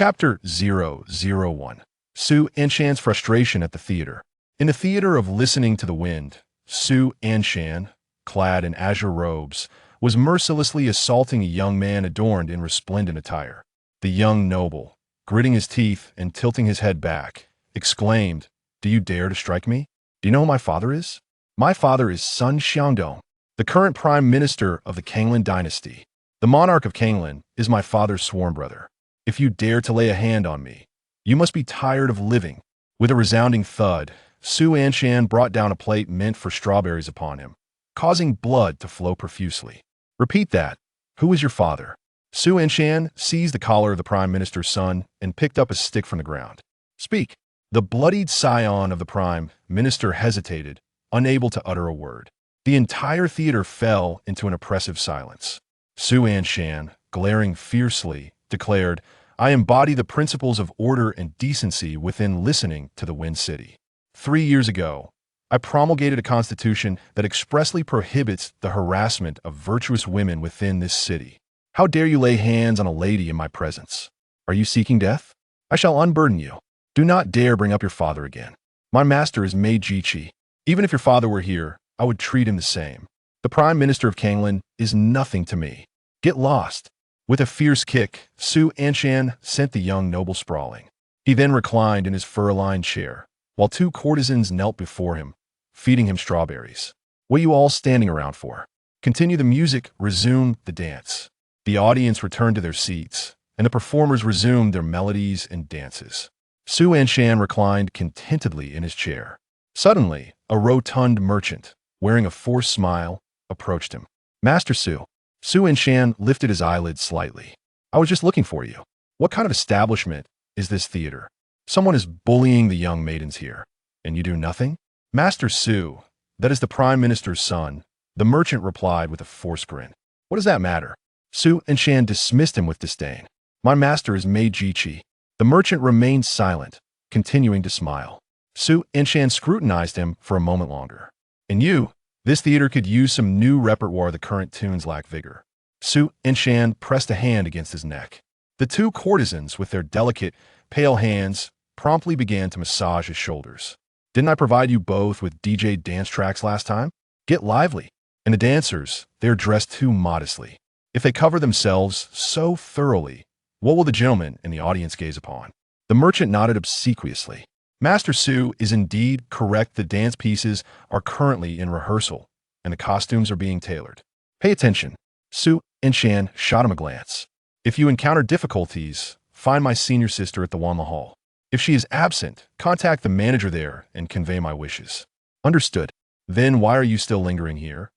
Chapter 001. Su Anshan's frustration at the theater. In the theater of listening to the wind, Su Anshan, clad in azure robes, was mercilessly assaulting a young man adorned in resplendent attire. The young noble, gritting his teeth and tilting his head back, exclaimed, "Do you dare to strike me? Do you know who my father is? My father is Sun Xiangdong, the current prime minister of the Kanglan dynasty. The monarch of Kanglan is my father's sworn brother. If you dare to lay a hand on me, you must be tired of living." With a resounding thud, Su Anshan brought down a plate meant for strawberries upon him, causing blood to flow profusely. "Repeat that. Who is your father?" Su Anshan seized the collar of the prime minister's son and picked up a stick from the ground. "Speak." The bloodied scion of the prime minister hesitated, unable to utter a word. The entire theater fell into an oppressive silence. Su Anshan, glaring fiercely, declared, "I embody the principles of order and decency within listening to the Wind City. 3 years ago, I promulgated a constitution that expressly prohibits the harassment of virtuous women within this city. How dare you lay hands on a lady in my presence? Are you seeking death? I shall unburden you. Do not dare bring up your father again. My master is Mei Jiji. Even if your father were here, I would treat him the same. The prime minister of Kanglan is nothing to me. Get lost." With a fierce kick, Su Anshan sent the young noble sprawling. He then reclined in his fur-lined chair, while 2 courtesans knelt before him, feeding him strawberries. "What are you all standing around for? Continue the music, resume the dance." The audience returned to their seats, and the performers resumed their melodies and dances. Su Anshan reclined contentedly in his chair. Suddenly, a rotund merchant, wearing a forced smile, approached him. "Master Su." Su Anshan lifted his eyelids slightly. "I was just looking for you. What kind of establishment is this theater? Someone is bullying the young maidens here, and you do nothing?" "Master Su, that is the prime minister's son," the merchant replied with a forced grin. "What does that matter?" Su Anshan dismissed him with disdain. "My master is Mei Jiji." The merchant remained silent, continuing to smile. Su Anshan scrutinized him for a moment longer. "And you? This theater could use some new repertoire. The current tunes lack vigor." Su Anshan pressed a hand against his neck. The 2 courtesans, with their delicate, pale hands, promptly began to massage his shoulders. "Didn't I provide you both with DJ dance tracks last time? Get lively." And the dancers, they're dressed too modestly. If they cover themselves so thoroughly, what will the gentleman in the audience gaze upon? The merchant nodded obsequiously. "Master Su is indeed correct. The dance pieces are currently in rehearsal, and the costumes are being tailored. Pay attention." Su Anshan shot him a glance. "If you encounter difficulties, find my senior sister at the Wanla Hall. If she is absent, contact the manager there and convey my wishes." "Understood." "Then why are you still lingering here?"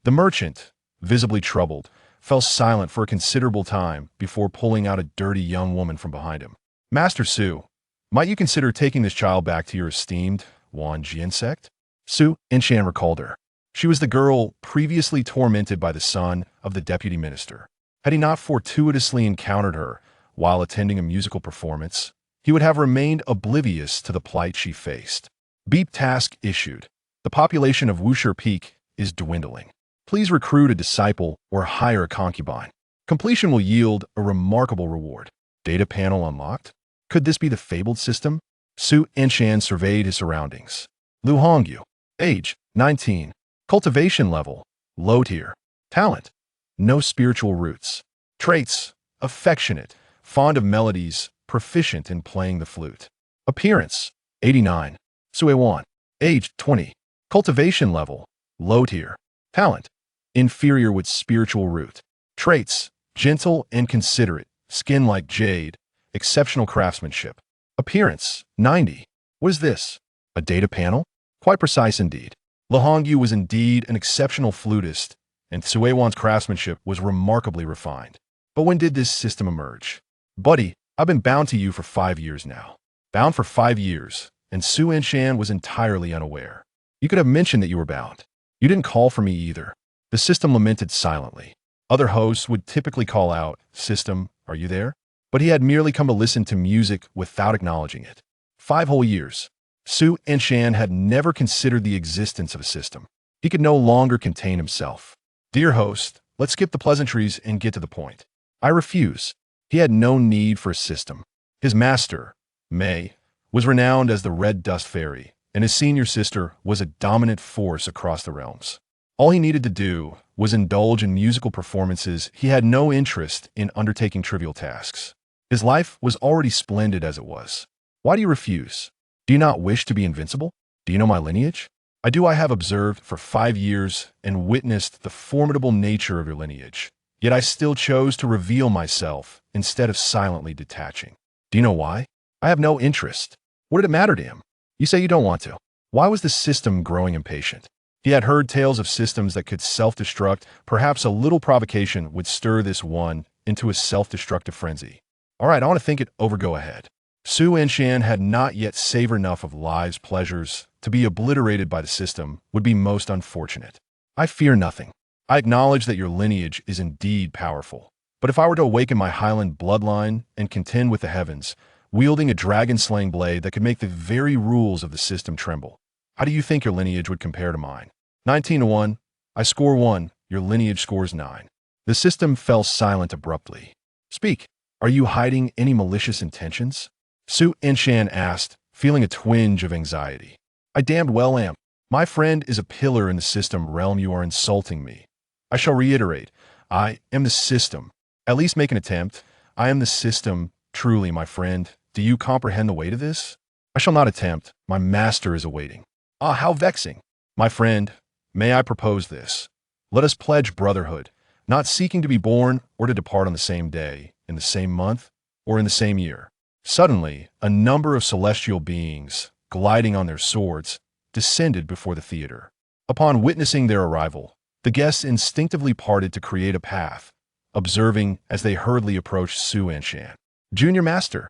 The merchant, visibly troubled, fell silent for a considerable time before pulling out a dirty young woman from behind him. "Master Su, might you consider taking this child back to your esteemed Wan Jian sect?" Su Anshan recalled her. She was the girl previously tormented by the son of the deputy minister. Had he not fortuitously encountered her while attending a musical performance, he would have remained oblivious to the plight she faced. Beep task issued. The population of Wushir Peak is dwindling. Please recruit a disciple or hire a concubine. Completion will yield a remarkable reward. Data panel unlocked? Could this be the fabled system? Su Anshan surveyed his surroundings. Luhuazhou. Age, 19. Cultivation level, low tier. Talent, no spiritual roots. Traits, affectionate, fond of melodies, proficient in playing the flute. Appearance, 89. Suewan. Age, 20. Cultivation level, low tier. Talent, inferior with spiritual root. Traits, gentle and considerate, skin like jade, exceptional craftsmanship. Appearance, 90. What is this? A data panel? Quite precise indeed. Luhuazhou was indeed an exceptional flutist, and Suewan's craftsmanship was remarkably refined. But when did this system emerge? Buddy, I've been bound to you for 5 years now. Bound for 5 years, and Su Anshan was entirely unaware. You could have mentioned that you were bound. You didn't call for me either. The system lamented silently. Other hosts would typically call out, "System, are you there?" But he had merely come to listen to music without acknowledging it. 5 whole years. Su Anshan had never considered the existence of a system. He could no longer contain himself. "Dear host, let's skip the pleasantries and get to the point." "I refuse." He had no need for a system. His master, Mei, was renowned as the Red Dust Fairy, and his senior sister was a dominant force across the realms. All he needed to do was indulge in musical performances. He had no interest in undertaking trivial tasks. His life was already splendid as it was. Why do you refuse? Do you not wish to be invincible? Do you know my lineage? I have observed for 5 years and witnessed the formidable nature of your lineage. Yet I still chose to reveal myself instead of silently detaching. Do you know why? I have no interest. What did it matter to him? You say you don't want to. Why was the system growing impatient? He had heard tales of systems that could self-destruct. Perhaps a little provocation would stir this one into a self-destructive frenzy. All right, I want to think it over. Go ahead. Su Anshan had not yet savored enough of life's pleasures. To be obliterated by the system would be most unfortunate. I fear nothing. I acknowledge that your lineage is indeed powerful. But if I were to awaken my Highland bloodline and contend with the heavens, wielding a dragon-slaying blade that could make the very rules of the system tremble, how do you think your lineage would compare to mine? 19-1. I score 1. Your lineage scores 9. The system fell silent abruptly. Speak. Are you hiding any malicious intentions? Su Anshan asked, feeling a twinge of anxiety. I damned well am. My friend is a pillar in the system realm. You are insulting me. I shall reiterate. I am the system. At least make an attempt. I am the system. Truly, my friend. Do you comprehend the weight of this? I shall not attempt. My master is awaiting. Ah, how vexing. My friend, may I propose this? Let us pledge brotherhood, not seeking to be born or to depart on the same day, in the same month, or in the same year. Suddenly, a number of celestial beings, gliding on their swords, descended before the theater. Upon witnessing their arrival, the guests instinctively parted to create a path, observing as they hurriedly approached Su Anshan. Junior Master.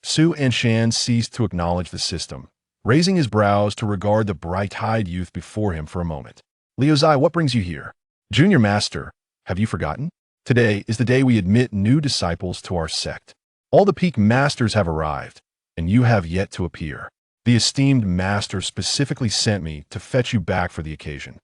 Su Anshan ceased to acknowledge the system, raising his brows to regard the bright-eyed youth before him for a moment. Luhuazhou, what brings you here? Junior Master, have you forgotten? Today is the day we admit new disciples to our sect. All the peak masters have arrived, and you have yet to appear. The esteemed master specifically sent me to fetch you back for the occasion.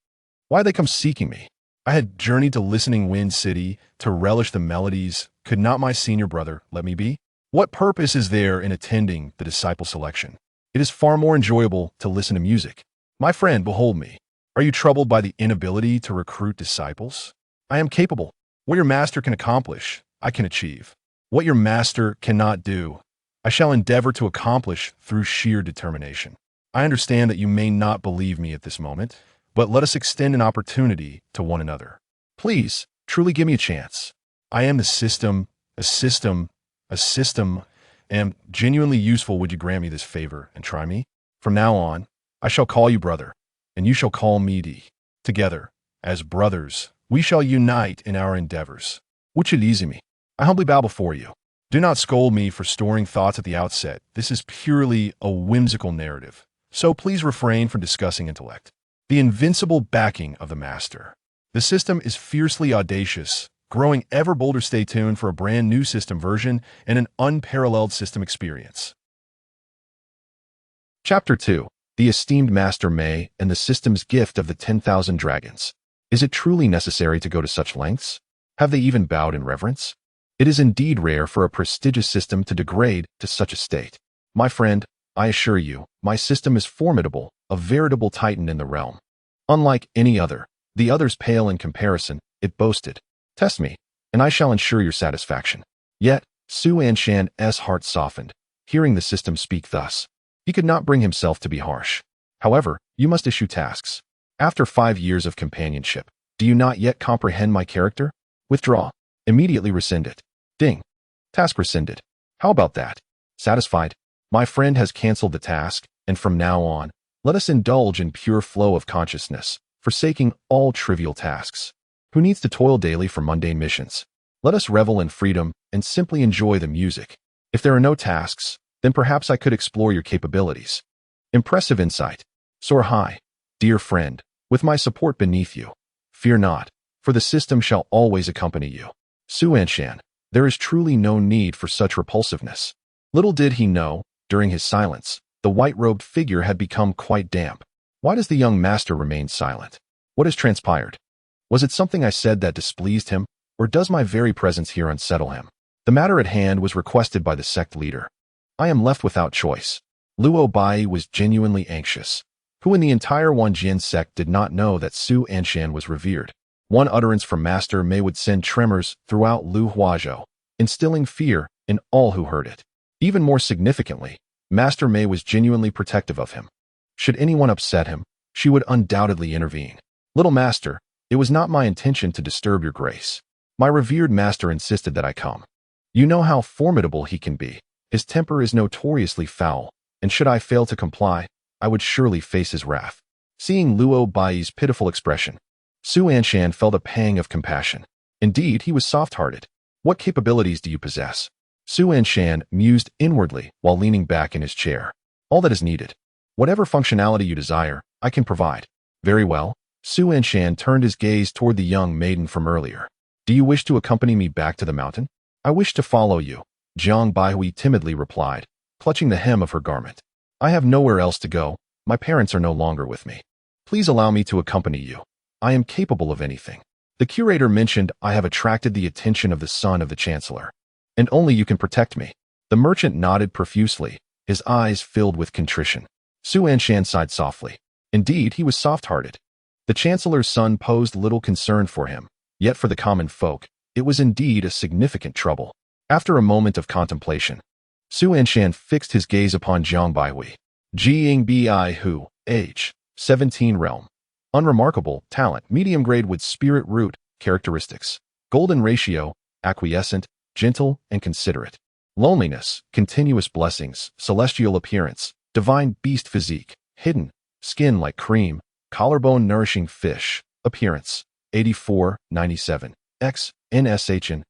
Why they come seeking me? I had journeyed to Listening Wind City to relish the melodies. Could not my senior brother let me be? What purpose is there in attending the disciple selection? It is far more enjoyable to listen to music. My friend, behold me. Are you troubled by the inability to recruit disciples? I am capable. What your master can accomplish, I can achieve. What your master cannot do, I shall endeavor to accomplish through sheer determination. I understand that you may not believe me at this moment, but let us extend an opportunity to one another. Please, truly give me a chance. I am the system, a system, a system, am genuinely useful. Would you grant me this favor and try me? From now on, I shall call you brother, and you shall call me D. Together, as brothers, we shall unite in our endeavors. Which should ease me. I humbly bow before you. Do not scold me for storing thoughts at the outset. This is purely a whimsical narrative, so please refrain from discussing intellect. The invincible backing of the master. The system is fiercely audacious, growing ever bolder. Stay tuned for a brand new system version and an unparalleled system experience. Chapter 2. The esteemed Master Mei and the system's gift of the 10,000 dragons. Is it truly necessary to go to such lengths? Have they even bowed in reverence? It is indeed rare for a prestigious system to degrade to such a state. My friend, I assure you, my system is formidable, a veritable titan in the realm. Unlike any other, the others pale in comparison, it boasted. Test me, and I shall ensure your satisfaction. Yet, Su Anshan's heart softened, hearing the system speak thus. He could not bring himself to be harsh. However, you must issue tasks. After 5 years of companionship, do you not yet comprehend my character? Withdraw. Immediately rescind it. Ding. Task rescinded. How about that? Satisfied? My friend has canceled the task, and from now on, let us indulge in pure flow of consciousness, forsaking all trivial tasks. Who needs to toil daily for mundane missions? Let us revel in freedom and simply enjoy the music. If there are no tasks, then perhaps I could explore your capabilities. Impressive insight. Soar high, dear friend, with my support beneath you. Fear not, for the system shall always accompany you. Su Anshan, there is truly no need for such repulsiveness. Little did he know, during his silence, the white-robed figure had become quite damp. Why does the young master remain silent? What has transpired? Was it something I said that displeased him, or does my very presence here unsettle him? The matter at hand was requested by the sect leader. I am left without choice. Luo was genuinely anxious. Who in the entire Wanjian sect did not know that Su Anshan was revered? One utterance from Master Mei would send tremors throughout Luhuazhou, instilling fear in all who heard it. Even more significantly, Master Mei was genuinely protective of him. Should anyone upset him, she would undoubtedly intervene. Little master, it was not my intention to disturb your grace. My revered master insisted that I come. You know how formidable he can be. His temper is notoriously foul, and should I fail to comply, I would surely face his wrath. Seeing Luo Bai's pitiful expression, Su Anshan felt a pang of compassion. Indeed, he was soft-hearted. What capabilities do you possess? Su Anshan mused inwardly while leaning back in his chair. All that is needed. Whatever functionality you desire, I can provide. Very well. Su Anshan turned his gaze toward the young maiden from earlier. Do you wish to accompany me back to the mountain? I wish to follow you, Jiang Baihui timidly replied, clutching the hem of her garment. I have nowhere else to go. My parents are no longer with me. Please allow me to accompany you. I am capable of anything. The curator mentioned I have attracted the attention of the son of the chancellor. And only you can protect me. The merchant nodded profusely, his eyes filled with contrition. Su Anshan sighed softly. Indeed, he was soft-hearted. The chancellor's son posed little concern for him, yet for the common folk, it was indeed a significant trouble. After a moment of contemplation, Su Anshan fixed his gaze upon Jiang Baihui. Jiji, age, 17 realm. Unremarkable, talent, medium grade with spirit root, characteristics. Golden ratio, acquiescent, gentle, and considerate. Loneliness, continuous blessings, celestial appearance, divine beast physique, hidden, skin like cream, collarbone nourishing fish, appearance, 84-97, X, NSHN.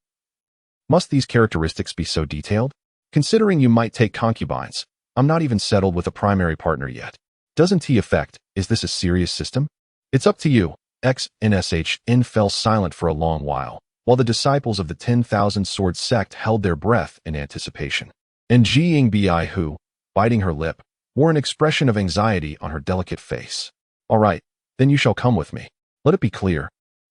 Must these characteristics be so detailed? Considering you might take concubines, I'm not even settled with a primary partner yet. Doesn't he affect, is this a serious system? It's up to you. XNSHN fell silent for a long while the disciples of the 10,000 Sword sect held their breath in anticipation. And Jiying Bi, biting her lip, wore an expression of anxiety on her delicate face. All right, then you shall come with me. Let it be clear.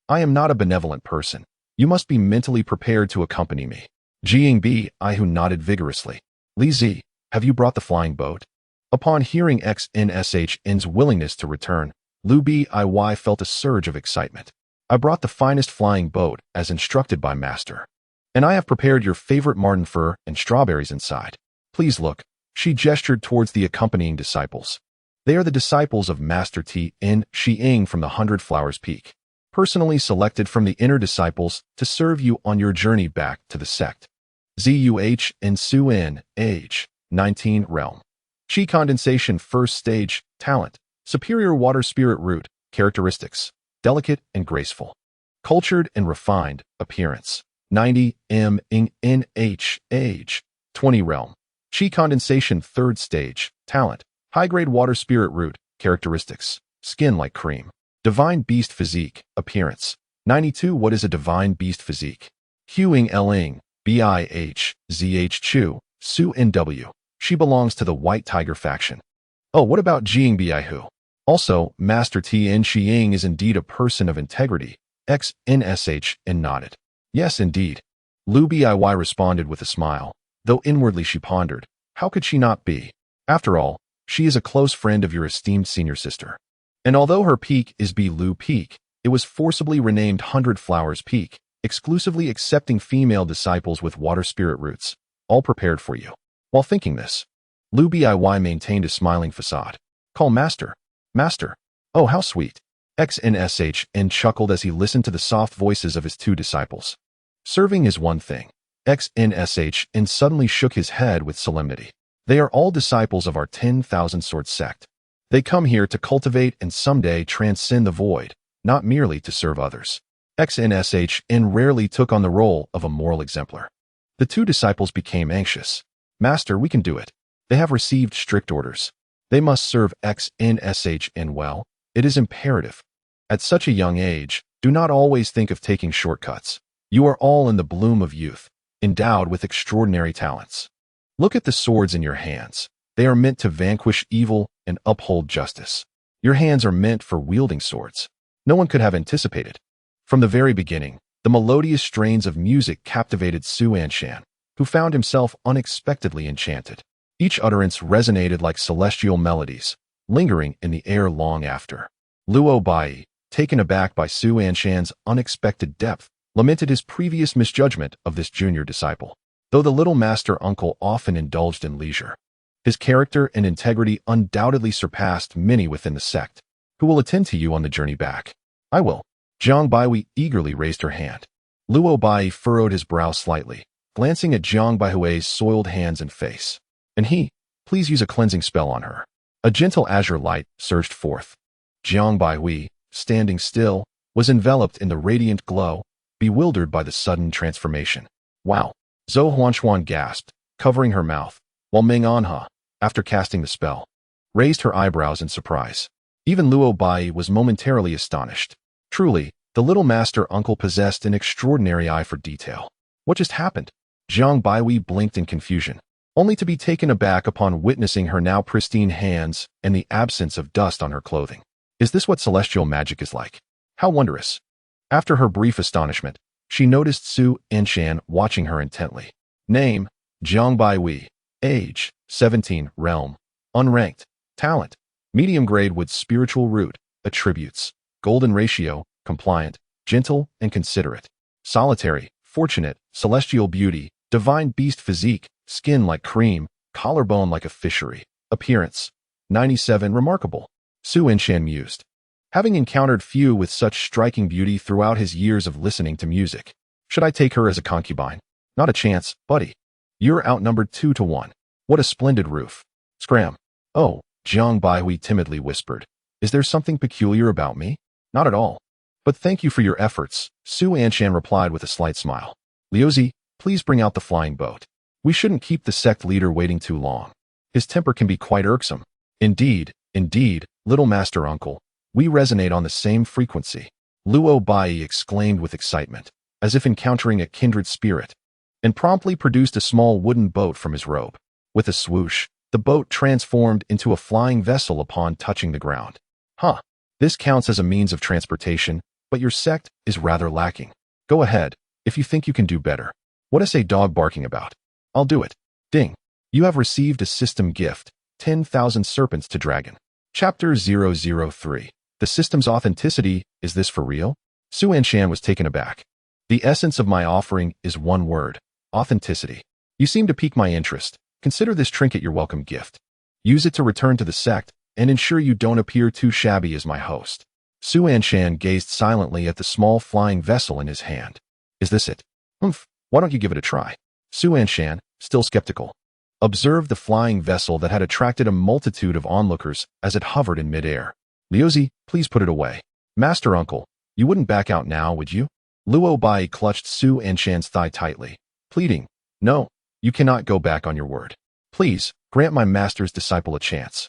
I am not a benevolent person. You must be mentally prepared to accompany me. Jiying Bi nodded vigorously. Li Zi, have you brought the flying boat? Upon hearing XNSHN's willingness to return, Lu Bai felt a surge of excitement. I brought the finest flying boat, as instructed by Master. And I have prepared your favorite marten fur and strawberries inside. Please look. She gestured towards the accompanying disciples. They are the disciples of Master T.N. Shiying from the 100 Flowers Peak, personally selected from the inner disciples to serve you on your journey back to the sect. ZUH and Su N, age, 19 realm. Qi condensation first stage, talent, superior water spirit root, characteristics, delicate and graceful. Cultured and refined, appearance, 90 NH, age, 20 realm. Qi condensation third stage, talent, high-grade water spirit root, characteristics, skin like cream. Divine beast physique, appearance, 92. What is a divine beast physique? Huing Ling, BIH, ZH Chu, Su NW. She belongs to the White Tiger faction. Oh, what about Jiying Bihu? Also, Master T.N. Shiying is indeed a person of integrity. XNSH and nodded. Yes, indeed. Lu Bai responded with a smile, though inwardly she pondered. How could she not be? After all, she is a close friend of your esteemed senior sister. And although her peak is Lu Peak, it was forcibly renamed 100 Flowers Peak, exclusively accepting female disciples with water spirit roots, all prepared for you. While thinking this, Lu Bai maintained a smiling facade. Call Master. Master. Oh, how sweet. XNSHN chuckled as he listened to the soft voices of his two disciples. Serving is one thing. XNSHN suddenly shook his head with solemnity. They are all disciples of our 10,000 Sword sect. They come here to cultivate and someday transcend the void, not merely to serve others. XNSHN rarely took on the role of a moral exemplar. The two disciples became anxious. Master, we can do it. They have received strict orders. They must serve XNSHN well. It is imperative. At such a young age, do not always think of taking shortcuts. You are all in the bloom of youth, endowed with extraordinary talents. Look at the swords in your hands. They are meant to vanquish evil and uphold justice. Your hands are meant for wielding swords. No one could have anticipated. From the very beginning, the melodious strains of music captivated Su Anshan, who found himself unexpectedly enchanted. Each utterance resonated like celestial melodies, lingering in the air long after. Luo Bai, taken aback by Su Anshan's unexpected depth, lamented his previous misjudgment of this junior disciple. Though the little master uncle often indulged in leisure, his character and integrity undoubtedly surpassed many within the sect. Who will attend to you on the journey back? I will. Jiang Baihui eagerly raised her hand. Luo Bai furrowed his brow slightly, glancing at Jiang Baihui's soiled hands and face. And he, please use a cleansing spell on her. A gentle azure light surged forth. Jiang Baihui, standing still, was enveloped in the radiant glow, bewildered by the sudden transformation. Wow! Zhou Huanshuan gasped, covering her mouth, while Meng Anha, after casting the spell, raised her eyebrows in surprise. Even Luo Bai was momentarily astonished. Truly, the little master uncle possessed an extraordinary eye for detail. What just happened? Jiang Baihui blinked in confusion, only to be taken aback upon witnessing her now pristine hands and the absence of dust on her clothing. Is this what celestial magic is like? How wondrous! After her brief astonishment, she noticed Su Anshan watching her intently. Name, Jiang Baihui. Age, 17. Realm, unranked. Talent, medium grade with spiritual root. Attributes, golden ratio, compliant, gentle, and considerate. Solitary, fortunate, celestial beauty, divine beast physique, skin like cream, collarbone like a fishery. Appearance, 97. Remarkable. Su Anshan mused, having encountered few with such striking beauty throughout his years of listening to music. Should I take her as a concubine? Not a chance, buddy. You're outnumbered 2-1. What a splendid roof. Scram. Oh, Jiang Baihui timidly whispered. Is there something peculiar about me? Not at all. But thank you for your efforts, Su Anshan replied with a slight smile. Liuzi, please bring out the flying boat. We shouldn't keep the sect leader waiting too long. His temper can be quite irksome. Indeed, little master uncle. We resonate on the same frequency. Luo Bai exclaimed with excitement, as if encountering a kindred spirit, and promptly produced a small wooden boat from his robe. With a swoosh, the boat transformed into a flying vessel upon touching the ground. Huh. This counts as a means of transportation, but your sect is rather lacking. Go ahead, if you think you can do better. What is a dog barking about? I'll do it. Ding. You have received a system gift, 10,000 serpents to dragon. Chapter 003. The system's authenticity, is this for real? Su Anshan was taken aback. The essence of my offering is one word, authenticity. You seem to pique my interest. Consider this trinket your welcome gift. Use it to return to the sect, and ensure you don't appear too shabby as my host. Su Anshan gazed silently at the small flying vessel in his hand. Is this it? Humph, why don't you give it a try? Su Anshan, still skeptical, observed the flying vessel that had attracted a multitude of onlookers as it hovered in midair. Liuzi, please put it away. Master uncle, you wouldn't back out now, would you? Luo Bai clutched Su Anshan's thigh tightly, pleading, no, you cannot go back on your word. Please, grant my master's disciple a chance.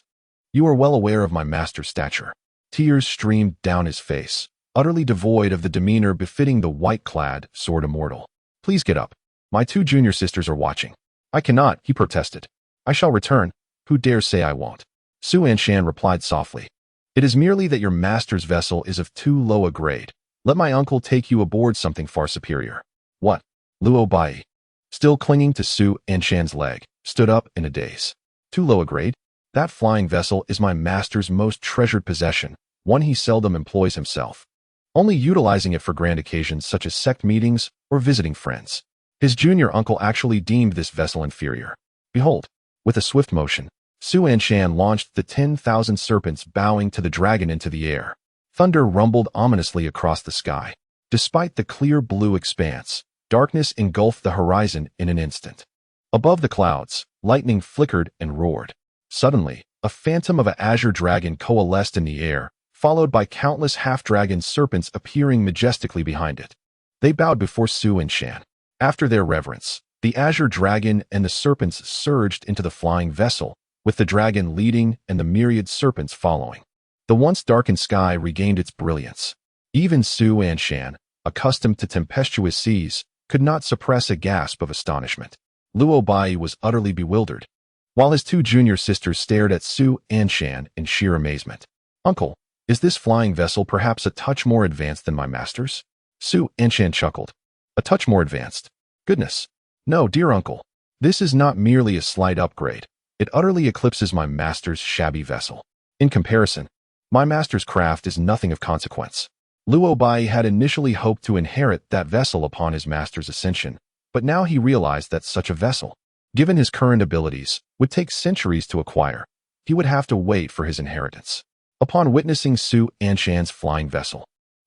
You are well aware of my master's stature. Tears streamed down his face, utterly devoid of the demeanor befitting the white-clad, sword immortal. Please get up. My 2 junior sisters are watching. I cannot, he protested. I shall return. Who dares say I won't? Su Anshan replied softly. It is merely that your master's vessel is of too low a grade. Let my uncle take you aboard something far superior. What? Luo Bai, still clinging to Su Anshan's leg, stood up in a daze. Too low a grade? That flying vessel is my master's most treasured possession, one he seldom employs himself, only utilizing it for grand occasions such as sect meetings or visiting friends. His junior uncle actually deemed this vessel inferior. Behold, with a swift motion, Su Anshan launched the 10,000 serpents bowing to the dragon into the air. Thunder rumbled ominously across the sky. Despite the clear blue expanse, darkness engulfed the horizon in an instant. Above the clouds, lightning flickered and roared. Suddenly, a phantom of an azure dragon coalesced in the air, followed by countless half-dragon serpents appearing majestically behind it. They bowed before Su Anshan. After their reverence, the azure dragon and the serpents surged into the flying vessel, with the dragon leading and the myriad serpents following. The once darkened sky regained its brilliance. Even Su Anshan, accustomed to tempestuous seas, could not suppress a gasp of astonishment. Luo Bai was utterly bewildered, while his 2 junior sisters stared at Su Anshan in sheer amazement. Uncle, is this flying vessel perhaps a touch more advanced than my master's? Su Anshan chuckled. A touch more advanced? Goodness. No, dear uncle. This is not merely a slight upgrade. It utterly eclipses my master's shabby vessel. In comparison, my master's craft is nothing of consequence. Luhuazhou had initially hoped to inherit that vessel upon his master's ascension, but now he realized that such a vessel, given his current abilities, would take centuries to acquire. He would have to wait for his inheritance. Upon witnessing Su Anshan's flying vessel,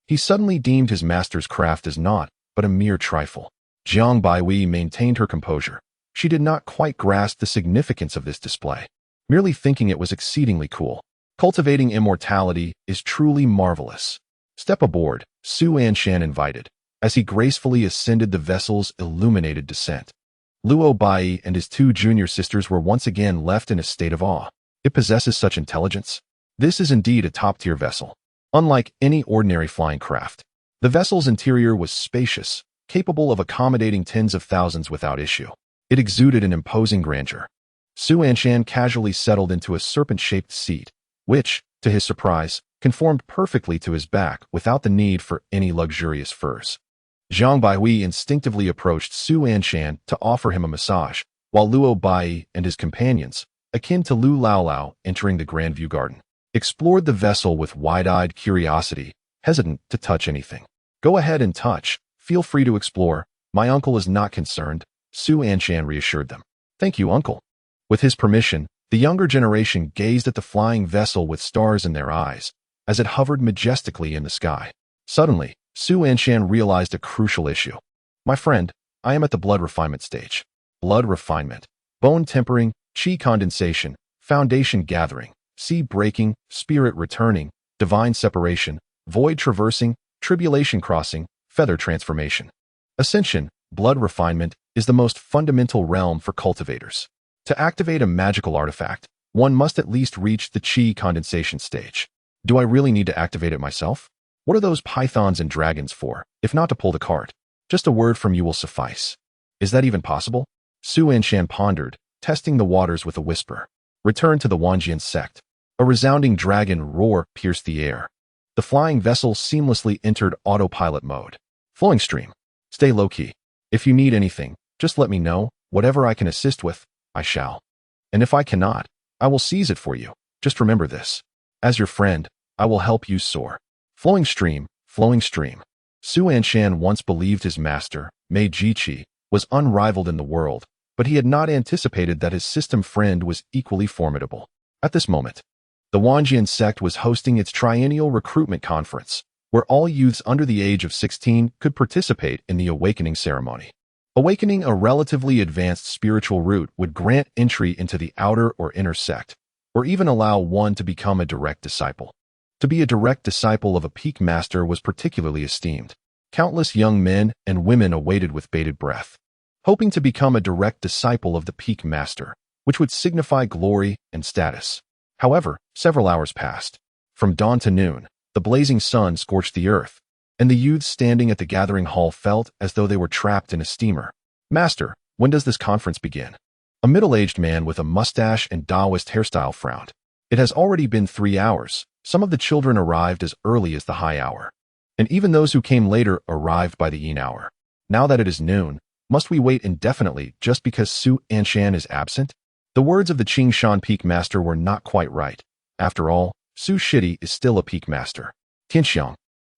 he suddenly deemed his master's craft as naught but a mere trifle. Jiang Baihui maintained her composure. She did not quite grasp the significance of this display, merely thinking it was exceedingly cool. Cultivating immortality is truly marvelous. Step aboard, Su Anshan invited, as he gracefully ascended the vessel's illuminated descent. Luhuazhou and his two junior sisters were once again left in a state of awe. It possesses such intelligence. This is indeed a top-tier vessel. Unlike any ordinary flying craft, the vessel's interior was spacious, capable of accommodating tens of thousands without issue. It exuded an imposing grandeur. Su Anshan casually settled into a serpent-shaped seat, which, to his surprise, conformed perfectly to his back without the need for any luxurious furs. Jiang Baihui instinctively approached Su Anshan to offer him a massage, while Luhuazhou and his companions, akin to Lu Laolao entering the Grand View Garden, explored the vessel with wide-eyed curiosity, hesitant to touch anything. Go ahead and touch. Feel free to explore. My uncle is not concerned, Su Anshan reassured them. Thank you, uncle. With his permission, the younger generation gazed at the flying vessel with stars in their eyes, as it hovered majestically in the sky. Suddenly, Su Anshan realized a crucial issue. My friend, I am at the blood refinement stage. Blood refinement, bone tempering, chi condensation, foundation gathering, sea breaking, spirit returning, divine separation, void traversing, tribulation crossing, feather transformation. Ascension, blood refinement, is the most fundamental realm for cultivators. To activate a magical artifact, one must at least reach the chi condensation stage. Do I really need to activate it myself? What are those pythons and dragons for, if not to pull the cart? Just a word from you will suffice. Is that even possible? Su Anshan pondered, testing the waters with a whisper. Return to the Wanjian sect. A resounding dragon roar pierced the air. The flying vessel seamlessly entered autopilot mode. Flowing stream. Stay low-key. If you need anything, just let me know. Whatever I can assist with, I shall. And if I cannot, I will seize it for you. Just remember this. As your friend, I will help you soar. Flowing stream, flowing stream. Su Anshan once believed his master, Mei Jiji, was unrivaled in the world, but he had not anticipated that his system friend was equally formidable. At this moment, the Wanjian sect was hosting its triennial recruitment conference, where all youths under the age of 16 could participate in the awakening ceremony. Awakening a relatively advanced spiritual root would grant entry into the outer or inner sect, or even allow one to become a direct disciple. To be a direct disciple of a peak master was particularly esteemed. Countless young men and women awaited with bated breath, hoping to become a direct disciple of the peak master, which would signify glory and status. However, several hours passed. From dawn to noon, the blazing sun scorched the earth, and the youths standing at the gathering hall felt as though they were trapped in a steamer. Master, when does this conference begin? A middle-aged man with a mustache and Taoist hairstyle frowned. It has already been 3 hours. Some of the children arrived as early as the high hour, and even those who came later arrived by the yin hour. Now that it is noon, must we wait indefinitely just because Su Anshan is absent? The words of the Qingshan peak master were not quite right. After all, Su Shidi is still a peak master. Tianxiang,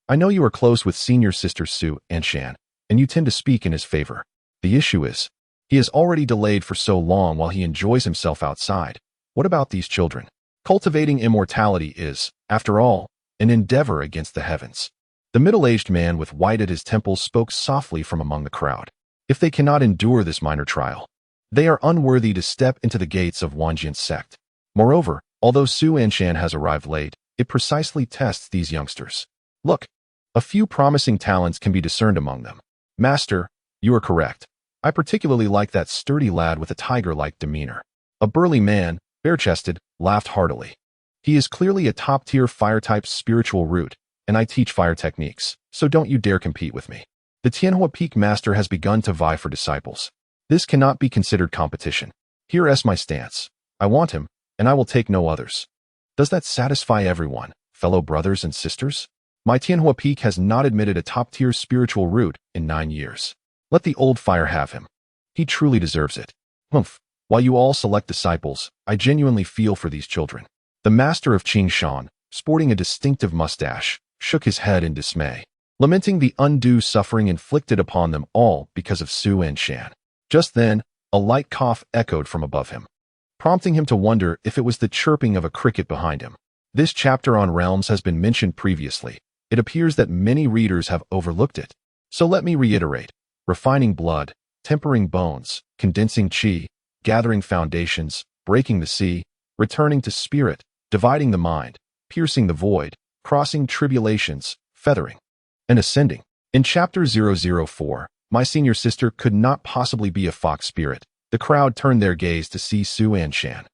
I know you are close with senior sister Su Anshan, and you tend to speak in his favor. The issue is, he has already delayed for so long while he enjoys himself outside. What about these children? Cultivating immortality is, after all, an endeavor against the heavens. The middle-aged man with white at his temples spoke softly from among the crowd. If they cannot endure this minor trial, they are unworthy to step into the gates of Wanjian sect. Moreover, although Su Anshan has arrived late, it precisely tests these youngsters. Look, a few promising talents can be discerned among them. Master, you are correct. I particularly like that sturdy lad with a tiger-like demeanor. A burly man, bare-chested, laughed heartily. He is clearly a top-tier fire-type spiritual root, and I teach fire techniques, so don't you dare compete with me. The Tianhua Peak Master has begun to vie for disciples. This cannot be considered competition. Here is my stance. I want him, and I will take no others. Does that satisfy everyone, fellow brothers and sisters? My Tianhua Peak has not admitted a top-tier spiritual root in 9 years. Let the old fire have him. He truly deserves it. Humph. While you all select disciples, I genuinely feel for these children. The master of Qingshan, sporting a distinctive mustache, shook his head in dismay, lamenting the undue suffering inflicted upon them all because of Su Anshan. Just then, a light cough echoed from above him, prompting him to wonder if it was the chirping of a cricket behind him. This chapter on realms has been mentioned previously. It appears that many readers have overlooked it. So let me reiterate: refining blood, tempering bones, condensing qi, gathering foundations, breaking the sea, returning to spirit, dividing the mind, piercing the void, crossing tribulations, feathering, and ascending. In chapter 004, my senior sister could not possibly be a fox spirit. The crowd turned their gaze to see Su Anshan,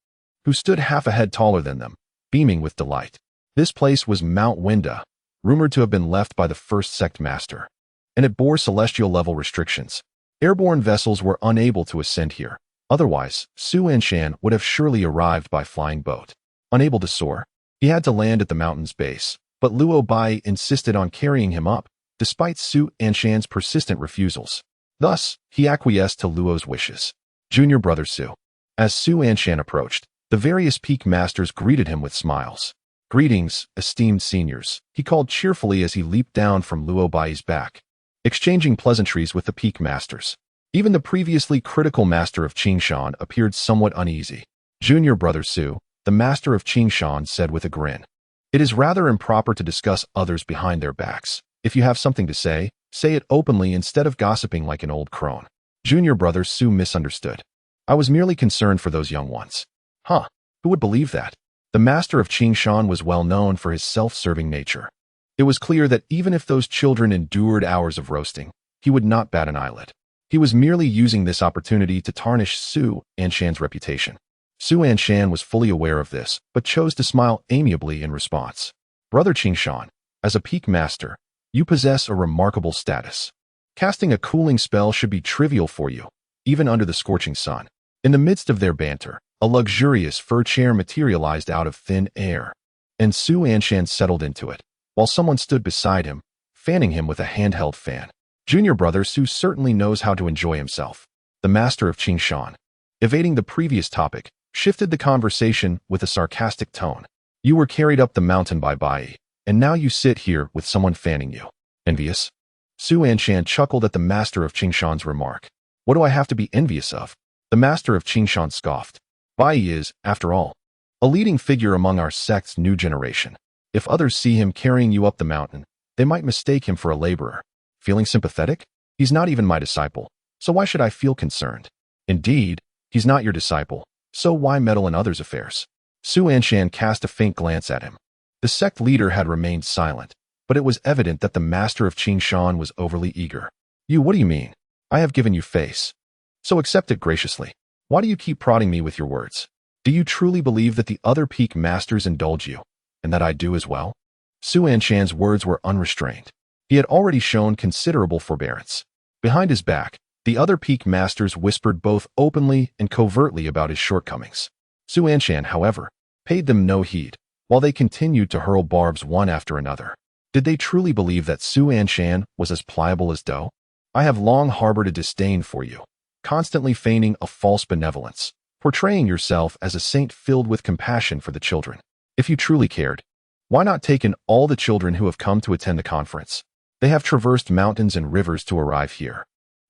who stood half a head taller than them, beaming with delight. This place was Mount Winda, rumored to have been left by the first sect master, and it bore celestial level restrictions. Airborne vessels were unable to ascend here. Otherwise, Su Anshan would have surely arrived by flying boat. Unable to soar, he had to land at the mountain's base, but Luo Bai insisted on carrying him up, despite Su Anshan's persistent refusals. Thus, he acquiesced to Luo's wishes. Junior brother Su. As Su Anshan approached, the various peak masters greeted him with smiles. Greetings, esteemed seniors, he called cheerfully as he leaped down from Luo Bai's back, exchanging pleasantries with the peak masters. Even the previously critical master of Qingshan appeared somewhat uneasy. Junior brother Su, the master of Qingshan, said with a grin, "It is rather improper to discuss others behind their backs. If you have something to say it openly instead of gossiping like an old crone." Junior brother Su misunderstood. "I was merely concerned for those young ones." Huh, who would believe that? The master of Qingshan was well known for his self-serving nature. It was clear that even if those children endured hours of roasting, he would not bat an eyelid. He was merely using this opportunity to tarnish Su Anshan's reputation. Su Anshan was fully aware of this, but chose to smile amiably in response. Brother Qingshan, as a peak master, you possess a remarkable status. Casting a cooling spell should be trivial for you, even under the scorching sun. In the midst of their banter, a luxurious fur chair materialized out of thin air, and Su Anshan settled into it, while someone stood beside him, fanning him with a handheld fan. Junior brother Su certainly knows how to enjoy himself. The master of Qingshan, evading the previous topic, shifted the conversation with a sarcastic tone. You were carried up the mountain by Bai, and now you sit here with someone fanning you. Envious? Su Anshan chuckled at the master of Qingshan's remark. What do I have to be envious of? The master of Qingshan scoffed. Bai is, after all, a leading figure among our sect's new generation. If others see him carrying you up the mountain, they might mistake him for a laborer. Feeling sympathetic? He's not even my disciple, so why should I feel concerned? Indeed, he's not your disciple, so why meddle in others' affairs? Su Anshan cast a faint glance at him. The sect leader had remained silent, but it was evident that the master of Qingshan was overly eager. What do you mean? I have given you face, so accept it graciously. Why do you keep prodding me with your words? Do you truly believe that the other peak masters indulge you, and that I do as well? Su Anshan's words were unrestrained. He had already shown considerable forbearance. Behind his back, the other peak masters whispered both openly and covertly about his shortcomings. Su Anshan, however, paid them no heed, while they continued to hurl barbs one after another. Did they truly believe that Su Anshan was as pliable as dough? I have long harbored a disdain for you, constantly feigning a false benevolence, portraying yourself as a saint filled with compassion for the children. If you truly cared, why not take in all the children who have come to attend the conference? They have traversed mountains and rivers to arrive here.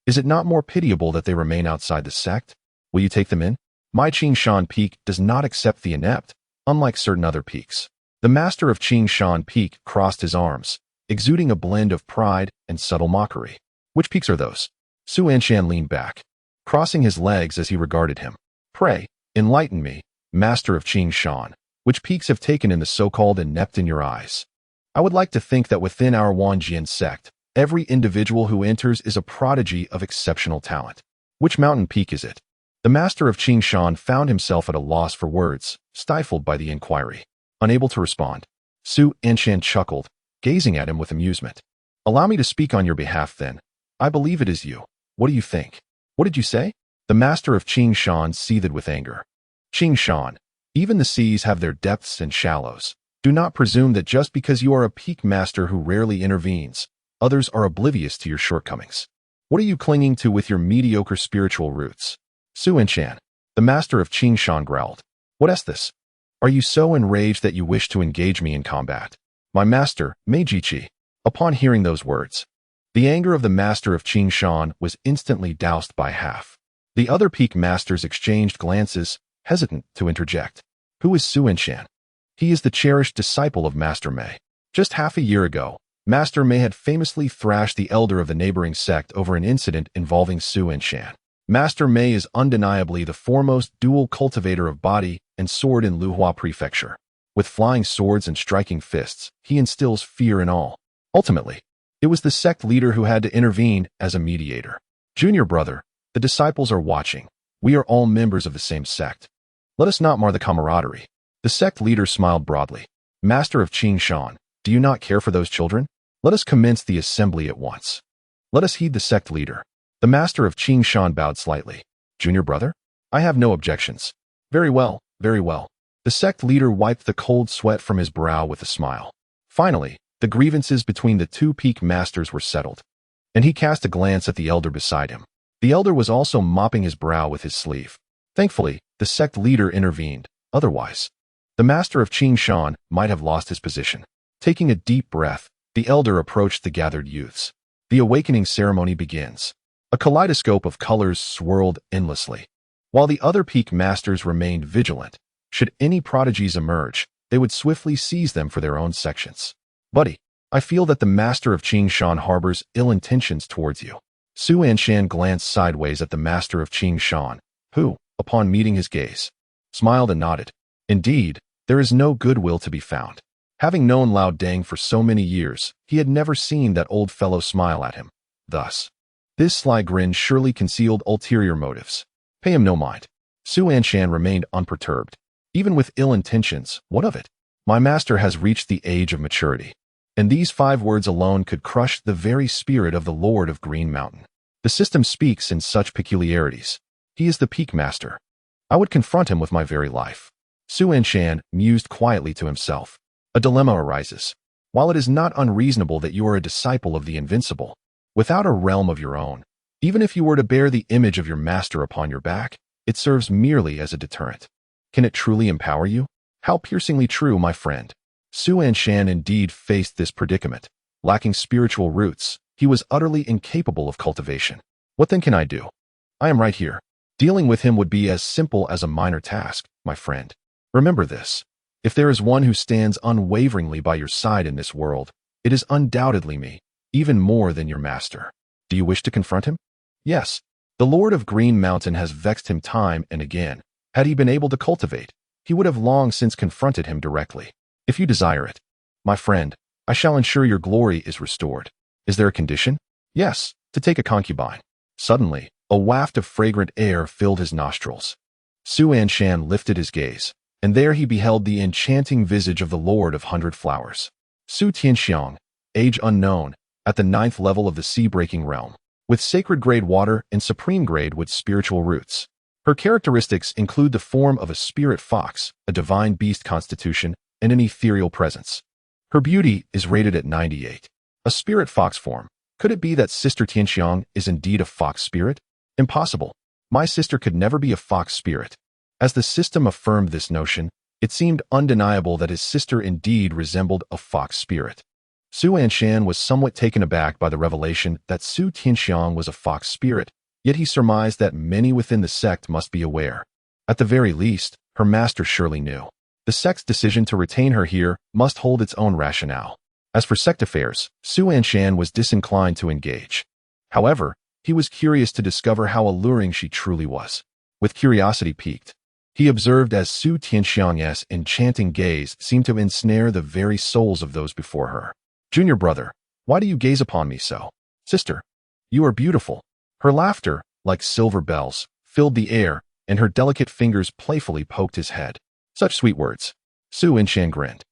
Is it not more pitiable that they remain outside the sect? Will you take them in? My Qingshan Peak does not accept the inept, unlike certain other peaks. The master of Qingshan Peak crossed his arms, exuding a blend of pride and subtle mockery. Which peaks are those? Su Anshan leaned back, crossing his legs as he regarded him. Pray, enlighten me, master of Qingshan. Which peaks have taken in the so-called inept in your eyes? I would like to think that within our Wanjian sect, every individual who enters is a prodigy of exceptional talent. Which mountain peak is it? The master of Qingshan found himself at a loss for words, stifled by the inquiry. Unable to respond, Su Anshan chuckled, gazing at him with amusement. Allow me to speak on your behalf then. I believe it is you. What do you think? What did you say? The master of Qingshan seethed with anger. Qingshan, even the seas have their depths and shallows. Do not presume that just because you are a peak master who rarely intervenes, others are oblivious to your shortcomings. What are you clinging to with your mediocre spiritual roots? Su Anshan, The master of Qingshan growled. What is this? Are you so enraged that you wish to engage me in combat? My master, Jiji. Upon hearing those words, the anger of the master of Qingshan was instantly doused by half. The other peak masters exchanged glances, hesitant to interject. Who is Su Anshan? He is the cherished disciple of Master Mei. Just half a year ago, Master Mei had famously thrashed the elder of the neighboring sect over an incident involving Su Anshan. Master Mei is undeniably the foremost dual cultivator of body and sword in Luhuazhou Prefecture. With flying swords and striking fists, he instills fear in all. Ultimately, it was the sect leader who had to intervene as a mediator. Junior brother, the disciples are watching. We are all members of the same sect. Let us not mar the camaraderie. The sect leader smiled broadly. Master of Qingshan, do you not care for those children? Let us commence the assembly at once. Let us heed the sect leader. The master of Qingshan bowed slightly. Junior brother? I have no objections. Very well, very well. The sect leader wiped the cold sweat from his brow with a smile. Finally, the grievances between the two peak masters were settled, and he cast a glance at the elder beside him. The elder was also mopping his brow with his sleeve. Thankfully, the sect leader intervened. Otherwise, the master of Qingshan might have lost his position. Taking a deep breath, the elder approached the gathered youths. The awakening ceremony begins. A kaleidoscope of colors swirled endlessly. While the other peak masters remained vigilant, should any prodigies emerge, they would swiftly seize them for their own sections. Buddy, I feel that the master of Qingshan harbors ill intentions towards you. Su Anshan glanced sideways at the master of Qingshan, who, upon meeting his gaze, smiled and nodded. Indeed, there is no goodwill to be found. Having known Lao Deng for so many years, he had never seen that old fellow smile at him. Thus, this sly grin surely concealed ulterior motives. Pay him no mind. Su Anshan remained unperturbed. Even with ill intentions, what of it? My master has reached the age of maturity, and these 5 words alone could crush the very spirit of the Lord of Green Mountain. The system speaks in such peculiarities. He is the peak master. I would confront him with my very life. Su Anshan mused quietly to himself. A dilemma arises. While it is not unreasonable that you are a disciple of the invincible, without a realm of your own, even if you were to bear the image of your master upon your back, it serves merely as a deterrent. Can it truly empower you? How piercingly true, my friend. Su Anshan indeed faced this predicament. Lacking spiritual roots, he was utterly incapable of cultivation. What then can I do? I am right here. Dealing with him would be as simple as a minor task, my friend. Remember this. If there is one who stands unwaveringly by your side in this world, it is undoubtedly me, even more than your master. Do you wish to confront him? Yes. The Lord of Green Mountain has vexed him time and again. Had he been able to cultivate, he would have long since confronted him directly. If you desire it, my friend, I shall ensure your glory is restored. Is there a condition? Yes, to take a concubine. Suddenly, a waft of fragrant air filled his nostrils. Su Anshan lifted his gaze, and there he beheld the enchanting visage of the Lord of 100 Flowers. Su Tianxiang, age unknown, at the 9th level of the sea-breaking realm, with sacred-grade water and supreme-grade with spiritual roots. Her characteristics include the form of a spirit fox, a divine beast constitution, and an ethereal presence. Her beauty is rated at 98. A spirit fox form. Could it be that Sister Tianxiang is indeed a fox spirit? Impossible. My sister could never be a fox spirit. As the system affirmed this notion, it seemed undeniable that his sister indeed resembled a fox spirit. Su Anshan was somewhat taken aback by the revelation that Su Tianxiang was a fox spirit, yet he surmised that many within the sect must be aware. At the very least, her master surely knew. The sect's decision to retain her here must hold its own rationale. As for sect affairs, Su Anshan was disinclined to engage. However, he was curious to discover how alluring she truly was. With curiosity piqued, he observed as Su Tianxiang's enchanting gaze seemed to ensnare the very souls of those before her. Junior brother, why do you gaze upon me so? Sister, you are beautiful. Her laughter, like silver bells, filled the air, and her delicate fingers playfully poked his head. Such sweet words. Su Anshan grinned,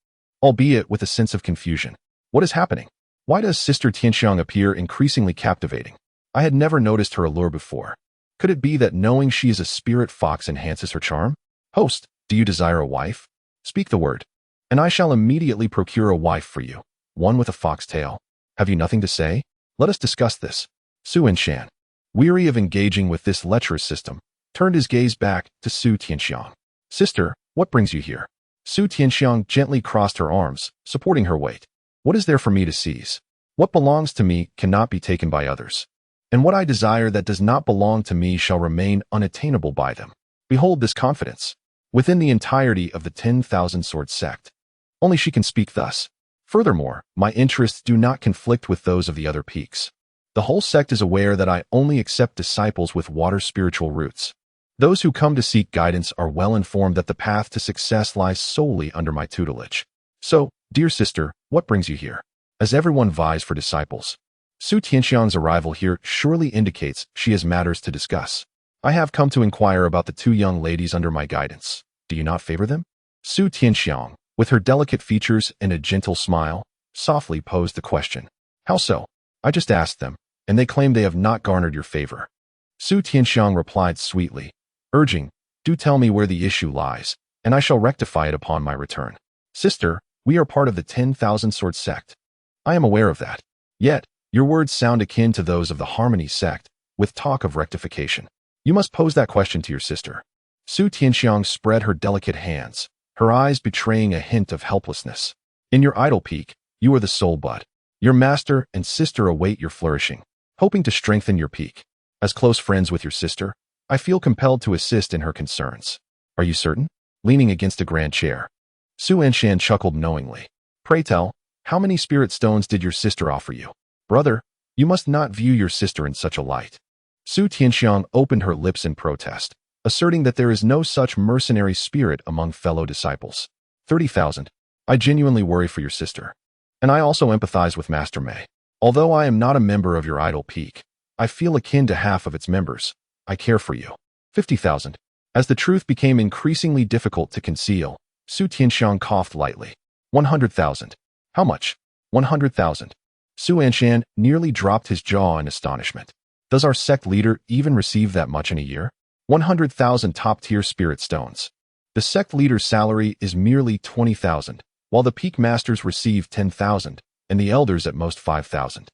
albeit with a sense of confusion. What is happening? Why does Sister Tianxiang appear increasingly captivating? I had never noticed her allure before. Could it be that knowing she is a spirit fox enhances her charm? Host, do you desire a wife? Speak the word, and I shall immediately procure a wife for you, one with a fox tail. Have you nothing to say? Let us discuss this. Su Anshan, weary of engaging with this lecherous system, turned his gaze back to Su Tianxiang. Sister, what brings you here? Su Tianxiang gently crossed her arms, supporting her weight. What is there for me to seize? What belongs to me cannot be taken by others. And what I desire that does not belong to me shall remain unattainable by them. Behold this confidence. Within the entirety of the 10,000 Sword sect. Only she can speak thus. Furthermore, my interests do not conflict with those of the other peaks. The whole sect is aware that I only accept disciples with water spiritual roots. Those who come to seek guidance are well informed that the path to success lies solely under my tutelage. So, dear sister, what brings you here? As everyone vies for disciples. Su Tianxiang's arrival here surely indicates she has matters to discuss. I have come to inquire about the two young ladies under my guidance. Do you not favor them? Su Tianxiang, with her delicate features and a gentle smile, softly posed the question. How so? I just asked them, and they claim they have not garnered your favor. Su Tianxiang replied sweetly, urging, do tell me where the issue lies, and I shall rectify it upon my return. Sister, we are part of the 10,000 Sword sect. I am aware of that. Yet, your words sound akin to those of the Harmony sect, with talk of rectification. You must pose that question to your sister. Su Tianxiang spread her delicate hands, her eyes betraying a hint of helplessness. In your idle peak, you are the sole bud. Your master and sister await your flourishing, hoping to strengthen your peak. As close friends with your sister, I feel compelled to assist in her concerns. Are you certain? Leaning against a grand chair. Su Anshan chuckled knowingly. Pray tell, how many spirit stones did your sister offer you? Brother, you must not view your sister in such a light. Su Tianxiang opened her lips in protest, asserting that there is no such mercenary spirit among fellow disciples. 30,000. I genuinely worry for your sister. And I also empathize with Master Mei. Although I am not a member of your idol peak, I feel akin to half of its members. I care for you. 50,000. As the truth became increasingly difficult to conceal, Su Tianxiang coughed lightly. 100,000. How much? 100,000. Su Anshan nearly dropped his jaw in astonishment. Does our sect leader even receive that much in a year? 100,000 top-tier spirit stones. The sect leader's salary is merely 20,000, while the peak masters receive 10,000, and the elders at most 5,000.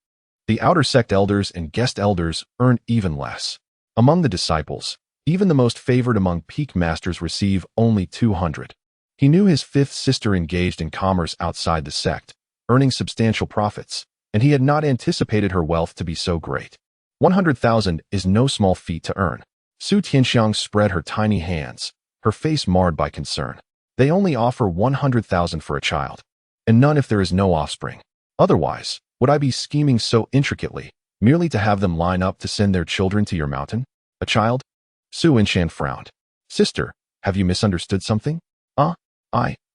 The outer sect elders and guest elders earn even less. Among the disciples, even the most favored among peak masters receive only 200. He knew his fifth sister engaged in commerce outside the sect, earning substantial profits, and he had not anticipated her wealth to be so great. 100,000 is no small feat to earn. Su Tianxiang spread her tiny hands, her face marred by concern. They only offer 100,000 for a child, and none if there is no offspring. Otherwise, would I be scheming so intricately, merely to have them line up to send their children to your mountain? A child? Su Anshan frowned. Sister, have you misunderstood something?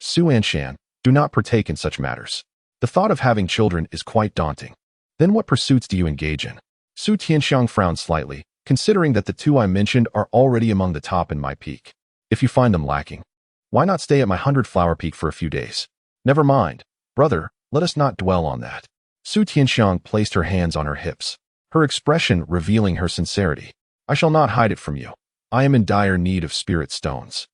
Su Anshan, do not partake in such matters. The thought of having children is quite daunting. Then what pursuits do you engage in? Su Tianxiang frowned slightly, considering that the two I mentioned are already among the top in my peak. If you find them lacking, why not stay at my 100-flower peak for a few days? Never mind, brother, let us not dwell on that. Su Tianxiang placed her hands on her hips, her expression revealing her sincerity. I shall not hide it from you. I am in dire need of spirit stones.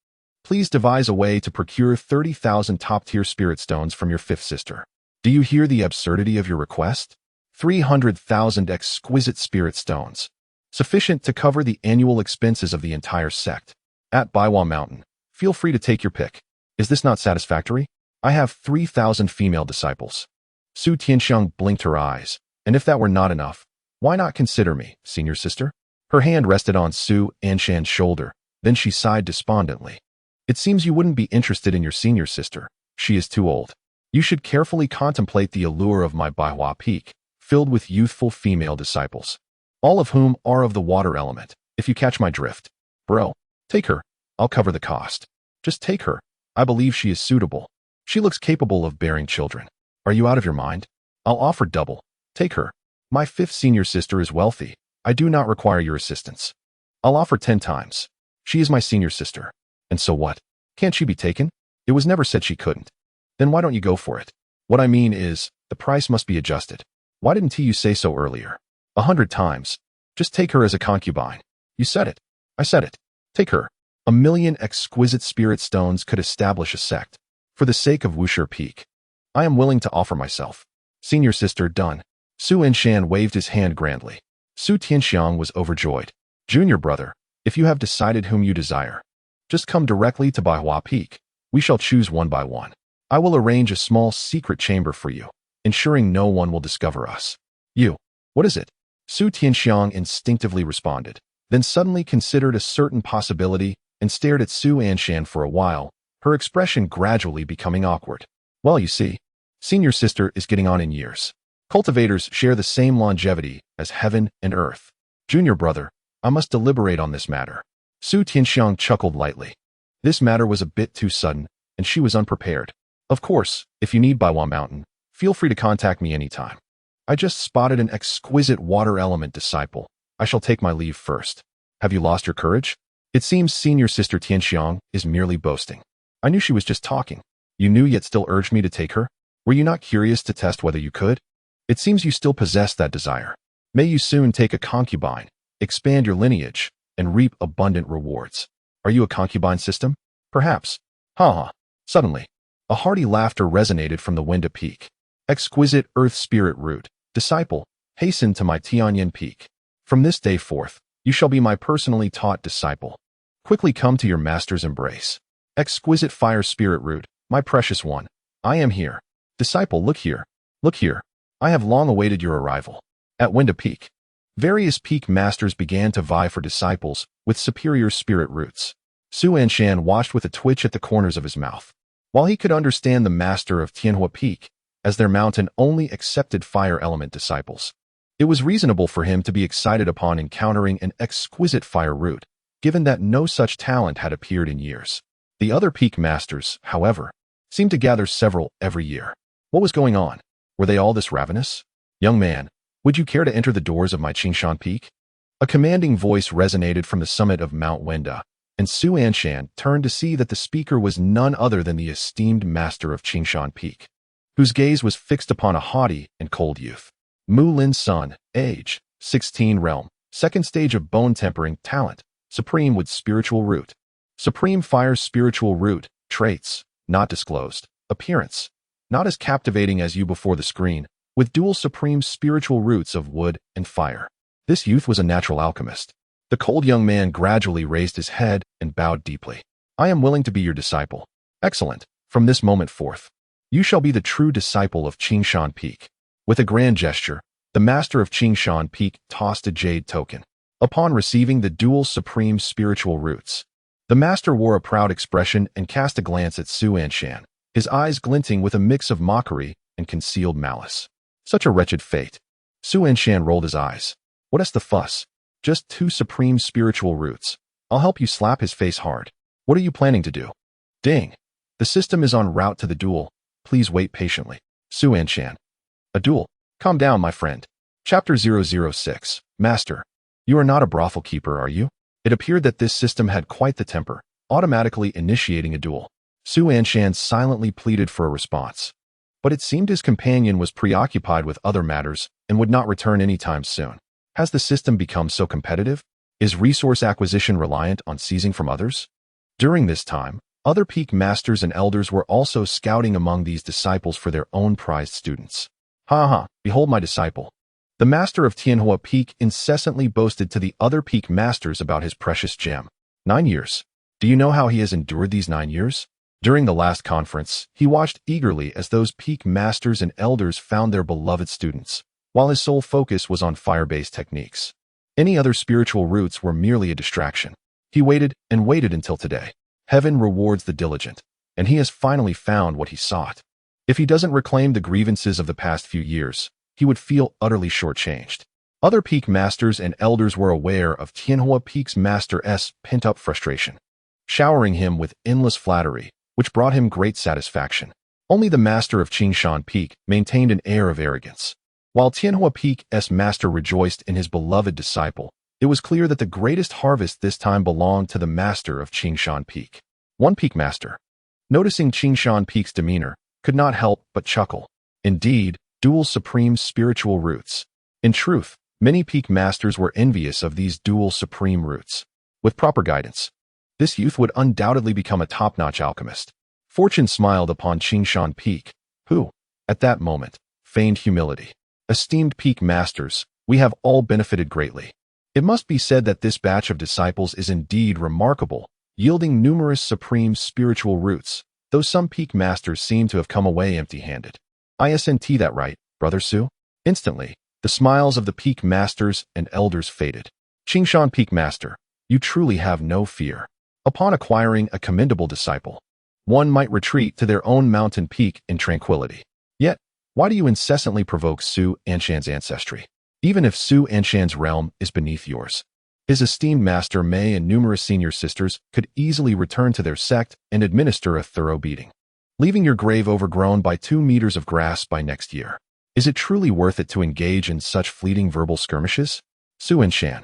Please devise a way to procure 30,000 top-tier spirit stones from your fifth sister. Do you hear the absurdity of your request? 300,000 exquisite spirit stones, sufficient to cover the annual expenses of the entire sect. At Baiwa Mountain, feel free to take your pick. Is this not satisfactory? I have 3,000 female disciples. Su Tianxiang blinked her eyes, and if that were not enough, why not consider me, senior sister? Her hand rested on Su Anshan's shoulder, then she sighed despondently. It seems you wouldn't be interested in your senior sister. She is too old. You should carefully contemplate the allure of my Baihua Peak, filled with youthful female disciples, all of whom are of the water element, if you catch my drift. Bro, take her. I'll cover the cost. Just take her. I believe she is suitable. She looks capable of bearing children. Are you out of your mind? I'll offer double. Take her. My fifth senior sister is wealthy. I do not require your assistance. I'll offer 10 times. She is my senior sister. And so what? Can't she be taken? It was never said she couldn't. Then why don't you go for it? What I mean is, the price must be adjusted. Why didn't you say so earlier? 100 times. Just take her as a concubine. You said it. I said it. Take her. 1,000,000 exquisite spirit stones could establish a sect. For the sake of Wushi Peak, I am willing to offer myself. Senior sister, done. Su Anshan waved his hand grandly. Su Tianxiang was overjoyed. Junior brother, If you have decided whom you desire, just come directly to Baihua Peak. We shall choose one by one. I will arrange a small secret chamber for you, ensuring no one will discover us. You. What is it? Su Tianxiang instinctively responded, then suddenly considered a certain possibility and stared at Su Anshan for a while, her expression gradually becoming awkward. Well, you see, senior sister is getting on in years. Cultivators share the same longevity as heaven and earth. Junior brother, I must deliberate on this matter. Su Tianxiang chuckled lightly. This matter was a bit too sudden, and she was unprepared. Of course, if you need Baiwan Mountain, feel free to contact me anytime. I just spotted an exquisite water element disciple. I shall take my leave first. Have you lost your courage? It seems senior sister Tianxiang is merely boasting. I knew she was just talking. You knew yet still urged me to take her? Were you not curious to test whether you could? It seems you still possess that desire. May you soon take a concubine, expand your lineage, and reap abundant rewards. Are you a concubine system? Perhaps. Ha. Suddenly, a hearty laughter resonated from the Winda Peak. Exquisite earth spirit root, disciple, hasten to my Tianyan Peak. From this day forth, you shall be my personally taught disciple. Quickly come to your master's embrace. Exquisite fire spirit root, my precious one, I am here. Disciple, look here. Look here. I have long awaited your arrival. At Winda Peak, various peak masters began to vie for disciples with superior spirit roots. Su Anshan watched with a twitch at the corners of his mouth. While he could understand the master of Tianhua Peak, as their mountain only accepted fire element disciples, it was reasonable for him to be excited upon encountering an exquisite fire root, given that no such talent had appeared in years. The other peak masters, however, seemed to gather several every year. What was going on? Were they all this ravenous? Young man, would you care to enter the doors of my Qingshan Peak? A commanding voice resonated from the summit of Mount Wenda, and Su Anshan turned to see that the speaker was none other than the esteemed master of Qingshan Peak, whose gaze was fixed upon a haughty and cold youth. Mu Lin's son, age, 16 realm, second stage of bone tempering talent, supreme with spiritual root. Supreme fire spiritual root, traits, not disclosed. Appearance, not as captivating as you before the screen, with dual supreme spiritual roots of wood and fire. This youth was a natural alchemist. The cold young man gradually raised his head and bowed deeply. I am willing to be your disciple. Excellent. From this moment forth, you shall be the true disciple of Qingshan Peak. With a grand gesture, the master of Qingshan Peak tossed a jade token. Upon receiving the dual supreme spiritual roots, the master wore a proud expression and cast a glance at Su Anshan, his eyes glinting with a mix of mockery and concealed malice. Such a wretched fate. Su Anshan rolled his eyes. What's the fuss? Just 2 supreme spiritual roots. I'll help you slap his face hard. What are you planning to do? Ding. The system is en route to the duel. Please wait patiently. Su Anshan. A duel? Calm down, my friend. Chapter 006. Master. You are not a brothel keeper, are you? It appeared that this system had quite the temper, automatically initiating a duel. Su Anshan silently pleaded for a response. But it seemed his companion was preoccupied with other matters and would not return anytime soon. Has the system become so competitive? Is resource acquisition reliant on seizing from others? During this time, other peak masters and elders were also scouting among these disciples for their own prized students. Behold my disciple. The master of Tianhua Peak incessantly boasted to the other peak masters about his precious gem. 9 years. Do you know how he has endured these 9 years? During the last conference, he watched eagerly as those peak masters and elders found their beloved students, while his sole focus was on fire-based techniques. Any other spiritual roots were merely a distraction. He waited and waited until today. Heaven rewards the diligent, and he has finally found what he sought. If he doesn't reclaim the grievances of the past few years, he would feel utterly shortchanged. Other peak masters and elders were aware of Tianhua Peak's master's pent-up frustration, showering him with endless flattery, which brought him great satisfaction. Only the master of Qingshan Peak maintained an air of arrogance. While Tianhua Peak's master rejoiced in his beloved disciple, it was clear that the greatest harvest this time belonged to the master of Qingshan Peak. One peak master, noticing Qingshan Peak's demeanor, could not help but chuckle. Indeed, dual supreme spiritual roots. In truth, many peak masters were envious of these dual supreme roots. With proper guidance, this youth would undoubtedly become a top-notch alchemist. Fortune smiled upon Qingshan Peak, who, at that moment, feigned humility. Esteemed peak masters, we have all benefited greatly. It must be said that this batch of disciples is indeed remarkable, yielding numerous supreme spiritual roots, though some peak masters seem to have come away empty-handed. Isn't that right, Brother Su? Instantly, the smiles of the peak masters and elders faded. Qingshan Peak Master, you truly have no fear. Upon acquiring a commendable disciple, one might retreat to their own mountain peak in tranquility. Yet, why do you incessantly provoke Su Anshan's ancestry? Even if Su Anshan's realm is beneath yours, his esteemed master Mei and numerous senior sisters could easily return to their sect and administer a thorough beating, leaving your grave overgrown by 2 meters of grass by next year. Is it truly worth it to engage in such fleeting verbal skirmishes? Su Anshan,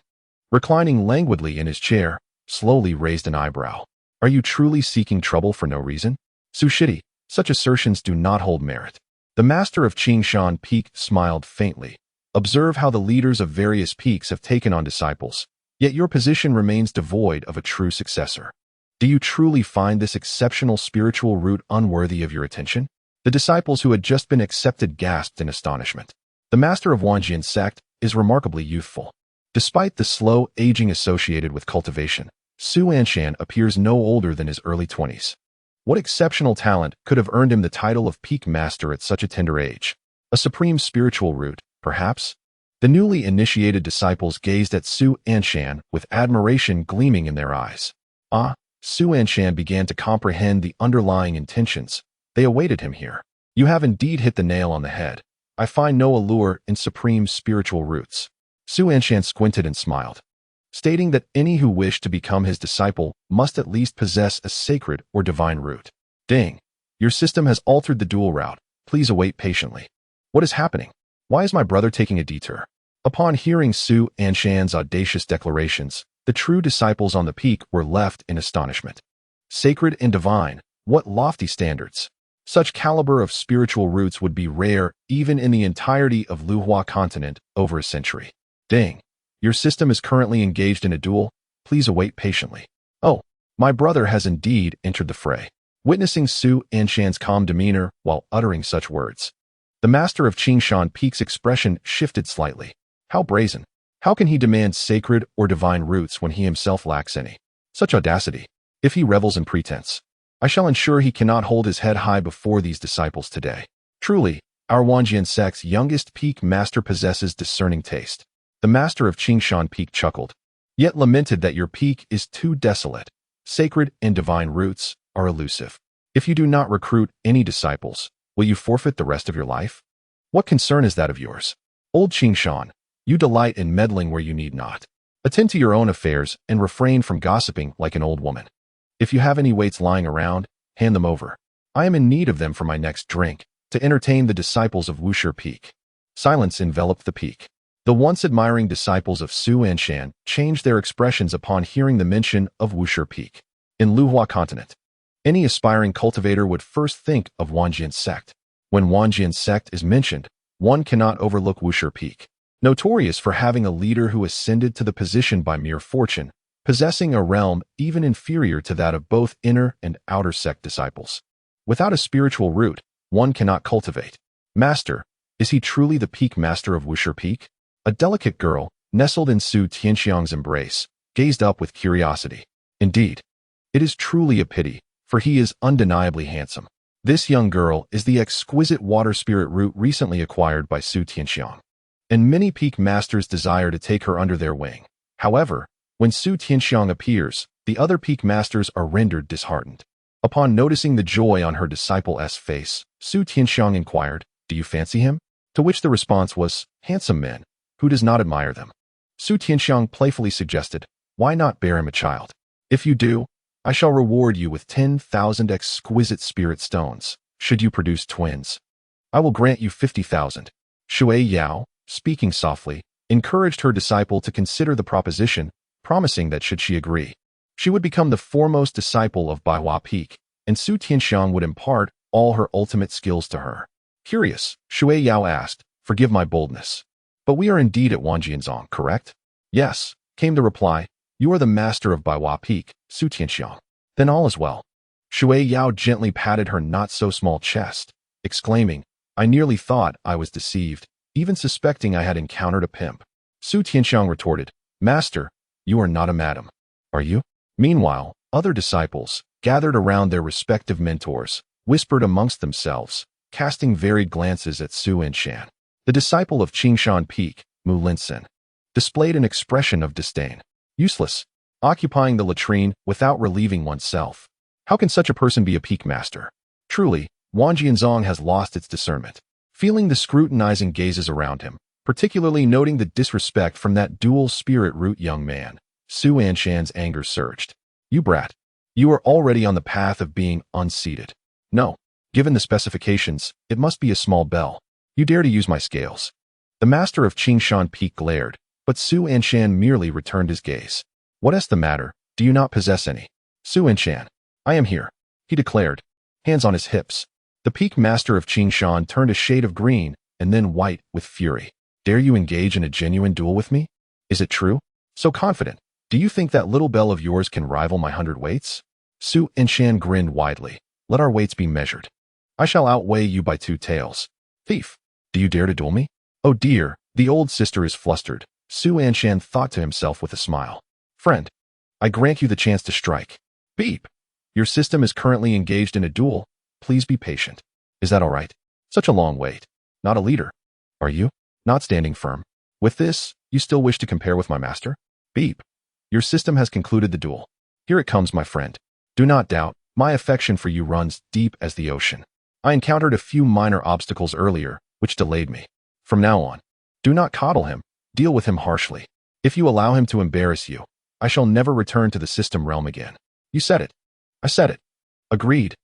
reclining languidly in his chair, slowly raised an eyebrow. Are you truly seeking trouble for no reason? Su Shidi, such assertions do not hold merit. The master of Qingshan Peak smiled faintly. Observe how the leaders of various peaks have taken on disciples, yet your position remains devoid of a true successor. Do you truly find this exceptional spiritual root unworthy of your attention? The disciples who had just been accepted gasped in astonishment. The master of Wanjian's sect is remarkably youthful. Despite the slow aging associated with cultivation, Su Anshan appears no older than his early 20s. What exceptional talent could have earned him the title of peak master at such a tender age? A supreme spiritual root, perhaps? The newly initiated disciples gazed at Su Anshan with admiration gleaming in their eyes. Su Anshan began to comprehend the underlying intentions. They awaited him here. You have indeed hit the nail on the head. I find no allure in supreme spiritual roots. Su Anshan squinted and smiled, stating that any who wish to become his disciple must at least possess a sacred or divine root. Ding! Your system has altered the dual route. Please await patiently. What is happening? Why is my brother taking a detour? Upon hearing Su Anshan's audacious declarations, the true disciples on the peak were left in astonishment. Sacred and divine, what lofty standards! Such caliber of spiritual roots would be rare even in the entirety of Luhuazhou continent over a century. Ding! Your system is currently engaged in a duel. Please await patiently. Oh, my brother has indeed entered the fray. Witnessing Su Anshan's calm demeanor while uttering such words, the master of Qingshan Peak's expression shifted slightly. How brazen! How can he demand sacred or divine roots when he himself lacks any? Such audacity! If he revels in pretense, I shall ensure he cannot hold his head high before these disciples today. Truly, our Wanjian sect's youngest peak master possesses discerning taste. The master of Qingshan Peak chuckled, yet lamented that your peak is too desolate. Sacred and divine roots are elusive. If you do not recruit any disciples, will you forfeit the rest of your life? What concern is that of yours? Old Qingshan, you delight in meddling where you need not. Attend to your own affairs and refrain from gossiping like an old woman. If you have any weights lying around, hand them over. I am in need of them for my next drink, to entertain the disciples of Wushi Peak. Silence enveloped the peak. The once admiring disciples of Su Anshan changed their expressions upon hearing the mention of Wushi Peak. In Luhuazhou continent, any aspiring cultivator would first think of Wanjian's sect. When Wanjian's sect is mentioned, one cannot overlook Wushi Peak. Notorious for having a leader who ascended to the position by mere fortune, possessing a realm even inferior to that of both inner and outer sect disciples. Without a spiritual root, one cannot cultivate. Master, is he truly the peak master of Wushi Peak? A delicate girl, nestled in Su Tianxiang's embrace, gazed up with curiosity. Indeed, it is truly a pity, for he is undeniably handsome. This young girl is the exquisite water spirit root recently acquired by Su Tianxiang, and many peak masters desire to take her under their wing. However, when Su Tianxiang appears, the other peak masters are rendered disheartened. Upon noticing the joy on her disciple's face, Su Tianxiang inquired, "Do you fancy him?" To which the response was, "Handsome men. Who does not admire them?" Su Tianxiang playfully suggested, "Why not bear him a child? If you do, I shall reward you with 10,000 exquisite spirit stones. Should you produce twins, I will grant you 50,000. Shui Yao, speaking softly, encouraged her disciple to consider the proposition, promising that should she agree, she would become the foremost disciple of Baihua Peak, and Su Tianxiang would impart all her ultimate skills to her. Curious, Shui Yao asked, "Forgive my boldness, but we are indeed at Wanjianzong, correct?" "Yes," came the reply. "You are the master of Baihua Peak, Su Tianxiang. Then all is well." Shui Yao gently patted her not-so-small chest, exclaiming, "I nearly thought I was deceived, even suspecting I had encountered a pimp." Su Tianxiang retorted, Master, you are not a madam, are you? Meanwhile, other disciples, gathered around their respective mentors, whispered amongst themselves, casting varied glances at Su Anshan. The disciple of Qingshan Peak, Mu Linsen, displayed an expression of disdain. Useless, occupying the latrine without relieving oneself. How can such a person be a peak master? Truly, Wang Jianzong has lost its discernment. Feeling the scrutinizing gazes around him, particularly noting the disrespect from that dual spirit root young man, Su Anshan's anger surged. You brat. You are already on the path of being unseated. No. Given the specifications, it must be a small bell. You dare to use my scales. The master of Qingshan Peak glared, but Su Anshan merely returned his gaze. What is the matter? Do you not possess any? Su Anshan. I am here, he declared, hands on his hips. The peak master of Qingshan turned a shade of green and then white with fury. Dare you engage in a genuine duel with me? Is it true? So confident. Do you think that little bell of yours can rival my 100 weights? Su Anshan grinned widely. Let our weights be measured. I shall outweigh you by 2 taels. Thief, do you dare to duel me? Oh dear, the old sister is flustered, Su Anshan thought to himself with a smile. Friend, I grant you the chance to strike. Beep. Your system is currently engaged in a duel. Please be patient. Is that all right? Such a long wait. Not a leader. Are you? Not standing firm. With this, you still wish to compare with my master? Beep. Your system has concluded the duel. Here it comes, my friend. Do not doubt, my affection for you runs deep as the ocean. I encountered a few minor obstacles earlier, which delayed me. From now on, do not coddle him, deal with him harshly. If you allow him to embarrass you, I shall never return to the system realm again. You said it. I said it. Agreed.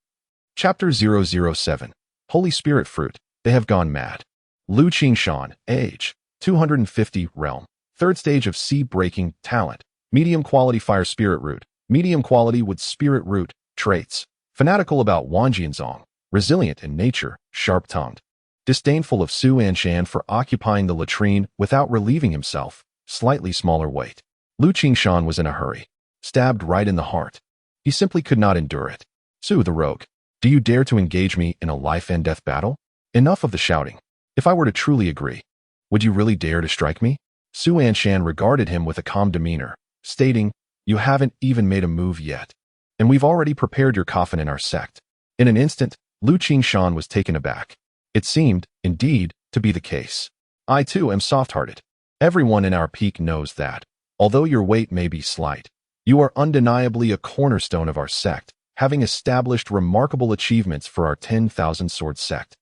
Chapter 007. Holy Spirit Fruit. They have gone mad. Lu Qingshan, age, 250, realm. 3rd stage of sea-breaking, talent. Medium quality fire spirit root. Medium quality wood spirit root, traits. Fanatical about Wang Jianzong. Resilient in nature, sharp-tongued. Disdainful of Su Anshan for occupying the latrine without relieving himself. Slightly smaller weight. Lu Qingshan was in a hurry. Stabbed right in the heart. He simply could not endure it. Su the rogue. Do you dare to engage me in a life-and-death battle? Enough of the shouting. If I were to truly agree, would you really dare to strike me? Su Anshan regarded him with a calm demeanor, stating, You haven't even made a move yet. And we've already prepared your coffin in our sect. In an instant, Lu Qingshan was taken aback. It seemed, indeed, to be the case. I too am soft-hearted. Everyone in our peak knows that, although your weight may be slight, you are undeniably a cornerstone of our sect, having established remarkable achievements for our 10,000 sword sect.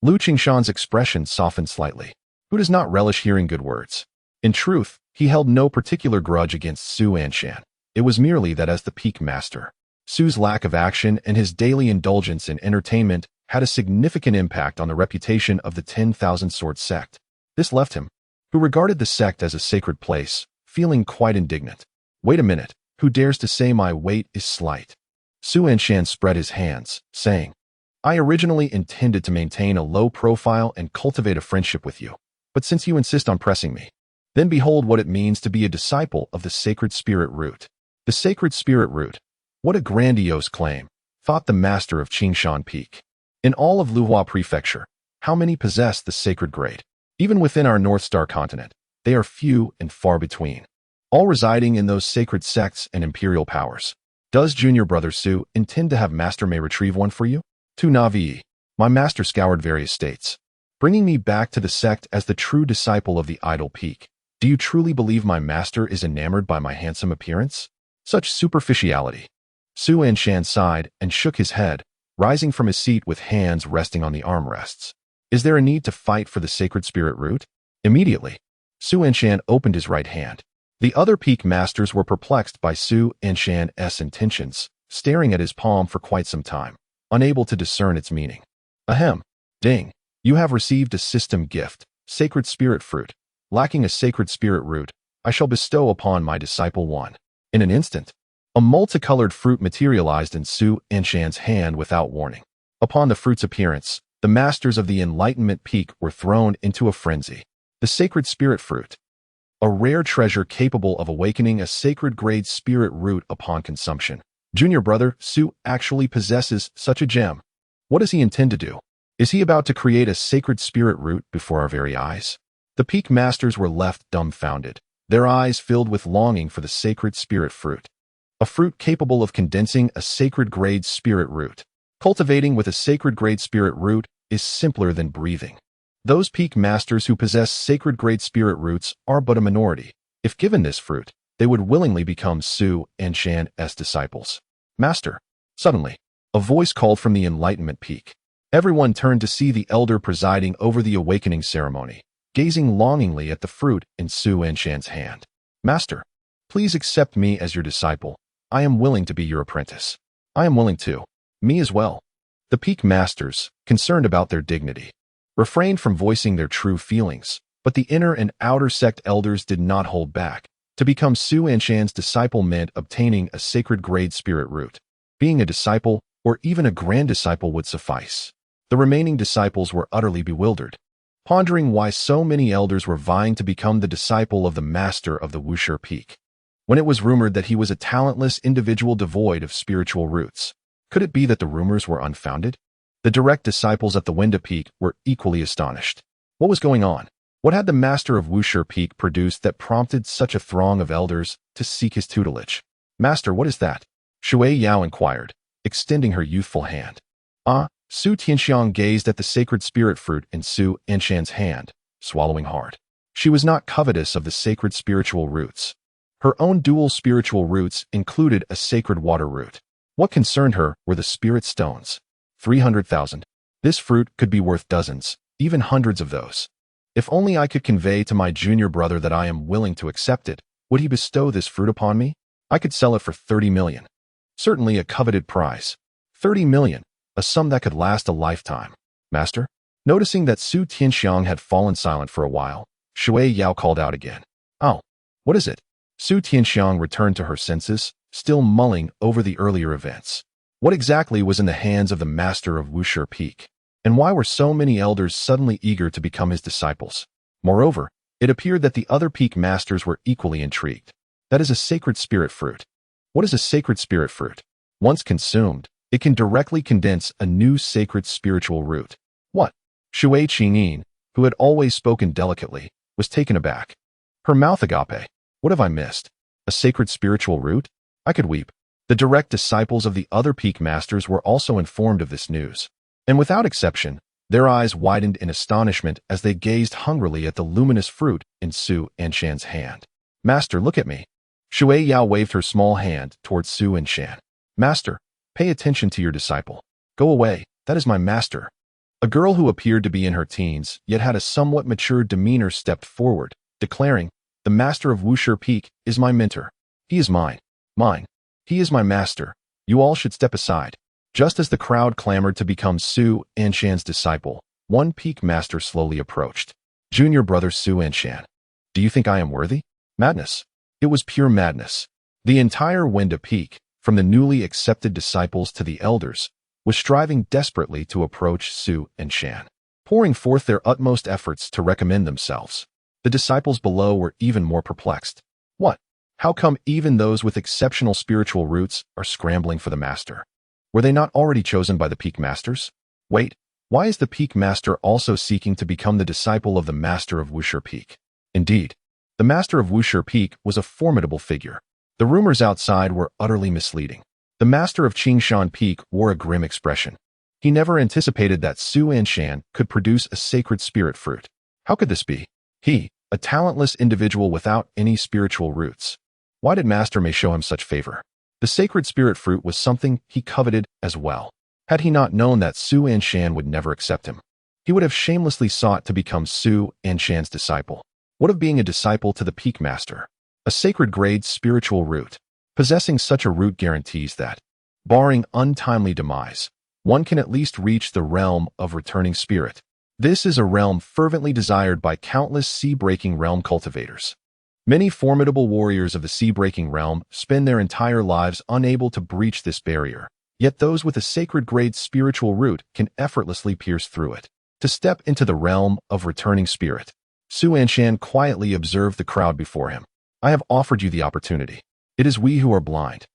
Lu Qingshan's expression softened slightly. Who does not relish hearing good words? In truth, he held no particular grudge against Su Anshan. It was merely that as the peak master, Su's lack of action and his daily indulgence in entertainment had a significant impact on the reputation of the 10,000 sword sect. This left him, who regarded the sect as a sacred place, feeling quite indignant. Wait a minute, who dares to say my weight is slight? Su Anshan spread his hands, saying, I originally intended to maintain a low profile and cultivate a friendship with you, but since you insist on pressing me, then behold what it means to be a disciple of the sacred spirit root. The sacred spirit root. What a grandiose claim, thought the master of Qingshan Peak. In all of Luhuazhou Prefecture, how many possess the sacred grade? Even within our North Star continent, they are few and far between, all residing in those sacred sects and imperial powers. Does junior brother Su intend to have master may retrieve one for you? Tu Navi, my master scoured various states, bringing me back to the sect as the true disciple of the idol peak. Do you truly believe my master is enamored by my handsome appearance? Such superficiality. Su Anshan sighed and shook his head, rising from his seat with hands resting on the armrests. Is there a need to fight for the sacred spirit root? Immediately, Su Anshan opened his right hand. The other peak masters were perplexed by Su Anshan's intentions, staring at his palm for quite some time, unable to discern its meaning. Ahem. Ding. You have received a system gift, sacred spirit fruit. Lacking a sacred spirit root, I shall bestow upon my disciple one. In an instant, a multicolored fruit materialized in Su Anshan's hand without warning. Upon the fruit's appearance, the masters of the Enlightenment Peak were thrown into a frenzy. The sacred spirit fruit. A rare treasure capable of awakening a sacred-grade spirit root upon consumption. Junior brother Su actually possesses such a gem. What does he intend to do? Is he about to create a sacred spirit root before our very eyes? The peak masters were left dumbfounded, their eyes filled with longing for the sacred spirit fruit. A fruit capable of condensing a sacred-grade spirit root. Cultivating with a sacred-grade spirit root is simpler than breathing. Those peak masters who possess sacred-grade spirit roots are but a minority. If given this fruit, they would willingly become Su Anshan's disciples. Master. Suddenly, a voice called from the Enlightenment Peak. Everyone turned to see the elder presiding over the awakening ceremony, gazing longingly at the fruit in Su Anshan's hand. Master, please accept me as your disciple. I am willing to be your apprentice. I am willing to. Me as well. The peak masters, concerned about their dignity, refrained from voicing their true feelings, but the inner and outer sect elders did not hold back. To become Su Anshan's disciple meant obtaining a sacred-grade spirit root. Being a disciple, or even a grand disciple, would suffice. The remaining disciples were utterly bewildered, pondering why so many elders were vying to become the disciple of the master of the Luhuazhou Peak. When it was rumored that he was a talentless individual devoid of spiritual roots, could it be that the rumors were unfounded? The direct disciples at the Winda Peak were equally astonished. What was going on? What had the master of Luhuazhou Peak produced that prompted such a throng of elders to seek his tutelage? Master, what is that? Shui Yao inquired, extending her youthful hand. Su Tianxiang gazed at the sacred spirit fruit in Su Anshan's hand, swallowing hard. She was not covetous of the sacred spiritual roots. Her own dual spiritual roots included a sacred water root. What concerned her were the spirit stones. 300,000. This fruit could be worth dozens, even hundreds of those. If only I could convey to my junior brother that I am willing to accept it, would he bestow this fruit upon me? I could sell it for 30 million. Certainly a coveted prize. 30 million, a sum that could last a lifetime. Master? Noticing that Su Tianxiang had fallen silent for a while, Shui Yao called out again. Oh, what is it? Su Tianxiang returned to her senses, still mulling over the earlier events. What exactly was in the hands of the master of Luhuazhou Peak? And why were so many elders suddenly eager to become his disciples? Moreover, it appeared that the other peak masters were equally intrigued. That is a sacred spirit fruit. What is a sacred spirit fruit? Once consumed, it can directly condense a new sacred spiritual root. What? Shui Qingyin, who had always spoken delicately, was taken aback. Her mouth agape. What have I missed? A sacred spiritual root? I could weep. The direct disciples of the other peak masters were also informed of this news. And without exception, their eyes widened in astonishment as they gazed hungrily at the luminous fruit in Su Anshan's hand. Master, look at me. Shui Yao waved her small hand towards Su Anshan. Master, pay attention to your disciple. Go away, that is my master. A girl who appeared to be in her teens, yet had a somewhat mature demeanor, stepped forward, declaring, the master of Luhuazhou Peak is my mentor. He is mine. Mine. He is my master. You all should step aside. Just as the crowd clamored to become Su Anshan's disciple, one peak master slowly approached. Junior brother Su Anshan. Do you think I am worthy? Madness. It was pure madness. The entire Winda Peak, from the newly accepted disciples to the elders, was striving desperately to approach Su Anshan, pouring forth their utmost efforts to recommend themselves. The disciples below were even more perplexed. What? How come even those with exceptional spiritual roots are scrambling for the master? Were they not already chosen by the peak masters? Wait, why is the peak master also seeking to become the disciple of the master of Luhuazhou Peak? Indeed, the master of Luhuazhou Peak was a formidable figure. The rumors outside were utterly misleading. The master of Qingshan Peak wore a grim expression. He never anticipated that Su Anshan could produce a sacred spirit fruit. How could this be? He, a talentless individual without any spiritual roots. Why did Master May show him such favor? The sacred spirit fruit was something he coveted as well. Had he not known that Su Anshan would never accept him, he would have shamelessly sought to become Su Anshan's disciple. What of being a disciple to the peak master? A sacred grade spiritual root. Possessing such a root guarantees that, barring untimely demise, one can at least reach the realm of returning spirit. This is a realm fervently desired by countless sea-breaking realm cultivators. Many formidable warriors of the sea-breaking realm spend their entire lives unable to breach this barrier, yet those with a sacred-grade spiritual root can effortlessly pierce through it. To step into the realm of returning spirit, Su Anshan quietly observed the crowd before him. I have offered you the opportunity. It is we who are blind.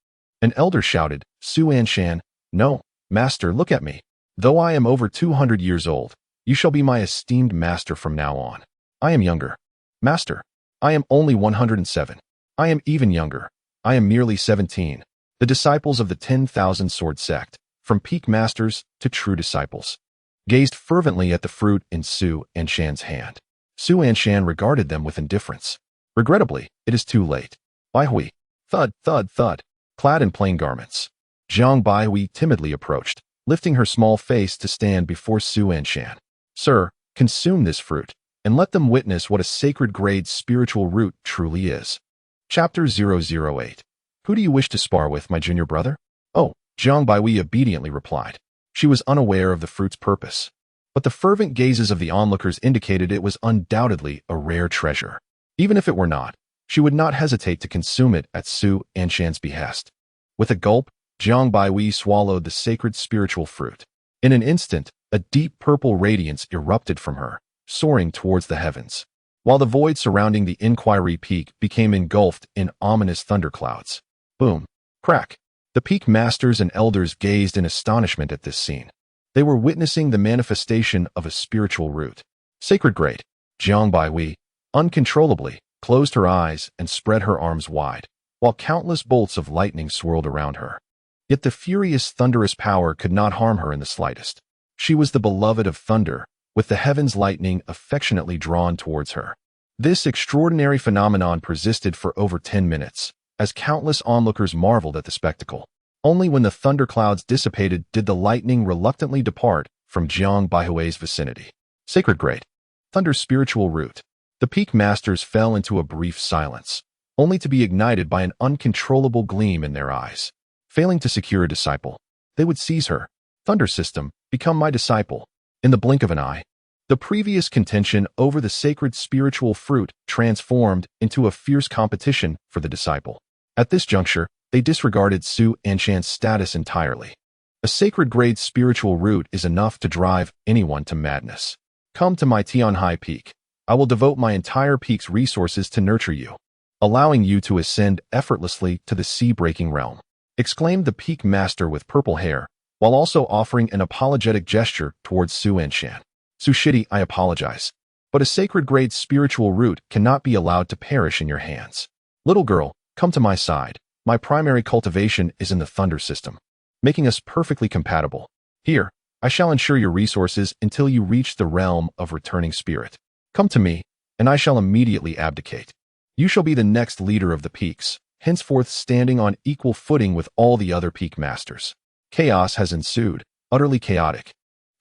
An elder shouted, Su Anshan, no, master, look at me. Though I am over 200 years old, you shall be my esteemed master from now on. I am younger. Master, I am only 107. I am even younger. I am merely 17. The disciples of the 10,000 sword sect, from peak masters to true disciples, gazed fervently at the fruit in Su Anshan's hand. Su Anshan regarded them with indifference. Regrettably, it is too late. Baihui. Thud, thud, thud. Clad in plain garments, Jiang Baihui timidly approached, lifting her small face to stand before Su Anshan. Sir, consume this fruit, and let them witness what a sacred grade spiritual root truly is. Chapter 008. Who do you wish to spar with, my junior brother? Oh, Jiang Baihui obediently replied. She was unaware of the fruit's purpose, but the fervent gazes of the onlookers indicated it was undoubtedly a rare treasure. Even if it were not, she would not hesitate to consume it at Su Anshan's behest. With a gulp, Jiang Baihui swallowed the sacred spiritual fruit. In an instant, a deep purple radiance erupted from her, soaring towards the heavens, while the void surrounding the inquiry peak became engulfed in ominous thunderclouds. Boom! Crack! The peak masters and elders gazed in astonishment at this scene. They were witnessing the manifestation of a spiritual root. Sacred grade. Jiang Baihui, uncontrollably, closed her eyes and spread her arms wide, while countless bolts of lightning swirled around her. Yet the furious thunderous power could not harm her in the slightest. She was the beloved of thunder, with the heavens lightning affectionately drawn towards her. This extraordinary phenomenon persisted for over 10 minutes, as countless onlookers marveled at the spectacle. Only when the thunderclouds dissipated did the lightning reluctantly depart from Jiang Baihui's vicinity. Sacred grade. Thunder's spiritual root. The peak masters fell into a brief silence, only to be ignited by an uncontrollable gleam in their eyes. Failing to secure a disciple, they would seize her. Thunder system, become my disciple. In the blink of an eye, the previous contention over the sacred spiritual fruit transformed into a fierce competition for the disciple. At this juncture, they disregarded Su Anshan's status entirely. A sacred grade spiritual root is enough to drive anyone to madness. Come to my Tianhai Peak. I will devote my entire peak's resources to nurture you, allowing you to ascend effortlessly to the sea-breaking realm, exclaimed the peak master with purple hair, while also offering an apologetic gesture towards Su Anshan. Su Shidi, I apologize, but a sacred grade spiritual root cannot be allowed to perish in your hands. Little girl, come to my side. My primary cultivation is in the thunder system, making us perfectly compatible. Here, I shall ensure your resources until you reach the realm of returning spirit. Come to me, and I shall immediately abdicate. You shall be the next leader of the peaks, henceforth standing on equal footing with all the other peak masters. Chaos has ensued, utterly chaotic.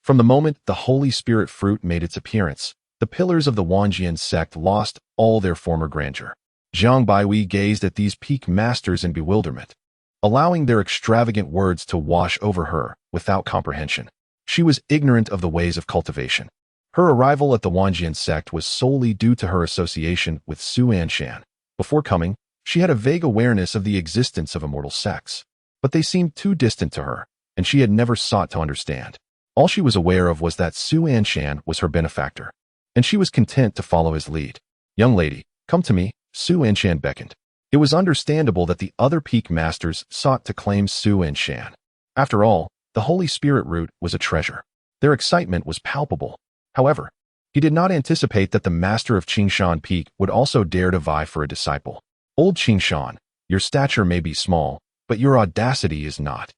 From the moment the Holy Spirit fruit made its appearance, the pillars of the Wanjian sect lost all their former grandeur. Jiang Baihui gazed at these peak masters in bewilderment, allowing their extravagant words to wash over her without comprehension. She was ignorant of the ways of cultivation. Her arrival at the Wanjian sect was solely due to her association with Su Anshan. Before coming, she had a vague awareness of the existence of immortal sects, but they seemed too distant to her, and she had never sought to understand. All she was aware of was that Su Anshan was her benefactor, and she was content to follow his lead. Young lady, come to me, Su Anshan beckoned. It was understandable that the other peak masters sought to claim Su Anshan. After all, the Holy Spirit root was a treasure. Their excitement was palpable. However, he did not anticipate that the master of Qingshan Peak would also dare to vie for a disciple. Old Qingshan, your stature may be small, but your audacity is not.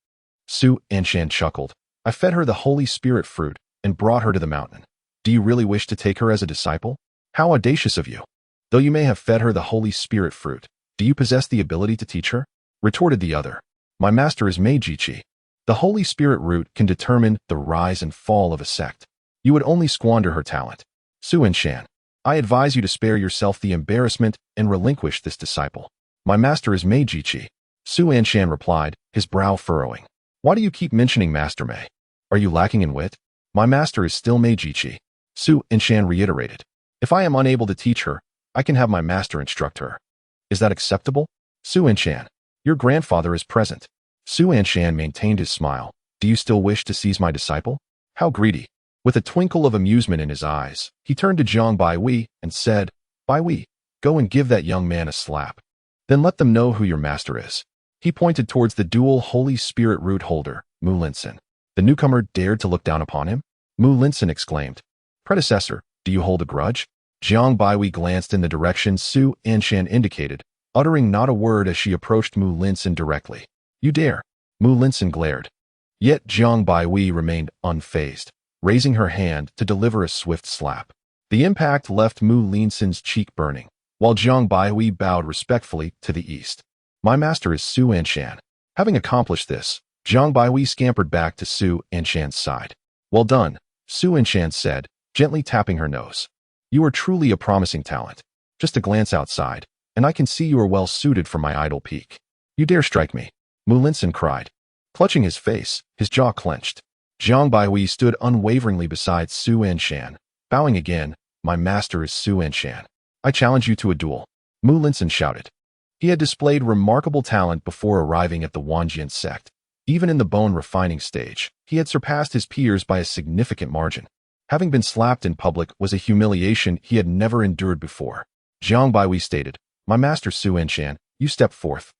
Su Anshan chuckled. I fed her the Holy Spirit fruit and brought her to the mountain. Do you really wish to take her as a disciple? How audacious of you! Though you may have fed her the Holy Spirit fruit, do you possess the ability to teach her? Retorted the other. My master is Jiji. The Holy Spirit root can determine the rise and fall of a sect. You would only squander her talent. Su Anshan, I advise you to spare yourself the embarrassment and relinquish this disciple. My master is Jiji. Su Anshan replied, his brow furrowing. Why do you keep mentioning Master Mei? Are you lacking in wit? My master is still Jiji. Su Anshan reiterated. If I am unable to teach her, I can have my master instruct her. Is that acceptable? Su Anshan, your grandfather is present. Su Anshan maintained his smile. Do you still wish to seize my disciple? How greedy. With a twinkle of amusement in his eyes, he turned to Jiang Baihui and said, Baihui, go and give that young man a slap. Then let them know who your master is. He pointed towards the dual Holy Spirit root holder, Mu Linson. The newcomer dared to look down upon him? Mu Linson exclaimed, Predecessor, do you hold a grudge? Jiang Baihui glanced in the direction Su Anshan indicated, uttering not a word as she approached Mu Linson directly. "You dare!" Mu Linson glared. Yet Jiang Baihui remained unfazed, raising her hand to deliver a swift slap. The impact left Mu Linson's cheek burning, while Jiang Baihui bowed respectfully to the east. "My master is Su Anshan." Having accomplished this, Jiang Baihui scampered back to Su Anshan's side. "Well done," Su Anshan said, gently tapping her nose. "You are truly a promising talent. Just a glance outside, and I can see you are well suited for my idol peak." "You dare strike me?" Mu Linson cried. Clutching his face, his jaw clenched. Jiang Baihui stood unwaveringly beside Su Anshan, bowing again. "My master is Su Anshan. I challenge you to a duel," Mu Linson shouted. He had displayed remarkable talent before arriving at the Wanjian sect. Even in the bone refining stage, he had surpassed his peers by a significant margin. Having been slapped in public was a humiliation he had never endured before. Jiang Baihui stated, "My master Su Anshan, you step forth,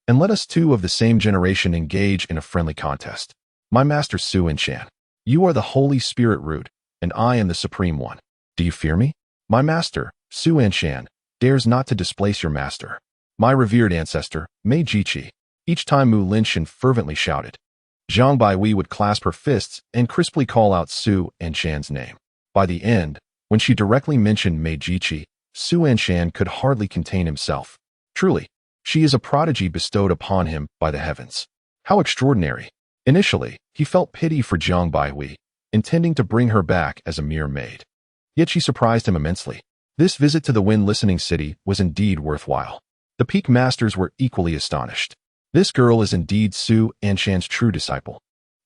and let us two of the same generation engage in a friendly contest. My master Su Anshan, you are the Holy Spirit root, and I am the Supreme One. Do you fear me? My master, Su Anshan, dares not to displace your master. My revered ancestor, Mei Jiji." Each time Mu Linshan fervently shouted, Jiang Baihui would clasp her fists and crisply call out Su Anshan's name. By the end, when she directly mentioned Mei Jiji, Su Anshan could hardly contain himself. Truly, she is a prodigy bestowed upon him by the heavens. How extraordinary. Initially, he felt pity for Jiang Baihui, intending to bring her back as a mere maid. Yet she surprised him immensely. This visit to the Wind Listening City was indeed worthwhile. The Peak Masters were equally astonished. This girl is indeed Su Anshan's true disciple.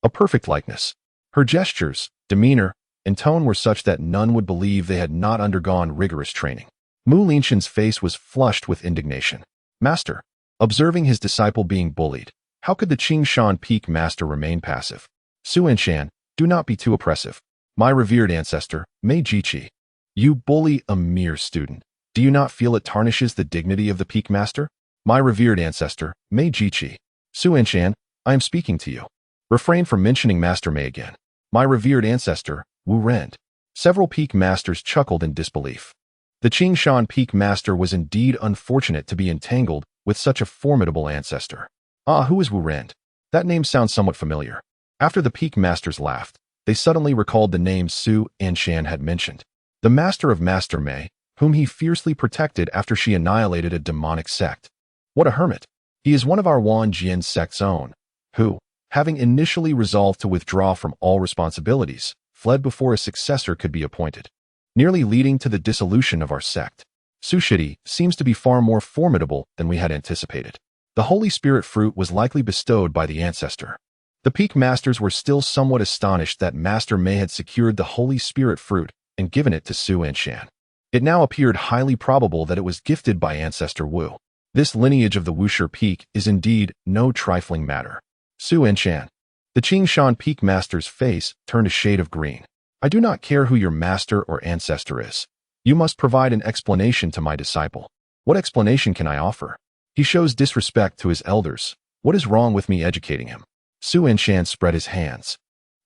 A perfect likeness. Her gestures, demeanor, and tone were such that none would believe they had not undergone rigorous training. Mu Linshan's face was flushed with indignation. "Master," observing his disciple being bullied, how could the Qingshan Peak Master remain passive? "Su Anshan, do not be too oppressive. My revered ancestor, Mei Jiji. You bully a mere student. Do you not feel it tarnishes the dignity of the Peak Master? My revered ancestor, Mei Jiji. Su Anshan, I am speaking to you. Refrain from mentioning Master Mei again. My revered ancestor, Wu Rend." Several Peak Masters chuckled in disbelief. The Qingshan Peak Master was indeed unfortunate to be entangled with such a formidable ancestor. "Ah, who is Wu Rend? That name sounds somewhat familiar." After the Peak Masters laughed, they suddenly recalled the name Su Anshan had mentioned. The master of Master Mei, whom he fiercely protected after she annihilated a demonic sect. What a hermit. He is one of our Wanjian sect's own, who, having initially resolved to withdraw from all responsibilities, fled before a successor could be appointed, nearly leading to the dissolution of our sect. Su Shidi seems to be far more formidable than we had anticipated. The Holy Spirit fruit was likely bestowed by the ancestor. The Peak Masters were still somewhat astonished that Master Mei had secured the Holy Spirit fruit and given it to Su Anshan. It now appeared highly probable that it was gifted by Ancestor Wu. This lineage of the Wuxi Peak is indeed no trifling matter. Su Anshan. The Qingshan Peak Master's face turned a shade of green. "I do not care who your master or ancestor is. You must provide an explanation to my disciple." "What explanation can I offer? He shows disrespect to his elders. What is wrong with me educating him?" Su Anshan spread his hands,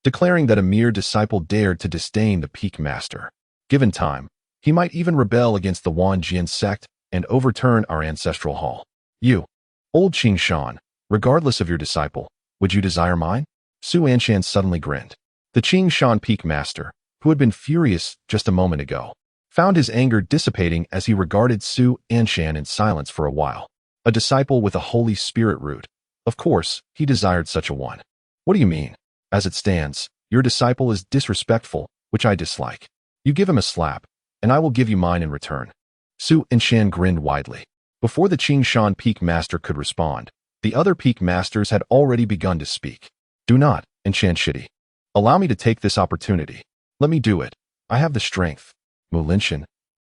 declaring that a mere disciple dared to disdain the Peak Master. Given time, he might even rebel against the Wanjian sect and overturn our ancestral hall. "You, old Qingshan, regardless of your disciple, would you desire mine?" Su Anshan suddenly grinned. The Qingshan Peak Master, who had been furious just a moment ago, found his anger dissipating as he regarded Su Anshan in silence for a while. A disciple with a Holy Spirit root. Of course, he desired such a one. "What do you mean? As it stands, your disciple is disrespectful, which I dislike. You give him a slap, and I will give you mine in return." Su Anshan grinned widely. Before the Qingshan Peak Master could respond, the other Peak Masters had already begun to speak. "Do not, Anshan Shidi. Allow me to take this opportunity. Let me do it. I have the strength." Mu Linshan.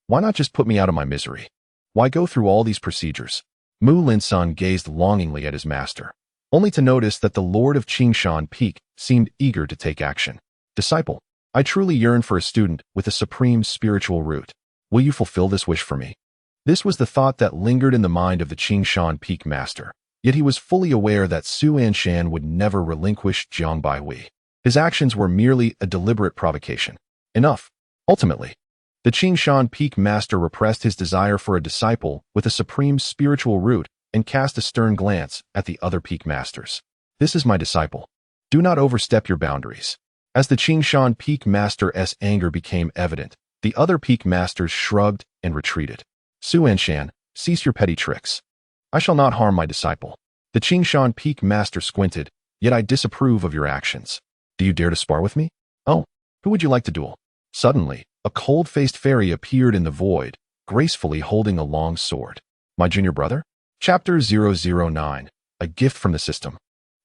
"Why not just put me out of my misery? Why go through all these procedures?" Mu Linson gazed longingly at his master, only to notice that the Lord of Qingshan Peak seemed eager to take action. "Disciple, I truly yearn for a student with a supreme spiritual root. Will you fulfill this wish for me?" This was the thought that lingered in the mind of the Qingshan Peak Master, yet he was fully aware that Su Anshan would never relinquish Jiang Baihui. His actions were merely a deliberate provocation. Enough. Ultimately, The Qingshan Peak Master repressed his desire for a disciple with a supreme spiritual root and cast a stern glance at the other Peak Masters. This is my disciple. Do not overstep your boundaries. As the Qingshan Peak Master's anger became evident, the other Peak Masters shrugged and retreated. Su Anshan, cease your petty tricks. I shall not harm my disciple. The Qingshan Peak Master squinted, yet I disapprove of your actions. Do you dare to spar with me? Oh, who would you like to duel? Suddenly, a cold-faced fairy appeared in the void, gracefully holding a long sword. My junior brother? Chapter 009, A Gift from the System.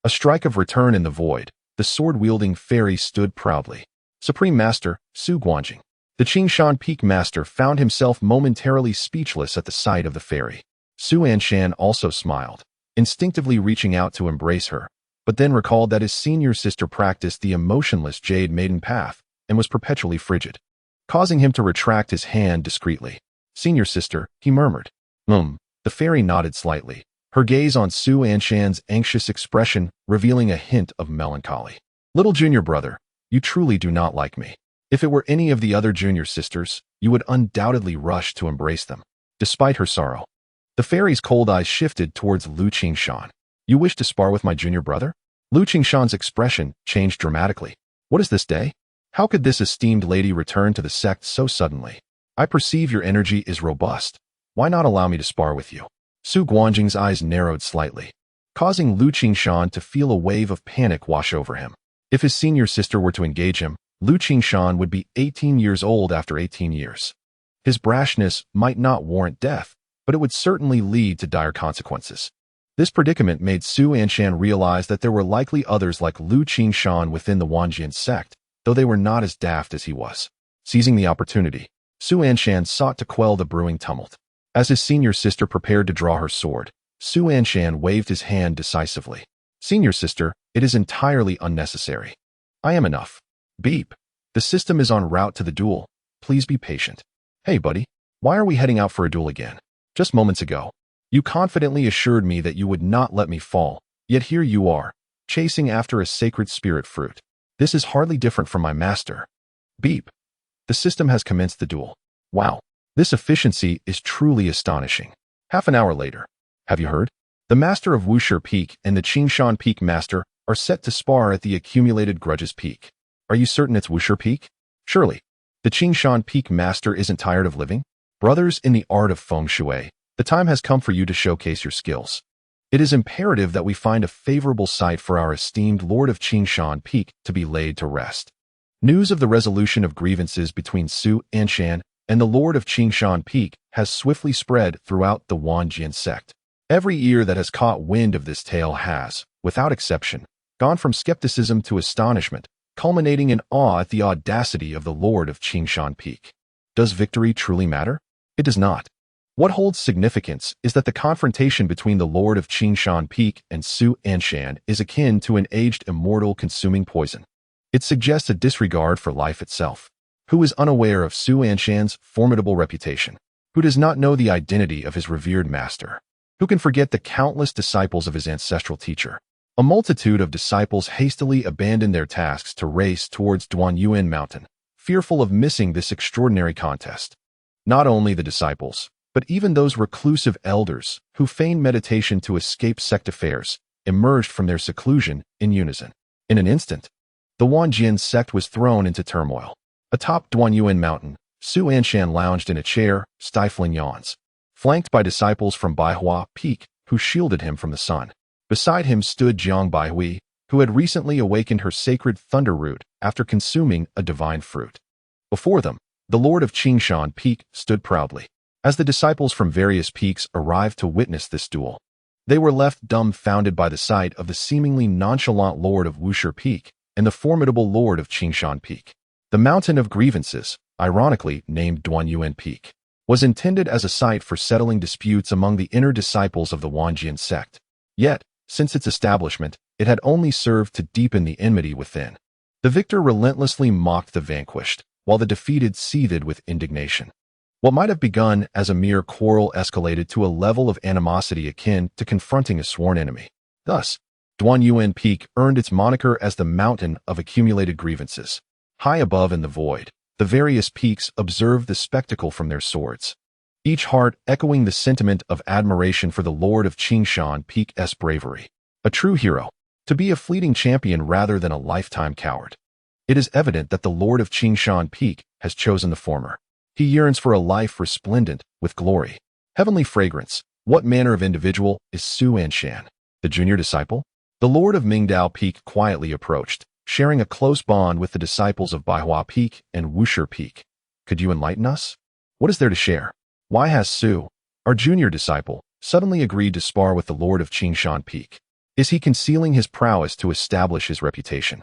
A strike of return in the void, the sword-wielding fairy stood proudly. Supreme Master, Su Guanjing. The Qingshan Peak Master found himself momentarily speechless at the sight of the fairy. Su Anshan also smiled, instinctively reaching out to embrace her, but then recalled that his senior sister practiced the emotionless Jade Maiden Path and was perpetually frigid, causing him to retract his hand discreetly. Senior sister, he murmured. The fairy nodded slightly, her gaze on Su Anshan's anxious expression revealing a hint of melancholy. Little junior brother, you truly do not like me. If it were any of the other junior sisters, you would undoubtedly rush to embrace them. Despite her sorrow, the fairy's cold eyes shifted towards Lu Qingshan. You wish to spar with my junior brother? Lu Qingshan's expression changed dramatically. What is this day? How could this esteemed lady return to the sect so suddenly? I perceive your energy is robust. Why not allow me to spar with you? Su Guanjing's eyes narrowed slightly, causing Lu Qingshan to feel a wave of panic wash over him. If his senior sister were to engage him, Lu Qingshan would be 18 years old after 18 years. His brashness might not warrant death, but it would certainly lead to dire consequences. This predicament made Su Anshan realize that there were likely others like Lu Qingshan within the Wanjian sect, though they were not as daft as he was. Seizing the opportunity, Su Anshan sought to quell the brewing tumult. As his senior sister prepared to draw her sword, Su Anshan waved his hand decisively. Senior sister, it is entirely unnecessary. I am enough. Beep. The system is en route to the duel. Please be patient. Hey buddy, why are we heading out for a duel again? Just moments ago, you confidently assured me that you would not let me fall, yet here you are, chasing after a sacred spirit fruit. This is hardly different from my master. Beep. The system has commenced the duel. Wow, this efficiency is truly astonishing. Half an hour later. Have you heard? The Master of Wuxia Peak and the Qingshan Peak Master are set to spar at the Accumulated Grudges Peak. Are you certain it's Wuxia Peak? Surely. The Qingshan Peak Master isn't tired of living? Brothers in the art of feng shui, the time has come for you to showcase your skills. It is imperative that we find a favorable site for our esteemed Lord of Qingshan Peak to be laid to rest. News of the resolution of grievances between Su Anshan and the Lord of Qingshan Peak has swiftly spread throughout the Wanjian sect. Every ear that has caught wind of this tale has, without exception, gone from skepticism to astonishment, culminating in awe at the audacity of the Lord of Qingshan Peak. Does victory truly matter? It does not. What holds significance is that the confrontation between the Lord of Qingshan Peak and Su Anshan is akin to an aged immortal consuming poison. It suggests a disregard for life itself. Who is unaware of Su Anshan's formidable reputation? Who does not know the identity of his revered master? Who can forget the countless disciples of his ancestral teacher? A multitude of disciples hastily abandoned their tasks to race towards Duanyuan Mountain, fearful of missing this extraordinary contest. Not only the disciples, but even those reclusive elders who feigned meditation to escape sect affairs emerged from their seclusion in unison. In an instant, the Wanjian sect was thrown into turmoil. Atop Duanyuan Mountain, Su Anshan lounged in a chair, stifling yawns, flanked by disciples from Baihua Peak who shielded him from the sun. Beside him stood Jiang Baihui, who had recently awakened her sacred thunder root after consuming a divine fruit. Before them, the Lord of Qingshan Peak stood proudly. As the disciples from various peaks arrived to witness this duel, they were left dumbfounded by the sight of the seemingly nonchalant Lord of Wuxia Peak and the formidable Lord of Qingshan Peak. The Mountain of Grievances, ironically named Duanyuan Peak, was intended as a site for settling disputes among the inner disciples of the Wanjian sect. Yet, since its establishment, it had only served to deepen the enmity within. The victor relentlessly mocked the vanquished, while the defeated seethed with indignation. What might have begun as a mere quarrel escalated to a level of animosity akin to confronting a sworn enemy. Thus, Duanyuan Peak earned its moniker as the Mountain of Accumulated Grievances. High above in the void, The various peaks observed the spectacle from their swords, each heart echoing the sentiment of admiration for the Lord of Qingshan Peak's bravery. A true hero, to be a fleeting champion rather than a lifetime coward. It is evident that the Lord of Qingshan Peak has chosen the former. He yearns for a life resplendent with glory. Heavenly fragrance. What manner of individual is Su Anshan, the junior disciple? The Lord of Mingdao Peak quietly approached, sharing a close bond with the disciples of Baihua Peak and Wushi Peak. Could you enlighten us? What is there to share? Why has Su, our junior disciple, suddenly agreed to spar with the Lord of Qingshan Peak? Is he concealing his prowess to establish his reputation?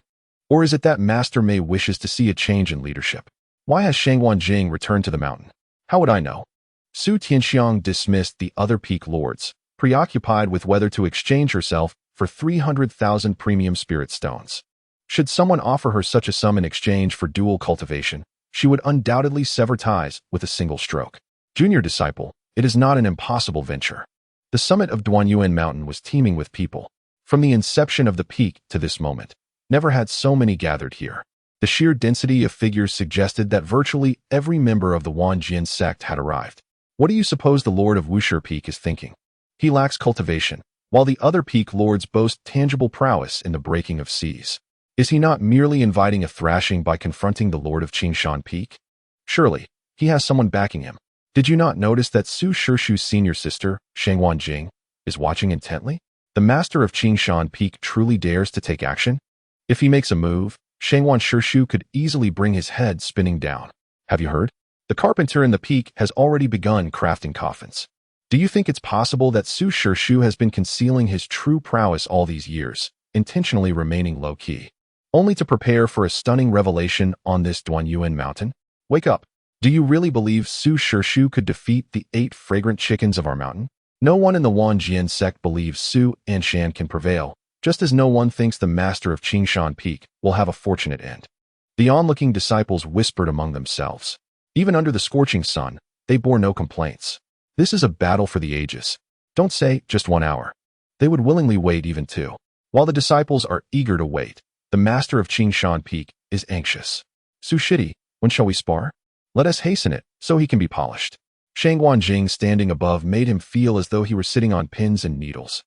Or is it that Master Mei wishes to see a change in leadership? Why has Shangwan Jing returned to the mountain? How would I know? Su Tianxiang dismissed the other peak lords, preoccupied with whether to exchange herself for 300,000 premium spirit stones. Should someone offer her such a sum in exchange for dual cultivation, she would undoubtedly sever ties with a single stroke. Junior disciple, it is not an impossible venture. The summit of Duanyuan Mountain was teeming with people. From the inception of the peak to this moment, never had so many gathered here. The sheer density of figures suggested that virtually every member of the Wanjian sect had arrived. What do you suppose the Lord of Wushi Peak is thinking? He lacks cultivation, while the other peak lords boast tangible prowess in the breaking of seas. Is he not merely inviting a thrashing by confronting the Lord of Qingshan Peak? Surely, he has someone backing him. Did you not notice that Su Shishu's senior sister, Shangwan Jing, is watching intently? The master of Qingshan Peak truly dares to take action? If he makes a move, Shangwan Shishu could easily bring his head spinning down. Have you heard? The carpenter in the peak has already begun crafting coffins. Do you think it's possible that Su Shishu has been concealing his true prowess all these years, intentionally remaining low-key, only to prepare for a stunning revelation on this Duanyuan mountain? Wake up. Do you really believe Su Shishu could defeat the 8 fragrant chickens of our mountain? No one in the Wanjian sect believes Su Anshan can prevail, just as no one thinks the master of Qingshan Peak will have a fortunate end. The onlooking disciples whispered among themselves. Even under the scorching sun, they bore no complaints. This is a battle for the ages. Don't say just 1 hour. They would willingly wait even 2. While the disciples are eager to wait, the master of Qingshan Peak is anxious. Su Shidi, when shall we spar? Let us hasten it, so he can be polished. Shangwan Jing standing above made him feel as though he were sitting on pins and needles,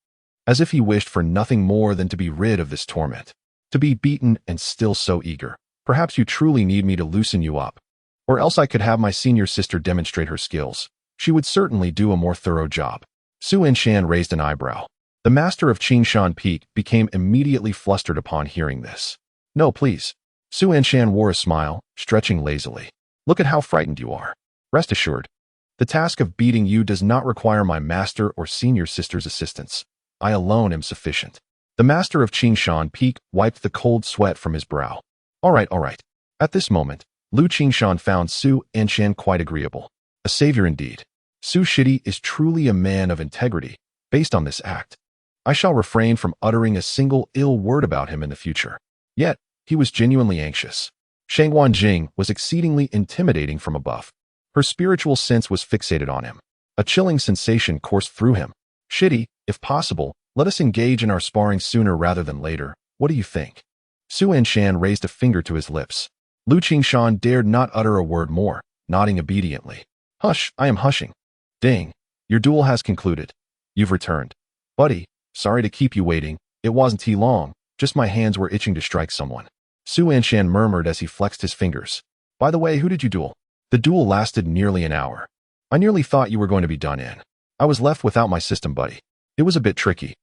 as if he wished for nothing more than to be rid of this torment. To be beaten and still so eager. Perhaps you truly need me to loosen you up. Or else I could have my senior sister demonstrate her skills. She would certainly do a more thorough job. Su Anshan raised an eyebrow. The master of Qingshan Peak became immediately flustered upon hearing this. No, please. Su Anshan wore a smile, stretching lazily. Look at how frightened you are. Rest assured, the task of beating you does not require my master or senior sister's assistance. I alone am sufficient. The master of Qingshan Peak wiped the cold sweat from his brow. All right. At this moment, Lu Qingshan found Su Anshan quite agreeable. A savior indeed. Su Shidi is truly a man of integrity. Based on this act, I shall refrain from uttering a single ill word about him in the future. Yet, he was genuinely anxious. Shangwan Jing was exceedingly intimidating from above. Her spiritual sense was fixated on him. A chilling sensation coursed through him. Shidi, if possible, let us engage in our sparring sooner rather than later. What do you think? Su Anshan raised a finger to his lips. Lu Qingshan dared not utter a word more, nodding obediently. Hush, I am hushing. Ding. Your duel has concluded. You've returned. Buddy, sorry to keep you waiting. It wasn't too long, just my hands were itching to strike someone. Su Anshan murmured as he flexed his fingers. By the way, who did you duel? The duel lasted nearly an hour. I nearly thought you were going to be done in. I was left without my system buddy. It was a bit tricky.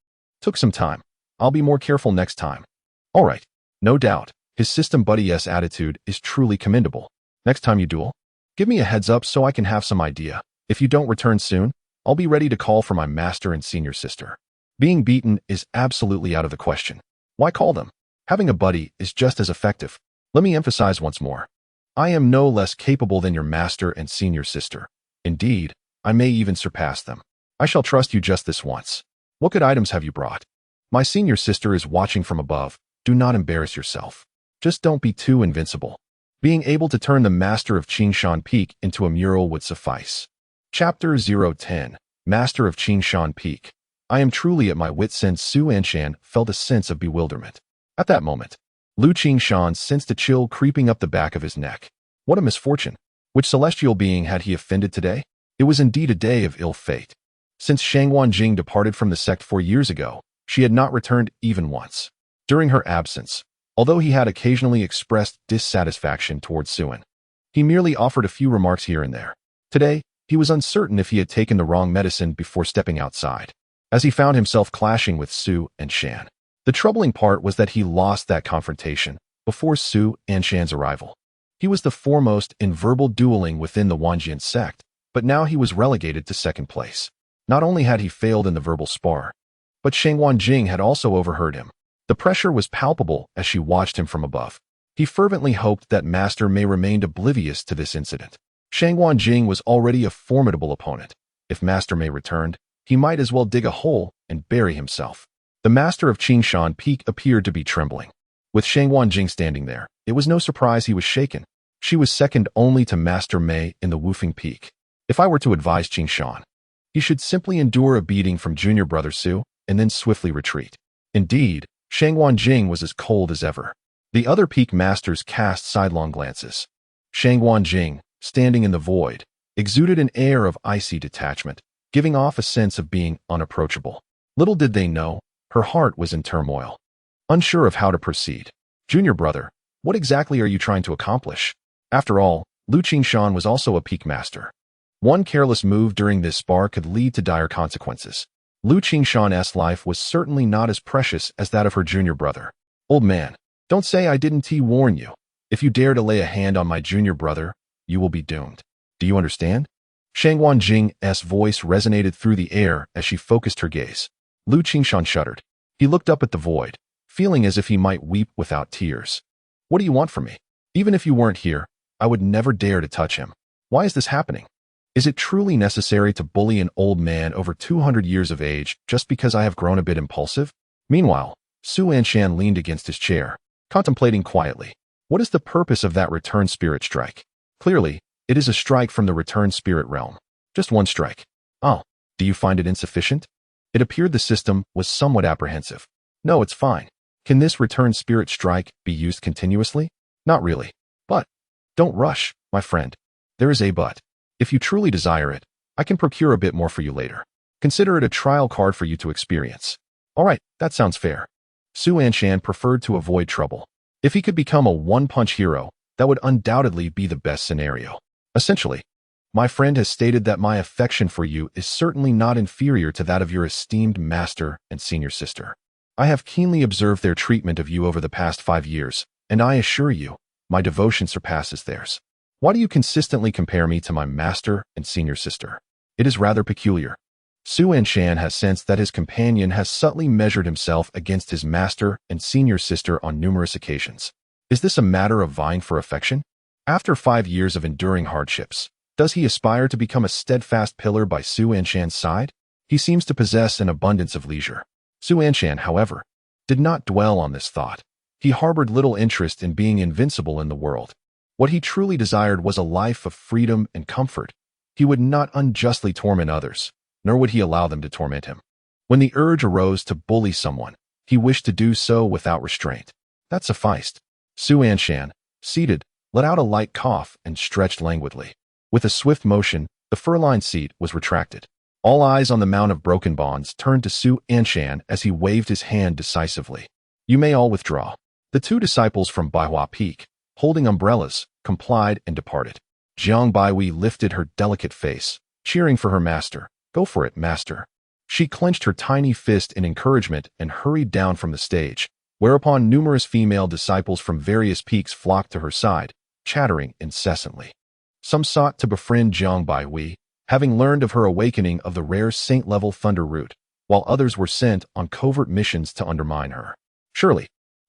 Took some time. I'll be more careful next time. All right. No doubt. His system buddy's attitude is truly commendable. Next time you duel, give me a heads up so I can have some idea. If you don't return soon, I'll be ready to call for my master and senior sister. Being beaten is absolutely out of the question. Why call them? Having a buddy is just as effective. Let me emphasize once more. I am no less capable than your master and senior sister. Indeed, I may even surpass them. I shall trust you just this once. What good items have you brought? My senior sister is watching from above. Do not embarrass yourself. Just don't be too invincible. Being able to turn the master of Qingshan Peak into a mural would suffice. Chapter 010. Master of Qingshan Peak. I am truly at my wit's end. Su Anshan felt a sense of bewilderment. At that moment, Lu Qingshan sensed a chill creeping up the back of his neck. What a misfortune! Which celestial being had he offended today? It was indeed a day of ill fate. Since Shangguan departed from the sect 4 years ago, she had not returned even once. During her absence, although he had occasionally expressed dissatisfaction towards Suan, he merely offered a few remarks here and there. Today, he was uncertain if he had taken the wrong medicine before stepping outside, as he found himself clashing with Su and Shan. The troubling part was that he lost that confrontation before Su and Shan's arrival. He was the foremost in verbal dueling within the Wanjian sect, but now he was relegated to second place. Not only had he failed in the verbal spar, but Shangguan had also overheard him. The pressure was palpable as she watched him from above. He fervently hoped that Master Mei remained oblivious to this incident. Shangguan was already a formidable opponent. If Master Mei returned, he might as well dig a hole and bury himself. The master of Qingshan Peak appeared to be trembling. With Shangguan standing there, it was no surprise he was shaken. She was second only to Master Mei in the Wufeng Peak. If I were to advise Qingshan, he should simply endure a beating from junior brother Su and then swiftly retreat. Indeed, Shangguan was as cold as ever. The other peak masters cast sidelong glances. Shangguan, standing in the void, exuded an air of icy detachment, giving off a sense of being unapproachable. Little did they know, her heart was in turmoil. Unsure of how to proceed. Junior brother, what exactly are you trying to accomplish? After all, Lu Qingshan was also a peak master. One careless move during this spar could lead to dire consequences. Lu Qingshan's life was certainly not as precious as that of her junior brother. Old man, don't say I didn't warn you. If you dare to lay a hand on my junior brother, you will be doomed. Do you understand? Shangguan's voice resonated through the air as she focused her gaze. Lu Qingshan shuddered. He looked up at the void, feeling as if he might weep without tears. What do you want from me? Even if you weren't here, I would never dare to touch him. Why is this happening? Is it truly necessary to bully an old man over 200 years of age just because I have grown a bit impulsive? Meanwhile, Su Anshan leaned against his chair, contemplating quietly. What is the purpose of that return spirit strike? Clearly, it is a strike from the return spirit realm. Just one strike. Oh, do you find it insufficient? It appeared the system was somewhat apprehensive. No, it's fine. Can this return spirit strike be used continuously? Not really. But, don't rush, my friend. There is a but. If you truly desire it, I can procure a bit more for you later. Consider it a trial card for you to experience. All right, that sounds fair. Su Anshan preferred to avoid trouble. If he could become a one-punch hero, that would undoubtedly be the best scenario. Essentially, my friend has stated that my affection for you is certainly not inferior to that of your esteemed master and senior sister. I have keenly observed their treatment of you over the past 5 years, and I assure you, my devotion surpasses theirs. Why do you consistently compare me to my master and senior sister? It is rather peculiar. Su Anshan has sensed that his companion has subtly measured himself against his master and senior sister on numerous occasions. Is this a matter of vying for affection? After 5 years of enduring hardships, does he aspire to become a steadfast pillar by Su Anshan's side? He seems to possess an abundance of leisure. Su Anshan, however, did not dwell on this thought. He harbored little interest in being invincible in the world. What he truly desired was a life of freedom and comfort. He would not unjustly torment others, nor would he allow them to torment him. When the urge arose to bully someone, he wished to do so without restraint. That sufficed. Su Anshan, seated, let out a light cough and stretched languidly. With a swift motion, the fur-lined seat was retracted. All eyes on the Mount of Broken Bonds turned to Su Anshan as he waved his hand decisively. You may all withdraw. The 2 disciples from Baihua Peak, holding umbrellas, complied and departed. Jiang Baihui lifted her delicate face, cheering for her master. Go for it, master. She clenched her tiny fist in encouragement and hurried down from the stage, whereupon numerous female disciples from various peaks flocked to her side, chattering incessantly. Some sought to befriend Jiang Baihui, having learned of her awakening of the rare saint-level thunder root, while others were sent on covert missions to undermine her. Surely,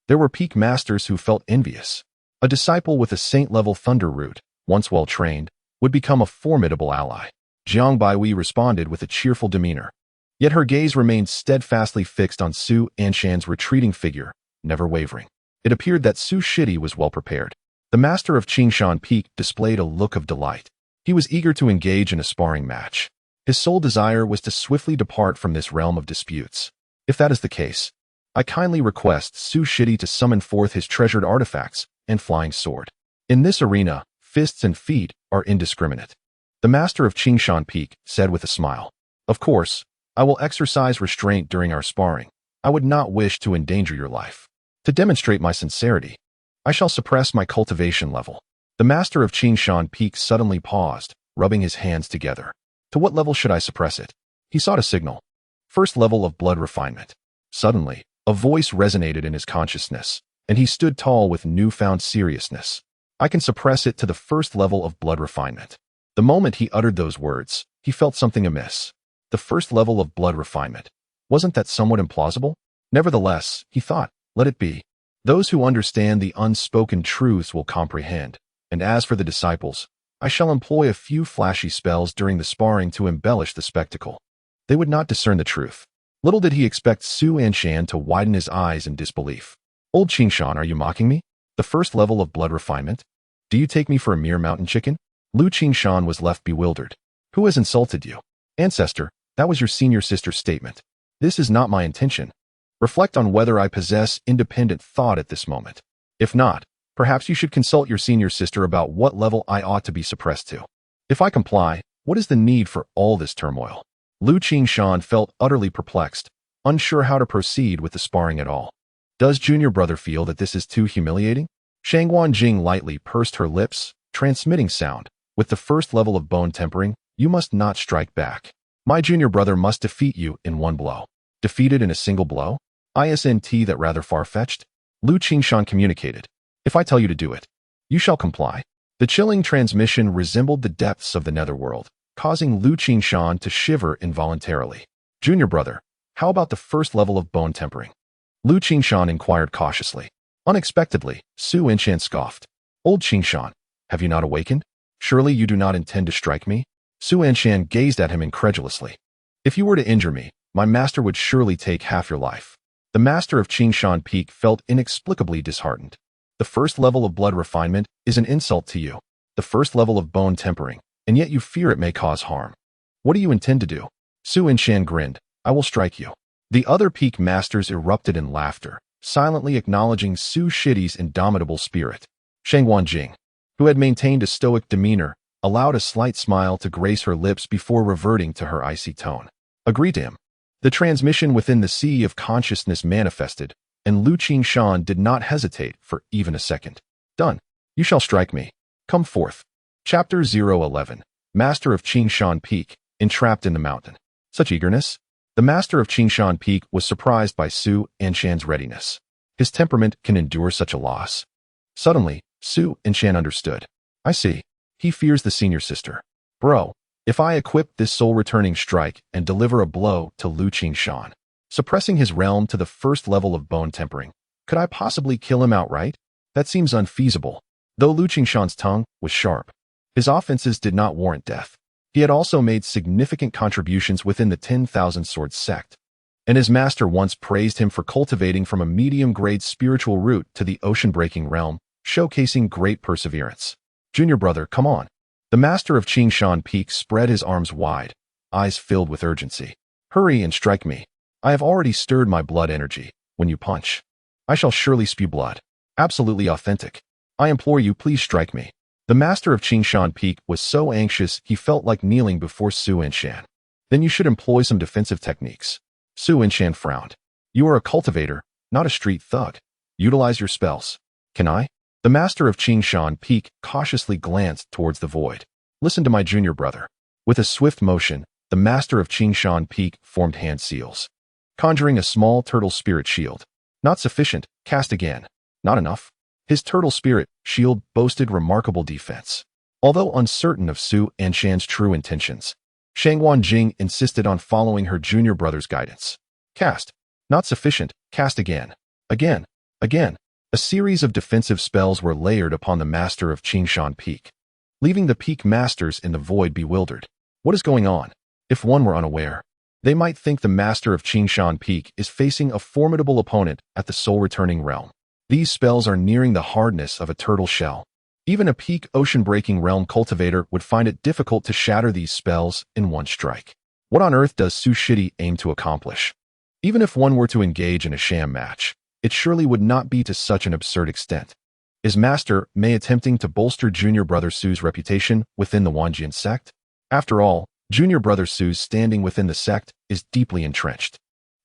there were peak masters who felt envious. A disciple with a saint-level thunder root, once well-trained, would become a formidable ally. Jiang Baihui responded with a cheerful demeanor. Yet her gaze remained steadfastly fixed on Su Anshan's retreating figure, never wavering. It appeared that Su Shidi was well prepared. The master of Qingshan Peak displayed a look of delight. He was eager to engage in a sparring match. His sole desire was to swiftly depart from this realm of disputes. If that is the case, I kindly request Su Shidi to summon forth his treasured artifacts and flying sword. In this arena, fists and feet are indiscriminate. The master of Qingshan Peak said with a smile. Of course, I will exercise restraint during our sparring. I would not wish to endanger your life. To demonstrate my sincerity, I shall suppress my cultivation level. The master of Qingshan Peak suddenly paused, rubbing his hands together. To what level should I suppress it? He sought a signal. First level of blood refinement. Suddenly, a voice resonated in his consciousness, and he stood tall with newfound seriousness. I can suppress it to the first level of blood refinement. The moment he uttered those words, he felt something amiss. The first level of blood refinement. Wasn't that somewhat implausible? Nevertheless, he thought, let it be. Those who understand the unspoken truths will comprehend. And as for the disciples, I shall employ a few flashy spells during the sparring to embellish the spectacle. They would not discern the truth. Little did he expect Su Anshan to widen his eyes in disbelief. Old Qingshan, are you mocking me? The first level of blood refinement? Do you take me for a mere mountain chicken? Lu Qingshan was left bewildered. Who has insulted you? Ancestor, that was your senior sister's statement. This is not my intention. Reflect on whether I possess independent thought at this moment. If not, perhaps you should consult your senior sister about what level I ought to be suppressed to. If I comply, what is the need for all this turmoil? Lu Qingshan felt utterly perplexed, unsure how to proceed with the sparring at all. Does junior brother feel that this is too humiliating? Shangguan Jing lightly pursed her lips, transmitting sound. With the first level of bone tempering, you must not strike back. My junior brother must defeat you in one blow. Defeated in a single blow? Isn't that rather far-fetched? Lu Qingshan communicated. If I tell you to do it, you shall comply. The chilling transmission resembled the depths of the netherworld, causing Lu Qingshan to shiver involuntarily. Junior brother, how about the first level of bone tempering? Lu Qingshan inquired cautiously. Unexpectedly, Su Anshan scoffed. Old Qingshan, have you not awakened? Surely you do not intend to strike me? Su Anshan gazed at him incredulously. If you were to injure me, my master would surely take half your life. The master of Qingshan Peak felt inexplicably disheartened. The first level of blood refinement is an insult to you. The first level of bone tempering, and yet you fear it may cause harm. What do you intend to do? Su Anshan grinned. I will strike you. The other peak masters erupted in laughter, silently acknowledging Su Shidi's indomitable spirit. Shangguan Jing, who had maintained a stoic demeanor, allowed a slight smile to grace her lips before reverting to her icy tone. Agree to him. The transmission within the sea of consciousness manifested, and Lu Qingshan did not hesitate for even a second. Done. You shall strike me. Come forth. Chapter 011. Master of Qingshan Peak, entrapped in the mountain. Such eagerness? The master of Qingshan Peak was surprised by Su Anshan's readiness. His temperament can endure such a loss. Suddenly, Su Anshan understood. I see. He fears the senior sister. Bro, if I equip this soul-returning strike and deliver a blow to Lu Qingshan, suppressing his realm to the first level of bone tempering, could I possibly kill him outright? That seems unfeasible. Though Lu Qingshan's tongue was sharp, his offenses did not warrant death. He had also made significant contributions within the 10,000 Swords sect, and his master once praised him for cultivating from a medium-grade spiritual root to the ocean-breaking realm, showcasing great perseverance. Junior brother, come on. The master of Qingshan Peak spread his arms wide, eyes filled with urgency. Hurry and strike me. I have already stirred my blood energy. When you punch, I shall surely spew blood. Absolutely authentic. I implore you, please strike me. The master of Qingshan Peak was so anxious he felt like kneeling before Su Anshan. Then you should employ some defensive techniques. Su Anshan frowned. You are a cultivator, not a street thug. Utilize your spells. Can I? The master of Qingshan Peak cautiously glanced towards the void. Listen to my junior brother. With a swift motion, the master of Qingshan Peak formed hand seals, conjuring a small turtle spirit shield. Not sufficient, cast again. Not enough. His turtle spirit shield boasted remarkable defense. Although uncertain of Su Anshan's true intentions, Shangguan Jing insisted on following her junior brother's guidance. Cast. Not sufficient, cast again. Again. Again. A series of defensive spells were layered upon the master of Qingshan Peak, leaving the peak masters in the void bewildered. What is going on? If one were unaware, they might think the master of Qingshan Peak is facing a formidable opponent at the soul-returning realm. These spells are nearing the hardness of a turtle shell. Even a peak ocean-breaking realm cultivator would find it difficult to shatter these spells in one strike. What on earth does Su Shidi aim to accomplish? Even if one were to engage in a sham match, it surely would not be to such an absurd extent. Is Master Mei attempting to bolster Junior Brother Su's reputation within the Wanjian sect? After all, Junior Brother Su's standing within the sect is deeply entrenched.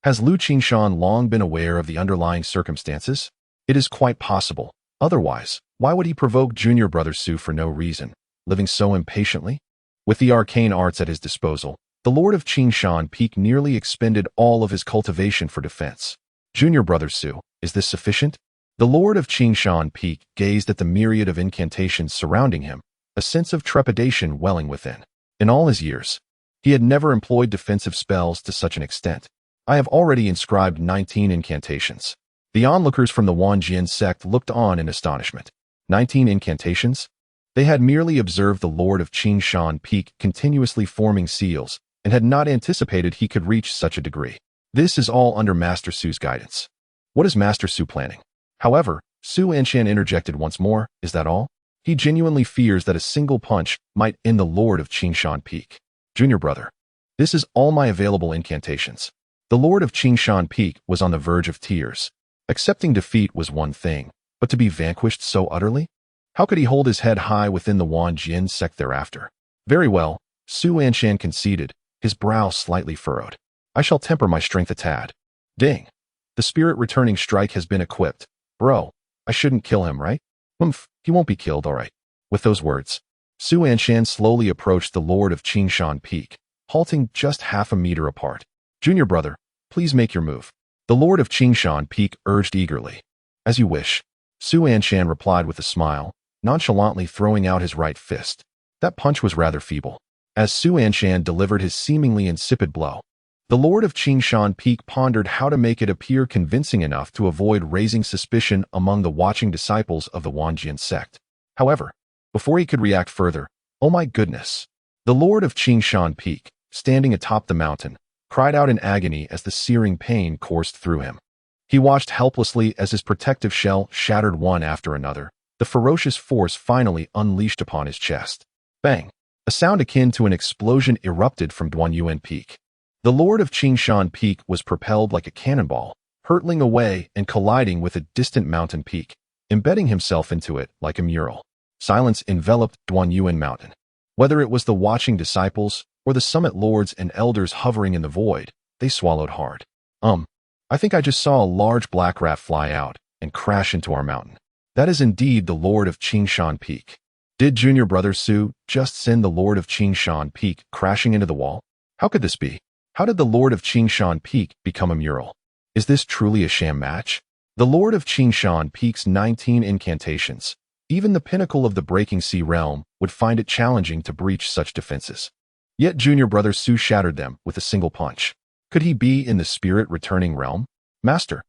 Has Lu Qingshan long been aware of the underlying circumstances? It is quite possible. Otherwise, why would he provoke Junior Brother Su for no reason, living so impatiently? With the arcane arts at his disposal, the Lord of Qingshan Peak nearly expended all of his cultivation for defense. Junior Brother Su, is this sufficient? The Lord of Qingshan Peak gazed at the myriad of incantations surrounding him, a sense of trepidation welling within. In all his years, he had never employed defensive spells to such an extent. I have already inscribed 19 incantations. The onlookers from the Wanjian sect looked on in astonishment. 19 incantations? They had merely observed the Lord of Qingshan Peak continuously forming seals and had not anticipated he could reach such a degree. This is all under Master Su's guidance. What is Master Su planning? However, Su Anshan interjected once more, is that all? He genuinely fears that a single punch might end the Lord of Qingshan Peak. Junior Brother, this is all my available incantations. The Lord of Qingshan Peak was on the verge of tears. Accepting defeat was one thing, but to be vanquished so utterly? How could he hold his head high within the Wanjian sect thereafter? Very well, Su Anshan conceded, his brow slightly furrowed. I shall temper my strength a tad. Ding. The spirit returning strike has been equipped. Bro, I shouldn't kill him, right? He won't be killed, all right. With those words, Su Anshan slowly approached the Lord of Qingshan Peak, halting just half a meter apart. Junior Brother, please make your move. The Lord of Qingshan Peak urged eagerly. As you wish. Su Anshan replied with a smile, nonchalantly throwing out his right fist. That punch was rather feeble. As Su Anshan delivered his seemingly insipid blow, the Lord of Qingshan Peak pondered how to make it appear convincing enough to avoid raising suspicion among the watching disciples of the Wanjian sect. However, before he could react further, oh my goodness! The Lord of Qingshan Peak, standing atop the mountain, cried out in agony as the searing pain coursed through him. He watched helplessly as his protective shell shattered one after another, the ferocious force finally unleashed upon his chest. Bang! A sound akin to an explosion erupted from Duanyuan Peak. The Lord of Qingshan Peak was propelled like a cannonball, hurtling away and colliding with a distant mountain peak, embedding himself into it like a mural. Silence enveloped Duanyuan Mountain. Whether it was the watching disciples or the summit lords and elders hovering in the void, they swallowed hard. I think I just saw a large black rat fly out and crash into our mountain. That is indeed the Lord of Qingshan Peak. Did Junior Brother Su just send the Lord of Qingshan Peak crashing into the wall? How could this be? How did the Lord of Qingshan Peak become a mural? Is this truly a sham match? The Lord of Qingshan Peak's 19 incantations, even the pinnacle of the Breaking Sea realm, would find it challenging to breach such defenses. Yet Junior Brother Su shattered them with a single punch. Could he be in the spirit returning realm? Master.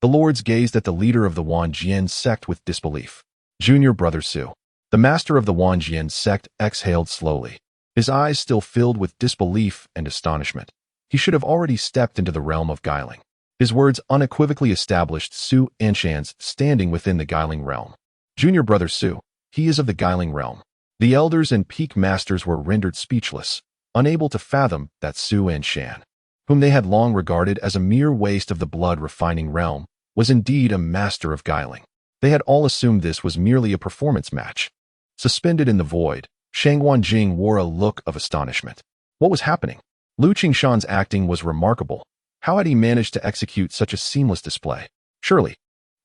The lords gazed at the leader of the Wanjian sect with disbelief. Junior Brother Su. The master of the Wanjian sect exhaled slowly, his eyes still filled with disbelief and astonishment. He should have already stepped into the realm of guiling. His words unequivocally established Su Anshan's standing within the guiling realm. Junior Brother Su, he is of the guiling realm. The elders and peak masters were rendered speechless, unable to fathom that Su Anshan, whom they had long regarded as a mere waste of the blood-refining realm, was indeed a master of guiling. They had all assumed this was merely a performance match. Suspended in the void, Shang Wanjing wore a look of astonishment. What was happening? Lu Qingshan's acting was remarkable. How had he managed to execute such a seamless display? Surely,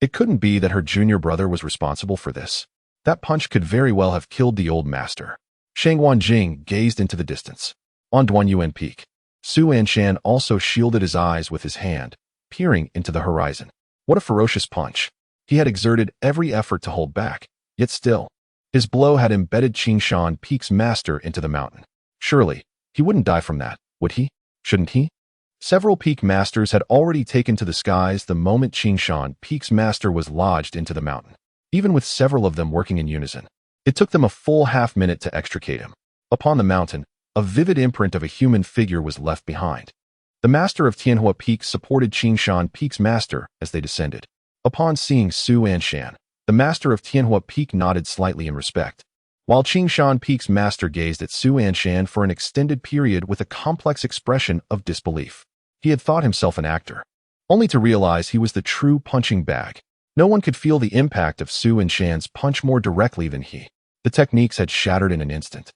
it couldn't be that her junior brother was responsible for this. That punch could very well have killed the old master. Shang Wanjing gazed into the distance. On Duanyuan Peak, Su Anshan also shielded his eyes with his hand, peering into the horizon. What a ferocious punch. He had exerted every effort to hold back, yet still, his blow had embedded Qingshan Peak's master into the mountain. Surely, he wouldn't die from that, would he? Shouldn't he? Several peak masters had already taken to the skies the moment Qingshan Peak's master was lodged into the mountain, even with several of them working in unison. It took them a full half-minute to extricate him. Upon the mountain, a vivid imprint of a human figure was left behind. The master of Tianhua Peak supported Qingshan Peak's master as they descended. Upon seeing Su Anshan, the master of Tianhua Peak nodded slightly in respect, while Qingshan Peak's master gazed at Su Anshan for an extended period with a complex expression of disbelief. He had thought himself an actor, only to realize he was the true punching bag. No one could feel the impact of Su Anshan's punch more directly than he. The techniques had shattered in an instant,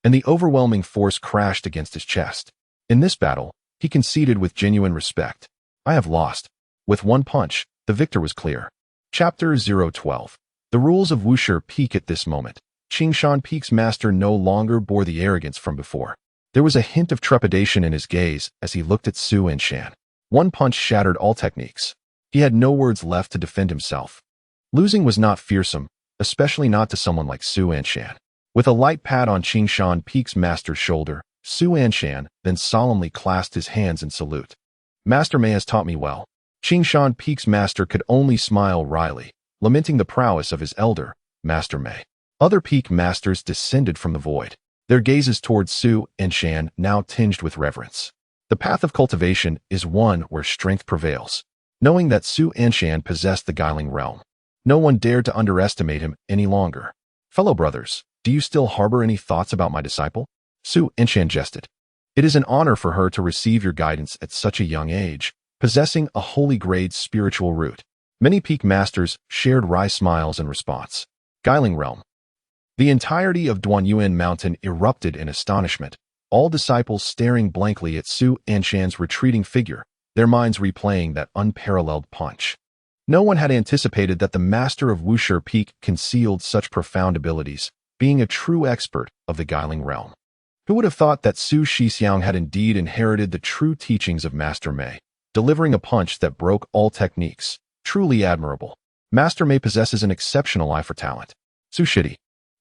and the overwhelming force crashed against his chest. In this battle, he conceded with genuine respect. I have lost. With one punch, the victor was clear. Chapter 012. The rules of Wuxia peak at this moment. Qingshan Peak's master no longer bore the arrogance from before. There was a hint of trepidation in his gaze as he looked at Su Anshan. One punch shattered all techniques. He had no words left to defend himself. Losing was not fearsome, especially not to someone like Su Anshan. With a light pat on Qingshan Peak's master's shoulder, Su Anshan then solemnly clasped his hands in salute. Master Mei has taught me well. Qingshan Peak's master could only smile wryly, lamenting the prowess of his elder, Master Mei. Other peak masters descended from the void, their gazes towards Su Anshan now tinged with reverence. The path of cultivation is one where strength prevails. Knowing that Su Anshan possessed the guiling realm, no one dared to underestimate him any longer. Fellow brothers, do you still harbor any thoughts about my disciple? Su Anshan jested. It is an honor for her to receive your guidance at such a young age, possessing a holy grade spiritual root. Many peak masters shared wry smiles in response. Guiling realm. The entirety of Duanyuan Mountain erupted in astonishment, all disciples staring blankly at Su Anshan's retreating figure, their minds replaying that unparalleled punch. No one had anticipated that the master of Wuxia Peak concealed such profound abilities, being a true expert of the guiling realm. Who would have thought that Su Shixiang had indeed inherited the true teachings of Master Mei, delivering a punch that broke all techniques? Truly admirable. Master Mei possesses an exceptional eye for talent. Su Shidi.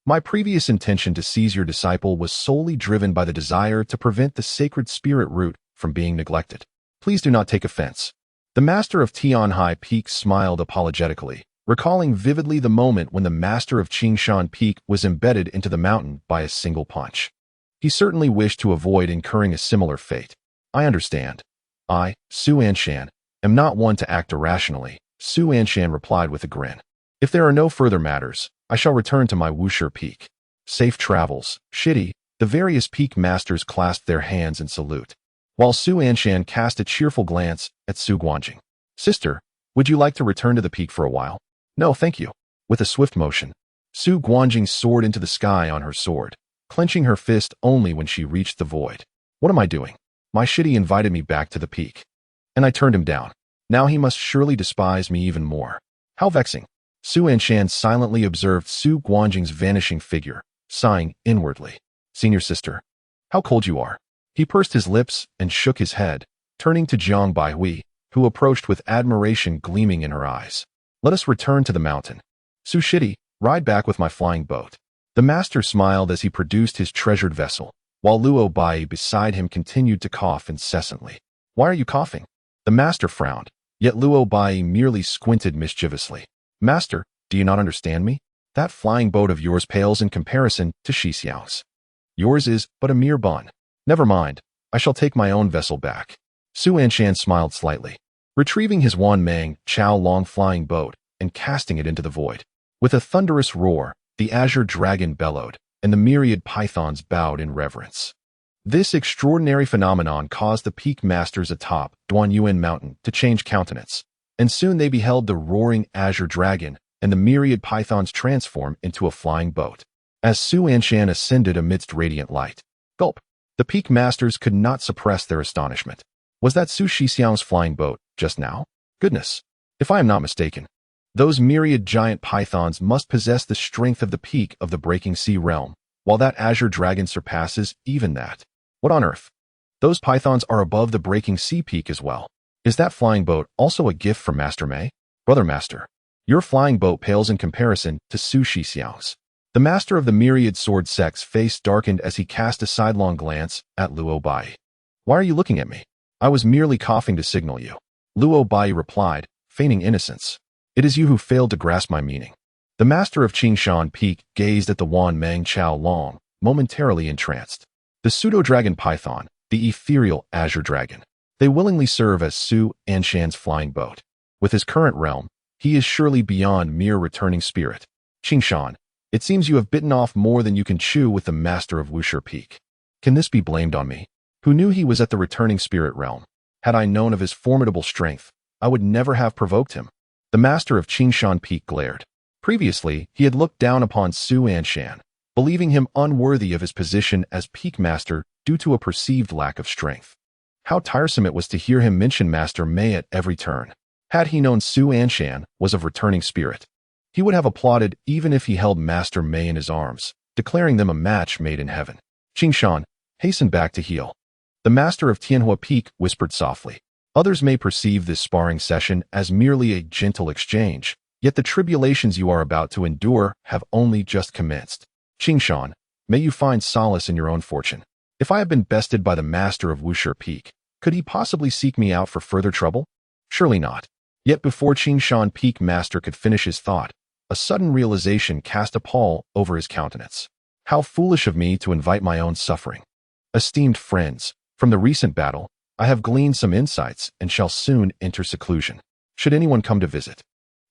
My previous intention to seize your disciple was solely driven by the desire to prevent the sacred spirit root from being neglected. Please do not take offense. The master of Tianhai Peak smiled apologetically, recalling vividly the moment when the master of Qingshan Peak was embedded into the mountain by a single punch. He certainly wished to avoid incurring a similar fate. I understand. I, Su Anshan, am not one to act irrationally, Su Anshan replied with a grin. If there are no further matters, I shall return to my Wuxia Peak. Safe travels, Shidi. The various peak masters clasped their hands in salute, while Su Anshan cast a cheerful glance at Su Guanjing. Sister, would you like to return to the peak for a while? No, thank you. With a swift motion, Su Guanjing soared into the sky on her sword, clenching her fist only when she reached the void. What am I doing? My Shidi invited me back to the peak, and I turned him down. Now he must surely despise me even more. How vexing. Su Anshan silently observed Su Guanjing's vanishing figure, sighing inwardly. Senior sister, how cold you are. He pursed his lips and shook his head, turning to Jiang Baihui, who approached with admiration gleaming in her eyes. Let us return to the mountain. Su Shidi, ride back with my flying boat. The master smiled as he produced his treasured vessel, while Luo Bai beside him continued to cough incessantly. Why are you coughing? The master frowned, yet Luo Bai merely squinted mischievously. Master, do you not understand me? That flying boat of yours pales in comparison to Shixiang's. Yours is but a mere bun. Never mind, I shall take my own vessel back. Su Anshan smiled slightly, retrieving his Wanmeng Chao Long flying boat and casting it into the void. With a thunderous roar, the azure dragon bellowed, and the myriad pythons bowed in reverence. This extraordinary phenomenon caused the peak masters atop Duanyuan Mountain to change countenance, and soon they beheld the roaring azure dragon and the myriad pythons transform into a flying boat. As Su Anshan ascended amidst radiant light, gulp, the peak masters could not suppress their astonishment. Was that Su Shixiang's flying boat just now? Goodness, if I am not mistaken, those myriad giant pythons must possess the strength of the peak of the breaking sea realm, while that azure dragon surpasses even that. What on earth? Those pythons are above the breaking sea peak as well. Is that flying boat also a gift from Master Mei? Brother Master, your flying boat pales in comparison to Su Shixiang's. The master of the myriad sword sect's face darkened as he cast a sidelong glance at Luo Bai. Why are you looking at me? I was merely coughing to signal you. Luo Bai replied, feigning innocence. It is you who failed to grasp my meaning. The master of Qingshan Peak gazed at the Wanmeng Chao Long, momentarily entranced. The pseudo-dragon python, the ethereal azure dragon. They willingly serve as Su Anshan's flying boat. With his current realm, he is surely beyond mere returning spirit. Qingshan, it seems you have bitten off more than you can chew with the master of Wuxia Peak. Can this be blamed on me, who knew he was at the returning spirit realm? Had I known of his formidable strength, I would never have provoked him. The master of Qingshan Peak glared. Previously, he had looked down upon Su Anshan, believing him unworthy of his position as peak master due to a perceived lack of strength. How tiresome it was to hear him mention Master Mei at every turn. Had he known Su Anshan was of returning spirit, he would have applauded even if he held Master Mei in his arms, declaring them a match made in heaven. Qingshan, hasten back to heal. The master of Tianhua Peak whispered softly. Others may perceive this sparring session as merely a gentle exchange, yet the tribulations you are about to endure have only just commenced. Qingshan, may you find solace in your own fortune. If I have been bested by the master of Wushi Peak, could he possibly seek me out for further trouble? Surely not. Yet before Qingshan Peak master could finish his thought, a sudden realization cast a pall over his countenance. How foolish of me to invite my own suffering. Esteemed friends, from the recent battle, I have gleaned some insights and shall soon enter seclusion. Should anyone come to visit,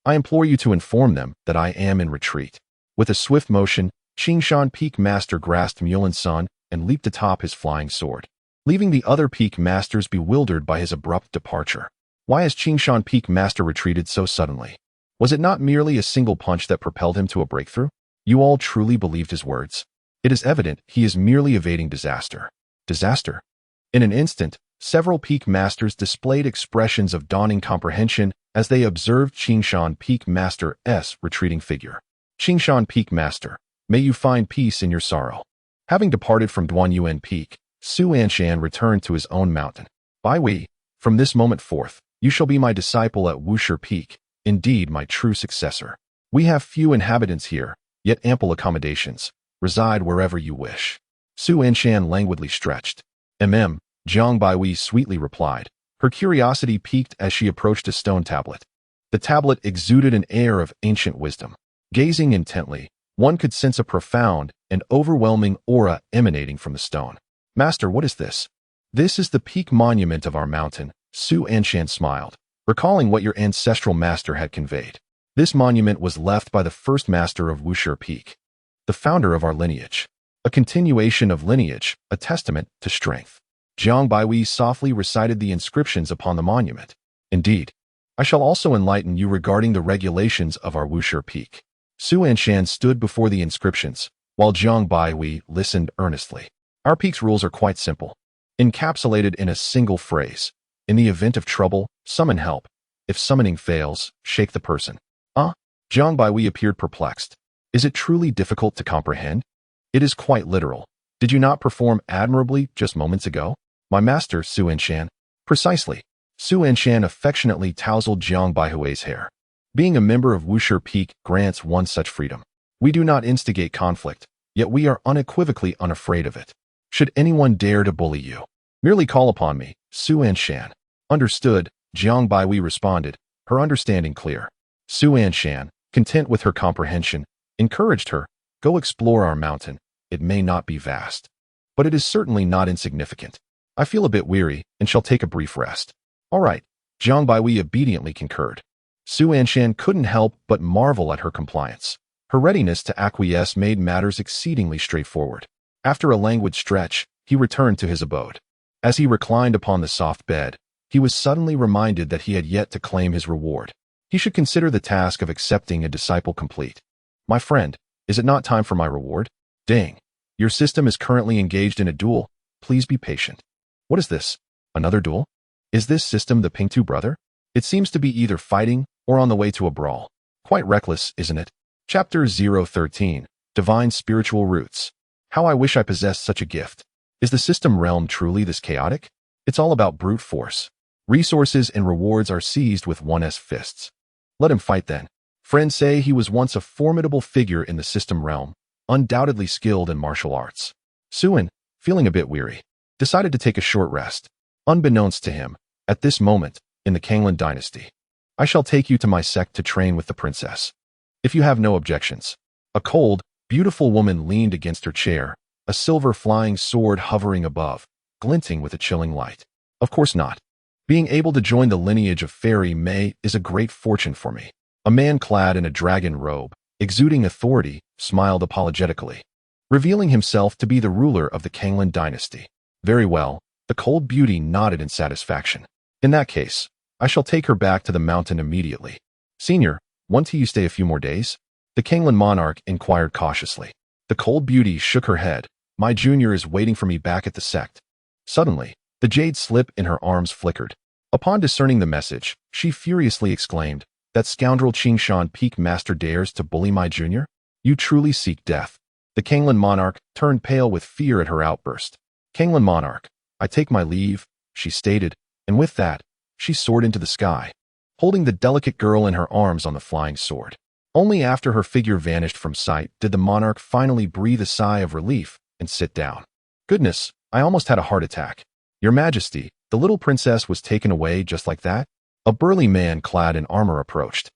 I implore you to inform them that I am in retreat. With a swift motion, Qingshan Peak Master grasped Mulan Sun and leaped atop his flying sword, leaving the other Peak Masters bewildered by his abrupt departure. Why has Qingshan Peak Master retreated so suddenly? Was it not merely a single punch that propelled him to a breakthrough? You all truly believed his words? It is evident he is merely evading disaster. Disaster? In an instant, several Peak Masters displayed expressions of dawning comprehension as they observed Qingshan Peak Master's retreating figure. Qingshan Peak Master, may you find peace in your sorrow. Having departed from Duanyuan Peak, Su Anshan returned to his own mountain. Bai Wei, from this moment forth, you shall be my disciple at Wushi Peak, indeed my true successor. We have few inhabitants here, yet ample accommodations. Reside wherever you wish. Su Anshan languidly stretched. Jiang Baiwei sweetly replied. Her curiosity piqued as she approached a stone tablet. The tablet exuded an air of ancient wisdom. Gazing intently, one could sense a profound and overwhelming aura emanating from the stone. Master, what is this? This is the peak monument of our mountain, Su Anshan smiled, recalling what your ancestral master had conveyed. This monument was left by the first master of Wushi Peak, the founder of our lineage. A continuation of lineage, a testament to strength. Jiang Baiwei softly recited the inscriptions upon the monument. Indeed, I shall also enlighten you regarding the regulations of our Wushi Peak. Su Anshan stood before the inscriptions, while Jiang Baiwei listened earnestly. Our peak's rules are quite simple, encapsulated in a single phrase. In the event of trouble, summon help. If summoning fails, shake the person. Jiang Baiwei appeared perplexed. Is it truly difficult to comprehend? It is quite literal. Did you not perform admirably just moments ago? My master, Su Anshan. Precisely. Su Anshan affectionately tousled Jiang Baihui's hair. Being a member of Wushi Peak grants one such freedom. We do not instigate conflict, yet we are unequivocally unafraid of it. Should anyone dare to bully you, merely call upon me, Su Anshan. Understood, Jiang Baiwei responded, her understanding clear. Su Anshan, content with her comprehension, encouraged her, go explore our mountain. It may not be vast, but it is certainly not insignificant. I feel a bit weary and shall take a brief rest. All right, Jiang Baiwei obediently concurred. Su Anshan couldn't help but marvel at her compliance. Her readiness to acquiesce made matters exceedingly straightforward. After a languid stretch, he returned to his abode. As he reclined upon the soft bed, he was suddenly reminded that he had yet to claim his reward. He should consider the task of accepting a disciple complete. My friend, is it not time for my reward? Dang. Your system is currently engaged in a duel. Please be patient. What is this? Another duel? Is this system the Pingtu brother? It seems to be either fighting or on the way to a brawl. Quite reckless, isn't it? Chapter 013, Divine Spiritual Roots. How I wish I possessed such a gift. Is the system realm truly this chaotic? It's all about brute force. Resources and rewards are seized with one's fists. Let him fight then. Friends say he was once a formidable figure in the system realm, undoubtedly skilled in martial arts. Suin, feeling a bit weary, decided to take a short rest. Unbeknownst to him, at this moment, in the Kanglan dynasty, I shall take you to my sect to train with the princess. If you have no objections. A cold, beautiful woman leaned against her chair, a silver flying sword hovering above, glinting with a chilling light. Of course not. Being able to join the lineage of Fairy May is a great fortune for me. A man clad in a dragon robe, exuding authority, smiled apologetically, revealing himself to be the ruler of the Kanglan dynasty. Very well, the cold beauty nodded in satisfaction. In that case, I shall take her back to the mountain immediately. Senior, want to you stay a few more days? The Kanglan monarch inquired cautiously. The cold beauty shook her head. My junior is waiting for me back at the sect. Suddenly, the jade slip in her arms flickered. Upon discerning the message, she furiously exclaimed, that scoundrel Qingshan Peak Master dares to bully my junior? You truly seek death. The Kanglan monarch turned pale with fear at her outburst. Kanglan monarch, I take my leave, she stated, and with that, she soared into the sky, holding the delicate girl in her arms on the flying sword. Only after her figure vanished from sight did the monarch finally breathe a sigh of relief and sit down. Goodness, I almost had a heart attack. Your Majesty, the little princess was taken away just like that? A burly man clad in armor approached.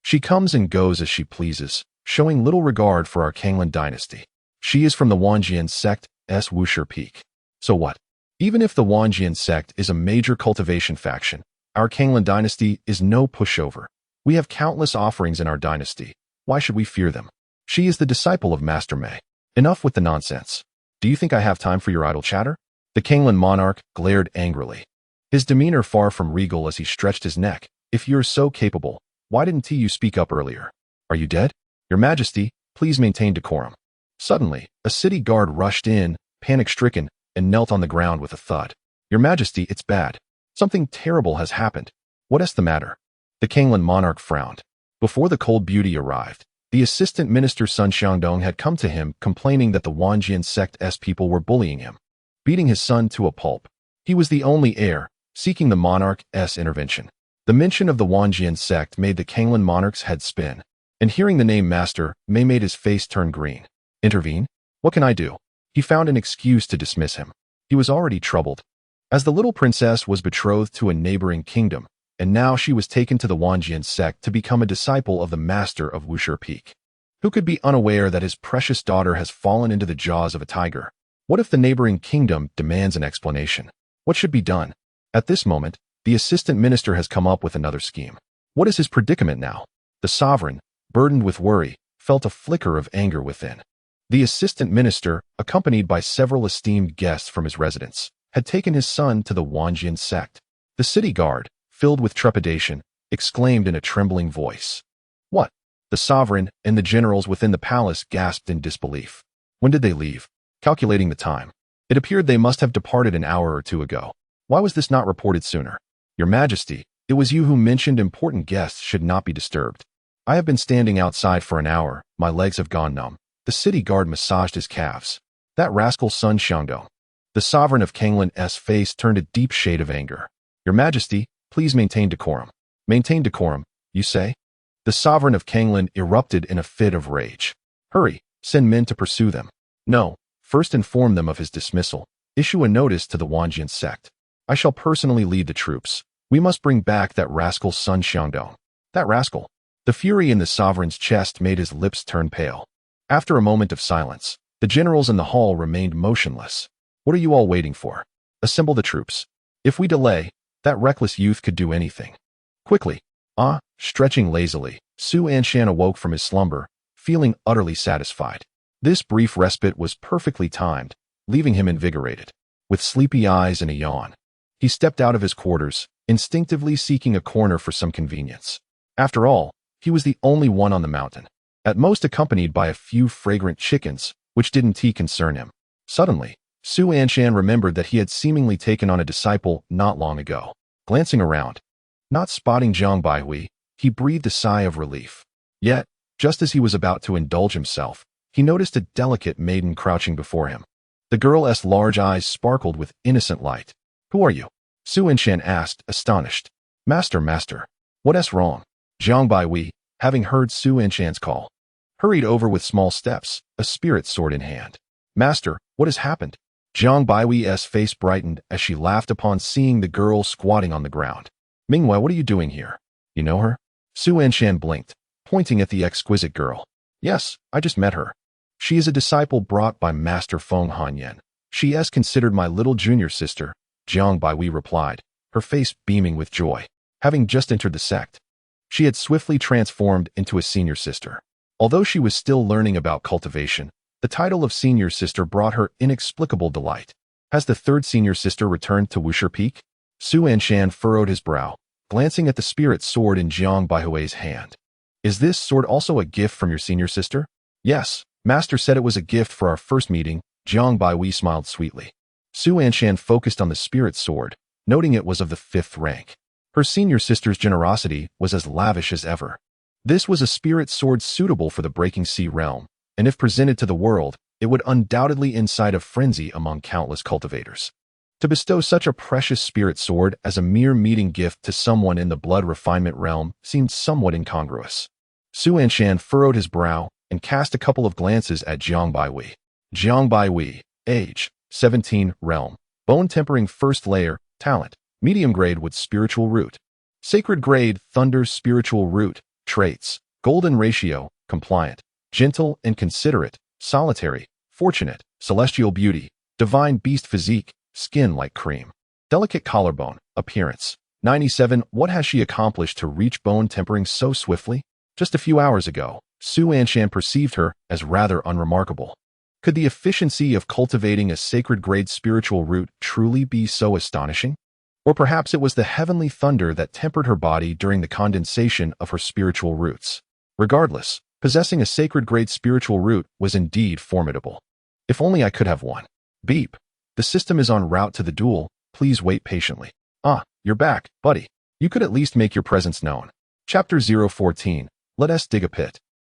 She comes and goes as she pleases, showing little regard for our Kanglan dynasty. She is from the Wanjian sect, Wuxia Peak. So what? Even if the Wanjian sect is a major cultivation faction, our Kanglan dynasty is no pushover. We have countless offerings in our dynasty. Why should we fear them? She is the disciple of Master Mei. Enough with the nonsense. Do you think I have time for your idle chatter? The Kanglan monarch glared angrily, his demeanor far from regal as he stretched his neck. If you're so capable, why didn't you speak up earlier? Are you dead? Your Majesty, please maintain decorum. Suddenly, a city guard rushed in, panic-stricken, and knelt on the ground with a thud. Your Majesty, it's bad. Something terrible has happened. What is the matter? The Kanglan monarch frowned. Before the cold beauty arrived, the assistant minister Sun Xiangdong had come to him complaining that the Wanjian sect's people were bullying him, beating his son to a pulp. He was the only heir, seeking the monarch's intervention. The mention of the Wanjian sect made the Kanglan monarch's head spin, and hearing the name Master Mei made his face turn green. Intervene? What can I do? He found an excuse to dismiss him. He was already troubled, as the little princess was betrothed to a neighboring kingdom, and now she was taken to the Wanjian sect to become a disciple of the master of Wuxia Peak. Who could be unaware that his precious daughter has fallen into the jaws of a tiger? What if the neighboring kingdom demands an explanation? What should be done? At this moment, the assistant minister has come up with another scheme. What is his predicament now? The sovereign, burdened with worry, felt a flicker of anger within. The assistant minister, accompanied by several esteemed guests from his residence, had taken his son to the Wanjian sect. The city guard, filled with trepidation, exclaimed in a trembling voice. What? The sovereign and the generals within the palace gasped in disbelief. When did they leave? Calculating the time, it appeared they must have departed an hour or two ago. Why was this not reported sooner? Your Majesty, it was you who mentioned important guests should not be disturbed. I have been standing outside for an hour, my legs have gone numb. The city guard massaged his calves. That rascal Sun Xiangdong. The sovereign of Kanglan's face turned a deep shade of anger. Your Majesty, please maintain decorum. Maintain decorum, you say? The sovereign of Kanglan erupted in a fit of rage. Hurry, send men to pursue them. No, first inform them of his dismissal. Issue a notice to the Wanjian sect. I shall personally lead the troops. We must bring back that rascal Sun Xiangdong. That rascal. The fury in the sovereign's chest made his lips turn pale. After a moment of silence, the generals in the hall remained motionless. What are you all waiting for? Assemble the troops. If we delay, that reckless youth could do anything. Quickly. Stretching lazily, Anshan awoke from his slumber, feeling utterly satisfied. This brief respite was perfectly timed, leaving him invigorated. With sleepy eyes and a yawn, he stepped out of his quarters, instinctively seeking a corner for some convenience. After all, he was the only one on the mountain, at most accompanied by a few fragrant chickens, which didn't concern him. Suddenly, Anshan remembered that he had seemingly taken on a disciple not long ago. Glancing around, not spotting Zhang Baihui, he breathed a sigh of relief. Yet, just as he was about to indulge himself, he noticed a delicate maiden crouching before him. The girl's large eyes sparkled with innocent light. Who are you? Anshan asked, astonished. Master, what's wrong? Zhang Baihui, having heard Anshan's call, hurried over with small steps, a spirit sword in hand. Master, what has happened? Zhang Baihui's face brightened as she laughed upon seeing the girl squatting on the ground. Mingwei, what are you doing here? You know her? Anshan blinked, pointing at the exquisite girl. Yes, I just met her. She is a disciple brought by Master Feng Hanyan. She is considered my little junior sister, Zhang Baihui replied, her face beaming with joy. Having just entered the sect, she had swiftly transformed into a senior sister. Although she was still learning about cultivation, the title of senior sister brought her inexplicable delight. Has the third senior sister returned to Wuxia Peak? Anshan furrowed his brow, glancing at the spirit sword in Jiang Baihui's hand. Is this sword also a gift from your senior sister? Yes, Master said it was a gift for our first meeting. Jiang Baihui smiled sweetly. Su Anshan focused on the spirit sword, noting it was of the 5th rank. Her senior sister's generosity was as lavish as ever. This was a spirit sword suitable for the Breaking Sea realm, and if presented to the world, it would undoubtedly incite a frenzy among countless cultivators. To bestow such a precious spirit sword as a mere meeting gift to someone in the blood refinement realm seemed somewhat incongruous. Su Anshan furrowed his brow and cast a couple of glances at Jiang Baihui. Jiang Baihui, age, 17, realm, bone tempering 1st layer, talent, medium grade with spiritual root. Sacred grade, thunder spiritual root, traits, golden ratio, compliant, gentle and considerate, solitary, fortunate, celestial beauty, divine beast physique, skin like cream. Delicate collarbone, appearance. 97. What has she accomplished to reach bone tempering so swiftly? Just a few hours ago, Su Anshan perceived her as rather unremarkable. Could the efficiency of cultivating a sacred grade spiritual root truly be so astonishing? Or perhaps it was the heavenly thunder that tempered her body during the condensation of her spiritual roots. Regardless, possessing a sacred grade spiritual root was indeed formidable. If only I could have one. Beep. The system is en route to the duel. Please wait patiently. Ah, you're back, buddy. You could at least make your presence known. Chapter 014. Let us dig a pit.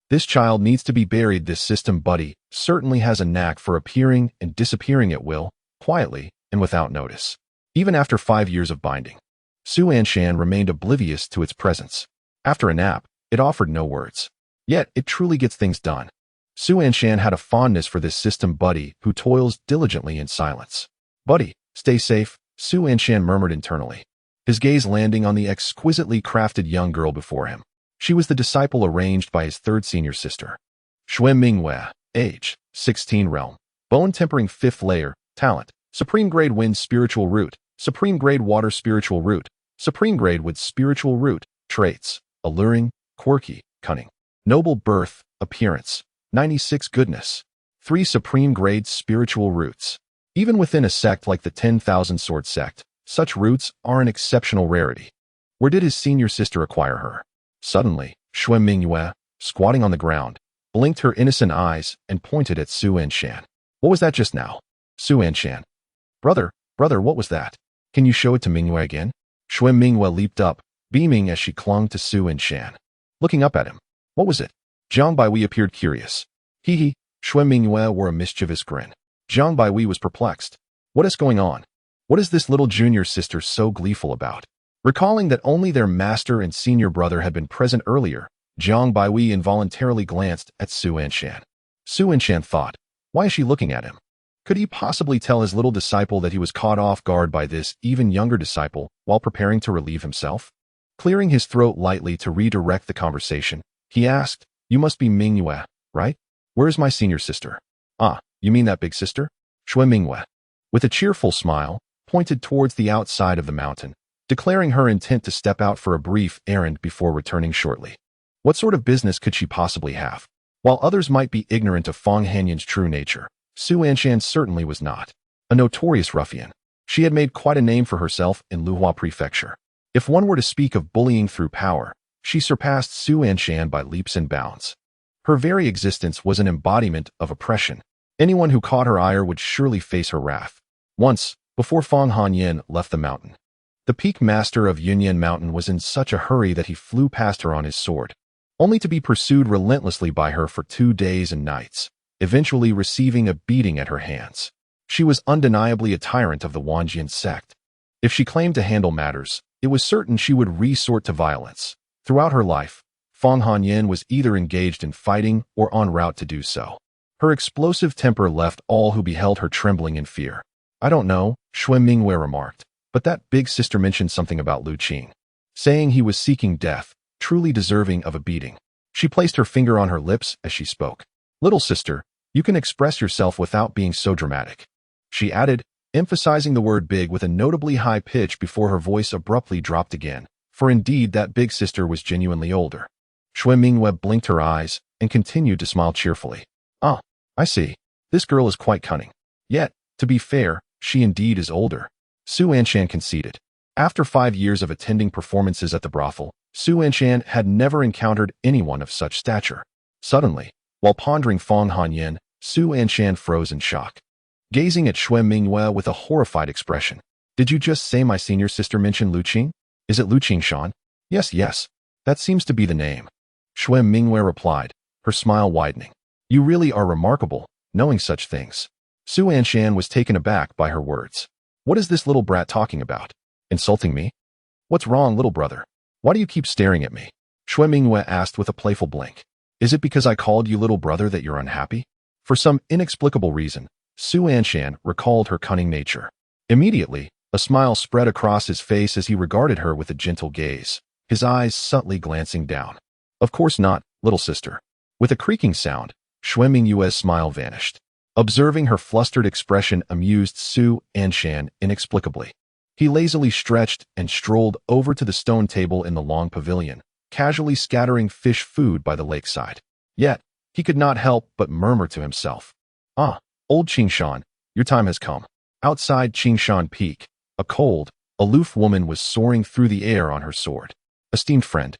This child needs to be buried. This system buddy certainly has a knack for appearing and disappearing at will, quietly and without notice. Even after 5 years of binding, Su Anshan remained oblivious to its presence. After a nap, it offered no words. Yet, it truly gets things done. Su Anshan had a fondness for this system buddy who toils diligently in silence. Buddy, stay safe, Su Anshan murmured internally, his gaze landing on the exquisitely crafted young girl before him. She was the disciple arranged by his 3rd senior sister. Shui Mingwei, age, 16 realm, bone tempering 5th layer, talent, supreme grade wind spiritual root, supreme grade water spiritual root, supreme grade with spiritual root, traits, alluring, quirky, cunning, noble birth, appearance, 96 goodness, 3 supreme grade spiritual roots. Even within a sect like the 10,000 Sword sect, such roots are an exceptional rarity. Where did his senior sister acquire her? Suddenly, Shui Mingyue, squatting on the ground, blinked her innocent eyes and pointed at Su Anshan. What was that just now? Su Anshan. Brother, what was that? Can you show it to Mingyue again? Shui Mingyue leaped up, beaming as she clung to Su Anshan. Looking up at him. What was it? Jiang Baihui appeared curious. Hee. Shui Mingyue wore a mischievous grin. Jiang Baihui was perplexed. What is going on? What is this little junior sister so gleeful about? Recalling that only their master and senior brother had been present earlier, Jiang Baihui involuntarily glanced at Su Anshan. Su Anshan thought, why is she looking at him? Could he possibly tell his little disciple that he was caught off guard by this even younger disciple while preparing to relieve himself? Clearing his throat lightly to redirect the conversation, he asked, you must be Mingyue, right? Where is my senior sister? Ah, you mean that big sister? Shui Mingyue, with a cheerful smile, pointed towards the outside of the mountain, declaring her intent to step out for a brief errand before returning shortly. What sort of business could she possibly have? While others might be ignorant of Feng Hanyan's true nature, Su Anshan certainly was not. A notorious ruffian, she had made quite a name for herself in Luhuazhou Prefecture. If one were to speak of bullying through power, she surpassed Su Anshan by leaps and bounds. Her very existence was an embodiment of oppression. Anyone who caught her ire would surely face her wrath. Once, before Feng Hanyan left the mountain, the peak master of Yunyan Mountain was in such a hurry that he flew past her on his sword, only to be pursued relentlessly by her for 2 days and nights, eventually receiving a beating at her hands. She was undeniably a tyrant of the Wanjian sect. If she claimed to handle matters, it was certain she would resort to violence. Throughout her life, Feng Hanyan was either engaged in fighting or en route to do so. Her explosive temper left all who beheld her trembling in fear. I don't know, Shui Mingyue remarked, but that big sister mentioned something about Lu Qing, saying he was seeking death, truly deserving of a beating. She placed her finger on her lips as she spoke. Little sister, you can express yourself without being so dramatic, she added, emphasizing the word big with a notably high pitch before her voice abruptly dropped again, for indeed that big sister was genuinely older. Shui Mingyue blinked her eyes and continued to smile cheerfully. Ah, I see. This girl is quite cunning. Yet, to be fair, she indeed is older. Su Anshan conceded. After 5 years of attending performances at the brothel, Su Anshan had never encountered anyone of such stature. Suddenly, while pondering Fong Hanyan, Su Anshan froze in shock, gazing at Xue Mingyue with a horrified expression. Did you just say my senior sister mentioned Lu Qing? Is it Lu Qingshan? Yes, that seems to be the name. Xue Mingyue replied, her smile widening. You really are remarkable, knowing such things. Su Anshan was taken aback by her words. What is this little brat talking about? Insulting me? What's wrong, little brother? Why do you keep staring at me? Xue Mingyue asked with a playful blink. Is it because I called you little brother that you're unhappy? For some inexplicable reason, Su Anshan recalled her cunning nature. Immediately, a smile spread across his face as he regarded her with a gentle gaze, his eyes subtly glancing down. Of course not, little sister. With a creaking sound, Xue Mingyue's smile vanished. Observing her flustered expression amused Su Anshan inexplicably. He lazily stretched and strolled over to the stone table in the long pavilion, casually scattering fish food by the lakeside. Yet, he could not help but murmur to himself. Ah, old Qingshan, your time has come. Outside Qingshan Peak, a cold, aloof woman was soaring through the air on her sword. Esteemed friend,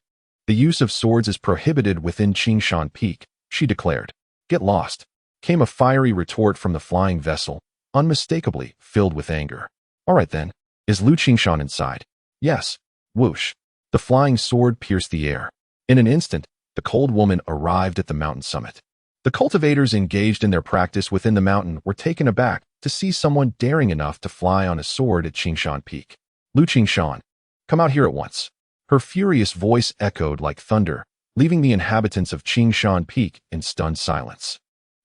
the use of swords is prohibited within Qingshan Peak, she declared. Get lost, came a fiery retort from the flying vessel, unmistakably filled with anger. All right then, is Lu Qingshan inside? Yes. Whoosh. The flying sword pierced the air. In an instant, the cold woman arrived at the mountain summit. The cultivators engaged in their practice within the mountain were taken aback to see someone daring enough to fly on a sword at Qingshan Peak. Lu Qingshan, come out here at once. Her furious voice echoed like thunder, leaving the inhabitants of Qingshan Peak in stunned silence.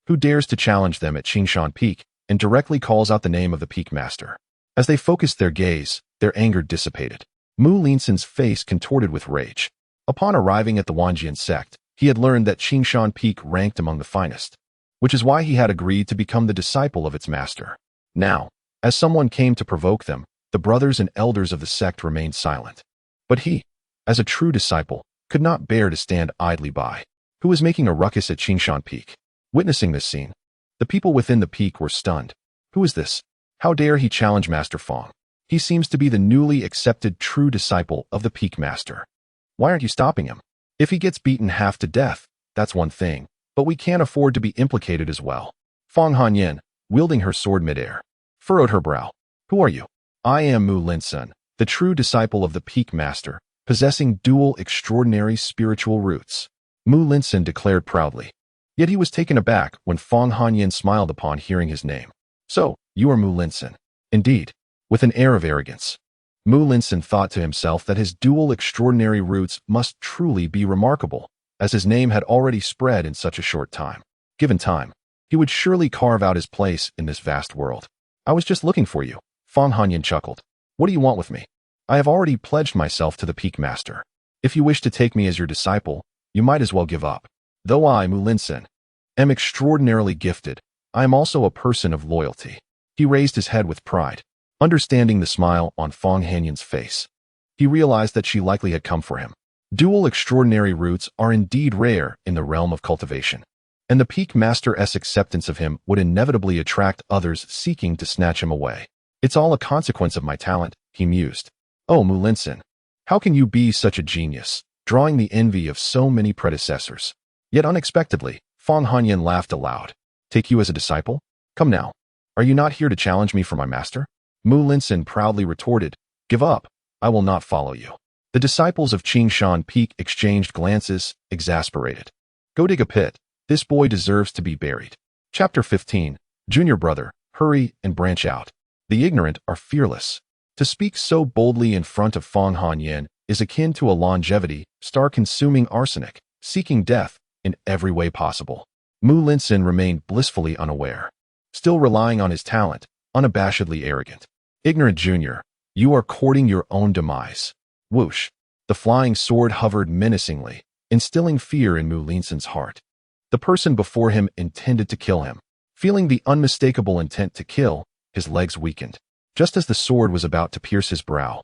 Who dares to challenge them at Qingshan Peak and directly calls out the name of the Peak Master? As they focused their gaze, their anger dissipated. Mu Linsen's face contorted with rage. Upon arriving at the Wanjian sect, he had learned that Qingshan Peak ranked among the finest, which is why he had agreed to become the disciple of its master. Now, as someone came to provoke them, the brothers and elders of the sect remained silent. But he, as a true disciple, could not bear to stand idly by. Who was making a ruckus at Qingshan Peak? Witnessing this scene, the people within the peak were stunned. Who is this? How dare he challenge Master Fong? He seems to be the newly accepted true disciple of the Peak Master. Why aren't you stopping him? If he gets beaten half to death, that's one thing, but we can't afford to be implicated as well. Fong Hanyan, wielding her sword midair, furrowed her brow. Who are you? I am Mu Linsen, the true disciple of the Peak Master, possessing dual extraordinary spiritual roots. Mu Linsen declared proudly. Yet he was taken aback when Fong Hanyan smiled upon hearing his name. So, you are Mu Linsen. Indeed, with an air of arrogance. Mu Linsen thought to himself that his dual extraordinary roots must truly be remarkable, as his name had already spread in such a short time. Given time, he would surely carve out his place in this vast world. I was just looking for you, Fong Hanyan chuckled. What do you want with me? I have already pledged myself to the Peak Master. If you wish to take me as your disciple, you might as well give up. Though I, Mu Linsen, am extraordinarily gifted, I am also a person of loyalty. He raised his head with pride, understanding the smile on Fong Hanyan's face. He realized that she likely had come for him. Dual extraordinary roots are indeed rare in the realm of cultivation, and the Peak Master's acceptance of him would inevitably attract others seeking to snatch him away. It's all a consequence of my talent, he mused. Oh, Mu Linsen, how can you be such a genius, drawing the envy of so many predecessors? Yet unexpectedly, Fong Hanyan laughed aloud. Take you as a disciple? Come now. Are you not here to challenge me for my master? Mu Linsen proudly retorted. Give up. I will not follow you. The disciples of Qingshan Peak exchanged glances, exasperated. Go dig a pit. This boy deserves to be buried. Chapter 15. Junior brother, hurry and branch out. The ignorant are fearless. To speak so boldly in front of Fong Hanyan is akin to a longevity, star-consuming arsenic, seeking death in every way possible. Mu Linsen remained blissfully unaware, still relying on his talent, unabashedly arrogant. Ignorant junior, you are courting your own demise. Whoosh. The flying sword hovered menacingly, instilling fear in Mu Linsen's heart. The person before him intended to kill him. Feeling the unmistakable intent to kill, his legs weakened. Just as the sword was about to pierce his brow,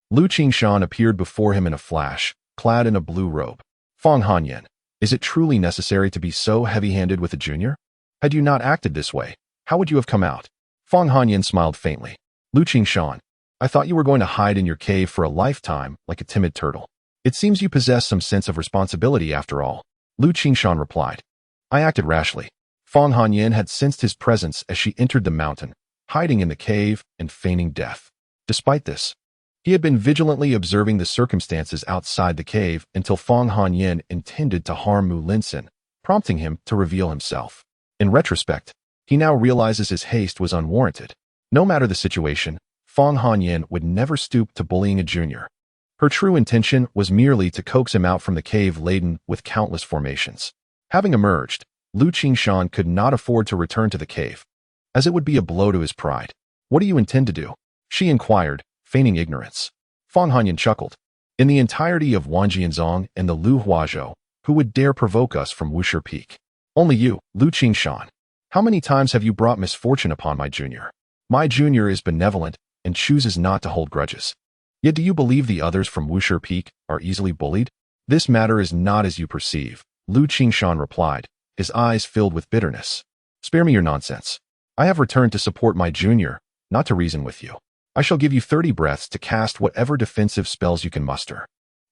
Lu Qingshan appeared before him in a flash, clad in a blue robe. Fong Hanyan, is it truly necessary to be so heavy-handed with a junior? Had you not acted this way, how would you have come out? Fong Hanyan smiled faintly. Lu Qingshan, I thought you were going to hide in your cave for a lifetime like a timid turtle. It seems you possess some sense of responsibility after all. Lu Qingshan replied. I acted rashly. Fang Hanyan had sensed his presence as she entered the mountain, hiding in the cave and feigning death. Despite this, he had been vigilantly observing the circumstances outside the cave until Fang Hanyan intended to harm Mu Linsen, prompting him to reveal himself. In retrospect, he now realizes his haste was unwarranted. No matter the situation, Fang Hanyan would never stoop to bullying a junior. Her true intention was merely to coax him out from the cave laden with countless formations. Having emerged, Lu Qingshan could not afford to return to the cave, as it would be a blow to his pride. What do you intend to do? She inquired, feigning ignorance. Fang Hanyan chuckled. In the entirety of Wanjianzong and the Luhuazhou, who would dare provoke us from Wushi Peak? Only you, Lu Qingshan. How many times have you brought misfortune upon my junior? My junior is benevolent and chooses not to hold grudges. Yet do you believe the others from Wushi Peak are easily bullied? This matter is not as you perceive, Lu Qingshan replied, his eyes filled with bitterness. Spare me your nonsense. I have returned to support my junior, not to reason with you. I shall give you 30 breaths to cast whatever defensive spells you can muster.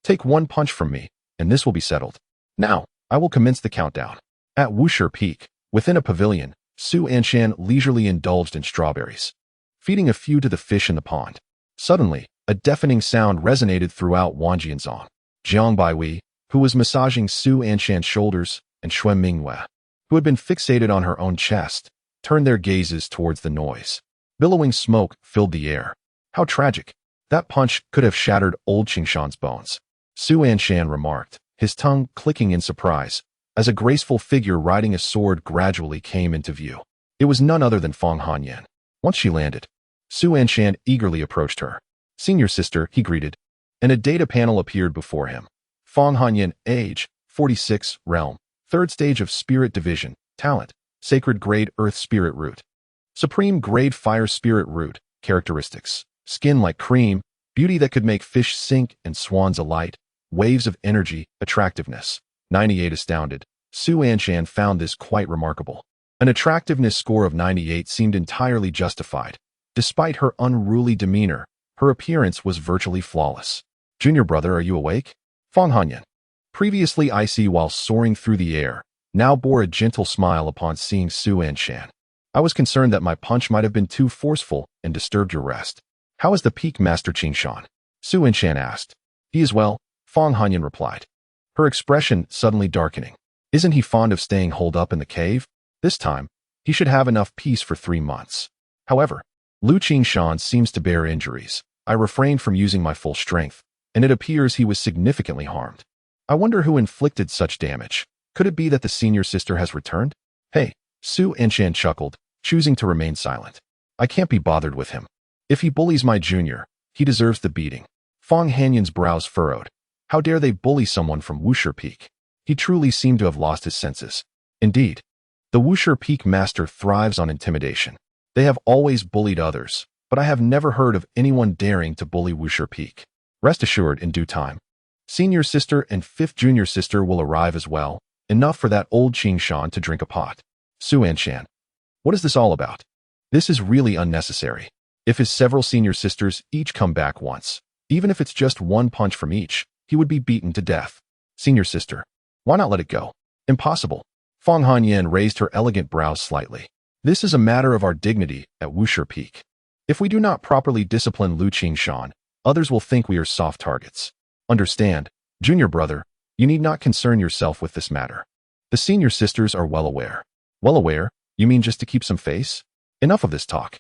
Take one punch from me, and this will be settled. Now, I will commence the countdown. At Wushi Peak, within a pavilion, Su Anshan leisurely indulged in strawberries, feeding a few to the fish in the pond. Suddenly, a deafening sound resonated throughout Wanjianzong. Jiang Baiwei, who was massaging Su Anshan's shoulders, and Xue Mingyue, who had been fixated on her own chest, turned their gazes towards the noise. Billowing smoke filled the air. How tragic. That punch could have shattered old Qingshan's bones. Su Anshan remarked, his tongue clicking in surprise, as a graceful figure riding a sword gradually came into view. It was none other than Fang Hanyan. Once she landed, Su Anshan eagerly approached her. Senior sister, he greeted, and a data panel appeared before him. Fang Hanyan, age, 46, realm, 3rd stage of spirit division, talent, sacred grade earth spirit root. Supreme grade fire spirit root, characteristics, skin like cream, beauty that could make fish sink and swans alight, waves of energy, attractiveness. 98 astounded. Su Anshan found this quite remarkable. An attractiveness score of 98 seemed entirely justified. Despite her unruly demeanor, her appearance was virtually flawless. Junior brother, are you awake? Fang Hanyan, previously icy while soaring through the air, now bore a gentle smile upon seeing Su Anshan. I was concerned that my punch might have been too forceful and disturbed your rest. How is the peak master Qingshan? Su Anshan asked. He is well, Fang Hanyan replied, her expression suddenly darkening. Isn't he fond of staying holed up in the cave? This time, he should have enough peace for 3 months. However, Lu Qingshan seems to bear injuries. I refrained from using my full strength, and it appears he was significantly harmed. I wonder who inflicted such damage. Could it be that the senior sister has returned? Hey, Su Anshan chuckled, choosing to remain silent. I can't be bothered with him. If he bullies my junior, he deserves the beating. Fang Hanyan's brows furrowed. How dare they bully someone from Wushi Peak? He truly seemed to have lost his senses. Indeed, the Wushi Peak master thrives on intimidation. They have always bullied others, but I have never heard of anyone daring to bully Wushi Peak. Rest assured, in due time, senior sister and 5th junior sister will arrive as well, enough for that old Qingshan to drink a pot. Su Anshan, what is this all about? This is really unnecessary. If his several senior sisters each come back once, even if it's just one punch from each, he would be beaten to death. Senior sister, why not let it go? Impossible. Fang Hanyan raised her elegant brows slightly. This is a matter of our dignity at Wushi Peak. If we do not properly discipline Lu Qingshan, others will think we are soft targets. Understand, junior brother, you need not concern yourself with this matter. The senior sisters are well aware. Well aware? You mean just to keep some face? Enough of this talk.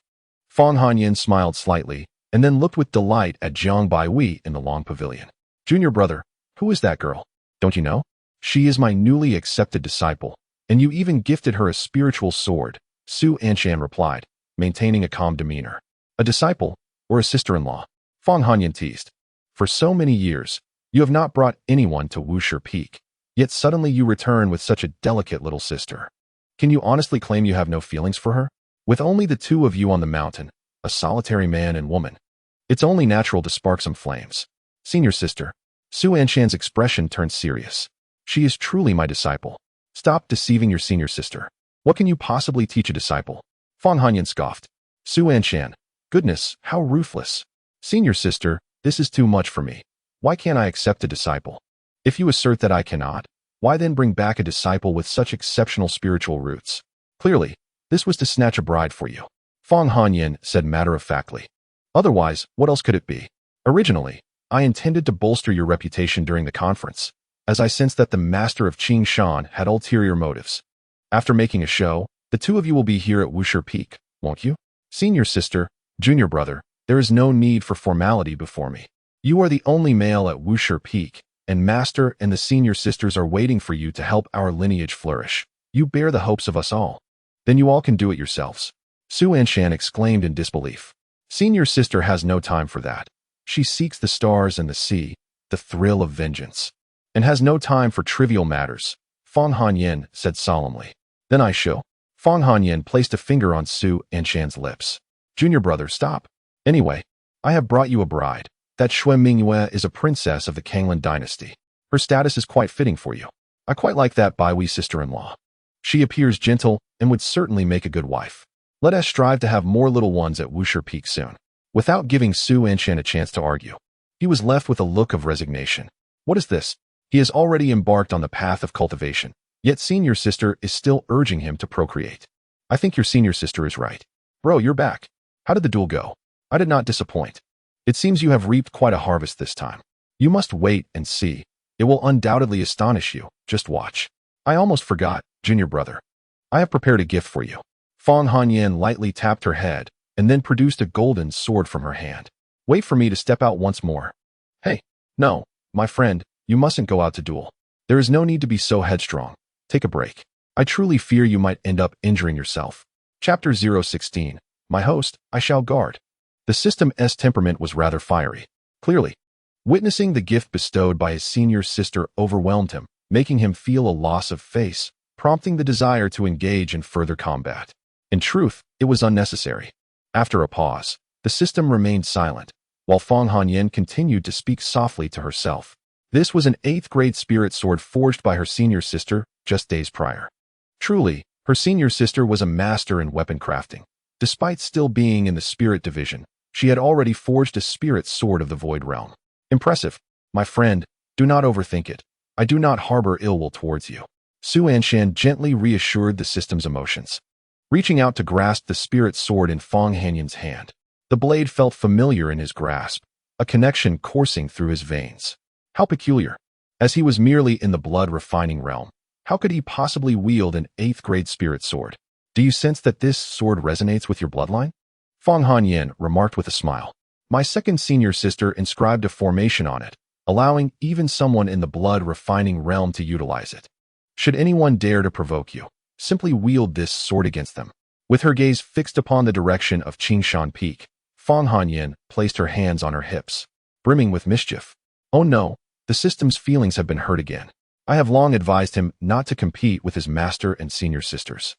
Fang Hanyan smiled slightly, and then looked with delight at Jiang Baiwei in the long pavilion. Junior brother, who is that girl? Don't you know? She is my newly accepted disciple, and you even gifted her a spiritual sword, Su Anshan replied, maintaining a calm demeanor. A disciple, or a sister-in-law? Fang Hanyan teased. For so many years, you have not brought anyone to Wushi Peak, yet suddenly you return with such a delicate little sister. Can you honestly claim you have no feelings for her? With only the 2 of you on the mountain, a solitary man and woman, it's only natural to spark some flames. Senior sister, Su Anshan's expression turned serious. She is truly my disciple. Stop deceiving your senior sister. What can you possibly teach a disciple? Fang Hanyan scoffed. Su Anshan, goodness, how ruthless. Senior sister, this is too much for me. Why can't I accept a disciple? If you assert that I cannot, why then bring back a disciple with such exceptional spiritual roots? Clearly, this was to snatch a bride for you. Fang Hanyin said matter-of-factly. Otherwise, what else could it be? Originally, I intended to bolster your reputation during the conference, as I sensed that the master of Qing Shan had ulterior motives. After making a show, the two of you will be here at Wushi Peak, won't you? Senior sister, junior brother, there is no need for formality before me. You are the only male at Wushi Peak, and master and the senior sisters are waiting for you to help our lineage flourish. You bear the hopes of us all. Then you all can do it yourselves. Su Anshan exclaimed in disbelief. Senior sister has no time for that. She seeks the stars and the sea, the thrill of vengeance, and has no time for trivial matters, Fang Hanyin said solemnly. Then I shall. Fang Hanyin placed a finger on Su Anshan's lips. Junior brother, stop. Anyway, I have brought you a bride. That Xue Mingyue is a princess of the Kanglin dynasty. Her status is quite fitting for you. I quite like that Baihui sister-in-law. She appears gentle and would certainly make a good wife. Let us strive to have more little ones at Wushi Peak soon. Without giving Su Anshan a chance to argue, he was left with a look of resignation. What is this? He has already embarked on the path of cultivation, yet senior sister is still urging him to procreate. I think your senior sister is right. Bro, you're back. How did the duel go? I did not disappoint. It seems you have reaped quite a harvest this time. You must wait and see. It will undoubtedly astonish you. Just watch. I almost forgot, junior brother. I have prepared a gift for you. Fang Hanyin lightly tapped her head and then produced a golden sword from her hand. Wait for me to step out once more. Hey, no, my friend, you mustn't go out to duel. There is no need to be so headstrong. Take a break. I truly fear you might end up injuring yourself. Chapter 016. My host, I shall guard. The system's temperament was rather fiery. Clearly, witnessing the gift bestowed by his senior sister overwhelmed him, making him feel a loss of face, prompting the desire to engage in further combat. In truth, it was unnecessary. After a pause, the system remained silent, while Fang Hanyin continued to speak softly to herself. This was an 8th grade spirit sword forged by her senior sister just days prior. Truly, her senior sister was a master in weapon crafting. Despite still being in the spirit division, she had already forged a spirit sword of the void realm. Impressive. My friend, do not overthink it. I do not harbor ill will towards you. Su Anshan gently reassured the system's emotions. Reaching out to grasp the spirit sword in Fang Hanyin's hand, the blade felt familiar in his grasp, a connection coursing through his veins. How peculiar. As he was merely in the blood-refining realm, how could he possibly wield an 8th grade spirit sword? Do you sense that this sword resonates with your bloodline? Fang Hanyin remarked with a smile. My second senior sister inscribed a formation on it, allowing even someone in the blood-refining realm to utilize it. Should anyone dare to provoke you, simply wield this sword against them. With her gaze fixed upon the direction of Qingshan Peak, Fang Hanyin placed her hands on her hips, brimming with mischief. Oh no, the system's feelings have been hurt again. I have long advised him not to compete with his master and senior sisters.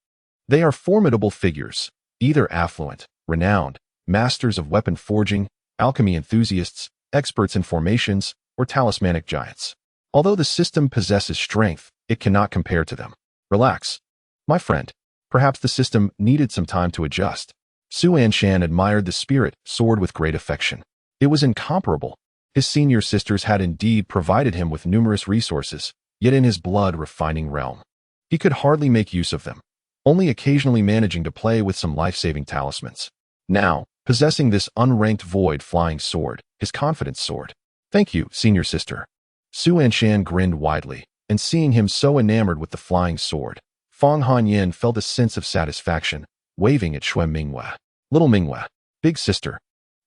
They are formidable figures, either affluent, renowned, masters of weapon forging, alchemy enthusiasts, experts in formations, or talismanic giants. Although the system possesses strength, it cannot compare to them. Relax. My friend, perhaps the system needed some time to adjust. Su Anshan admired the spirit sword with great affection. It was incomparable. His senior sisters had indeed provided him with numerous resources, yet in his blood-refining realm, he could hardly make use of them, only occasionally managing to play with some life-saving talismans. Now, possessing this unranked void-flying sword, his confidence soared. Thank you, senior sister. Su Anshan grinned widely, and seeing him so enamored with the flying sword, Fang Hanyin felt a sense of satisfaction, waving at Xue Mingyue. Little Mingyue, big sister.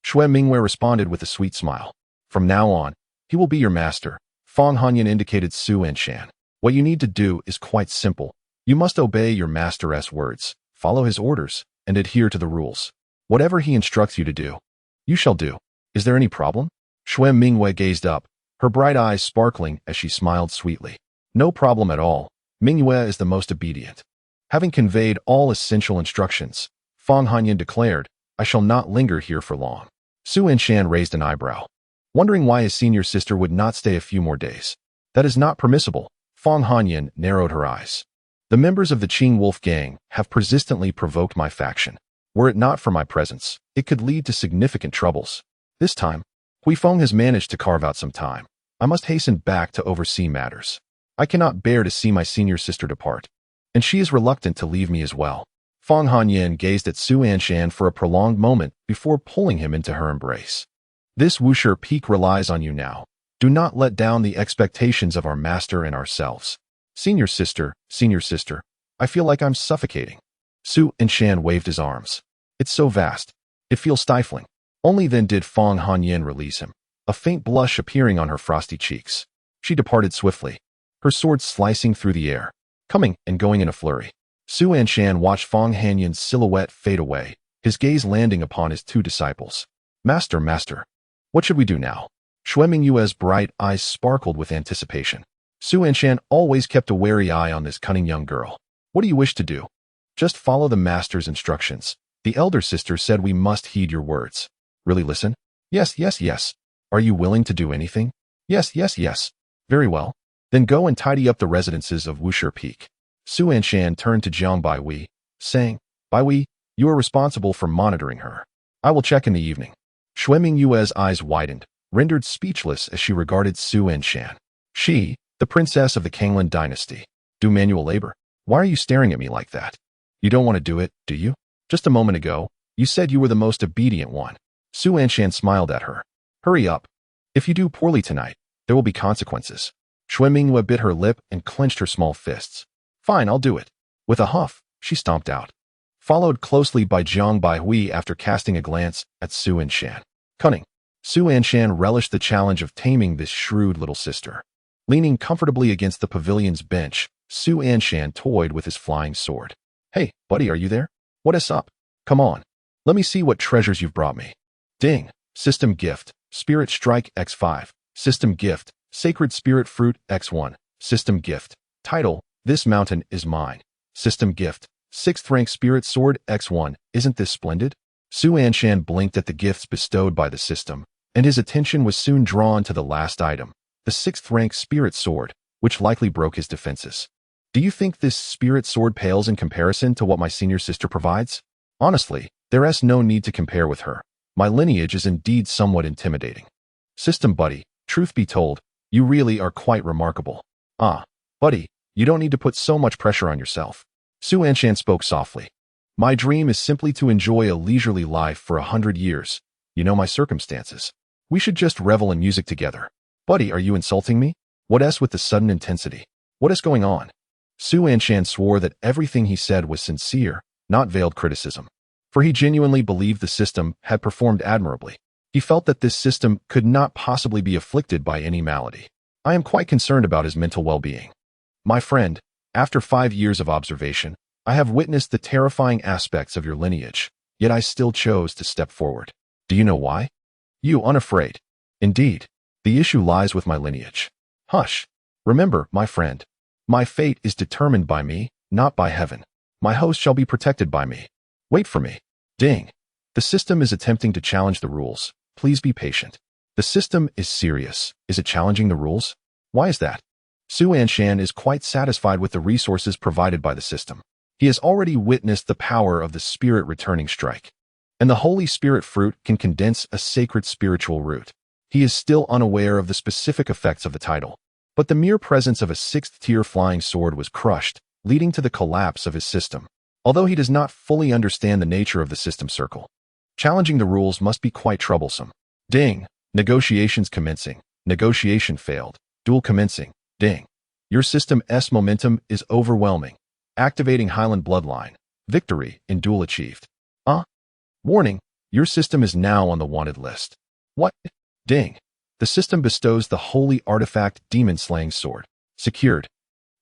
Xue Mingyue responded with a sweet smile. From now on, he will be your master. Fang Hanyin indicated Su Anshan. What you need to do is quite simple. You must obey your master's words, follow his orders, and adhere to the rules. Whatever he instructs you to do, you shall do. Is there any problem? Xue Mingyue gazed up, her bright eyes sparkling as she smiled sweetly. No problem at all. Mingyue is the most obedient. Having conveyed all essential instructions, Fang Hanyin declared, I shall not linger here for long. Su Anshan raised an eyebrow, wondering why his senior sister would not stay a few more days. That is not permissible. Fang Hanyin narrowed her eyes. The members of the Qing Wolf gang have persistently provoked my faction. Were it not for my presence, it could lead to significant troubles. This time, Huifeng has managed to carve out some time. I must hasten back to oversee matters. I cannot bear to see my senior sister depart, and she is reluctant to leave me as well. Feng Hanyan gazed at Su Anshan for a prolonged moment before pulling him into her embrace. This Wuxia peak relies on you now. Do not let down the expectations of our master and ourselves. Senior sister, I feel like I'm suffocating. Su Anshan waved his arms. It's so vast. It feels stifling. Only then did Feng Hanyan release him, a faint blush appearing on her frosty cheeks. She departed swiftly, her sword slicing through the air, coming and going in a flurry. Su Anshan watched Feng Hanyan's silhouette fade away, his gaze landing upon his two disciples. Master, what should we do now? Xue Mingyue's bright eyes sparkled with anticipation. Su Anshan always kept a wary eye on this cunning young girl. What do you wish to do? Just follow the master's instructions. The elder sister said we must heed your words. Really listen? Yes. Are you willing to do anything? Yes. Very well. Then go and tidy up the residences of Wuxia Peak. Su Anshan turned to Jiang Baihui, saying, Baihui, you are responsible for monitoring her. I will check in the evening. Xue Mingyue's eyes widened, rendered speechless as she regarded Su Anshan. She, the princess of the Kanglan dynasty, do manual labor? Why are you staring at me like that? You don't want to do it, do you? Just a moment ago, you said you were the most obedient one. Su Anshan smiled at her. Hurry up. If you do poorly tonight, there will be consequences. Xue Mingyue bit her lip and clenched her small fists. Fine, I'll do it. With a huff, she stomped out, followed closely by Jiang Baihui after casting a glance at Su Anshan. Cunning. Su Anshan relished the challenge of taming this shrewd little sister. Leaning comfortably against the pavilion's bench, Su Anshan toyed with his flying sword. Hey, buddy, are you there? What is up? Come on. Let me see what treasures you've brought me. Ding. System gift. Spirit Strike X5. System gift. Sacred Spirit Fruit X1. System gift. Title. This mountain is mine. System gift. 6th rank Spirit Sword X1. Isn't this splendid? Su Anshan blinked at the gifts bestowed by the system, and his attention was soon drawn to the last item, the 6th rank Spirit Sword, which likely broke his defenses. Do you think this Spirit Sword pales in comparison to what my senior sister provides? Honestly, there is no need to compare with her. My lineage is indeed somewhat intimidating. System buddy, truth be told, you really are quite remarkable. Ah, buddy, you don't need to put so much pressure on yourself. Su Anshan spoke softly. My dream is simply to enjoy a leisurely life for 100 years. You know my circumstances. We should just revel in music together. Buddy, are you insulting me? What is with the sudden intensity? What is going on? Su Anshan swore that everything he said was sincere, not veiled criticism. For he genuinely believed the system had performed admirably. He felt that this system could not possibly be afflicted by any malady. I am quite concerned about his mental well-being. My friend, after 5 years of observation, I have witnessed the terrifying aspects of your lineage, yet I still chose to step forward. Do you know why? You unafraid. Indeed, the issue lies with my lineage. Hush. Remember, my friend, my fate is determined by me, not by heaven. My host shall be protected by me. Wait for me. Ding. The system is attempting to challenge the rules. Please be patient. The system is serious. Is it challenging the rules? Why is that? Su Anshan is quite satisfied with the resources provided by the system. He has already witnessed the power of the spirit returning strike. And the Holy Spirit fruit can condense a sacred spiritual root. He is still unaware of the specific effects of the title. But the mere presence of a 6th-tier flying sword was crushed, leading to the collapse of his system. Although he does not fully understand the nature of the system circle, challenging the rules must be quite troublesome. Ding. Negotiations commencing. Negotiation failed. Duel commencing. Ding. Your system's momentum is overwhelming. Activating Highland Bloodline. Victory in duel achieved. Warning. Your system is now on the wanted list. What? Ding. The system bestows the holy artifact Demon Slaying Sword. Secured.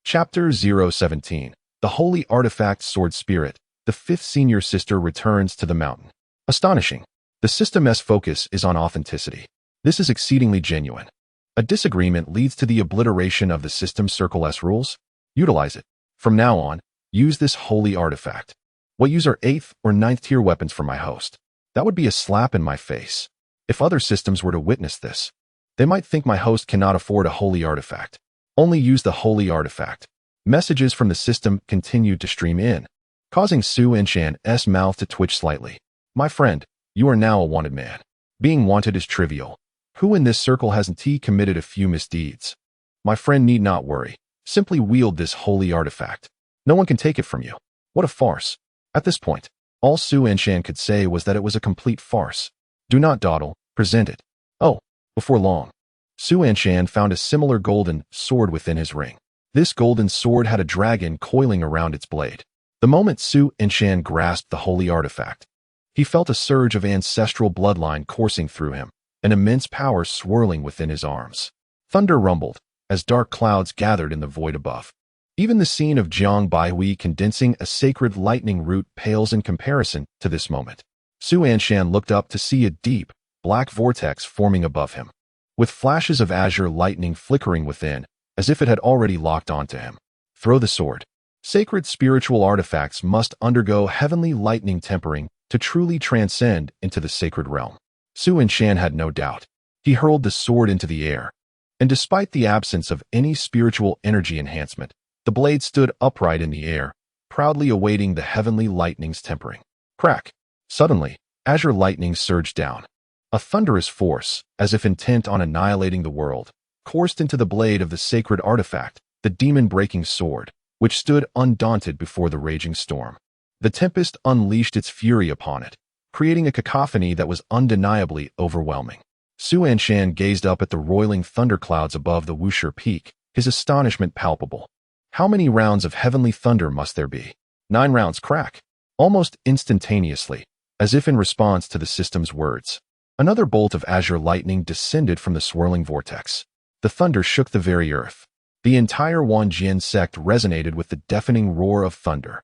Chapter 017. The Holy Artifact Sword Spirit. The 5th senior sister returns to the mountain. Astonishing. The system's focus is on authenticity. This is exceedingly genuine. A disagreement leads to the obliteration of the system circle's rules. Utilize it. From now on, use this holy artifact. What use are 8th or 9th tier weapons for my host? That would be a slap in my face. If other systems were to witness this, they might think my host cannot afford a holy artifact. Only use the holy artifact. Messages from the system continued to stream in, causing Su Anshan's mouth to twitch slightly. My friend, you are now a wanted man. Being wanted is trivial. Who in this circle hasn't committed a few misdeeds? My friend need not worry. Simply wield this holy artifact. No one can take it from you. What a farce. At this point, all Su Anshan could say was that it was a complete farce. Do not dawdle, present it. Oh, before long, Su Anshan found a similar golden sword within his ring. This golden sword had a dragon coiling around its blade. The moment Su Anshan grasped the holy artifact, he felt a surge of ancestral bloodline coursing through him, an immense power swirling within his arms. Thunder rumbled as dark clouds gathered in the void above. Even the scene of Jiang Baihui condensing a sacred lightning root pales in comparison to this moment. Su Anshan looked up to see a deep, black vortex forming above him, with flashes of azure lightning flickering within, as if it had already locked onto him. Throw the sword. Sacred spiritual artifacts must undergo heavenly lightning tempering to truly transcend into the sacred realm. Su Anshan had no doubt. He hurled the sword into the air, and despite the absence of any spiritual energy enhancement, the blade stood upright in the air, proudly awaiting the heavenly lightning's tempering. Crack! Suddenly, azure lightning surged down. A thunderous force, as if intent on annihilating the world, coursed into the blade of the sacred artifact, the demon-breaking sword, which stood undaunted before the raging storm. The tempest unleashed its fury upon it, creating a cacophony that was undeniably overwhelming. Su Anshan gazed up at the roiling thunderclouds above the Wuxia peak, his astonishment palpable. How many rounds of heavenly thunder must there be? 9 rounds. Crack! Almost instantaneously, as if in response to the system's words, another bolt of azure lightning descended from the swirling vortex. The thunder shook the very earth. The entire Wanjian sect resonated with the deafening roar of thunder.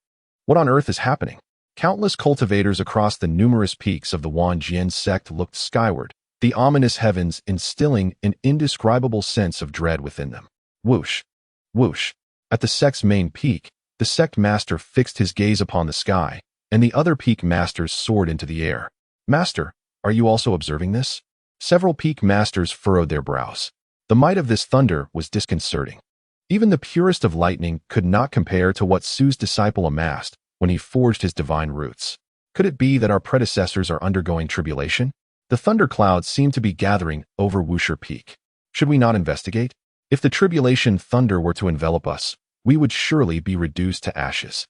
What on earth is happening? Countless cultivators across the numerous peaks of the Wanjian sect looked skyward, the ominous heavens instilling an indescribable sense of dread within them. Whoosh! Whoosh! At the sect's main peak, the sect master fixed his gaze upon the sky, and the other peak masters soared into the air. Master, are you also observing this? Several peak masters furrowed their brows. The might of this thunder was disconcerting. Even the purest of lightning could not compare to what Su's disciple amassed when he forged his divine roots. Could it be that our predecessors are undergoing tribulation? The thunderclouds seem to be gathering over Wuxia Peak. Should we not investigate? If the tribulation thunder were to envelop us, we would surely be reduced to ashes.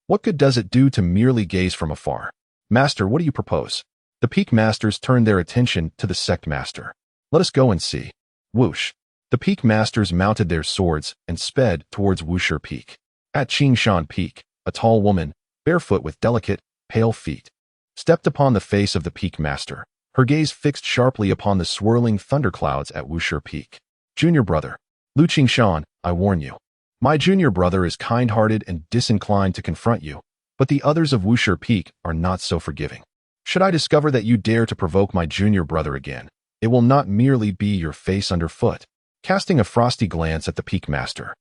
What good does it do to merely gaze from afar? Master, what do you propose? The peak masters turned their attention to the sect master. Let us go and see. Whoosh! The peak masters mounted their swords and sped towards Wuxia Peak. At Qingshan Peak, a tall woman, barefoot with delicate, pale feet, stepped upon the face of the peak master, her gaze fixed sharply upon the swirling thunderclouds at Wuxia Peak. Junior brother, Lu Qingshan, I warn you. My junior brother is kind-hearted and disinclined to confront you, but the others of Wuxia Peak are not so forgiving. Should I discover that you dare to provoke my junior brother again, it will not merely be your face underfoot. Casting a frosty glance at the peak master,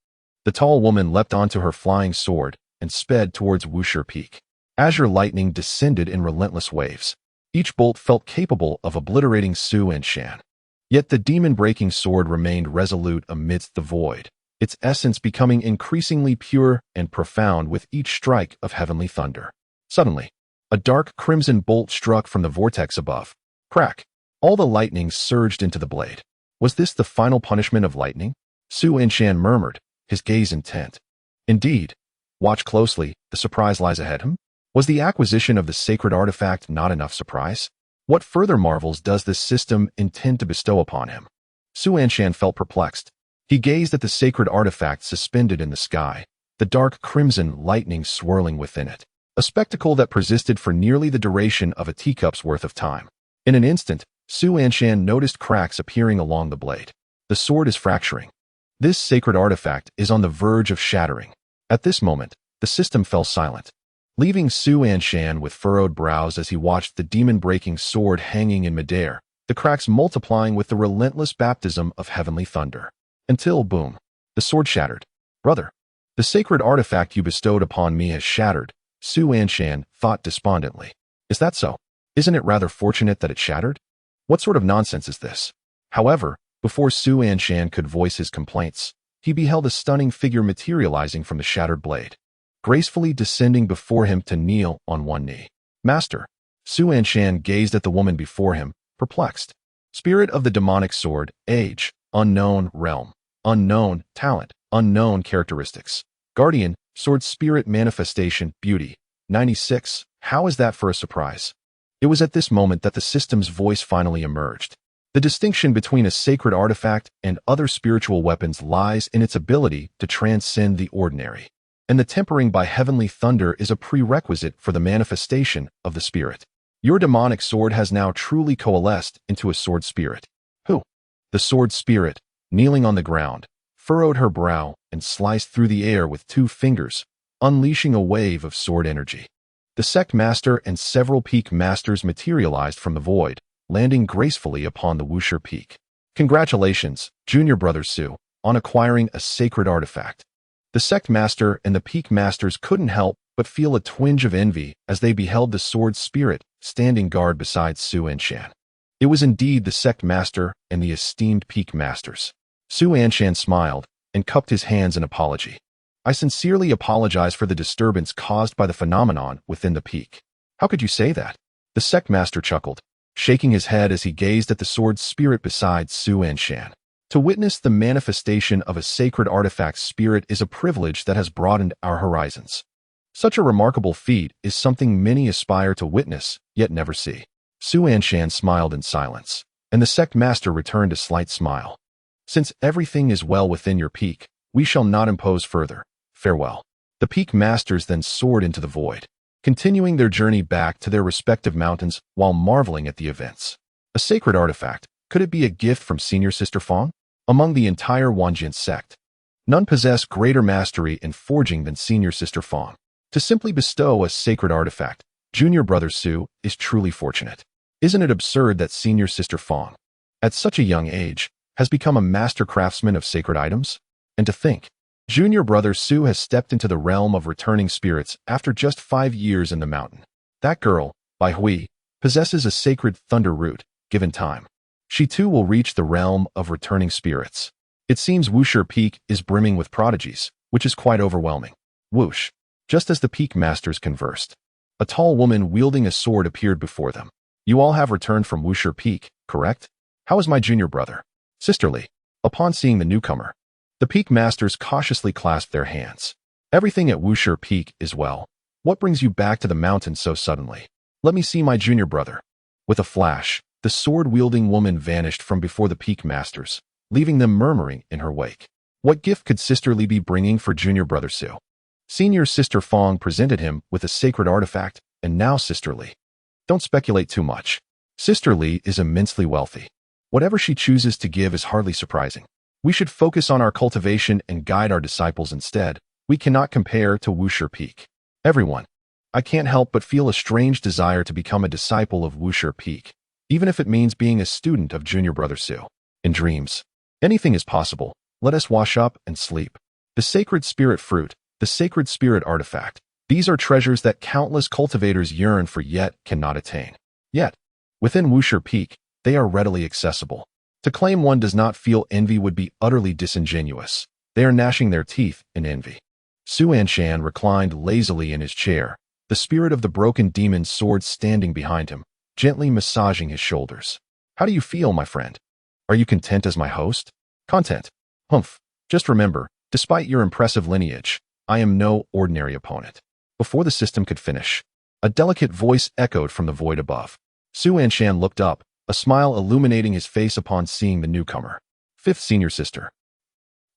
the tall woman leapt onto her flying sword and sped towards Wuxia Peak. Azure lightning descended in relentless waves. Each bolt felt capable of obliterating Su Anshan. Yet the demon-breaking sword remained resolute amidst the void, its essence becoming increasingly pure and profound with each strike of heavenly thunder. Suddenly, a dark crimson bolt struck from the vortex above. Crack! All the lightning surged into the blade. Was this the final punishment of lightning? Su Anshan murmured, his gaze intent. Indeed. Watch closely, the surprise lies ahead him. Was the acquisition of the sacred artifact not enough surprise? What further marvels does this system intend to bestow upon him? Su Anshan felt perplexed. He gazed at the sacred artifact suspended in the sky, the dark crimson lightning swirling within it, a spectacle that persisted for nearly the duration of a teacup's worth of time. In an instant, Su Anshan noticed cracks appearing along the blade. The sword is fracturing. This sacred artifact is on the verge of shattering. At this moment, the system fell silent, leaving Su Anshan with furrowed brows as he watched the demon-breaking sword hanging in midair, the cracks multiplying with the relentless baptism of heavenly thunder. Until, boom, the sword shattered. Brother, the sacred artifact you bestowed upon me has shattered, Su Anshan thought despondently. Is that so? Isn't it rather fortunate that it shattered? What sort of nonsense is this? However, before Su Anshan could voice his complaints, he beheld a stunning figure materializing from the shattered blade, gracefully descending before him to kneel on one knee. Master, Su Anshan gazed at the woman before him, perplexed. Spirit of the demonic sword, age, unknown, realm, unknown, talent, unknown characteristics. Guardian, sword spirit manifestation, beauty. 96. How is that for a surprise? It was at this moment that the system's voice finally emerged. The distinction between a sacred artifact and other spiritual weapons lies in its ability to transcend the ordinary. And the tempering by heavenly thunder is a prerequisite for the manifestation of the spirit. Your demonic sword has now truly coalesced into a sword spirit. Who? The sword spirit, kneeling on the ground, furrowed her brow and sliced through the air with 2 fingers, unleashing a wave of sword energy. The sect master and several peak masters materialized from the void, landing gracefully upon the Wuxia peak. Congratulations, junior brother Su, on acquiring a sacred artifact. The sect master and the peak masters couldn't help but feel a twinge of envy as they beheld the sword spirit standing guard beside Su Anshan. It was indeed the sect master and the esteemed peak masters. Su Anshan smiled and cupped his hands in apology. I sincerely apologize for the disturbance caused by the phenomenon within the peak. How could you say that? The sect master chuckled, shaking his head as he gazed at the sword spirit beside Su Anshan. To witness the manifestation of a sacred artifact spirit is a privilege that has broadened our horizons. Such a remarkable feat is something many aspire to witness, yet never see. Su Anshan smiled in silence, and the sect master returned a slight smile. Since everything is well within your peak, we shall not impose further. Farewell. The peak masters then soared into the void, continuing their journey back to their respective mountains while marveling at the events. A sacred artifact, could it be a gift from Senior Sister Fong? Among the entire Wanjian sect, none possess greater mastery in forging than Senior Sister Fong. To simply bestow a sacred artifact, Junior Brother Su is truly fortunate. Isn't it absurd that Senior Sister Fong, at such a young age, has become a master craftsman of sacred items? And to think, Junior Brother Su has stepped into the realm of returning spirits after just 5 years in the mountain. That girl, Bai Hui, possesses a sacred thunder root, given time. She too will reach the realm of returning spirits. It seems Wuxia Peak is brimming with prodigies, which is quite overwhelming. Whoosh! Just as the peak masters conversed, a tall woman wielding a sword appeared before them. You all have returned from Wuxia Peak, correct? How is my junior brother? Sisterly. Upon seeing the newcomer, the peak masters cautiously clasped their hands. Everything at Wuxia Peak is well. What brings you back to the mountain so suddenly? Let me see my junior brother. With a flash, the sword-wielding woman vanished from before the peak masters, leaving them murmuring in her wake. What gift could Sisterly be bringing for junior brother Su? Senior Sister Fong presented him with a sacred artifact, and now Sisterly. Don't speculate too much. Sisterly is immensely wealthy. Whatever she chooses to give is hardly surprising. We should focus on our cultivation and guide our disciples instead. We cannot compare to Wuxia Peak. Everyone, I can't help but feel a strange desire to become a disciple of Wuxia Peak, even if it means being a student of Junior Brother Su. In dreams, anything is possible. Let us wash up and sleep. The sacred spirit fruit, the sacred spirit artifact. These are treasures that countless cultivators yearn for yet cannot attain. Yet, within Wuxia Peak, they are readily accessible. To claim one does not feel envy would be utterly disingenuous. They are gnashing their teeth in envy. Su Anshan reclined lazily in his chair, the spirit of the broken demon's sword standing behind him, gently massaging his shoulders. How do you feel, my friend? Are you content as my host? Content. Humph. Just remember, despite your impressive lineage, I am no ordinary opponent. Before the system could finish, a delicate voice echoed from the void above. Su Anshan looked up, a smile illuminating his face upon seeing the newcomer. 5th Senior Sister.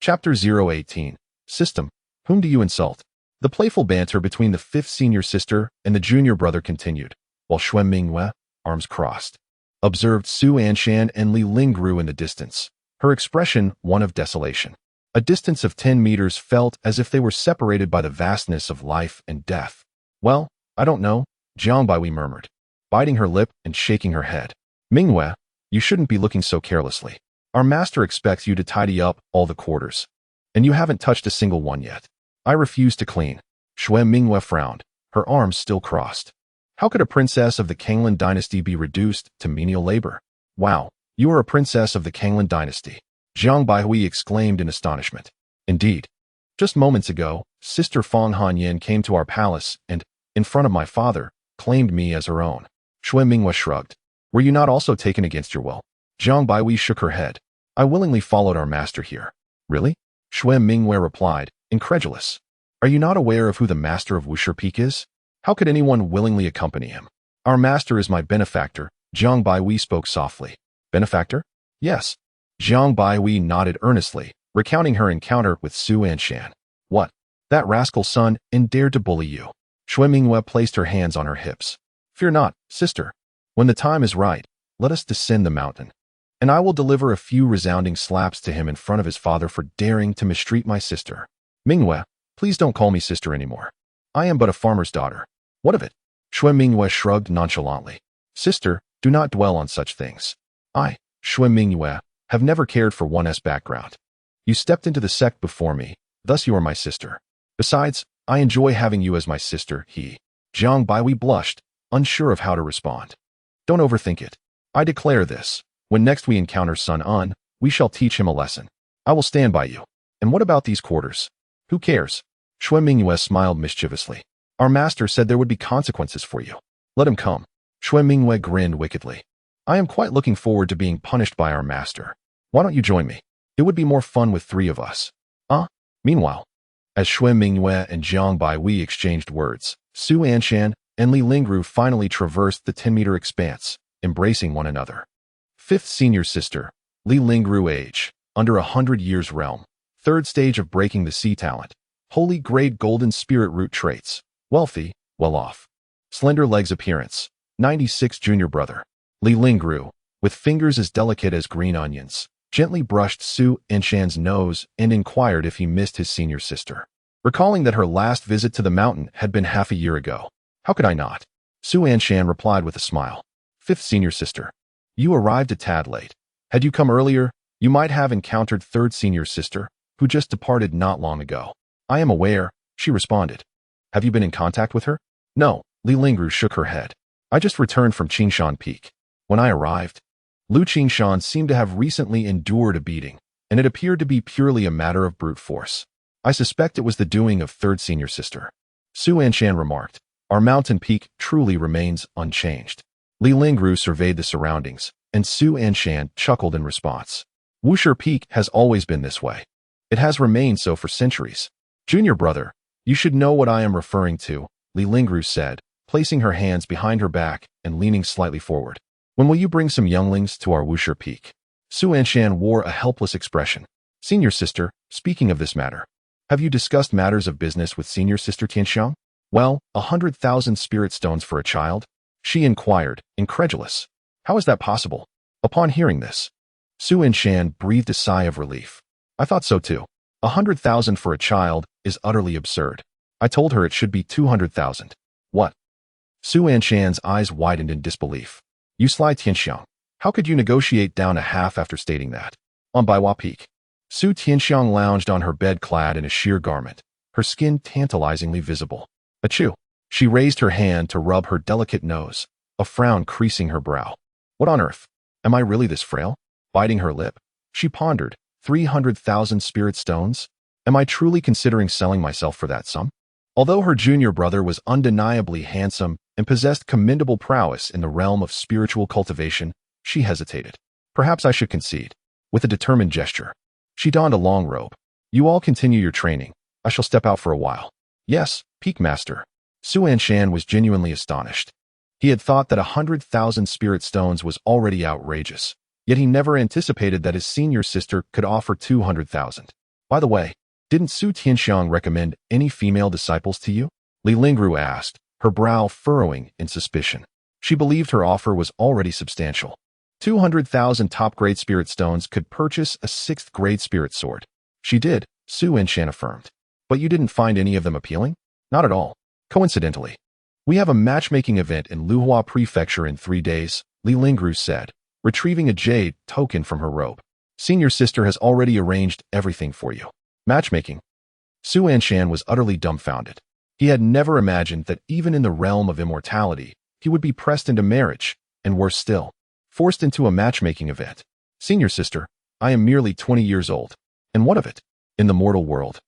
Chapter 018. System. Whom do you insult? The playful banter between the 5th Senior Sister and the junior brother continued, while Xue Mingyue, arms crossed, observed Su Anshan and Li Ling grew in the distance, her expression one of desolation. A distance of 10 meters felt as if they were separated by the vastness of life and death. Well, I don't know, Jiang Baihui murmured, biting her lip and shaking her head. Mingyue, you shouldn't be looking so carelessly. Our master expects you to tidy up all the quarters, and you haven't touched a single one yet. I refuse to clean. Xue Mingyue frowned, her arms still crossed. How could a princess of the Kanglin dynasty be reduced to menial labor? Wow, you are a princess of the Kanglin dynasty, Jiang Baihui exclaimed in astonishment. Indeed. Just moments ago, Sister Fong Hanyan came to our palace and, in front of my father, claimed me as her own. Xue Mingyue shrugged. Were you not also taken against your will? Zhang Baiwei shook her head. I willingly followed our master here. Really? Xue Mingwei replied, incredulous. Are you not aware of who the master of Wuxia Peak is? How could anyone willingly accompany him? Our master is my benefactor, Zhang Baiwei spoke softly. Benefactor? Yes. Zhang Baiwei nodded earnestly, recounting her encounter with Su Anshan. What? That rascal's son and dared to bully you. Xue Mingwei placed her hands on her hips. Fear not, sister. When the time is right, let us descend the mountain, and I will deliver a few resounding slaps to him in front of his father for daring to mistreat my sister. Mingwei, please don't call me sister anymore. I am but a farmer's daughter. What of it? Xue Mingwei shrugged nonchalantly. Sister, do not dwell on such things. I, Xue Mingwei, have never cared for one's background. You stepped into the sect before me, thus you are my sister. Besides, I enjoy having you as my sister, Zhang Baiwei blushed, unsure of how to respond. Don't overthink it. I declare this. When next we encounter Sun Un, we shall teach him a lesson. I will stand by you. And what about these quarters? Who cares? Xue Mingwei smiled mischievously. Our master said there would be consequences for you. Let him come. Xue Mingwei grinned wickedly. I am quite looking forward to being punished by our master. Why don't you join me? It would be more fun with three of us. Meanwhile, as Xue Mingwei and Zhang Baiwei exchanged words, Su Anshan and Li Lingru finally traversed the 10-meter expanse, embracing one another. Fifth senior sister, Li Lingru age, under 100 years realm, third stage of breaking the sea talent, holy grade golden spirit root traits, wealthy, well-off. Slender legs appearance, 96 junior brother, Li Lingru, with fingers as delicate as green onions, gently brushed Su Anshan's nose and inquired if he missed his senior sister. Recalling that her last visit to the mountain had been half a year ago. How could I not? Su Anshan replied with a smile. Fifth senior sister. You arrived a tad late. Had you come earlier, you might have encountered third senior sister, who just departed not long ago. I am aware, she responded. Have you been in contact with her? No, Li Lingru shook her head. I just returned from Qingshan Peak. When I arrived, Lu Qingshan seemed to have recently endured a beating, and it appeared to be purely a matter of brute force. I suspect it was the doing of third senior sister. Su Anshan remarked, our mountain peak truly remains unchanged. Li Lingru surveyed the surroundings, and Su Anshan chuckled in response. Wuxia Peak has always been this way. It has remained so for centuries. Junior brother, you should know what I am referring to, Li Lingru said, placing her hands behind her back and leaning slightly forward. When will you bring some younglings to our Wuxia Peak? Su Anshan wore a helpless expression. Senior sister, speaking of this matter, have you discussed matters of business with senior sister Tianxiang? Well, 100,000 spirit stones for a child? She inquired, incredulous. How is that possible? Upon hearing this, Su Anshan breathed a sigh of relief. I thought so too. 100,000 for a child is utterly absurd. I told her it should be 200,000. What? Su Anshan's eyes widened in disbelief. You sly Tianxiang. How could you negotiate down a half after stating that? On Baiwa Peak. Su Tianxiang lounged on her bed clad in a sheer garment, her skin tantalizingly visible. Achoo! She raised her hand to rub her delicate nose, a frown creasing her brow. What on earth? Am I really this frail? Biting her lip, she pondered, 300,000 spirit stones? Am I truly considering selling myself for that sum? Although her junior brother was undeniably handsome and possessed commendable prowess in the realm of spiritual cultivation, she hesitated. Perhaps I should concede. With a determined gesture, she donned a long robe. You all continue your training. I shall step out for a while. Yes, Peak Master. Su Anshan was genuinely astonished. He had thought that 100,000 spirit stones was already outrageous, yet he never anticipated that his senior sister could offer 200,000. By the way, didn't Su Tianxiang recommend any female disciples to you? Li Lingru asked, her brow furrowing in suspicion. She believed her offer was already substantial. 200,000 top-grade spirit stones could purchase a 6th-grade spirit sword. She did, Su Anshan affirmed. But you didn't find any of them appealing? Not at all. Coincidentally, we have a matchmaking event in Luhuazhou Prefecture in 3 days, Li Lingru said, retrieving a jade token from her robe. Senior sister has already arranged everything for you. Matchmaking? Su Anshan was utterly dumbfounded. He had never imagined that even in the realm of immortality, he would be pressed into marriage, and worse still, forced into a matchmaking event. Senior sister, I am merely 20 years old. And what of it? In the mortal world,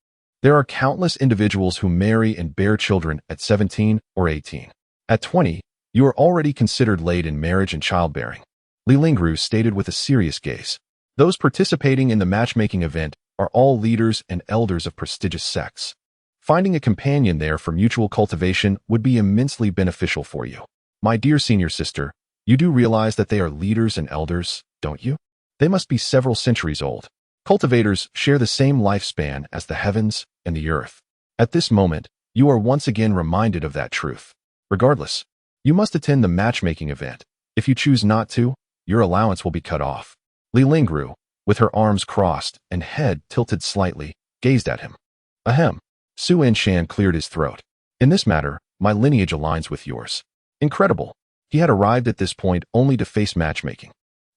there are countless individuals who marry and bear children at 17 or 18. At 20, You are already considered late in marriage and childbearing, Li Lingru stated with a serious gaze. Those participating in the matchmaking event are all leaders and elders of prestigious sects. Finding a companion there for mutual cultivation would be immensely beneficial for you. My dear senior sister, you do realize that they are leaders and elders, don't you? They must be several centuries old. Cultivators share the same lifespan as the heavens and the earth. At this moment, you are once again reminded of that truth. Regardless, you must attend the matchmaking event. If you choose not to, your allowance will be cut off. Li Lingru, with her arms crossed and head tilted slightly, gazed at him. Ahem. Su Anshan cleared his throat. In this matter, my lineage aligns with yours. Incredible. He had arrived at this point only to face matchmaking.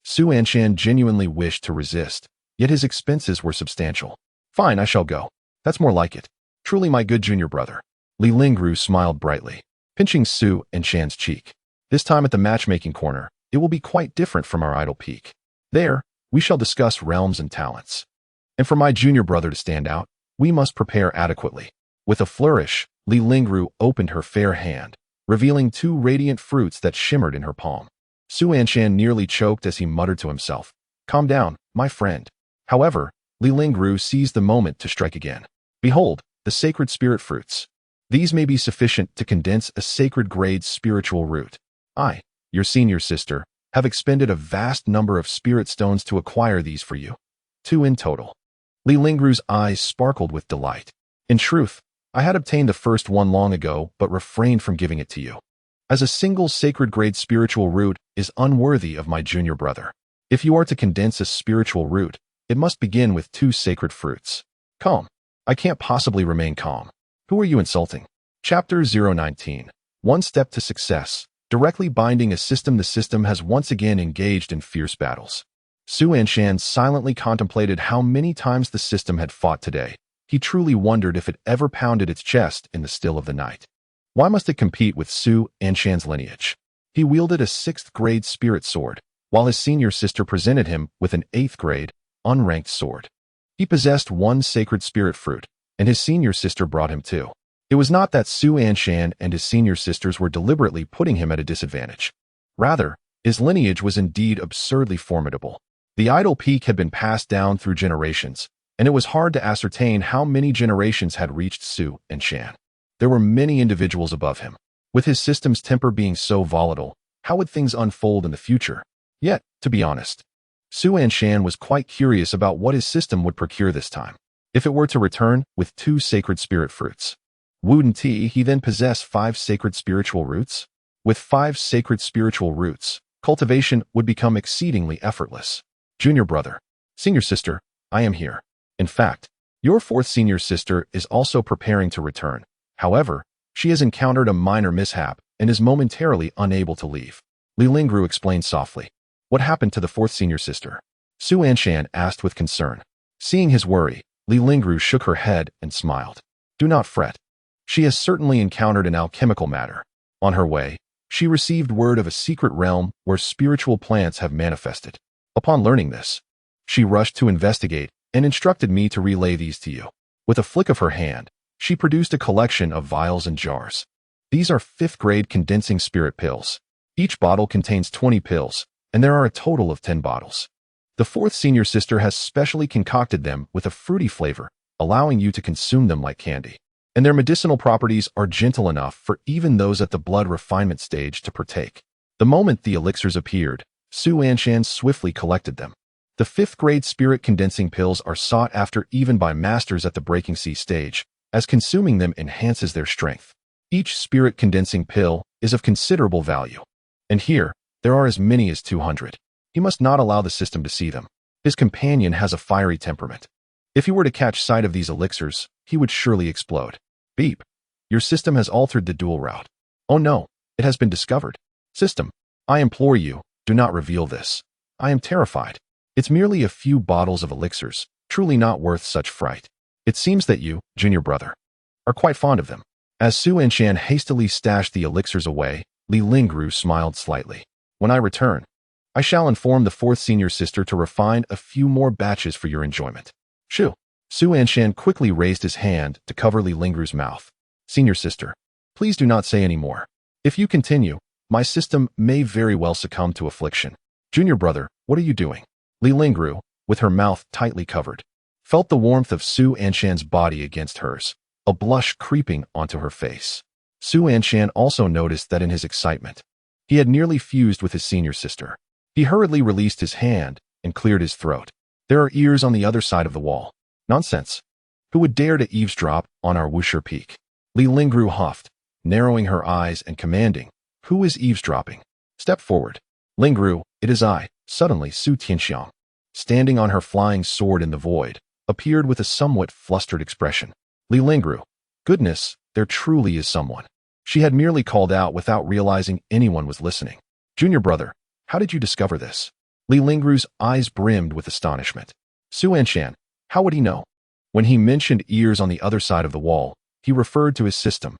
Su Anshan genuinely wished to resist, yet his expenses were substantial. Fine, I shall go. That's more like it. Truly my good junior brother. Li Lingru smiled brightly, pinching Su Anshan's cheek. This time at the matchmaking corner, it will be quite different from our idle peak. There, we shall discuss realms and talents. And for my junior brother to stand out, we must prepare adequately. With a flourish, Li Lingru opened her fair hand, revealing 2 radiant fruits that shimmered in her palm. Su Anshan nearly choked as he muttered to himself, "Calm down, my friend." However, Li Lingru seized the moment to strike again. Behold, the sacred spirit fruits. These may be sufficient to condense a sacred grade spiritual root. I, your senior sister, have expended a vast number of spirit stones to acquire these for you. 2 in total. Li Lingru's eyes sparkled with delight. In truth, I had obtained the first one long ago but refrained from giving it to you, as a single sacred grade spiritual root is unworthy of my junior brother. If you are to condense a spiritual root, it must begin with 2 sacred fruits. Calm. I can't possibly remain calm. Who are you insulting? Chapter 019. One step to success. Directly binding a system. The system has once again engaged in fierce battles. Su Anshan silently contemplated how many times the system had fought today. He truly wondered if it ever pounded its chest in the still of the night. Why must it compete with Su Anshan's lineage? He wielded a 6th grade spirit sword, while his senior sister presented him with an 8th grade, unranked sword. He possessed 1 sacred spirit fruit, and his senior sister brought him 2. It was not that Su Anshan and his senior sisters were deliberately putting him at a disadvantage. Rather, his lineage was indeed absurdly formidable. The idle peak had been passed down through generations, and it was hard to ascertain how many generations had reached Su Anshan. There were many individuals above him. With his system's temper being so volatile, how would things unfold in the future? Yet, to be honest, Su Anshan was quite curious about what his system would procure this time, if it were to return with 2 sacred spirit fruits. Wouldn't he then possess 5 sacred spiritual roots? With 5 sacred spiritual roots, cultivation would become exceedingly effortless. Junior brother, senior sister, I am here. In fact, your 4th senior sister is also preparing to return. However, she has encountered a minor mishap and is momentarily unable to leave. Li Lingru explained softly. What happened to the 4th senior sister? Su Anshan asked with concern. Seeing his worry, Li Lingru shook her head and smiled. Do not fret. She has certainly encountered an alchemical matter. On her way, she received word of a secret realm where spiritual plants have manifested. Upon learning this, she rushed to investigate and instructed me to relay these to you. With a flick of her hand, she produced a collection of vials and jars. These are 5th grade condensing spirit pills. Each bottle contains 20 pills, and there are a total of 10 bottles. The 4th senior sister has specially concocted them with a fruity flavor, allowing you to consume them like candy. And their medicinal properties are gentle enough for even those at the blood refinement stage to partake. The moment the elixirs appeared, Su Anshan swiftly collected them. The 5th grade spirit condensing pills are sought after even by masters at the breaking sea stage, as consuming them enhances their strength. Each spirit condensing pill is of considerable value. And here, there are as many as 200. He must not allow the system to see them. His companion has a fiery temperament. If he were to catch sight of these elixirs, he would surely explode. Beep. Your system has altered the dual route. Oh no, it has been discovered. System, I implore you, do not reveal this. I am terrified. It's merely a few bottles of elixirs, truly not worth such fright. It seems that you, junior brother, are quite fond of them. As Su Anshan hastily stashed the elixirs away, Li Lingru smiled slightly. When I return, I shall inform the 4th senior sister to refine a few more batches for your enjoyment. Shoo. Su Anshan quickly raised his hand to cover Li Lingru's mouth. Senior sister, please do not say any more. If you continue, My system may very well succumb to affliction. Junior brother, what are you doing? Li Lingru, with her mouth tightly covered, felt the warmth of Su Anshan's body against hers, a blush creeping onto her face. Su Anshan also noticed that in his excitement, he had nearly fused with his senior sister. He hurriedly released his hand and cleared his throat. There are ears on the other side of the wall. Nonsense. Who would dare to eavesdrop on our Wuxia peak? Li Lingru huffed, narrowing her eyes and commanding, who is eavesdropping? Step forward. Lingru, it is I. Suddenly Su Tianxiang, standing on her flying sword in the void, appeared with a somewhat flustered expression. Li Lingru, goodness, there truly is someone. She had merely called out without realizing anyone was listening. Junior brother, how did you discover this? Li Lingru's eyes brimmed with astonishment. Su Anshan, how would he know? When he mentioned ears on the other side of the wall, he referred to his system.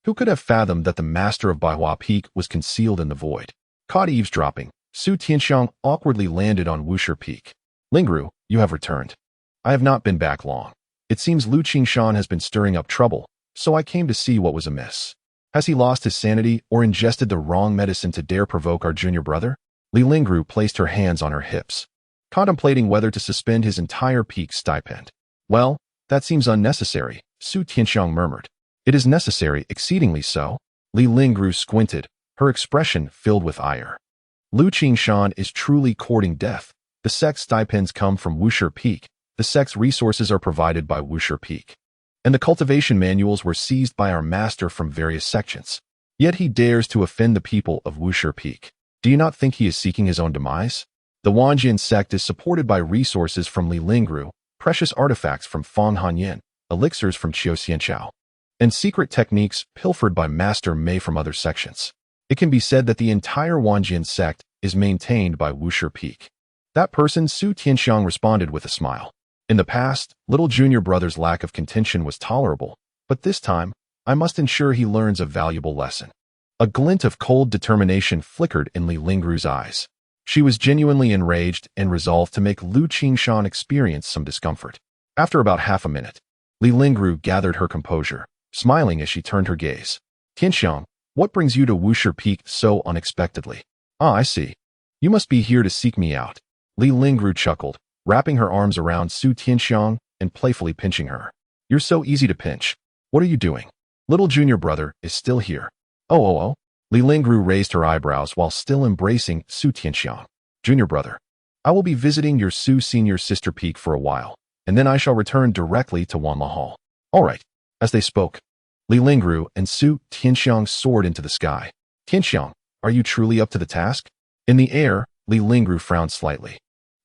Who could have fathomed that the master of Baihua Peak was concealed in the void? Caught eavesdropping, Su Tianxiang awkwardly landed on Wuxia Peak. Lingru, you have returned. I have not been back long. It seems Lu Qingshan has been stirring up trouble, so I came to see what was amiss. Has he lost his sanity or ingested the wrong medicine to dare provoke our junior brother? Li Lingru placed her hands on her hips, contemplating whether to suspend his entire peak stipend. Well, that seems unnecessary, Su Tianxiang murmured. It is necessary, exceedingly so. Li Lingru squinted, her expression filled with ire. Lu Qingshan is truly courting death. The sect's stipends come from Wuxia Peak. The sect's resources are provided by Wuxia Peak. And the cultivation manuals were seized by our master from various sections. Yet he dares to offend the people of Wuxia Peak. Do you not think he is seeking his own demise? The Wanjian sect is supported by resources from Li Lingru, precious artifacts from Fang Hanyan, elixirs from Qiu Xianchao, and secret techniques pilfered by Master Mei from other sections. It can be said that the entire Wanjian sect is maintained by Wuxia Peak. That person, Su Tianxiang, responded with a smile. In the past, little junior brother's lack of contention was tolerable, but this time, I must ensure he learns a valuable lesson. A glint of cold determination flickered in Li Lingru's eyes. She was genuinely enraged and resolved to make Lu Qingshan experience some discomfort. After about half a minute, Li Lingru gathered her composure, smiling as she turned her gaze. Tianxiang, what brings you to Wuxia Peak so unexpectedly? Ah, I see. You must be here to seek me out. Li Lingru chuckled, wrapping her arms around Su Tianxiang and playfully pinching her. You're so easy to pinch. What are you doing? Little junior brother is still here. Oh. Li Lingru raised her eyebrows while still embracing Su Tianxiang. Junior brother, I will be visiting your Su senior sister peak for a while, and then I shall return directly to Wanla Hall. All right. As they spoke, Li Lingru and Su Tianxiang soared into the sky. Tianxiang, are you truly up to the task? In the air, Li Lingru frowned slightly.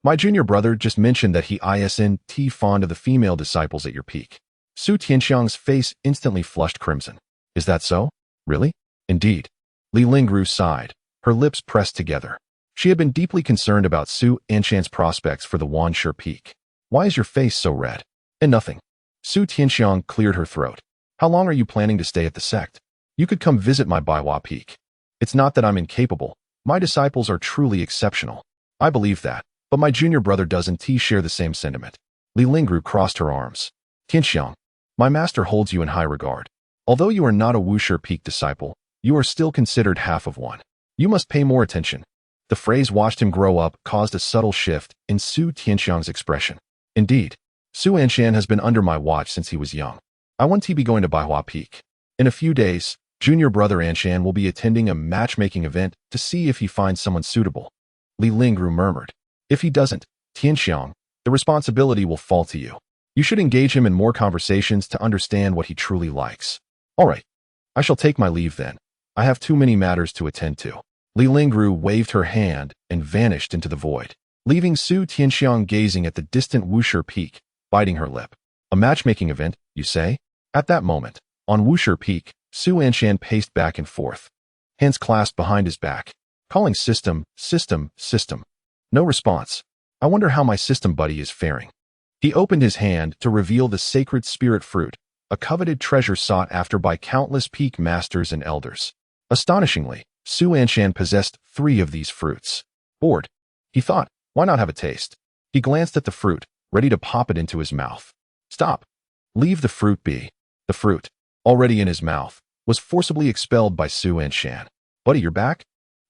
My junior brother just mentioned that he isn't fond of the female disciples at your peak. Su Tianxiang's face instantly flushed crimson. Is that so? Really? Indeed. Li Lingru sighed, her lips pressed together. She had been deeply concerned about Su Anshan's prospects for the Wanxia Peak. Why is your face so red? And nothing. Su Tianxiang cleared her throat. How long are you planning to stay at the sect? You could come visit my Baihua Peak. It's not that I'm incapable. My disciples are truly exceptional. I believe that, but my junior brother doesn't share the same sentiment. Li Lingru crossed her arms. Tianxiang, my master holds you in high regard. Although you are not a Wuxia Peak disciple, you are still considered half of one. You must pay more attention. The phrase watched him grow up caused a subtle shift in Su Tianxiang's expression. Indeed, Su Anshan has been under my watch since he was young. I want to be going to Baihua Peak. In a few days, junior brother Anshan will be attending a matchmaking event to see if he finds someone suitable. Li Lingru murmured. If he doesn't, Tianxiang, the responsibility will fall to you. You should engage him in more conversations to understand what he truly likes. All right. I shall take my leave then. I have too many matters to attend to. Li Lingru waved her hand and vanished into the void, leaving Su Tianxiang gazing at the distant Wuxia Peak, biting her lip. A matchmaking event, you say? At that moment, on Wuxia Peak, Su Anshan paced back and forth, hands clasped behind his back, calling system. No response. I wonder how my system buddy is faring. He opened his hand to reveal the sacred spirit fruit, a coveted treasure sought after by countless peak masters and elders. Astonishingly, Su Anshan possessed 3 of these fruits. Bored, he thought, why not have a taste? He glanced at the fruit, ready to pop it into his mouth. Stop. Leave the fruit be. The fruit, already in his mouth, was forcibly expelled by Su Anshan. Buddy, you're back?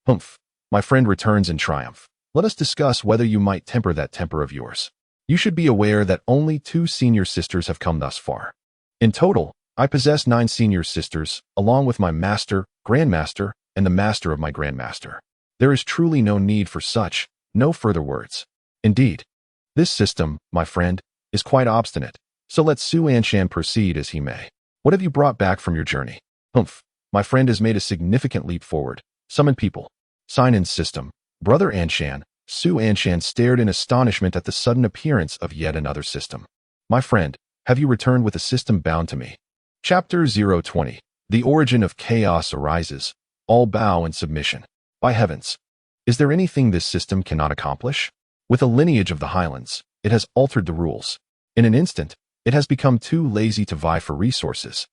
Humph. My friend returns in triumph. Let us discuss whether you might temper that temper of yours. You should be aware that only 2 senior sisters have come thus far. In total, I possess 9 senior sisters, along with my master, grandmaster, and the master of my grandmaster. There is truly no need for such, no further words. Indeed, this system, my friend, is quite obstinate, so let Su Anshan proceed as he may. What have you brought back from your journey? Humph. My friend has made a significant leap forward. Summon people. Sign-in system. Brother Anshan. Su Anshan stared in astonishment at the sudden appearance of yet another system. My friend, have you returned with a system bound to me? Chapter 020. The origin of chaos arises. All bow in submission. By heavens! Is there anything this system cannot accomplish? With a lineage of the highlands, it has altered the rules. In an instant, it has become too lazy to vie for resources,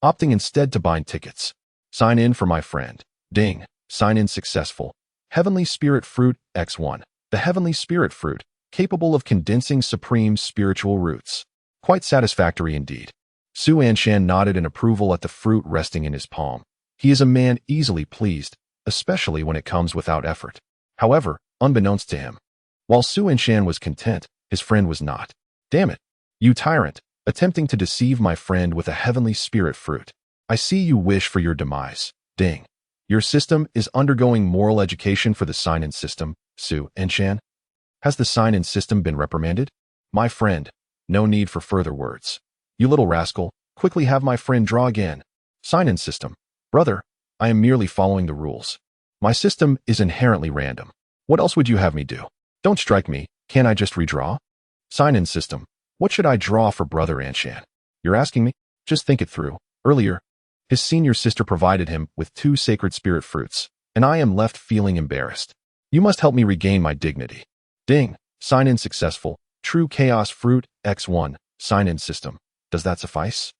opting instead to bind tickets. Sign in for my friend. Ding. Sign in successful. Heavenly Spirit Fruit X1. The Heavenly Spirit Fruit, capable of condensing supreme spiritual roots. Quite satisfactory indeed. Su Anshan nodded in approval at the fruit resting in his palm. He is a man easily pleased, especially when it comes without effort. However, unbeknownst to him, while Su Anshan was content, his friend was not. Damn it, you tyrant, attempting to deceive my friend with a heavenly spirit fruit. I see you wish for your demise. Ding. Your system is undergoing moral education for the sign-in system, Su Anshan. Has the sign-in system been reprimanded? My friend, no need for further words. You little rascal, quickly have my friend draw again. Sign-in system. Brother, I am merely following the rules. My system is inherently random. What else would you have me do? Don't strike me, can't I just redraw? Sign-in system. What should I draw for Brother Anshan? You're asking me? Just think it through. Earlier, his senior sister provided him with 2 sacred spirit fruits, and I am left feeling embarrassed. You must help me regain my dignity. Ding. Sign-in successful. True Chaos Fruit X1. Sign-in system. Does that suffice?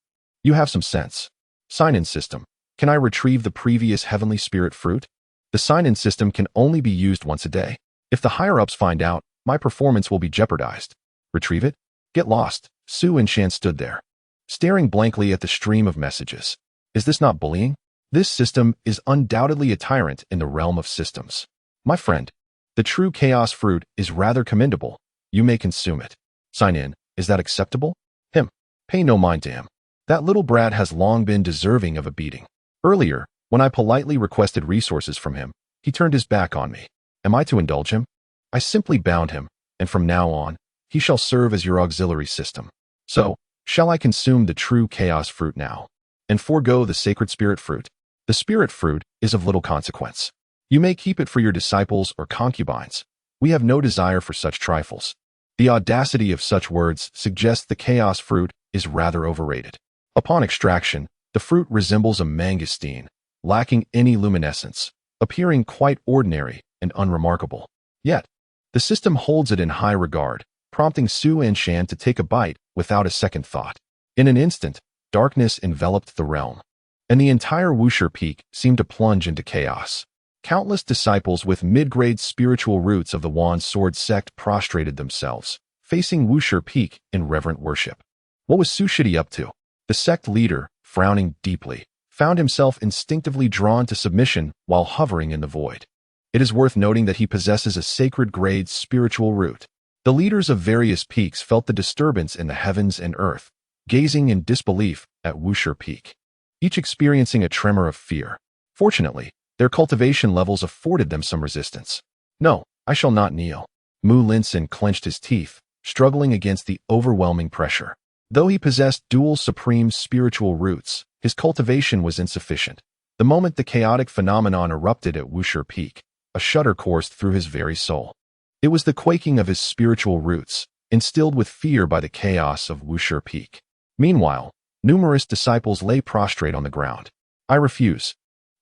You have some sense. Sign-in system. Can I retrieve the previous heavenly spirit fruit? The sign-in system can only be used once a day. If the higher-ups find out, my performance will be jeopardized. Retrieve it? Get lost. Su Anshan stood there, staring blankly at the stream of messages. Is this not bullying? This system is undoubtedly a tyrant in the realm of systems. My friend, the true chaos fruit is rather commendable. You may consume it. Sign in. Is that acceptable? Him. Pay no mind to him. That little brat has long been deserving of a beating. Earlier, when I politely requested resources from him, he turned his back on me. Am I to indulge him? I simply bound him, and from now on, he shall serve as your auxiliary system. So, shall I consume the true chaos fruit now, and forego the sacred spirit fruit? The spirit fruit is of little consequence. You may keep it for your disciples or concubines. We have no desire for such trifles. The audacity of such words suggests the chaos fruit is rather overrated. Upon extraction, the fruit resembles a mangosteen, lacking any luminescence, appearing quite ordinary and unremarkable. Yet, the system holds it in high regard, prompting Su Anshan to take a bite without a second thought. In an instant, darkness enveloped the realm, and the entire Wuxia Peak seemed to plunge into chaos. Countless disciples with mid-grade spiritual roots of the Wan Sword sect prostrated themselves, facing Wuxia Peak in reverent worship. What was Su Shidi up to? The sect leader, frowning deeply, found himself instinctively drawn to submission while hovering in the void. It is worth noting that he possesses a sacred grade spiritual root. The leaders of various peaks felt the disturbance in the heavens and earth, gazing in disbelief at Wuxia Peak, each experiencing a tremor of fear. Fortunately, their cultivation levels afforded them some resistance. No, I shall not kneel. Mu Linsin clenched his teeth, struggling against the overwhelming pressure. Though he possessed dual supreme spiritual roots, his cultivation was insufficient. The moment the chaotic phenomenon erupted at Wuxia Peak, a shudder coursed through his very soul. It was the quaking of his spiritual roots, instilled with fear by the chaos of Wuxia Peak. Meanwhile, numerous disciples lay prostrate on the ground. I refuse.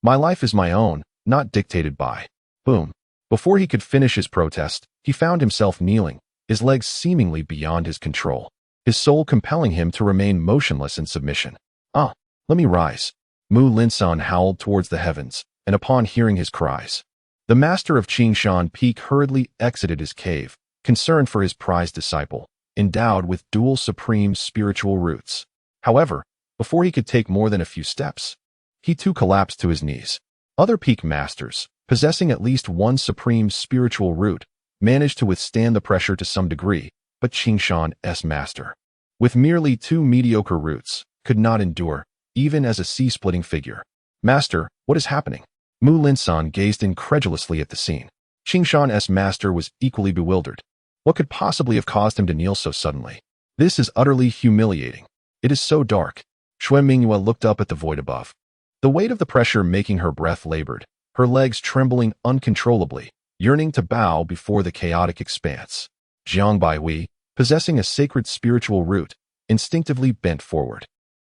My life is my own, not dictated by. Boom. Before he could finish his protest, he found himself kneeling, his legs seemingly beyond his control, his soul compelling him to remain motionless in submission. Let me rise. Mu Linsan howled towards the heavens, and upon hearing his cries, the master of Qingshan Peak hurriedly exited his cave, concerned for his prized disciple, endowed with dual supreme spiritual roots. However, before he could take more than a few steps, he too collapsed to his knees. Other peak masters, possessing at least one supreme spiritual root, managed to withstand the pressure to some degree, but Qingshan's master, with merely 2 mediocre roots, could not endure, even as a sea-splitting figure. Master, what is happening? Mu Linsan gazed incredulously at the scene. Qingshan's master was equally bewildered. What could possibly have caused him to kneel so suddenly? This is utterly humiliating. It is so dark. Xue Mingyue looked up at the void above. The weight of the pressure making her breath labored, her legs trembling uncontrollably, yearning to bow before the chaotic expanse. Jiang Baihui, possessing a sacred spiritual root, instinctively bent forward.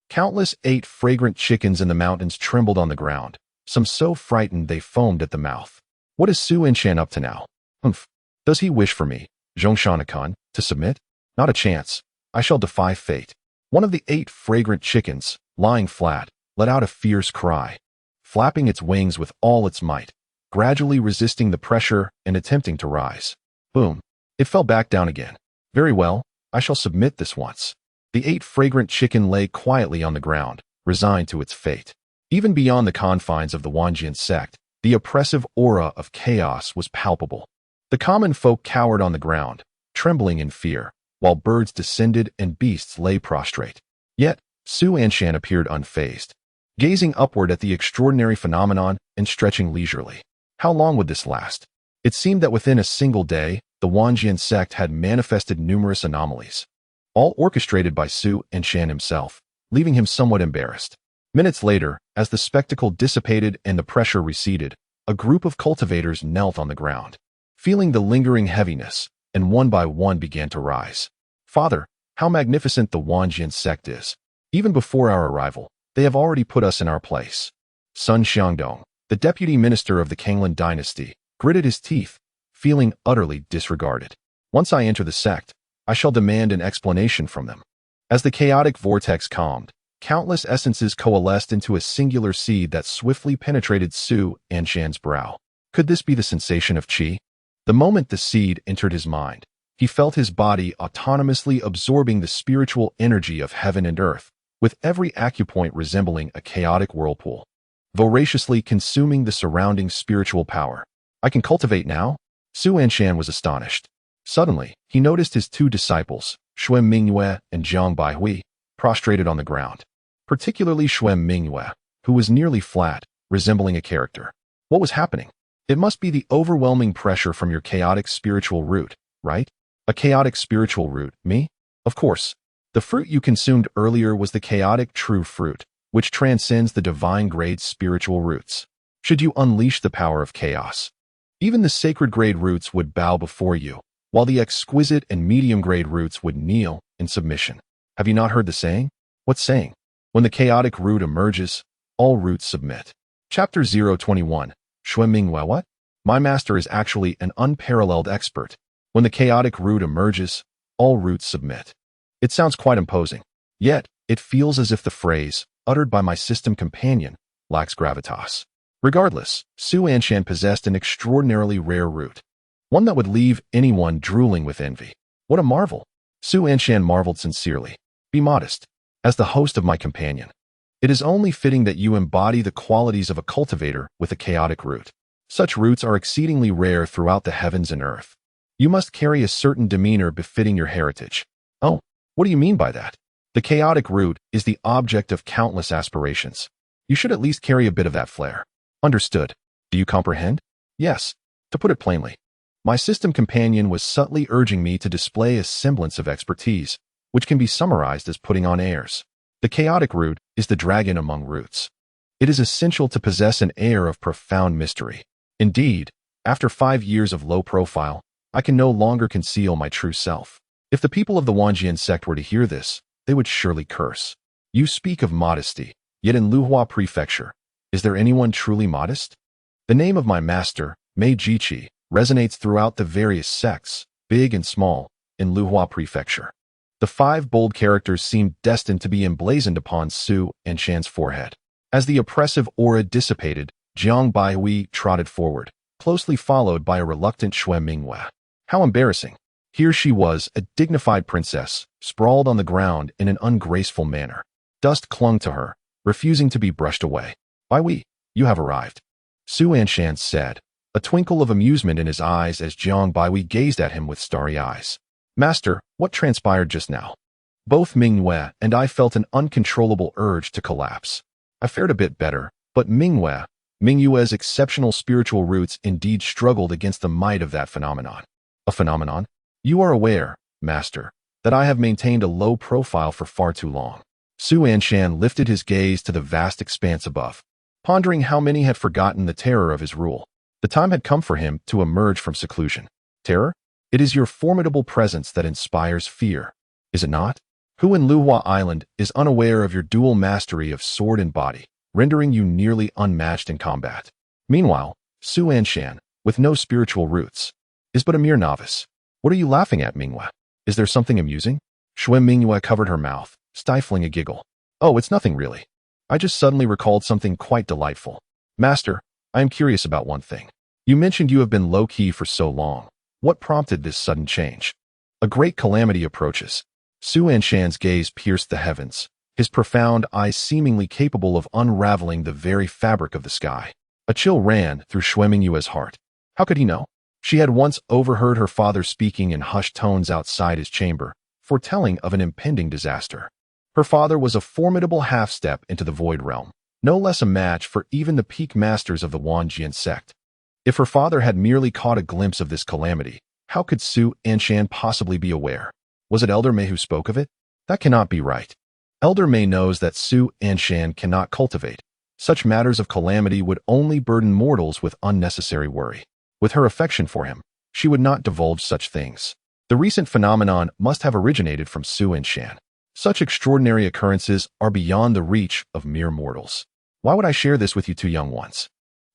Countless 8 fragrant chickens in the mountains trembled on the ground, some so frightened they foamed at the mouth. What is Su Anshan up to now? Humph. Does he wish for me, Zhongshan, to submit? Not a chance. I shall defy fate. One of the 8 fragrant chickens, lying flat, let out a fierce cry, flapping its wings with all its might, gradually resisting the pressure and attempting to rise. Boom. It fell back down again. Very well, I shall submit this once. The 8 fragrant chicken lay quietly on the ground, resigned to its fate. Even beyond the confines of the Wanjian sect, the oppressive aura of chaos was palpable. The common folk cowered on the ground, trembling in fear, while birds descended and beasts lay prostrate. Yet, Su Anshan appeared unfazed, gazing upward at the extraordinary phenomenon and stretching leisurely. How long would this last? It seemed that within a single day, the Wanjian sect had manifested numerous anomalies, all orchestrated by Su Anshan himself, leaving him somewhat embarrassed. Minutes later, as the spectacle dissipated and the pressure receded, a group of cultivators knelt on the ground, feeling the lingering heaviness, and one by one began to rise. Father, how magnificent the Wanjian sect is. Even before our arrival, they have already put us in our place. Sun Xiangdong, the deputy minister of the Kanglan dynasty, gritted his teeth, feeling utterly disregarded. Once I enter the sect, I shall demand an explanation from them. As the chaotic vortex calmed, countless essences coalesced into a singular seed that swiftly penetrated Su Anshan's brow. Could this be the sensation of qi? The moment the seed entered his mind, he felt his body autonomously absorbing the spiritual energy of heaven and earth, with every acupoint resembling a chaotic whirlpool, voraciously consuming the surrounding spiritual power. I can cultivate now? Su Anshan was astonished. Suddenly, he noticed his 2 disciples, Xue Mingyue and Jiang Baihui, prostrated on the ground. Particularly Xue Mingyue, who was nearly flat, resembling a character. What was happening? It must be the overwhelming pressure from your chaotic spiritual root, right? A chaotic spiritual root, me? Of course. The fruit you consumed earlier was the chaotic true fruit, which transcends the divine grade spiritual roots. Should you unleash the power of chaos, even the sacred grade roots would bow before you, while the exquisite and medium grade roots would kneel in submission. Have you not heard the saying? What saying? When the chaotic root emerges, all roots submit. Chapter 021. Xue Mingyue. What? My master is actually an unparalleled expert. When the chaotic root emerges, all roots submit. It sounds quite imposing. Yet, it feels as if the phrase, uttered by my system companion, lacks gravitas. Regardless, Su Anshan possessed an extraordinarily rare root, one that would leave anyone drooling with envy. What a marvel! Su Anshan marveled sincerely. Be modest. As the host of my companion, it is only fitting that you embody the qualities of a cultivator with a chaotic root. Such roots are exceedingly rare throughout the heavens and earth. You must carry a certain demeanor befitting your heritage. Oh, what do you mean by that? The chaotic root is the object of countless aspirations. You should at least carry a bit of that flair. Understood. Do you comprehend? Yes. To put it plainly, my system companion was subtly urging me to display a semblance of expertise, which can be summarized as putting on airs. The chaotic root is the dragon among roots. It is essential to possess an air of profound mystery. Indeed, after 5 years of low profile, I can no longer conceal my true self. If the people of the Wanjian sect were to hear this, they would surely curse. You speak of modesty, yet in Luhuazhou Prefecture, is there anyone truly modest? The name of my master, Mei Jiji, resonates throughout the various sects, big and small, in Luhuazhou Prefecture. The 5 bold characters seemed destined to be emblazoned upon Su Anshan's forehead. As the oppressive aura dissipated, Jiang Baihui trotted forward, closely followed by a reluctant Xue Mingyue. How embarrassing! Here she was, a dignified princess, sprawled on the ground in an ungraceful manner. Dust clung to her, refusing to be brushed away. Baihui, you have arrived. Su Anshan said, a twinkle of amusement in his eyes as Jiang Baihui gazed at him with starry eyes. Master, what transpired just now? Both Mingyue and I felt an uncontrollable urge to collapse. I fared a bit better, but Mingyue's exceptional spiritual roots indeed struggled against the might of that phenomenon. A phenomenon? You are aware, Master, that I have maintained a low profile for far too long. Su Anshan lifted his gaze to the vast expanse above, pondering how many had forgotten the terror of his rule. The time had come for him to emerge from seclusion. Terror? It is your formidable presence that inspires fear, is it not? Who in Luhuazhou Island is unaware of your dual mastery of sword and body, rendering you nearly unmatched in combat? Meanwhile, Su Anshan, with no spiritual roots, is but a mere novice. What are you laughing at, Mingyue? Is there something amusing? Mingyue covered her mouth, stifling a giggle. Oh, it's nothing really. I just suddenly recalled something quite delightful. Master, I am curious about one thing. You mentioned you have been low-key for so long. What prompted this sudden change? A great calamity approaches. Su Anshan's gaze pierced the heavens, his profound eyes seemingly capable of unraveling the very fabric of the sky. A chill ran through Mingyue's heart. How could he know? She had once overheard her father speaking in hushed tones outside his chamber, foretelling of an impending disaster. Her father was a formidable half-step into the Void Realm, no less a match for even the peak masters of the Wanjian sect. If her father had merely caught a glimpse of this calamity, how could Su Anshan possibly be aware? Was it Elder Mei who spoke of it? That cannot be right. Elder Mei knows that Su Anshan cannot cultivate. Such matters of calamity would only burden mortals with unnecessary worry. With her affection for him, she would not divulge such things. The recent phenomenon must have originated from Su Anshan. Such extraordinary occurrences are beyond the reach of mere mortals. Why would I share this with you two young ones?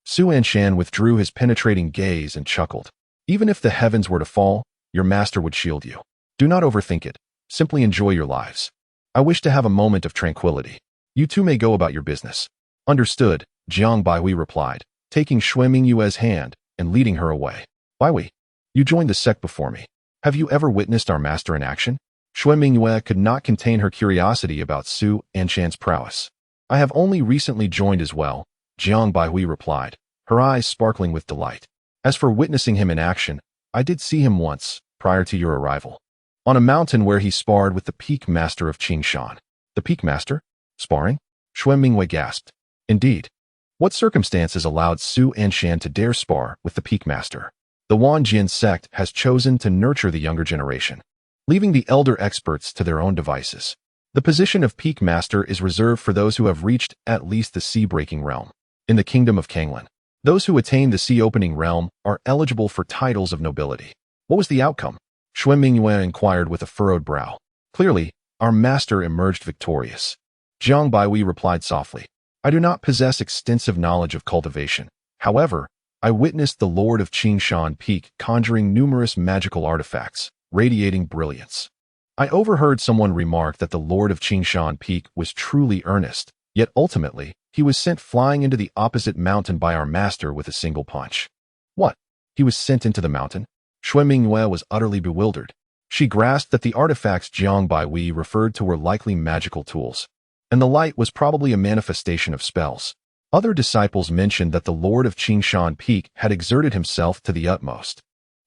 Su Anshan withdrew his penetrating gaze and chuckled. Even if the heavens were to fall, your master would shield you. Do not overthink it. Simply enjoy your lives. I wish to have a moment of tranquility. You two may go about your business. Understood, Jiang Baihui replied, taking Mingyue's hand and leading her away. Baihui, you joined the sect before me. Have you ever witnessed our master in action? Mingyue could not contain her curiosity about Su Anshan's prowess. I have only recently joined as well, Jiang Baihui replied, her eyes sparkling with delight. As for witnessing him in action, I did see him once, prior to your arrival. On a mountain where he sparred with the peak master of Qingshan. The peak master? Sparring? Mingyue gasped. Indeed. What circumstances allowed Su Anshan to dare spar with the peak master? The Wanjian sect has chosen to nurture the younger generation, leaving the elder experts to their own devices. The position of peak master is reserved for those who have reached at least the sea-breaking realm. In the kingdom of Kanglan, those who attain the sea-opening realm are eligible for titles of nobility. What was the outcome? Mingyue inquired with a furrowed brow. Clearly, our master emerged victorious. Jiang Baihui replied softly. I do not possess extensive knowledge of cultivation. However, I witnessed the Lord of Qingshan Peak conjuring numerous magical artifacts, radiating brilliance. I overheard someone remark that the Lord of Qingshan Peak was truly earnest, yet ultimately, he was sent flying into the opposite mountain by our master with a single punch. What? He was sent into the mountain? Mingyue was utterly bewildered. She grasped that the artifacts Jiang Baihui referred to were likely magical tools, and the light was probably a manifestation of spells. Other disciples mentioned that the Lord of Qingshan Peak had exerted himself to the utmost,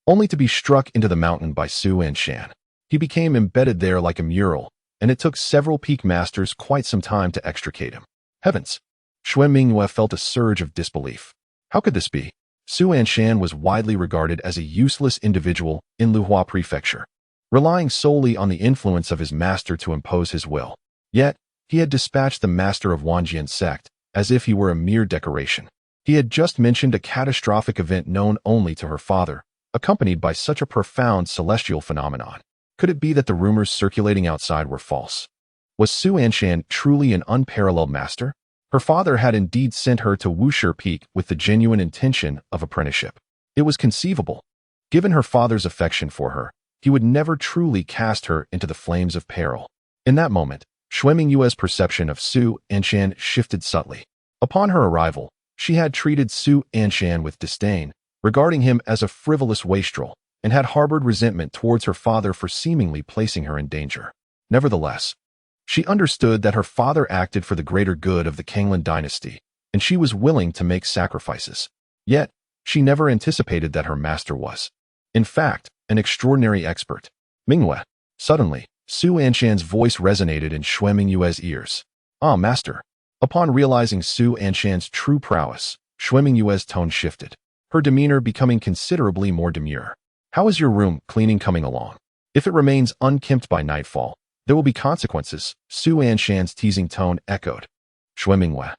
only to be struck into the mountain by Su Anshan. He became embedded there like a mural, and it took several peak masters quite some time to extricate him. Heavens! Mingyue felt a surge of disbelief. How could this be? Su Anshan was widely regarded as a useless individual in Luhuazhou Prefecture, relying solely on the influence of his master to impose his will. Yet, he had dispatched the master of Wanjian sect as if he were a mere decoration. He had just mentioned a catastrophic event known only to her father, accompanied by such a profound celestial phenomenon. Could it be that the rumors circulating outside were false? Was Su Anshan truly an unparalleled master? Her father had indeed sent her to Wushi Peak with the genuine intention of apprenticeship. It was conceivable. Given her father's affection for her, he would never truly cast her into the flames of peril. In that moment, Mingyue's perception of Su Anshan shifted subtly. Upon her arrival, she had treated Su Anshan with disdain, regarding him as a frivolous wastrel, and had harbored resentment towards her father for seemingly placing her in danger. Nevertheless, she understood that her father acted for the greater good of the Kanglan dynasty, and she was willing to make sacrifices. Yet, She never anticipated that her master was, in fact, an extraordinary expert. Mingyue. Suddenly, Su Anshan's voice resonated in Xue Mingyue's ears. Ah, master. Upon realizing Su Anshan's true prowess, Xue Mingyue's tone shifted, her demeanor becoming considerably more demure. How is your room cleaning coming along? If it remains unkempt by nightfall, there will be consequences, Su Anshan's teasing tone echoed. Xue Mingyue.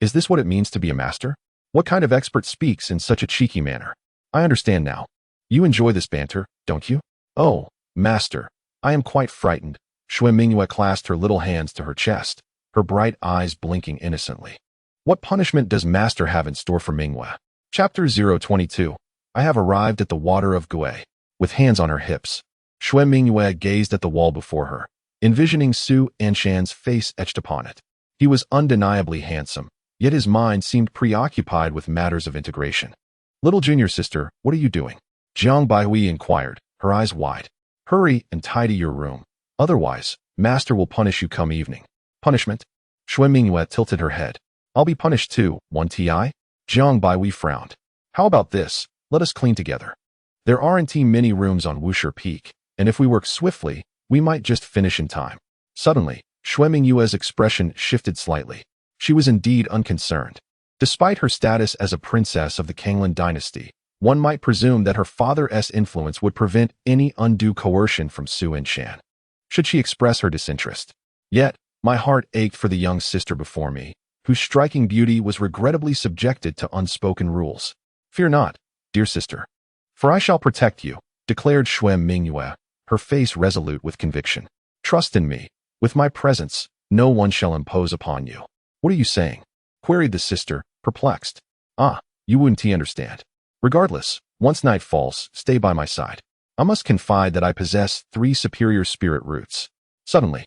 Is this what it means to be a master? What kind of expert speaks in such a cheeky manner? I understand now. You enjoy this banter, don't you? Oh, master, I am quite frightened. Xue Mingyue clasped her little hands to her chest, her bright eyes blinking innocently. What punishment does master have in store for Mingyue? Chapter 022. I have arrived at the water of Gue. With hands on her hips, Xue Mingyue gazed at the wall before her, envisioning Su Anshan's face etched upon it. He was undeniably handsome, yet his mind seemed preoccupied with matters of integration. Little junior sister, what are you doing? Jiang Baihui inquired, her eyes wide. Hurry and tidy your room. Otherwise, master will punish you come evening. Punishment? Xue Mingyue tilted her head. I'll be punished too, 1ti? Jiang Baihui frowned. How about this? Let us clean together. There aren't many rooms on Wushi Peak, and if we work swiftly, we might just finish in time. Suddenly, Xue Mingyue's expression shifted slightly. She was indeed unconcerned. Despite her status as a princess of the Kanglan dynasty, one might presume that her father's influence would prevent any undue coercion from Su Anshan. Should she express her disinterest? Yet, my heart ached for the young sister before me, whose striking beauty was regrettably subjected to unspoken rules. Fear not, dear sister, for I shall protect you, declared Xue Mingyue, her face resolute with conviction. Trust in me. With my presence, no one shall impose upon you. What are you saying? Queried the sister, perplexed. Ah, you wouldn't understand. Regardless, once night falls, stay by my side. I must confide that I possess 3 superior spirit roots. Suddenly,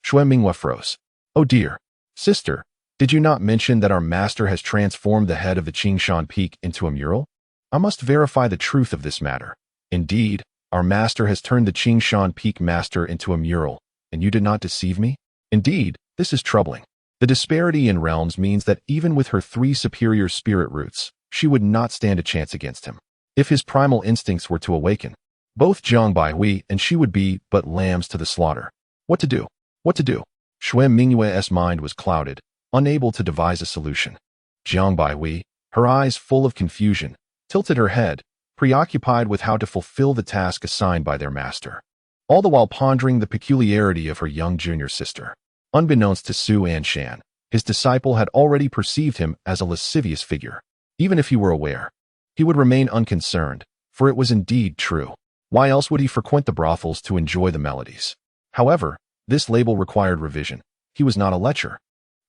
Xue Mingyue froze. Oh dear. Sister, did you not mention that our master has transformed the head of the Qingshan Peak into a mural? I must verify the truth of this matter. Indeed, our master has turned the Qingshan Peak master into a mural, and you did not deceive me? Indeed, this is troubling. The disparity in realms means that even with her 3 superior spirit roots, she would not stand a chance against him. If his primal instincts were to awaken, both Jiang Baihui and she would be but lambs to the slaughter. What to do? What to do? Xue Mingyue's mind was clouded, unable to devise a solution. Jiang Baihui, her eyes full of confusion, tilted her head, preoccupied with how to fulfill the task assigned by their master, all the while pondering the peculiarity of her young junior sister. Unbeknownst to Su Anshan, his disciple had already perceived him as a lascivious figure. Even if he were aware, he would remain unconcerned, for it was indeed true. Why else would he frequent the brothels to enjoy the melodies? However, this label required revision. He was not a lecher,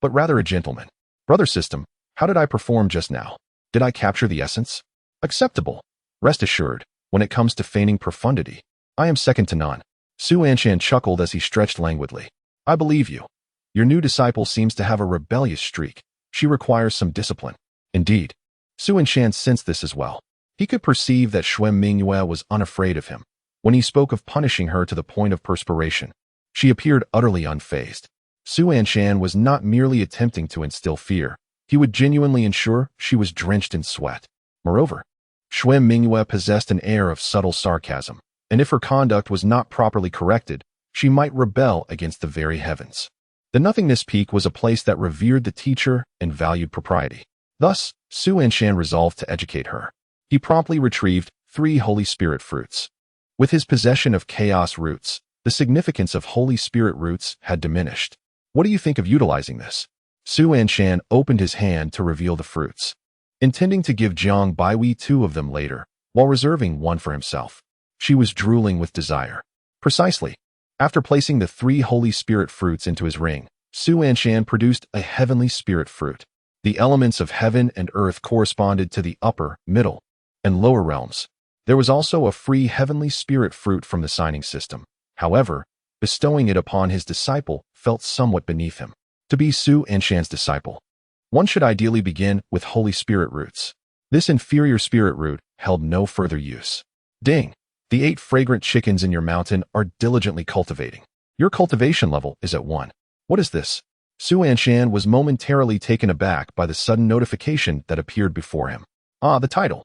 but rather a gentleman. Brother system, how did I perform just now? Did I capture the essence? Acceptable. Rest assured, when it comes to feigning profundity, I am second to none. Su Anshan chuckled as he stretched languidly. I believe you. Your new disciple seems to have a rebellious streak. She requires some discipline. Indeed. Su Anshan sensed this as well. He could perceive that Xue Mingyue was unafraid of him. When he spoke of punishing her to the point of perspiration, she appeared utterly unfazed. Su Anshan was not merely attempting to instill fear. He would genuinely ensure she was drenched in sweat. Moreover, Xue Mingyue possessed an air of subtle sarcasm, and if her conduct was not properly corrected, she might rebel against the very heavens. The Nothingness Peak was a place that revered the teacher and valued propriety. Thus, Su Anshan resolved to educate her. He promptly retrieved 3 Holy Spirit fruits. With his possession of Chaos roots, the significance of Holy Spirit roots had diminished. What do you think of utilizing this? Su Anshan opened his hand to reveal the fruits, intending to give Jiang Baihui 2 of them later, while reserving 1 for himself. She was drooling with desire. Precisely. After placing the 3 Holy Spirit fruits into his ring, Su Anshan produced a Heavenly Spirit fruit. The elements of heaven and earth corresponded to the upper, middle, and lower realms. There was also a free Heavenly Spirit fruit from the signing system. However, bestowing it upon his disciple felt somewhat beneath him. To be Su Anshan's disciple, one should ideally begin with Holy Spirit roots. This inferior spirit root held no further use. Ding! The 8 fragrant chickens in your mountain are diligently cultivating. Your cultivation level is at 1. What is this? Su Anshan was momentarily taken aback by the sudden notification that appeared before him. Ah, the title.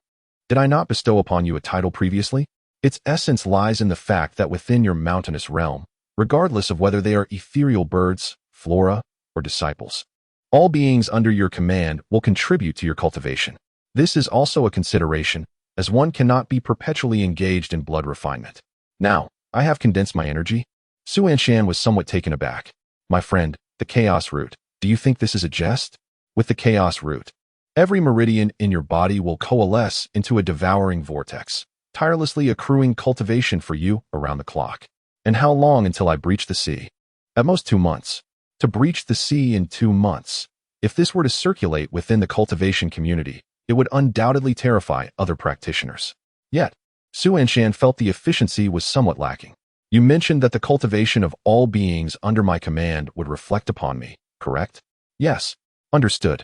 Did I not bestow upon you a title previously? Its essence lies in the fact that within your mountainous realm, regardless of whether they are ethereal birds, flora, or disciples, all beings under your command will contribute to your cultivation. This is also a consideration, as one cannot be perpetually engaged in blood refinement. Now, I have condensed my energy. Su Anshan was somewhat taken aback. My friend, the chaos root, do you think this is a jest? With the chaos root, every meridian in your body will coalesce into a devouring vortex, tirelessly accruing cultivation for you around the clock. And how long until I breach the sea? At most 2 months. To breach the sea in 2 months. If this were to circulate within the cultivation community, it would undoubtedly terrify other practitioners. Yet, Su Anshan felt the efficiency was somewhat lacking. You mentioned that the cultivation of all beings under my command would reflect upon me, correct? Yes. Understood.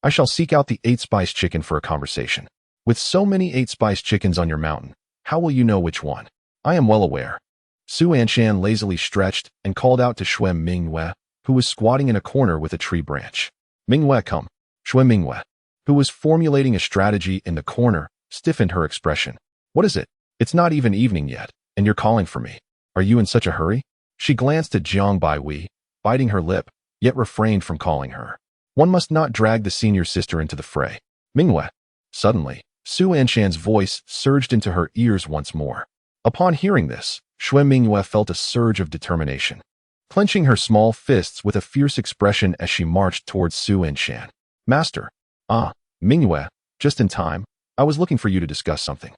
I shall seek out the 8-spice chicken for a conversation. With so many 8-spice chickens on your mountain, how will you know which one? I am well aware. Su Anshan lazily stretched and called out to Shui Mingyue, who was squatting in a corner with a tree branch. Mingyue, come. Shui Mingyue, who was formulating a strategy in the corner, stiffened her expression. What is it? It's not even evening yet, and you're calling for me. Are you in such a hurry? She glanced at Jiang Baihui, biting her lip, yet refrained from calling her. One must not drag the senior sister into the fray. Mingyue. Suddenly, Su Anshan's voice surged into her ears once more. Upon hearing this, Shui Mingyue felt a surge of determination, clenching her small fists with a fierce expression as she marched towards Su Anshan. Master. Ah, Mingyue, just in time. I was looking for you to discuss something.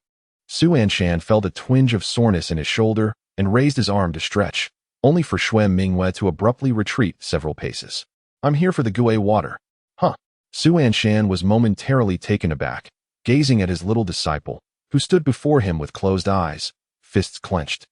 Su Anshan felt a twinge of soreness in his shoulder and raised his arm to stretch, only for Shui Mingyue to abruptly retreat several paces. I'm here for the Gue water. Huh. Su Anshan was momentarily taken aback, gazing at his little disciple, who stood before him with closed eyes, fists clenched,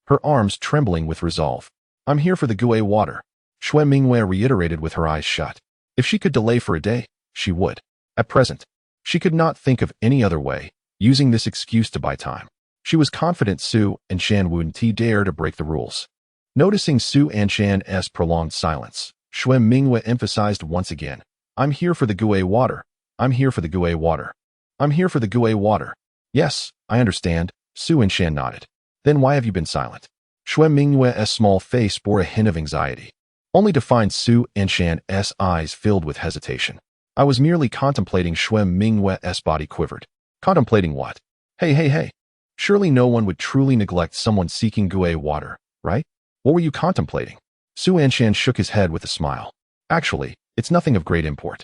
her arms trembling with resolve. I'm here for the Gue water, Shui Mingyue reiterated with her eyes shut. If she could delay for a day, she would. At present, she could not think of any other way, using this excuse to buy time. She was confident Su and Shan wouldn't dare to break the rules. Noticing Su Anshan's prolonged silence, Shui Mingyue emphasized once again, I'm here for the Gue water. I'm here for the Gue water. I'm here for the Gue water. Yes, I understand, Su Anshan nodded. Then why have you been silent? Shui Mingyue's small face bore a hint of anxiety, only to find Su Anshan's eyes filled with hesitation. I was merely contemplating. Shui Mingyue's body quivered. Contemplating what? Hey. Surely no one would truly neglect someone seeking Gue water, right? What were you contemplating? Su Anshan shook his head with a smile. Actually, it's nothing of great import.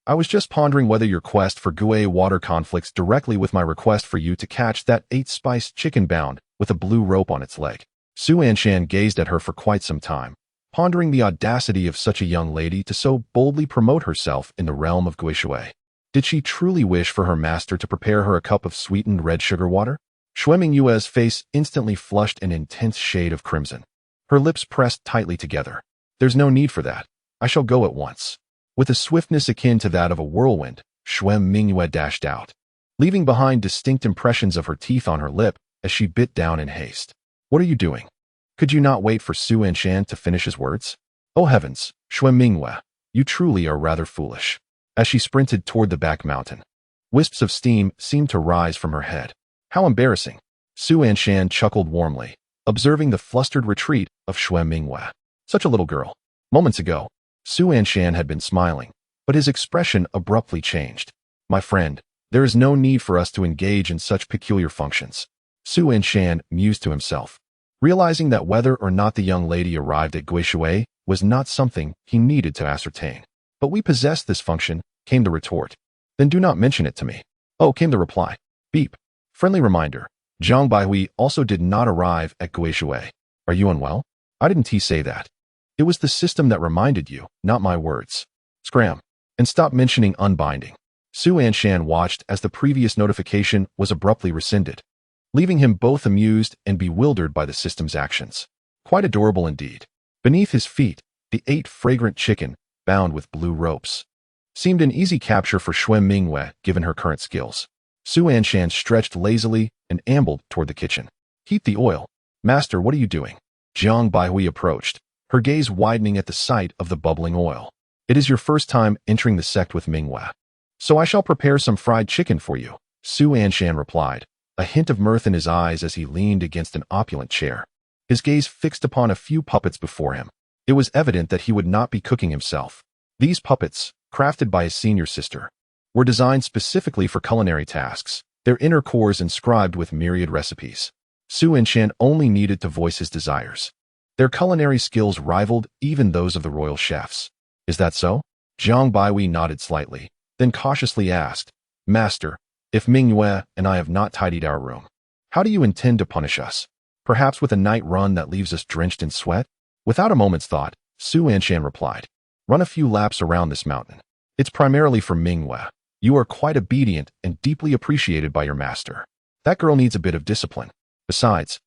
I was just pondering whether your quest for Gue water conflicts directly with my request for you to catch that 8-spice chicken bound with a blue rope on its leg. Su Anshan gazed at her for quite some time, pondering the audacity of such a young lady to so boldly promote herself in the realm of Guishui. Did she truly wish for her master to prepare her a cup of sweetened red sugar water? Shui Mingyue's face instantly flushed an intense shade of crimson. Her lips pressed tightly together. There's no need for that. I shall go at once. With a swiftness akin to that of a whirlwind, Shui Mingyue dashed out, leaving behind distinct impressions of her teeth on her lip as she bit down in haste. What are you doing? Could you not wait for Su Anshan to finish his words? Oh heavens, Shui Mingyue, you truly are rather foolish. As she sprinted toward the back mountain, wisps of steam seemed to rise from her head. How embarrassing. Su Anshan chuckled warmly, observing the flustered retreat of Shui Mingyue. Such a little girl. Moments ago, Su Anshan had been smiling, but his expression abruptly changed. My friend, there is no need for us to engage in such peculiar functions. Su Anshan mused to himself, realizing that whether or not the young lady arrived at Guishui was not something he needed to ascertain. But we possess this function, came the retort. Then do not mention it to me. Oh, came the reply. Beep. Friendly reminder. Jiang Baihui also did not arrive at Guishui. Are you unwell? I didn't say that. It was the system that reminded you, not my words. Scram. And stop mentioning unbinding. Su Anshan watched as the previous notification was abruptly rescinded, leaving him both amused and bewildered by the system's actions. Quite adorable indeed. Beneath his feet, the 8 fragrant chicken, bound with blue ropes, seemed an easy capture for Shui Mingyue given her current skills. Su Anshan stretched lazily and ambled toward the kitchen. Heat the oil. Master, what are you doing? Jiang Baihui approached, her gaze widening at the sight of the bubbling oil. It is your first time entering the sect with Mingyue, so I shall prepare some fried chicken for you. Su Anshan replied, a hint of mirth in his eyes as he leaned against an opulent chair. His gaze fixed upon a few puppets before him. It was evident that he would not be cooking himself. These puppets, crafted by his senior sister, were designed specifically for culinary tasks, their inner cores inscribed with myriad recipes. Su Anshan only needed to voice his desires. Their culinary skills rivaled even those of the royal chefs. Is that so? Zhang Baihui nodded slightly, then cautiously asked, Master, if Mingyue and I have not tidied our room, how do you intend to punish us? Perhaps with a night run that leaves us drenched in sweat? Without a moment's thought, Su Anshan replied, run a few laps around this mountain. It's primarily for Mingyue. You are quite obedient and deeply appreciated by your master. That girl needs a bit of discipline. Besides,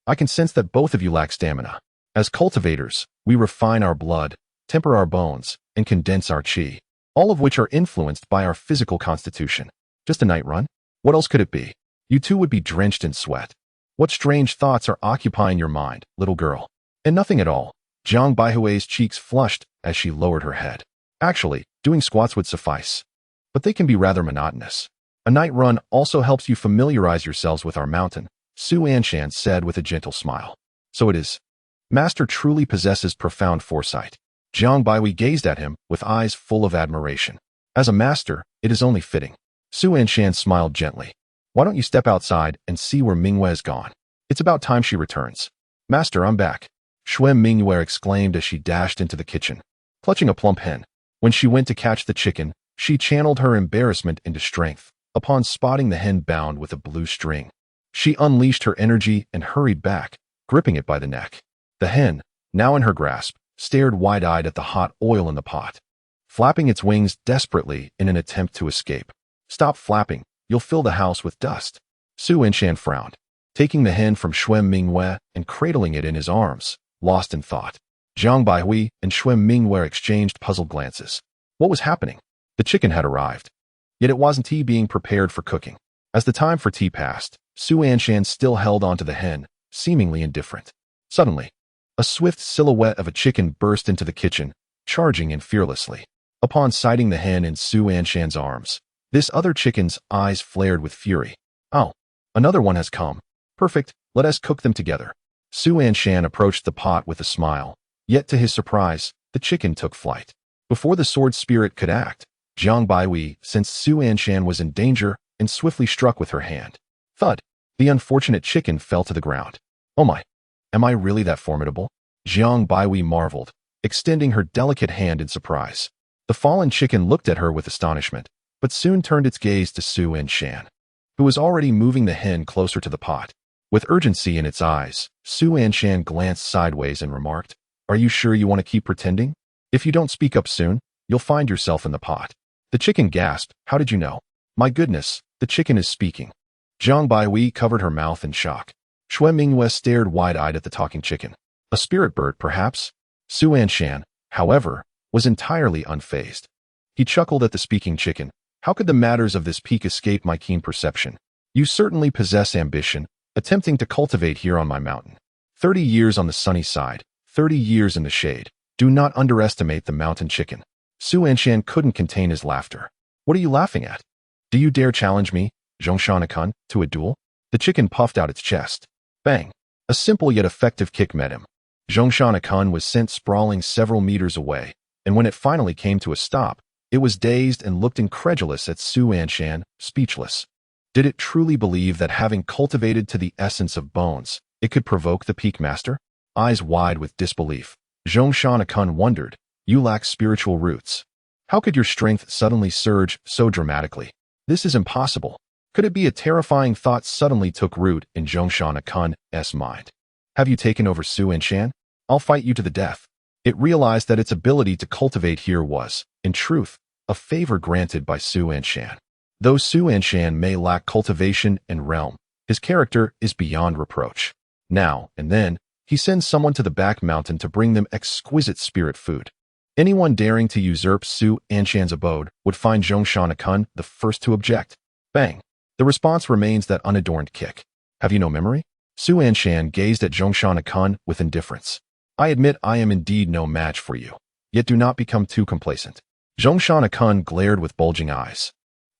I can sense that both of you lack stamina. As cultivators, we refine our blood, temper our bones, and condense our qi, all of which are influenced by our physical constitution. Just a night run? What else could it be? You two would be drenched in sweat. What strange thoughts are occupying your mind, little girl? And nothing at all. Zhang Baihui's cheeks flushed as she lowered her head. Actually, doing squats would suffice. But they can be rather monotonous. A night run also helps you familiarize yourselves with our mountain, Su Anshan said with a gentle smile. So it is. Master truly possesses profound foresight. Zhang Baihui gazed at him with eyes full of admiration. As a master, it is only fitting. Su Anshan smiled gently. Why don't you step outside and see where Mingyue is gone? It's about time she returns. Master, I'm back. Shui Mingyue exclaimed as she dashed into the kitchen, clutching a plump hen. When she went to catch the chicken, she channeled her embarrassment into strength. Upon spotting the hen bound with a blue string, she unleashed her energy and hurried back, gripping it by the neck. The hen, now in her grasp, stared wide-eyed at the hot oil in the pot, flapping its wings desperately in an attempt to escape. Stop flapping, you'll fill the house with dust. Su Anshan frowned, taking the hen from Shui Mingyue and cradling it in his arms, lost in thought. Zhang Baihui and Shui Mingyue exchanged puzzled glances. What was happening? The chicken had arrived. Yet it wasn't tea being prepared for cooking. As the time for tea passed, Su Anshan still held onto the hen, seemingly indifferent. Suddenly, a swift silhouette of a chicken burst into the kitchen, charging in fearlessly. Upon sighting the hen in Su Anshan's arms, this other chicken's eyes flared with fury. Oh, another one has come. Perfect, let us cook them together. Su Anshan approached the pot with a smile, yet to his surprise, the chicken took flight. Before the sword spirit could act, Zhang Baihui sensed Su Anshan was in danger and swiftly struck with her hand. Thud! The unfortunate chicken fell to the ground. Oh my! Am I really that formidable? Zhang Baihui marveled, extending her delicate hand in surprise. The fallen chicken looked at her with astonishment, but soon turned its gaze to Su Anshan, who was already moving the hen closer to the pot. With urgency in its eyes, Su Anshan glanced sideways and remarked, Are you sure you want to keep pretending? If you don't speak up soon, you'll find yourself in the pot. The chicken gasped, How did you know? My goodness, the chicken is speaking. Zhang Baihui covered her mouth in shock. Shui Mingyue stared wide-eyed at the talking chicken. A spirit bird, perhaps? Su Anshan, however, was entirely unfazed. He chuckled at the speaking chicken. How could the matters of this peak escape my keen perception? You certainly possess ambition, attempting to cultivate here on my mountain. 30 years on the sunny side, 30 years in the shade. Do not underestimate the mountain chicken. Su Anshan couldn't contain his laughter. What are you laughing at? Do you dare challenge me, Zhongshan-kun, to a duel? The chicken puffed out its chest. Bang! A simple yet effective kick met him. Zhongshan-kun was sent sprawling several meters away, and when it finally came to a stop, it was dazed and looked incredulous at Su Anshan, speechless. Did it truly believe that having cultivated to the essence of bones, it could provoke the peak master? Eyes wide with disbelief, Zhongshan-kun wondered, You lack spiritual roots. How could your strength suddenly surge so dramatically? This is impossible. Could it be a terrifying thought suddenly took root in Zhongshan-kun's mind? Have you taken over Su Anshan? I'll fight you to the death. It realized that its ability to cultivate here was, in truth, a favor granted by Su Anshan. Though Su Anshan may lack cultivation and realm, his character is beyond reproach. Now and then, he sends someone to the back mountain to bring them exquisite spirit food. Anyone daring to usurp Su Anshan's abode would find Zhongshan-kun the first to object. Bang! The response remains that unadorned kick. Have you no memory? Su Anshan gazed at Zhongshan-kun with indifference. I admit I am indeed no match for you, yet do not become too complacent. Zhongshan-kun glared with bulging eyes.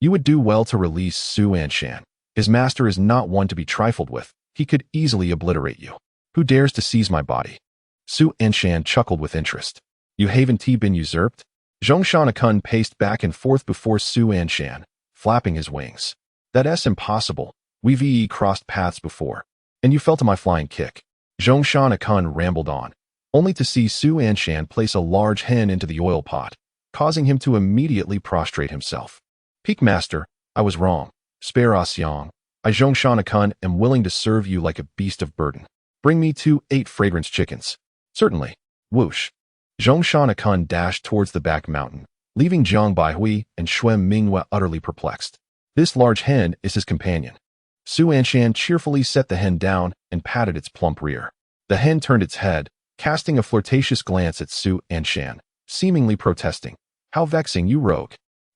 You would do well to release Su Anshan. His master is not one to be trifled with. He could easily obliterate you. Who dares to seize my body? Su Anshan chuckled with interest. You haven't been usurped? Zhongshan Kun paced back and forth before Su Anshan, flapping his wings. That's impossible. We've crossed paths before. And you fell to my flying kick. Zhongshan Kun rambled on, only to see Su Anshan place a large hen into the oil pot, causing him to immediately prostrate himself. Peak Master, I was wrong. Spare us Yang. I Zhongshan Kun am willing to serve you like a beast of burden. Bring me 2 8 fragrance chickens. Certainly. Whoosh. Zhongshan Kun dashed towards the back mountain, leaving Jiang Baihui and Xuan Mingyue utterly perplexed. This large hen is his companion. Su Anshan cheerfully set the hen down and patted its plump rear. The hen turned its head, casting a flirtatious glance at Su Anshan, seemingly protesting. How vexing, you rogue.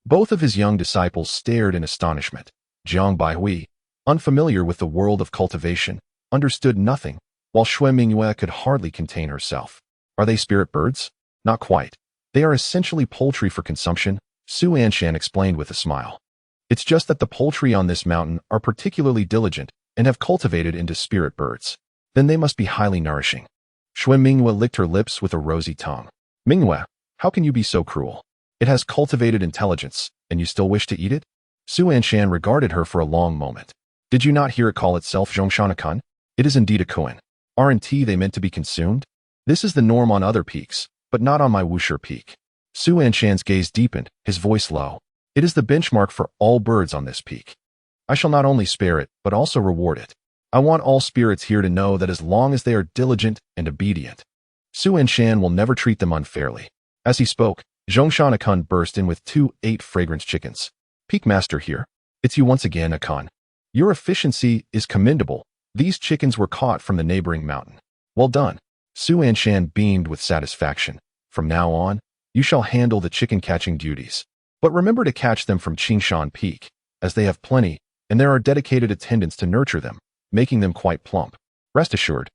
Both of his young disciples stared in astonishment. Jiang Baihui, unfamiliar with the world of cultivation, understood nothing, while Xuan Mingyue could hardly contain herself. Are they spirit birds? Not quite. They are essentially poultry for consumption, Su Anshan explained with a smile. It's just that the poultry on this mountain are particularly diligent and have cultivated into spirit birds. Then they must be highly nourishing. Xuan Mingyue licked her lips with a rosy tongue. Mingyue, how can you be so cruel? It has cultivated intelligence, and you still wish to eat it? Su Anshan regarded her for a long moment. Did you not hear it call itself Zhongshan Kun? It is indeed a koan. Aren't they meant to be consumed? This is the norm on other peaks, but not on my Wushi peak. Su Anshan's gaze deepened, his voice low. It is the benchmark for all birds on this peak. I shall not only spare it, but also reward it. I want all spirits here to know that as long as they are diligent and obedient, Su Anshan will never treat them unfairly. As he spoke, Zhongshan Kun burst in with 2 8 fragrance chickens. Peak Master here. It's you once again, Akon. Your efficiency is commendable. These chickens were caught from the neighboring mountain. Well done. Su Anshan beamed with satisfaction. From now on, you shall handle the chicken-catching duties. But remember to catch them from Qingshan Peak, as they have plenty, and there are dedicated attendants to nurture them, making them quite plump. Rest assured.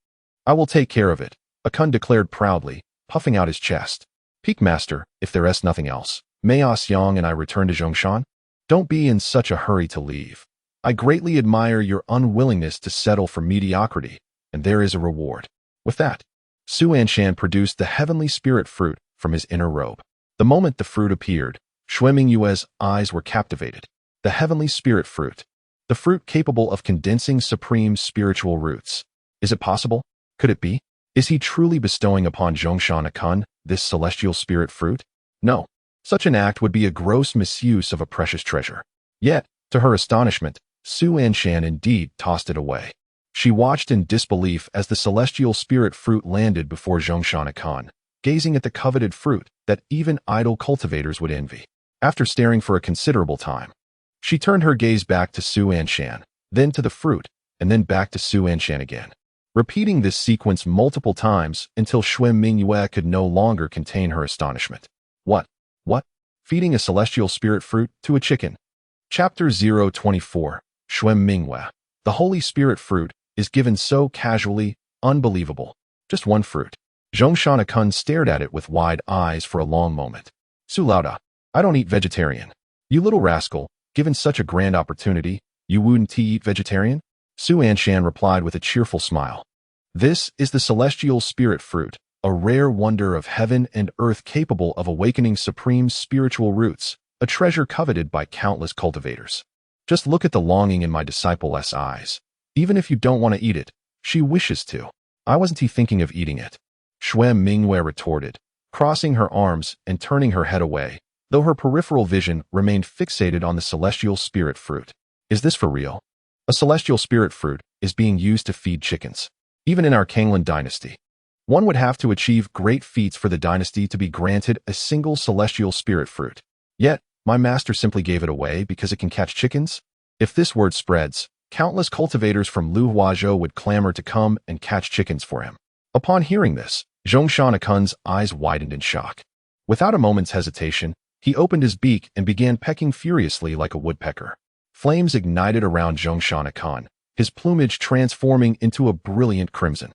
I will take care of it, Akun declared proudly, puffing out his chest. Peak Master, if there is nothing else, may Yang and I return to Zhongshan? Don't be in such a hurry to leave. I greatly admire your unwillingness to settle for mediocrity, and there is a reward. With that, Su Anshan produced the heavenly spirit fruit from his inner robe. The moment the fruit appeared, Xuan Mingyue's eyes were captivated. The heavenly spirit fruit. The fruit capable of condensing supreme spiritual roots. Is it possible? Could it be? Is he truly bestowing upon Zhongshan Kun this celestial spirit fruit? No. Such an act would be a gross misuse of a precious treasure. Yet, to her astonishment, Su Anshan indeed tossed it away. She watched in disbelief as the celestial spirit fruit landed before Zhongshan Kun, gazing at the coveted fruit that even idle cultivators would envy. After staring for a considerable time, she turned her gaze back to Su Anshan, then to the fruit, and then back to Su Anshan again, repeating this sequence multiple times until Xuan Mingyue could no longer contain her astonishment. What? Feeding a celestial spirit fruit to a chicken? Chapter 024, Xuan Mingyue. The Holy Spirit fruit is given so casually, unbelievable. Just one fruit. Zhongshan Kun stared at it with wide eyes for a long moment. Su Lauda, I don't eat vegetarian. You little rascal, given such a grand opportunity, you wouldn't eat vegetarian? Su Anshan replied with a cheerful smile. This is the celestial spirit fruit, a rare wonder of heaven and earth capable of awakening supreme spiritual roots, a treasure coveted by countless cultivators. Just look at the longing in my disciple's eyes. Even if you don't want to eat it, she wishes to. I wasn't thinking of eating it. Xuan Mingyue retorted, crossing her arms and turning her head away, though her peripheral vision remained fixated on the celestial spirit fruit. Is this for real? A celestial spirit fruit is being used to feed chickens. Even in our Kanglan dynasty, one would have to achieve great feats for the dynasty to be granted a single celestial spirit fruit. Yet, my master simply gave it away because it can catch chickens? If this word spreads, countless cultivators from Luhuazhou would clamor to come and catch chickens for him. Upon hearing this, Zhongshan Kun's eyes widened in shock. Without a moment's hesitation, he opened his beak and began pecking furiously like a woodpecker. Flames ignited around Zhongshan Kun, his plumage transforming into a brilliant crimson.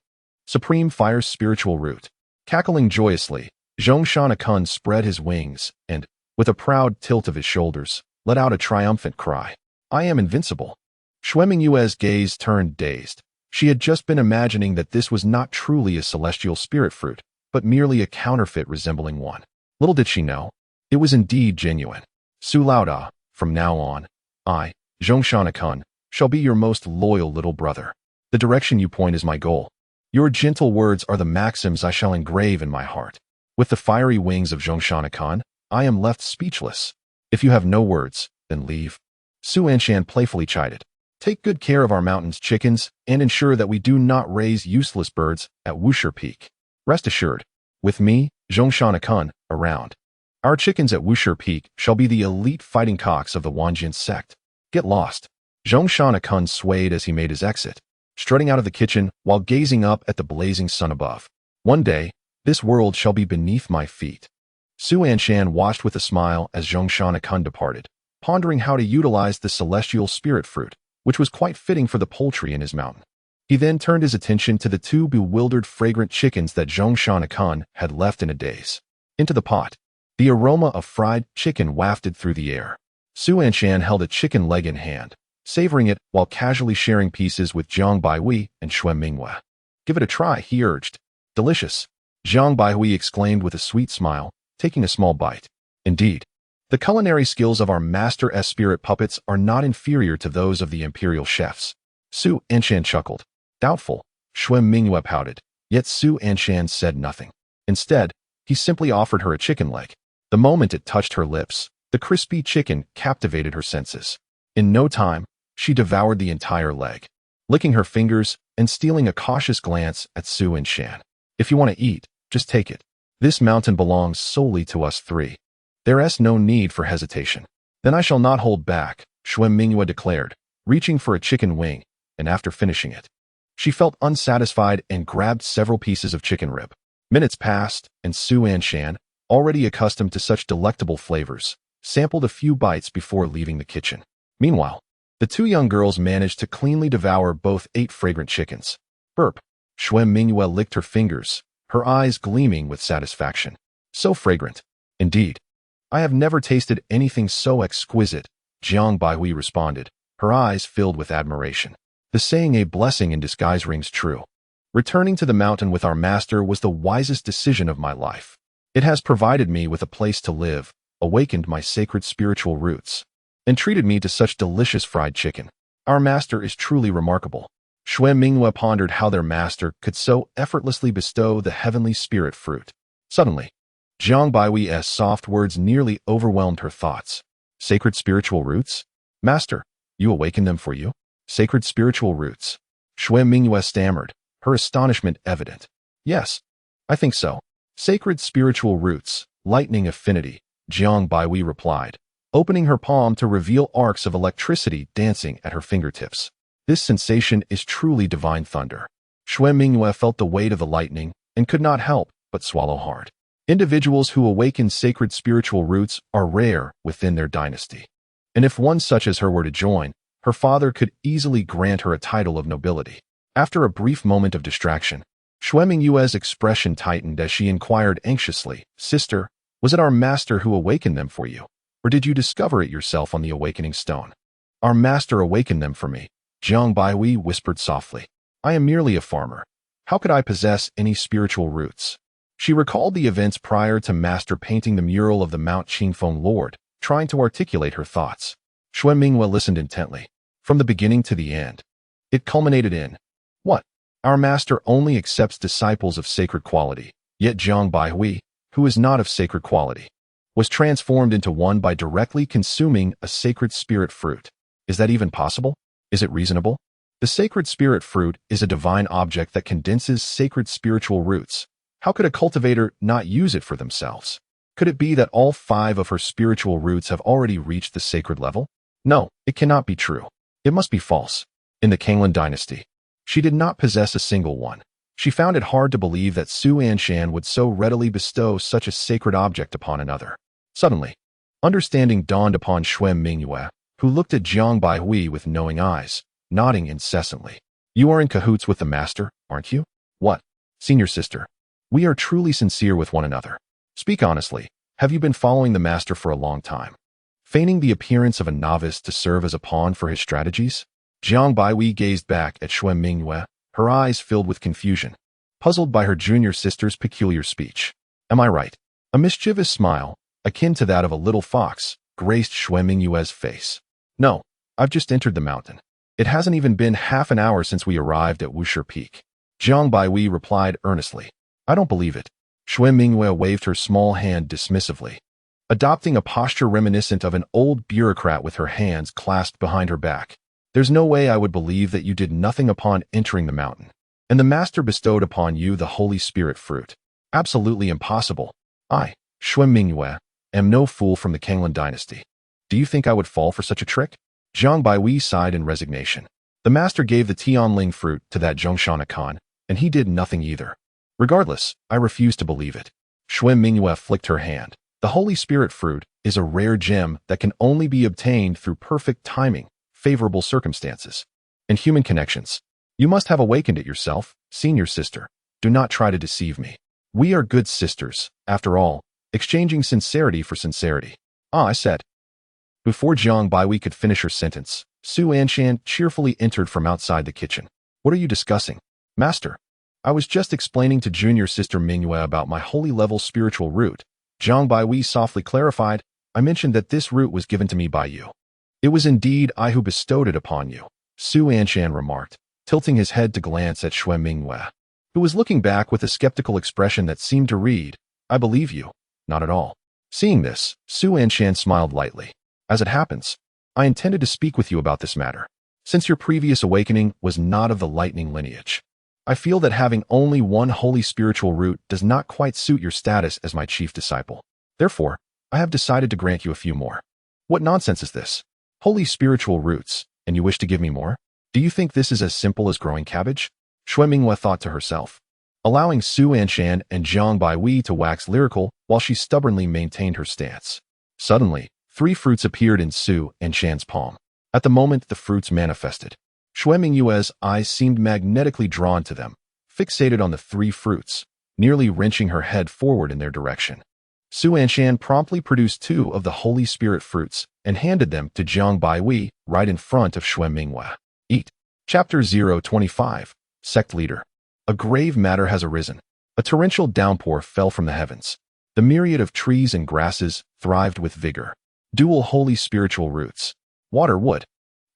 Supreme Fire's spiritual root. Cackling joyously, Zhongshan Kun spread his wings and, with a proud tilt of his shoulders, let out a triumphant cry. I am invincible. Xue Mingyue's gaze turned dazed. She had just been imagining that this was not truly a celestial spirit fruit, but merely a counterfeit resembling one. Little did she know, it was indeed genuine. Su Laoda, from now on, I, Zhongshan, shall be your most loyal little brother. The direction you point is my goal. Your gentle words are the maxims I shall engrave in my heart. With the fiery wings of Zhongshan, I am left speechless. If you have no words, then leave. Su Anshan playfully chided. Take good care of our mountain's chickens and ensure that we do not raise useless birds at Wushi Peak. Rest assured, with me, Zhongshan, around, our chickens at Wushi Peak shall be the elite fighting cocks of the Wanjian sect. Get lost. Zhongshan swayed as he made his exit, strutting out of the kitchen while gazing up at the blazing sun above. One day, this world shall be beneath my feet. Su Anshan watched with a smile as Zhongshan departed, pondering how to utilize the celestial spirit fruit, which was quite fitting for the poultry in his mountain. He then turned his attention to the two bewildered fragrant chickens that Zhongshan had left in a daze. Into the pot, the aroma of fried chicken wafted through the air. Su Anshan held a chicken leg in hand, savoring it while casually sharing pieces with Jiang Baihui and Xue Mingyue. Give it a try, he urged. Delicious, Jiang Baihui exclaimed with a sweet smile, taking a small bite. Indeed, the culinary skills of our master spirit puppets are not inferior to those of the imperial chefs. Su Anshan chuckled. Doubtful, Xue Mingyue pouted, yet Su Anshan said nothing. Instead, he simply offered her a chicken leg. The moment it touched her lips, the crispy chicken captivated her senses. In no time, she devoured the entire leg, licking her fingers and stealing a cautious glance at Su Anshan. If you want to eat, just take it. This mountain belongs solely to us three. There's no need for hesitation. Then I shall not hold back, Xue Mingyue declared, reaching for a chicken wing, and after finishing it, she felt unsatisfied and grabbed several pieces of chicken rib. Minutes passed, and Su Anshan, already accustomed to such delectable flavors, sampled a few bites before leaving the kitchen. Meanwhile, the two young girls managed to cleanly devour both 8 fragrant chickens. Burp. Xue Mingyue licked her fingers, her eyes gleaming with satisfaction. So fragrant. Indeed. I have never tasted anything so exquisite, Jiang Baihui responded, her eyes filled with admiration. The saying a blessing in disguise rings true. Returning to the mountain with our master was the wisest decision of my life. It has provided me with a place to live, awakened my sacred spiritual roots, and treated me to such delicious fried chicken. Our master is truly remarkable. Xue Mingyue pondered how their master could so effortlessly bestow the heavenly spirit fruit. Suddenly, Jiang Baihui's soft words nearly overwhelmed her thoughts. Sacred spiritual roots? Master, you awakened them for you? Sacred spiritual roots. Xue Mingyue stammered, her astonishment evident. Yes, I think so. Sacred spiritual roots, lightning affinity, Jiang Baihui replied, opening her palm to reveal arcs of electricity dancing at her fingertips. This sensation is truly divine thunder. Xue Mingyue felt the weight of the lightning and could not help but swallow hard. Individuals who awaken sacred spiritual roots are rare within their dynasty. And if one such as her were to join, her father could easily grant her a title of nobility. After a brief moment of distraction, Xue Mingyue's expression tightened as she inquired anxiously, Sister, was it our master who awakened them for you? Or did you discover it yourself on the awakening stone? Our master awakened them for me, Jiang Baihui whispered softly. I am merely a farmer. How could I possess any spiritual roots? She recalled the events prior to master painting the mural of the Mount Qingfeng Lord, trying to articulate her thoughts. Xue Mingyue listened intently, from the beginning to the end. It culminated in, what? Our master only accepts disciples of sacred quality, yet Jiang Baihui, who is not of sacred quality, was transformed into one by directly consuming a sacred spirit fruit. Is that even possible? Is it reasonable? The sacred spirit fruit is a divine object that condenses sacred spiritual roots. How could a cultivator not use it for themselves? Could it be that all 5 of her spiritual roots have already reached the sacred level? No, it cannot be true. It must be false. In the Kanglan dynasty, she did not possess a single one. She found it hard to believe that Su Anshan would so readily bestow such a sacred object upon another. Suddenly, understanding dawned upon Xue Mingyue, who looked at Jiang Baihui with knowing eyes, nodding incessantly. You are in cahoots with the master, aren't you? What? Senior sister, we are truly sincere with one another. Speak honestly, have you been following the master for a long time? feigning the appearance of a novice to serve as a pawn for his strategies? Jiang Baihui gazed back at Xue Mingyue, her eyes filled with confusion, puzzled by her junior sister's peculiar speech. Am I right? A mischievous smile, akin to that of a little fox, graced Xue Mingyue's face. No, I've just entered the mountain. It hasn't even been half an hour since we arrived at Wushi Peak. Jiang Baihui replied earnestly. I don't believe it. Xue Mingyue waved her small hand dismissively, adopting a posture reminiscent of an old bureaucrat with her hands clasped behind her back. There's no way I would believe that you did nothing upon entering the mountain, and the master bestowed upon you the Holy Spirit fruit. Absolutely impossible. I, Xue Mingyue, am no fool from the Kanglan dynasty. Do you think I would fall for such a trick? Jiang Baihui sighed in resignation. The master gave the Tianling fruit to that Zhongshan Khan, and he did nothing either. Regardless, I refuse to believe it. Xue Mingyue flicked her hand. The Holy Spirit fruit is a rare gem that can only be obtained through perfect timing, favorable circumstances, and human connections. You must have awakened it yourself, senior sister. Do not try to deceive me. We are good sisters, after all, exchanging sincerity for sincerity. I said. Before Jiang Baihui could finish her sentence, Su Anshan cheerfully entered from outside the kitchen. What are you discussing? Master, I was just explaining to junior sister Mingyue about my holy level spiritual root. Jiang Baihui softly clarified, I mentioned that this root was given to me by you. It was indeed I who bestowed it upon you, Su Anshan remarked, tilting his head to glance at Xue Mingyue, who was looking back with a skeptical expression that seemed to read, I believe you, not at all. Seeing this, Su Anshan smiled lightly. As it happens, I intended to speak with you about this matter. Since your previous awakening was not of the lightning lineage, I feel that having only one holy spiritual root does not quite suit your status as my chief disciple. Therefore, I have decided to grant you a few more. What nonsense is this? Holy spiritual roots, and you wish to give me more? Do you think this is as simple as growing cabbage? Xue Mingyue thought to herself, allowing Su Anshan and Jiang Baihui to wax lyrical while she stubbornly maintained her stance. Suddenly, 3 fruits appeared in Su Anshan's palm. At the moment the fruits manifested, Xue Mingyue's eyes seemed magnetically drawn to them, fixated on the 3 fruits, nearly wrenching her head forward in their direction. Su Anshan promptly produced 2 of the Holy Spirit fruits and handed them to Jiang Baihui right in front of Xue Mingyue. Eat. Chapter 025. Sect Leader. A grave matter has arisen. A torrential downpour fell from the heavens. The myriad of trees and grasses thrived with vigor. Dual holy spiritual roots. Water wood.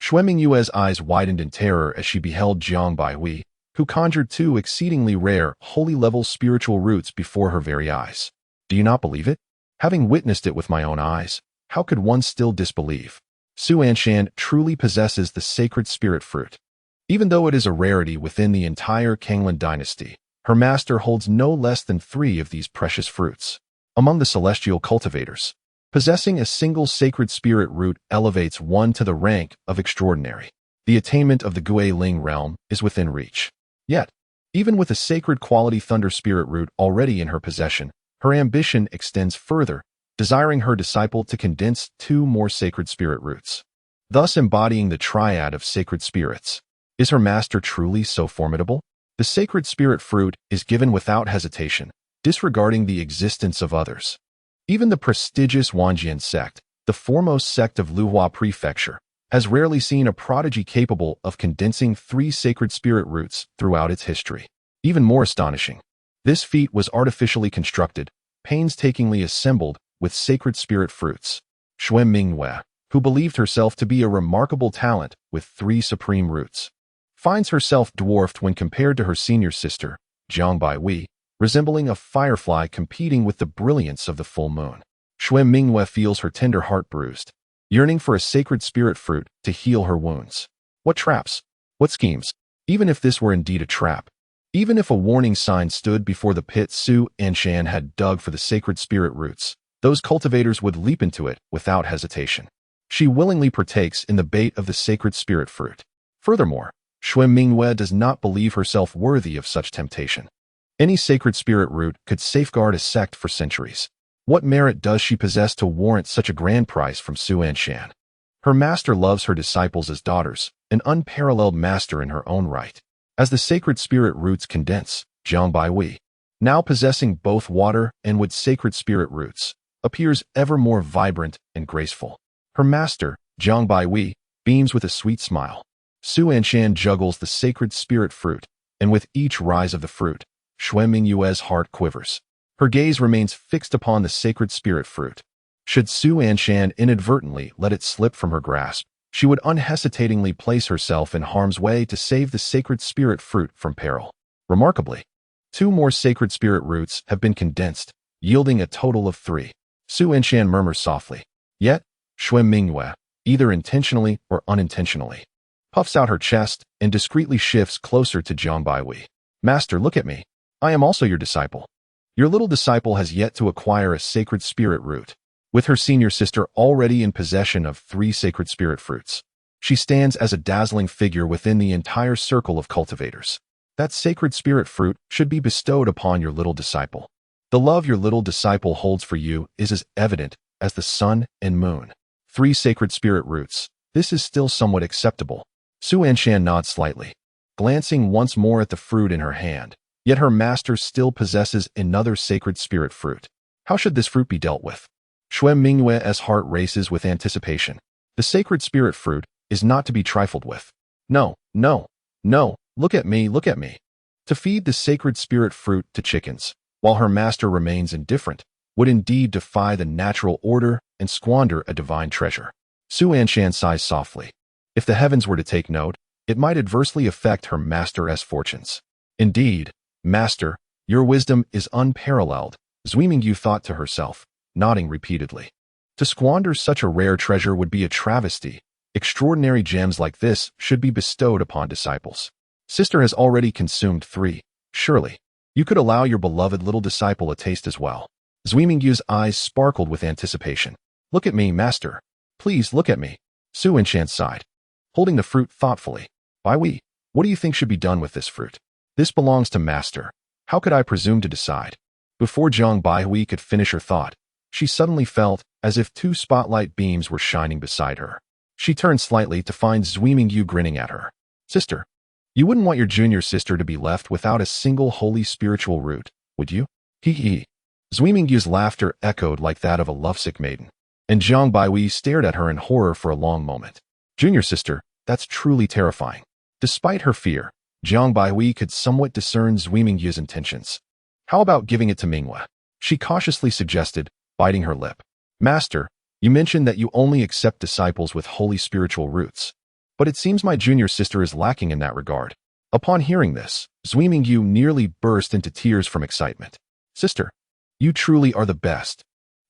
Xue Mingyue's eyes widened in terror as she beheld Jiang Baihui, who conjured 2 exceedingly rare, holy-level spiritual roots before her very eyes. Do you not believe it? Having witnessed it with my own eyes, how could one still disbelieve? Su Anshan truly possesses the sacred spirit fruit. Even though it is a rarity within the entire Kanglan dynasty, her master holds no less than 3 of these precious fruits. Among the celestial cultivators, possessing a single sacred spirit root elevates one to the rank of extraordinary. The attainment of the Guiling realm is within reach. Yet, even with a sacred quality thunder spirit root already in her possession, her ambition extends further, desiring her disciple to condense 2 more sacred spirit roots, thus embodying the triad of sacred spirits. Is her master truly so formidable? The sacred spirit fruit is given without hesitation, disregarding the existence of others. Even the prestigious Wanjian sect, the foremost sect of Luhuazhou Prefecture, has rarely seen a prodigy capable of condensing 3 sacred spirit roots throughout its history. Even more astonishing, this feat was artificially constructed, painstakingly assembled with sacred spirit fruits. Xue Mingyue, who believed herself to be a remarkable talent with 3 supreme roots, finds herself dwarfed when compared to her senior sister, Jiang Baihui, resembling a firefly competing with the brilliance of the full moon. Xue Mingyue feels her tender heart bruised, yearning for a sacred spirit fruit to heal her wounds. What traps? What schemes? Even if this were indeed a trap, even if a warning sign stood before the pit Su Anshan had dug for the sacred spirit roots, those cultivators would leap into it without hesitation. She willingly partakes in the bait of the sacred spirit fruit. Furthermore, Xue Mingyue does not believe herself worthy of such temptation. Any sacred spirit root could safeguard a sect for centuries. What merit does she possess to warrant such a grand price from Su Anshan? Her master loves her disciples as daughters, an unparalleled master in her own right. As the sacred spirit roots condense, Jiang Baihui, now possessing both water and wood sacred spirit roots, appears ever more vibrant and graceful. Her master, Jiang Baihui, beams with a sweet smile. Su Anshan juggles the sacred spirit fruit, and with each rise of the fruit, Xue Mingyue's heart quivers. Her gaze remains fixed upon the sacred spirit fruit. Should Su Anshan inadvertently let it slip from her grasp, she would unhesitatingly place herself in harm's way to save the sacred spirit fruit from peril. Remarkably, 2 more sacred spirit roots have been condensed, yielding a total of 3. Su Anshan murmurs softly. Yet, Xue Mingyue, either intentionally or unintentionally, puffs out her chest and discreetly shifts closer to Jiang Baihui. Master, look at me. I am also your disciple. Your little disciple has yet to acquire a sacred spirit root, with her senior sister already in possession of 3 sacred spirit fruits. She stands as a dazzling figure within the entire circle of cultivators. That sacred spirit fruit should be bestowed upon your little disciple. The love your little disciple holds for you is as evident as the sun and moon. 3 sacred spirit roots. This is still somewhat acceptable. Su Anshan nods slightly, glancing once more at the fruit in her hand. Yet her master still possesses another sacred spirit fruit. How should this fruit be dealt with? Xue Mingyue's heart races with anticipation. The sacred spirit fruit is not to be trifled with. No, no, no, look at me, look at me. To feed the sacred spirit fruit to chickens, while her master remains indifferent, would indeed defy the natural order and squander a divine treasure. Su Anshan sighs softly. If the heavens were to take note, it might adversely affect her master's fortunes. Indeed, Master, your wisdom is unparalleled, Zui Mingyu thought to herself, nodding repeatedly. To squander such a rare treasure would be a travesty. Extraordinary gems like this should be bestowed upon disciples. Sister has already consumed 3. Surely, you could allow your beloved little disciple a taste as well. Zui Mingyu's eyes sparkled with anticipation. Look at me, master. Please look at me. Su Anshan sighed, holding the fruit thoughtfully. Baihui, what do you think should be done with this fruit? This belongs to master. How could I presume to decide? Before Jiang Baihui could finish her thought, she suddenly felt as if 2 spotlight beams were shining beside her. She turned slightly to find Zui Mingyu grinning at her. Sister, you wouldn't want your junior sister to be left without a single holy spiritual root, would you? Hee hee. Zui Mingyu's laughter echoed like that of a lovesick maiden, and Jiang Baihui stared at her in horror for a long moment. Junior sister, that's truly terrifying. Despite her fear, Jiang Baihui could somewhat discern Zui Mingyu's intentions. How about giving it to Mingyue? She cautiously suggested, biting her lip. Master, you mentioned that you only accept disciples with holy spiritual roots. But it seems my junior sister is lacking in that regard. Upon hearing this, Zui Mingyu nearly burst into tears from excitement. Sister, you truly are the best.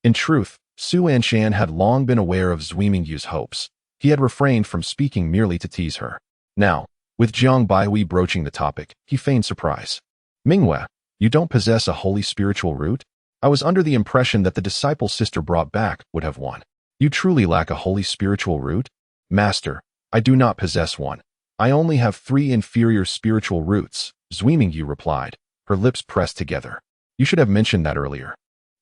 In truth, Su Anshan had long been aware of Zui Mingyu's hopes. He had refrained from speaking merely to tease her. Now, with Jiang Baihui broaching the topic, he feigned surprise. Mingyue, you don't possess a holy spiritual root? I was under the impression that the disciple sister brought back would have one. You truly lack a holy spiritual root? Master, I do not possess one. I only have 3 inferior spiritual roots, Zui Mingyu replied, her lips pressed together. You should have mentioned that earlier.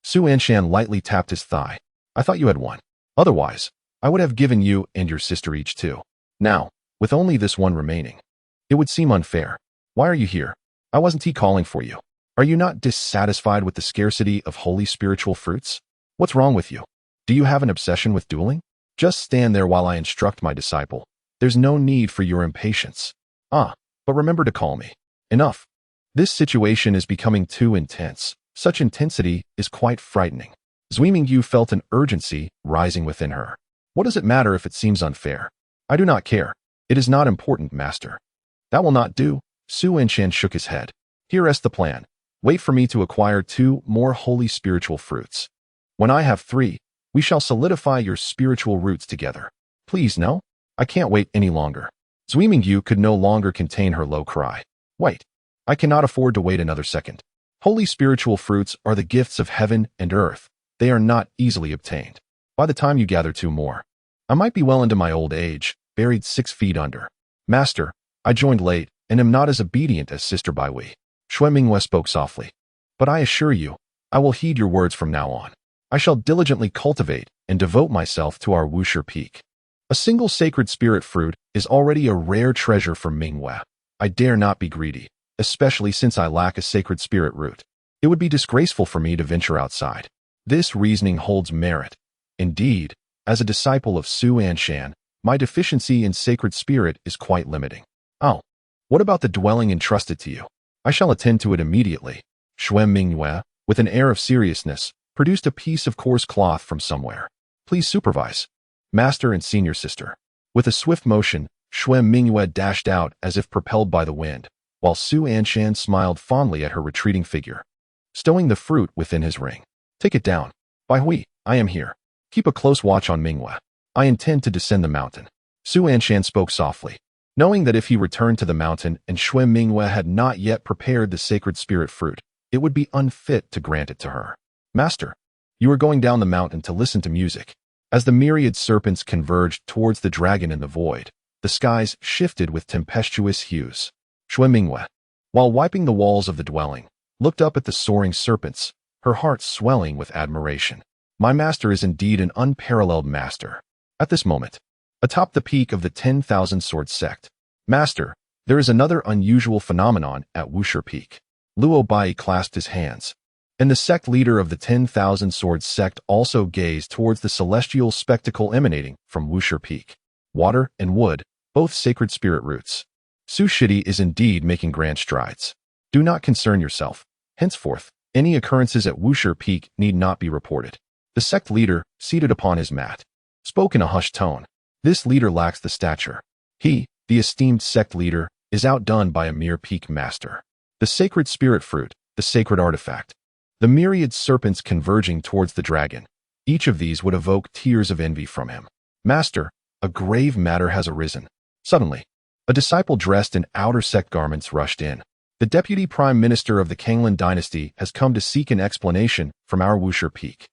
Su Anshan lightly tapped his thigh. I thought you had one. Otherwise, I would have given you and your sister each 2. Now, with only this one remaining, it would seem unfair. Why are you here? I wasn't calling for you. Are you not dissatisfied with the scarcity of holy spiritual fruits? What's wrong with you? Do you have an obsession with dueling? Just stand there while I instruct my disciple. There's no need for your impatience. But remember to call me. Enough. This situation is becoming too intense. Such intensity is quite frightening. Zui Mingyu felt an urgency rising within her. What does it matter if it seems unfair? I do not care. It is not important, master. That will not do. Su Anshan shook his head. Here is the plan. Wait for me to acquire 2 more holy spiritual fruits. When I have 3, we shall solidify your spiritual roots together. Please, no? I can't wait any longer. Zui Mingyu could no longer contain her low cry. Wait. I cannot afford to wait another second. Holy spiritual fruits are the gifts of heaven and earth. They are not easily obtained. By the time you gather 2 more, I might be well into my old age, buried 6 feet under. Master, I joined late and am not as obedient as Sister Baihui. Xue Mingyue spoke softly. But I assure you, I will heed your words from now on. I shall diligently cultivate and devote myself to our Wushi peak. A single sacred spirit fruit is already a rare treasure for Mingyue. I dare not be greedy, especially since I lack a sacred spirit root. It would be disgraceful for me to venture outside. This reasoning holds merit. Indeed, As a disciple of Su Anshan, my deficiency in sacred spirit is quite limiting. Oh, what about the dwelling entrusted to you? I shall attend to it immediately. Shuem Mingyue, with an air of seriousness, produced a piece of coarse cloth from somewhere. Please supervise. Master and senior sister. With a swift motion, Shuem Mingyue dashed out as if propelled by the wind, while Su Anshan smiled fondly at her retreating figure. Stowing the fruit within his ring. Take it down. Bai Hui, I am here. Keep a close watch on Mingyue. I intend to descend the mountain. Su Anshan spoke softly, knowing that if he returned to the mountain and Shuem Mingyue had not yet prepared the sacred spirit fruit, it would be unfit to grant it to her. Master, you are going down the mountain to listen to music. As the myriad serpents converged towards the dragon in the void, the skies shifted with tempestuous hues. Shuem Mingyue, while wiping the walls of the dwelling, looked up at the soaring serpents, her heart swelling with admiration. My master is indeed an unparalleled master. At this moment, atop the peak of the 10,000 Sword Sect, Master, there is another unusual phenomenon at Wushi Peak. Luo Bai clasped his hands, and the sect leader of the 10,000 Sword Sect also gazed towards the celestial spectacle emanating from Wushi Peak. Water and wood, both sacred spirit roots. Su Shidi is indeed making grand strides. Do not concern yourself. Henceforth, any occurrences at Wushi Peak need not be reported. The sect leader, seated upon his mat, spoke in a hushed tone. This leader lacks the stature. He, the esteemed sect leader, is outdone by a mere peak master. The sacred spirit fruit, the sacred artifact. The myriad serpents converging towards the dragon. Each of these would evoke tears of envy from him. Master, a grave matter has arisen. Suddenly, a disciple dressed in outer sect garments rushed in. The deputy prime minister of the Kanglan dynasty has come to seek an explanation from our Wushi Peak.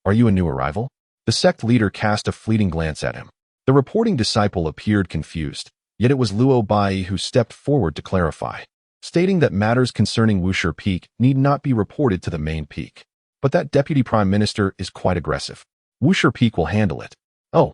Are you a new arrival? The sect leader cast a fleeting glance at him. The reporting disciple appeared confused, yet it was Luo Bai who stepped forward to clarify, stating that matters concerning Wushi Peak need not be reported to the main peak. But that deputy prime minister is quite aggressive. Wushi Peak will handle it. Oh,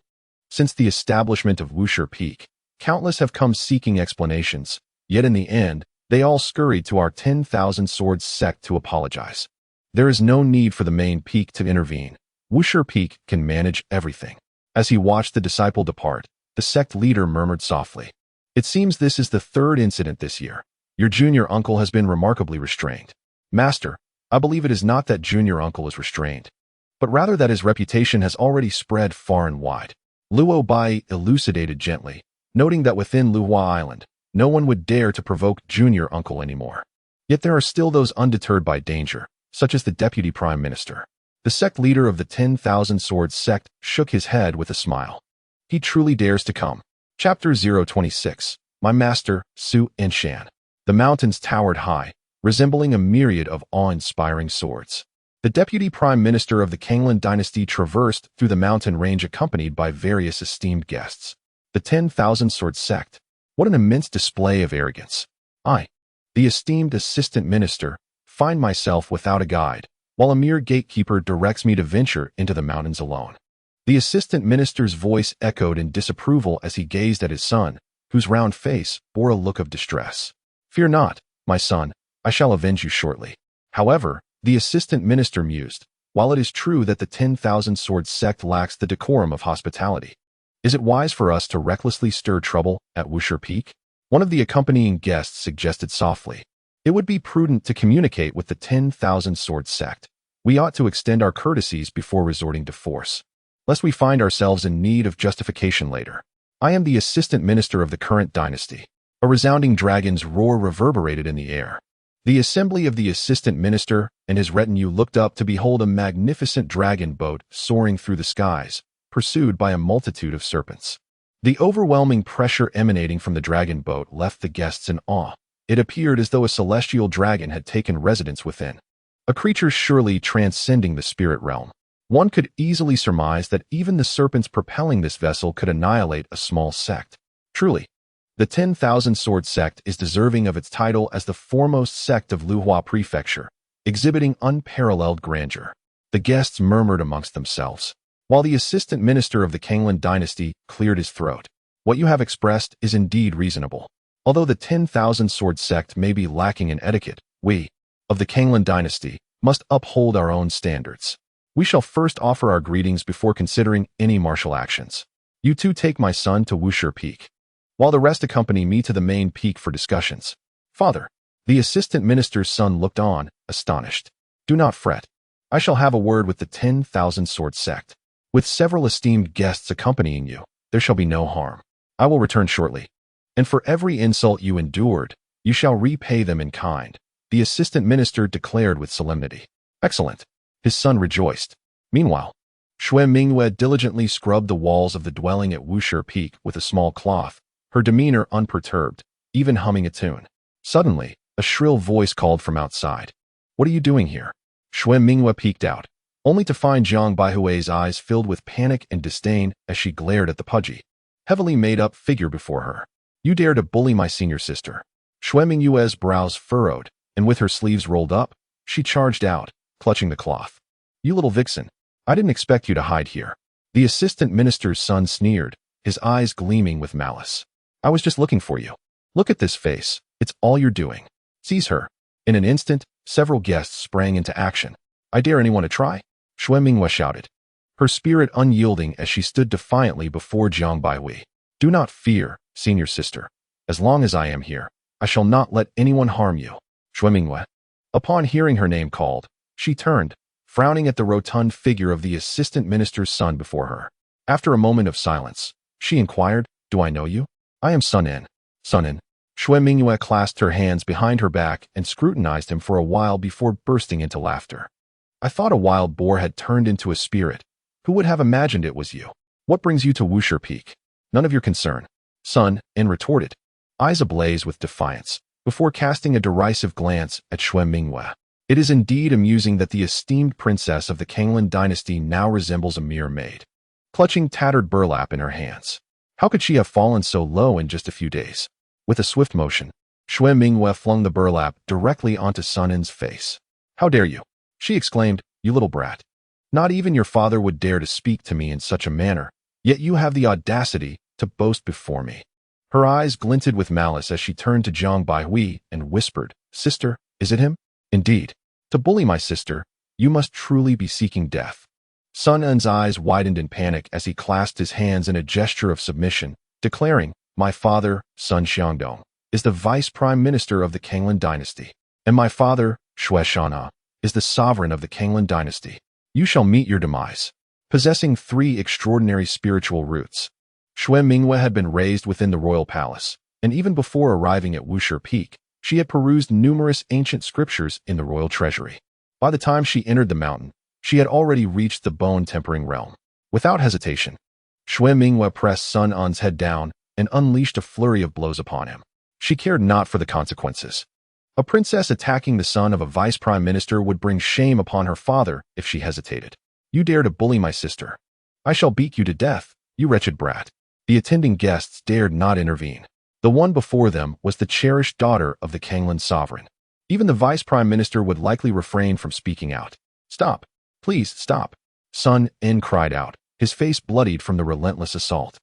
since the establishment of Wushi Peak, countless have come seeking explanations, yet in the end, they all scurried to our 10,000 Swords sect to apologize. There is no need for the main peak to intervene. Wushi Peak can manage everything. As he watched the disciple depart, the sect leader murmured softly. It seems this is the third incident this year. Your junior uncle has been remarkably restrained. Master, I believe it is not that junior uncle is restrained, but rather that his reputation has already spread far and wide. Luo Bai elucidated gently, noting that within Luhua Island, no one would dare to provoke junior uncle anymore. Yet there are still those undeterred by danger, such as the deputy prime minister. The sect leader of the 10,000 Swords sect shook his head with a smile. He truly dares to come. Chapter 026. My master, Su Anshan. The mountains towered high, resembling a myriad of awe-inspiring swords. The deputy prime minister of the Kanglan dynasty traversed through the mountain range accompanied by various esteemed guests. The 10,000 Swords sect. What an immense display of arrogance. I, the esteemed assistant minister, find myself without a guide, while a mere gatekeeper directs me to venture into the mountains alone. The assistant minister's voice echoed in disapproval as he gazed at his son, whose round face bore a look of distress. Fear not, my son, I shall avenge you shortly. However, the assistant minister mused, while it is true that the 10,000 Swords sect lacks the decorum of hospitality, is it wise for us to recklessly stir trouble at Wushi Peak? One of the accompanying guests suggested softly. It would be prudent to communicate with the 10,000 Swords sect. We ought to extend our courtesies before resorting to force, lest we find ourselves in need of justification later. I am the assistant minister of the current dynasty. A resounding dragon's roar reverberated in the air. The assembly of the assistant minister and his retinue looked up to behold a magnificent dragon boat soaring through the skies, pursued by a multitude of serpents. The overwhelming pressure emanating from the dragon boat left the guests in awe. It appeared as though a celestial dragon had taken residence within. A creature surely transcending the spirit realm. One could easily surmise that even the serpents propelling this vessel could annihilate a small sect. Truly, the 10,000 Sword sect is deserving of its title as the foremost sect of Luhua Prefecture, exhibiting unparalleled grandeur. The guests murmured amongst themselves, while the assistant minister of the Kanglan dynasty cleared his throat. What you have expressed is indeed reasonable. Although the 10,000 Sword sect may be lacking in etiquette, we, of the Kanglan dynasty, must uphold our own standards. We shall first offer our greetings before considering any martial actions. You two take my son to Wushur Peak, while the rest accompany me to the main peak for discussions. Father, the assistant minister's son looked on, astonished. Do not fret. I shall have a word with the 10,000 sword sect. With several esteemed guests accompanying you, there shall be no harm. I will return shortly. And for every insult you endured, you shall repay them in kind, the assistant minister declared with solemnity. Excellent. His son rejoiced. Meanwhile, Xue Mingyue diligently scrubbed the walls of the dwelling at Wushur Peak with a small cloth, her demeanor unperturbed, even humming a tune. Suddenly, a shrill voice called from outside. What are you doing here? Xue Mingyue peeked out, only to find Jiang Baihui's eyes filled with panic and disdain as she glared at the pudgy, heavily made-up figure before her. You dare to bully my senior sister. Xue Mingyue's brows furrowed, and with her sleeves rolled up, she charged out, clutching the cloth. You little vixen, I didn't expect you to hide here. The assistant minister's son sneered, his eyes gleaming with malice. I was just looking for you. Look at this face, it's all you're doing. Seize her. In an instant, several guests sprang into action. I dare anyone to try? Xue Mingyue shouted, her spirit unyielding as she stood defiantly before Jiang Baihui. Do not fear, senior sister. As long as I am here, I shall not let anyone harm you. Xue Mingyue. Upon hearing her name called, she turned, frowning at the rotund figure of the assistant minister's son before her. After a moment of silence, she inquired, Do I know you? I am Sun En. Sun En. Xue Mingyue clasped her hands behind her back and scrutinized him for a while before bursting into laughter. I thought a wild boar had turned into a spirit. Who would have imagined it was you? What brings you to Wushur Peak? None of your concern. Sun En retorted, eyes ablaze with defiance, before casting a derisive glance at Xue Mingyue. It is indeed amusing that the esteemed princess of the Kanglan dynasty now resembles a mere maid, clutching tattered burlap in her hands. How could she have fallen so low in just a few days? With a swift motion, Xue Mingyue flung the burlap directly onto Sun En's face. How dare you? She exclaimed, You little brat. Not even your father would dare to speak to me in such a manner, yet you have the audacity to boast before me. Her eyes glinted with malice as she turned to Jiang Baihui and whispered, Sister, is it him? Indeed. To bully my sister, you must truly be seeking death. Sun En's eyes widened in panic as he clasped his hands in a gesture of submission, declaring, My father, Sun Xiangdong, is the vice prime minister of the Kanglan dynasty, and my father, Xue Shanha, is the sovereign of the Kanglan dynasty. You shall meet your demise. Possessing 3 extraordinary spiritual roots, Xue Mingyue had been raised within the royal palace, and even before arriving at Wushur Peak, she had perused numerous ancient scriptures in the royal treasury. By the time she entered the mountain, she had already reached the bone-tempering realm. Without hesitation, Xue Mingyue pressed Sun En's head down and unleashed a flurry of blows upon him. She cared not for the consequences. A princess attacking the son of a vice prime minister would bring shame upon her father if she hesitated. You dare to bully my sister. I shall beat you to death, you wretched brat. The attending guests dared not intervene. The one before them was the cherished daughter of the Kanglan sovereign. Even the vice prime minister would likely refrain from speaking out. Stop. Please stop. Sun En cried out, his face bloodied from the relentless assault.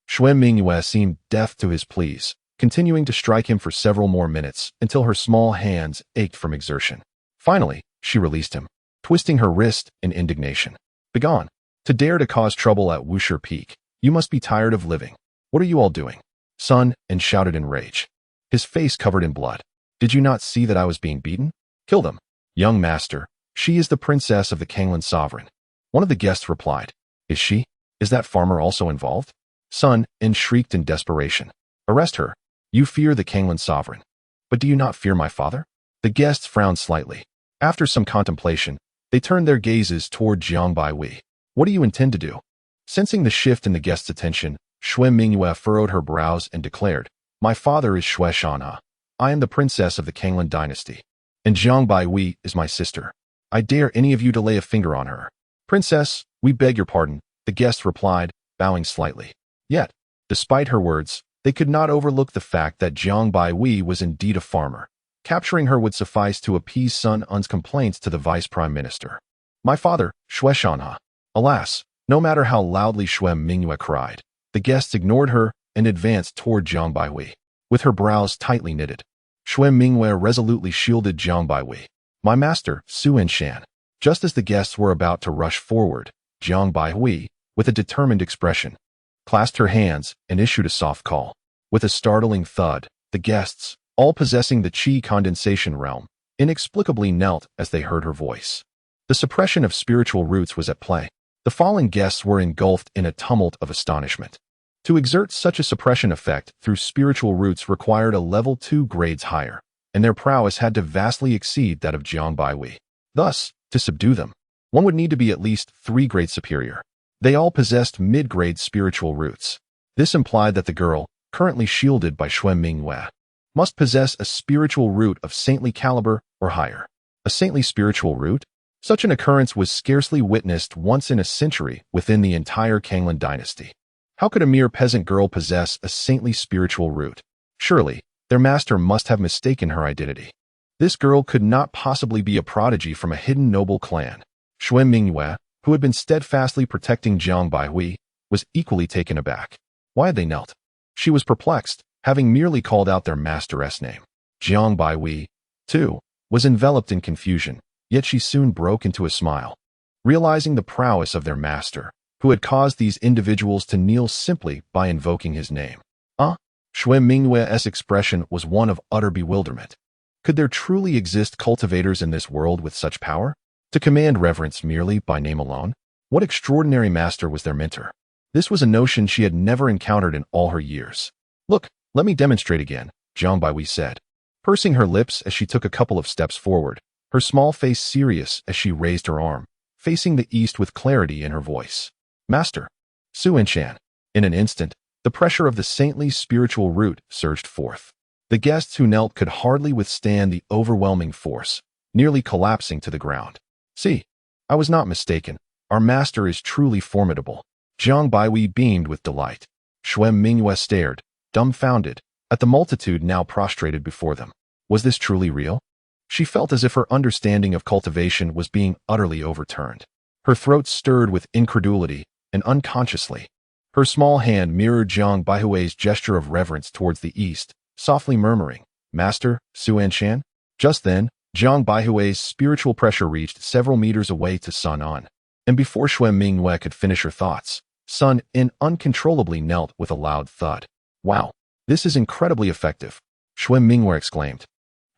Xue Mingyue seemed deaf to his pleas, continuing to strike him for several more minutes until her small hands ached from exertion. Finally, she released him, twisting her wrist in indignation. Begone. To dare to cause trouble at Wushur Peak, you must be tired of living. What are you all doing? Sun En shouted in rage, his face covered in blood. Did you not see that I was being beaten? Kill them. Young master, she is the princess of the Kanglan sovereign. One of the guests replied. Is she? Is that farmer also involved? Sun En shrieked in desperation. Arrest her. You fear the Kanglan sovereign. But do you not fear my father? The guests frowned slightly. After some contemplation, they turned their gazes toward Jiang Baihui. What do you intend to do? Sensing the shift in the guests' attention, Xue Mingyue furrowed her brows and declared, My father is Xue Shanha. I am the princess of the Kanglan dynasty. And Jiang Baihui is my sister. I dare any of you to lay a finger on her. Princess, we beg your pardon, the guests replied, bowing slightly. Yet, despite her words, they could not overlook the fact that Jiang Baihui was indeed a farmer. Capturing her would suffice to appease Sun En's complaints to the vice prime minister. My father, Xue Shanha. Alas, no matter how loudly Xue Mingyue cried, the guests ignored her and advanced toward Jiang Baihui. With her brows tightly knitted, Xue Mingyue resolutely shielded Jiang Baihui. My master, Su Anshan. Just as the guests were about to rush forward, Jiang Baihui, with a determined expression, clasped her hands and issued a soft call. With a startling thud, the guests, all possessing the qi condensation realm, inexplicably knelt as they heard her voice. The suppression of spiritual roots was at play. The fallen guests were engulfed in a tumult of astonishment. To exert such a suppression effect through spiritual roots required a level 2 grades higher, and their prowess had to vastly exceed that of Jiang Baihui. Thus, to subdue them, one would need to be at least 3 grades superior. They all possessed mid-grade spiritual roots. This implied that the girl, currently shielded by Xue Mingyue, must possess a spiritual root of saintly caliber or higher. A saintly spiritual root? Such an occurrence was scarcely witnessed once in a century within the entire Kanglan dynasty. How could a mere peasant girl possess a saintly spiritual root? Surely, their master must have mistaken her identity. This girl could not possibly be a prodigy from a hidden noble clan. Xue Mingyue, who had been steadfastly protecting Jiang Baihui, was equally taken aback. Why had they knelt? She was perplexed, having merely called out their master's name. Jiang Baihui, too, was enveloped in confusion, yet she soon broke into a smile. Realizing the prowess of their master, who had caused these individuals to kneel simply by invoking his name. Xue Mingyue's expression was one of utter bewilderment. Could there truly exist cultivators in this world with such power? To command reverence merely by name alone? What extraordinary master was their mentor? This was a notion she had never encountered in all her years. Look, let me demonstrate again, Jiang Baihui said, pursing her lips as she took a couple of steps forward, her small face serious as she raised her arm, facing the east with clarity in her voice. Master, Su Anshan. In an instant, the pressure of the saintly spiritual root surged forth. The guests who knelt could hardly withstand the overwhelming force, nearly collapsing to the ground. See, I was not mistaken. Our master is truly formidable. Jiang Baihui beamed with delight. Xue Mingyue stared, dumbfounded, at the multitude now prostrated before them. Was this truly real? She felt as if her understanding of cultivation was being utterly overturned. Her throat stirred with incredulity, and unconsciously, her small hand mirrored Jiang Baihui's gesture of reverence towards the east, softly murmuring, Master, Su Anshan? Just then, Jiang Baihui's spiritual pressure reached several meters away to Sun On, and before Xue Mingyue could finish her thoughts, Sun In uncontrollably knelt with a loud thud. Wow, this is incredibly effective, Xue Mingyue exclaimed,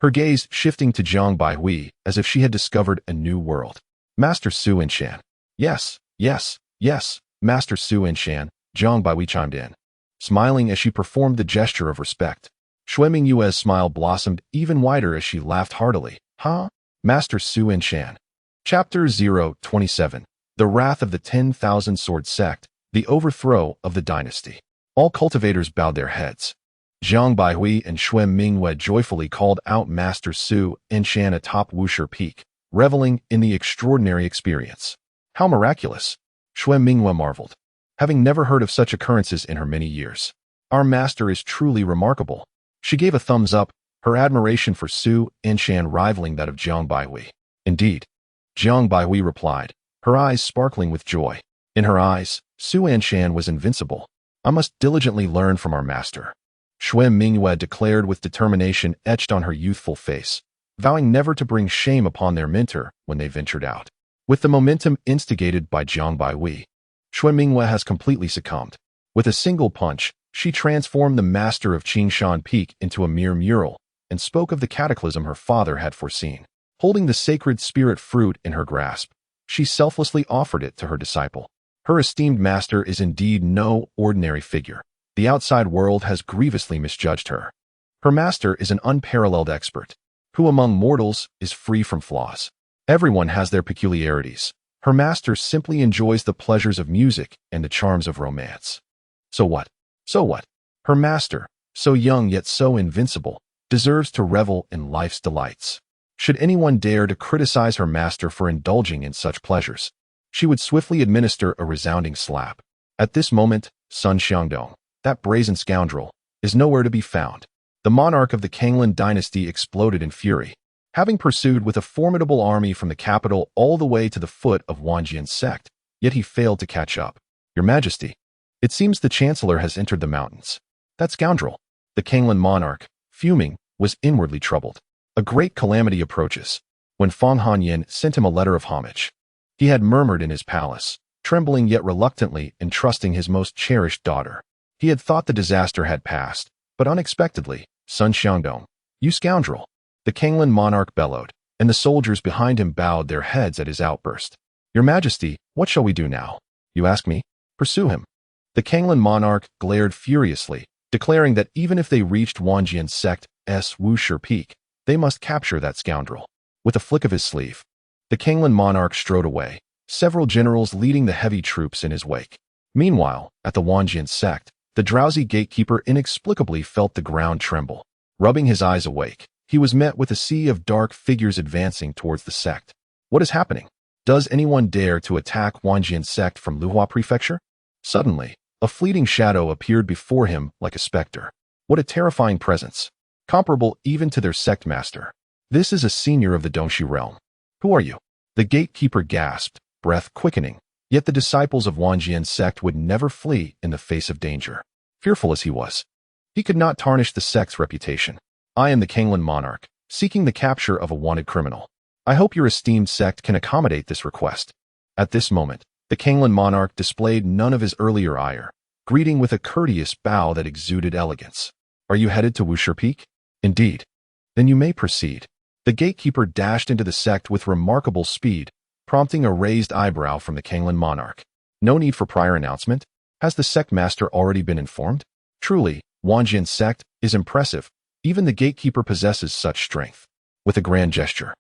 her gaze shifting to Jiang Baihui as if she had discovered a new world. Master Su Anshan. Yes, yes, yes, Master Su Anshan, Jiang Baihui chimed in, smiling as she performed the gesture of respect. Xue Mingyue's smile blossomed even wider as she laughed heartily. Master Su Anshan. Chapter 027. The Wrath of the 10,000 Sword Sect, the Overthrow of the Dynasty. All cultivators bowed their heads. Jiang Baihui and Xue Mingyue joyfully called out Master Su Anshan atop Wushi Peak, reveling in the extraordinary experience. How miraculous! Xue Mingyue marveled, having never heard of such occurrences in her many years. Our master is truly remarkable. She gave a thumbs up, her admiration for Su Anshan rivaling that of Jiang Baihui. Indeed, Jiang Baihui replied, her eyes sparkling with joy. In her eyes, Su Anshan was invincible. I must diligently learn from our master. Xue Mingyue declared with determination etched on her youthful face, vowing never to bring shame upon their mentor when they ventured out. With the momentum instigated by Jiang Baihui, Xue Mingyue has completely succumbed. With a single punch, she transformed the master of Qingshan Peak into a mere mural and spoke of the cataclysm her father had foreseen. Holding the sacred spirit fruit in her grasp, she selflessly offered it to her disciple. Her esteemed master is indeed no ordinary figure. The outside world has grievously misjudged her. Her master is an unparalleled expert, who among mortals is free from flaws. Everyone has their peculiarities. Her master simply enjoys the pleasures of music and the charms of romance. So what? So what? Her master, so young yet so invincible, deserves to revel in life's delights. Should anyone dare to criticize her master for indulging in such pleasures, she would swiftly administer a resounding slap. At this moment, Sun Xiangdong, that brazen scoundrel, is nowhere to be found. The monarch of the Kanglan dynasty exploded in fury, having pursued with a formidable army from the capital all the way to the foot of Wanjian's sect, yet he failed to catch up. Your Majesty, it seems the Chancellor has entered the mountains. That scoundrel, the Kanglan monarch, fuming, was inwardly troubled. A great calamity approaches. when Feng Hanyan sent him a letter of homage. He had murmured in his palace, trembling yet reluctantly entrusting his most cherished daughter. He had thought the disaster had passed, but unexpectedly, Sun Xiangdong, you scoundrel! The Kanglan monarch bellowed, and the soldiers behind him bowed their heads at his outburst. Your Majesty, what shall we do now? You ask me? Pursue him. The Kanglan monarch glared furiously, declaring that even if they reached Wanjian's sect's Wushi Peak, they must capture that scoundrel. With a flick of his sleeve, the Kanglan monarch strode away, several generals leading the heavy troops in his wake. Meanwhile, at the Wanjian sect, the drowsy gatekeeper inexplicably felt the ground tremble. Rubbing his eyes awake, he was met with a sea of dark figures advancing towards the sect. What is happening? Does anyone dare to attack Wanjian's sect from Luhuazhou Prefecture? Suddenly, a fleeting shadow appeared before him like a specter. What a terrifying presence, comparable even to their sect master. This is a senior of the Dongxi realm. Who are you? The gatekeeper gasped, breath quickening. Yet the disciples of Wanjian's sect would never flee in the face of danger. Fearful as he was, he could not tarnish the sect's reputation. I am the Kanglan monarch, seeking the capture of a wanted criminal. I hope your esteemed sect can accommodate this request. At this moment, the Kanglan monarch displayed none of his earlier ire, greeting with a courteous bow that exuded elegance. Are you headed to Wushi Peak? Indeed. Then you may proceed. The gatekeeper dashed into the sect with remarkable speed, prompting a raised eyebrow from the Kanglan monarch. No need for prior announcement. Has the sect master already been informed? Truly, Wanjian's sect is impressive. Even the gatekeeper possesses such strength. With a grand gesture,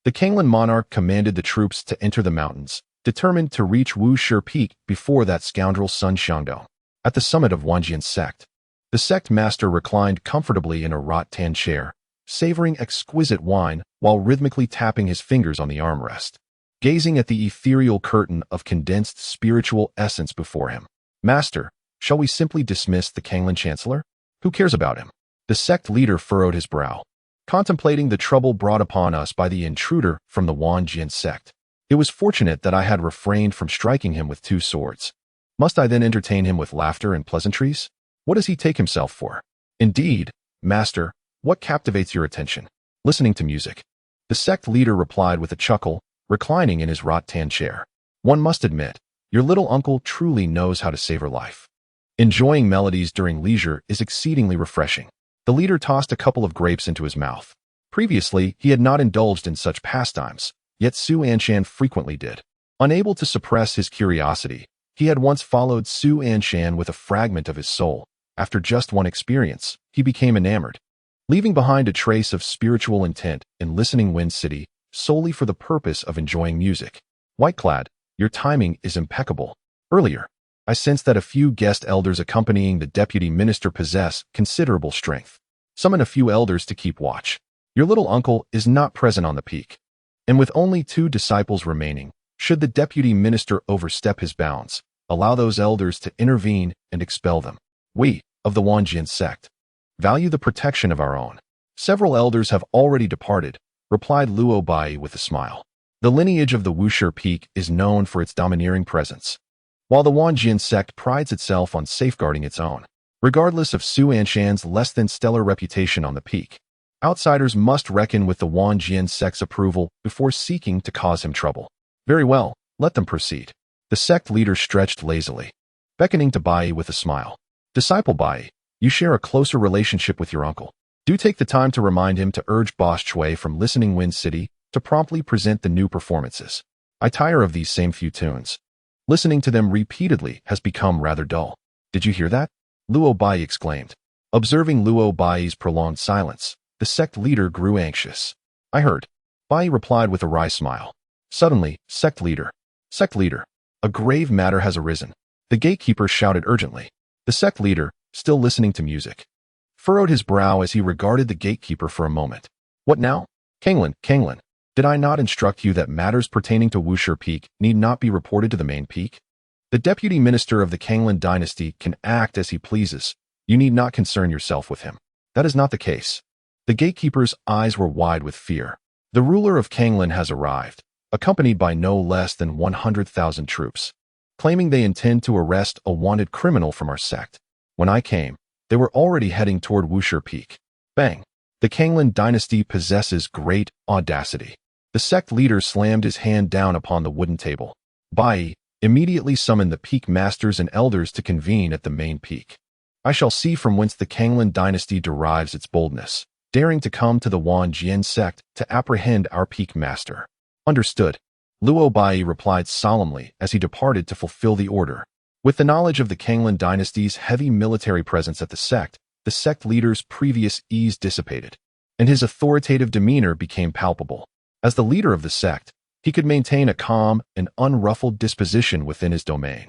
the Kanglan monarch commanded the troops to enter the mountains, determined to reach Wushi Peak before that scoundrel Sun Xiangdong. At the summit of Wanjian's sect, the sect master reclined comfortably in a rattan chair, savoring exquisite wine while rhythmically tapping his fingers on the armrest, gazing at the ethereal curtain of condensed spiritual essence before him. Master, shall we simply dismiss the Kanglan chancellor? Who cares about him? The sect leader furrowed his brow, contemplating the trouble brought upon us by the intruder from the Wanjian sect. It was fortunate that I had refrained from striking him with 2 swords. Must I then entertain him with laughter and pleasantries? What does he take himself for? Indeed, master, what captivates your attention? Listening to music. The sect leader replied with a chuckle, reclining in his rattan chair. One must admit, your little uncle truly knows how to savor life. Enjoying melodies during leisure is exceedingly refreshing. The leader tossed a couple of grapes into his mouth. Previously, he had not indulged in such pastimes, yet Anshan frequently did. Unable to suppress his curiosity, he had once followed Anshan with a fragment of his soul. After just one experience, he became enamored, leaving behind a trace of spiritual intent in Listening Wind City solely for the purpose of enjoying music. Whiteclad, your timing is impeccable. Earlier, I sensed that a few guest elders accompanying the deputy minister possess considerable strength. Summon a few elders to keep watch. Your little uncle is not present on the peak. And with only 2 disciples remaining, should the deputy minister overstep his bounds, allow those elders to intervene and expel them. We, of the Wanjian sect, value the protection of our own. Several elders have already departed, replied Luo Bai with a smile. The lineage of the Wushi Peak is known for its domineering presence, while the Wanjian sect prides itself on safeguarding its own. Regardless of Anshan's less than stellar reputation on the peak, outsiders must reckon with the Wanjian sect's approval before seeking to cause him trouble. Very well, let them proceed. The sect leader stretched lazily, beckoning to Bai with a smile. Disciple Bai, you share a closer relationship with your uncle. Do take the time to remind him to urge Boss Chui from Listening Wind City to promptly present the new performances. I tire of these same few tunes. Listening to them repeatedly has become rather dull. Did you hear that? Luo Bai exclaimed. Observing Luo Bai's prolonged silence, the sect leader grew anxious. I heard. Bai replied with a wry smile. Suddenly, sect leader, a grave matter has arisen. The gatekeeper shouted urgently. The sect leader, still listening to music, furrowed his brow as he regarded the gatekeeper for a moment. What now? Kanglan, did I not instruct you that matters pertaining to Wushi Peak need not be reported to the main peak? The deputy minister of the Kanglan dynasty can act as he pleases. You need not concern yourself with him. That is not the case. The gatekeeper's eyes were wide with fear. The ruler of Kanglan has arrived, accompanied by no less than 100,000 troops, claiming they intend to arrest a wanted criminal from our sect. When I came, they were already heading toward Wushi Peak. Bang! The Kanglan dynasty possesses great audacity. The sect leader slammed his hand down upon the wooden table. Bai immediately summoned the peak masters and elders to convene at the main peak. I shall see from whence the Kanglan dynasty derives its boldness, daring to come to the Wanjian sect to apprehend our peak master. Understood. Luo Bai replied solemnly as he departed to fulfill the order. With the knowledge of the Kanglan dynasty's heavy military presence at the sect leader's previous ease dissipated, and his authoritative demeanor became palpable. As the leader of the sect, he could maintain a calm and unruffled disposition within his domain.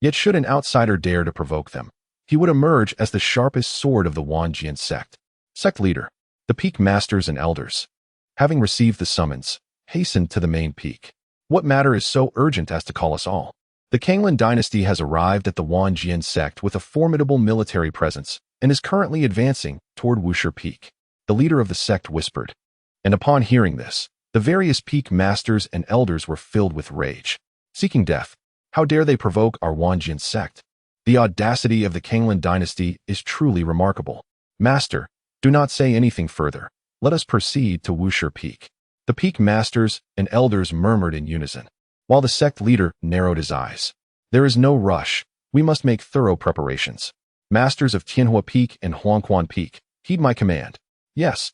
Yet should an outsider dare to provoke them, he would emerge as the sharpest sword of the Wanjian sect. Sect leader, the peak masters and elders, having received the summons, hastened to the main peak. What matter is so urgent as to call us all? The Kanglan dynasty has arrived at the Wanjian sect with a formidable military presence and is currently advancing toward Wushi Peak. The leader of the sect whispered. And upon hearing this, the various peak masters and elders were filled with rage. Seeking death, how dare they provoke our Wanjian sect? The audacity of the Kanglan dynasty is truly remarkable. Master, do not say anything further. Let us proceed to Wushi Peak. The peak masters and elders murmured in unison, while the sect leader narrowed his eyes. There is no rush. We must make thorough preparations. Masters of Tianhua Peak and Huangquan Peak, heed my command. Yes.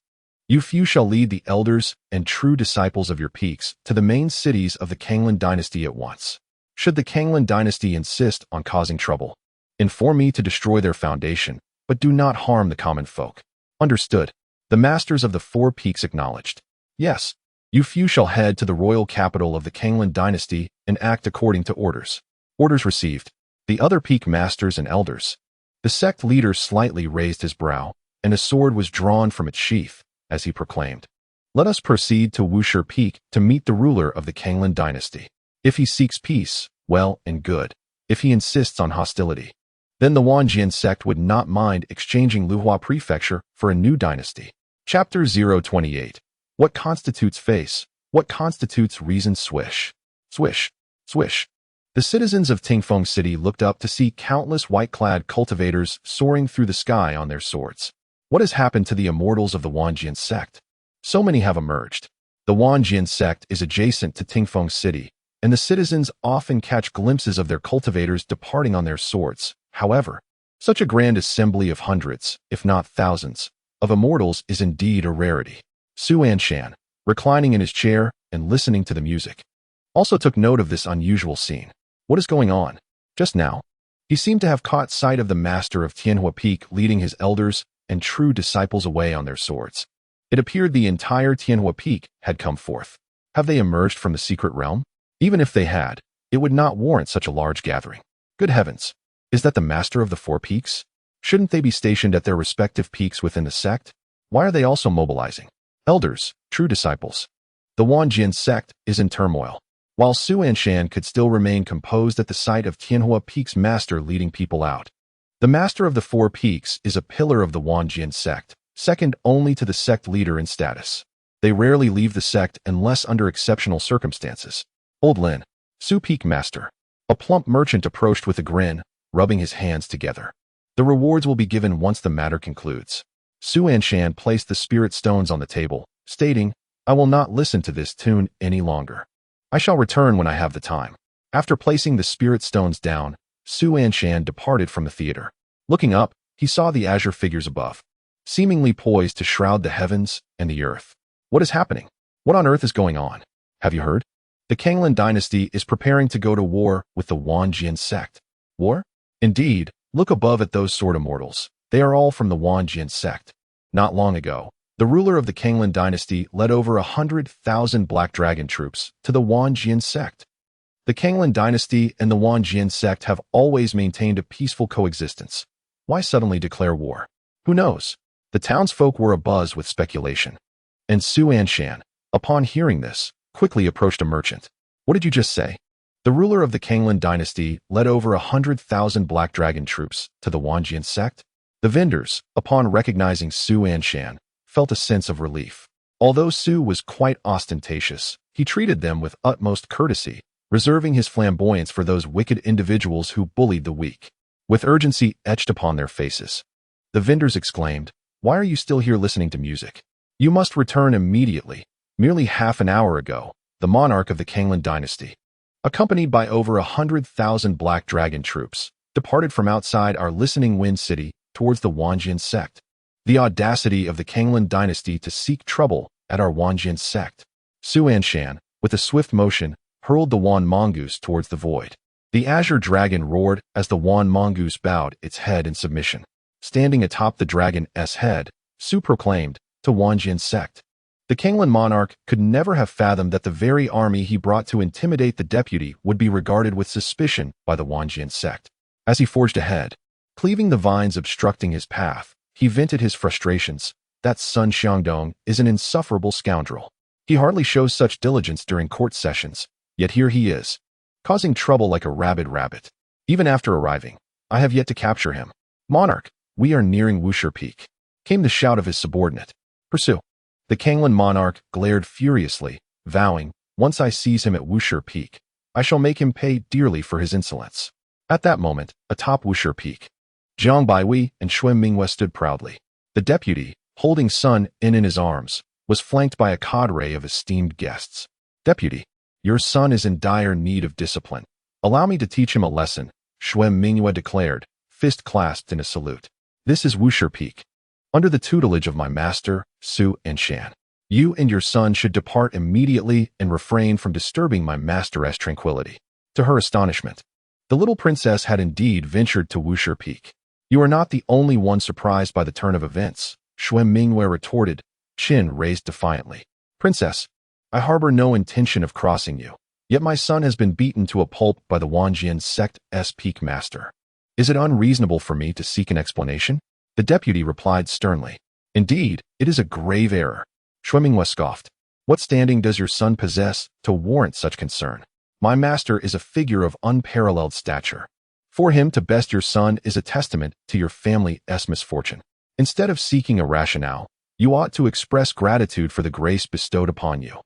You few shall lead the elders and true disciples of your peaks to the main cities of the Kanglan dynasty at once. Should the Kanglan dynasty insist on causing trouble, inform me to destroy their foundation, but do not harm the common folk. Understood. The masters of the 4 peaks acknowledged. Yes. You few shall head to the royal capital of the Kanglan dynasty and act according to orders. Orders received. The other peak masters and elders. The sect leader slightly raised his brow, and a sword was drawn from its sheath, as he proclaimed. Let us proceed to Wushi Peak to meet the ruler of the Kanglan dynasty. If he seeks peace, well and good. If he insists on hostility, then the Wanjian sect would not mind exchanging Luhuazhou Prefecture for a new dynasty. Chapter 028. What constitutes face? What constitutes reason? Swish. Swish. Swish. The citizens of Tingfeng City looked up to see countless white-clad cultivators soaring through the sky on their swords. What has happened to the immortals of the Wanjian sect? So many have emerged. The Wanjian sect is adjacent to Tingfeng City, and the citizens often catch glimpses of their cultivators departing on their swords. However, such a grand assembly of hundreds, if not thousands, of immortals is indeed a rarity. Anshan, reclining in his chair and listening to the music, also took note of this unusual scene. What is going on? Just now, he seemed to have caught sight of the master of Tianhua Peak leading his elders and true disciples away on their swords. It appeared the entire Tianhua Peak had come forth. Have they emerged from the secret realm? Even if they had, it would not warrant such a large gathering. Good heavens! Is that the master of the 4 peaks? Shouldn't they be stationed at their respective peaks within the sect? Why are they also mobilizing? Elders, true disciples. The Wanjian sect is in turmoil. While Anshan could still remain composed at the sight of Tianhua Peak's master leading people out. The master of the 4 peaks is a pillar of the Wanjian sect, second only to the sect leader in status. They rarely leave the sect unless under exceptional circumstances. Old Lin, Su Peak master. A plump merchant approached with a grin, rubbing his hands together. The rewards will be given once the matter concludes. Anshan placed the spirit stones on the table, stating, I will not listen to this tune any longer. I shall return when I have the time. After placing the spirit stones down, Anshan departed from the theater. Looking up, he saw the azure figures above, seemingly poised to shroud the heavens and the earth. What is happening? What on earth is going on? Have you heard? The Kanglan dynasty is preparing to go to war with the Wanjian sect. War? Indeed, look above at those sword immortals. They are all from the Wanjian sect. Not long ago, the ruler of the Kanglan dynasty led over 100,000 Black Dragon troops to the Wanjian sect. The Kanglan dynasty and the Wanjian sect have always maintained a peaceful coexistence. Why suddenly declare war? Who knows? The townsfolk were abuzz with speculation. And Anshan, upon hearing this, quickly approached a merchant. What did you just say? The ruler of the Kanglan dynasty led over 100,000 Black Dragon troops to the Wanjian sect. The vendors, upon recognizing Anshan, felt a sense of relief. Although Su was quite ostentatious, he treated them with utmost courtesy, reserving his flamboyance for those wicked individuals who bullied the weak. With urgency etched upon their faces, the vendors exclaimed, Why are you still here listening to music? You must return immediately. Merely half an hour ago, the monarch of the Kanglan dynasty, accompanied by over 100,000 Black Dragon troops, departed from outside our listening wind city towards the Wanjian sect. The audacity of the Kanglan dynasty to seek trouble at our Wanjian sect. Su Anshan, with a swift motion, hurled the Wan mongoose towards the void. The azure dragon roared as the Wan mongoose bowed its head in submission. Standing atop the dragon's head, Su proclaimed, to Wanjian sect. The Kanglan monarch could never have fathomed that the very army he brought to intimidate the deputy would be regarded with suspicion by the Wanjian sect. As he forged ahead, cleaving the vines obstructing his path, he vented his frustrations. That Sun Xiangdong is an insufferable scoundrel. He hardly shows such diligence during court sessions, yet here he is, causing trouble like a rabid rabbit. Even after arriving, I have yet to capture him. Monarch, we are nearing Wushi Peak, came the shout of his subordinate. Pursue. The Kanglan monarch glared furiously, vowing, once I seize him at Wushi Peak, I shall make him pay dearly for his insolence. At that moment, atop Wushi Peak, Jiang Baihui and Xue Mingyue stood proudly. The deputy, holding Sun in his arms, was flanked by a cadre of esteemed guests. Deputy, your son is in dire need of discipline. Allow me to teach him a lesson, Xue Mingyue declared, fist clasped in a salute. This is Wushi Peak. Under the tutelage of my master, Su Anshan, you and your son should depart immediately and refrain from disturbing my master's tranquility. To her astonishment, the little princess had indeed ventured to Wushi Peak. You are not the only one surprised by the turn of events, Xue Mingyue retorted, chin raised defiantly. Princess, I harbor no intention of crossing you, yet my son has been beaten to a pulp by the Wanjian sect's peak master. Is it unreasonable for me to seek an explanation? The deputy replied sternly. Indeed, it is a grave error. Xue Mingyue scoffed. What standing does your son possess to warrant such concern? My master is a figure of unparalleled stature. For him to best your son is a testament to your family's misfortune. Instead of seeking a rationale, you ought to express gratitude for the grace bestowed upon you.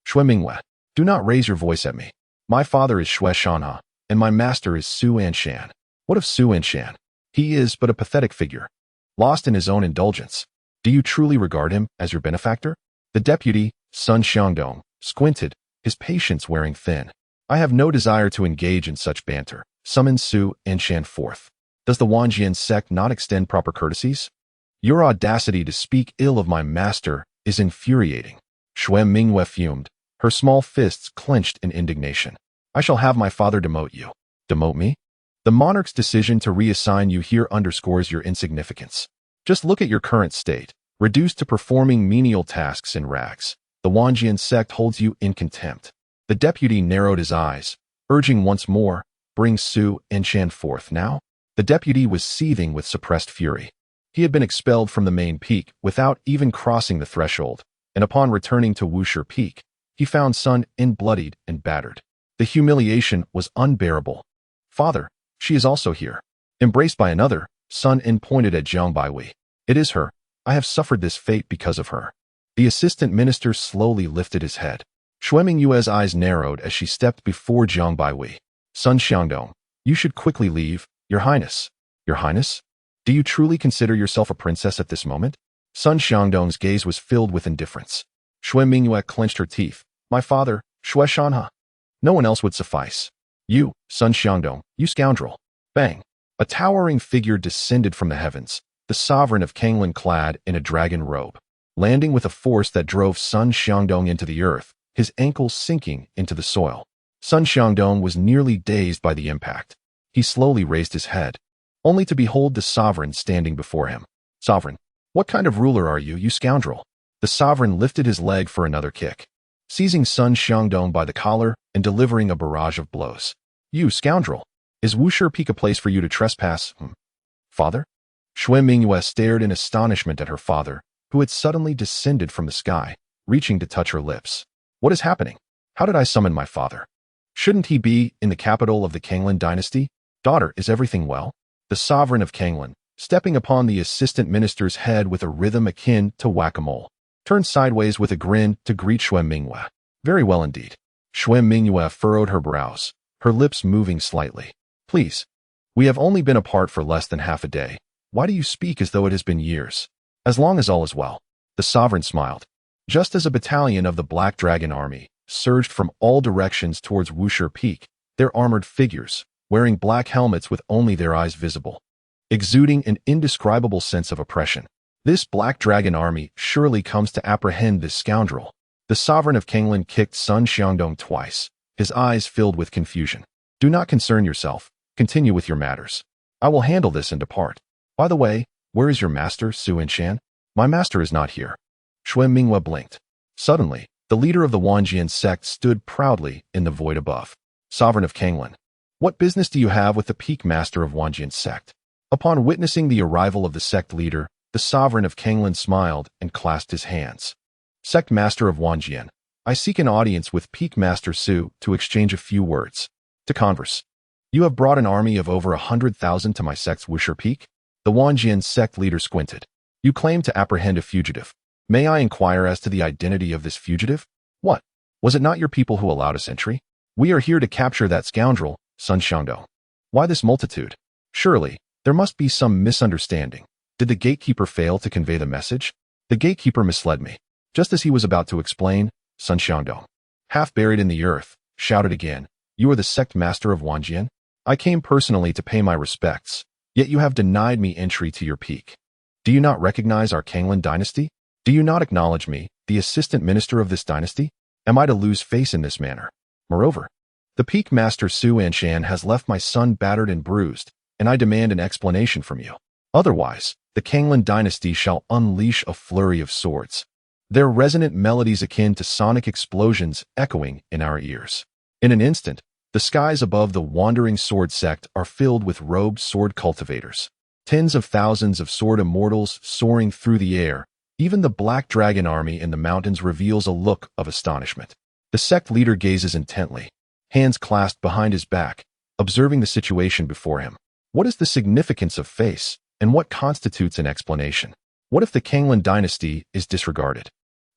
Xue Mingyue, do not raise your voice at me. My father is Xue Shanha, and my master is Su Anshan. What of Su Anshan? He is but a pathetic figure, lost in his own indulgence. Do you truly regard him as your benefactor? The deputy, Sun Xiangdong, squinted, his patience wearing thin. I have no desire to engage in such banter. Summoned Su Anshan forth. Does the Wanjian sect not extend proper courtesies? Your audacity to speak ill of my master is infuriating. Xue Mingyue fumed, her small fists clenched in indignation. I shall have my father demote you. Demote me? The monarch's decision to reassign you here underscores your insignificance. Just look at your current state, reduced to performing menial tasks in rags. The Wanjian sect holds you in contempt. The deputy narrowed his eyes, urging once more, bring Su Anshan forth now. The deputy was seething with suppressed fury. He had been expelled from the main peak without even crossing the threshold, and upon returning to Wushi Peak, he found Sun bloodied and battered. The humiliation was unbearable. Father, she is also here. Embraced by another, Sun pointed at Jiang Baihui. It is her. I have suffered this fate because of her. The assistant minister slowly lifted his head. Xue Mingyue's eyes narrowed as she stepped before Jiang Baihui. Sun Xiangdong, you should quickly leave, Your Highness. Your Highness? Do you truly consider yourself a princess at this moment? Sun Xiangdong's gaze was filled with indifference. Xue Mingyue clenched her teeth. My father, Xue Shanha. No one else would suffice. You, Sun Xiangdong, you scoundrel. Bang. A towering figure descended from the heavens, the sovereign of Kanglan clad in a dragon robe, landing with a force that drove Sun Xiangdong into the earth, his ankles sinking into the soil. Sun Xiangdong was nearly dazed by the impact. He slowly raised his head, only to behold the sovereign standing before him. Sovereign, what kind of ruler are you, you scoundrel? The sovereign lifted his leg for another kick, seizing Sun Xiangdong by the collar and delivering a barrage of blows. You scoundrel! Is Wushi Peak a place for you to trespass? Father? Xue Mingyue stared in astonishment at her father, who had suddenly descended from the sky, reaching to touch her lips. What is happening? How did I summon my father? Shouldn't he be in the capital of the Kanglan dynasty? Daughter, is everything well? The sovereign of Kanglan, stepping upon the assistant minister's head with a rhythm akin to whack-a-mole, turned sideways with a grin to greet Xue Mingyue. Very well indeed. Xue Mingyue furrowed her brows, her lips moving slightly. Please. We have only been apart for less than half a day. Why do you speak as though it has been years? As long as all is well. The sovereign smiled. Just as a battalion of the Black Dragon Army surged from all directions towards Wuxia Peak, their armored figures, wearing black helmets with only their eyes visible, exuding an indescribable sense of oppression. This Black Dragon Army surely comes to apprehend this scoundrel. The sovereign of Kanglan kicked Sun Xiangdong twice, his eyes filled with confusion. Do not concern yourself. Continue with your matters. I will handle this and depart. By the way, where is your master, Su Anshan? My master is not here. Xue Minghua blinked. Suddenly, the leader of the Wanjian sect stood proudly in the void above. Sovereign of Kanglan, what business do you have with the peak master of Wanjian sect? Upon witnessing the arrival of the sect leader, the sovereign of Kanglan smiled and clasped his hands. Sect master of Wanjian, I seek an audience with peak master Su to exchange a few words. To converse. You have brought an army of over 100,000 to my sect's Wuxia Peak? The Wanjian sect leader squinted. You claim to apprehend a fugitive. May I inquire as to the identity of this fugitive? What? Was it not your people who allowed us entry? We are here to capture that scoundrel, Sun Xiangdong. Why this multitude? Surely, there must be some misunderstanding. Did the gatekeeper fail to convey the message? The gatekeeper misled me. Just as he was about to explain, Sun Xiangdong, half buried in the earth, shouted again, You are the sect master of Wanjian? I came personally to pay my respects, yet you have denied me entry to your peak. Do you not recognize our Kanglan dynasty? Do you not acknowledge me, the assistant minister of this dynasty? Am I to lose face in this manner? Moreover, the peak master Su Anshan has left my son battered and bruised, and I demand an explanation from you. Otherwise, the Kanglan dynasty shall unleash a flurry of swords, their resonant melodies akin to sonic explosions echoing in our ears. In an instant, the skies above the wandering sword sect are filled with robed sword cultivators. Tens of thousands of sword immortals soaring through the air. Even the Black Dragon Army in the mountains reveals a look of astonishment. The sect leader gazes intently, hands clasped behind his back, observing the situation before him. What is the significance of face, and what constitutes an explanation? What if the Kanglan dynasty is disregarded?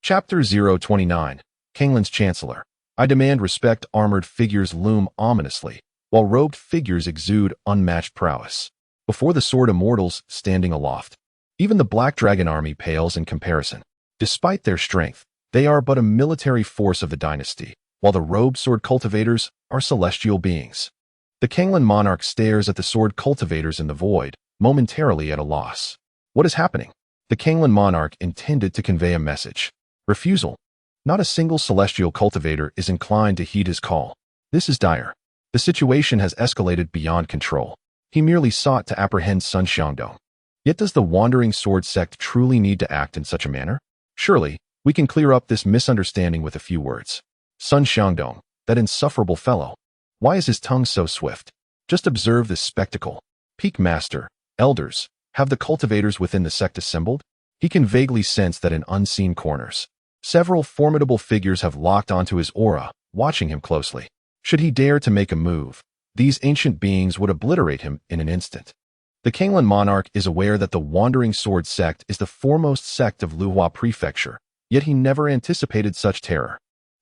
Chapter 029, Kanglan's Chancellor. I demand respect. Armored figures loom ominously, while robed figures exude unmatched prowess. Before the sword immortals standing aloft, even the Black Dragon Army pales in comparison. Despite their strength, they are but a military force of the dynasty, while the robed sword cultivators are celestial beings. The Kanglan monarch stares at the sword cultivators in the void, momentarily at a loss. What is happening? The Kanglan monarch intended to convey a message. Refusal. Not a single celestial cultivator is inclined to heed his call. This is dire. The situation has escalated beyond control. He merely sought to apprehend Sun Xiangdong. Yet does the wandering sword sect truly need to act in such a manner? Surely, we can clear up this misunderstanding with a few words. Sun Xiangdong, that insufferable fellow. Why is his tongue so swift? Just observe this spectacle. Peak Master, elders, have the cultivators within the sect assembled? He can vaguely sense that in unseen corners, several formidable figures have locked onto his aura, watching him closely. Should he dare to make a move, these ancient beings would obliterate him in an instant. The Kanglan monarch is aware that the Wandering Sword sect is the foremost sect of Luhuazhou Prefecture, yet he never anticipated such terror.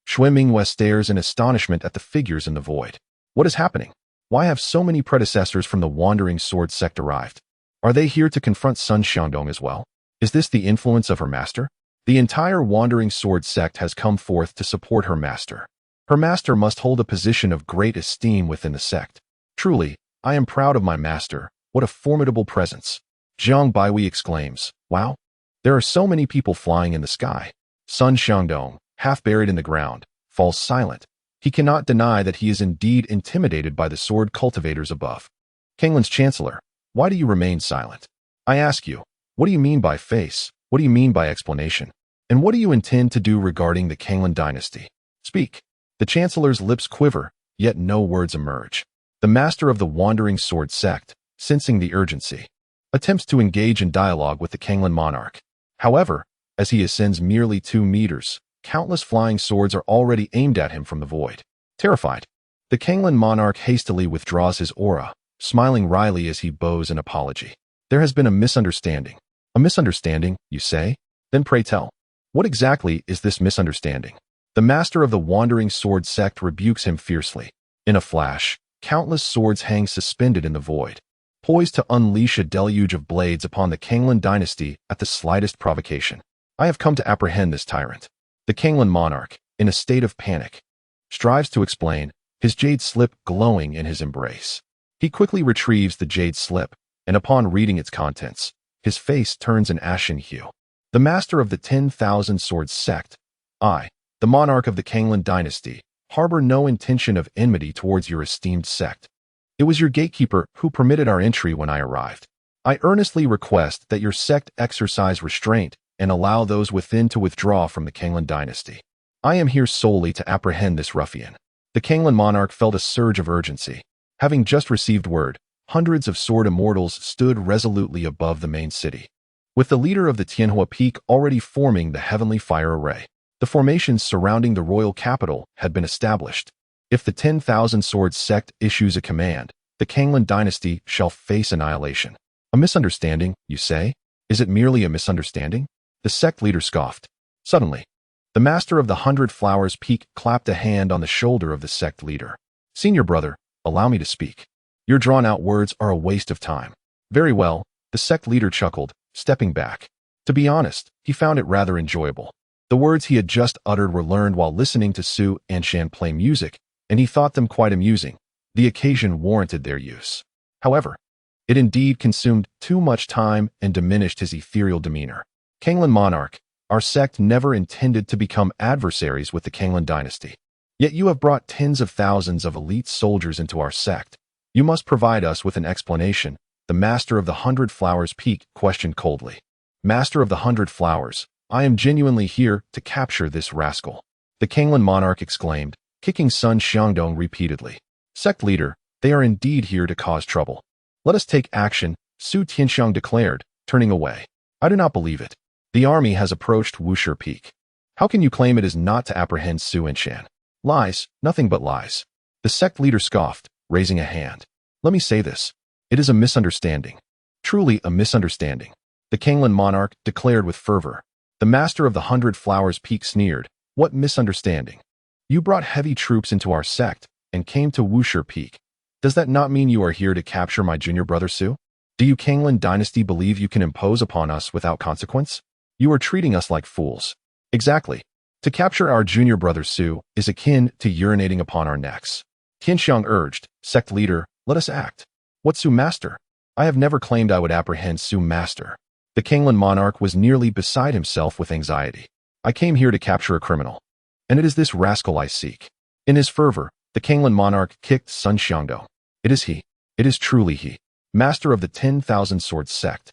Xue Minghua stares in astonishment at the figures in the void. What is happening? Why have so many predecessors from the Wandering Sword sect arrived? Are they here to confront Sun Xiangdong as well? Is this the influence of her master? The entire Wandering Sword sect has come forth to support her master. Her master must hold a position of great esteem within the sect. Truly, I am proud of my master. What a formidable presence. Zhang Baiwei exclaims, Wow! There are so many people flying in the sky. Sun Xiangdong, half buried in the ground, falls silent. He cannot deny that he is indeed intimidated by the sword cultivators above. Kanglan's Chancellor, why do you remain silent? I ask you, what do you mean by face? What do you mean by explanation? And what do you intend to do regarding the Kanglan dynasty? Speak. The Chancellor's lips quiver, yet no words emerge. The master of the Wandering Sword sect, sensing the urgency, attempts to engage in dialogue with the Kanglan monarch. However, as he ascends merely 2 meters, countless flying swords are already aimed at him from the void. Terrified, the Kanglan monarch hastily withdraws his aura, smiling wryly as he bows an apology. There has been a misunderstanding. A misunderstanding, you say? Then pray tell. What exactly is this misunderstanding? The master of the Wandering Sword sect rebukes him fiercely. In a flash, countless swords hang suspended in the void, poised to unleash a deluge of blades upon the Kanglan dynasty at the slightest provocation. I have come to apprehend this tyrant. The Kanglan monarch, in a state of panic, strives to explain, his jade slip glowing in his embrace. He quickly retrieves the jade slip, and upon reading its contents, his face turns an ashen hue. The master of the 10,000 Swords sect, I, the monarch of the Kanglan dynasty, harbor no intention of enmity towards your esteemed sect. It was your gatekeeper who permitted our entry when I arrived. I earnestly request that your sect exercise restraint and allow those within to withdraw from the Kanglan dynasty. I am here solely to apprehend this ruffian. The Kanglan monarch felt a surge of urgency. Having just received word, hundreds of sword immortals stood resolutely above the main city, with the leader of the Tianhua Peak already forming the heavenly fire array. The formations surrounding the royal capital had been established. If the 10,000 Swords sect issues a command, the Kanglan dynasty shall face annihilation. A misunderstanding, you say? Is it merely a misunderstanding? The sect leader scoffed. Suddenly, the master of the 100 Flowers Peak clapped a hand on the shoulder of the sect leader. Senior brother, allow me to speak. Your drawn-out words are a waste of time. Very well, the sect leader chuckled, stepping back. To be honest, he found it rather enjoyable. The words he had just uttered were learned while listening to Su Anshan play music, and he thought them quite amusing. The occasion warranted their use. However, it indeed consumed too much time and diminished his ethereal demeanor. Kanglan monarch, our sect never intended to become adversaries with the Kanglan dynasty. Yet you have brought tens of thousands of elite soldiers into our sect. You must provide us with an explanation, the master of the 100 Flowers Peak questioned coldly. Master of the 100 Flowers, I am genuinely here to capture this rascal. The Kanglan monarch exclaimed, kicking Sun Xiangdong repeatedly. Sect leader, they are indeed here to cause trouble. Let us take action, Su Tianxiang declared, turning away. I do not believe it. The army has approached Wushi Peak. How can you claim it is not to apprehend Su Anshan? Lies, nothing but lies. The sect leader scoffed, raising a hand. Let me say this. It is a misunderstanding. Truly a misunderstanding. The Kanglan monarch declared with fervor. The master of the 100 Flowers Peak sneered. What misunderstanding? You brought heavy troops into our sect and came to Wushi Peak. Does that not mean you are here to capture my junior brother Su? Do you Kanglan dynasty believe you can impose upon us without consequence? You are treating us like fools. Exactly. To capture our junior brother Su is akin to urinating upon our necks. Tianxiang urged, sect leader, let us act. What Su master? I have never claimed I would apprehend Su master. The Kanglan monarch was nearly beside himself with anxiety. I came here to capture a criminal. And it is this rascal I seek. In his fervor, the Kanglan monarch kicked Sun Xiangdong. It is he. It is truly he. Master of the 10,000 Swords sect.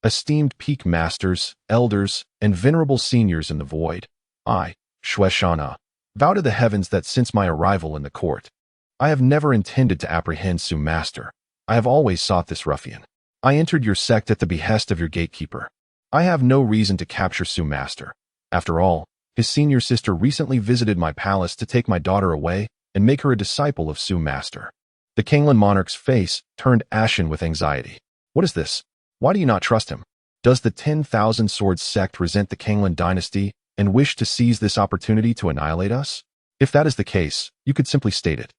Esteemed peak masters, elders, and venerable seniors in the void, I, Shui Shana, vow to the heavens that since my arrival in the court, I have never intended to apprehend Su master. I have always sought this ruffian. I entered your sect at the behest of your gatekeeper. I have no reason to capture Su master. After all, his senior sister recently visited my palace to take my daughter away and make her a disciple of Su master. The Kanglan monarch's face turned ashen with anxiety. What is this? Why do you not trust him? Does the 10,000 Swords sect resent the Kanglan dynasty and wish to seize this opportunity to annihilate us? If that is the case, you could simply state it.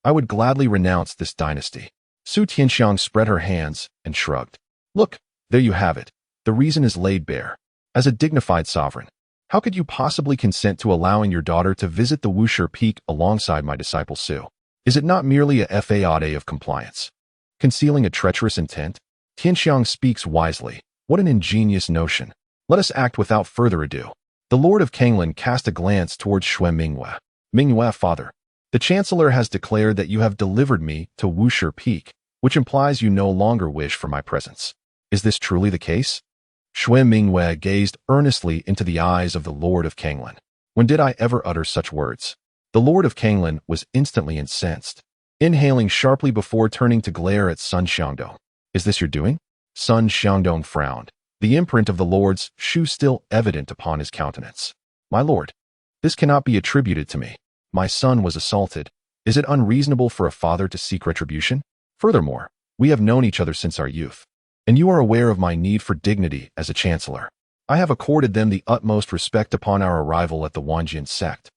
I would gladly renounce this dynasty. Su Tianxiang spread her hands and shrugged. Look, there you have it. The reason is laid bare. As a dignified sovereign, how could you possibly consent to allowing your daughter to visit the Wushi Peak alongside my disciple Su? Is it not merely a fade of compliance? Concealing a treacherous intent? Tianxiang speaks wisely. What an ingenious notion. Let us act without further ado. The Lord of Kanglan cast a glance towards Shui Mingyue. Mingyue, father, the Chancellor has declared that you have delivered me to Wushi Peak, which implies you no longer wish for my presence. Is this truly the case? Shui Mingyue gazed earnestly into the eyes of the Lord of Kanglan. When did I ever utter such words? The Lord of Kanglan was instantly incensed, inhaling sharply before turning to glare at Sun Xiangdong. Is this your doing? Sun Xiangdong frowned, the imprint of the Lord's shoe still evident upon his countenance. My lord, this cannot be attributed to me. My son was assaulted. Is it unreasonable for a father to seek retribution? Furthermore, we have known each other since our youth, and you are aware of my need for dignity as a chancellor. I have accorded them the utmost respect upon our arrival at the Wanjian sect,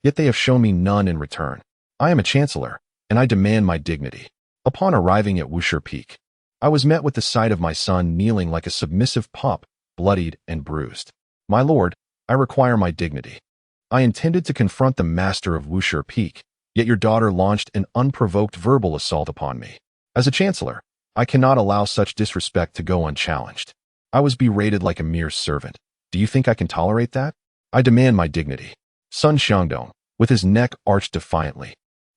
yet they have shown me none in return. I am a chancellor, and I demand my dignity. Upon arriving at Wushi Peak, I was met with the sight of my son kneeling like a submissive pup, bloodied and bruised. My lord, I require my dignity. I intended to confront the master of Wuxia Peak, yet your daughter launched an unprovoked verbal assault upon me. As a chancellor, I cannot allow such disrespect to go unchallenged. I was berated like a mere servant. Do you think I can tolerate that? I demand my dignity. Sun Xiangdong, with his neck arched defiantly,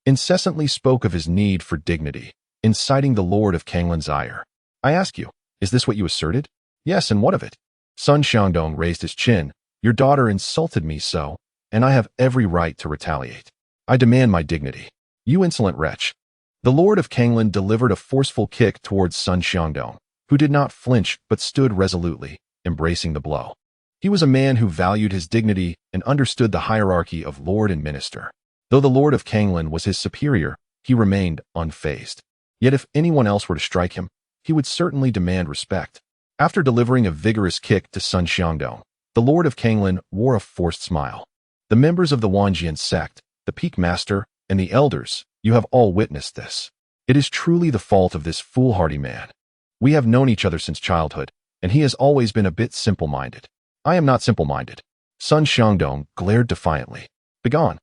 incessantly spoke of his need for dignity, inciting the Lord of Kanglin's ire. I ask you, is this what you asserted? Yes, and what of it? Sun Xiangdong raised his chin. Your daughter insulted me so, and I have every right to retaliate. I demand my dignity. You insolent wretch. The Lord of Kanglin delivered a forceful kick towards Sun Xiangdong, who did not flinch but stood resolutely, embracing the blow. He was a man who valued his dignity and understood the hierarchy of lord and minister. Though the Lord of Kanglin was his superior, he remained unfazed. Yet if anyone else were to strike him, he would certainly demand respect. After delivering a vigorous kick to Sun Xiangdong, the Lord of Kanglin wore a forced smile. The members of the Wanjian sect, the Peak Master, and the elders, you have all witnessed this. It is truly the fault of this foolhardy man. We have known each other since childhood, and he has always been a bit simple-minded. I am not simple-minded. Sun Xiangdong glared defiantly. Begone.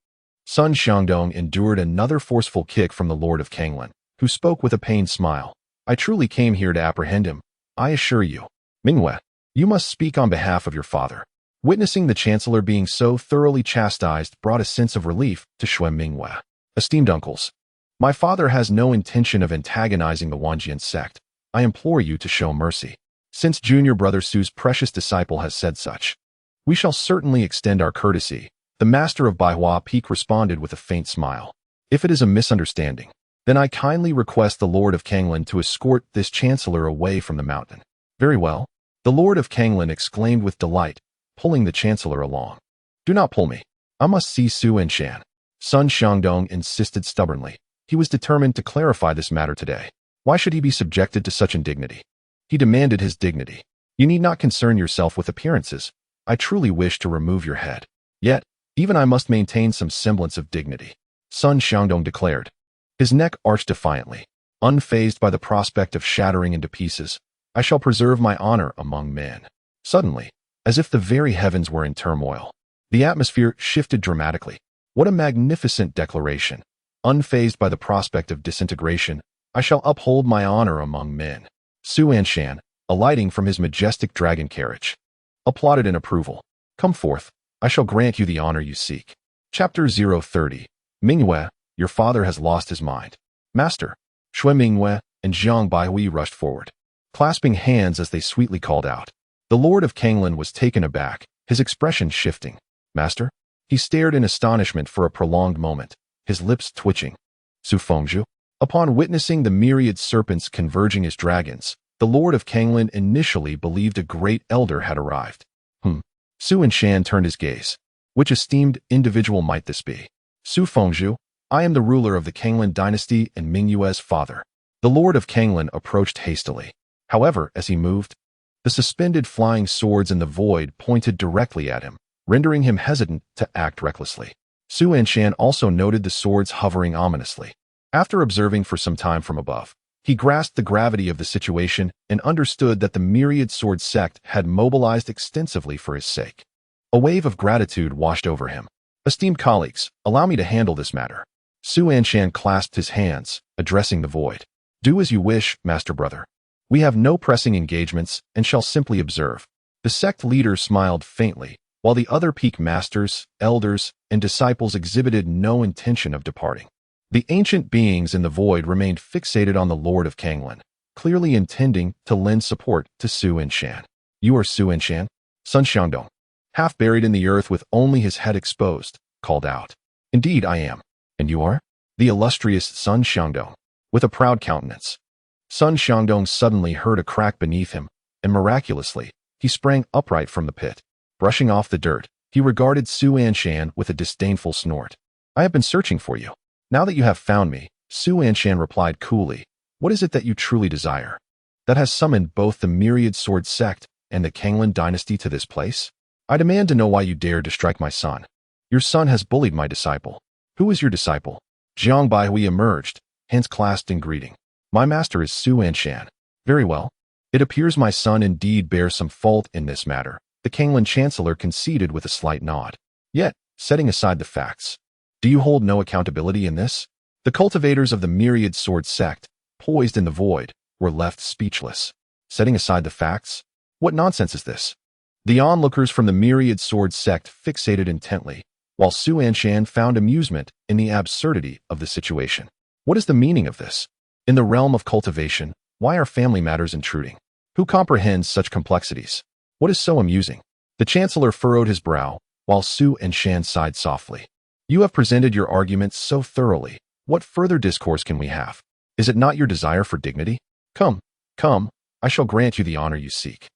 Sun Xiangdong endured another forceful kick from the Lord of Kanglin, who spoke with a pained smile. I truly came here to apprehend him. I assure you. Mingwei, you must speak on behalf of your father. Witnessing the chancellor being so thoroughly chastised brought a sense of relief to Xue Mingwei. Esteemed uncles, my father has no intention of antagonizing the Wanjian sect. I implore you to show mercy. Since junior brother Su's precious disciple has said such, we shall certainly extend our courtesy. The master of Baihua Peak responded with a faint smile. If it is a misunderstanding, then I kindly request the Lord of Kanglin to escort this chancellor away from the mountain. Very well. The Lord of Kanglin exclaimed with delight, pulling the chancellor along. Do not pull me. I must see Su Anshan. Sun Xiangdong insisted stubbornly. He was determined to clarify this matter today. Why should he be subjected to such indignity? He demanded his dignity. You need not concern yourself with appearances. I truly wish to remove your head. Yet, even I must maintain some semblance of dignity. Sun Xiangdong declared. His neck arched defiantly. Unfazed by the prospect of shattering into pieces, I shall preserve my honor among men. Suddenly, as if the very heavens were in turmoil, the atmosphere shifted dramatically. What a magnificent declaration. Unfazed by the prospect of disintegration, I shall uphold my honor among men. Su Anshan, alighting from his majestic dragon carriage, applauded in approval. Come forth, I shall grant you the honor you seek. Chapter 030. Mingwei, your father has lost his mind. Master, Xue Mingwei and Zhang Baihui rushed forward, clasping hands as they sweetly called out. The Lord of Kanglin was taken aback, his expression shifting. Master? He stared in astonishment for a prolonged moment, his lips twitching. Su Fengzhu? Upon witnessing the myriad serpents converging as dragons, the Lord of Kanglin initially believed a great elder had arrived. Su Anshan turned his gaze. Which esteemed individual might this be? Su Fengzhu, I am the ruler of the Kanglin dynasty and Mingyue's father. The Lord of Kanglin approached hastily. However, as he moved, the suspended flying swords in the void pointed directly at him, rendering him hesitant to act recklessly. Su Anshan also noted the swords hovering ominously. After observing for some time from above, he grasped the gravity of the situation and understood that the myriad sword sect had mobilized extensively for his sake. A wave of gratitude washed over him. Esteemed colleagues, allow me to handle this matter. Su Anshan clasped his hands, addressing the void. Do as you wish, master brother. We have no pressing engagements and shall simply observe. The sect leader smiled faintly, while the other peak masters, elders, and disciples exhibited no intention of departing. The ancient beings in the void remained fixated on the Lord of Kanglin, clearly intending to lend support to Su Anshan. You are Su Anshan? Sun Xiangdong, half buried in the earth with only his head exposed, called out. Indeed I am. And you are? The illustrious Sun Xiangdong, with a proud countenance. Sun Xiangdong suddenly heard a crack beneath him, and miraculously, he sprang upright from the pit. Brushing off the dirt, he regarded Su Anshan with a disdainful snort. I have been searching for you. Now that you have found me, Su Anshan replied coolly, what is it that you truly desire? That has summoned both the myriad sword sect and the Kanglin dynasty to this place? I demand to know why you dared to strike my son. Your son has bullied my disciple. Who is your disciple? Zhang Baihui emerged, hands clasped in greeting. My master is Su Anshan. Very well. It appears my son indeed bears some fault in this matter. The Kanglin chancellor conceded with a slight nod. Yet, setting aside the facts. Do you hold no accountability in this? The cultivators of the myriad sword sect, poised in the void, were left speechless. Setting aside the facts? What nonsense is this? The onlookers from the myriad sword sect fixated intently, while Su Anshan found amusement in the absurdity of the situation. What is the meaning of this? In the realm of cultivation, why are family matters intruding? Who comprehends such complexities? What is so amusing? The chancellor furrowed his brow, while Su Anshan sighed softly. You have presented your arguments so thoroughly. What further discourse can we have? Is it not your desire for dignity? Come, I shall grant you the honor you seek.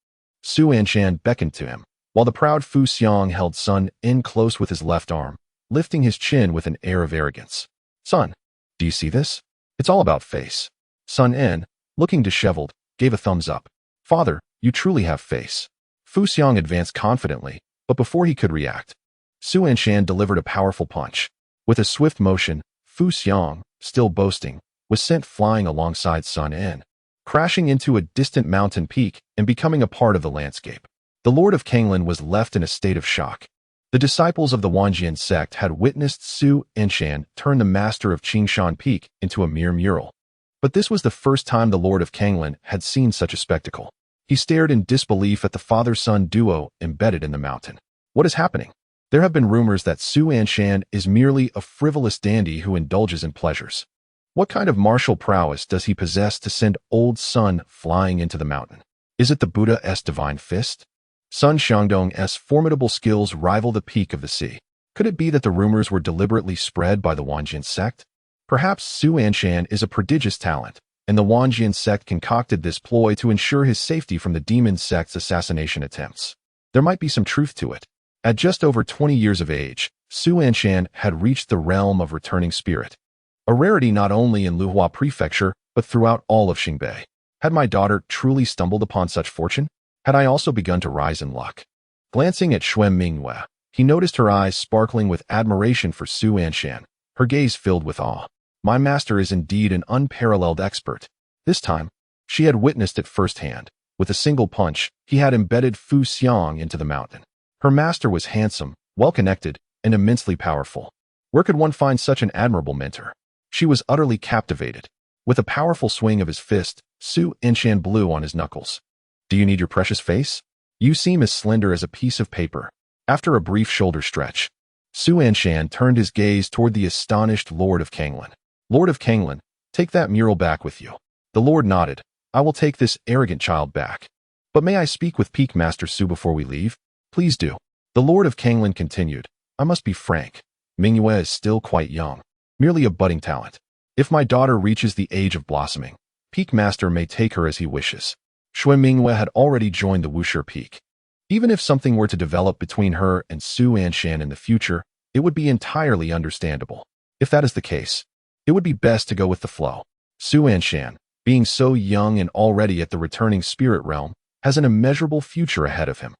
Su Anshan beckoned to him, while the proud Fu Xiang held Sun in close with his left arm, lifting his chin with an air of arrogance. Son, do you see this? It's all about face. Sun En, looking disheveled, gave a thumbs up. Father, you truly have face. Fu Xiang advanced confidently, but before he could react, Su Anshan delivered a powerful punch. With a swift motion, Fu Xiang, still boasting, was sent flying alongside Sun En, crashing into a distant mountain peak and becoming a part of the landscape. The Lord of Kanglan was left in a state of shock. The disciples of the Wanjian sect had witnessed Su Anshan turn the master of Qingshan Peak into a mere mural. But this was the first time the Lord of Kanglan had seen such a spectacle. He stared in disbelief at the father-son duo embedded in the mountain. What is happening? There have been rumors that Su Anshan is merely a frivolous dandy who indulges in pleasures. What kind of martial prowess does he possess to send old Sun flying into the mountain? Is it the Buddha's divine fist? Sun Xiangdong's formidable skills rival the peak of the sea. Could it be that the rumors were deliberately spread by the Wanjian sect? Perhaps Su Anshan is a prodigious talent, and the Wanjian sect concocted this ploy to ensure his safety from the demon sect's assassination attempts. There might be some truth to it. At just over 20 years of age, Su Anshan had reached the realm of returning spirit, a rarity not only in Luhuazhou Prefecture, but throughout all of Xingbei. Had my daughter truly stumbled upon such fortune? Had I also begun to rise in luck? Glancing at Xuan Mingyue, he noticed her eyes sparkling with admiration for Su Anshan, her gaze filled with awe. My master is indeed an unparalleled expert. This time, she had witnessed it firsthand. With a single punch, he had embedded Fu Xiang into the mountain. Her master was handsome, well-connected, and immensely powerful. Where could one find such an admirable mentor? She was utterly captivated. With a powerful swing of his fist, Su Anshan blew on his knuckles. Do you need your precious face? You seem as slender as a piece of paper. After a brief shoulder stretch, Su Anshan turned his gaze toward the astonished Lord of Kanglan. Lord of Kanglan, take that mural back with you. The Lord nodded. I will take this arrogant child back. But may I speak with Peak Master Su before we leave? Please do. The Lord of Kanglan continued. I must be frank. Mingyue is still quite young, merely a budding talent. If my daughter reaches the age of blossoming, Peak Master may take her as he wishes. Xue Mingyue had already joined the Wushi Peak. Even if something were to develop between her and Su Anshan in the future, it would be entirely understandable. If that is the case, it would be best to go with the flow. Su Anshan, being so young and already at the returning spirit realm, has an immeasurable future ahead of him.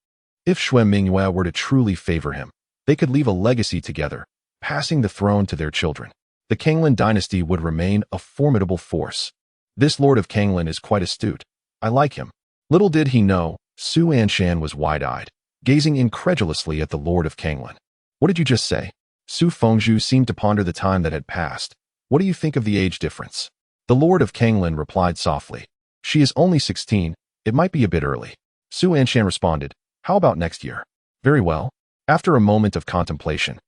If Xue Mingyue were to truly favor him, they could leave a legacy together, passing the throne to their children. The Kanglan dynasty would remain a formidable force. This Lord of Kanglan is quite astute. I like him. Little did he know, Su Anshan was wide-eyed, gazing incredulously at the Lord of Kanglan. What did you just say? Su Fengzhu seemed to ponder the time that had passed. What do you think of the age difference? The Lord of Kanglan replied softly. She is only 16. It might be a bit early. Su Anshan responded. How about next year? Very well. After a moment of contemplation,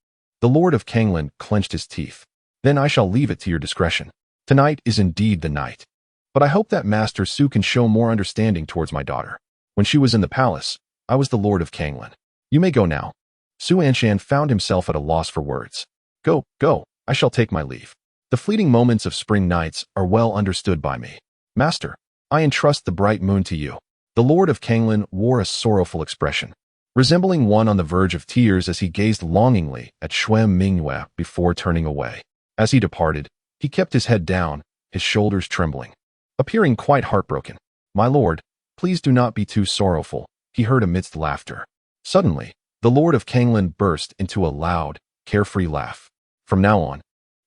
the Lord of Kanglan clenched his teeth. Then I shall leave it to your discretion. Tonight is indeed the night. But I hope that Master Su can show more understanding towards my daughter. When she was in the palace, I was the Lord of Kanglan. You may go now. Su Anshan found himself at a loss for words. Go, I shall take my leave. The fleeting moments of spring nights are well understood by me. Master, I entrust the bright moon to you. The Lord of Kanglan wore a sorrowful expression, resembling one on the verge of tears as he gazed longingly at Xue Mingyue before turning away. As he departed, he kept his head down, his shoulders trembling, appearing quite heartbroken. My lord, please do not be too sorrowful, he heard amidst laughter. Suddenly, the Lord of Kanglan burst into a loud, carefree laugh. From now on,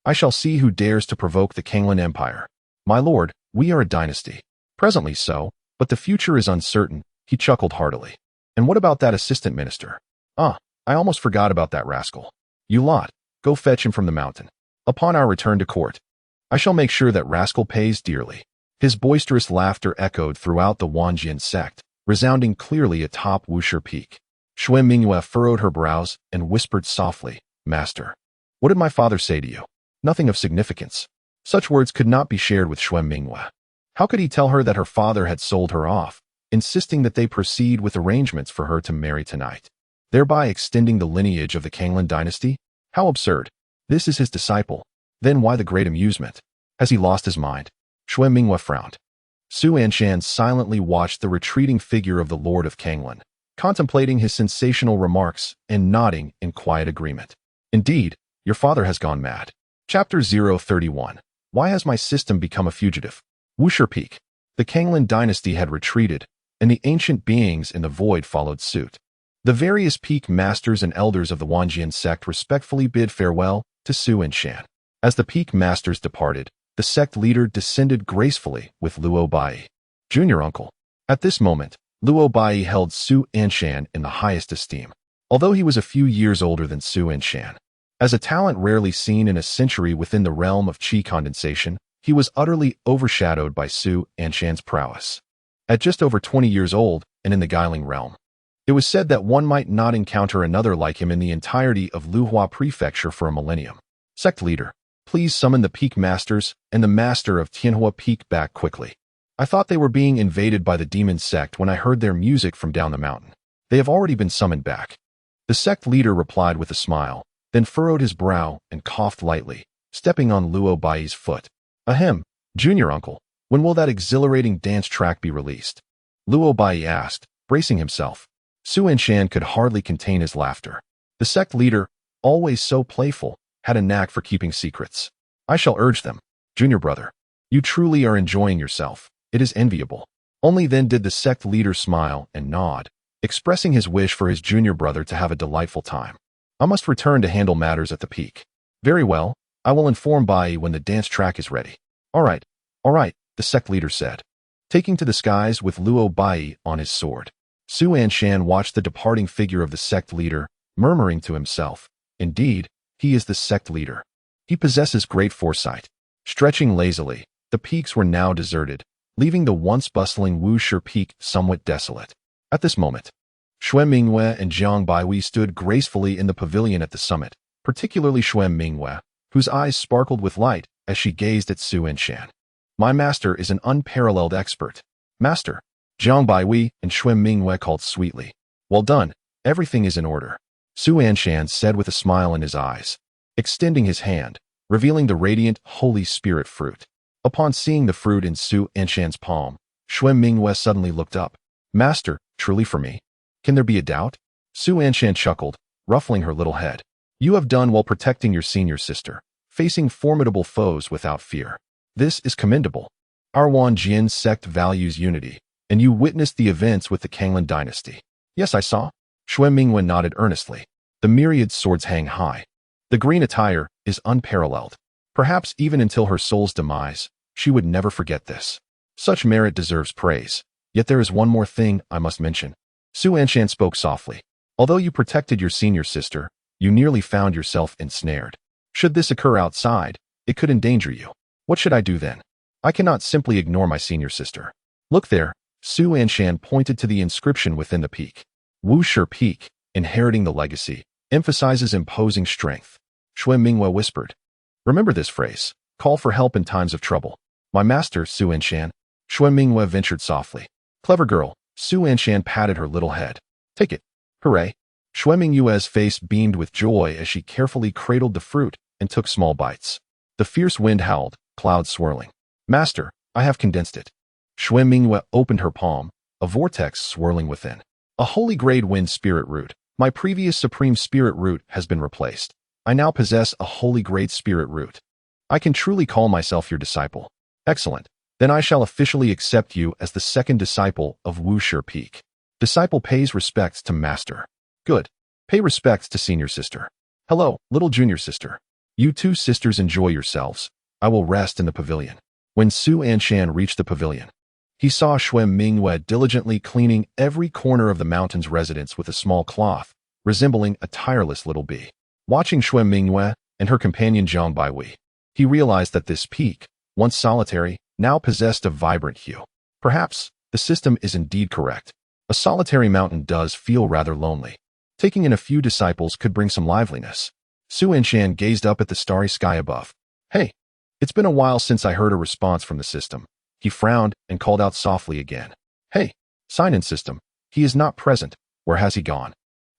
I shall see who dares to provoke the Kanglan Empire. My lord, we are a dynasty. Presently so, but the future is uncertain, he chuckled heartily. And what about that assistant minister? I almost forgot about that rascal. You lot, go fetch him from the mountain. Upon our return to court, I shall make sure that rascal pays dearly." His boisterous laughter echoed throughout the Wanjian sect, resounding clearly atop Wushi Peak. Xue Mingyue furrowed her brows and whispered softly, "Master, what did my father say to you?" "Nothing of significance." Such words could not be shared with Xue Mingyue. How could he tell her that her father had sold her off, insisting that they proceed with arrangements for her to marry tonight, thereby extending the lineage of the Kanglan dynasty? How absurd. This is his disciple. Then why the great amusement? Has he lost his mind? Xue Mingyue frowned. Su Anshan silently watched the retreating figure of the Lord of Kanglan, contemplating his sensational remarks and nodding in quiet agreement. "Indeed, your father has gone mad." Chapter 031. Why has my system become a fugitive? Wushi Peak. The Kanglan dynasty had retreated, and the ancient beings in the void followed suit. The various peak masters and elders of the Wanjian sect respectfully bid farewell to Su Anshan. As the peak masters departed, the sect leader descended gracefully with Luo Bai, junior uncle. At this moment, Luo Bai held Su Anshan in the highest esteem, although he was a few years older than Su Anshan. As a talent rarely seen in a century within the realm of qi condensation, he was utterly overshadowed by Su Anshan's prowess. At just over 20 years old and in the Guiling realm, it was said that one might not encounter another like him in the entirety of Luhuazhou Prefecture for a millennium. Sect leader, please summon the Peak Masters and the Master of Tianhua Peak back quickly. I thought they were being invaded by the demon sect when I heard their music from down the mountain. They have already been summoned back. The sect leader replied with a smile, then furrowed his brow and coughed lightly, stepping on Luo Bai's foot. "Ahem, junior uncle, when will that exhilarating dance track be released?" Luo Bai asked, bracing himself. Su Anshan could hardly contain his laughter. The sect leader, always so playful, had a knack for keeping secrets. "I shall urge them. Junior brother, you truly are enjoying yourself. It is enviable." Only then did the sect leader smile and nod, expressing his wish for his junior brother to have a delightful time. "I must return to handle matters at the peak." "Very well, I will inform Bai when the dance track is ready." All right, the sect leader said, taking to the skies with Luo Bai on his sword. Su Anshan watched the departing figure of the sect leader, murmuring to himself, "Indeed, he is the sect leader. He possesses great foresight." Stretching lazily, the peaks were now deserted, leaving the once bustling Wushi Peak somewhat desolate. At this moment, Xue Mingyue and Jiang Baihui stood gracefully in the pavilion at the summit, particularly Xue Mingyue, whose eyes sparkled with light as she gazed at Su Anshan. "My master is an unparalleled expert." "Master," Jiang Baihui and Xue Mingyue called sweetly. "Well done, everything is in order," Su Anshan said with a smile in his eyes, extending his hand, revealing the radiant Holy Spirit fruit. Upon seeing the fruit in Su Anshan's palm, Xue Mingyue suddenly looked up. "Master, truly for me? Can there be a doubt?" Su Anshan chuckled, ruffling her little head. "You have done well protecting your senior sister, facing formidable foes without fear. This is commendable. Our Wanjian sect values unity, and you witnessed the events with the Kanglan dynasty." "Yes, I saw." Xue Mingyue nodded earnestly. "The myriad swords hang high. The green attire is unparalleled. Perhaps even until her soul's demise, she would never forget this. Such merit deserves praise. Yet there is one more thing I must mention." Su Anshan spoke softly. "Although you protected your senior sister, you nearly found yourself ensnared. Should this occur outside, it could endanger you. What should I do then? I cannot simply ignore my senior sister. Look there." Su Anshan pointed to the inscription within the peak. "Wushi Peak, inheriting the legacy, emphasizes imposing strength." Xue Mingyue whispered. "Remember this phrase. Call for help in times of trouble." "My master, Su Anshan." Xue Mingyue ventured softly. "Clever girl." Su Anshan patted her little head. "Take it." "Hooray." Xue Mingyue's face beamed with joy as she carefully cradled the fruit and took small bites. The fierce wind howled, clouds swirling. "Master, I have condensed it." Xue Mingyue opened her palm, a vortex swirling within. "A holy grade wind spirit root. My previous supreme spirit root has been replaced. I now possess a holy grade spirit root. I can truly call myself your disciple." "Excellent. Then I shall officially accept you as the second disciple of Wushi Peak." Disciple pays respects to master. "Good. Pay respects to senior sister." "Hello, little junior sister. You two sisters enjoy yourselves. I will rest in the pavilion." When Su Anshan reached the pavilion, he saw Xue Mingyue diligently cleaning every corner of the mountain's residence with a small cloth, resembling a tireless little bee. Watching Shui Mingyue and her companion Zhang Baiwei, he realized that this peak, once solitary, now possessed a vibrant hue. Perhaps the system is indeed correct. A solitary mountain does feel rather lonely. Taking in a few disciples could bring some liveliness. Su Anshan gazed up at the starry sky above. Hey, it's been a while since I heard a response from the system. He frowned and called out softly again. Hey, sign-in system. He is not present. Where has he gone?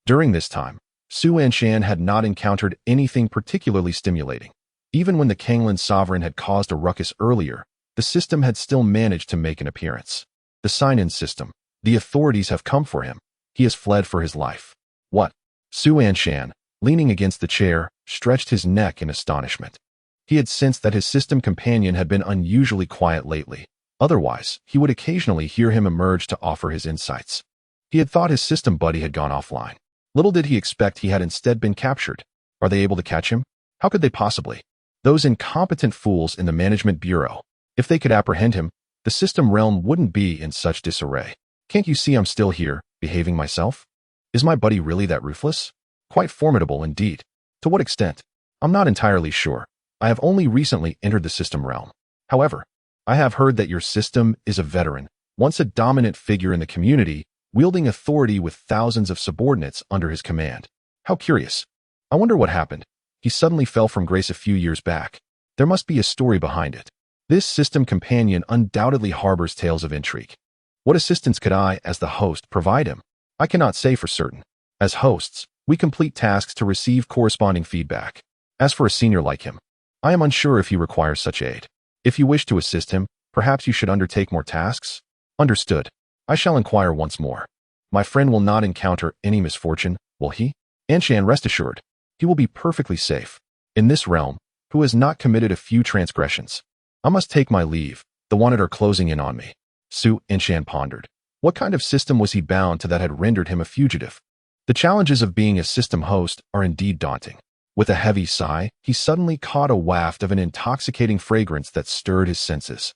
During this time, Su Anshan had not encountered anything particularly stimulating. Even when the Kanglan sovereign had caused a ruckus earlier, the system had still managed to make an appearance. The sign-in system. The authorities have come for him. He has fled for his life. What? Su Anshan, leaning against the chair, stretched his neck in astonishment. He had sensed that his system companion had been unusually quiet lately. Otherwise, he would occasionally hear him emerge to offer his insights. He had thought his system buddy had gone offline. Little did he expect he had instead been captured. Are they able to catch him? How could they possibly? Those incompetent fools in the management bureau. If they could apprehend him, the system realm wouldn't be in such disarray. Can't you see I'm still here, behaving myself? Is my buddy really that ruthless? Quite formidable indeed. To what extent? I'm not entirely sure. I have only recently entered the system realm. However, I have heard that your system is a veteran, once a dominant figure in the community, wielding authority with thousands of subordinates under his command. How curious. I wonder what happened. He suddenly fell from grace a few years back. There must be a story behind it. This system companion undoubtedly harbors tales of intrigue. What assistance could I, as the host, provide him? I cannot say for certain. As hosts, we complete tasks to receive corresponding feedback. As for a senior like him, I am unsure if he requires such aid. If you wish to assist him, perhaps you should undertake more tasks? Understood. I shall inquire once more. My friend will not encounter any misfortune, will he? Anshan, rest assured, he will be perfectly safe. In this realm, who has not committed a few transgressions? I must take my leave. The wanted are closing in on me. Su Anshan pondered. What kind of system was he bound to that had rendered him a fugitive? The challenges of being a system host are indeed daunting. With a heavy sigh, he suddenly caught a waft of an intoxicating fragrance that stirred his senses.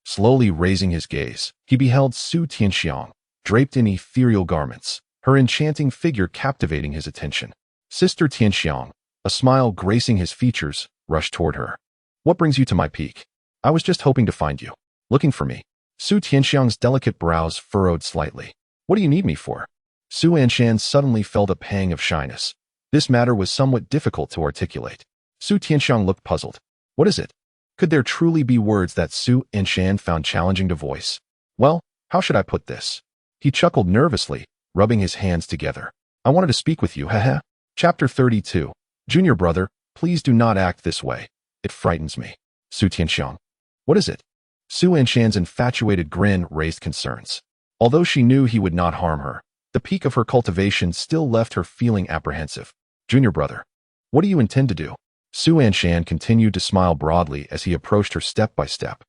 Slowly raising his gaze, he beheld Su Tianxiang, draped in ethereal garments, her enchanting figure captivating his attention. Sister Tianxiang, a smile gracing his features, rushed toward her. What brings you to my peak? I was just hoping to find you. Looking for me? Su Tianxiang's delicate brows furrowed slightly. What do you need me for? Su Anshan suddenly felt a pang of shyness. This matter was somewhat difficult to articulate. Su Tianxiang looked puzzled. What is it? Could there truly be words that Su Anshan found challenging to voice? Well, how should I put this? He chuckled nervously, rubbing his hands together. I wanted to speak with you, haha. Chapter 32. Junior brother, please do not act this way. It frightens me. Su Tianxiang. What is it? Su Anshan's infatuated grin raised concerns. Although she knew he would not harm her, the peak of her cultivation still left her feeling apprehensive. Junior brother, what do you intend to do? Su Anshan continued to smile broadly as he approached her step by step.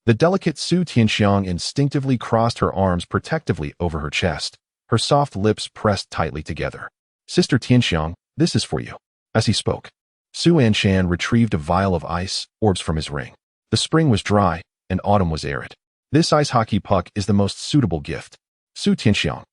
The delicate Su Tianxiang instinctively crossed her arms protectively over her chest, her soft lips pressed tightly together. Sister Tianxiang, this is for you. As he spoke, Su Anshan retrieved a vial of ice orbs from his ring. The spring was dry, and autumn was arid. This ice hockey puck is the most suitable gift. Su Tianxiang,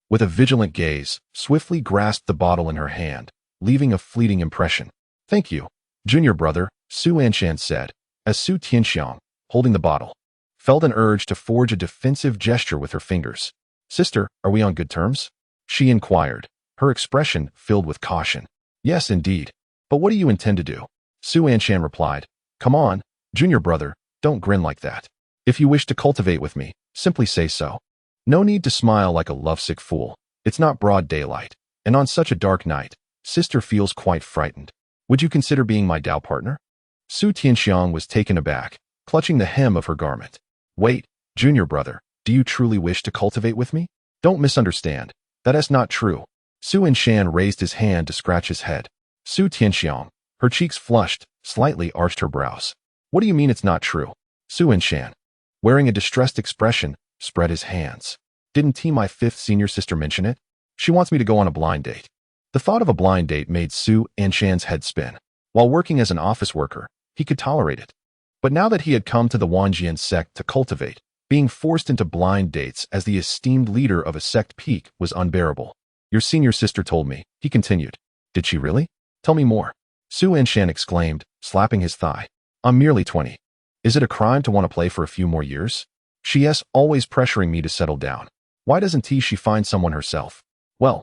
with a vigilant gaze, swiftly grasped the bottle in her hand, leaving a fleeting impression. Thank you, junior brother, Su Anshan said, as Su Tianxiang, holding the bottle, felt an urge to forge a defensive gesture with her fingers. Sister, are we on good terms? She inquired, her expression filled with caution. Yes, indeed. But what do you intend to do? Su Anshan replied. Come on, junior brother, don't grin like that. If you wish to cultivate with me, simply say so. No need to smile like a lovesick fool. It's not broad daylight, and on such a dark night, sister feels quite frightened. Would you consider being my Dao partner? Su Tianxiang was taken aback, clutching the hem of her garment. Wait, junior brother, do you truly wish to cultivate with me? Don't misunderstand. That is not true. Su Anshan raised his hand to scratch his head. Su Tianxiang, her cheeks flushed, slightly arched her brows. What do you mean it's not true? Su Anshan, wearing a distressed expression, spread his hands. Didn't my fifth senior sister mention it? She wants me to go on a blind date. The thought of a blind date made Su Anshan's head spin. While working as an office worker, he could tolerate it. But now that he had come to the Wanjian sect to cultivate, being forced into blind dates as the esteemed leader of a sect peak was unbearable. Your senior sister told me, he continued. Did she really? Tell me more. Su Anshan exclaimed, slapping his thigh. I'm merely 20. Is it a crime to want to play for a few more years? She's always pressuring me to settle down. Why doesn't she find someone herself? Well,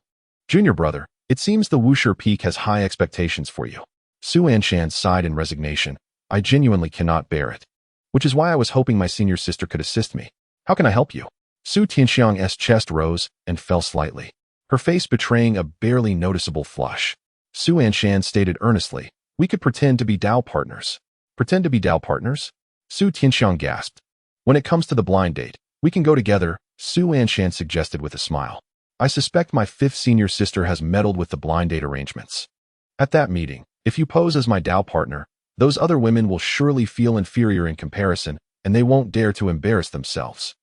junior brother, it seems the Wuxia Peak has high expectations for you. Su Anshan sighed in resignation. I genuinely cannot bear it. Which is why I was hoping my senior sister could assist me. How can I help you? Su Tianxiang's chest rose and fell slightly, her face betraying a barely noticeable flush. Su Anshan stated earnestly, we could pretend to be Dao partners. Pretend to be Dao partners? Su Tianxiang gasped. When it comes to the blind date, we can go together, Su Anshan suggested with a smile. I suspect my 5th senior sister has meddled with the blind date arrangements. At that meeting, if you pose as my Dao partner, those other women will surely feel inferior in comparison, and they won't dare to embarrass themselves.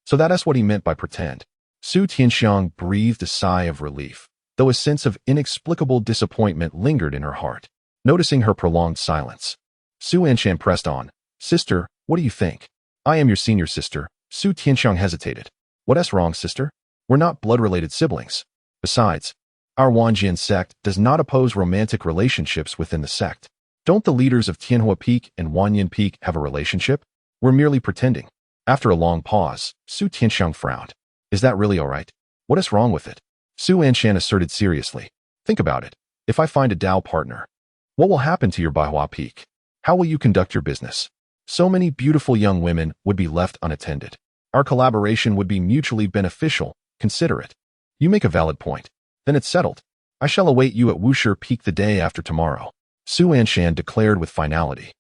So that's what he meant by pretend. Su Tianxiang breathed a sigh of relief, though a sense of inexplicable disappointment lingered in her heart. Noticing her prolonged silence, Su Anshan pressed on. Sister, what do you think? I am your senior sister. Su Tianxiang hesitated. What's wrong, sister? We're not blood-related siblings. Besides, our Wanjian sect does not oppose romantic relationships within the sect. Don't the leaders of Tianhua Peak and Wanyan Peak have a relationship? We're merely pretending. After a long pause, Su Tianxiang frowned. Is that really all right? What is wrong with it? Su Anshan asserted seriously. Think about it. If I find a Dao partner, what will happen to your Baihua Peak? How will you conduct your business? So many beautiful young women would be left unattended. Our collaboration would be mutually beneficial. Consider it. You make a valid point. Then it's settled. I shall await you at Wuxia Peak the day after tomorrow, Su Anshan declared with finality.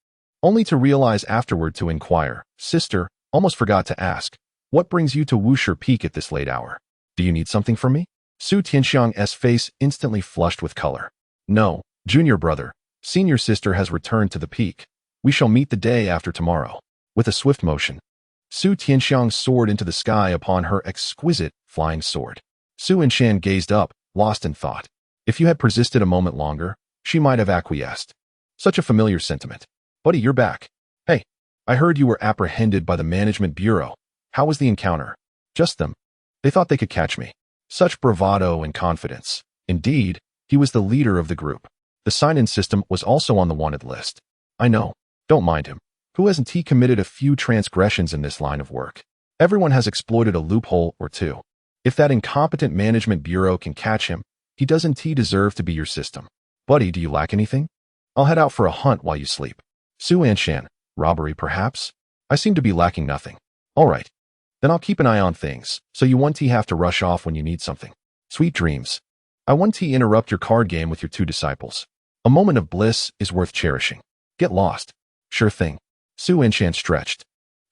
Only to realize afterward to inquire, sister, almost forgot to ask, what brings you to Wuxia Peak at this late hour? Do you need something from me? Su Tianxiang's face instantly flushed with color. No, junior brother, senior sister has returned to the peak. We shall meet the day after tomorrow. With a swift motion, Su Tianxiang soared into the sky upon her exquisite flying sword. Su Anshan gazed up, lost in thought. If you had persisted a moment longer, she might have acquiesced. Such a familiar sentiment. Buddy, you're back. Hey, I heard you were apprehended by the Management Bureau. How was the encounter? Just them. They thought they could catch me. Such bravado and confidence. Indeed, he was the leader of the group. The sign-in system was also on the wanted list. I know. Don't mind him. Who hasn't he committed a few transgressions in this line of work? Everyone has exploited a loophole or two. If that incompetent Management Bureau can catch him, he doesn't deserve to be your system. Buddy, do you lack anything? I'll head out for a hunt while you sleep. Su Anshan, robbery perhaps? I seem to be lacking nothing. All right. Then I'll keep an eye on things, so you won't have to rush off when you need something. Sweet dreams. I won't interrupt your card game with your 2 disciples. A moment of bliss is worth cherishing. Get lost. Sure thing. Su Anshan stretched,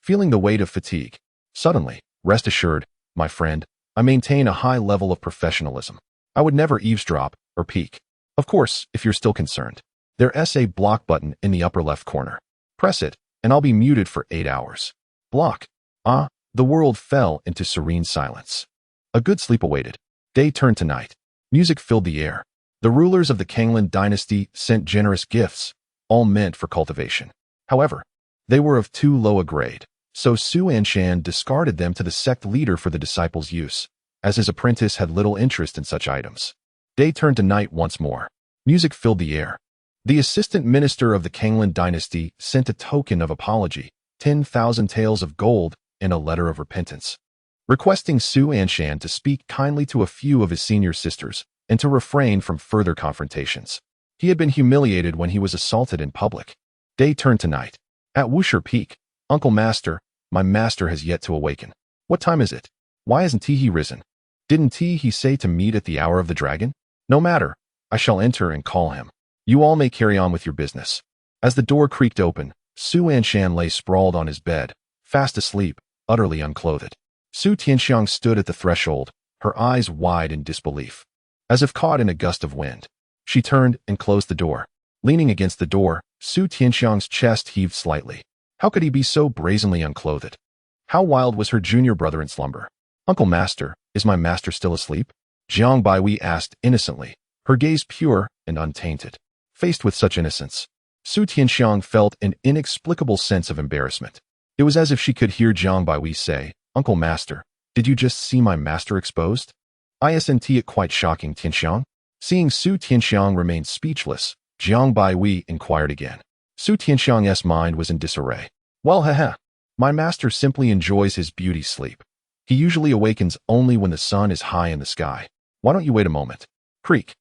feeling the weight of fatigue. Suddenly, rest assured, my friend, I maintain a high level of professionalism. I would never eavesdrop or peek. Of course, if you're still concerned. There's a block button in the upper left corner. Press it, and I'll be muted for 8 hours. Block. The world fell into serene silence. A good sleep awaited. Day turned to night. Music filled the air. The rulers of the Kanglan dynasty sent generous gifts, all meant for cultivation. However, they were of too low a grade, so Su Anshan discarded them to the sect leader for the disciples' use, as his apprentice had little interest in such items. Day turned to night once more. Music filled the air. The assistant minister of the Kanglan dynasty sent a token of apology, 10,000 taels of gold, and a letter of repentance, requesting Su Anshan to speak kindly to a few of his senior sisters and to refrain from further confrontations. He had been humiliated when he was assaulted in public. Day turned to night. At Wuxia Peak, Uncle Master, my master has yet to awaken. What time is it? Why hasn't he risen? Didn't he say to meet at the hour of the dragon? No matter. I shall enter and call him. You all may carry on with your business. As the door creaked open, Su Anshan lay sprawled on his bed, fast asleep, utterly unclothed. Su Tianxiang stood at the threshold, her eyes wide in disbelief. As if caught in a gust of wind, she turned and closed the door. Leaning against the door, Su Tianxiang's chest heaved slightly. How could he be so brazenly unclothed? How wild was her junior brother in slumber? Uncle Master, is my master still asleep? Jiang Baihui asked innocently, her gaze pure and untainted. Faced with such innocence, Su Tianxiang felt an inexplicable sense of embarrassment. It was as if she could hear Jiang Baihui say, Uncle Master, did you just see my master exposed? Isn't it quite shocking, Tianxiang? Seeing Su Tianxiang remain speechless, Jiang Baihui inquired again. Su Tianxiang's mind was in disarray. Well, haha. My master simply enjoys his beauty sleep. He usually awakens only when the sun is high in the sky. Why don't you wait a moment? Creak.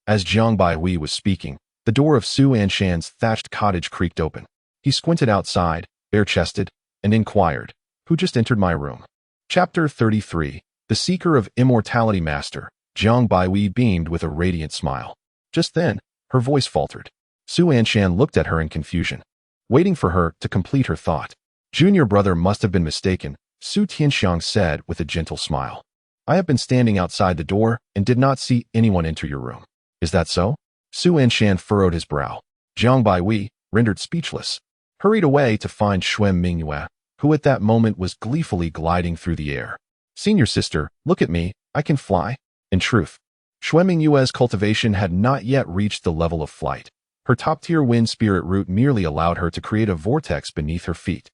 As Jiang Baihui was speaking, the door of Su Anshan's thatched cottage creaked open. He squinted outside, bare-chested, and inquired, "Who just entered my room?" Chapter 33. The Seeker of Immortality Master. Jiang Baihui beamed with a radiant smile. Just then, her voice faltered. Su Anshan looked at her in confusion, waiting for her to complete her thought. Junior brother must have been mistaken, Su Tianxiang said with a gentle smile. I have been standing outside the door and did not see anyone enter your room. Is that so? Su Anshan furrowed his brow. Jiang Baihui, rendered speechless, hurried away to find Shuem Mingyue, who at that moment was gleefully gliding through the air. Senior sister, look at me, I can fly. In truth, Shuem Mingyue's cultivation had not yet reached the level of flight. Her top-tier wind spirit root merely allowed her to create a vortex beneath her feet,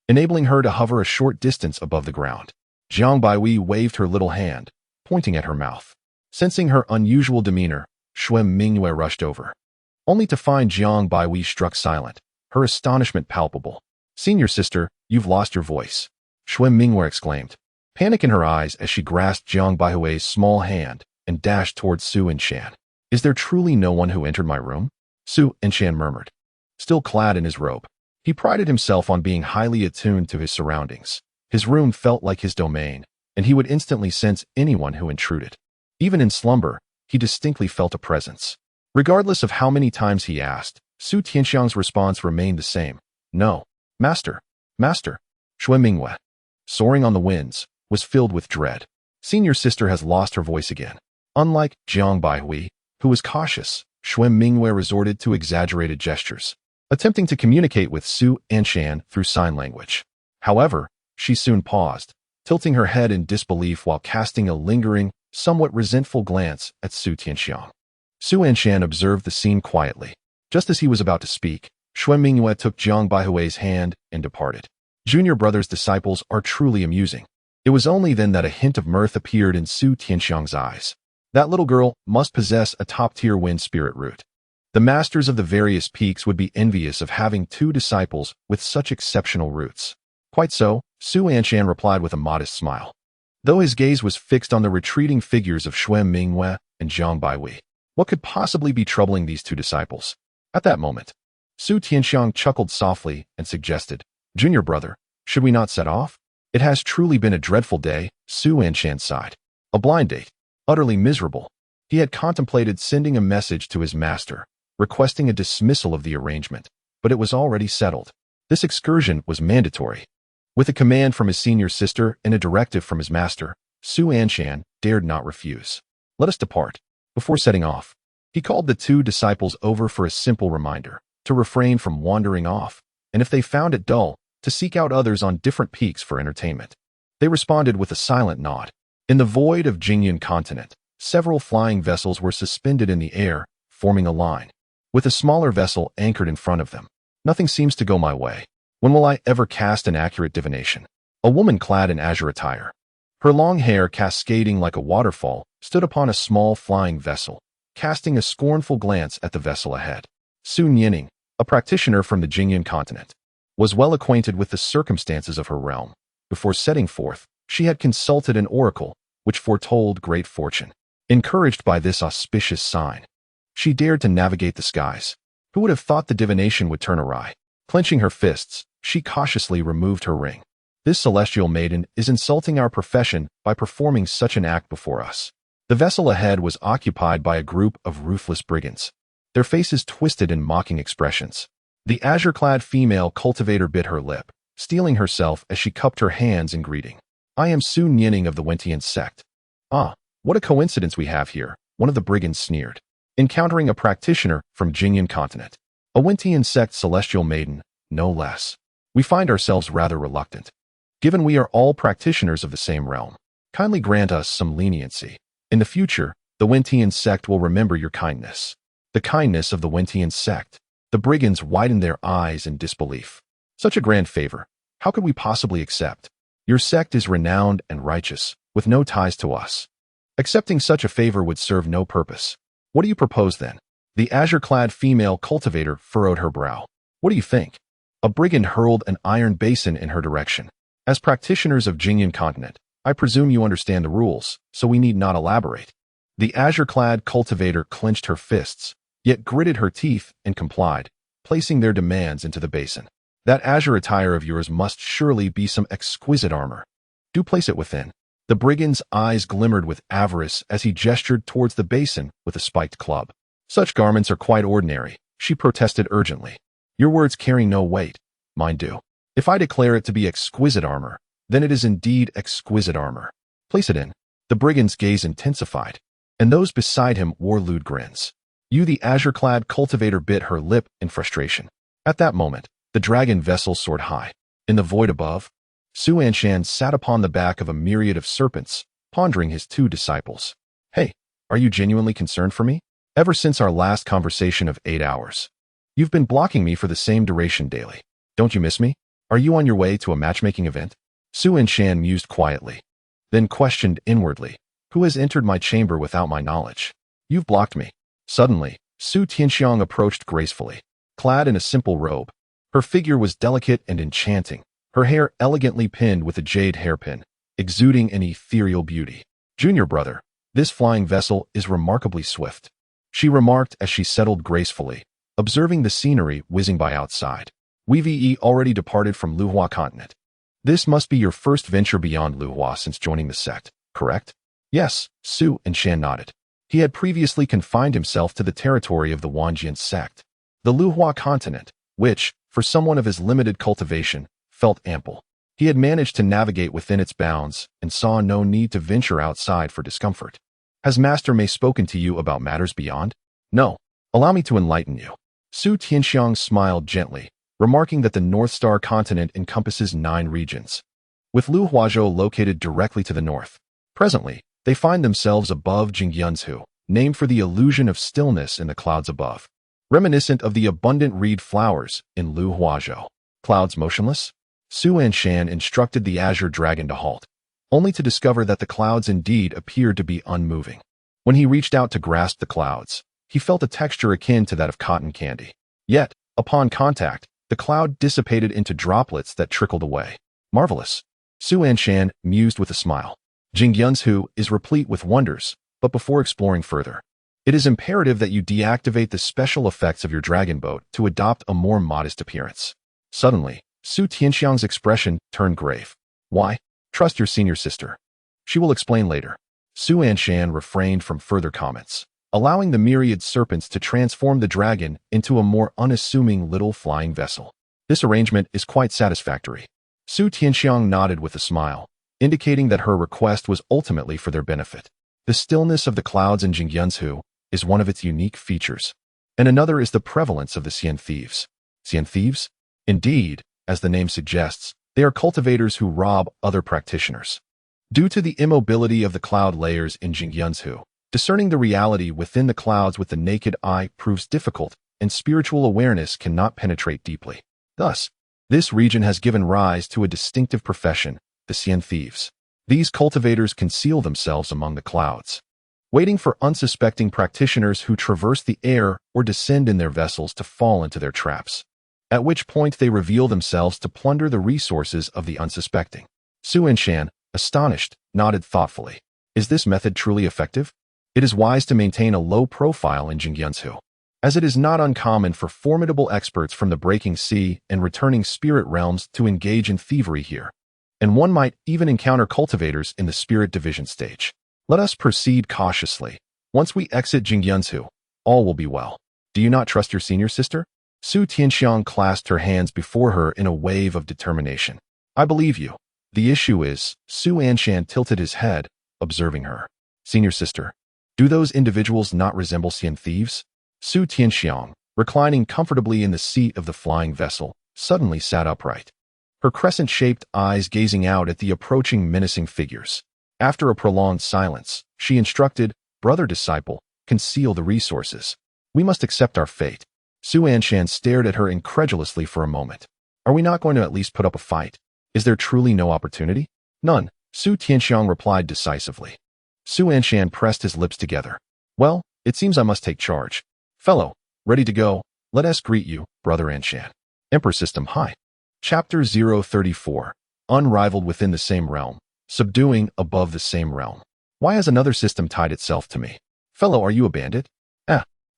enabling her to hover a short distance above the ground. Jiang Baihui waved her little hand, pointing at her mouth. Sensing her unusual demeanor, Shuem Mingyue rushed over, only to find Jiang Baihui struck silent, her astonishment palpable. Senior sister, you've lost your voice, Shuem Mingyue exclaimed, panic in her eyes as she grasped Jiang Baihui's small hand and dashed towards Su Anshan. Is there truly no one who entered my room? Su Anshan murmured. Still clad in his robe, he prided himself on being highly attuned to his surroundings. His room felt like his domain, and he would instantly sense anyone who intruded. Even in slumber, he distinctly felt a presence. Regardless of how many times he asked, Su Tianxiang's response remained the same. No. Master. Master. Shuem Mingyue, soaring on the winds, was filled with dread. Senior sister has lost her voice again. Unlike Jiang Baihui, who was cautious, Shuem Mingyue resorted to exaggerated gestures, attempting to communicate with Su Anshan through sign language. However, she soon paused, tilting her head in disbelief while casting a lingering, somewhat resentful glance at Su Tianxiang. Su Anshan observed the scene quietly. Just as he was about to speak, Shuem Mingyue took Jiang Baihui's hand and departed. Junior brother's disciples are truly amusing. It was only then that a hint of mirth appeared in Su Tianxiang's eyes. That little girl must possess a top-tier wind spirit root. The masters of the various peaks would be envious of having two disciples with such exceptional roots. Quite so, Su Anshan replied with a modest smile, though his gaze was fixed on the retreating figures of Shuem Mingyue and Jiang Baihui. What could possibly be troubling these two disciples? At that moment, Su Tianxiang chuckled softly and suggested, Junior brother, should we not set off? It has truly been a dreadful day, Su Anshan sighed. A blind date. Utterly miserable. He had contemplated sending a message to his master, requesting a dismissal of the arrangement, but it was already settled. This excursion was mandatory. With a command from his senior sister and a directive from his master, Su Anshan dared not refuse. Let us depart. Before setting off, he called the two disciples over for a simple reminder, to refrain from wandering off, and if they found it dull, to seek out others on different peaks for entertainment. They responded with a silent nod. In the void of Jingyan continent, several flying vessels were suspended in the air, forming a line, with a smaller vessel anchored in front of them. Nothing seems to go my way. When will I ever cast an accurate divination? A woman clad in azure attire, her long hair cascading like a waterfall, stood upon a small flying vessel, casting a scornful glance at the vessel ahead. Sun Yining, a practitioner from the Jingyan continent, was well acquainted with the circumstances of her realm. Before setting forth, she had consulted an oracle, which foretold great fortune. Encouraged by this auspicious sign, she dared to navigate the skies. Who would have thought the divination would turn awry? Clenching her fists, she cautiously removed her ring. This celestial maiden is insulting our profession by performing such an act before us. The vessel ahead was occupied by a group of ruthless brigands, their faces twisted in mocking expressions. The azure-clad female cultivator bit her lip, steeling herself as she cupped her hands in greeting. I am Sun Yining of the Wentian sect. Ah, what a coincidence we have here, one of the brigands sneered, encountering a practitioner from Jingyan continent. A Wentian sect celestial maiden, no less. We find ourselves rather reluctant. Given we are all practitioners of the same realm, kindly grant us some leniency. In the future, the Wentian sect will remember your kindness. The kindness of the Wentian sect. The brigands widened their eyes in disbelief. Such a grand favor, how could we possibly accept? Your sect is renowned and righteous, with no ties to us. Accepting such a favor would serve no purpose. What do you propose then? The azure-clad female cultivator furrowed her brow. What do you think? A brigand hurled an iron basin in her direction. As practitioners of Jingyan continent, I presume you understand the rules, so we need not elaborate. The azure-clad cultivator clenched her fists, yet gritted her teeth and complied, placing their demands into the basin. That azure attire of yours must surely be some exquisite armor. Do place it within. The brigand's eyes glimmered with avarice as he gestured towards the basin with a spiked club. Such garments are quite ordinary, she protested urgently. Your words carry no weight. Mine do. If I declare it to be exquisite armor, then it is indeed exquisite armor. Place it in. The brigand's gaze intensified, and those beside him wore lewd grins. You, the azure-clad cultivator, bit her lip in frustration. At that moment, the dragon vessel soared high. In the void above, Anshan sat upon the back of a myriad of serpents, pondering his two disciples. Hey, are you genuinely concerned for me? Ever since our last conversation of 8 hours. You've been blocking me for the same duration daily. Don't you miss me? Are you on your way to a matchmaking event? Anshan mused quietly, then questioned inwardly, who has entered my chamber without my knowledge? You've blocked me. Suddenly, Su Tianxiang approached gracefully, clad in a simple robe. Her figure was delicate and enchanting, her hair elegantly pinned with a jade hairpin, exuding an ethereal beauty. Junior brother, this flying vessel is remarkably swift, she remarked as she settled gracefully, observing the scenery whizzing by outside. We've already departed from Luhuazhou continent. This must be your first venture beyond Luhuazhou since joining the sect, correct? Yes, Su Anshan nodded. He had previously confined himself to the territory of the Wanjian sect. The Luhuazhou continent, which, for someone of his limited cultivation, felt ample. He had managed to navigate within its bounds and saw no need to venture outside for discomfort. Has Master Mei spoken to you about matters beyond? No. Allow me to enlighten you. Su Tianxiang smiled gently, remarking that the North Star continent encompasses 9 regions, with Luhuazhou located directly to the north. Presently, they find themselves above Luhuazhou, named for the illusion of stillness in the clouds above, reminiscent of the abundant reed flowers in Luhuazhou. Clouds motionless? Su Anshan instructed the azure dragon to halt, only to discover that the clouds indeed appeared to be unmoving. When he reached out to grasp the clouds, he felt a texture akin to that of cotton candy. Yet, upon contact, the cloud dissipated into droplets that trickled away. Marvelous. Su Anshan mused with a smile. Luhuazhou is replete with wonders, but before exploring further, it is imperative that you deactivate the special effects of your dragon boat to adopt a more modest appearance. Suddenly, Su Tianxiang's expression turned grave. Why? Trust your senior sister. She will explain later. Su Anshan refrained from further comments, allowing the myriad serpents to transform the dragon into a more unassuming little flying vessel. This arrangement is quite satisfactory. Su Tianxiang nodded with a smile, indicating that her request was ultimately for their benefit. The stillness of the clouds in Luhuazhou is one of its unique features, and another is the prevalence of the Xian thieves. Xian thieves? Indeed, as the name suggests, they are cultivators who rob other practitioners. Due to the immobility of the cloud layers in Luhuazhou, discerning the reality within the clouds with the naked eye proves difficult, and spiritual awareness cannot penetrate deeply. Thus, this region has given rise to a distinctive profession, the Xian thieves. These cultivators conceal themselves among the clouds, waiting for unsuspecting practitioners who traverse the air or descend in their vessels to fall into their traps, at which point they reveal themselves to plunder the resources of the unsuspecting. Su Anshan, astonished, nodded thoughtfully. Is this method truly effective? It is wise to maintain a low profile in Luhuazhou, as it is not uncommon for formidable experts from the breaking sea and returning spirit realms to engage in thievery here, and one might even encounter cultivators in the spirit division stage. Let us proceed cautiously. Once we exit Luhuazhou, all will be well. Do you not trust your senior sister? Su Tianxiang clasped her hands before her in a wave of determination. I believe you. The issue is, Su Anshan tilted his head, observing her. Senior sister, do those individuals not resemble Xian thieves? Su Tianxiang, reclining comfortably in the seat of the flying vessel, suddenly sat upright, her crescent-shaped eyes gazing out at the approaching menacing figures. After a prolonged silence, she instructed, Brother disciple, conceal the resources. We must accept our fate. Su Anshan stared at her incredulously for a moment. Are we not going to at least put up a fight? Is there truly no opportunity? None, Su Tianxiang replied decisively. Su Anshan pressed his lips together. Well, it seems I must take charge. Fellow, ready to go, let us greet you, Brother Anshan. Emperor System High. Chapter 034. Unrivaled within the same realm, subduing above the same realm. Why has another system tied itself to me? Fellow, are you a bandit?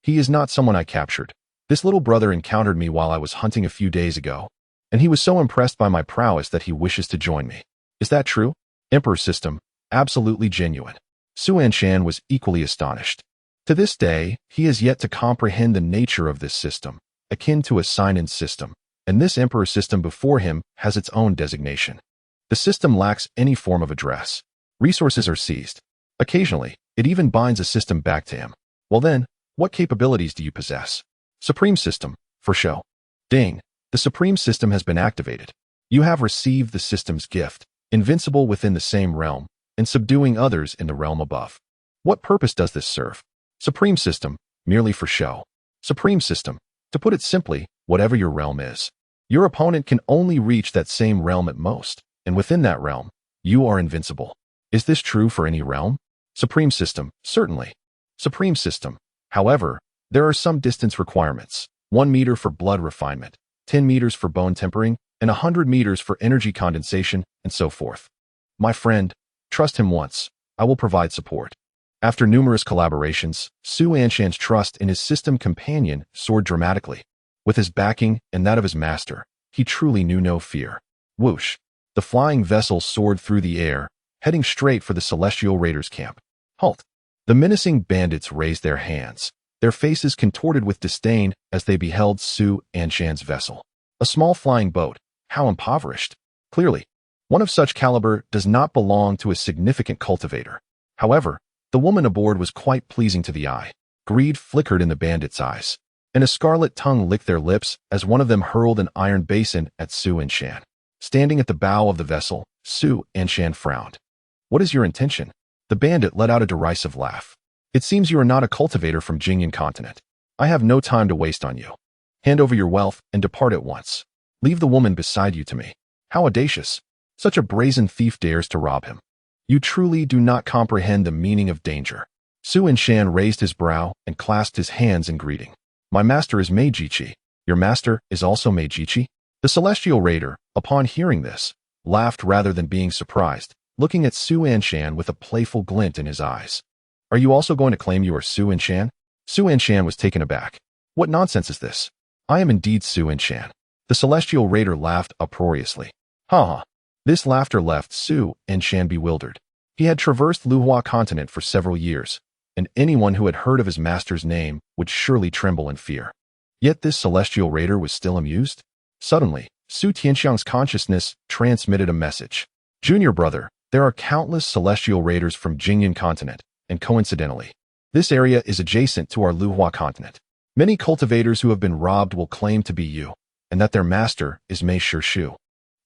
He is not someone I captured. This little brother encountered me while I was hunting a few days ago, and he was so impressed by my prowess that he wishes to join me. Is that true? Emperor System, absolutely genuine. Su Anshan was equally astonished. To this day, he has yet to comprehend the nature of this system, akin to a sign-in system, and this Emperor System before him has its own designation. The system lacks any form of address. Resources are seized. Occasionally, it even binds a system back to him. Well then, what capabilities do you possess? Supreme System, for show. Ding, the Supreme System has been activated. You have received the system's gift, invincible within the same realm, and subduing others in the realm above. What purpose does this serve? Supreme System, merely for show. Supreme System, to put it simply, whatever your realm is. Your opponent can only reach that same realm at most, and within that realm, you are invincible. Is this true for any realm? Supreme System, certainly. Supreme System. However, there are some distance requirements. 1 meter for blood refinement, 10 meters for bone tempering, and 100 meters for energy condensation, and so forth. My friend, trust him once. I will provide support. After numerous collaborations, Su Anshan's trust in his system companion soared dramatically. With his backing and that of his master, he truly knew no fear. Whoosh! The flying vessel soared through the air, heading straight for the Celestial Raiders' camp. Halt! The menacing bandits raised their hands, their faces contorted with disdain as they beheld Su Anshan's vessel. A small flying boat, how impoverished. Clearly, one of such caliber does not belong to a significant cultivator. However, the woman aboard was quite pleasing to the eye. Greed flickered in the bandits' eyes, and a scarlet tongue licked their lips as one of them hurled an iron basin at Su Anshan. Standing at the bow of the vessel, Su Anshan frowned. What is your intention? The bandit let out a derisive laugh. It seems you are not a cultivator from Jingyan continent. I have no time to waste on you. Hand over your wealth and depart at once. Leave the woman beside you to me. How audacious. Such a brazen thief dares to rob him. You truly do not comprehend the meaning of danger. Su Anshan raised his brow and clasped his hands in greeting. My master is Jiji. Your master is also Jiji? The Celestial Raider, upon hearing this, laughed rather than being surprised, looking at Su Anshan with a playful glint in his eyes. Are you also going to claim you are Su Anshan? Su Anshan was taken aback. What nonsense is this? I am indeed Su Anshan. The Celestial Raider laughed uproariously. Ha ha. This laughter left Su Anshan bewildered. He had traversed Luhuazhou continent for several years, and anyone who had heard of his master's name would surely tremble in fear. Yet this Celestial Raider was still amused. Suddenly, Su Tianxiang's consciousness transmitted a message. Junior brother, there are countless Celestial Raiders from Jingyan continent, and coincidentally, this area is adjacent to our Luhuazhou continent. Many cultivators who have been robbed will claim to be you, and that their master is Mei Shu,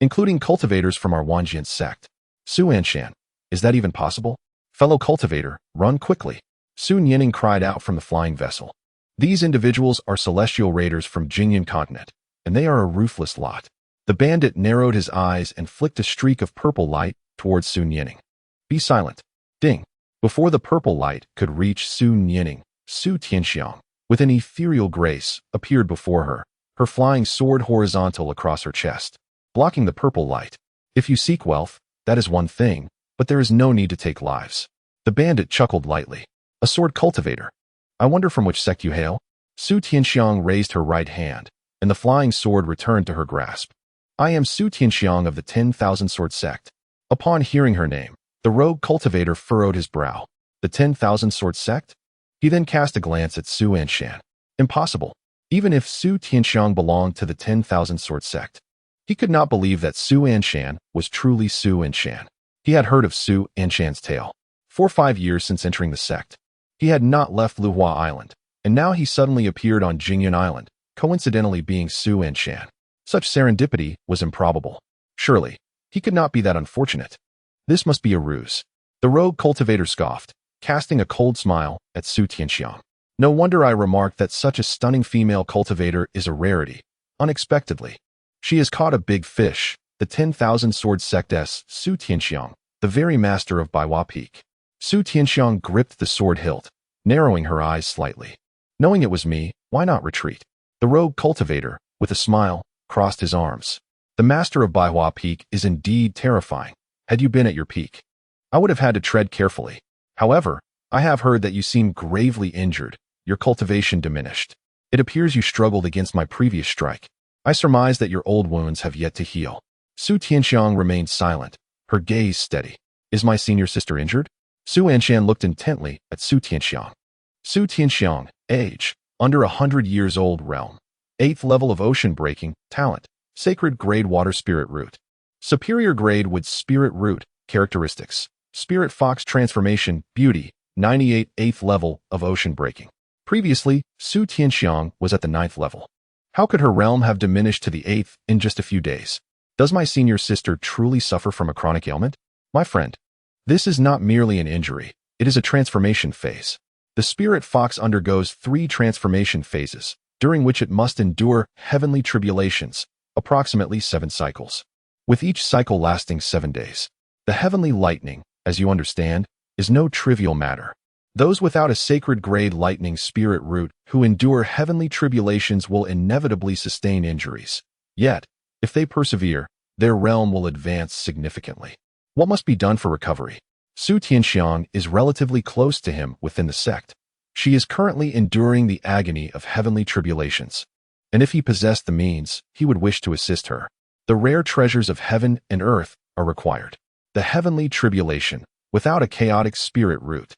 including cultivators from our Wanjian sect. Su Anshan, is that even possible? Fellow cultivator, run quickly. Su Nianing cried out from the flying vessel. These individuals are Celestial Raiders from Jingyan continent, and they are a ruthless lot. The bandit narrowed his eyes and flicked a streak of purple light towards Su Nianing. Be silent. Ding. Before the purple light could reach Su Nianing, Su Tianxiang, with an ethereal grace, appeared before her, her flying sword horizontal across her chest, blocking the purple light. If you seek wealth, that is one thing, but there is no need to take lives. The bandit chuckled lightly. A sword cultivator. I wonder from which sect you hail? Su Tianxiang raised her right hand, and the flying sword returned to her grasp. I am Su Tianxiang of the 10,000 Sword sect. Upon hearing her name, the rogue cultivator furrowed his brow. The 10,000 Sword sect? He then cast a glance at Su Anshan. Impossible. Even if Su Tianxiang belonged to the 10,000 Sword sect, he could not believe that Su Anshan was truly Su Anshan. He had heard of Su Anshan's tale. 4 or 5 years since entering the sect, he had not left Luhuazhou Island, and now he suddenly appeared on Jingyan Island, coincidentally being Su Anshan. Such serendipity was improbable. Surely, he could not be that unfortunate. This must be a ruse. The rogue cultivator scoffed, casting a cold smile at Su Tianxiang. No wonder I remarked that such a stunning female cultivator is a rarity. Unexpectedly, she has caught a big fish, the 10,000 Sword sectess Su Tianxiang, the very master of Baiwa Peak. Su Tianxiang gripped the sword hilt, narrowing her eyes slightly. Knowing it was me, why not retreat? The rogue cultivator, with a smile, crossed his arms. The master of Baihua Peak is indeed terrifying. Had you been at your peak, I would have had to tread carefully. However, I have heard that you seem gravely injured, your cultivation diminished. It appears you struggled against my previous strike. I surmise that your old wounds have yet to heal. Su Tianxiang remained silent, her gaze steady. Is my senior sister injured? Su Anshan looked intently at Su Tianxiang. Su Tianxiang, age, under 100 years old, realm. 8th level of ocean breaking, talent, sacred grade water spirit root. Superior grade with spirit root, characteristics. Spirit fox transformation, beauty, 98 8th level of ocean breaking. Previously, Su Tianxiang was at the 9th level. How could her realm have diminished to the 8th in just a few days? Does my senior sister truly suffer from a chronic ailment? My friend, this is not merely an injury, it is a transformation phase. The spirit fox undergoes 3 transformation phases, during which it must endure heavenly tribulations, approximately 7 cycles, with each cycle lasting 7 days. The heavenly lightning, as you understand, is no trivial matter. Those without a sacred grade lightning spirit root who endure heavenly tribulations will inevitably sustain injuries. Yet, if they persevere, their realm will advance significantly. What must be done for recovery? Su Tianxiang is relatively close to him within the sect. She is currently enduring the agony of heavenly tribulations, and if he possessed the means, he would wish to assist her. The rare treasures of heaven and earth are required. The heavenly tribulation, without a chaotic spirit root,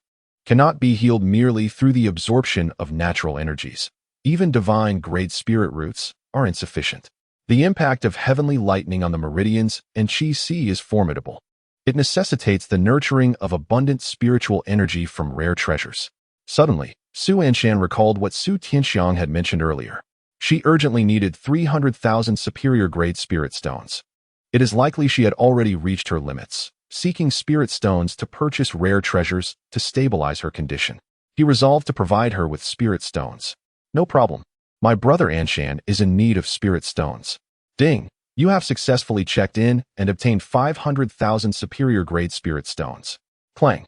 cannot be healed merely through the absorption of natural energies. Even divine grade spirit roots are insufficient. The impact of heavenly lightning on the meridians and Qi Si is formidable. It necessitates the nurturing of abundant spiritual energy from rare treasures. Suddenly, Su Anshan recalled what Su Tianxiang had mentioned earlier. She urgently needed 300,000 superior grade spirit stones. It is likely she had already reached her limits, seeking spirit stones to purchase rare treasures to stabilize her condition. He resolved to provide her with spirit stones. No problem. My brother Anshan is in need of spirit stones. Ding! You have successfully checked in and obtained 500,000 superior grade spirit stones. Clang!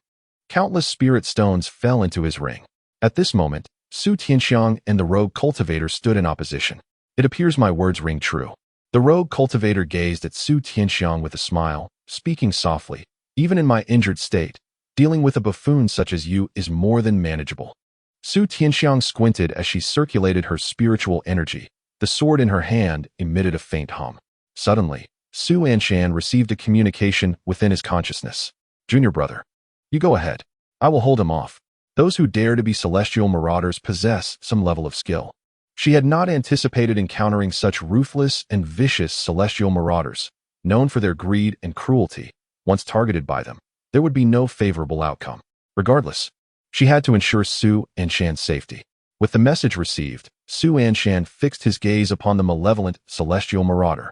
Countless spirit stones fell into his ring. At this moment, Su Tianxiang and the rogue cultivator stood in opposition. It appears my words ring true. The rogue cultivator gazed at Su Tianxiang with a smile, speaking softly. Even in my injured state, dealing with a buffoon such as you is more than manageable. Su Tianxiang squinted as she circulated her spiritual energy. The sword in her hand emitted a faint hum. Suddenly, Su Anshan received a communication within his consciousness. Junior brother, you go ahead. I will hold him off. Those who dare to be celestial marauders possess some level of skill. She had not anticipated encountering such ruthless and vicious celestial marauders, known for their greed and cruelty. Once targeted by them, there would be no favorable outcome. Regardless, she had to ensure Su Anshan's safety. With the message received, Su Anshan fixed his gaze upon the malevolent celestial marauder.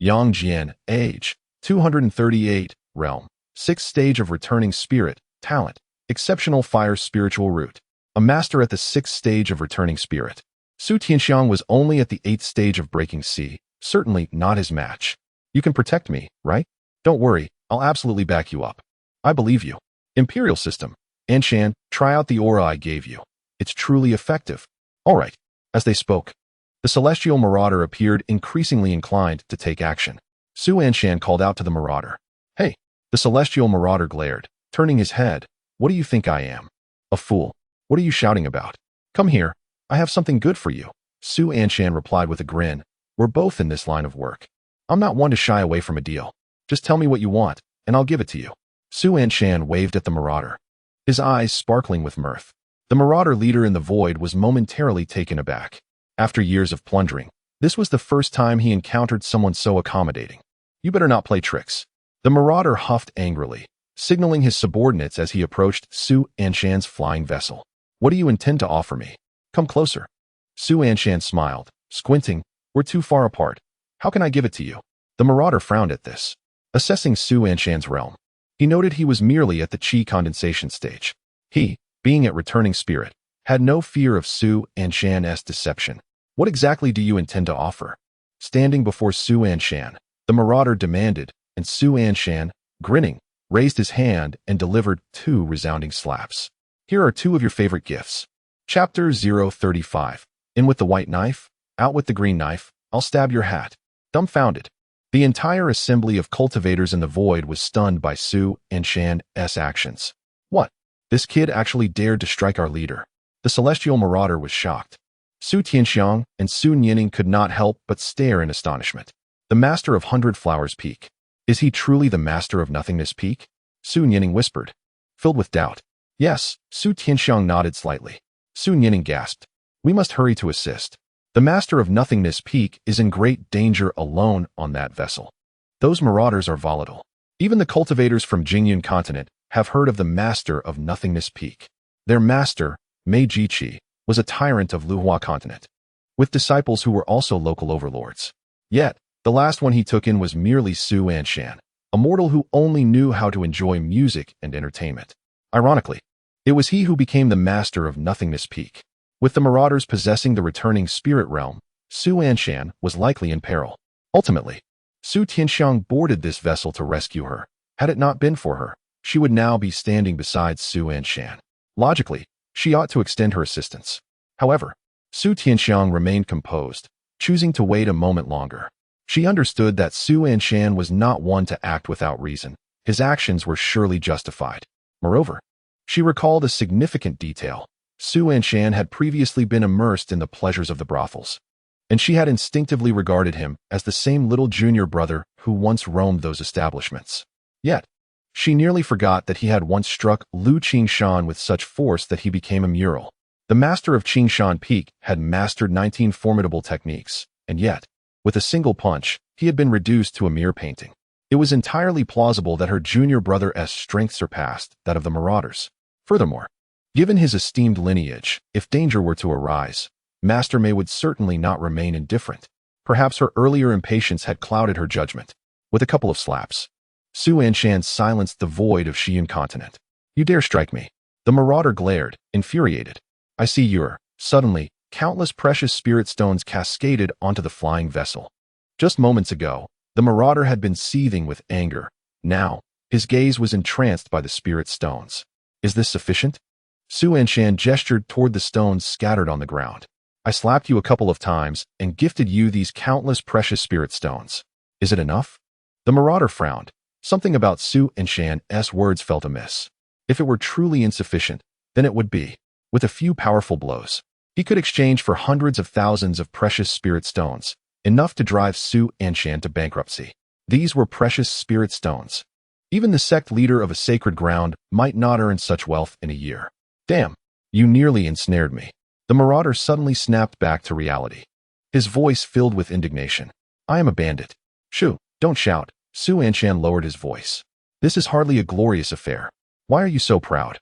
Yang Jian, age, 238, realm, 6th stage of returning spirit, talent, exceptional fire spiritual root. A master at the 6th stage of returning spirit. Su Tianxiang was only at the 8th stage of breaking sea, certainly not his match. You can protect me, right? Don't worry, I'll absolutely back you up. I believe you. Imperial system. Anshan, try out the aura I gave you. It's truly effective. All right. As they spoke, the celestial marauder appeared increasingly inclined to take action. Su Anshan called out to the marauder. Hey! The celestial marauder glared, turning his head. What do you think I am? A fool. What are you shouting about? Come here. I have something good for you. Su Anshan replied with a grin. We're both in this line of work. I'm not one to shy away from a deal. Just tell me what you want, and I'll give it to you. Su Anshan waved at the marauder, his eyes sparkling with mirth. The marauder leader in the void was momentarily taken aback. After years of plundering, this was the first time he encountered someone so accommodating. You better not play tricks. The marauder huffed angrily, signaling his subordinates as he approached Su Anshan's flying vessel. What do you intend to offer me? Come closer. Su Anshan smiled, squinting. We're too far apart. How can I give it to you? The marauder frowned at this. Assessing Su Anshan's realm, he noted he was merely at the Qi condensation stage. He, being at returning spirit, had no fear of Su Anshan's deception. What exactly do you intend to offer? Standing before Su Anshan, the marauder demanded, and Su Anshan, grinning, raised his hand and delivered 2 resounding slaps. Here are 2 of your favorite gifts. Chapter 035. In with the white knife, out with the green knife, I'll stab your hat. Dumbfounded. The entire assembly of cultivators in the void was stunned by Su Anshan's actions. What? This kid actually dared to strike our leader. The celestial marauder was shocked. Su Tianxiang and Su Nianing could not help but stare in astonishment. The master of Hundred Flowers Peak. Is he truly the master of Nothingness Peak? Su Nianing whispered, filled with doubt. Yes, Su Tianxiang nodded slightly. Su Nianing gasped. We must hurry to assist. The master of Nothingness Peak is in great danger alone on that vessel. Those marauders are volatile. Even the cultivators from Jingyun continent have heard of the master of Nothingness Peak. Their master, Jiji, was a tyrant of Luhuazhou continent, with disciples who were also local overlords. Yet, the last one he took in was merely Su Anshan, a mortal who only knew how to enjoy music and entertainment. Ironically, it was he who became the master of Nothingness Peak. With the marauders possessing the returning spirit realm, Su Anshan was likely in peril. Ultimately, Su Tianxiang boarded this vessel to rescue her. Had it not been for her, she would now be standing beside Su Anshan. Logically, she ought to extend her assistance. However, Su Tianxiang remained composed, choosing to wait a moment longer. She understood that Su Anshan was not one to act without reason. His actions were surely justified. Moreover, she recalled a significant detail. Su Anshan had previously been immersed in the pleasures of the brothels, and she had instinctively regarded him as the same little junior brother who once roamed those establishments. Yet, she nearly forgot that he had once struck Lu Qingshan with such force that he became a mural. The master of Qingshan Peak had mastered 19 formidable techniques, and yet, with a single punch, he had been reduced to a mere painting. It was entirely plausible that her junior brother's strength surpassed that of the marauders. Furthermore, given his esteemed lineage, if danger were to arise, Master Mei would certainly not remain indifferent. Perhaps her earlier impatience had clouded her judgment. With a couple of slaps, Su Anshan silenced the void of Xiyun continent. You dare strike me? The marauder glared, infuriated. I see you're. Suddenly, countless precious spirit stones cascaded onto the flying vessel. Just moments ago, the marauder had been seething with anger. Now, his gaze was entranced by the spirit stones. Is this sufficient? Su Anshan gestured toward the stones scattered on the ground. I slapped you a couple of times and gifted you these countless precious spirit stones. Is it enough? The marauder frowned. Something about Su Anshan's words felt amiss. If it were truly insufficient, then it would be. With a few powerful blows, he could exchange for hundreds of thousands of precious spirit stones, enough to drive Su Anshan to bankruptcy. These were precious spirit stones. Even the sect leader of a sacred ground might not earn such wealth in a year. Damn, you nearly ensnared me. The marauder suddenly snapped back to reality. His voice filled with indignation. I am a bandit. Shoo, don't shout. Su Anshan lowered his voice. This is hardly a glorious affair. Why are you so proud?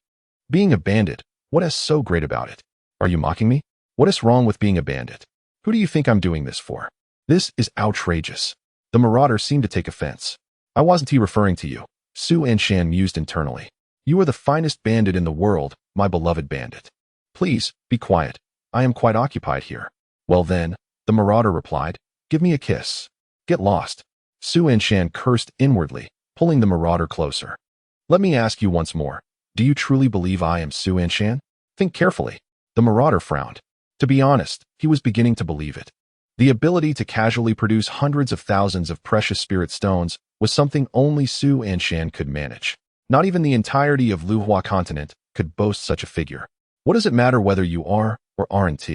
Being a bandit, what is so great about it? Are you mocking me? What is wrong with being a bandit? Who do you think I'm doing this for? This is outrageous. The marauder seemed to take offense. I wasn't referring to you. Su Anshan mused internally. You are the finest bandit in the world, my beloved bandit. Please, be quiet. I am quite occupied here. Well then, the marauder replied, give me a kiss. Get lost. Su Anshan cursed inwardly, pulling the marauder closer. Let me ask you once more. Do you truly believe I am Su Anshan? Think carefully. The marauder frowned. To be honest, he was beginning to believe it. The ability to casually produce hundreds of thousands of precious spirit stones was something only Su Anshan could manage. Not even the entirety of Luhuazhou continent could boast such a figure. What does it matter whether you are or aren't?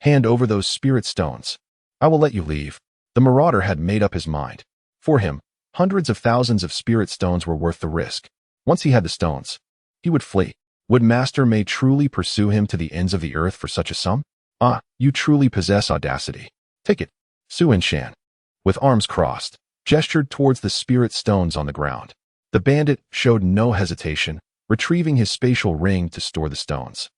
Hand over those spirit stones. I will let you leave. The marauder had made up his mind. For him, hundreds of thousands of spirit stones were worth the risk. Once he had the stones, he would flee. Would Master Mei truly pursue him to the ends of the earth for such a sum? Ah, you truly possess audacity. Take it. Su Anshan, with arms crossed, gestured towards the spirit stones on the ground. The bandit showed no hesitation, retrieving his spatial ring to store the stones,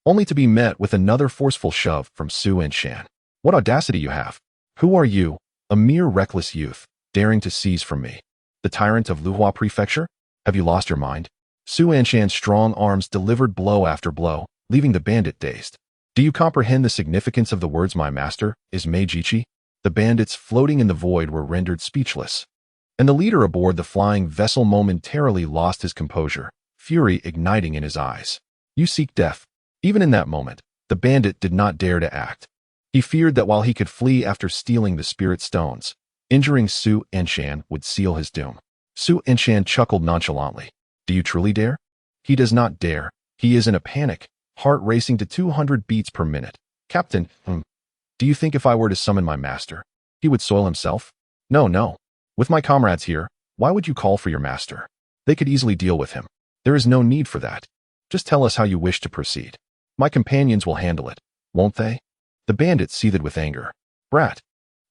only to be met with another forceful shove from Su Anshan. What audacity you have! Who are you, a mere reckless youth, daring to seize from me? The tyrant of Luhuazhou Prefecture? Have you lost your mind? Su Anshan's strong arms delivered blow after blow, leaving the bandit dazed. Do you comprehend the significance of the words my master is Jiji? The bandits floating in the void were rendered speechless, and the leader aboard the flying vessel momentarily lost his composure, fury igniting in his eyes. You seek death. Even in that moment, the bandit did not dare to act. He feared that while he could flee after stealing the spirit stones, injuring Su Anshan would seal his doom. Su Anshan chuckled nonchalantly. Do you truly dare? He does not dare. He is in a panic, heart racing to 200 beats per minute. Captain, do you think if I were to summon my master, he would soil himself? No, no. With my comrades here, why would you call for your master? They could easily deal with him. There is no need for that. Just tell us how you wish to proceed. My companions will handle it, won't they? The bandit seethed with anger. Brat,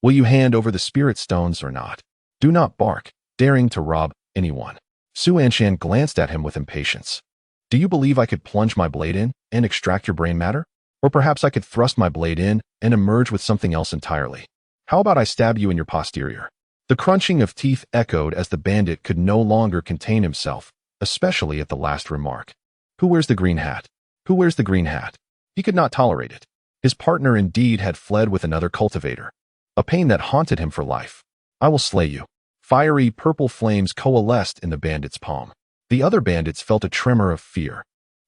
will you hand over the spirit stones or not? Do not bark, daring to rob anyone. Su Anshan glanced at him with impatience. Do you believe I could plunge my blade in and extract your brain matter? Or perhaps I could thrust my blade in and emerge with something else entirely. How about I stab you in your posterior? The crunching of teeth echoed as the bandit could no longer contain himself, especially at the last remark. Who wears the green hat? Who wears the green hat? He could not tolerate it. His partner indeed had fled with another cultivator, a pain that haunted him for life. I will slay you. Fiery purple flames coalesced in the bandit's palm. The other bandits felt a tremor of fear.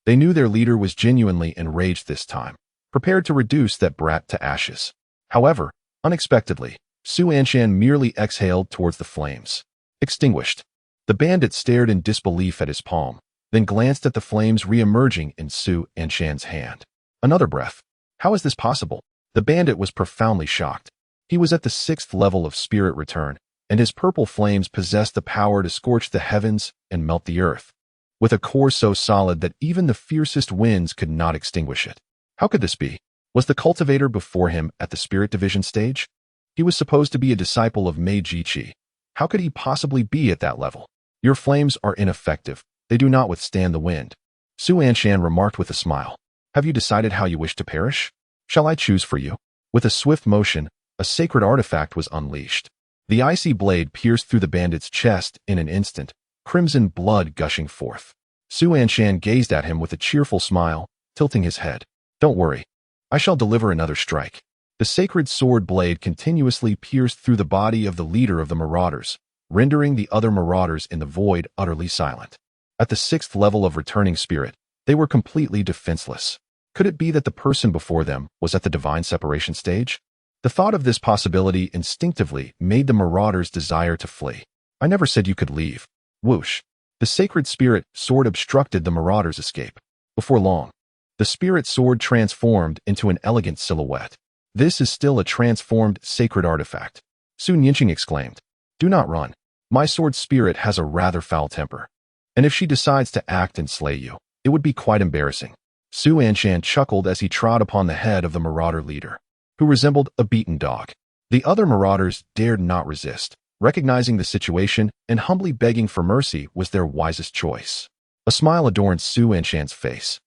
They knew their leader was genuinely enraged this time, prepared to reduce that brat to ashes. However, unexpectedly, Su Anshan merely exhaled towards the flames. Extinguished. The bandit stared in disbelief at his palm, then glanced at the flames re-emerging in Su Anshan's hand. Another breath. How is this possible? The bandit was profoundly shocked. He was at the 6th level of spirit return, and his purple flames possessed the power to scorch the heavens and melt the earth, with a core so solid that even the fiercest winds could not extinguish it. How could this be? Was the cultivator before him at the spirit division stage? He was supposed to be a disciple of Jiji. How could he possibly be at that level? Your flames are ineffective. They do not withstand the wind. Su Anshan remarked with a smile. Have you decided how you wish to perish? Shall I choose for you? With a swift motion, a sacred artifact was unleashed. The icy blade pierced through the bandit's chest in an instant, crimson blood gushing forth. Su Anshan gazed at him with a cheerful smile, tilting his head. Don't worry. I shall deliver another strike. The sacred sword blade continuously pierced through the body of the leader of the marauders, rendering the other marauders in the void utterly silent. At the 6th level of returning spirit, they were completely defenseless. Could it be that the person before them was at the divine separation stage? The thought of this possibility instinctively made the marauders desire to flee. I never said you could leave. Whoosh. The sacred spirit sword obstructed the marauders' escape. Before long, the spirit sword transformed into an elegant silhouette. This is still a transformed sacred artifact. Su Nianqing exclaimed. Do not run. My sword spirit has a rather foul temper. And if she decides to act and slay you, it would be quite embarrassing. Su Anshan chuckled as he trod upon the head of the marauder leader, who resembled a beaten dog. The other marauders dared not resist, recognizing the situation and humbly begging for mercy was their wisest choice. A smile adorned Su Anshan's face.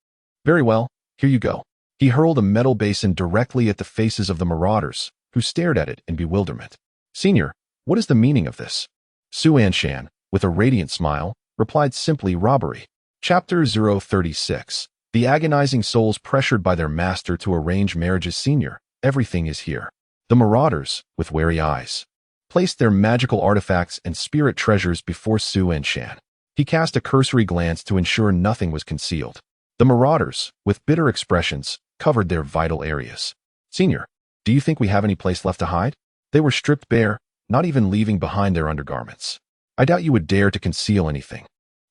Very well, here you go. He hurled a metal basin directly at the faces of the marauders, who stared at it in bewilderment. Senior, what is the meaning of this? Su Anshan, with a radiant smile, replied simply robbery. Chapter 036. The agonizing souls pressured by their master to arrange marriages. Senior, everything is here. The marauders, with wary eyes, placed their magical artifacts and spirit treasures before Su Anshan. He cast a cursory glance to ensure nothing was concealed. The marauders, with bitter expressions, covered their vital areas. Senior, do you think we have any place left to hide? They were stripped bare, not even leaving behind their undergarments. I doubt you would dare to conceal anything.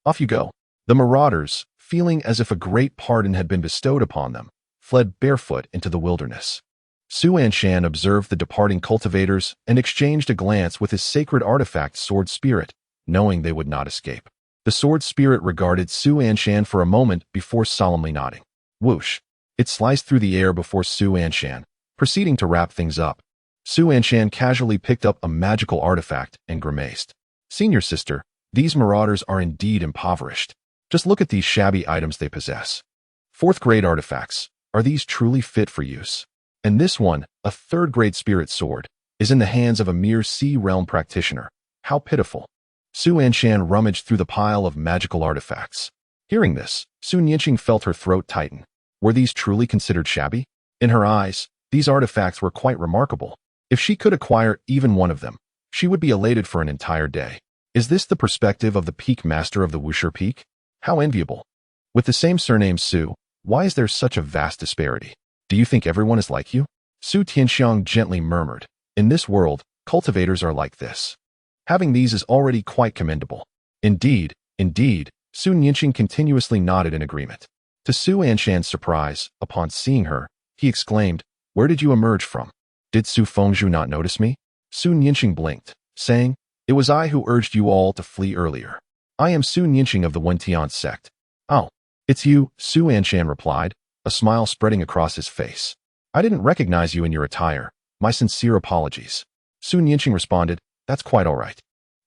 Off you go. The marauders, feeling as if a great pardon had been bestowed upon them, fled barefoot into the wilderness. Su Anshan observed the departing cultivators and exchanged a glance with his sacred artifact sword spirit, knowing they would not escape. The sword spirit regarded Su Anshan for a moment before solemnly nodding. Whoosh! It sliced through the air before Su Anshan, proceeding to wrap things up. Su Anshan casually picked up a magical artifact and grimaced. Senior sister, these marauders are indeed impoverished. Just look at these shabby items they possess. 4th-grade artifacts. Are these truly fit for use? And this one, a 3rd-grade spirit sword, is in the hands of a mere sea realm practitioner. How pitiful. Su Anshan rummaged through the pile of magical artifacts. Hearing this, Su Nianqing felt her throat tighten. Were these truly considered shabby? In her eyes, these artifacts were quite remarkable. If she could acquire even one of them, she would be elated for an entire day. Is this the perspective of the peak master of the Wuxia Peak? How enviable. With the same surname Su, why is there such a vast disparity? Do you think everyone is like you? Su Tianxiang gently murmured. In this world, cultivators are like this. Having these is already quite commendable. Indeed, indeed, Su Nianqing continuously nodded in agreement. To Su Anshan's surprise, upon seeing her, he exclaimed, "Where did you emerge from? Did Su Fengzhu not notice me?" Su Nianqing blinked, saying, "It was I who urged you all to flee earlier. I am Su Nianqing of the Wentian sect." "Oh, it's you," Su Anshan replied, a smile spreading across his face. "I didn't recognize you in your attire. My sincere apologies." Su Nianqing responded, "That's quite all right.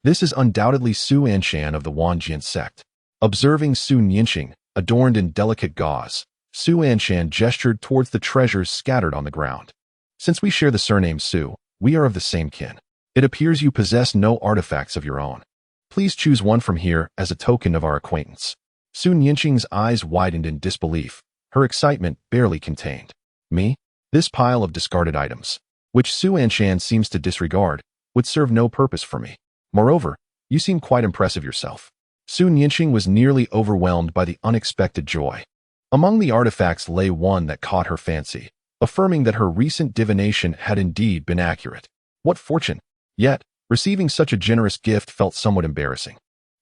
This is undoubtedly Su Anshan of the Wanjian sect." Observing Su Nianqing, adorned in delicate gauze, Su Anshan gestured towards the treasures scattered on the ground. "Since we share the surname Su, we are of the same kin. It appears you possess no artifacts of your own. Please choose one from here as a token of our acquaintance." Su Nianqing's eyes widened in disbelief, her excitement barely contained. "Me? This pile of discarded items, which Su Anshan seems to disregard, would serve no purpose for me. Moreover, you seem quite impressive yourself." Su Nianqing was nearly overwhelmed by the unexpected joy. Among the artifacts lay one that caught her fancy, affirming that her recent divination had indeed been accurate. What fortune! Yet, receiving such a generous gift felt somewhat embarrassing.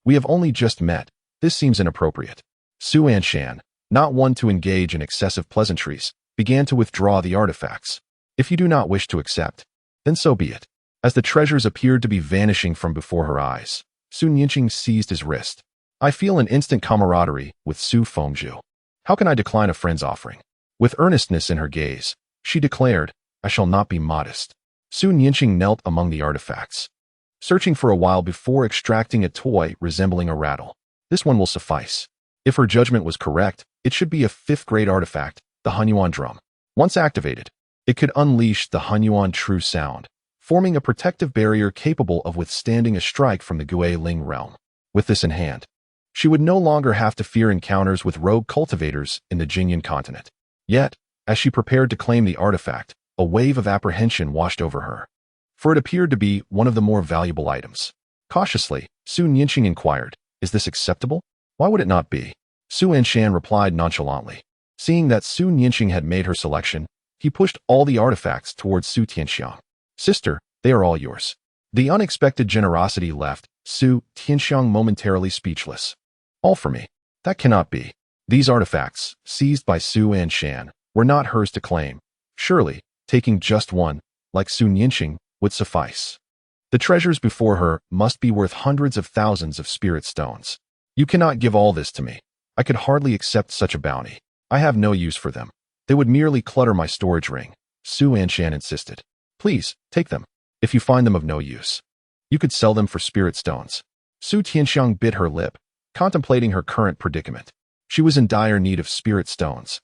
"We have only just met. This seems inappropriate." Su Anshan, not one to engage in excessive pleasantries, began to withdraw the artifacts. "If you do not wish to accept, then so be it." As the treasures appeared to be vanishing from before her eyes, Su Nianqing seized his wrist. "I feel an instant camaraderie with Su Fengzhu. How can I decline a friend's offering?" With earnestness in her gaze, she declared, "I shall not be modest." Su Nianqing knelt among the artifacts, searching for a while before extracting a toy resembling a rattle. "This one will suffice." If her judgment was correct, it should be a fifth-grade artifact, the Hunyuan drum. Once activated, it could unleash the Hunyuan true sound, forming a protective barrier capable of withstanding a strike from the Guiling realm. With this in hand, she would no longer have to fear encounters with rogue cultivators in the Jingyan continent. Yet, as she prepared to claim the artifact, a wave of apprehension washed over her, for it appeared to be one of the more valuable items. Cautiously, Su Nianqing inquired, "Is this acceptable?" "Why would it not be?" Su Anshan replied nonchalantly. Seeing that Su Nianqing had made her selection, he pushed all the artifacts towards Su Tianxiang. "Sister, they are all yours." The unexpected generosity left Su Tianxiang momentarily speechless. "All for me? That cannot be." These artifacts, seized by Su Anshan, were not hers to claim. Surely, taking just one, like Su Nianqing, would suffice. The treasures before her must be worth hundreds of thousands of spirit stones. "You cannot give all this to me. I could hardly accept such a bounty. I have no use for them. They would merely clutter my storage ring," Su Anshan insisted. "Please, take them. If you find them of no use, you could sell them for spirit stones." Su Tianxiang bit her lip, contemplating her current predicament. She was in dire need of spirit stones.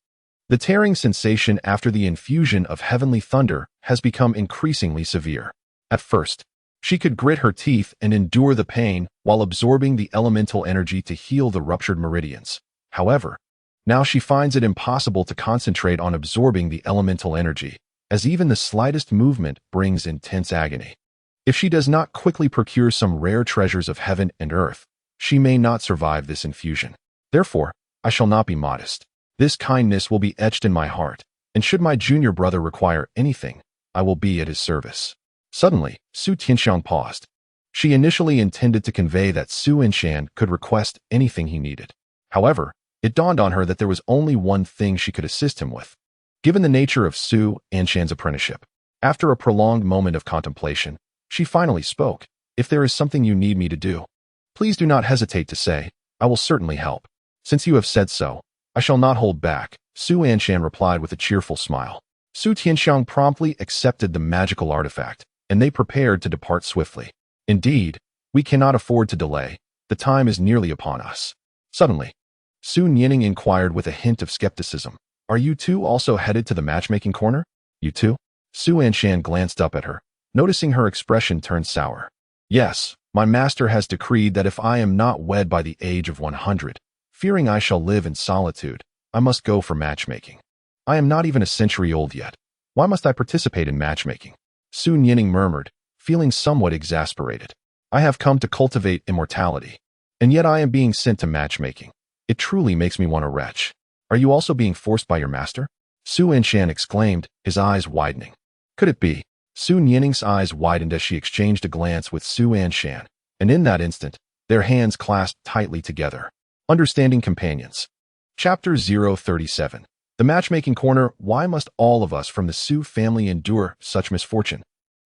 The tearing sensation after the infusion of heavenly thunder has become increasingly severe. At first, she could grit her teeth and endure the pain while absorbing the elemental energy to heal the ruptured meridians. However, now she finds it impossible to concentrate on absorbing the elemental energy, as even the slightest movement brings intense agony. If she does not quickly procure some rare treasures of heaven and earth, she may not survive this infusion. Therefore, I shall not be modest. This kindness will be etched in my heart, and should my junior brother require anything, I will be at his service. Suddenly, Su Tianxiang paused. She initially intended to convey that Su Anshan could request anything he needed. However, it dawned on her that there was only one thing she could assist him with. Given the nature of Su Anshan's apprenticeship, after a prolonged moment of contemplation, she finally spoke. "If there is something you need me to do, please do not hesitate to say. I will certainly help." "Since you have said so, I shall not hold back," Su Anshan replied with a cheerful smile. Su Tianxiang promptly accepted the magical artifact, and they prepared to depart swiftly. "Indeed, we cannot afford to delay. The time is nearly upon us." Suddenly, Su Nianqing inquired with a hint of skepticism, "Are you two also headed to the matchmaking corner?" "You two?" Su Anshan glanced up at her, noticing her expression turn sour. "Yes, my master has decreed that if I am not wed by the age of 100, fearing I shall live in solitude, I must go for matchmaking. I am not even a century old yet. Why must I participate in matchmaking?" Su Nianqing murmured, feeling somewhat exasperated. "I have come to cultivate immortality, and yet I am being sent to matchmaking. It truly makes me want to retch." "Are you also being forced by your master?" Su Anshan exclaimed, his eyes widening. Could it be? Su Nianing's eyes widened as she exchanged a glance with Su Anshan, and in that instant, their hands clasped tightly together. Understanding companions. Chapter 037. The Matchmaking Corner. Why must all of us from the Su family endure such misfortune?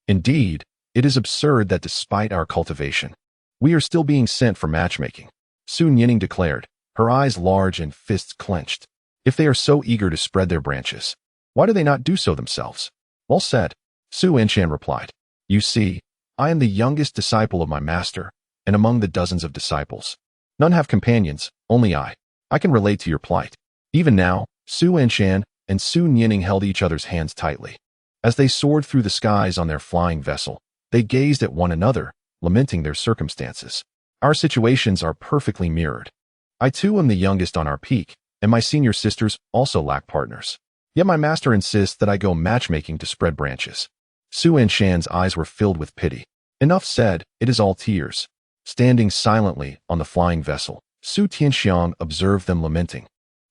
Indeed, it is absurd that despite our cultivation, we are still being sent for matchmaking, Su Nianing declared, her eyes large and fists clenched. If they are so eager to spread their branches, why do they not do so themselves? Well said, Su Anshan replied. You see, I am the youngest disciple of my master, and among the dozens of disciples, none have companions, only I. I can relate to your plight. Even now, Su Anshan and Su Nianing held each other's hands tightly. As they soared through the skies on their flying vessel, they gazed at one another, lamenting their circumstances. Our situations are perfectly mirrored. I too am the youngest on our peak, and my senior sisters also lack partners. Yet my master insists that I go matchmaking to spread branches. Su Anshan's eyes were filled with pity. Enough said, it is all tears. Standing silently on the flying vessel, Su Tianxiang observed them lamenting.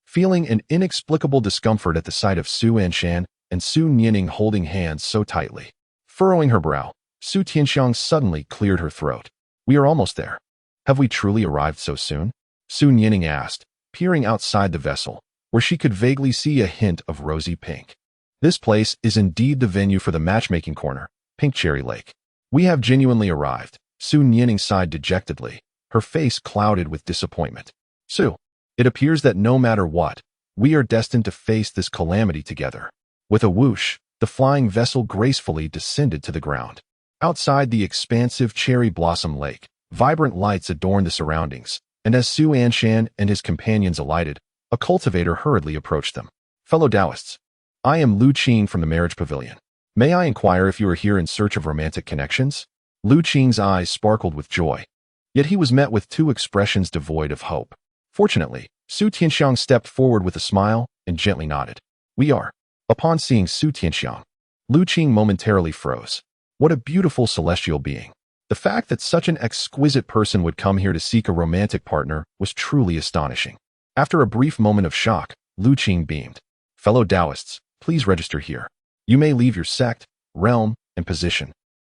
Feeling an inexplicable discomfort at the sight of Su Anshan and Su Nianing holding hands so tightly. Furrowing her brow, Su Tianxiang suddenly cleared her throat. We are almost there. Have we truly arrived so soon? Su Nianing asked, peering outside the vessel, where she could vaguely see a hint of rosy pink. This place is indeed the venue for the matchmaking corner, Pink Cherry Lake. We have genuinely arrived, Su Nianing sighed dejectedly, her face clouded with disappointment. Su, it appears that no matter what, we are destined to face this calamity together. With a whoosh, the flying vessel gracefully descended to the ground. Outside the expansive cherry blossom lake, vibrant lights adorned the surroundings, and as Su Anshan and his companions alighted, a cultivator hurriedly approached them. Fellow Taoists, I am Lu Qing from the marriage pavilion. May I inquire if you are here in search of romantic connections? Lu Qing's eyes sparkled with joy. Yet he was met with two expressions devoid of hope. Fortunately, Su Tianxiang stepped forward with a smile and gently nodded. We are. Upon seeing Su Tianxiang, Lu Qing momentarily froze. What a beautiful celestial being. The fact that such an exquisite person would come here to seek a romantic partner was truly astonishing. After a brief moment of shock, Lu Qing beamed. Fellow Taoists, please register here. You may leave your sect, realm, and position,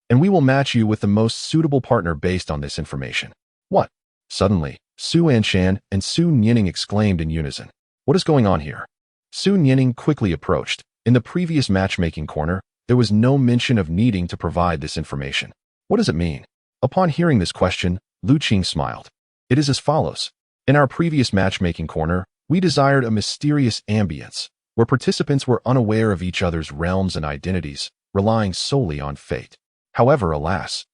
and we will match you with the most suitable partner based on this information. What? Suddenly, Su Anshan and Su Nianing exclaimed in unison. What is going on here? Su Nianing quickly approached. In the previous matchmaking corner, there was no mention of needing to provide this information. What does it mean? Upon hearing this question, Lu Qing smiled. It is as follows. In our previous matchmaking corner, we desired a mysterious ambience, where participants were unaware of each other's realms and identities, relying solely on fate. However, alas,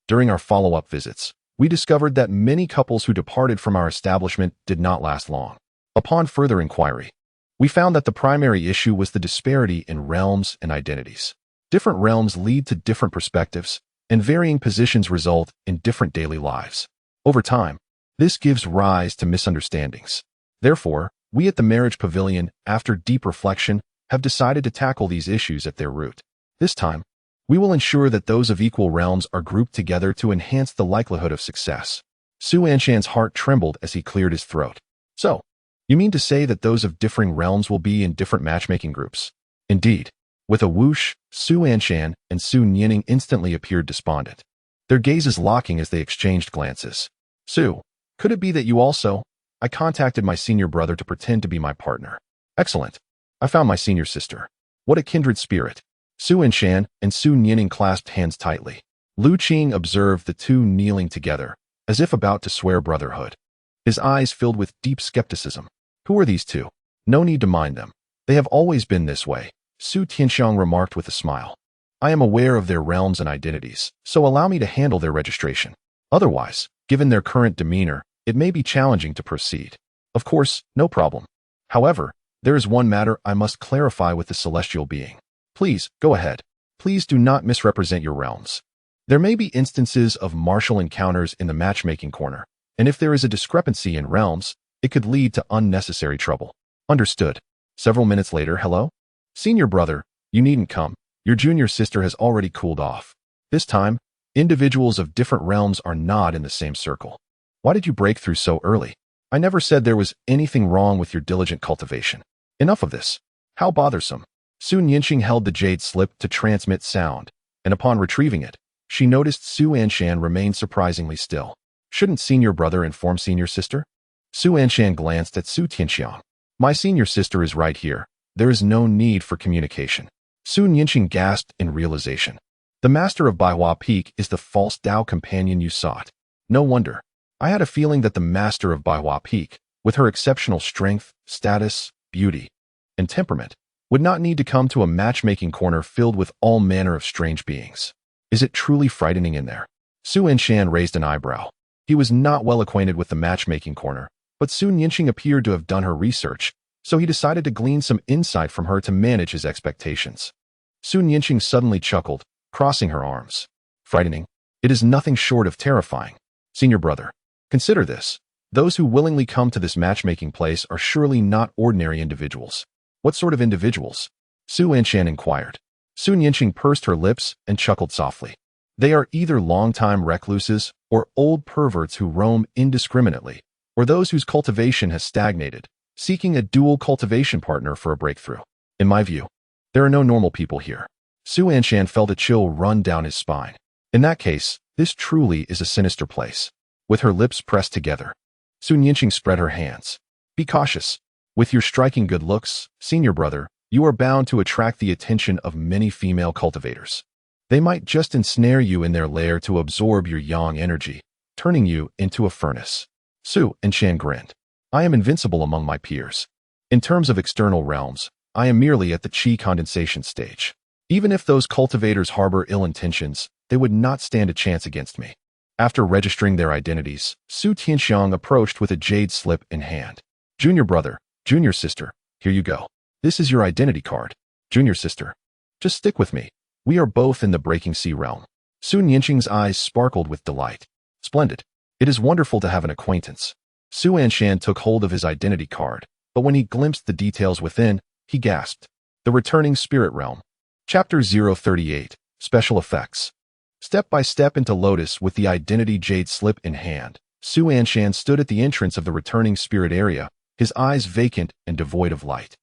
during our follow-up visits, we discovered that many couples who departed from our establishment did not last long. Upon further inquiry, we found that the primary issue was the disparity in realms and identities. Different realms lead to different perspectives, and varying positions result in different daily lives. Over time, this gives rise to misunderstandings. Therefore, we at the marriage pavilion, after deep reflection, have decided to tackle these issues at their root. This time, we will ensure that those of equal realms are grouped together to enhance the likelihood of success. Su Anshan's heart trembled as he cleared his throat. So, you mean to say that those of differing realms will be in different matchmaking groups? Indeed. With a whoosh, Su Anshan and Su Nianing instantly appeared despondent, their gazes locking as they exchanged glances. Su, could it be that you also? I contacted my senior brother to pretend to be my partner. Excellent. I found my senior sister. What a kindred spirit. Su Anshan and Su Nianing clasped hands tightly. Lu Qing observed the two kneeling together, as if about to swear brotherhood. His eyes filled with deep skepticism. Who are these two? No need to mind them. They have always been this way, Su Tianxiang remarked with a smile. I am aware of their realms and identities, so allow me to handle their registration. Otherwise, given their current demeanor, it may be challenging to proceed. Of course, no problem. However, there is one matter I must clarify with the celestial being. Please, go ahead. Please do not misrepresent your realms. There may be instances of martial encounters in the matchmaking corner, and if there is a discrepancy in realms, it could lead to unnecessary trouble. Understood. Several minutes later, hello? Senior brother, you needn't come. Your junior sister has already cooled off. This time, individuals of different realms are not in the same circle. Why did you break through so early? I never said there was anything wrong with your diligent cultivation. Enough of this. How bothersome. Su Nianqing held the jade slip to transmit sound, and upon retrieving it, she noticed Su Anshan remained surprisingly still. Shouldn't senior brother inform senior sister? Su Anshan glanced at Su Tianxiang. My senior sister is right here. There is no need for communication. Su Nianqing gasped in realization. The master of Baihua Peak is the false Dao companion you sought. No wonder. I had a feeling that the master of Baihua Peak, with her exceptional strength, status, beauty, and temperament, would not need to come to a matchmaking corner filled with all manner of strange beings. Is it truly frightening in there? Su Anshan raised an eyebrow. He was not well acquainted with the matchmaking corner, but Su Nianqing appeared to have done her research, so he decided to glean some insight from her to manage his expectations. Su Nianqing suddenly chuckled, crossing her arms. Frightening? It is nothing short of terrifying. Senior brother, consider this. Those who willingly come to this matchmaking place are surely not ordinary individuals. What sort of individuals? Su Anshan inquired. Su Nianqing pursed her lips and chuckled softly. They are either long-time recluses or old perverts who roam indiscriminately, or those whose cultivation has stagnated, seeking a dual cultivation partner for a breakthrough. In my view, there are no normal people here. Su Anshan felt a chill run down his spine. In that case, this truly is a sinister place. With her lips pressed together, Su Nianqing spread her hands. Be cautious. With your striking good looks, senior brother, you are bound to attract the attention of many female cultivators. They might just ensnare you in their lair to absorb your yang energy, turning you into a furnace. Su Anshan grinned. I am invincible among my peers. In terms of external realms, I am merely at the qi condensation stage. Even if those cultivators harbor ill intentions, they would not stand a chance against me. After registering their identities, Su Tianxiang approached with a jade slip in hand. Junior brother, junior sister, here you go. This is your identity card. Junior sister, just stick with me. We are both in the breaking sea realm. Su Nianqing's eyes sparkled with delight. Splendid. It is wonderful to have an acquaintance. Su Anshan took hold of his identity card, but when he glimpsed the details within, he gasped. The Returning Spirit Realm. Chapter 038, Special Effects. Step by step into Lotus with the identity jade slip in hand, Su Anshan stood at the entrance of the Returning Spirit area, his eyes vacant and devoid of light.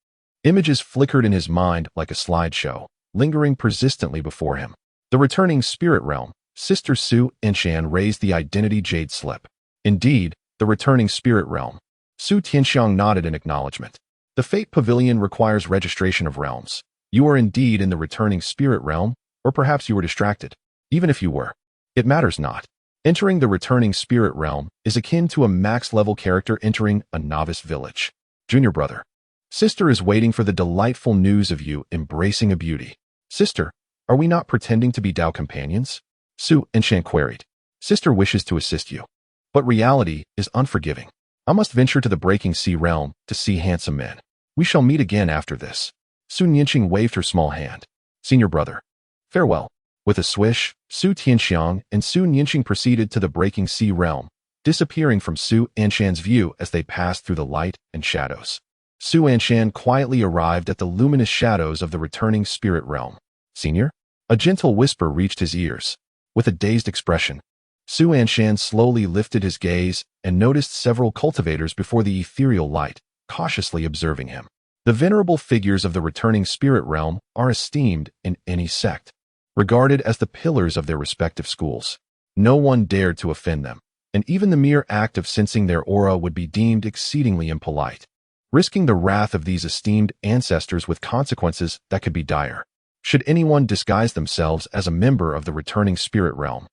Images flickered in his mind like a slideshow, lingering persistently before him. The Returning Spirit Realm. Sister Su Anshan raised the identity jade slip. Indeed, the Returning Spirit Realm. Su Tianxiang nodded in acknowledgement. The Fate Pavilion requires registration of realms. You are indeed in the Returning Spirit Realm, or perhaps you were distracted. Even if you were, it matters not. Entering the Returning Spirit Realm is akin to a max-level character entering a novice village. Junior brother. Sister is waiting for the delightful news of you embracing a beauty. Sister, are we not pretending to be Dao companions? Su Anshan queried. Sister wishes to assist you. But reality is unforgiving. I must venture to the Breaking Sea Realm to see handsome men. We shall meet again after this. Su Nianqing waved her small hand. Senior brother. Farewell. With a swish, Su Tianxiang and Su Nianqing proceeded to the Breaking Sea Realm, disappearing from Su Anshan's view as they passed through the light and shadows. Su Anshan quietly arrived at the luminous shadows of the Returning Spirit Realm. Senior? A gentle whisper reached his ears. With a dazed expression, Su Anshan slowly lifted his gaze and noticed several cultivators before the ethereal light, cautiously observing him. The venerable figures of the Returning Spirit Realm are esteemed in any sect, regarded as the pillars of their respective schools. No one dared to offend them, and even the mere act of sensing their aura would be deemed exceedingly impolite, risking the wrath of these esteemed ancestors with consequences that could be dire. Should anyone disguise themselves as a member of the Returning Spirit Realm,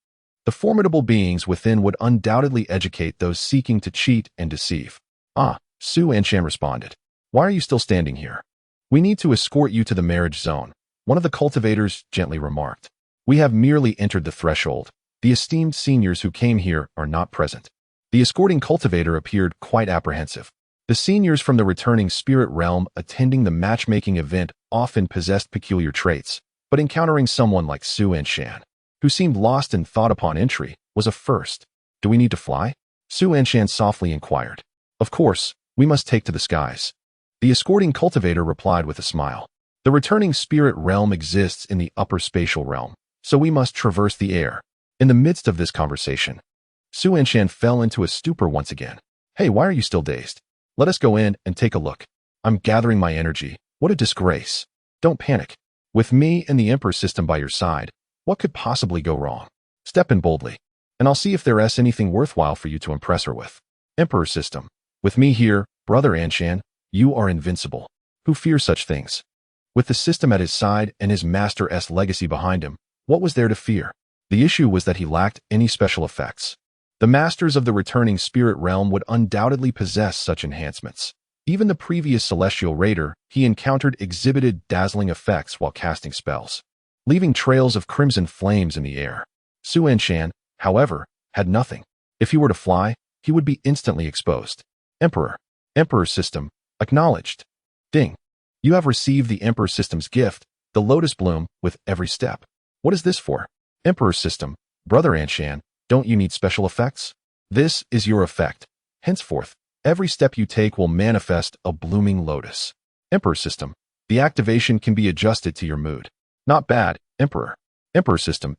the formidable beings within would undoubtedly educate those seeking to cheat and deceive. Ah, Su Anshan responded. Why are you still standing here? We need to escort you to the marriage zone, one of the cultivators gently remarked. We have merely entered the threshold. The esteemed seniors who came here are not present. The escorting cultivator appeared quite apprehensive. The seniors from the Returning Spirit Realm attending the matchmaking event often possessed peculiar traits, but encountering someone like Su Anshan, who seemed lost in thought upon entry, was a first. Do we need to fly? Su Anshan softly inquired. Of course, we must take to the skies. The escorting cultivator replied with a smile. The Returning Spirit Realm exists in the upper spatial realm, so we must traverse the air. In the midst of this conversation, Su Anshan fell into a stupor once again. Hey, why are you still dazed? Let us go in and take a look. I'm gathering my energy, What a disgrace. Don't panic. With me and the Emperor system by your side, what could possibly go wrong? Step in boldly, and I'll see if there's anything worthwhile for you to impress her with. Emperor system. With me here, brother Anshan, you are invincible. Who fears such things? With the system at his side and his master's legacy behind him, what was there to fear? The issue was that he lacked any special effects. The masters of the returning spirit realm would undoubtedly possess such enhancements. Even the previous celestial raider he encountered exhibited dazzling effects while casting spells, leaving trails of crimson flames in the air. Su Anshan, however, had nothing. If he were to fly, he would be instantly exposed. Emperor system, acknowledged. Ding. You have received the Emperor system's gift, the lotus bloom, with every step. What is this for? Emperor system, brother Anshan, don't you need special effects? This is your effect. Henceforth, every step you take will manifest a blooming lotus. Emperor system, the activation can be adjusted to your mood. Not bad, Emperor. Emperor system,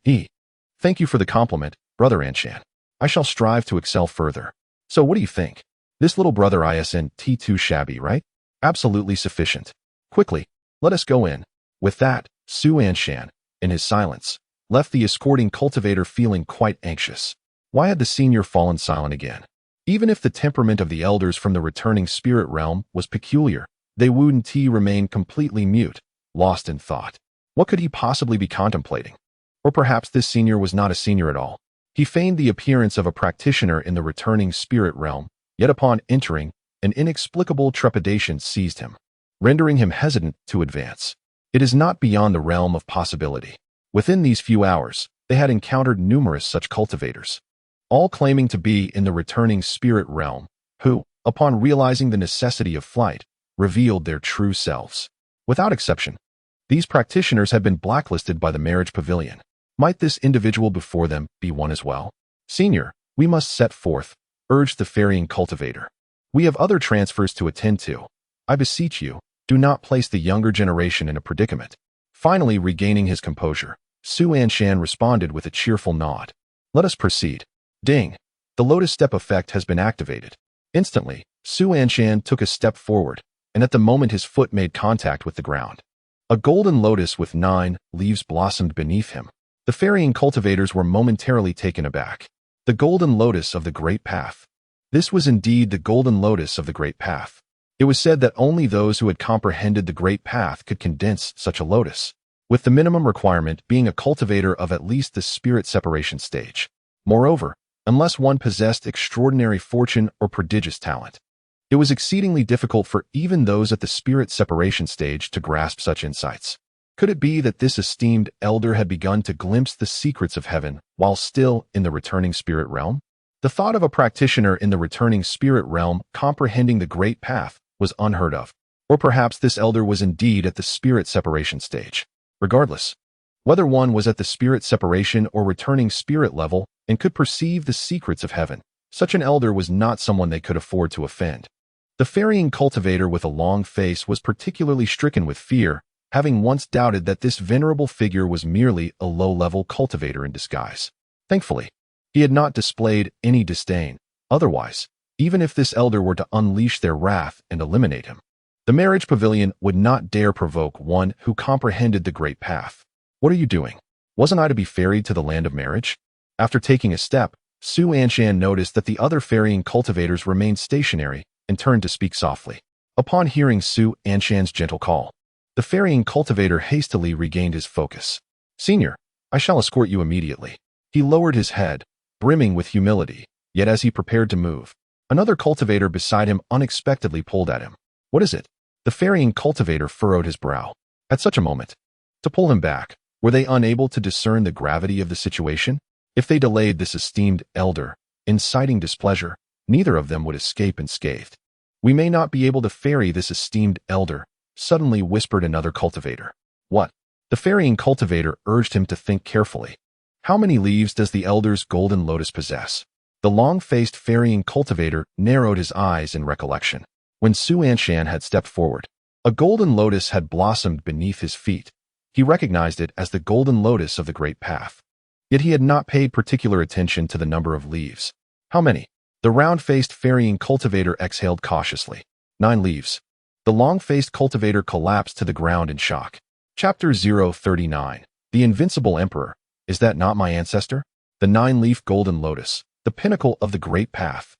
Thank you for the compliment, brother Anshan. I shall strive to excel further. So what do you think? This little brother isn't too shabby, right? Absolutely sufficient. Quickly, let us go in. With that, Su Anshan, in his silence, left the escorting cultivator feeling quite anxious. Why had the senior fallen silent again? Even if the temperament of the elders from the returning spirit realm was peculiar, they wouldn't remain completely mute, lost in thought. What could he possibly be contemplating? Or perhaps this senior was not a senior at all. He feigned the appearance of a practitioner in the returning spirit realm, yet upon entering, an inexplicable trepidation seized him, rendering him hesitant to advance. It is not beyond the realm of possibility. Within these few hours, they had encountered numerous such cultivators, all claiming to be in the returning spirit realm, who, upon realizing the necessity of flight, revealed their true selves. Without exception, these practitioners had been blacklisted by the marriage pavilion. Might this individual before them be one as well? Senior, we must set forth, urged the ferrying cultivator. We have other transfers to attend to. I beseech you, do not place the younger generation in a predicament. Finally regaining his composure, Su Anshan responded with a cheerful nod. Let us proceed. Ding. The lotus step effect has been activated. Instantly, Su Anshan took a step forward, and at the moment his foot made contact with the ground, a golden lotus with 9 leaves blossomed beneath him. The ferrying cultivators were momentarily taken aback. The golden lotus of the Great Path. This was indeed the golden lotus of the Great Path. It was said that only those who had comprehended the Great Path could condense such a lotus, with the minimum requirement being a cultivator of at least the spirit separation stage. Moreover, unless one possessed extraordinary fortune or prodigious talent, it was exceedingly difficult for even those at the spirit separation stage to grasp such insights. Could it be that this esteemed elder had begun to glimpse the secrets of heaven while still in the returning spirit realm? The thought of a practitioner in the returning spirit realm comprehending the Great Path was unheard of. Or perhaps this elder was indeed at the spirit separation stage. Regardless, whether one was at the spirit separation or returning spirit level and could perceive the secrets of heaven, such an elder was not someone they could afford to offend. The ferrying cultivator with a long face was particularly stricken with fear, having once doubted that this venerable figure was merely a low-level cultivator in disguise. Thankfully, he had not displayed any disdain. Otherwise, even if this elder were to unleash their wrath and eliminate him, the marriage pavilion would not dare provoke one who comprehended the Great Path. What are you doing? Wasn't I to be ferried to the land of marriage? After taking a step, Su Anshan noticed that the other ferrying cultivators remained stationary and turned to speak softly. Upon hearing Su Anshan's gentle call, the ferrying cultivator hastily regained his focus. Senior, I shall escort you immediately. He lowered his head, brimming with humility, yet as he prepared to move, another cultivator beside him unexpectedly pulled at him. What is it? The ferrying cultivator furrowed his brow. At such a moment, to pull him back, were they unable to discern the gravity of the situation? If they delayed this esteemed elder, inciting displeasure, neither of them would escape unscathed. We may not be able to ferry this esteemed elder, suddenly whispered another cultivator. What? The ferrying cultivator urged him to think carefully. How many leaves does the elder's golden lotus possess? The long-faced ferrying cultivator narrowed his eyes in recollection. When Su Anshan had stepped forward, a golden lotus had blossomed beneath his feet. He recognized it as the golden lotus of the Great Path. Yet he had not paid particular attention to the number of leaves. How many? The round-faced ferrying cultivator exhaled cautiously. 9 leaves. The long-faced cultivator collapsed to the ground in shock. Chapter 039. The Invincible Emperor. Is that not my ancestor? The nine-leaf golden lotus, the pinnacle of the great path.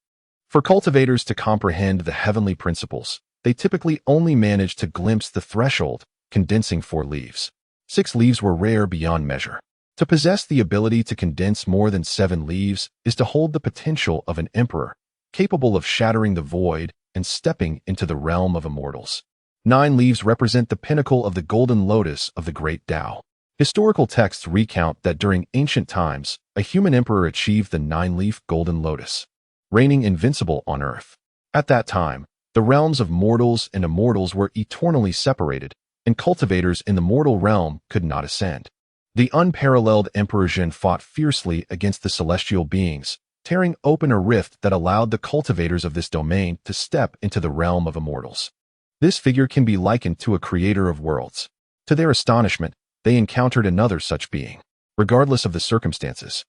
For cultivators to comprehend the heavenly principles, they typically only manage to glimpse the threshold, condensing 4 leaves. 6 leaves were rare beyond measure. To possess the ability to condense more than 7 leaves is to hold the potential of an emperor, capable of shattering the void and stepping into the realm of immortals. 9 leaves represent the pinnacle of the golden lotus of the great Tao. Historical texts recount that during ancient times, a human emperor achieved the 9-leaf golden lotus, reigning invincible on earth. At that time, the realms of mortals and immortals were eternally separated, and cultivators in the mortal realm could not ascend. The unparalleled Emperor Jin fought fiercely against the celestial beings, tearing open a rift that allowed the cultivators of this domain to step into the realm of immortals. This figure can be likened to a creator of worlds. To their astonishment, they encountered another such being. Regardless of the circumstances,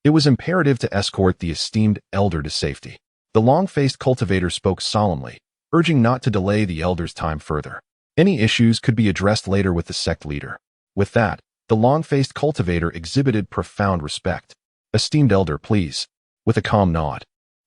it was imperative to escort the esteemed elder to safety. The long-faced cultivator spoke solemnly, urging not to delay the elder's time further. Any issues could be addressed later with the sect leader. With that, the long-faced cultivator exhibited profound respect. Esteemed elder, please. With a calm nod,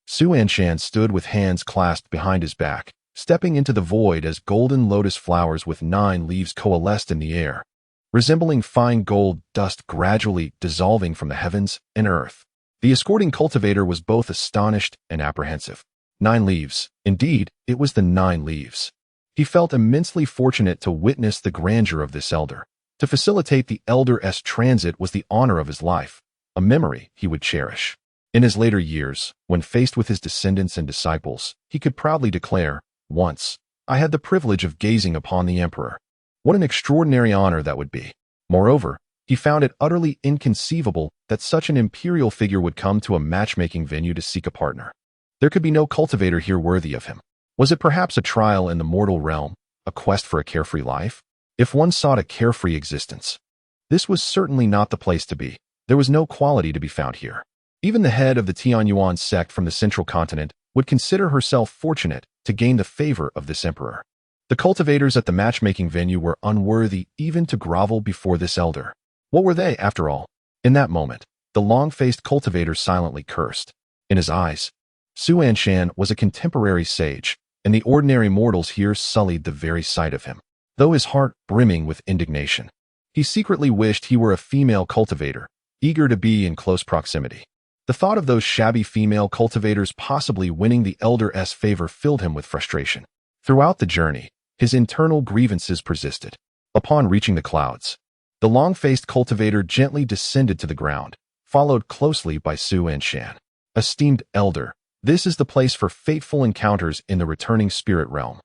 Anshan stood with hands clasped behind his back, stepping into the void as golden lotus flowers with 9 leaves coalesced in the air, resembling fine gold dust gradually dissolving from the heavens and earth. The escorting cultivator was both astonished and apprehensive. 9 leaves. Indeed, it was the 9 leaves. He felt immensely fortunate to witness the grandeur of this elder. To facilitate the elder's transit was the honor of his life, a memory he would cherish. In his later years, when faced with his descendants and disciples, he could proudly declare, "Once, I had the privilege of gazing upon the emperor. What an extraordinary honor that would be." Moreover, he found it utterly inconceivable that such an imperial figure would come to a matchmaking venue to seek a partner. There could be no cultivator here worthy of him. Was it perhaps a trial in the mortal realm, a quest for a carefree life? If one sought a carefree existence, this was certainly not the place to be. There was no quality to be found here. Even the head of the Tianyuan sect from the central continent would consider herself fortunate to gain the favor of this emperor. The cultivators at the matchmaking venue were unworthy even to grovel before this elder. What were they, after all? In that moment, the long-faced cultivator silently cursed. In his eyes, Anshan was a contemporary sage, and the ordinary mortals here sullied the very sight of him. Though his heart brimming with indignation, he secretly wished he were a female cultivator, eager to be in close proximity. The thought of those shabby female cultivators possibly winning the elder's favor filled him with frustration. Throughout the journey, his internal grievances persisted. Upon reaching the clouds, the long-faced cultivator gently descended to the ground, followed closely by Anshan. Esteemed elder, this is the place for fateful encounters in the returning spirit realm.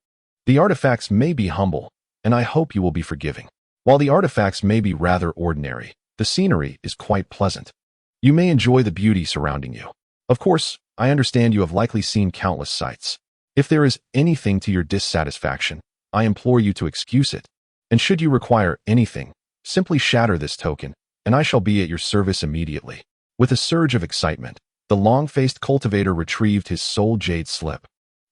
The artifacts may be humble, and I hope you will be forgiving. While the artifacts may be rather ordinary, the scenery is quite pleasant. You may enjoy the beauty surrounding you. Of course, I understand you have likely seen countless sights. If there is anything to your dissatisfaction, I implore you to excuse it. And should you require anything, simply shatter this token, and I shall be at your service immediately. With a surge of excitement, the long-faced cultivator retrieved his soul jade slip,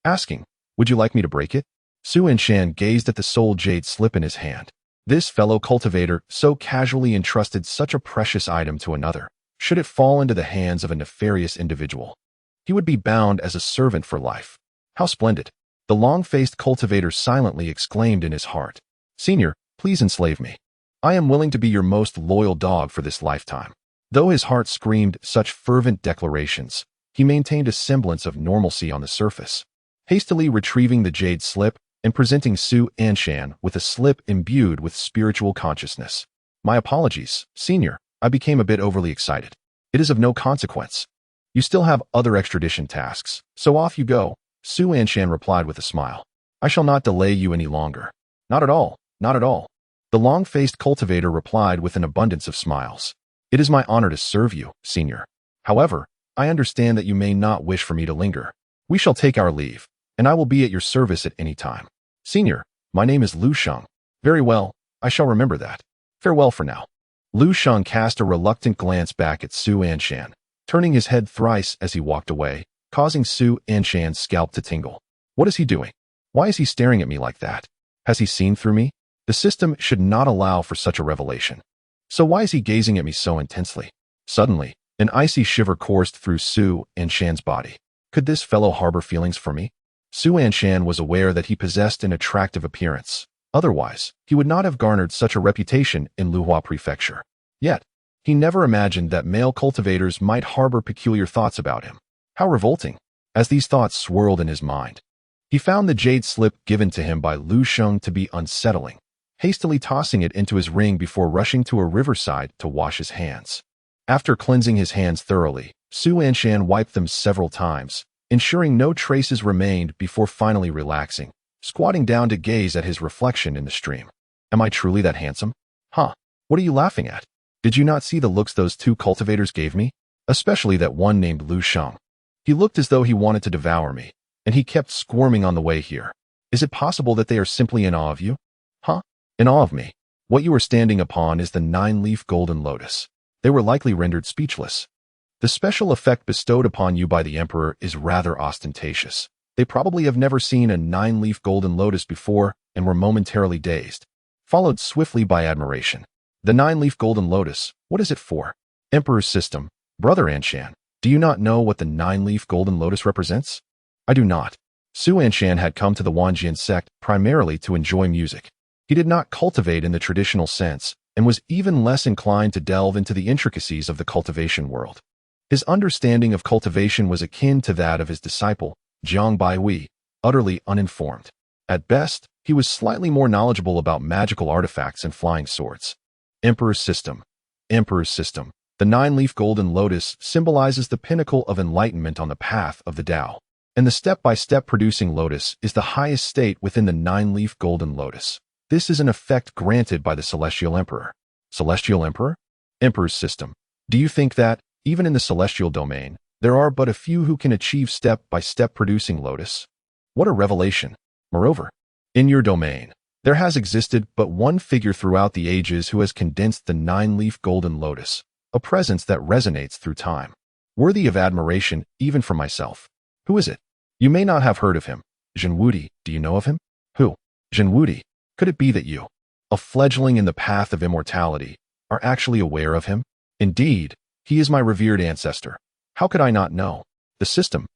asking, "Would you like me to break it?" Anshan gazed at the soul jade slip in his hand. This fellow cultivator so casually entrusted such a precious item to another. Should it fall into the hands of a nefarious individual, he would be bound as a servant for life. How splendid! The long-faced cultivator silently exclaimed in his heart, "Senior, please enslave me. I am willing to be your most loyal dog for this lifetime." Though his heart screamed such fervent declarations, he maintained a semblance of normalcy on the surface. Hastily retrieving the jade slip and presenting Anshan with a slip imbued with spiritual consciousness. "My apologies, Senior. I became a bit overly excited. It is of no consequence. You still have other extradition tasks, so off you go," Anshan replied with a smile. "I shall not delay you any longer." "Not at all, not at all." The long-faced cultivator replied with an abundance of smiles. "It is my honor to serve you, Senior. However, I understand that you may not wish for me to linger. We shall take our leave, and I will be at your service at any time. Senior, my name is Luhuazhou. Very well, I shall remember that. Farewell for now." Luhuazhou cast a reluctant glance back at Anshan, turning his head thrice as he walked away, causing Anshan's scalp to tingle. What is he doing? Why is he staring at me like that? Has he seen through me? The system should not allow for such a revelation. So why is he gazing at me so intensely? Suddenly, an icy shiver coursed through Su Anshan's body. Could this fellow harbor feelings for me? Su Anshan was aware that he possessed an attractive appearance. Otherwise, he would not have garnered such a reputation in Luhuazhou Prefecture. Yet, he never imagined that male cultivators might harbor peculiar thoughts about him. How revolting! As these thoughts swirled in his mind, he found the jade slip given to him by Luhuazhou to be unsettling, hastily tossing it into his ring before rushing to a riverside to wash his hands. After cleansing his hands thoroughly, Su Anshan wiped them several times, ensuring no traces remained before finally relaxing, squatting down to gaze at his reflection in the stream. Am I truly that handsome? Huh? What are you laughing at? Did you not see the looks those two cultivators gave me? Especially that one named Luhuazhou. He looked as though he wanted to devour me, and he kept squirming on the way here. Is it possible that they are simply in awe of you? Huh? In awe of me? What you are standing upon is the 9-leaf golden lotus. They were likely rendered speechless. The special effect bestowed upon you by the emperor is rather ostentatious. They probably have never seen a 9-leaf golden lotus before and were momentarily dazed, followed swiftly by admiration. The 9-leaf golden lotus, what is it for? Emperor's system. Brother Anshan, do you not know what the 9-leaf golden lotus represents? I do not. Su Anshan had come to the Wanjian sect primarily to enjoy music. He did not cultivate in the traditional sense and was even less inclined to delve into the intricacies of the cultivation world. His understanding of cultivation was akin to that of his disciple, Jiang Baihui, utterly uninformed. At best, he was slightly more knowledgeable about magical artifacts and flying swords. Emperor's system. Emperor's system. The 9-leaf golden lotus symbolizes the pinnacle of enlightenment on the path of the Tao, and the step-by-step producing lotus is the highest state within the 9-leaf golden lotus. This is an effect granted by the Celestial Emperor. Celestial Emperor? Emperor's system. Do you think that, even in the celestial domain, there are but a few who can achieve step-by-step producing lotus? What a revelation! Moreover, in your domain, there has existed but one figure throughout the ages who has condensed the 9-leaf golden lotus, a presence that resonates through time, worthy of admiration even for myself. Who is it? You may not have heard of him. Zhenwudi, do you know of him? Who? Zhenwudi. Could it be that you, a fledgling in the path of immortality, are actually aware of him? Indeed, he is my revered ancestor. How could I not know? The system,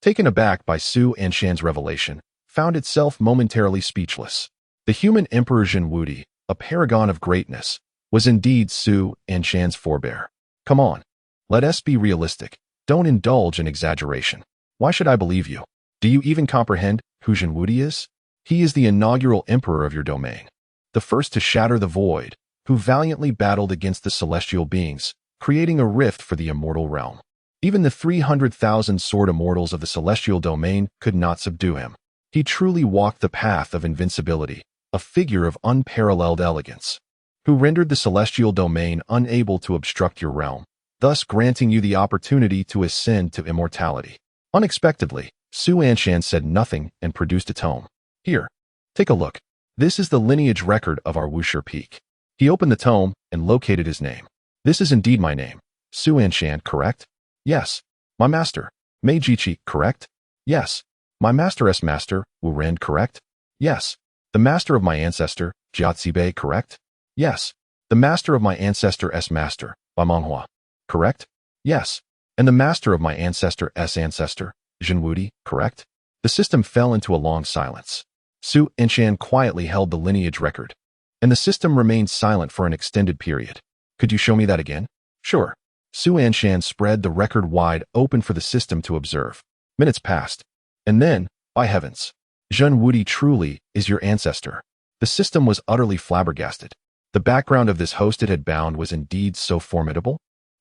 taken aback by Su Anshan's revelation, found itself momentarily speechless. The human Emperor Zhenwudi, a paragon of greatness, was indeed Su Anshan's forebear. Come on, let us be realistic. Don't indulge in exaggeration. Why should I believe you? Do you even comprehend who Zhenwudi is? He is the inaugural emperor of your domain, the first to shatter the void, who valiantly battled against the celestial beings, creating a rift for the immortal realm. Even the 300,000 sword immortals of the celestial domain could not subdue him. He truly walked the path of invincibility, a figure of unparalleled elegance, who rendered the celestial domain unable to obstruct your realm, thus granting you the opportunity to ascend to immortality. Unexpectedly, Su Anshan said nothing and produced a tome. Here, take a look. This is the lineage record of our Wuxia Peak. He opened the tome and located his name. This is indeed my name. Su Anshan, correct? Yes. My master. Mei Jiji, correct? Yes. My master master, Wu Ren, correct? Yes. The master of my ancestor, Jiazi, correct? Yes. The master of my ancestor master, Ba Monghua, correct? Yes. And the master of my ancestor ancestor, Zhenwudi, correct? The system fell into a long silence. Su Anshan quietly held the lineage record, and the system remained silent for an extended period. Could you show me that again? Sure. Su Anshan spread the record wide open for the system to observe. Minutes passed. And then, by heavens, Zhenwudi truly is your ancestor. The system was utterly flabbergasted. The background of this host it had bound was indeed so formidable.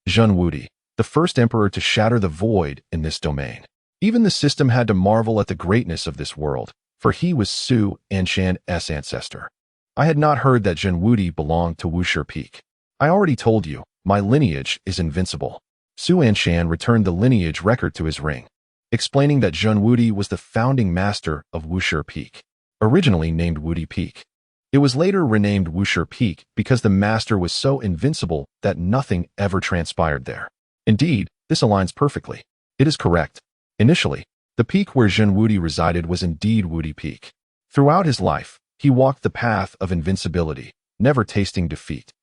Zhenwudi, the first emperor to shatter the void in this domain. Even the system had to marvel at the greatness of this world, for he was Su Anshan's ancestor. I had not heard that Zhenwudi belonged to Wuxia Peak. I already told you, my lineage is invincible. Su Anshan returned the lineage record to his ring, explaining that Zhenwudi was the founding master of Wuxia Peak, originally named Wudi Peak. It was later renamed Wuxia Peak because the master was so invincible that nothing ever transpired there. Indeed, this aligns perfectly. It is correct. Initially, the peak where Zhenwudi resided was indeed Wudi Peak. Throughout his life, he walked the path of invincibility, never tasting defeat.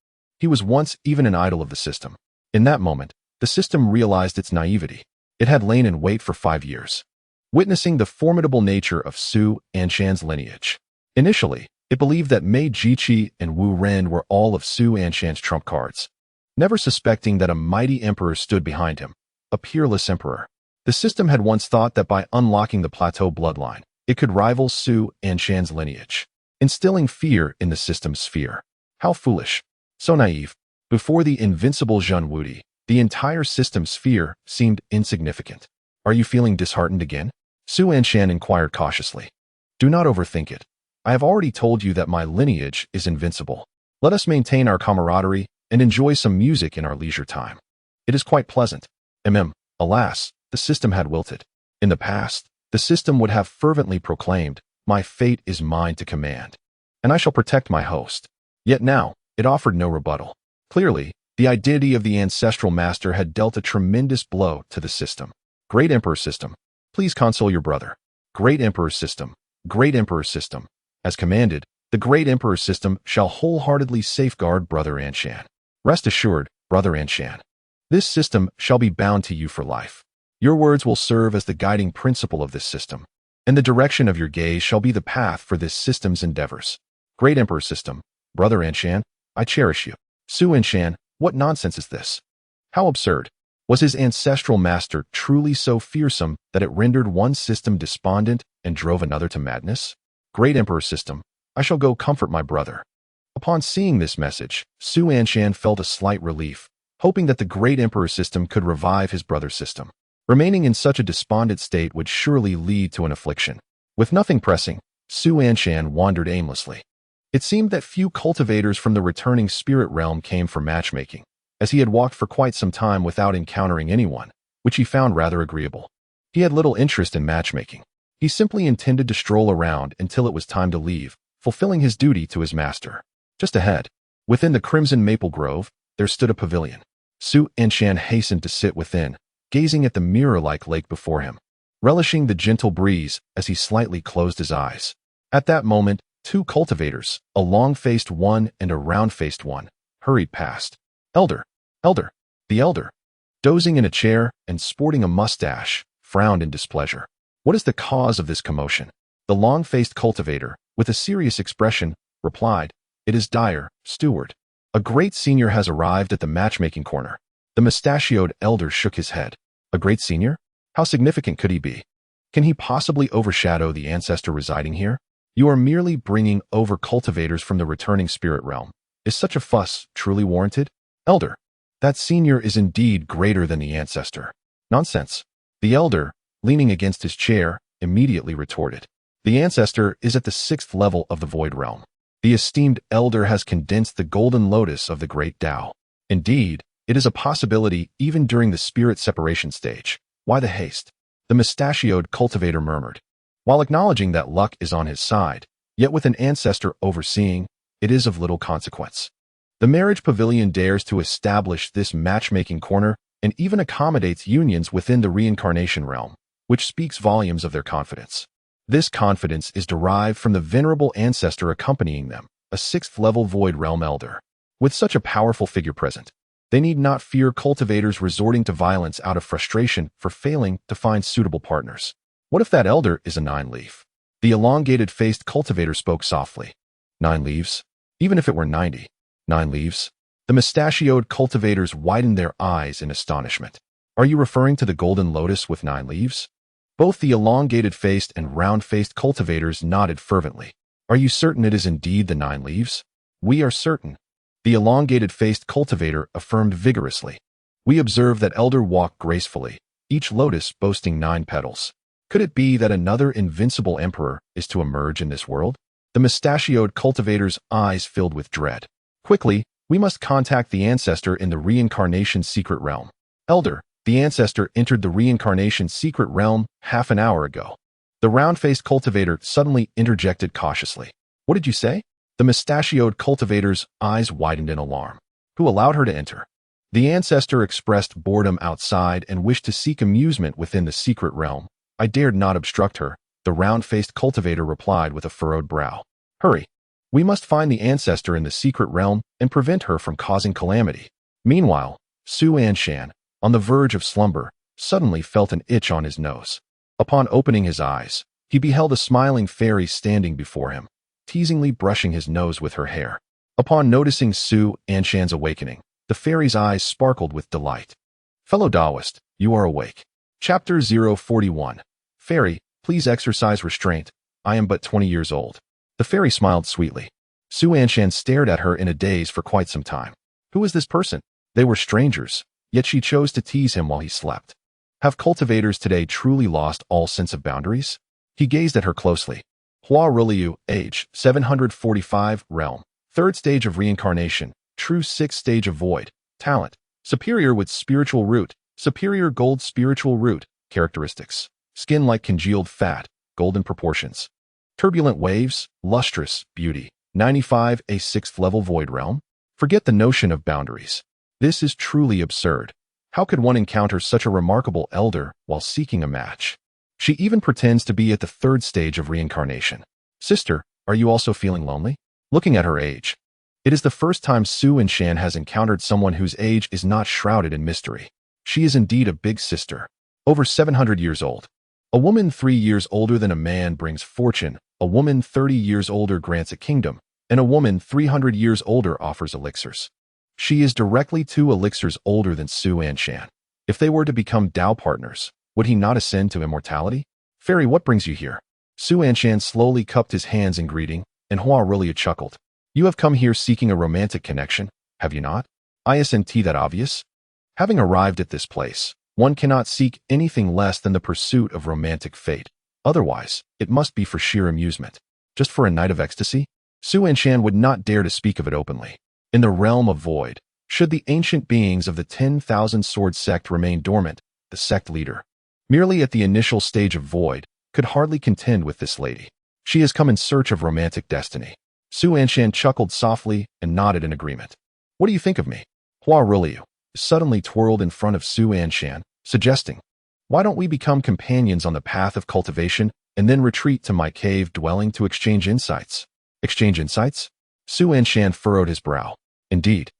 He was once even an idol of the system. In that moment, the system realized its naivety. It had lain in wait for 5 years, witnessing the formidable nature of Su Anshan's lineage. Initially, it believed that Mei Jiji and Wu Ren were all of Su Anshan's trump cards, never suspecting that a mighty emperor stood behind him, a peerless emperor. The system had once thought that by unlocking the plateau bloodline, it could rival Su Anshan's lineage, instilling fear in the system's sphere. How foolish. So naive. Before the invincible Zhen Wudi, the entire system's sphere seemed insignificant. Are you feeling disheartened again? Su Anshan inquired cautiously. Do not overthink it. I have already told you that my lineage is invincible. Let us maintain our camaraderie and enjoy some music in our leisure time. It is quite pleasant. Alas, the system had wilted. In the past, the system would have fervently proclaimed, my fate is mine to command, and I shall protect my host. Yet now, it offered no rebuttal. Clearly, the identity of the ancestral master had dealt a tremendous blow to the system. Great Emperor System, please console your brother. Great Emperor System, Great Emperor System. As commanded, the Great Emperor System shall wholeheartedly safeguard Brother Anshan. Rest assured, Brother Anshan. This system shall be bound to you for life. Your words will serve as the guiding principle of this system, and the direction of your gaze shall be the path for this system's endeavors. Great Emperor System, Brother Anshan, I cherish you. Su Anshan, what nonsense is this? How absurd. Was his ancestral master truly so fearsome that it rendered one system despondent and drove another to madness? Great Emperor System, I shall go comfort my brother. Upon seeing this message, Su Anshan felt a slight relief, hoping that the Great Emperor System could revive his brother's system. Remaining in such a despondent state would surely lead to an affliction. With nothing pressing, Su Anshan wandered aimlessly. It seemed that few cultivators from the returning spirit realm came for matchmaking, as he had walked for quite some time without encountering anyone, which he found rather agreeable. He had little interest in matchmaking. He simply intended to stroll around until it was time to leave, fulfilling his duty to his master. Just ahead, within the crimson maple grove, there stood a pavilion. Su Anshan hastened to sit within, gazing at the mirror-like lake before him, relishing the gentle breeze as he slightly closed his eyes. At that moment, 2 cultivators, a long-faced one and a round-faced one, hurried past. Elder, the elder, dozing in a chair and sporting a mustache, frowned in displeasure. What is the cause of this commotion? The long-faced cultivator, with a serious expression, replied, It is Dyer, steward. A great senior has arrived at the matchmaking corner. The mustachioed elder shook his head. A great senior? How significant could he be? Can he possibly overshadow the ancestor residing here? You are merely bringing over cultivators from the returning spirit realm. Is such a fuss truly warranted? Elder, that senior is indeed greater than the ancestor. Nonsense. The elder, leaning against his chair, immediately retorted. The ancestor is at the 6th level of the void realm. The esteemed elder has condensed the golden lotus of the great Tao. Indeed, it is a possibility even during the spirit separation stage. Why the haste? The mustachioed cultivator murmured. While acknowledging that luck is on his side, yet with an ancestor overseeing, it is of little consequence. The marriage pavilion dares to establish this matchmaking corner and even accommodates unions within the reincarnation realm, which speaks volumes of their confidence. This confidence is derived from the venerable ancestor accompanying them, a 6th-level void realm elder. With such a powerful figure present, they need not fear cultivators resorting to violence out of frustration for failing to find suitable partners. What if that elder is a 9-leaf? The elongated-faced cultivator spoke softly. 9 leaves? Even if it were 90. 9 leaves? The mustachioed cultivators widened their eyes in astonishment. Are you referring to the golden lotus with 9 leaves? Both the elongated-faced and round-faced cultivators nodded fervently. Are you certain it is indeed the 9 leaves? We are certain. The elongated-faced cultivator affirmed vigorously. We observe that elder walk gracefully, each lotus boasting 9 petals. Could it be that another invincible emperor is to emerge in this world? The mustachioed cultivator's eyes filled with dread. Quickly, we must contact the ancestor in the reincarnation secret realm. Elder, the ancestor entered the reincarnation secret realm half an hour ago. The round-faced cultivator suddenly interjected cautiously. What did you say? The mustachioed cultivator's eyes widened in alarm. Who allowed her to enter? The ancestor expressed boredom outside and wished to seek amusement within the secret realm. I dared not obstruct her, The round-faced cultivator replied with a furrowed brow. Hurry. We must find the ancestor in the secret realm and prevent her from causing calamity. Meanwhile, Anshan, on the verge of slumber, suddenly felt an itch on his nose. Upon opening his eyes, he beheld a smiling fairy standing before him, teasingly brushing his nose with her hair. Upon noticing Anshan's awakening, the fairy's eyes sparkled with delight. Fellow Taoist, you are awake. Chapter 041. Fairy, please exercise restraint. I am but 20 years old. The fairy smiled sweetly. Anshan stared at her in a daze for quite some time. Who is this person? They were strangers, yet she chose to tease him while he slept. Have cultivators today truly lost all sense of boundaries? He gazed at her closely. Luhuazhou, age, 745, realm, 3rd stage of reincarnation, true 6th stage of void, talent, superior with spiritual root, superior gold spiritual root, characteristics, skin like congealed fat, golden proportions. Turbulent waves, lustrous, beauty, 95, a 6th level void realm. Forget the notion of boundaries. This is truly absurd. How could one encounter such a remarkable elder while seeking a match? She even pretends to be at the 3rd stage of reincarnation. Sister, are you also feeling lonely? Looking at her age. It is the first time Anshan has encountered someone whose age is not shrouded in mystery. She is indeed a big sister. Over 700 years old. A woman 3 years older than a man brings fortune, a woman 30 years older grants a kingdom, and a woman 300 years older offers elixirs. She is directly 2 elixirs older than Anshan. If they were to become Tao partners, would he not ascend to immortality? Fairy, what brings you here? Anshan slowly cupped his hands in greeting, and Luhuazhou chuckled. You have come here seeking a romantic connection, have you not? Isn't that obvious? Having arrived at this place, one cannot seek anything less than the pursuit of romantic fate. Otherwise, it must be for sheer amusement. Just for a night of ecstasy? Anshan would not dare to speak of it openly. In the realm of void, should the ancient beings of the 10,000 Sword sect remain dormant, the sect leader, merely at the initial stage of void, could hardly contend with this lady. She has come in search of romantic destiny. Anshan chuckled softly and nodded in agreement. What do you think of me? Luhuazhou suddenly twirled in front of Anshan, suggesting, why don't we become companions on the path of cultivation and then retreat to my cave dwelling to exchange insights? Exchange insights? Anshan furrowed his brow. Indeed.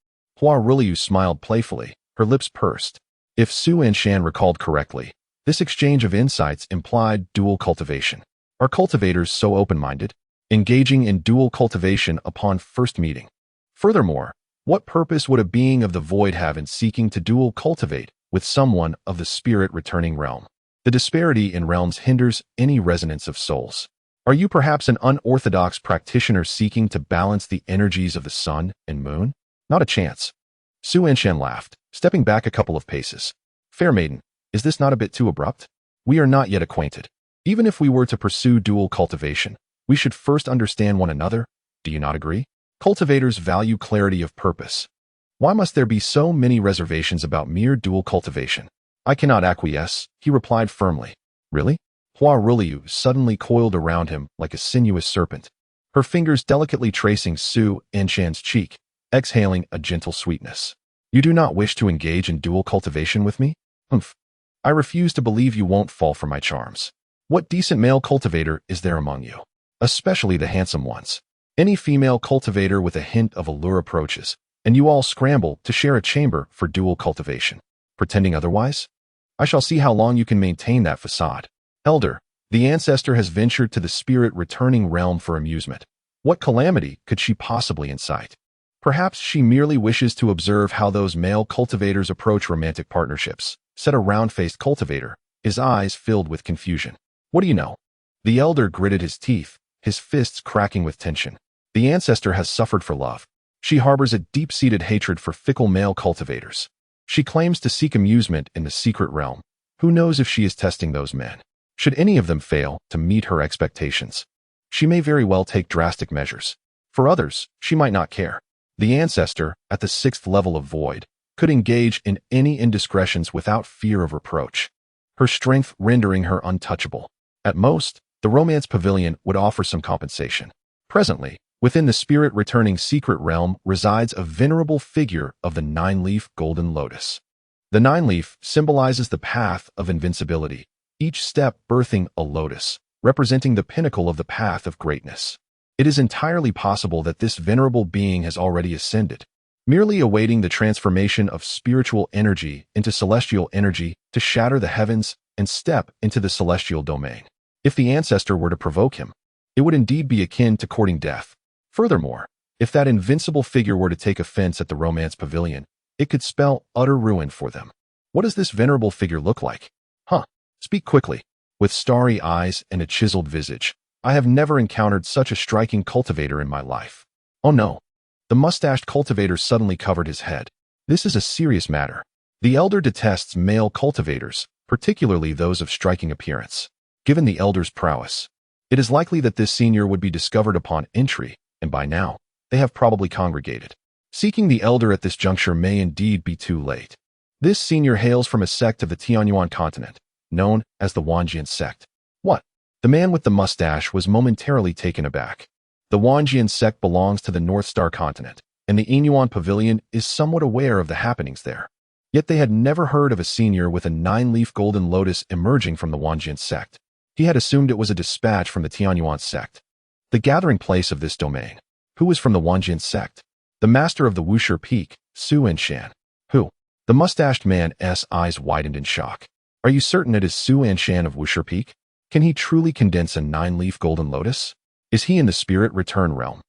Luhuazhou smiled playfully, her lips pursed. If Anshan recalled correctly, this exchange of insights implied dual cultivation. Are cultivators so open-minded? Engaging in dual cultivation upon first meeting. Furthermore, what purpose would a being of the void have in seeking to dual cultivate with someone of the spirit returning realm? The disparity in realms hinders any resonance of souls. Are you perhaps an unorthodox practitioner seeking to balance the energies of the sun and moon? Not a chance. Anshan laughed, stepping back a couple of paces. Fair maiden, is this not a bit too abrupt? We are not yet acquainted. Even if we were to pursue dual cultivation, we should first understand one another. Do you not agree? Cultivators value clarity of purpose. Why must there be so many reservations about mere dual cultivation? I cannot acquiesce, he replied firmly. Really? Luhuazhou suddenly coiled around him like a sinuous serpent, her fingers delicately tracing Anshan's cheek, exhaling a gentle sweetness. You do not wish to engage in dual cultivation with me? Humph. I refuse to believe you won't fall for my charms. What decent male cultivator is there among you? Especially the handsome ones. Any female cultivator with a hint of allure approaches, and you all scramble to share a chamber for dual cultivation. Pretending otherwise? I shall see how long you can maintain that facade. Elder, the ancestor has ventured to the spirit returning realm for amusement. What calamity could she possibly incite? Perhaps she merely wishes to observe how those male cultivators approach romantic partnerships, said a round-faced cultivator, his eyes filled with confusion. What do you know? The elder gritted his teeth, his fists cracking with tension. The ancestor has suffered for love. She harbors a deep-seated hatred for fickle male cultivators. She claims to seek amusement in the secret realm. Who knows if she is testing those men? Should any of them fail to meet her expectations, she may very well take drastic measures. For others, she might not care. The ancestor, at the 6th level of void, could engage in any indiscretions without fear of reproach, her strength rendering her untouchable. At most, the romance pavilion would offer some compensation. Presently, within the spirit-returning secret realm resides a venerable figure of the 9-leaf golden lotus. The 9-leaf symbolizes the path of invincibility, each step birthing a lotus, representing the pinnacle of the path of greatness. It is entirely possible that this venerable being has already ascended, merely awaiting the transformation of spiritual energy into celestial energy to shatter the heavens and step into the celestial domain. If the ancestor were to provoke him, it would indeed be akin to courting death. Furthermore, if that invincible figure were to take offense at the romance pavilion, it could spell utter ruin for them. What does this venerable figure look like? Speak quickly. With starry eyes and a chiseled visage, I have never encountered such a striking cultivator in my life. Oh no. The mustached cultivator suddenly covered his head. This is a serious matter. The elder detests male cultivators, particularly those of striking appearance. Given the elder's prowess, it is likely that this senior would be discovered upon entry, and by now, they have probably congregated. Seeking the elder at this juncture may indeed be too late. This senior hails from a sect of the Tianyuan continent, known as the Wanjian sect. What? The man with the mustache was momentarily taken aback. The Wanjian sect belongs to the North Star continent, and the Inyuan pavilion is somewhat aware of the happenings there. Yet they had never heard of a senior with a 9-leaf golden lotus emerging from the Wanjian sect. He had assumed it was a dispatch from the Tianyuan sect, the gathering place of this domain. Who was from the Wanjian sect? The master of the Wuxia Peak, Su Anshan. Who? The mustached man's eyes widened in shock. Are you certain it is Su Anshan of Wuxia Peak? Can he truly condense a 9-leaf golden lotus? Is he in the spirit return realm?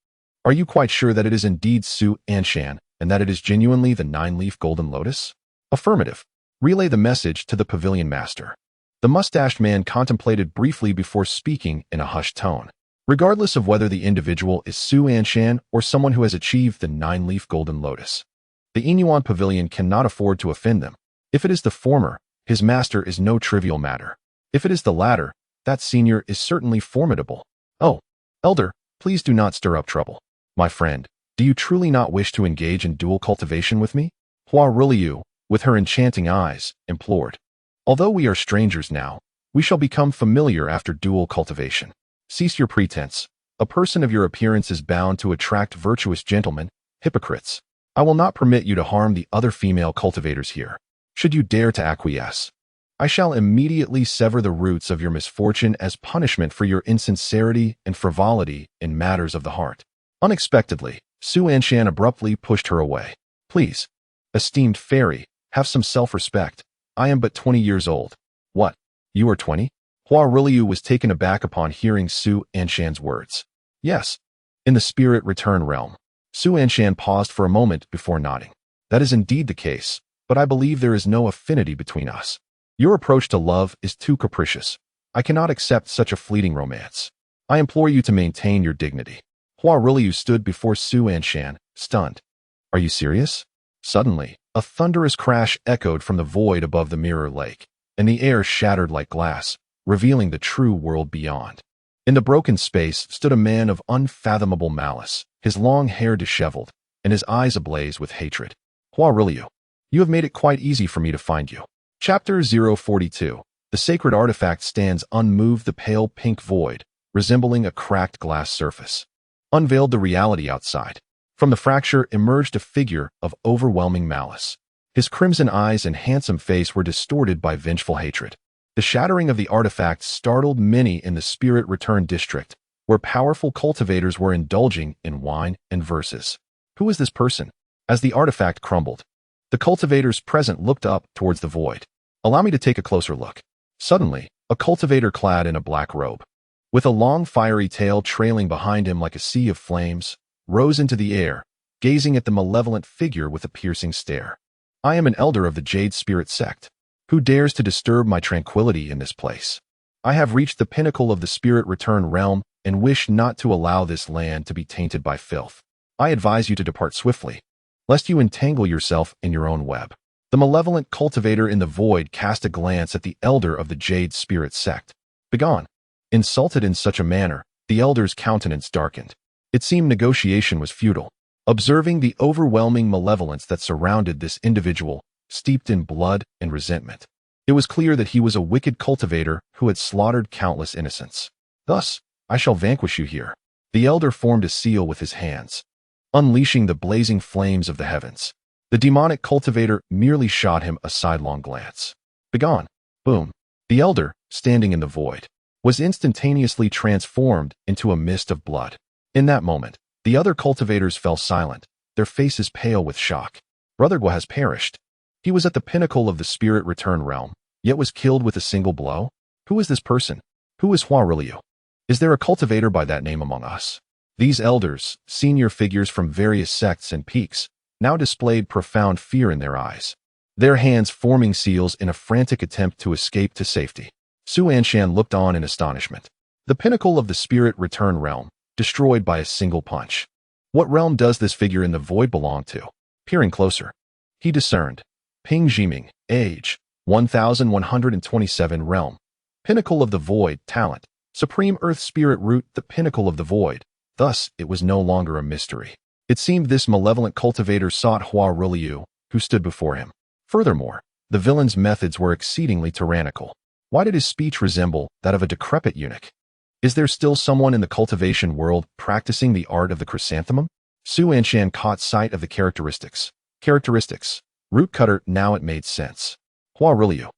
Are you quite sure that it is indeed Su Anshan and that it is genuinely the 9-leaf golden lotus? Affirmative. Relay the message to the pavilion master. The mustached man contemplated briefly before speaking in a hushed tone. Regardless of whether the individual is Su Anshan or someone who has achieved the 9-leaf golden lotus, the Inyuan pavilion cannot afford to offend them. If it is the former, his master is no trivial matter. If it is the latter, that senior is certainly formidable. Oh, elder, please do not stir up trouble. My friend, do you truly not wish to engage in dual cultivation with me? Luhuazhou, with her enchanting eyes, implored. Although we are strangers now, we shall become familiar after dual cultivation. Cease your pretense. A person of your appearance is bound to attract virtuous gentlemen, hypocrites. I will not permit you to harm the other female cultivators here. Should you dare to acquiesce, I shall immediately sever the roots of your misfortune as punishment for your insincerity and frivolity in matters of the heart. Unexpectedly, Su Anshan abruptly pushed her away. Please, esteemed fairy, have some self-respect. I am but 20 years old. What? You are 20? Luhuazhou was taken aback upon hearing Su Anshan's words. Yes. In the spirit return realm. Su Anshan paused for a moment before nodding. That is indeed the case, but I believe there is no affinity between us. Your approach to love is too capricious. I cannot accept such a fleeting romance. I implore you to maintain your dignity. Luhuazhou stood before Su Anshan, stunned. Are you serious? Suddenly, a thunderous crash echoed from the void above the mirror lake, and the air shattered like glass, revealing the true world beyond. In the broken space stood a man of unfathomable malice, his long hair disheveled, and his eyes ablaze with hatred. Luhuazhou, you have made it quite easy for me to find you. Chapter 042. The sacred artifact stands unmoved, the pale pink void, resembling a cracked glass surface, unveiled the reality outside. From the fracture emerged a figure of overwhelming malice. His crimson eyes and handsome face were distorted by vengeful hatred. The shattering of the artifact startled many in the Spirit Return district, where powerful cultivators were indulging in wine and verses. Who is this person? As the artifact crumbled, the cultivators present looked up towards the void. Allow me to take a closer look. Suddenly, a cultivator clad in a black robe, with a long fiery tail trailing behind him like a sea of flames, rose into the air, gazing at the malevolent figure with a piercing stare. I am an elder of the Jade Spirit sect. Who dares to disturb my tranquility in this place? I have reached the pinnacle of the Spirit Return realm and wish not to allow this land to be tainted by filth. I advise you to depart swiftly, lest you entangle yourself in your own web. The malevolent cultivator in the void cast a glance at the elder of the Jade Spirit sect. Begone. Insulted in such a manner, the elder's countenance darkened. It seemed negotiation was futile. Observing the overwhelming malevolence that surrounded this individual, steeped in blood and resentment, it was clear that he was a wicked cultivator who had slaughtered countless innocents. Thus, I shall vanquish you here. The elder formed a seal with his hands, unleashing the blazing flames of the heavens. The demonic cultivator merely shot him a sidelong glance. Begone. Boom. The elder, standing in the void, was instantaneously transformed into a mist of blood. In that moment, the other cultivators fell silent, their faces pale with shock. Brother Gua has perished. He was at the pinnacle of the spirit return realm, yet was killed with a single blow? Who is this person? Who is Huariliu? Is there a cultivator by that name among us? These elders, senior figures from various sects and peaks, now displayed profound fear in their eyes, their hands forming seals in a frantic attempt to escape to safety. Su Anshan looked on in astonishment. The pinnacle of the spirit return realm, destroyed by a single punch. What realm does this figure in the void belong to? Peering closer, he discerned Ping Jiming, age 1127, realm, pinnacle of the void, talent, supreme earth spirit root, the pinnacle of the void. Thus, it was no longer a mystery. It seemed this malevolent cultivator sought Huariliu, who stood before him. Furthermore, the villain's methods were exceedingly tyrannical. Why did his speech resemble that of a decrepit eunuch? Is there still someone in the cultivation world practicing the art of the chrysanthemum? Su Anshan caught sight of the characteristics. Root cutter, now it made sense. Huariliu.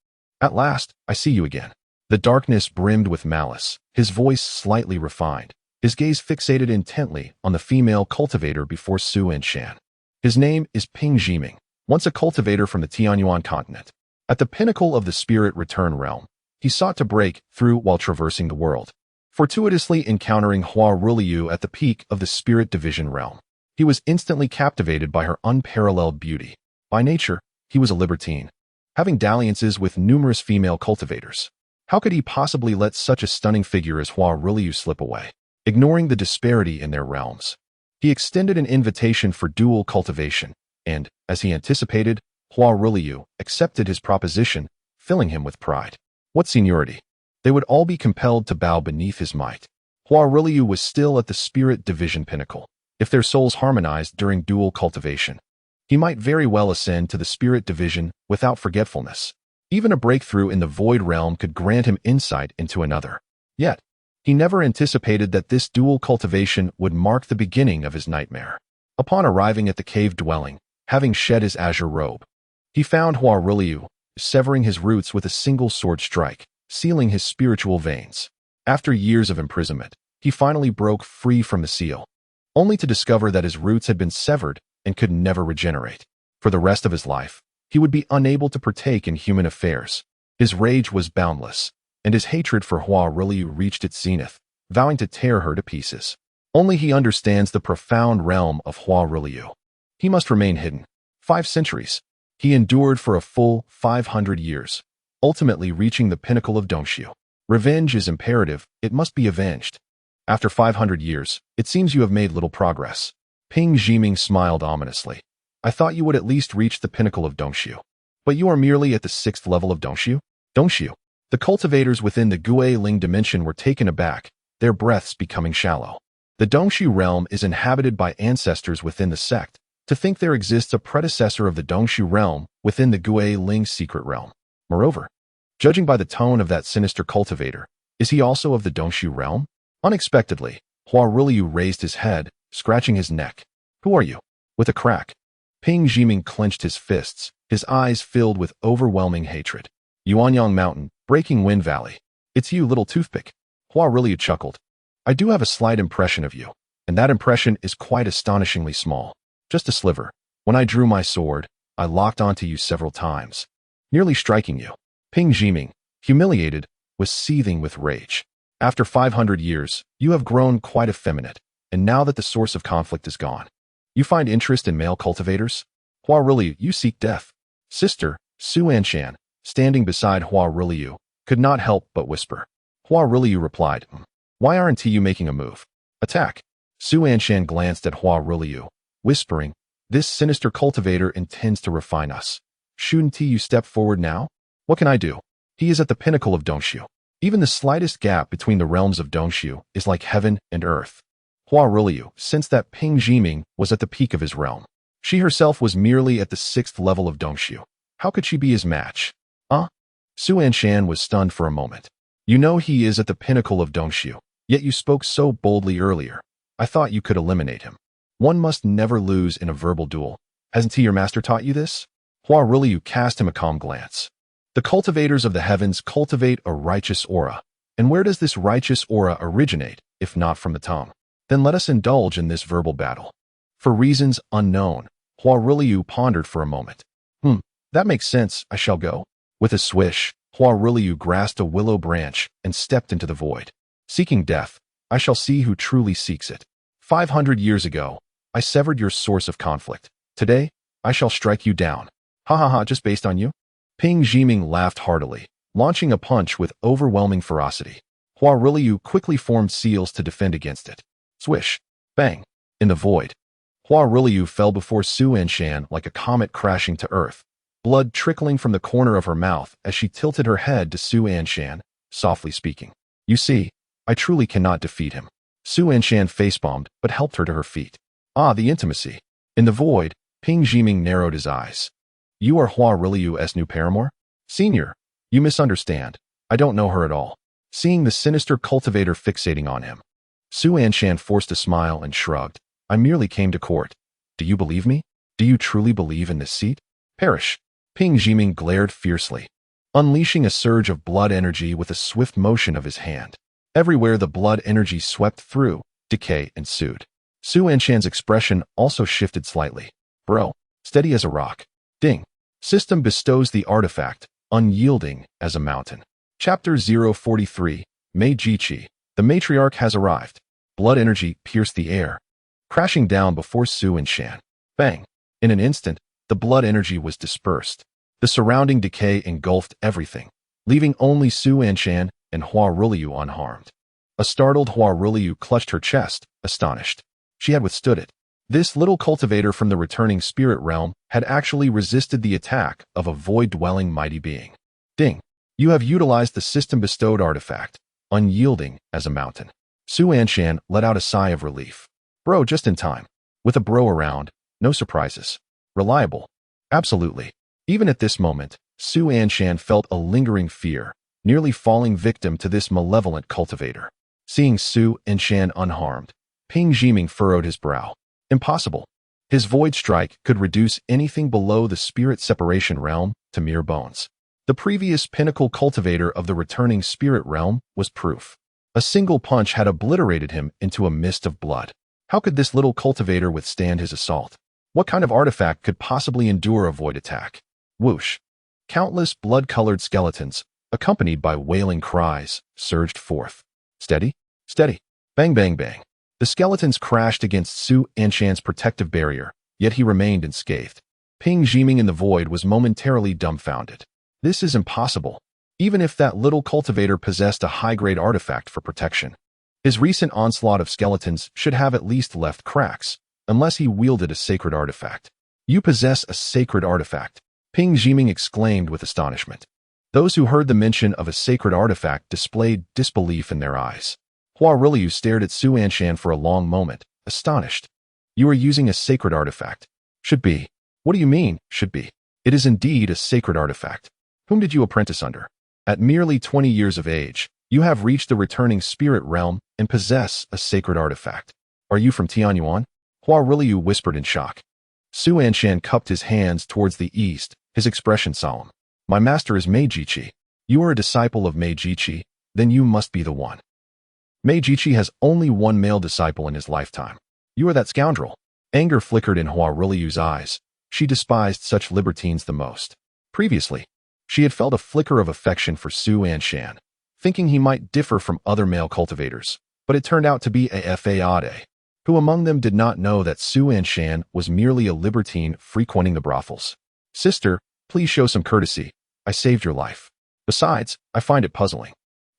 At last, I see you again. The darkness brimmed with malice, his voice slightly refined, his gaze fixated intently on the female cultivator before Su Anshan. His name is Ping Jiming, once a cultivator from the Tianyuan continent. At the pinnacle of the spirit return realm, he sought to break through while traversing the world, fortuitously encountering Huariliu at the peak of the spirit division realm. He was instantly captivated by her unparalleled beauty. By nature, he was a libertine, having dalliances with numerous female cultivators. How could he possibly let such a stunning figure as Huariliu slip away? Ignoring the disparity in their realms, he extended an invitation for dual cultivation, and, as he anticipated, Huariliu accepted his proposition, filling him with pride. What seniority! They would all be compelled to bow beneath his might. Huariliu was still at the spirit division pinnacle. If their souls harmonized during dual cultivation, he might very well ascend to the spirit division without forgetfulness. Even a breakthrough in the void realm could grant him insight into another. Yet, he never anticipated that this dual cultivation would mark the beginning of his nightmare. Upon arriving at the cave dwelling, having shed his azure robe, he found Huariliu severing his roots with a single sword strike, sealing his spiritual veins. After years of imprisonment, he finally broke free from the seal, only to discover that his roots had been severed and could never regenerate. For the rest of his life, he would be unable to partake in human affairs. His rage was boundless, and his hatred for Huariliu reached its zenith, vowing to tear her to pieces. Only he understands the profound realm of Huariliu. He must remain hidden. 5 centuries. He endured for a full 500 years, ultimately reaching the pinnacle of Dongshu. Revenge is imperative, it must be avenged. After 500 years, it seems you have made little progress. Ping Jiming smiled ominously. I thought you would at least reach the pinnacle of Dongshu. But you are merely at the 6th level of Dongshu? Dongshu. The cultivators within the Guiling dimension were taken aback, their breaths becoming shallow. The Dongshu realm is inhabited by ancestors within the sect. To think there exists a predecessor of the Dongshu realm within the Guiling secret realm. Moreover, judging by the tone of that sinister cultivator, is he also of the Dongshu realm? Unexpectedly, Huariliu raised his head, scratching his neck. Who are you? With a crack, Ping Jiming clenched his fists, his eyes filled with overwhelming hatred. Yuanyang Mountain, Breaking Wind Valley. It's you, little toothpick. Huariliu chuckled. I do have a slight impression of you, and that impression is quite astonishingly small. Just a sliver. When I drew my sword, I locked onto you several times, nearly striking you. Ping Jiming, humiliated, was seething with rage. After 500 years, you have grown quite effeminate, and now that the source of conflict is gone, you find interest in male cultivators? Huariliu, you seek death. Sister, Su Anshan, standing beside Huariliu, could not help but whisper. Huariliu replied, Why aren't you making a move? Attack. Su Anshan glanced at Huariliu, whispering, This sinister cultivator intends to refine us. Shouldn't you step forward now? What can I do? He is at the pinnacle of Dongshu. Even the slightest gap between the realms of Dongshu is like heaven and earth. Huariliu sensed that Ping Jiming was at the peak of his realm. She herself was merely at the 6th level of Dongshu. How could she be his match? Su Anshan was stunned for a moment. You know he is at the pinnacle of Dongshu, yet you spoke so boldly earlier. I thought you could eliminate him. One must never lose in a verbal duel. Hasn't he, your master, taught you this? Huariliu cast him a calm glance. The cultivators of the heavens cultivate a righteous aura. And where does this righteous aura originate, if not from the tongue? Then let us indulge in this verbal battle. For reasons unknown, Huariliu pondered for a moment. That makes sense, I shall go. With a swish, Huariliu grasped a willow branch and stepped into the void. Seeking death, I shall see who truly seeks it. 500 years ago, I severed your source of conflict. Today, I shall strike you down. Ha ha ha, just based on you? Ping Jiming laughed heartily, launching a punch with overwhelming ferocity. Huariliu quickly formed seals to defend against it. Swish. Bang. In the void, Huariliu fell before Su Anshan like a comet crashing to earth, blood trickling from the corner of her mouth as she tilted her head to Su Anshan, softly speaking. You see, I truly cannot defeat him. Su Anshan facepalmed but helped her to her feet. Ah, the intimacy. In the void, Ping Jiming narrowed his eyes. You are Huariliu's new paramour? Senior, you misunderstand. I don't know her at all. Seeing the sinister cultivator fixating on him, Su Anshan forced a smile and shrugged. I merely came to court. Do you believe me? Do you truly believe in this seat? Perish. Ping Jiming glared fiercely, unleashing a surge of blood energy with a swift motion of his hand. Everywhere the blood energy swept through, decay ensued. Su Anshan's expression also shifted slightly. Bro, steady as a rock. Ding. System bestows the artifact, unyielding as a mountain. Chapter 043, Jiji. The matriarch has arrived. Blood energy pierced the air, crashing down before Su Anshan. Bang. In an instant, the blood energy was dispersed. The surrounding decay engulfed everything, leaving only Su Anshan and Huariliu unharmed. A startled Huariliu clutched her chest, astonished. She had withstood it. This little cultivator from the returning spirit realm had actually resisted the attack of a void-dwelling mighty being. Ding. You have utilized the system-bestowed artifact, unyielding as a mountain. Su Anshan let out a sigh of relief. Bro, just in time. With a bro around, no surprises. Reliable. Absolutely. Even at this moment, Su Anshan felt a lingering fear, nearly falling victim to this malevolent cultivator. Seeing Su Anshan unharmed, Ping Jiming furrowed his brow. Impossible. His void strike could reduce anything below the spirit separation realm to mere bones. The previous pinnacle cultivator of the returning spirit realm was proof. A single punch had obliterated him into a mist of blood. How could this little cultivator withstand his assault? What kind of artifact could possibly endure a void attack? Whoosh. Countless blood-colored skeletons, accompanied by wailing cries, surged forth. Steady, steady. Bang, bang, bang. The skeletons crashed against Su Anshan's protective barrier, yet he remained unscathed. Ping Jiming in the void was momentarily dumbfounded. This is impossible. Even if that little cultivator possessed a high-grade artifact for protection, his recent onslaught of skeletons should have at least left cracks, unless he wielded a sacred artifact. You possess a sacred artifact, Ping Jiming exclaimed with astonishment. Those who heard the mention of a sacred artifact displayed disbelief in their eyes. Huariliu stared at Su Anshan for a long moment, astonished. You are using a sacred artifact. Should be. What do you mean, should be? It is indeed a sacred artifact. Whom did you apprentice under? At merely 20 years of age, you have reached the returning spirit realm and possess a sacred artifact. Are you from Tianyuan? Huariliu whispered in shock. Su Anshan cupped his hands towards the east, his expression solemn. My master is Jiji. You are a disciple of Jiji, then you must be the one. Jiji has only one male disciple in his lifetime. You are that scoundrel. Anger flickered in Huariliu's eyes. She despised such libertines the most. Previously, she had felt a flicker of affection for Su Anshan, thinking he might differ from other male cultivators, but it turned out to be a Fade, who among them did not know that Su Anshan was merely a libertine frequenting the brothels. Sister, please show some courtesy. I saved your life. Besides, I find it puzzling.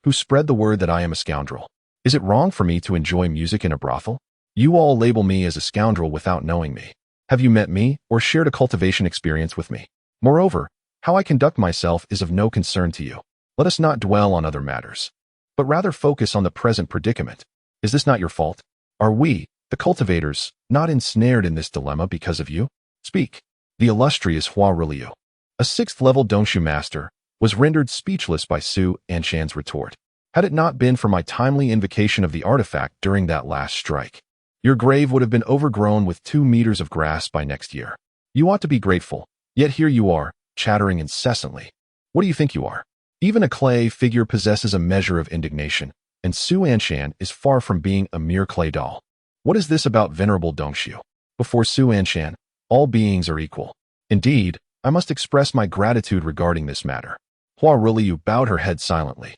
Who spread the word that I am a scoundrel? Is it wrong for me to enjoy music in a brothel? You all label me as a scoundrel without knowing me. Have you met me or shared a cultivation experience with me? Moreover, how I conduct myself is of no concern to you. Let us not dwell on other matters, but rather focus on the present predicament. Is this not your fault? Are we, the cultivators, not ensnared in this dilemma because of you? Speak. The illustrious Huariliu, a 6th-level Dongxu master, was rendered speechless by Su Anshan's retort. Had it not been for my timely invocation of the artifact during that last strike, your grave would have been overgrown with 2 meters of grass by next year. You ought to be grateful, yet here you are, chattering incessantly. What do you think you are? Even a clay figure possesses a measure of indignation, and Su Anshan is far from being a mere clay doll. What is this about venerable Dongshu? Before Su Anshan, all beings are equal. Indeed, I must express my gratitude regarding this matter. Hua Ruliu bowed her head silently,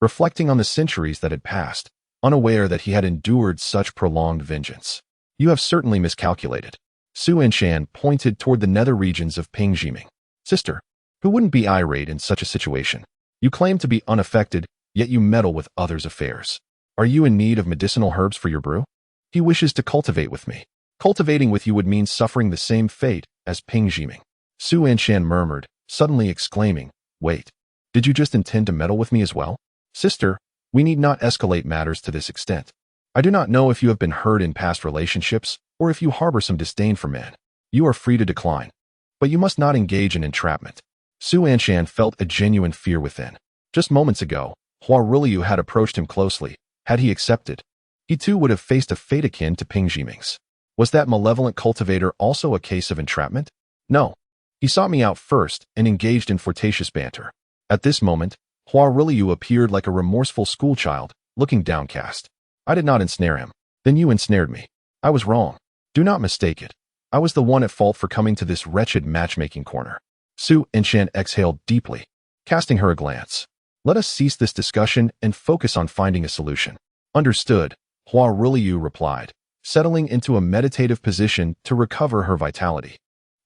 reflecting on the centuries that had passed, unaware that he had endured such prolonged vengeance. You have certainly miscalculated. Su Anshan pointed toward the nether regions of Pingjiming. Sister, who wouldn't be irate in such a situation? You claim to be unaffected, yet you meddle with others' affairs. Are you in need of medicinal herbs for your brew? He wishes to cultivate with me. Cultivating with you would mean suffering the same fate as Pingjiming. Su Anshan murmured, suddenly exclaiming, Wait, did you just intend to meddle with me as well? Sister, we need not escalate matters to this extent. I do not know if you have been hurt in past relationships, or if you harbor some disdain for men. You are free to decline. But you must not engage in entrapment. Su Anshan felt a genuine fear within. Just moments ago, Hua Ruliu had approached him closely. Had he accepted, he too would have faced a fate akin to Pingjiming's. Was that malevolent cultivator also a case of entrapment? No. He sought me out first and engaged in flirtatious banter. At this moment, Hua Ruliu appeared like a remorseful schoolchild, looking downcast. I did not ensnare him. Then you ensnared me. I was wrong. Do not mistake it. I was the one at fault for coming to this wretched matchmaking corner. Su Anshan exhaled deeply, casting her a glance. Let us cease this discussion and focus on finding a solution. Understood, Hua Ruliu replied, settling into a meditative position to recover her vitality.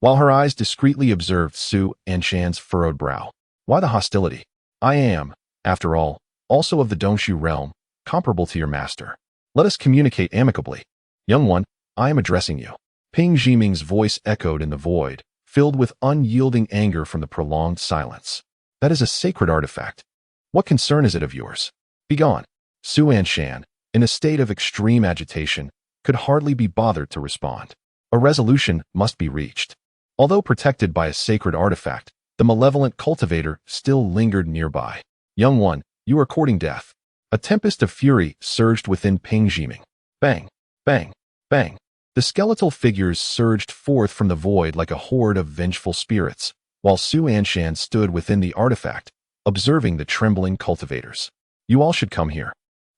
While her eyes discreetly observed Su Anshan's furrowed brow. Why the hostility? I am, after all, also of the Dongshu realm, comparable to your master. Let us communicate amicably. Young one, I am addressing you. Pingjiming's voice echoed in the void, filled with unyielding anger from the prolonged silence. That is a sacred artifact. What concern is it of yours? Begone. Su Anshan, in a state of extreme agitation, could hardly be bothered to respond. A resolution must be reached. Although protected by a sacred artifact, the malevolent cultivator still lingered nearby. Young one, you are courting death. A tempest of fury surged within Pingjiming. Bang, bang, bang. The skeletal figures surged forth from the void like a horde of vengeful spirits, while Su Anshan stood within the artifact, observing the trembling cultivators. You all should come here.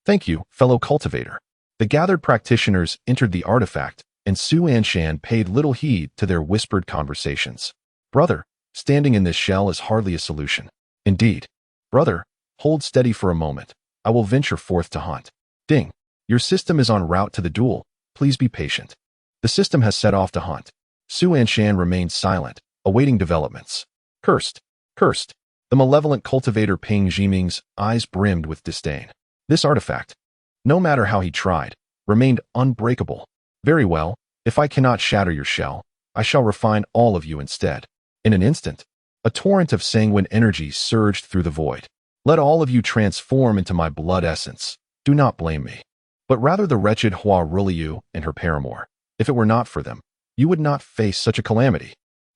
Thank you, fellow cultivator. The gathered practitioners entered the artifact, and Su Anshan paid little heed to their whispered conversations. Brother, standing in this shell is hardly a solution. Indeed. Brother, hold steady for a moment. I will venture forth to hunt. Ding. Your system is en route to the duel. Please be patient. The system has set off to hunt. Su Anshan remained silent, awaiting developments. Cursed. Cursed. The malevolent cultivator Pingjiming's eyes brimmed with disdain. This artifact, no matter how he tried, remained unbreakable. Very well, if I cannot shatter your shell, I shall refine all of you instead. In an instant, a torrent of sanguine energy surged through the void. Let all of you transform into my blood essence. Do not blame me, but rather the wretched Hua Ruliu and her paramour. If it were not for them, you would not face such a calamity.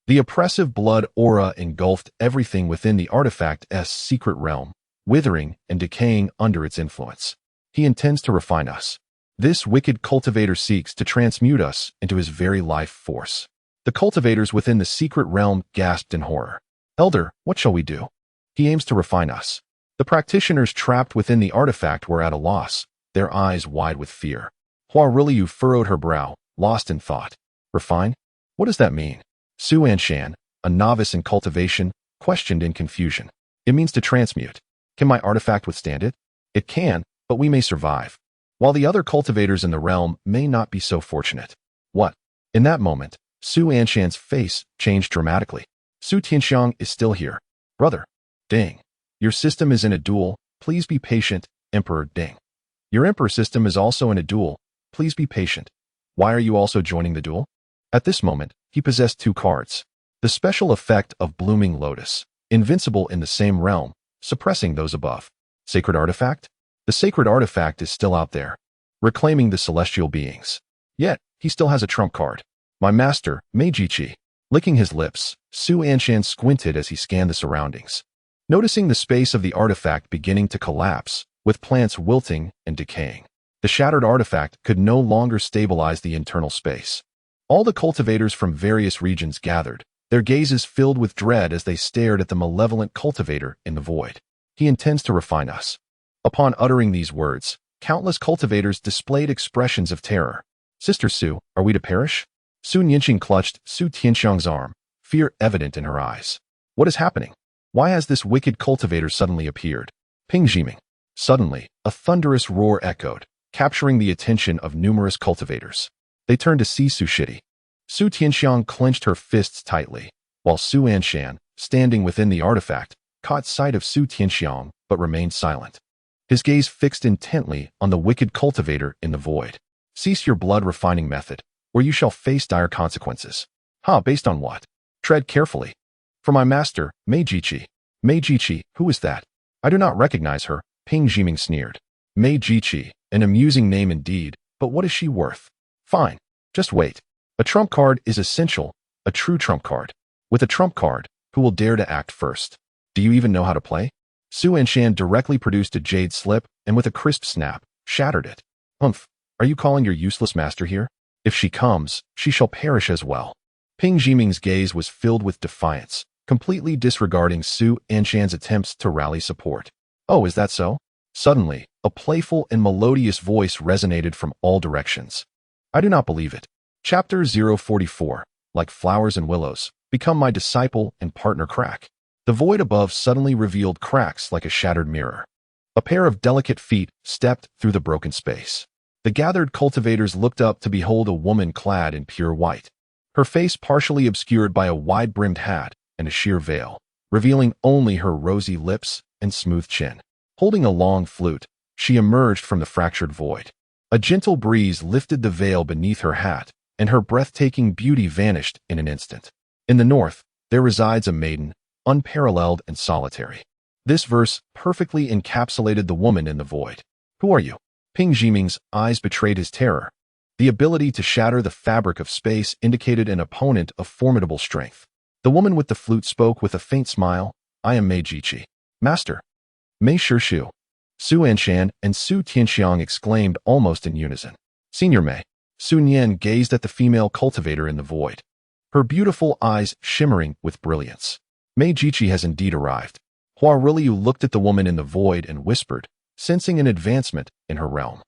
The oppressive blood aura engulfed everything within the artifact's secret realm, withering and decaying under its influence. He intends to refine us. This wicked cultivator seeks to transmute us into his very life force. The cultivators within the secret realm gasped in horror. Elder, what shall we do? He aims to refine us. The practitioners trapped within the artifact were at a loss, their eyes wide with fear. Hua Ruliu furrowed her brow, lost in thought. Refine? What does that mean? Su Anshan, a novice in cultivation, questioned in confusion. It means to transmute. Can my artifact withstand it? It can, but we may survive. While the other cultivators in the realm may not be so fortunate. What? In that moment, Su Anshan's face changed dramatically. Su Tianxiang is still here. Brother. Ding. Your system is in a duel. Please be patient, Emperor Ding. Your Emperor system is also in a duel. Please be patient. Why are you also joining the duel? At this moment, he possessed two cards. The special effect of Blooming Lotus, invincible in the same realm, suppressing those above. Sacred artifact? The sacred artifact is still out there, reclaiming the celestial beings. Yet, he still has a trump card. My master, Jiji. Licking his lips, Su Anshan squinted as he scanned the surroundings. Noticing the space of the artifact beginning to collapse, with plants wilting and decaying. The shattered artifact could no longer stabilize the internal space. All the cultivators from various regions gathered, their gazes filled with dread as they stared at the malevolent cultivator in the void. He intends to refine us. Upon uttering these words, countless cultivators displayed expressions of terror. Sister Su, are we to perish? Su Nianqing clutched Su Tianxiang's arm, fear evident in her eyes. What is happening? Why has this wicked cultivator suddenly appeared? Ping Jiming. Suddenly, a thunderous roar echoed, capturing the attention of numerous cultivators. They turned to see Su Shidi. Su Tianxiang clenched her fists tightly, while Su Anshan, standing within the artifact, caught sight of Su Tianxiang but remained silent. His gaze fixed intently on the wicked cultivator in the void. Cease your blood-refining method, or you shall face dire consequences. Based on what? Tread carefully. For my master, Mei Jiji. Mei Jiji, who is that? I do not recognize her, Ping Jiming sneered. Mei Jiji, an amusing name indeed, but what is she worth? Fine. Just wait. A trump card is essential, a true trump card. With a trump card, who will dare to act first? Do you even know how to play? Su Anshan directly produced a jade slip and with a crisp snap, shattered it. Humph, are you calling your useless master here? If she comes, she shall perish as well. Ping Jiming's gaze was filled with defiance, completely disregarding Su Anshan's attempts to rally support. Oh, is that so? Suddenly, a playful and melodious voice resonated from all directions. I do not believe it. Chapter 044, like flowers and willows, become my disciple and partner crack. The void above suddenly revealed cracks like a shattered mirror. A pair of delicate feet stepped through the broken space. The gathered cultivators looked up to behold a woman clad in pure white. Her face partially obscured by a wide-brimmed hat and a sheer veil, revealing only her rosy lips and smooth chin. Holding a long flute, she emerged from the fractured void. A gentle breeze lifted the veil beneath her hat, and her breathtaking beauty vanished in an instant. In the north, there resides a maiden, unparalleled and solitary. This verse perfectly encapsulated the woman in the void. Who are you? Ping Jiming's eyes betrayed his terror. The ability to shatter the fabric of space indicated an opponent of formidable strength. The woman with the flute spoke with a faint smile. I am Mei Jiji. Master. Mei Shu. Su Anshan and Su Tianxiang exclaimed almost in unison. Senior Mei. Su Nian gazed at the female cultivator in the void, her beautiful eyes shimmering with brilliance. Mei Jiji has indeed arrived. Hua Riliu looked at the woman in the void and whispered, sensing an advancement in her realm.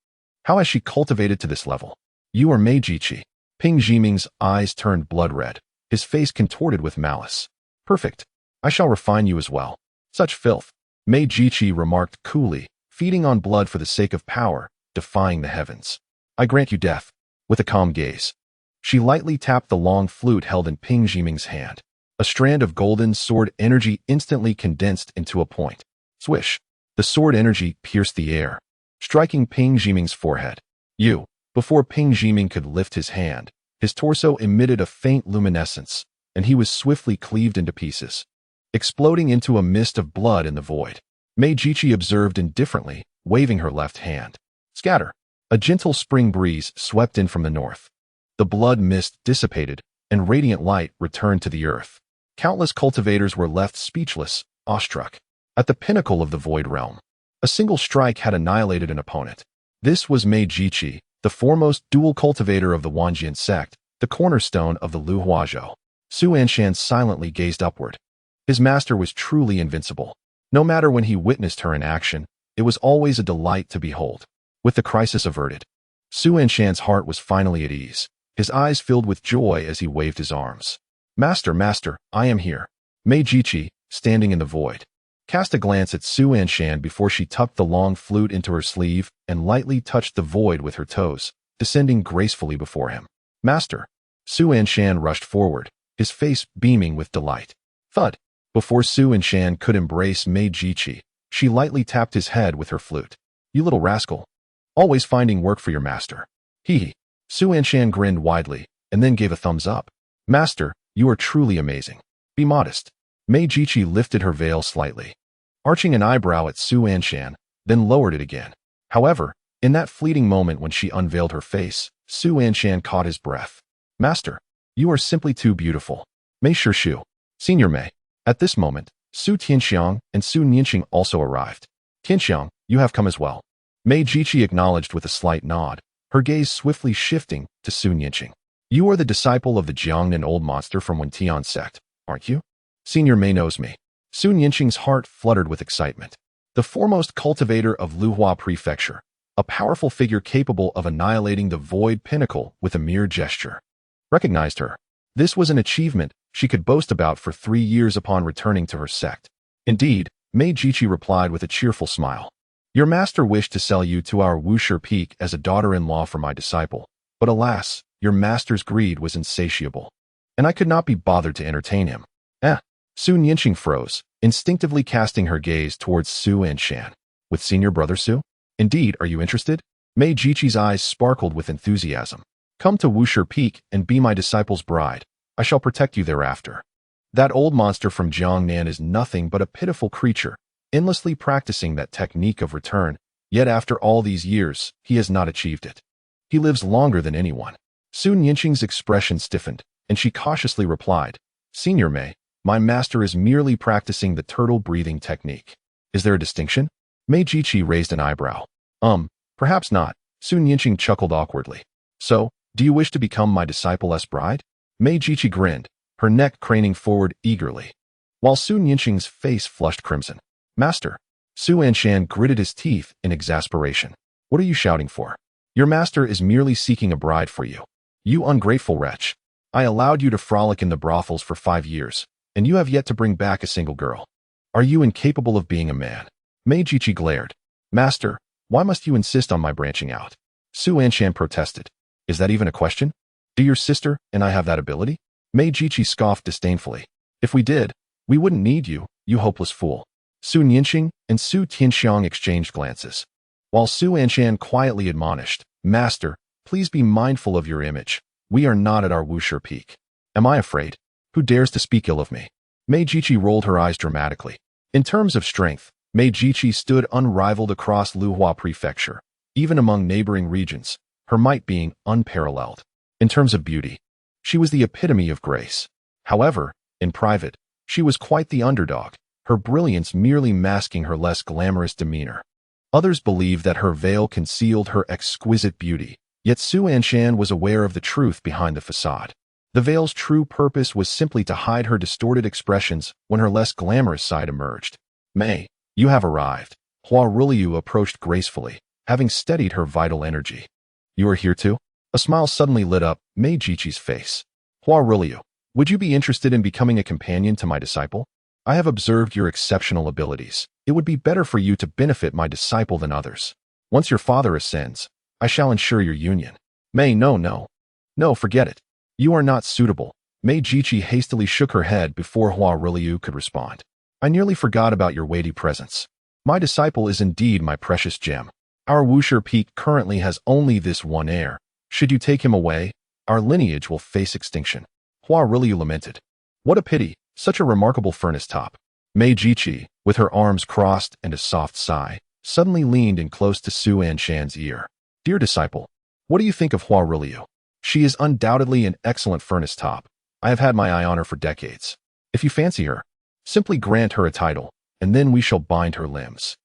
How has she cultivated to this level? You are Mei Jiji. Ping Jiming's eyes turned blood red, his face contorted with malice. Perfect. I shall refine you as well. Such filth. Mei Jiji remarked coolly, feeding on blood for the sake of power, defying the heavens. I grant you death. With a calm gaze, she lightly tapped the long flute held in Ping Jiming's hand. A strand of golden sword energy instantly condensed into a point. Swish. The sword energy pierced the air, striking Ping Jiming's forehead. Before Ping Jiming could lift his hand, his torso emitted a faint luminescence, and he was swiftly cleaved into pieces, exploding into a mist of blood in the void. Mei Jiji observed indifferently, waving her left hand. Scatter. A gentle spring breeze swept in from the north. The blood mist dissipated, and radiant light returned to the earth. Countless cultivators were left speechless, awestruck. At the pinnacle of the void realm, a single strike had annihilated an opponent. This was Mei Jiji, the foremost dual cultivator of the Wanjian sect, the cornerstone of the Luhuazhou. Su Anshan silently gazed upward. His master was truly invincible. No matter when he witnessed her in action, it was always a delight to behold. With the crisis averted, Su Anshan's heart was finally at ease. His eyes filled with joy as he waved his arms. Master, I am here. Mei Jiji, standing in the void, cast a glance at Su Anshan before she tucked the long flute into her sleeve and lightly touched the void with her toes, descending gracefully before him. Master. Su Anshan rushed forward, his face beaming with delight. Thud. Before Su Anshan could embrace Mei Jiji, she lightly tapped his head with her flute. You little rascal. Always finding work for your master. Hee. Su Anshan grinned widely, and then gave a thumbs up. Master, you are truly amazing. Be modest. Mei Jiji lifted her veil slightly, arching an eyebrow at Su Anshan, then lowered it again. However, in that fleeting moment when she unveiled her face, Su Anshan caught his breath. Master, you are simply too beautiful. Mei Shu. Senior Mei. At this moment, Su Tianxiang and Su Nianqing also arrived. Tianxiang, you have come as well. Mei Jiji acknowledged with a slight nod, her gaze swiftly shifting to Su Nianqing. You are the disciple of the Jiangnan old monster from Wantian sect, aren't you? Senior Mei knows me. Su Nianqing's heart fluttered with excitement. the foremost cultivator of Luhuazhou Prefecture, a powerful figure capable of annihilating the void pinnacle with a mere gesture. Recognized her. This was an achievement she could boast about for 3 years upon returning to her sect. Indeed, Jiji replied with a cheerful smile. Your master wished to sell you to our Wuxia Peak as a daughter-in-law for my disciple, but alas, your master's greed was insatiable, and I could not be bothered to entertain him. Su Yinqing froze, instinctively casting her gaze towards Su Anshan. With senior brother Su? Indeed, are you interested? Jiji's eyes sparkled with enthusiasm. Come to Wuxia Peak and be my disciple's bride. I shall protect you thereafter. That old monster from Jiangnan is nothing but a pitiful creature, endlessly practicing that technique of return, yet after all these years, he has not achieved it. He lives longer than anyone. Su Yinqing's expression stiffened, and she cautiously replied, Senior Mei, my master is merely practicing the turtle-breathing technique. Is there a distinction? Jiji raised an eyebrow. Perhaps not. Su Yinqing chuckled awkwardly. So, do you wish to become my disciple-less bride? Jiji grinned, her neck craning forward eagerly, while Su Yinqing's face flushed crimson. Master. Su Anshan gritted his teeth in exasperation. What are you shouting for? Your master is merely seeking a bride for you. You ungrateful wretch. I allowed you to frolic in the brothels for 5 years, and you have yet to bring back a single girl. Are you incapable of being a man? Jiji glared. Master, why must you insist on my branching out? Su Anshan protested. Is that even a question? Do your sister and I have that ability? Jiji scoffed disdainfully. If we did, we wouldn't need you, you hopeless fool. Su Yinqing and Su Tianxiang exchanged glances, while Su Anshan quietly admonished, Master, please be mindful of your image. We are not at our Wuxia Peak. Am I afraid? Who dares to speak ill of me? Jiji rolled her eyes dramatically. In terms of strength, Jiji stood unrivaled across Luhuazhou Prefecture, even among neighboring regions, her might being unparalleled. In terms of beauty, she was the epitome of grace. However, in private, she was quite the underdog, her brilliance merely masking her less glamorous demeanor. Others believed that her veil concealed her exquisite beauty, yet Su Anshan was aware of the truth behind the facade. The veil's true purpose was simply to hide her distorted expressions when her less glamorous side emerged. Mei, you have arrived. Luhuazhou approached gracefully, having steadied her vital energy. You are here too? A smile suddenly lit up Jiji's face. Luhuazhou, would you be interested in becoming a companion to my disciple? I have observed your exceptional abilities. It would be better for you to benefit my disciple than others. Once your father ascends, I shall ensure your union. Mei, no, forget it. You are not suitable. Jiji hastily shook her head before Luhuazhou could respond. I nearly forgot about your weighty presence. My disciple is indeed my precious gem. Our Wuxia Peak currently has only this one heir. Should you take him away, our lineage will face extinction. Luhuazhou lamented. What a pity, such a remarkable furnace top. Jiji, with her arms crossed and a soft sigh, suddenly leaned in close to Su Anshan's ear. Dear disciple, what do you think of Luhuazhou? She is undoubtedly an excellent furnace top. I have had my eye on her for decades. If you fancy her, simply grant her a title, and then we shall bind her limbs.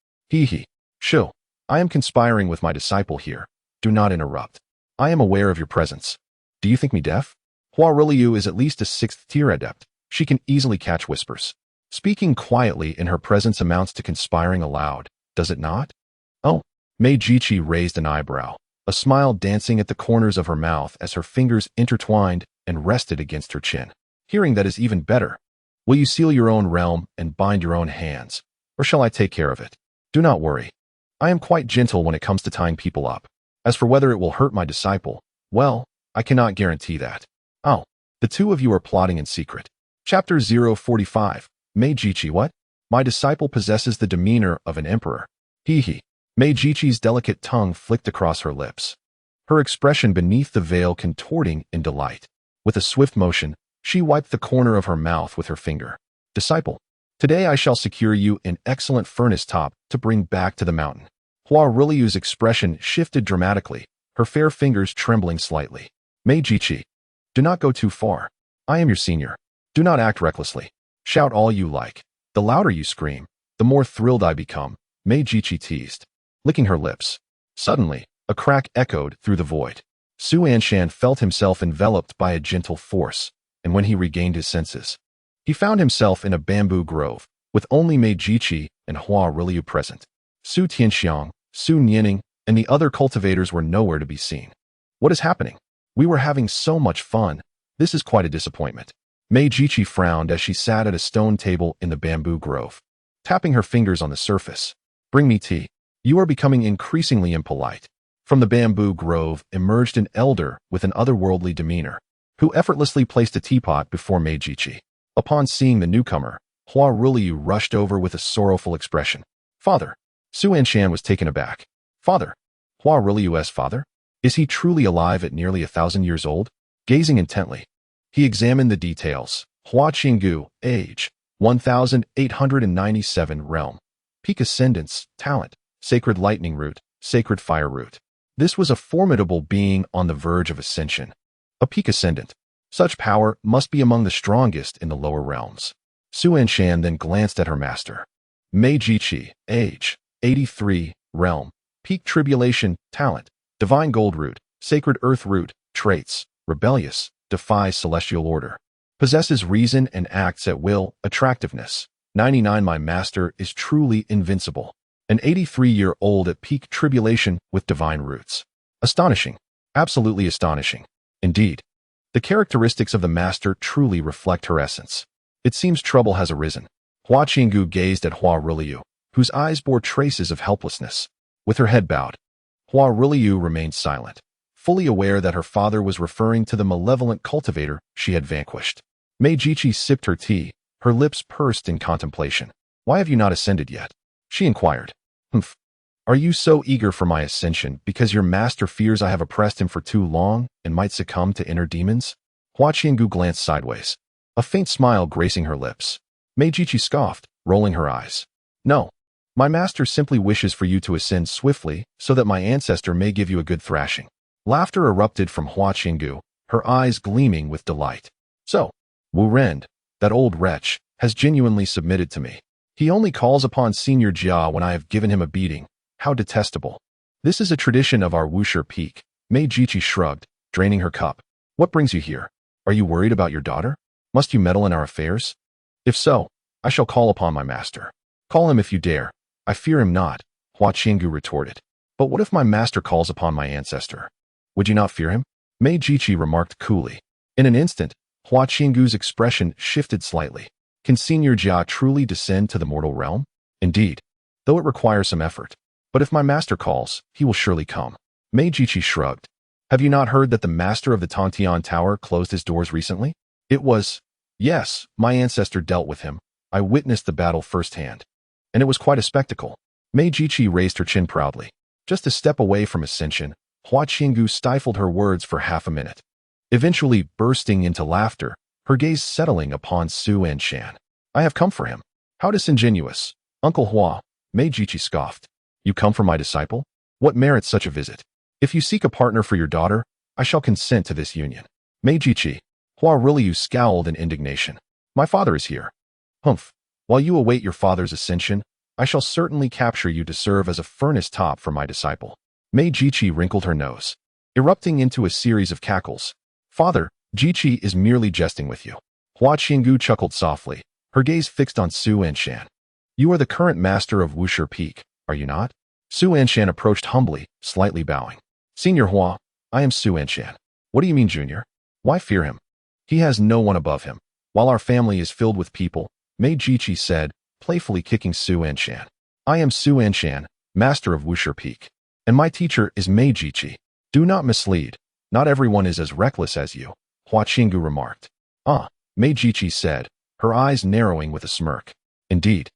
Shu, I am conspiring with my disciple here. Do not interrupt. I am aware of your presence. Do you think me deaf? Luhuazhou is at least a 6th-tier adept. She can easily catch whispers. Speaking quietly in her presence amounts to conspiring aloud, does it not? Oh, Jiji raised an eyebrow, a smile dancing at the corners of her mouth as her fingers intertwined and rested against her chin. Hearing that is even better. Will you seal your own realm and bind your own hands, or shall I take care of it? Do not worry. I am quite gentle when it comes to tying people up. As for whether it will hurt my disciple, well, I cannot guarantee that. Oh, the two of you are plotting in secret. Chapter 045. Jiji, what? My disciple possesses the demeanor of an emperor. Jiji's delicate tongue flicked across her lips, her expression beneath the veil contorting in delight. With a swift motion, she wiped the corner of her mouth with her finger. Disciple, today I shall secure you an excellent furnace top to bring back to the mountain. Luhuazhou's expression shifted dramatically, her fair fingers trembling slightly. Jiji, do not go too far. I am your senior. Do not act recklessly. Shout all you like. The louder you scream, the more thrilled I become, Jiji teased, licking her lips. Suddenly, a crack echoed through the void. Su Anshan felt himself enveloped by a gentle force, and when he regained his senses, he found himself in a bamboo grove, with only Mei Jiji and Hua Ruliu present. Su Tianxiang, Su Nianing, and the other cultivators were nowhere to be seen. What is happening? We were having so much fun. This is quite a disappointment. Mei Jiji frowned as she sat at a stone table in the bamboo grove, tapping her fingers on the surface. Bring me tea. You are becoming increasingly impolite. From the bamboo grove emerged an elder with an otherworldly demeanor, who effortlessly placed a teapot before Mei Jiji. Upon seeing the newcomer, Hua Ruliu rushed over with a sorrowful expression. Father. Su Anshan was taken aback. Father? Hua Ruliu's father? Is he truly alive at nearly 1,000 years old? Gazing intently, he examined the details. Hua Qinggu, age, 1,897 realm. Peak ascendance, talent, sacred lightning root, sacred fire root. This was a formidable being on the verge of ascension. A peak ascendant. Such power must be among the strongest in the lower realms. Su Anshan then glanced at her master. Mei Jiji, age, 83, realm. Peak tribulation, talent, divine gold root, sacred earth root, traits, rebellious, defies celestial order. Possesses reason and acts at will, attractiveness. 99. My master is truly invincible. An 83-year-old at peak tribulation with divine roots. Astonishing. Absolutely astonishing. Indeed. The characteristics of the master truly reflect her essence. It seems trouble has arisen. Hua Qinggu gazed at Hua Ruliu, whose eyes bore traces of helplessness. With her head bowed, Hua Ruliu remained silent, fully aware that her father was referring to the malevolent cultivator she had vanquished. Mei Jiji sipped her tea, her lips pursed in contemplation. Why have you not ascended yet? She inquired. Humph. Are you so eager for my ascension because your master fears I have oppressed him for too long and might succumb to inner demons? Hua Qinggu glanced sideways, a faint smile gracing her lips. Mei Jiji scoffed, rolling her eyes. No. My master simply wishes for you to ascend swiftly so that my ancestor may give you a good thrashing. Laughter erupted from Hua Qinggu, her eyes gleaming with delight. So, Wu Ren, that old wretch, has genuinely submitted to me. He only calls upon Senior Jia when I have given him a beating. How detestable. This is a tradition of our Wushi peak. Mei Jiji shrugged, draining her cup. What brings you here? Are you worried about your daughter? Must you meddle in our affairs? If so, I shall call upon my master. Call him if you dare. I fear him not, Hua Qinggu retorted. But what if my master calls upon my ancestor? Would you not fear him? Mei Jiji remarked coolly. In an instant, Hua Qinggu's expression shifted slightly. Can Senior Jia truly descend to the mortal realm? Indeed, though it requires some effort. But if my master calls, he will surely come. Mei Jiji shrugged. Have you not heard that the master of the Tongtian Tower closed his doors recently? It was... Yes, my ancestor dealt with him. I witnessed the battle firsthand. And it was quite a spectacle. Mei Jiji raised her chin proudly. Just a step away from ascension, Hua Qinggu stifled her words for half a minute, eventually bursting into laughter, her gaze settling upon Su Anshan. I have come for him. How disingenuous. Uncle Hua, Mei Jiji scoffed. You come for my disciple? What merits such a visit? If you seek a partner for your daughter, I shall consent to this union. Mei Jiji, Hua Ruliu scowled in indignation. My father is here. Humph. While you await your father's ascension, I shall certainly capture you to serve as a furnace top for my disciple. Mei Jiji wrinkled her nose, erupting into a series of cackles. Father, Jiji is merely jesting with you. Hua Qinggu chuckled softly, her gaze fixed on Su Anshan. You are the current master of Wushi Peak, are you not? Su Anshan approached humbly, slightly bowing. Senior Hua, I am Su Anshan. What do you mean, Junior? Why fear him? He has no one above him. While our family is filled with people, Mei Jiji said, playfully kicking Su Anshan. I am Su Anshan, master of Wushi Peak. And my teacher is Mei Jiji. Do not mislead. Not everyone is as reckless as you, Hua Qinggu remarked. Ah, Mei Jiji said, her eyes narrowing with a smirk. Indeed.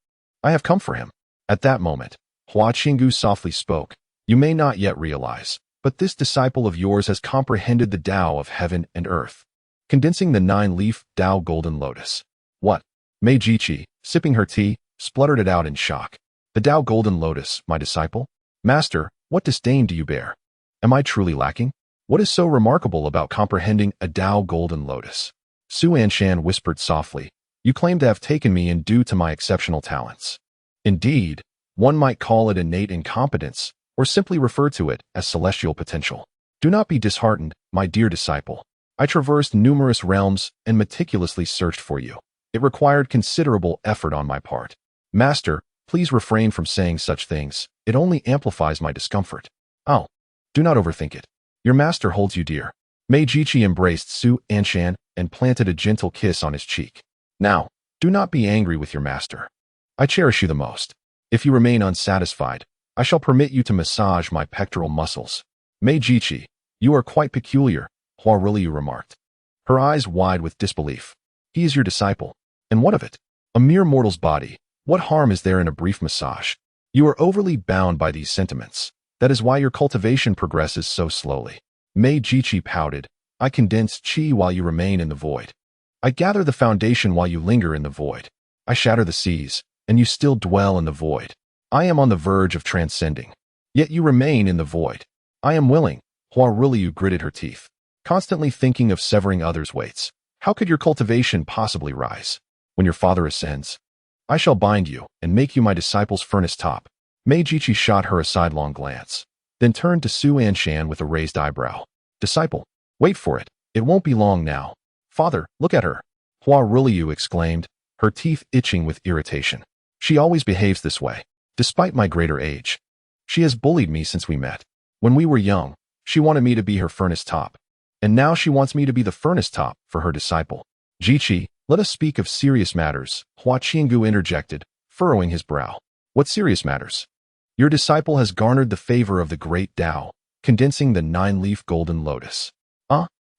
I have come for him. At that moment, Hua Qinggu softly spoke. You may not yet realize, but this disciple of yours has comprehended the Tao of heaven and earth, condensing the 9-leaf Tao golden lotus. What? Mei Jiji, sipping her tea, spluttered it out in shock. The Tao golden lotus, my disciple? Master, what disdain do you bear? Am I truly lacking? What is so remarkable about comprehending a Tao golden lotus? Su Anshan whispered softly. You claim to have taken me in due to my exceptional talents. Indeed, one might call it innate incompetence, or simply refer to it as celestial potential. Do not be disheartened, my dear disciple. I traversed numerous realms and meticulously searched for you. It required considerable effort on my part. Master, please refrain from saying such things. It only amplifies my discomfort. Oh, do not overthink it. Your master holds you dear. Jiji embraced Su Anshan and planted a gentle kiss on his cheek. Now, do not be angry with your master. I cherish you the most. If you remain unsatisfied, I shall permit you to massage my pectoral muscles. Jiji, you are quite peculiar, Luhuazhou remarked, her eyes wide with disbelief. He is your disciple. And what of it? A mere mortal's body. What harm is there in a brief massage? You are overly bound by these sentiments. That is why your cultivation progresses so slowly. Jiji pouted. I condense qi while you remain in the void. I gather the foundation while you linger in the void. I shatter the seas, and you still dwell in the void. I am on the verge of transcending. Yet you remain in the void. I am willing. Luhuazhou gritted her teeth, constantly thinking of severing others' weights. How could your cultivation possibly rise? When your father ascends, I shall bind you and make you my disciple's furnace top. Jiji shot her a sidelong glance, then turned to Su Anshan with a raised eyebrow. Disciple, wait for it. It won't be long now. Father, look at her. Luhuazhou exclaimed, her teeth itching with irritation. She always behaves this way, despite my greater age. She has bullied me since we met. When we were young, she wanted me to be her furnace top. And now she wants me to be the furnace top for her disciple. Jiji, let us speak of serious matters, Luhuazhou interjected, furrowing his brow. What serious matters? Your disciple has garnered the favor of the great Tao, condensing the 9-leaf golden lotus.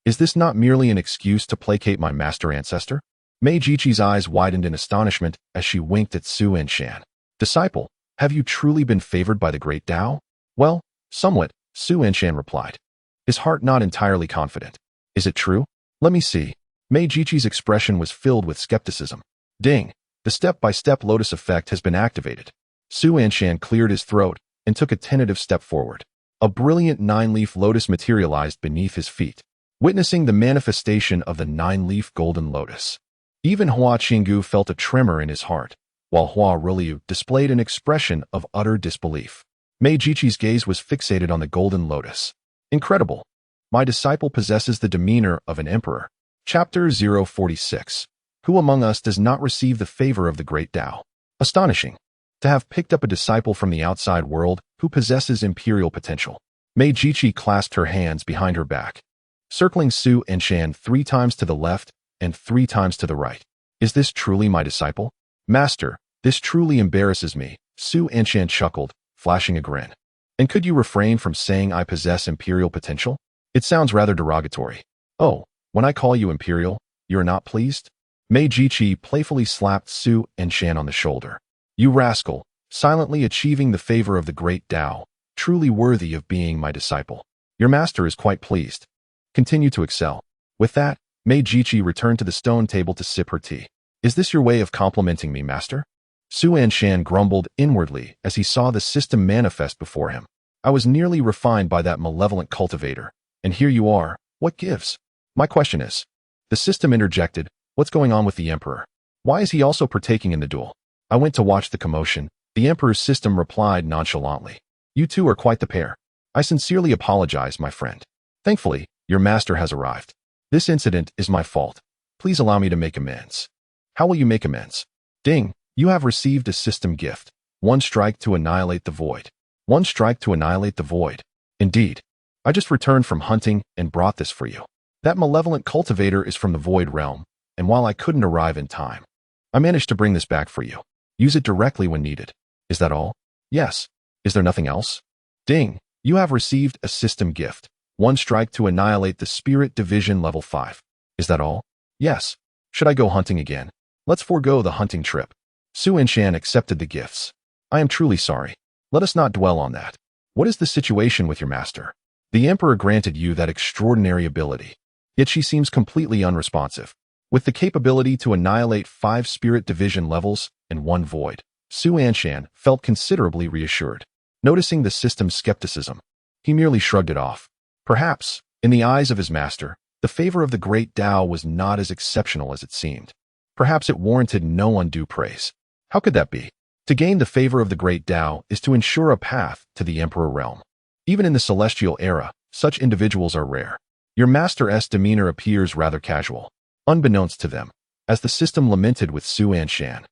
Is this not merely an excuse to placate my master ancestor? Jiji's eyes widened in astonishment as she winked at Su Anshan. Disciple, have you truly been favored by the great Tao? Well, somewhat, Su Anshan replied, his heart not entirely confident. Is it true? Let me see. Jiji's expression was filled with skepticism. Ding! The step-by-step lotus effect has been activated. Su Anshan cleared his throat and took a tentative step forward. A brilliant 9-leaf lotus materialized beneath his feet, witnessing the manifestation of the 9-leaf golden lotus. Even Luhuazhou felt a tremor in his heart, while Luhuazhou displayed an expression of utter disbelief. Jiji's gaze was fixated on the golden lotus. Incredible! My disciple possesses the demeanor of an emperor. Chapter 046. Who among us does not receive the favor of the great Tao? Astonishing! To have picked up a disciple from the outside world who possesses imperial potential. Jiji clasped her hands behind her back, circling Su Anshan 3 times to the left and 3 times to the right. Is this truly my disciple? Master, this truly embarrasses me, Su Anshan chuckled, flashing a grin. And could you refrain from saying I possess imperial potential? It sounds rather derogatory. Oh, when I call you imperial, you're not pleased? Jiji playfully slapped Su Anshan on the shoulder. You rascal, silently achieving the favor of the great Tao, truly worthy of being my disciple. Your master is quite pleased. Continue to excel. With that, Jiji returned to the stone table to sip her tea. Is this your way of complimenting me, master? Su Anshan grumbled inwardly as he saw the system manifest before him. I was nearly refined by that malevolent cultivator, and here you are. What gives? My question is. The system interjected, what's going on with the emperor? Why is he also partaking in the duel? I went to watch the commotion. The emperor's system replied nonchalantly. You two are quite the pair. I sincerely apologize, my friend. Thankfully, your master has arrived. This incident is my fault. Please allow me to make amends. How will you make amends? Ding, you have received a system gift. 1 strike to annihilate the void. 1 strike to annihilate the void. Indeed. I just returned from hunting and brought this for you. That malevolent cultivator is from the void realm, and while I couldn't arrive in time, I managed to bring this back for you. Use it directly when needed. Is that all? Yes. Is there nothing else? Ding, you have received a system gift. 1 strike to annihilate the spirit division level 5. Is that all? Yes. Should I go hunting again? Let's forego the hunting trip. Su Anshan accepted the gifts. I am truly sorry. Let us not dwell on that. What is the situation with your master? The emperor granted you that extraordinary ability, yet she seems completely unresponsive. With the capability to annihilate 5 spirit division levels and 1 void, Su Anshan felt considerably reassured. Noticing the system's skepticism, he merely shrugged it off. Perhaps, in the eyes of his master, the favor of the great Tao was not as exceptional as it seemed. Perhaps it warranted no undue praise. How could that be? To gain the favor of the great Tao is to ensure a path to the emperor realm. Even in the celestial era, such individuals are rare. Your master's demeanor appears rather casual, unbeknownst to them, as the system lamented with Su Anshan.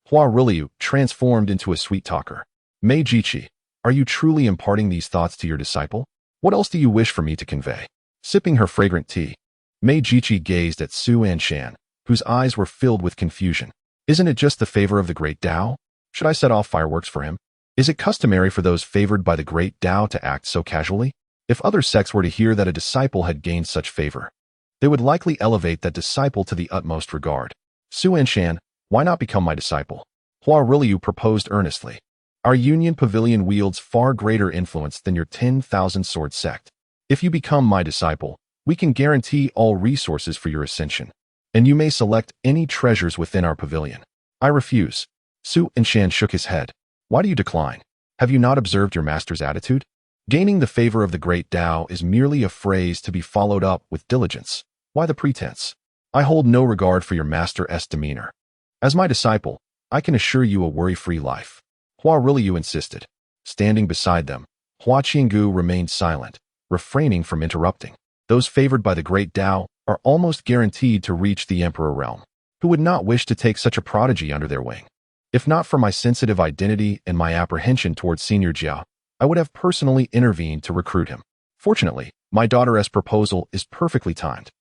Hua Rilyu transformed into a sweet talker. Mei Jiji, are you truly imparting these thoughts to your disciple? What else do you wish for me to convey? Sipping her fragrant tea, Mei Jiji gazed at Su Anshan, whose eyes were filled with confusion. Isn't it just the favor of the great Tao? Should I set off fireworks for him? Is it customary for those favored by the great Tao to act so casually? If other sects were to hear that a disciple had gained such favor, they would likely elevate that disciple to the utmost regard. Su Anshan, why not become my disciple? Hua Rilyu proposed earnestly. Our Union Pavilion wields far greater influence than your 10,000 sword sect. If you become my disciple, we can guarantee all resources for your ascension, and you may select any treasures within our pavilion. I refuse. Su Anshan shook his head. Why do you decline? Have you not observed your master's attitude? Gaining the favor of the great Tao is merely a phrase to be followed up with diligence. Why the pretense? I hold no regard for your master's demeanor. As my disciple, I can assure you a worry-free life. Hua Rilyu insisted. Standing beside them, Hua Qinggu remained silent, refraining from interrupting. Those favored by the great Tao are almost guaranteed to reach the emperor realm. Who would not wish to take such a prodigy under their wing? If not for my sensitive identity and my apprehension towards Senior Jia, I would have personally intervened to recruit him. Fortunately, my daughter's proposal is perfectly timed.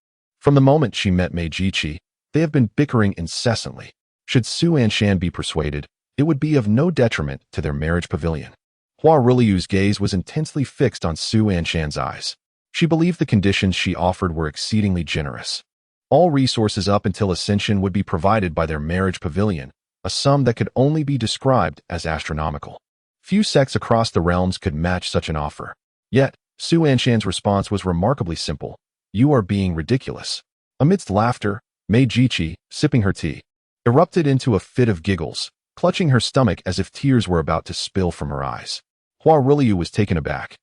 From the moment she met Mei Jiji, they have been bickering incessantly. Should Su Anshan be persuaded, it would be of no detriment to their marriage pavilion. Hua Rilyu's gaze was intensely fixed on Su Anshan's eyes. She believed the conditions she offered were exceedingly generous. All resources up until ascension would be provided by their marriage pavilion, a sum that could only be described as astronomical. Few sects across the realms could match such an offer. Yet, Su Anshan's response was remarkably simple. You are being ridiculous. Amidst laughter, Mei Jiji, sipping her tea, erupted into a fit of giggles, clutching her stomach as if tears were about to spill from her eyes. Hua Rilyu was taken aback,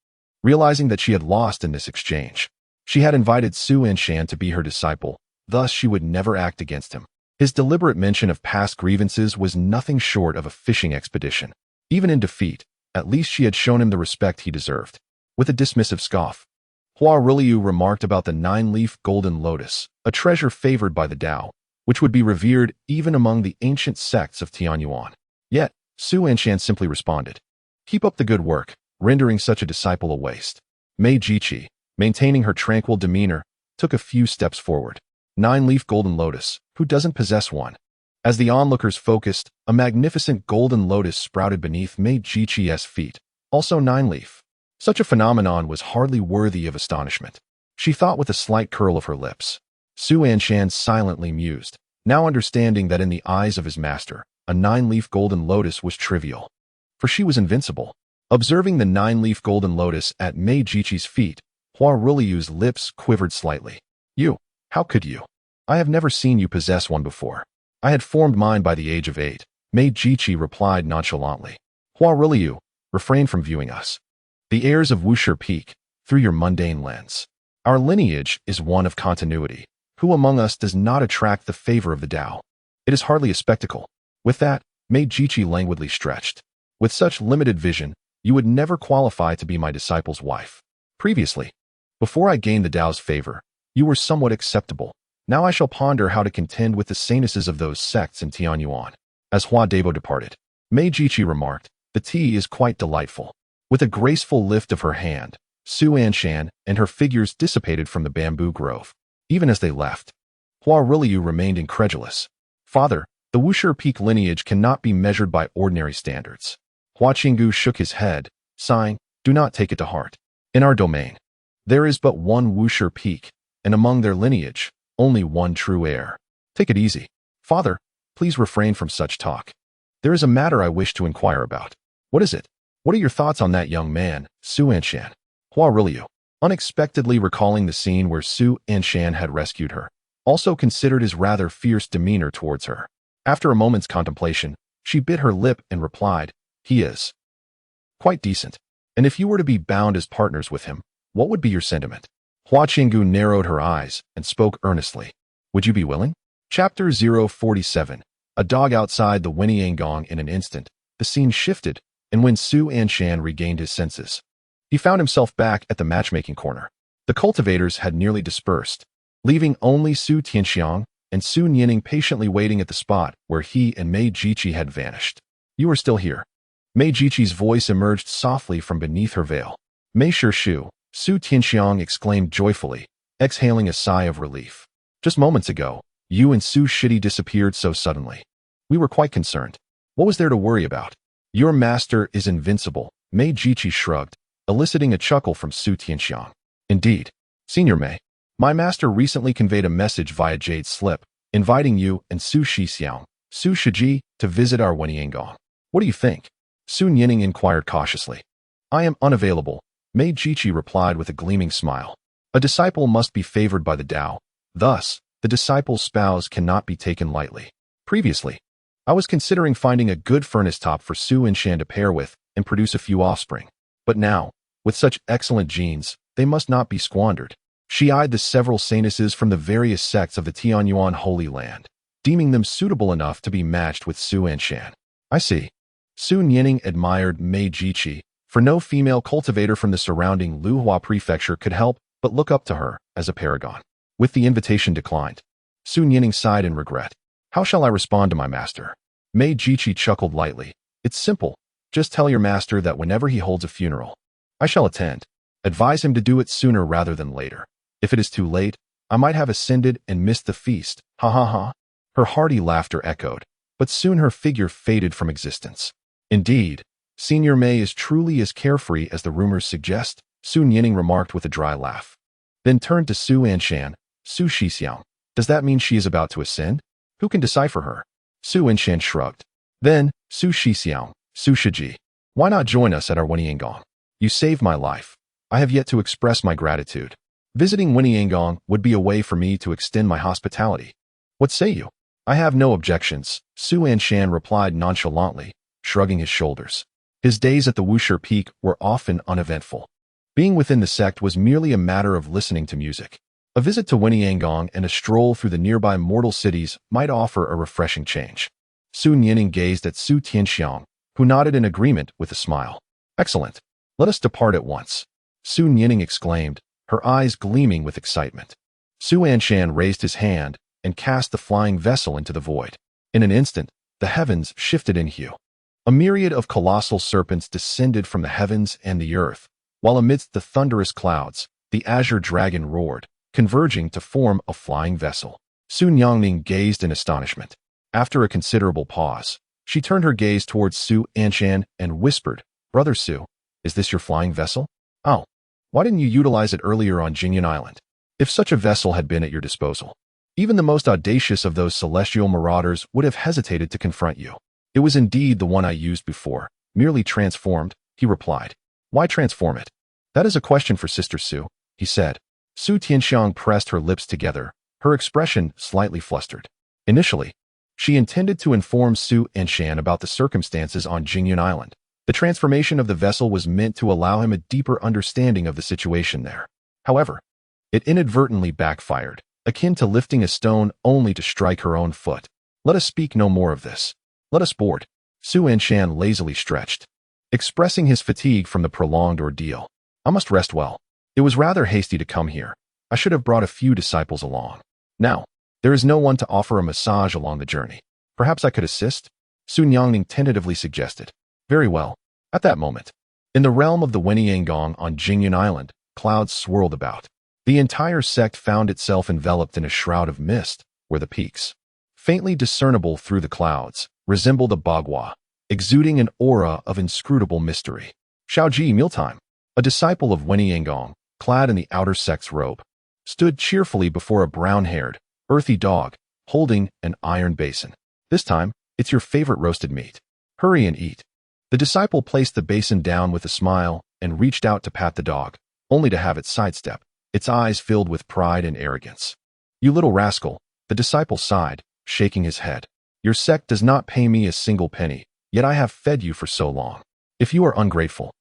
realizing that she had lost in this exchange. She had invited Su Anshan to be her disciple, thus she would never act against him. His deliberate mention of past grievances was nothing short of a fishing expedition. Even in defeat, at least she had shown him the respect he deserved. With a dismissive scoff, Hua Rilyu remarked about the 9-leaf golden lotus, a treasure favored by the Tao, which would be revered even among the ancient sects of Tianyuan. Yet, Su Anshan simply responded, keep up the good work, rendering such a disciple a waste. Mei Jiji, maintaining her tranquil demeanor, took a few steps forward. 9-leaf golden lotus, who doesn't possess one? As the onlookers focused, a magnificent golden lotus sprouted beneath Mei Jiji's feet, also 9-leaf. Such a phenomenon was hardly worthy of astonishment. She thought with a slight curl of her lips. Su Anshan silently mused, now understanding that in the eyes of his master, a 9-leaf golden lotus was trivial. For she was invincible. Observing the 9-leaf golden lotus at Mei Jiji's feet, Hua Rilyu's lips quivered slightly. You, how could you? I have never seen you possess one before. I had formed mine by the age of 8, Mei Jiji replied nonchalantly. Hua Rilyu, refrain from viewing us, the heirs of Wushi Peak, through your mundane lens. Our lineage is one of continuity. Who among us does not attract the favor of the Tao? It is hardly a spectacle. With that, Mei Jiji languidly stretched. With such limited vision, you would never qualify to be my disciple's wife. Previously, before I gained the Tao's favor, you were somewhat acceptable. Now I shall ponder how to contend with the sanuses of those sects in Tianyuan. As Hua Debo departed, Mei Jiji remarked, the tea is quite delightful. With a graceful lift of her hand, Su Anshan and her figures dissipated from the bamboo grove. Even as they left, Hua Rilyu remained incredulous. Father, the Wushi Peak lineage cannot be measured by ordinary standards. Hua Qinggu shook his head, sighing, do not take it to heart. In our domain, there is but one Wushi Peak, and among their lineage, only one true heir. Take it easy. Father, please refrain from such talk. There is a matter I wish to inquire about. What is it? What are your thoughts on that young man, Su Anshan? Hua Rilyu, unexpectedly recalling the scene where Su Anshan had rescued her, also considered his rather fierce demeanor towards her. After a moment's contemplation, she bit her lip and replied, he is quite decent. And if you were to be bound as partners with him, what would be your sentiment? Hua Qinggu narrowed her eyes and spoke earnestly. Would you be willing? Chapter 047. A dog outside the Winiangong. In an instant, the scene shifted, and when Su Anshan regained his senses, he found himself back at the matchmaking corner. The cultivators had nearly dispersed, leaving only Su Tianxiang and Su Nining patiently waiting at the spot where he and Mei Jiji had vanished. You are still here. Mei Jiji's voice emerged softly from beneath her veil. Mei Shu, Su Tianxiang exclaimed joyfully, exhaling a sigh of relief. Just moments ago, you and Su Shidi disappeared so suddenly. We were quite concerned. What was there to worry about? Your master is invincible, Mei Jiji shrugged, eliciting a chuckle from Su Tianxiang. Indeed, Senior Mei, my master recently conveyed a message via Jade slip, inviting you and Su Shixiang, Su Shiji, to visit our Wenyangong. What do you think? Su Nining inquired cautiously. I am unavailable, Mei Jiji replied with a gleaming smile. A disciple must be favored by the Tao. Thus, the disciple's spouse cannot be taken lightly. Previously, I was considering finding a good furnace top for Su Anshan to pair with and produce a few offspring. But now, with such excellent genes, they must not be squandered. She eyed the several saintesses from the various sects of the Tianyuan Holy Land, deeming them suitable enough to be matched with Su Anshan. I see. Su Nining admired Mei Jiji, for no female cultivator from the surrounding Luhuazhou prefecture could help but look up to her as a paragon. With the invitation declined, Su Nining sighed in regret. How shall I respond to my master? Mei Jiji chuckled lightly. It's simple. Just tell your master that whenever he holds a funeral, I shall attend. Advise him to do it sooner rather than later. If it is too late, I might have ascended and missed the feast. Ha ha ha. Her hearty laughter echoed, but soon her figure faded from existence. Indeed, Senior Mei is truly as carefree as the rumors suggest, Su Nining remarked with a dry laugh. Then turned to Su Anshan, Su Shixiang. Does that mean she is about to ascend? Who can decipher her? Su Anshan shrugged. Then, Su Shixiang, Su Shiji. Why not join us at our Wenyangong? You saved my life. I have yet to express my gratitude. Visiting Wenyangong would be a way for me to extend my hospitality. What say you? I have no objections, Su Anshan replied nonchalantly, shrugging his shoulders. His days at the Wusher Peak were often uneventful. Being within the sect was merely a matter of listening to music. A visit to Wenyangong and a stroll through the nearby mortal cities might offer a refreshing change. Su Nining gazed at Su Tianxiang, who nodded in agreement with a smile. Excellent. Let us depart at once. Su Nining exclaimed, her eyes gleaming with excitement. Su Anshan raised his hand and cast the flying vessel into the void. In an instant, the heavens shifted in hue. A myriad of colossal serpents descended from the heavens and the earth, while amidst the thunderous clouds, the azure dragon roared, converging to form a flying vessel. Su Nining gazed in astonishment. After a considerable pause, she turned her gaze towards Su Anshan and whispered, Brother Su, is this your flying vessel? Oh, why didn't you utilize it earlier on Jingyan Island? If such a vessel had been at your disposal, even the most audacious of those celestial marauders would have hesitated to confront you. It was indeed the one I used before, merely transformed, he replied. Why transform it? That is a question for Sister Su, he said. Su Tianxiang pressed her lips together, her expression slightly flustered. Initially, she intended to inform Su Anshan about the circumstances on Jingyan Island. The transformation of the vessel was meant to allow him a deeper understanding of the situation there. However, it inadvertently backfired, akin to lifting a stone only to strike her own foot. Let us speak no more of this. Let us board. Su Anshan lazily stretched, expressing his fatigue from the prolonged ordeal. I must rest well. It was rather hasty to come here. I should have brought a few disciples along. Now, there is no one to offer a massage along the journey. Perhaps I could assist? Su Nining tentatively suggested. Very well. At that moment, in the realm of the Wenyangong on Jingyan Island, clouds swirled about. The entire sect found itself enveloped in a shroud of mist, where the peaks, faintly discernible through the clouds, resembled a bagua, exuding an aura of inscrutable mystery. Shaoji, mealtime, a disciple of Wenyangong, clad in the outer sect's robe, stood cheerfully before a brown-haired, earthy dog, holding an iron basin. This time, it's your favorite roasted meat. Hurry and eat. The disciple placed the basin down with a smile and reached out to pat the dog, only to have it sidestep, its eyes filled with pride and arrogance. You little rascal, the disciple sighed, shaking his head. Your sect does not pay me a single penny, yet I have fed you for so long. If you are ungrateful,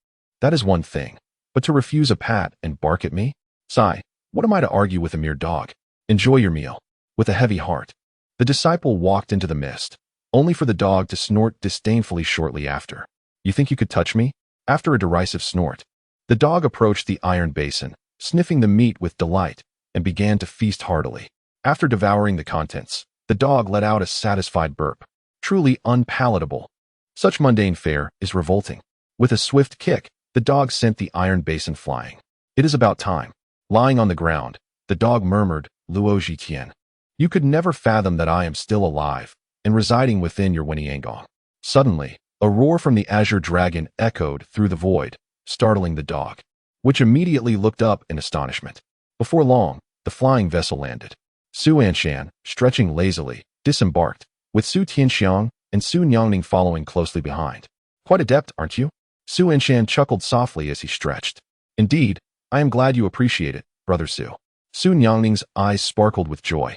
that is one thing, but to refuse a pat and bark at me? Sigh, what am I to argue with a mere dog? Enjoy your meal. With a heavy heart, the disciple walked into the mist, only for the dog to snort disdainfully shortly after. You think you could touch me? After a derisive snort, the dog approached the iron basin, sniffing the meat with delight, and began to feast heartily. After devouring the contents, the dog let out a satisfied burp. Truly unpalatable. Such mundane fare is revolting. With a swift kick, the dog sent the iron basin flying. It is about time. Lying on the ground, the dog murmured, Luhuazhou, you could never fathom that I am still alive and residing within your Wenyangong. Suddenly, a roar from the azure dragon echoed through the void, startling the dog, which immediately looked up in astonishment. Before long, the flying vessel landed. Su Anshan, stretching lazily, disembarked, with Su Tianxiang and Su Nyangning following closely behind. Quite adept, aren't you? Su Anshan chuckled softly as he stretched. Indeed, I am glad you appreciate it, Brother Su. Su Nyangning's eyes sparkled with joy.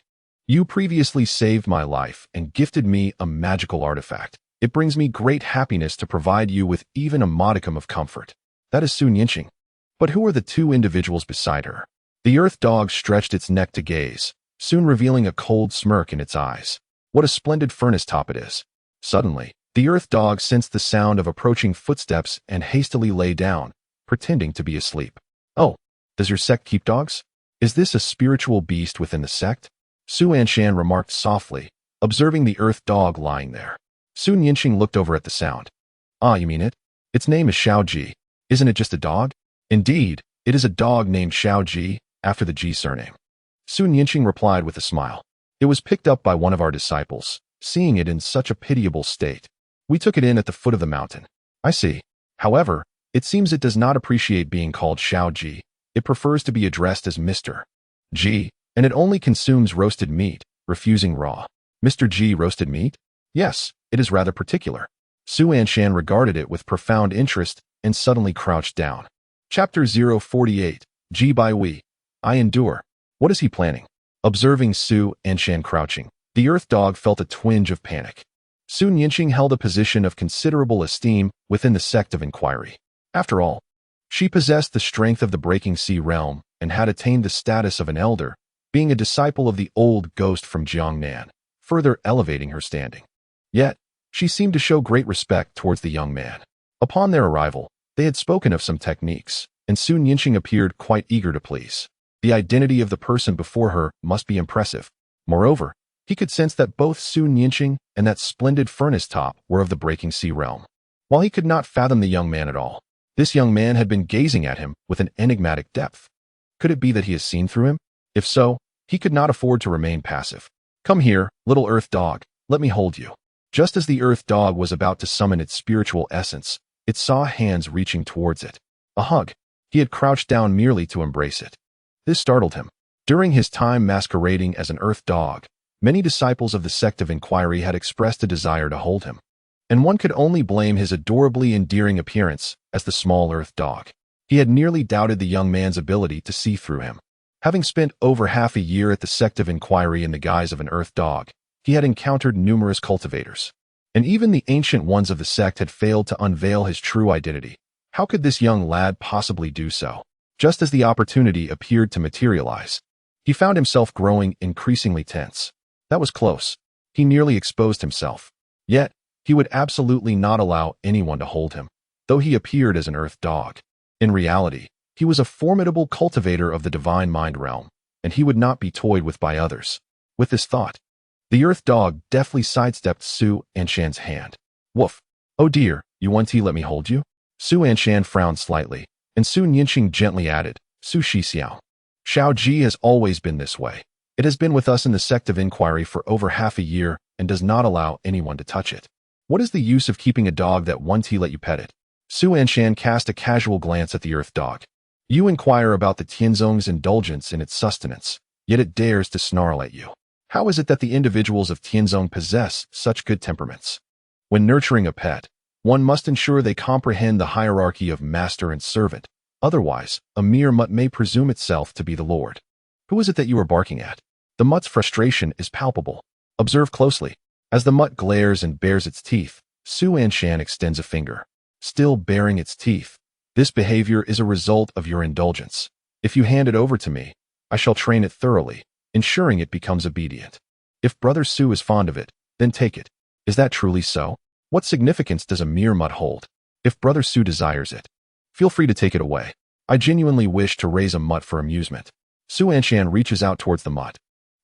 You previously saved my life and gifted me a magical artifact. It brings me great happiness to provide you with even a modicum of comfort. That is Su Nyingqing. But who are the two individuals beside her? The earth dog stretched its neck to gaze, soon revealing a cold smirk in its eyes. What a splendid furnace top it is. Suddenly, the earth dog sensed the sound of approaching footsteps and hastily lay down, pretending to be asleep. Oh, does your sect keep dogs? Is this a spiritual beast within the sect? Su Anshan remarked softly, observing the earth dog lying there. Su Nyingqing looked over at the sound. Ah, you mean it? Its name is Shaoji. Isn't it just a dog? Indeed, it is a dog named Shaoji, after the Ji surname. Su Nyingqing replied with a smile. It was picked up by one of our disciples, seeing it in such a pitiable state. We took it in at the foot of the mountain. I see. However, it seems it does not appreciate being called Shaoji. It prefers to be addressed as Mr. Ji, and it only consumes roasted meat, refusing raw. Mr. Ji roasted meat? Yes, it is rather particular. Su Anshan regarded it with profound interest and suddenly crouched down. Chapter 048, Ji Bai Wei. I endure. What is he planning? Observing Su Anshan crouching, the earth dog felt a twinge of panic. Su Nyingqing held a position of considerable esteem within the sect of inquiry. After all, she possessed the strength of the breaking sea realm and had attained the status of an elder, being a disciple of the old ghost from Jiangnan, further elevating her standing. Yet, she seemed to show great respect towards the young man. Upon their arrival, they had spoken of some techniques, and Su Nyingqing appeared quite eager to please. The identity of the person before her must be impressive. Moreover, he could sense that both Su Nyingqing and that splendid furnace top were of the breaking sea realm. While he could not fathom the young man at all, this young man had been gazing at him with an enigmatic depth. Could it be that he has seen through him? If so, he could not afford to remain passive. Come here, little earth dog, let me hold you. Just as the earth dog was about to summon its spiritual essence, it saw hands reaching towards it. A hug. He had crouched down merely to embrace it. This startled him. During his time masquerading as an earth dog, many disciples of the sect of inquiry had expressed a desire to hold him. And one could only blame his adorably endearing appearance as the small earth dog. He had nearly doubted the young man's ability to see through him. Having spent over half a year at the sect of inquiry in the guise of an earth dog, he had encountered numerous cultivators. And even the ancient ones of the sect had failed to unveil his true identity. How could this young lad possibly do so? Just as the opportunity appeared to materialize, he found himself growing increasingly tense. That was close. He nearly exposed himself. Yet, he would absolutely not allow anyone to hold him, though he appeared as an earth dog. In reality, he was a formidable cultivator of the divine mind realm, and he would not be toyed with by others. With this thought, the earth dog deftly sidestepped Su Anshan's hand. Woof. Oh dear, you want to let me hold you? Su Anshan frowned slightly, and Su Nyingqing gently added, Su Shixiao. Shaoji has always been this way. It has been with us in the sect of inquiry for over half a year and does not allow anyone to touch it. What is the use of keeping a dog that won't let you pet it? Su Anshan cast a casual glance at the earth dog. You inquire about the Tianzong's indulgence in its sustenance, yet it dares to snarl at you. How is it that the individuals of Tianzong possess such good temperaments? When nurturing a pet, one must ensure they comprehend the hierarchy of master and servant. Otherwise, a mere mutt may presume itself to be the lord. Who is it that you are barking at? The mutt's frustration is palpable. Observe closely. As the mutt glares and bares its teeth, Su Anshan extends a finger. Still baring its teeth. This behavior is a result of your indulgence. If you hand it over to me, I shall train it thoroughly, ensuring it becomes obedient. If Brother Su is fond of it, then take it. Is that truly so? What significance does a mere mutt hold? If Brother Su desires it, feel free to take it away. I genuinely wish to raise a mutt for amusement. Su Anshan reaches out towards the mutt.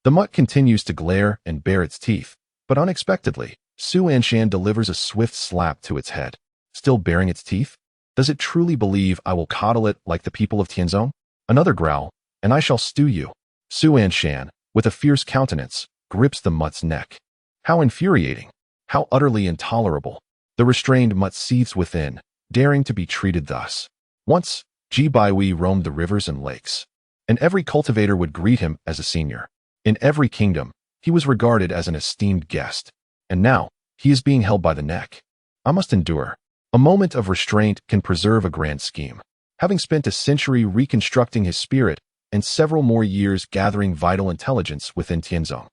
The mutt continues to glare and bare its teeth, but unexpectedly, Su Anshan delivers a swift slap to its head. Still baring its teeth? Does it truly believe I will coddle it like the people of Tianzong? Another growl, and I shall stew you. Su Anshan, with a fierce countenance, grips the mutt's neck. How infuriating! How utterly intolerable! The restrained mutt seethes within, daring to be treated thus. Once, Ji Baihui roamed the rivers and lakes, and every cultivator would greet him as a senior. In every kingdom, he was regarded as an esteemed guest, and now, he is being held by the neck. I must endure. A moment of restraint can preserve a grand scheme. Having spent a century reconstructing his spirit and several more years gathering vital intelligence within Tianzong,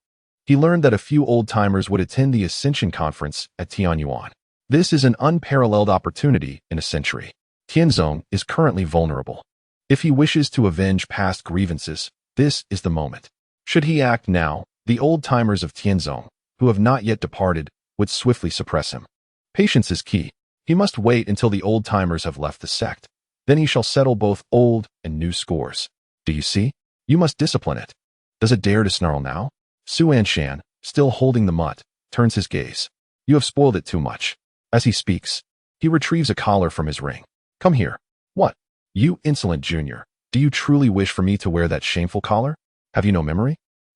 he learned that a few old-timers would attend the Ascension Conference at Tianyuan. This is an unparalleled opportunity in a century. Tianzong is currently vulnerable. If he wishes to avenge past grievances, this is the moment. Should he act now, the old-timers of Tianzong, who have not yet departed, would swiftly suppress him. Patience is key. He must wait until the old-timers have left the sect. Then he shall settle both old and new scores. Do you see? You must discipline it. Does it dare to snarl now? Su Anshan, still holding the mutt, turns his gaze. You have spoiled it too much. As he speaks, he retrieves a collar from his ring. Come here. What? You insolent junior. Do you truly wish for me to wear that shameful collar? Have you no memory?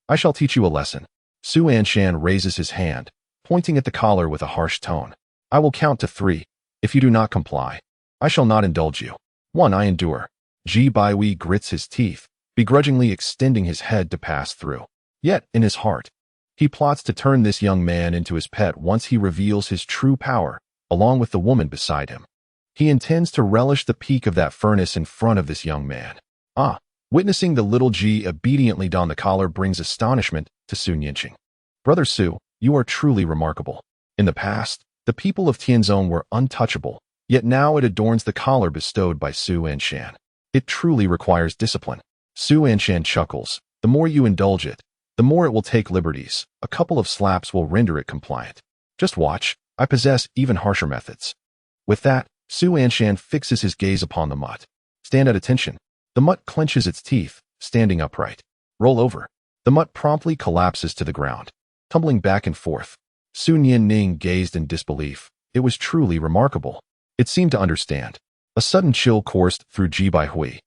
I shall teach you a lesson. Su Anshan raises his hand, pointing at the collar with a harsh tone. I will count to 3. If you do not comply, I shall not indulge you. 1. I endure. Ji Baihui grits his teeth, begrudgingly extending his head to pass through. Yet, in his heart, he plots to turn this young man into his pet once he reveals his true power, along with the woman beside him. He intends to relish the peak of that furnace in front of this young man. Witnessing the little Ji obediently don the collar brings astonishment to Su Yinqing. Brother Su, you are truly remarkable. In the past, the people of Tianzong were untouchable, yet now it adorns the collar bestowed by Su Anshan. It truly requires discipline. Su Anshan chuckles. The more you indulge it, the more it will take liberties. A couple of slaps will render it compliant. Just watch, I possess even harsher methods. With that, Su Anshan fixes his gaze upon the mutt. Stand at attention. The mutt clenches its teeth, standing upright. Roll over. The mutt promptly collapses to the ground, tumbling back and forth. Su Ning gazed in disbelief. It was truly remarkable. It seemed to understand. A sudden chill coursed through Ji Baihui,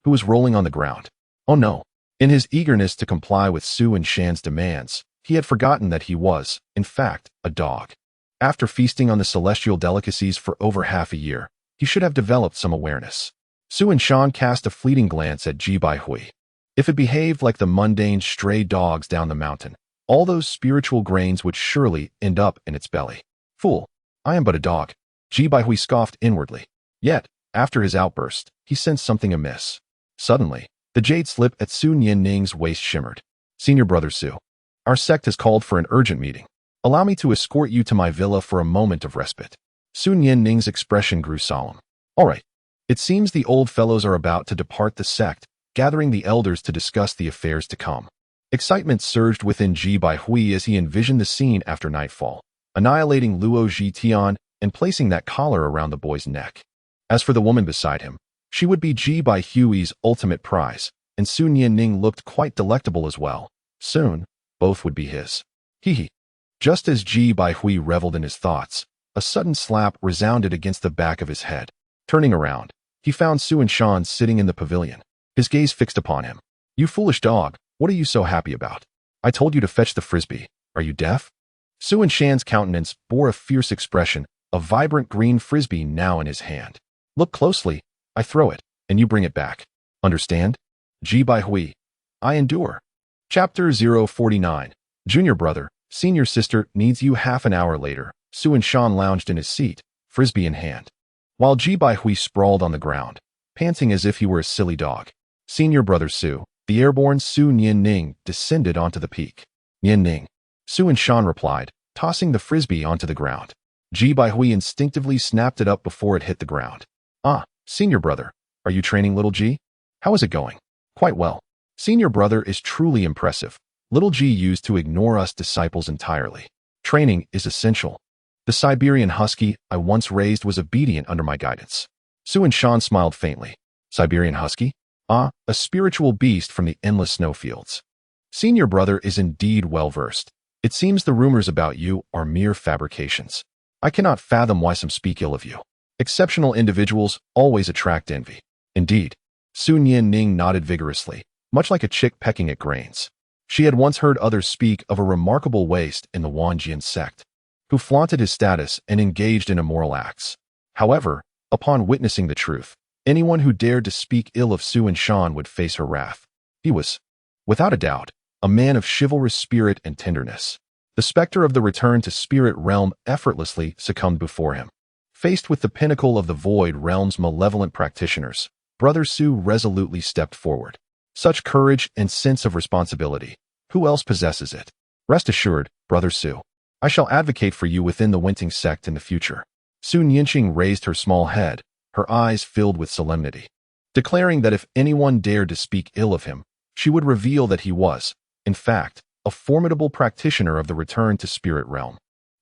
who was rolling on the ground. Oh no. In his eagerness to comply with Su Anshan's demands, he had forgotten that he was, in fact, a dog. After feasting on the celestial delicacies for over half a year, he should have developed some awareness. Su Anshan cast a fleeting glance at Ji Baihui. If it behaved like the mundane stray dogs down the mountain, all those spiritual grains would surely end up in its belly. Fool, I am but a dog. Ji Baihui scoffed inwardly. Yet, after his outburst, he sensed something amiss. Suddenly, the jade slip at Su Ning's waist shimmered. Senior Brother Su, our sect has called for an urgent meeting. Allow me to escort you to my villa for a moment of respite. Su Ning's expression grew solemn. All right. It seems the old fellows are about to depart the sect, gathering the elders to discuss the affairs to come. Excitement surged within Ji Baihui as he envisioned the scene after nightfall, annihilating Luhuazhou and placing that collar around the boy's neck. As for the woman beside him, she would be Ji Baihui's ultimate prize, and Su Ning looked quite delectable as well. Soon, both would be his. Hee. Just as Ji Baihui reveled in his thoughts, a sudden slap resounded against the back of his head. Turning around, he found Su Anshan sitting in the pavilion, his gaze fixed upon him. You foolish dog, what are you so happy about? I told you to fetch the frisbee. Are you deaf? Su Anshan's countenance bore a fierce expression, a vibrant green frisbee now in his hand. Look closely. I throw it, and you bring it back. Understand? Ji Baihui. I endure. Chapter 049. Junior brother, senior sister needs you. Half an hour later, Su Anshan lounged in his seat, frisbee in hand, while Ji Baihui sprawled on the ground, panting as if he were a silly dog. Senior brother Su, the airborne Su Ning, descended onto the peak. Ning. Su Anshan replied, tossing the frisbee onto the ground. Ji Baihui instinctively snapped it up before it hit the ground. Senior brother, are you training little Ji? How is it going? Quite well. Senior brother is truly impressive. Little Ji used to ignore us disciples entirely. Training is essential. The Siberian husky I once raised was obedient under my guidance. Su Anshan smiled faintly. Siberian husky? A spiritual beast from the endless snowfields. Senior brother is indeed well-versed. It seems the rumors about you are mere fabrications. I cannot fathom why some speak ill of you. Exceptional individuals always attract envy. Indeed. Su Ning nodded vigorously, much like a chick pecking at grains. She had once heard others speak of a remarkable waste in the Wanjian sect, who flaunted his status and engaged in immoral acts. However, upon witnessing the truth, anyone who dared to speak ill of Su Anshan would face her wrath. He was, without a doubt, a man of chivalrous spirit and tenderness. The specter of the return to spirit realm effortlessly succumbed before him. Faced with the pinnacle of the void realm's malevolent practitioners, Brother Su resolutely stepped forward. Such courage and sense of responsibility. Who else possesses it? Rest assured, Brother Su, I shall advocate for you within the Winting sect in the future. Su Nianqing raised her small head, her eyes filled with solemnity, declaring that if anyone dared to speak ill of him, she would reveal that he was, in fact, a formidable practitioner of the return to spirit realm.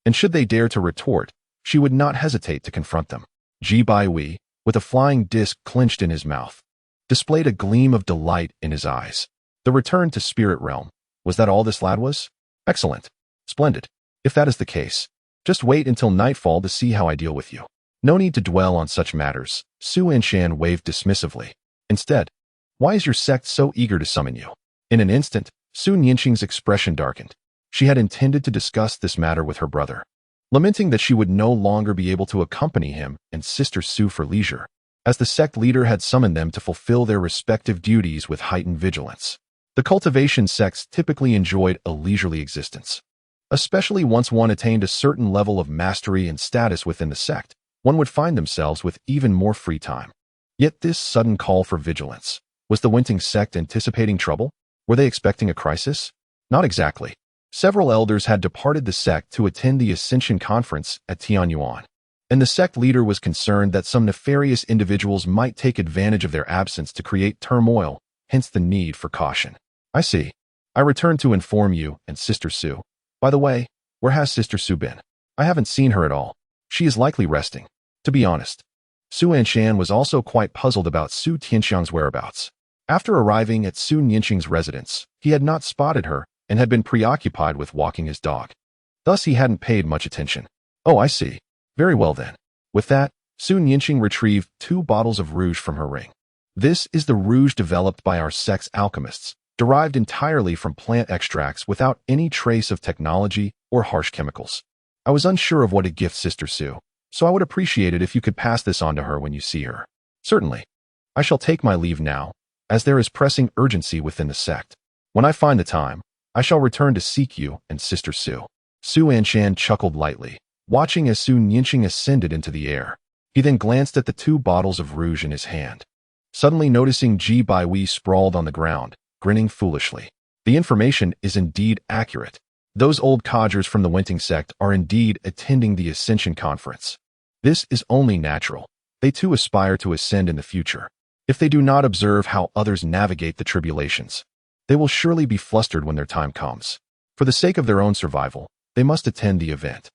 And should they dare to retort, she would not hesitate to confront them. Ji Baihui, with a flying disc clenched in his mouth, displayed a gleam of delight in his eyes. The return to spirit realm, was that all this lad was? Excellent. Splendid. If that is the case, just wait until nightfall to see how I deal with you. No need to dwell on such matters, Su Anshan waved dismissively. Instead, why is your sect so eager to summon you? In an instant, Su Nianqing's expression darkened. She had intended to discuss this matter with her brother, lamenting that she would no longer be able to accompany him and Sister Su for leisure, as the sect leader had summoned them to fulfill their respective duties with heightened vigilance. The cultivation sects typically enjoyed a leisurely existence. Especially once one attained a certain level of mastery and status within the sect, one would find themselves with even more free time. Yet this sudden call for vigilance. Was the Winting sect anticipating trouble? Were they expecting a crisis? Not exactly. Several elders had departed the sect to attend the Ascension Conference at Tianyuan, and the sect leader was concerned that some nefarious individuals might take advantage of their absence to create turmoil, hence the need for caution. I see. I returned to inform you and Sister Su. By the way, where has Sister Su been? I haven't seen her at all. She is likely resting. To be honest, Su Anshan was also quite puzzled about Su Tianxiang's whereabouts. After arriving at Su Nianqing's residence, he had not spotted her and had been preoccupied with walking his dog. Thus he hadn't paid much attention. Oh, I see. Very well then. With that, Su Nianqing retrieved 2 bottles of rouge from her ring. This is the rouge developed by our sect's alchemists, derived entirely from plant extracts without any trace of technology or harsh chemicals. I was unsure of what to gift Sister Su, so I would appreciate it if you could pass this on to her when you see her. Certainly. I shall take my leave now, as there is pressing urgency within the sect. When I find the time, I shall return to seek you and Sister Su. Su Anshan chuckled lightly, watching as Su Nianqing ascended into the air. He then glanced at the 2 bottles of rouge in his hand, suddenly noticing Ji Baihui sprawled on the ground, grinning foolishly. The information is indeed accurate. Those old codgers from the Winting sect are indeed attending the Ascension Conference. This is only natural. They too aspire to ascend in the future. If they do not observe how others navigate the tribulations, they will surely be flustered when their time comes. For the sake of their own survival, they must attend the event.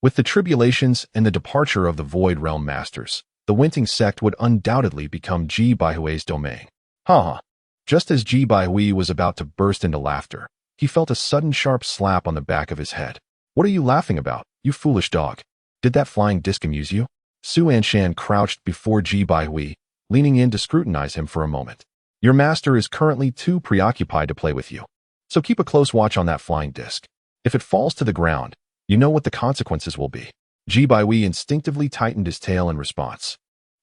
With the tribulations and the departure of the Void Realm Masters, the Winting sect would undoubtedly become Ji Baihui's domain. Ha! Just as Ji Baihui was about to burst into laughter, he felt a sudden sharp slap on the back of his head. What are you laughing about, you foolish dog? Did that flying disc amuse you? Su Anshan crouched before Ji Baihui, leaning in to scrutinize him for a moment. Your master is currently too preoccupied to play with you, so keep a close watch on that flying disc. If it falls to the ground, you know what the consequences will be. Ji Baihui instinctively tightened his tail in response.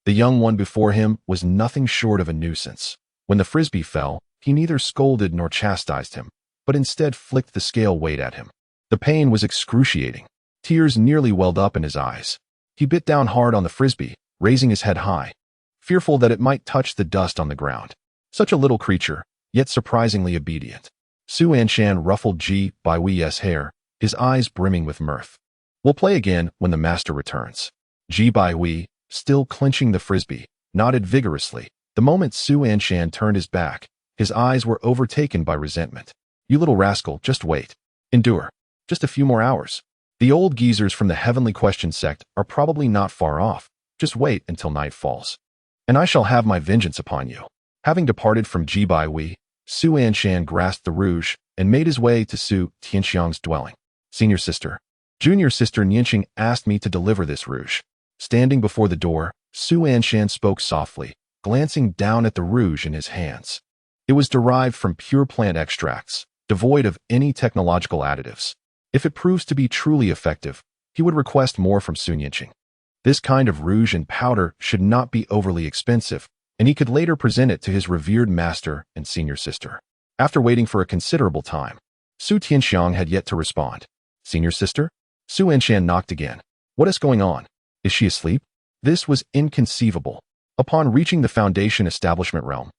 The young one before him was nothing short of a nuisance. When the frisbee fell, he neither scolded nor chastised him, but instead flicked the scale weight at him. The pain was excruciating. Tears nearly welled up in his eyes. He bit down hard on the frisbee, raising his head high, fearful that it might touch the dust on the ground. Such a little creature, yet surprisingly obedient. Su Anshan ruffled Ji Baihui's hair, his eyes brimming with mirth. We'll play again when the master returns. Ji Baihui, still clenching the frisbee, nodded vigorously. The moment Su Anshan turned his back, his eyes were overtaken by resentment. You little rascal, just wait. Endure. Just a few more hours. The old geezers from the Heavenly Question sect are probably not far off. Just wait until night falls, and I shall have my vengeance upon you. Having departed from Ji Baihui, Su Anshan grasped the rouge and made his way to Su Tianxiang's dwelling. Senior sister. Junior sister Nianqing asked me to deliver this rouge. Standing before the door, Su Anshan spoke softly, glancing down at the rouge in his hands. It was derived from pure plant extracts, devoid of any technological additives. If it proves to be truly effective, he would request more from Su Nianqing. This kind of rouge and powder should not be overly expensive, and he could later present it to his revered master and senior sister. After waiting for a considerable time, Su Tianxiang had yet to respond. Senior sister? Su Anshan knocked again. What is going on? Is she asleep? This was inconceivable. Upon reaching the Foundation establishment realm,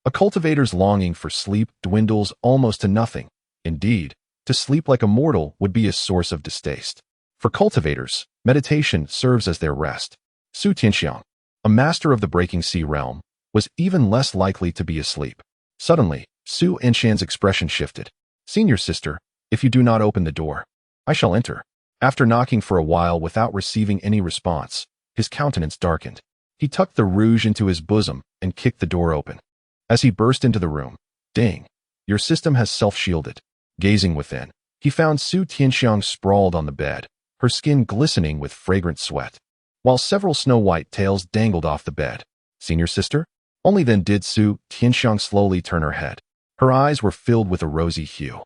a cultivator's longing for sleep dwindles almost to nothing. Indeed, to sleep like a mortal would be a source of distaste. For cultivators, meditation serves as their rest. Su Tianxiang, a master of the Breaking Sea realm, was even less likely to be asleep. Suddenly, Su Anshan's expression shifted. Senior sister, if you do not open the door, I shall enter. After knocking for a while without receiving any response, his countenance darkened. He tucked the rouge into his bosom and kicked the door open. As he burst into the room, ding, your system has self-shielded. Gazing within, he found Su Tianxiang sprawled on the bed, her skin glistening with fragrant sweat, while several snow-white tails dangled off the bed. Senior sister? Only then did Su Tianxiang slowly turn her head. Her eyes were filled with a rosy hue,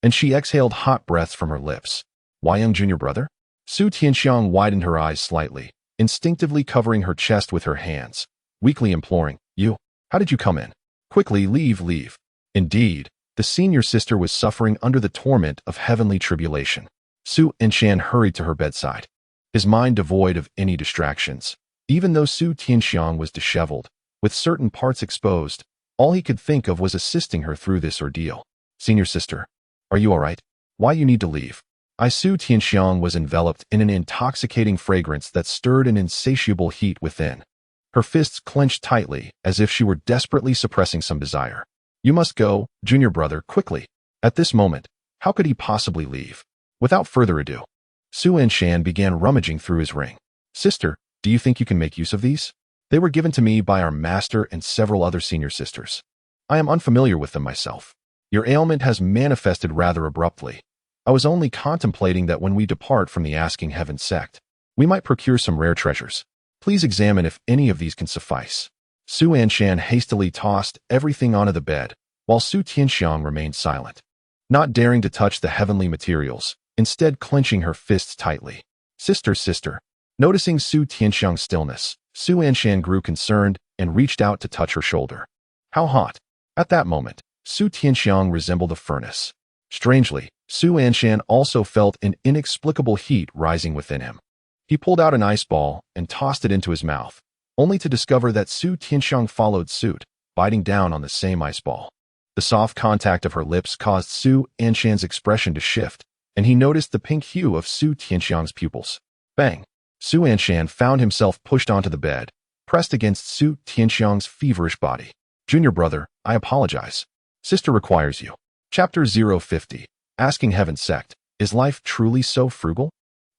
and she exhaled hot breaths from her lips. Why, young junior brother? Su Tianxiang widened her eyes slightly, instinctively covering her chest with her hands, weakly imploring, You, how did you come in? Quickly, leave. Indeed, the senior sister was suffering under the torment of heavenly tribulation. Su Anshan hurried to her bedside, his mind devoid of any distractions. Even though Su Tianxiang was disheveled, with certain parts exposed, all he could think of was assisting her through this ordeal. Senior sister, are you all right? Why you need to leave? Su Tianxiang was enveloped in an intoxicating fragrance that stirred an insatiable heat within. Her fists clenched tightly, as if she were desperately suppressing some desire. You must go, junior brother, quickly. At this moment, how could he possibly leave? Without further ado, Su Anshan began rummaging through his ring. Sister, do you think you can make use of these? They were given to me by our master and several other senior sisters. I am unfamiliar with them myself. Your ailment has manifested rather abruptly. I was only contemplating that when we depart from the Asking Heaven sect, we might procure some rare treasures. Please examine if any of these can suffice. Su Anshan hastily tossed everything onto the bed, while Su Tianxiang remained silent, not daring to touch the heavenly materials, instead clenching her fists tightly. Sister. Noticing Su Tianxiang's stillness, Su Anshan grew concerned and reached out to touch her shoulder. How hot! At that moment, Su Tianxiang resembled a furnace. Strangely, Su Anshan also felt an inexplicable heat rising within him. He pulled out an ice ball and tossed it into his mouth, only to discover that Su Tianxiang followed suit, biting down on the same ice ball. The soft contact of her lips caused Su Anshan's expression to shift, and he noticed the pink hue of Su Tianxiang's pupils. Bang! Su Anshan found himself pushed onto the bed, pressed against Su Tianxiang's feverish body. Junior brother, I apologize. Sister requires you. Chapter 050. Asking Heaven sect, is life truly so frugal?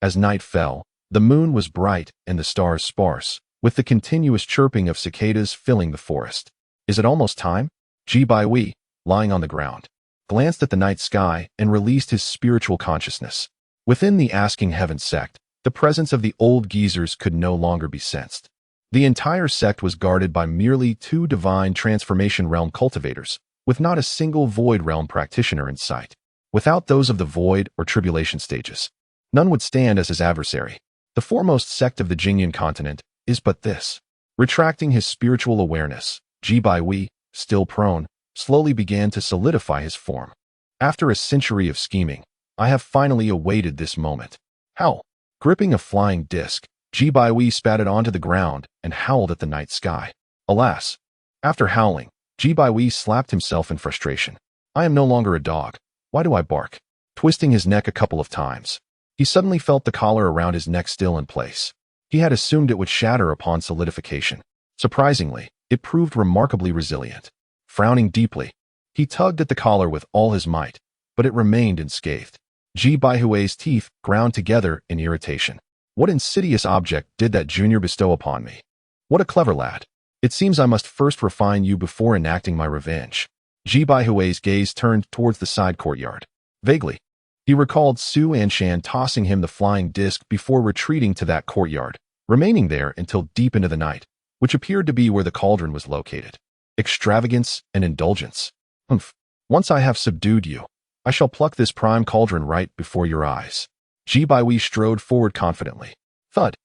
As night fell, the moon was bright and the stars sparse, with the continuous chirping of cicadas filling the forest. Is it almost time? Jiji, lying on the ground, glanced at the night sky and released his spiritual consciousness. Within the Asking Heaven sect, the presence of the old geezers could no longer be sensed. The entire sect was guarded by merely 2 divine transformation realm cultivators, with not a single void realm practitioner in sight. Without those of the void or tribulation stages, none would stand as his adversary. The foremost sect of the Jingyan continent is but this. Retracting his spiritual awareness, Jiji, still prone, slowly began to solidify his form. After a century of scheming, I have finally awaited this moment. Howl! Gripping a flying disc, Jiji spatted onto the ground and howled at the night sky. Alas! After howling, Jiji slapped himself in frustration. I am no longer a dog. Why do I bark? Twisting his neck a couple of times, he suddenly felt the collar around his neck still in place. He had assumed it would shatter upon solidification. Surprisingly, it proved remarkably resilient. Frowning deeply, he tugged at the collar with all his might, but it remained unscathed. Jiji's teeth ground together in irritation. What insidious object did that junior bestow upon me? What a clever lad. It seems I must first refine you before enacting my revenge. Ji Baihui's gaze turned towards the side courtyard. Vaguely, he recalled Su Anshan tossing him the flying disc before retreating to that courtyard, remaining there until deep into the night, which appeared to be where the cauldron was located. Extravagance and indulgence. Humph. Once I have subdued you, I shall pluck this prime cauldron right before your eyes. Ji Baihui strode forward confidently. Thud.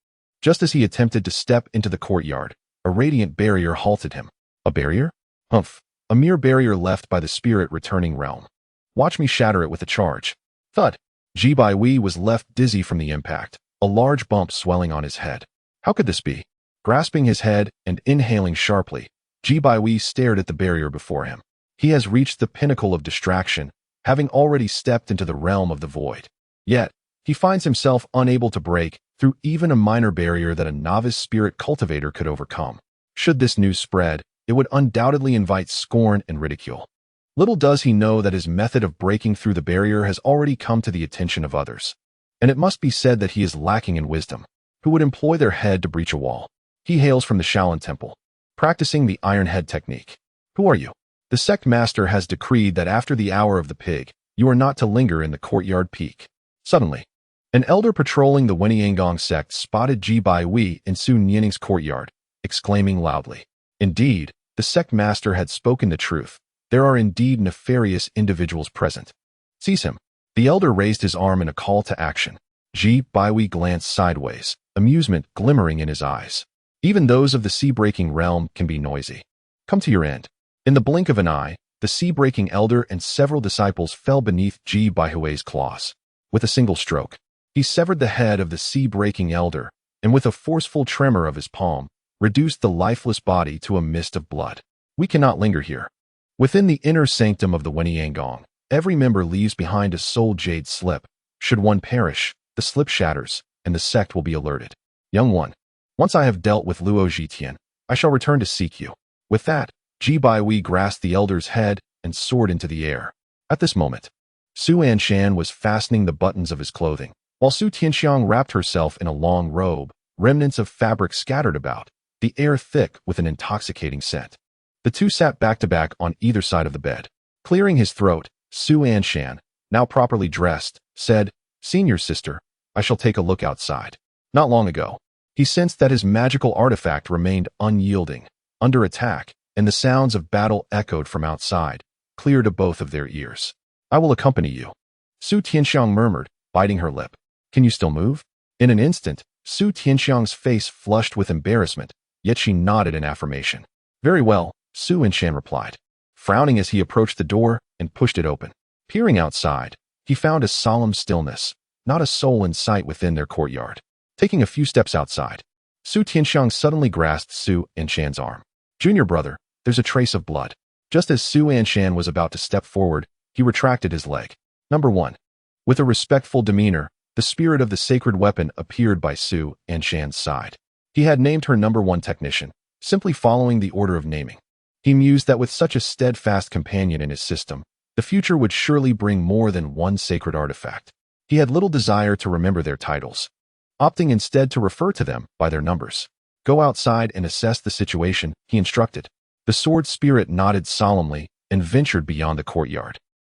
Just as he attempted to step into the courtyard, a radiant barrier halted him. A barrier? Humph. A mere barrier left by the spirit returning realm. Watch me shatter it with a charge. Thud. Ji Baihui was left dizzy from the impact, a large bump swelling on his head. How could this be? Grasping his head and inhaling sharply, Ji Baihui stared at the barrier before him. He has reached the pinnacle of distraction, having already stepped into the realm of the void. Yet, he finds himself unable to break through even a minor barrier that a novice spirit cultivator could overcome. Should this news spread, it would undoubtedly invite scorn and ridicule. Little does he know that his method of breaking through the barrier has already come to the attention of others. And it must be said that he is lacking in wisdom. Who would employ their head to breach a wall? He hails from the Shaolin Temple, practicing the Iron Head technique. Who are you? The sect master has decreed that after the hour of the pig, you are not to linger in the courtyard peak. Suddenly, an elder patrolling the Weniangong sect spotted Ji Baihui in Su Nianing's courtyard, exclaiming loudly. Indeed, the sect master had spoken the truth. There are indeed nefarious individuals present. Seize him. The elder raised his arm in a call to action. Ji Baihui glanced sideways, amusement glimmering in his eyes. Even those of the sea-breaking realm can be noisy. Come to your end. In the blink of an eye, the sea-breaking elder and several disciples fell beneath Ji Baihui's claws. With a single stroke, he severed the head of the sea-breaking elder, and with a forceful tremor of his palm, reduced the lifeless body to a mist of blood. We cannot linger here. Within the inner sanctum of the Weniangong, every member leaves behind a soul jade slip. Should one perish, the slip shatters, and the sect will be alerted. Young one, once I have dealt with Luhuazhou, I shall return to seek you. With that, Ji Baihui grasped the elder's head and soared into the air. At this moment, Su Anshan was fastening the buttons of his clothing, while Su Tianxiang wrapped herself in a long robe, remnants of fabric scattered about, the air thick with an intoxicating scent. The two sat back to back on either side of the bed. Clearing his throat, Su Anshan, now properly dressed, said, Senior sister, I shall take a look outside. Not long ago, he sensed that his magical artifact remained unyielding, under attack, and the sounds of battle echoed from outside, clear to both of their ears. I will accompany you. Su Tianxiang murmured, biting her lip. Can you still move? In an instant, Su Tianxiang's face flushed with embarrassment, yet she nodded in affirmation. Very well, Su Anshan replied, frowning as he approached the door and pushed it open. Peering outside, he found a solemn stillness, not a soul in sight within their courtyard. Taking a few steps outside, Su Tianxiang suddenly grasped Su Anshan's arm. Junior brother, there's a trace of blood. Just as Su Anshan was about to step forward, he retracted his leg. Number 1. With a respectful demeanor, the spirit of the sacred weapon appeared by Su Anshan's side. He had named her number 1 technician, simply following the order of naming. He mused that with such a steadfast companion in his system, the future would surely bring more than one sacred artifact. He had little desire to remember their titles, opting instead to refer to them by their numbers. Go outside and assess the situation, he instructed. The sword spirit nodded solemnly and ventured beyond the courtyard,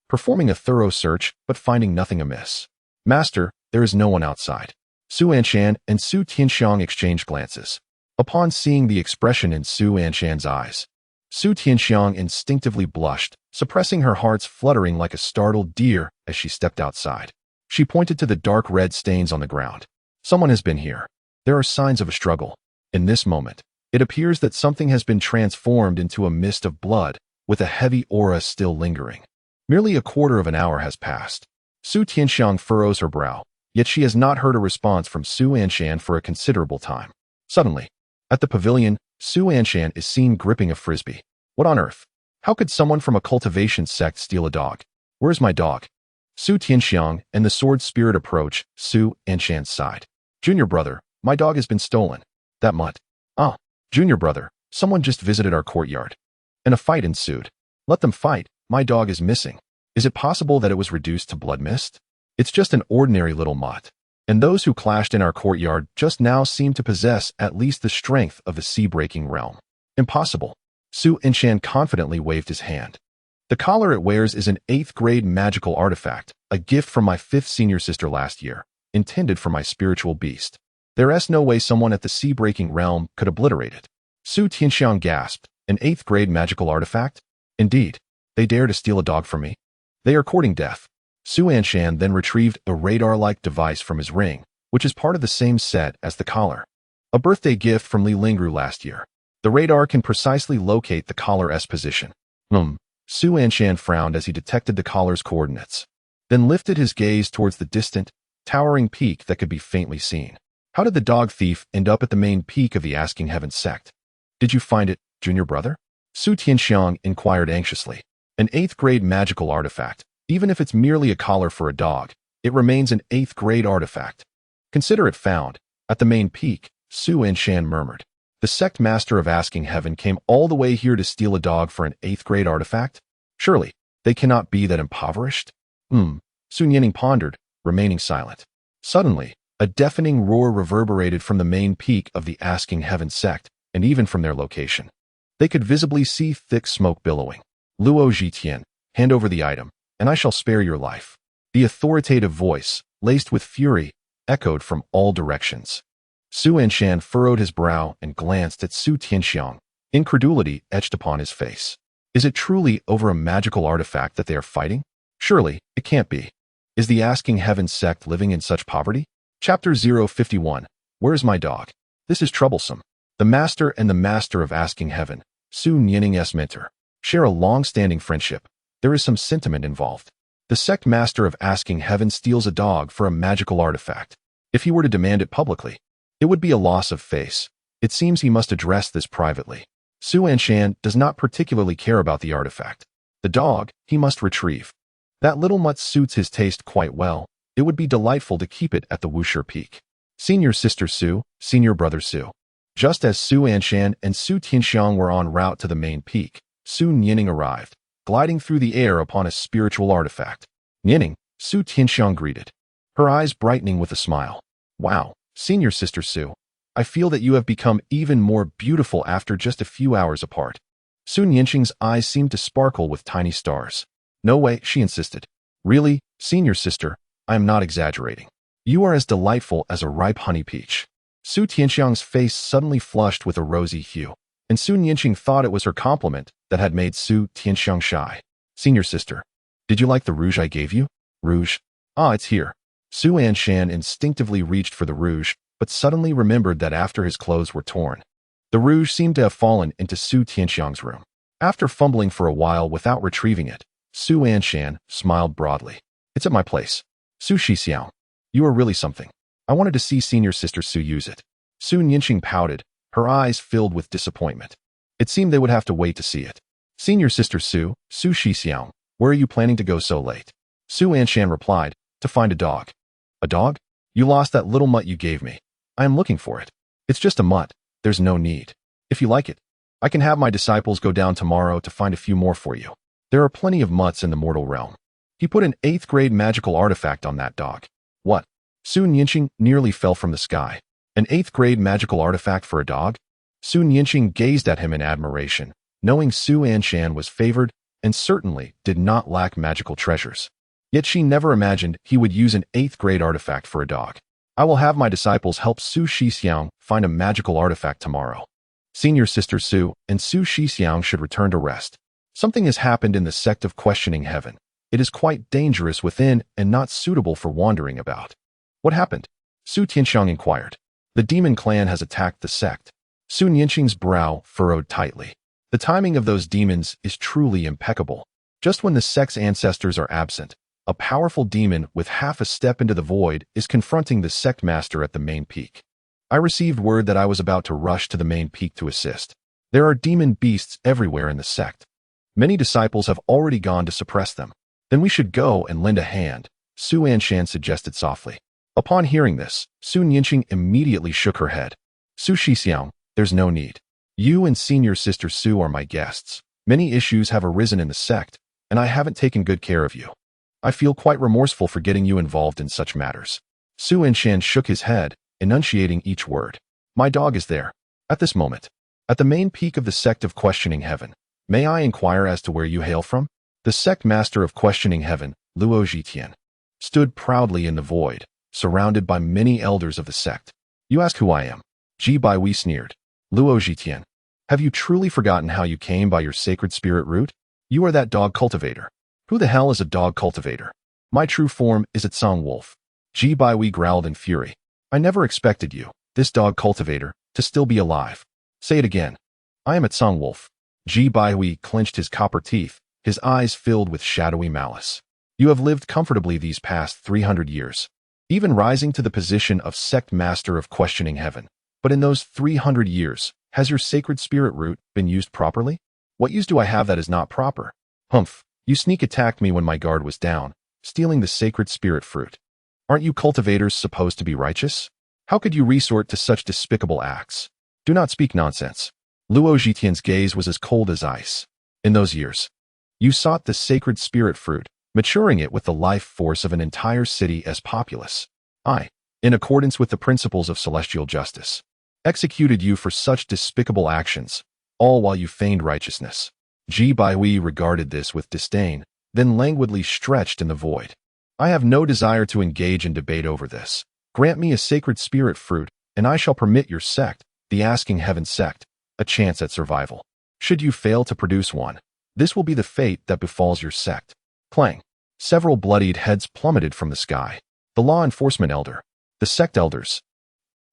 performing a thorough search but finding nothing amiss. Master, there is no one outside. Su Anshan and Su Tianxiang exchanged glances. Upon seeing the expression in Su Anshan's eyes, Su Tianxiang instinctively blushed, suppressing her heart's fluttering like a startled deer as she stepped outside. She pointed to the dark red stains on the ground. Someone has been here. There are signs of a struggle. In this moment, it appears that something has been transformed into a mist of blood, with a heavy aura still lingering. Nearly a quarter of an hour has passed. Su Tianxiang furrows her brow, yet she has not heard a response from Su Anshan for a considerable time. Suddenly, at the pavilion, Su Anshan is seen gripping a frisbee. What on earth? How could someone from a cultivation sect steal a dog? Where's my dog? Su Tianxiang and the sword spirit approach Su Anshan's side. Junior brother, my dog has been stolen. That mutt. Ah, junior brother, someone just visited our courtyard. And a fight ensued. Let them fight, my dog is missing. Is it possible that it was reduced to blood mist? It's just an ordinary little mutt. And those who clashed in our courtyard just now seem to possess at least the strength of the sea-breaking realm. Impossible. Su Anshan confidently waved his hand. The collar it wears is an 8th grade magical artifact, a gift from my 5th senior sister last year, intended for my spiritual beast. There's no way someone at the sea-breaking realm could obliterate it. Su Tianxiang gasped. An 8th grade magical artifact? Indeed. They dare to steal a dog from me? They are courting death. Su Anshan then retrieved a radar-like device from his ring, which is part of the same set as the collar. A birthday gift from Li Lingru last year. The radar can precisely locate the collar's position. Su Anshan frowned as he detected the collar's coordinates, then lifted his gaze towards the distant, towering peak that could be faintly seen. How did the dog thief end up at the main peak of the Asking Heaven sect? Did you find it, junior brother? Su Tianxiang inquired anxiously. An 8th grade magical artifact. Even if it's merely a collar for a dog, it remains an 8th grade artifact. Consider it found. At the main peak, Su Anshan murmured. The sect master of Asking Heaven came all the way here to steal a dog for an 8th grade artifact? Surely, they cannot be that impoverished? Su Nianing pondered, remaining silent. Suddenly, a deafening roar reverberated from the main peak of the Asking Heaven sect, and even from their location. They could visibly see thick smoke billowing. Luhuazhou, hand over the item, and I shall spare your life. The authoritative voice, laced with fury, echoed from all directions. Su Anshan furrowed his brow and glanced at Su Tianxiang, incredulity etched upon his face. Is it truly over a magical artifact that they are fighting? Surely, it can't be. Is the Asking Heaven sect living in such poverty? Chapter 051. Where's my dog? This is troublesome. The master and the master of Asking Heaven, Su Nianing's mentor, share a long-standing friendship. There is some sentiment involved. The sect master of Asking Heaven steals a dog for a magical artifact. If he were to demand it publicly, it would be a loss of face. It seems he must address this privately. Su Anshan does not particularly care about the artifact. The dog, he must retrieve. That little mutt suits his taste quite well. It would be delightful to keep it at the Wushi Peak. Senior sister Su, senior brother Su. Just as Su Anshan and Su Tianxiang were en route to the main peak, Su Nianing arrived, gliding through the air upon a spiritual artifact. Nianing, Su Tianxiang greeted, her eyes brightening with a smile. Wow, senior sister Su, I feel that you have become even more beautiful after just a few hours apart. Su Nianxing's eyes seemed to sparkle with tiny stars. No way, she insisted. Really, senior sister, I am not exaggerating. You are as delightful as a ripe honey peach. Su Tianxiang's face suddenly flushed with a rosy hue, and Su Nianxing thought it was her compliment that had made Su Tianxiang shy. Senior sister, did you like the rouge I gave you? Rouge? Ah, it's here. Su Anshan instinctively reached for the rouge, but suddenly remembered that after his clothes were torn, the rouge seemed to have fallen into Su Tianxiang's room. After fumbling for a while without retrieving it, Su Anshan smiled broadly. It's at my place. Su Shixiao, you are really something. I wanted to see senior sister Su use it. Su Nianxing pouted, her eyes filled with disappointment. It seemed they would have to wait to see it. Senior sister Su, Su Shixiao, where are you planning to go so late? Su Anshan replied, to find a dog. A dog? You lost that little mutt you gave me. I am looking for it. It's just a mutt. There's no need. If you like it, I can have my disciples go down tomorrow to find a few more for you. There are plenty of mutts in the mortal realm. He put an 8th grade magical artifact on that dog. What? Su Nianxing nearly fell from the sky. An 8th grade magical artifact for a dog? Su Nianxing gazed at him in admiration, knowing Su Anshan was favored and certainly did not lack magical treasures. Yet she never imagined he would use an 8th grade artifact for a dog. I will have my disciples help Su Shixiang find a magical artifact tomorrow. Senior sister Su and Su Shixiang should return to rest. Something has happened in the sect of Questioning Heaven. It is quite dangerous within and not suitable for wandering about. What happened? Su Tianxiang inquired. The demon clan has attacked the sect. Su Nianxing's brow furrowed tightly. The timing of those demons is truly impeccable. Just when the sect's ancestors are absent, a powerful demon with half a step into the void is confronting the sect master at the main peak. I received word that I was about to rush to the main peak to assist. There are demon beasts everywhere in the sect. Many disciples have already gone to suppress them. Then we should go and lend a hand, Su Anshan suggested softly. Upon hearing this, Su Nianxing immediately shook her head. Su Shixiang, there's no need. You and senior sister Su are my guests. Many issues have arisen in the sect, and I haven't taken good care of you. I feel quite remorseful for getting you involved in such matters. Su Anshan shook his head, enunciating each word. My dog is there. At this moment. At the main peak of the sect of Questioning Heaven. May I inquire as to where you hail from? The sect master of questioning heaven, Luhuazhou, stood proudly in the void, surrounded by many elders of the sect. You ask who I am? Jiji sneered. Luhuazhou, have you truly forgotten how you came by your sacred spirit root? You are that dog cultivator. Who the hell is a dog cultivator? My true form is a Tsang wolf. Jiji growled in fury. I never expected you, this dog cultivator, to still be alive. Say it again. I am a Tsang wolf. Jiji clenched his copper teeth, his eyes filled with shadowy malice. You have lived comfortably these past 300 years, even rising to the position of sect master of questioning heaven. But in those 300 years, has your sacred spirit root been used properly? What use do I have that is not proper? Humph, you sneak attacked me when my guard was down, stealing the sacred spirit fruit. Aren't you cultivators supposed to be righteous? How could you resort to such despicable acts? Do not speak nonsense. Luhuazhou's gaze was as cold as ice. In those years, you sought the sacred spirit fruit, maturing it with the life force of an entire city as populace. I, in accordance with the principles of celestial justice, executed you for such despicable actions, all while you feigned righteousness. Jiji regarded this with disdain, then languidly stretched in the void. I have no desire to engage in debate over this. Grant me a sacred spirit fruit, and I shall permit your sect, the Asking Heaven sect, a chance at survival. Should you fail to produce one, this will be the fate that befalls your sect. Clang. Several bloodied heads plummeted from the sky. The law enforcement elder, the sect elders.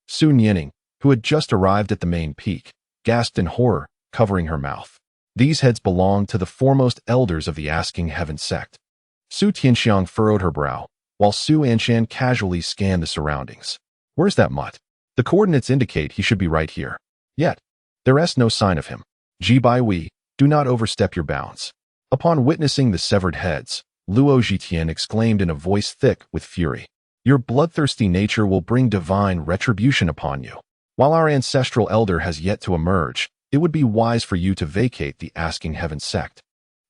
Su Nianing, who had just arrived at the main peak, gasped in horror, covering her mouth. These heads belonged to the foremost elders of the Asking Heaven sect. Su Tianxiang furrowed her brow, while Su Anshan casually scanned the surroundings. Where's that mutt? The coordinates indicate he should be right here. Yet, there is no sign of him. Jiji, do not overstep your bounds. Upon witnessing the severed heads, Luhuazhou exclaimed in a voice thick with fury. Your bloodthirsty nature will bring divine retribution upon you. While our ancestral elder has yet to emerge, it would be wise for you to vacate the Asking Heaven sect,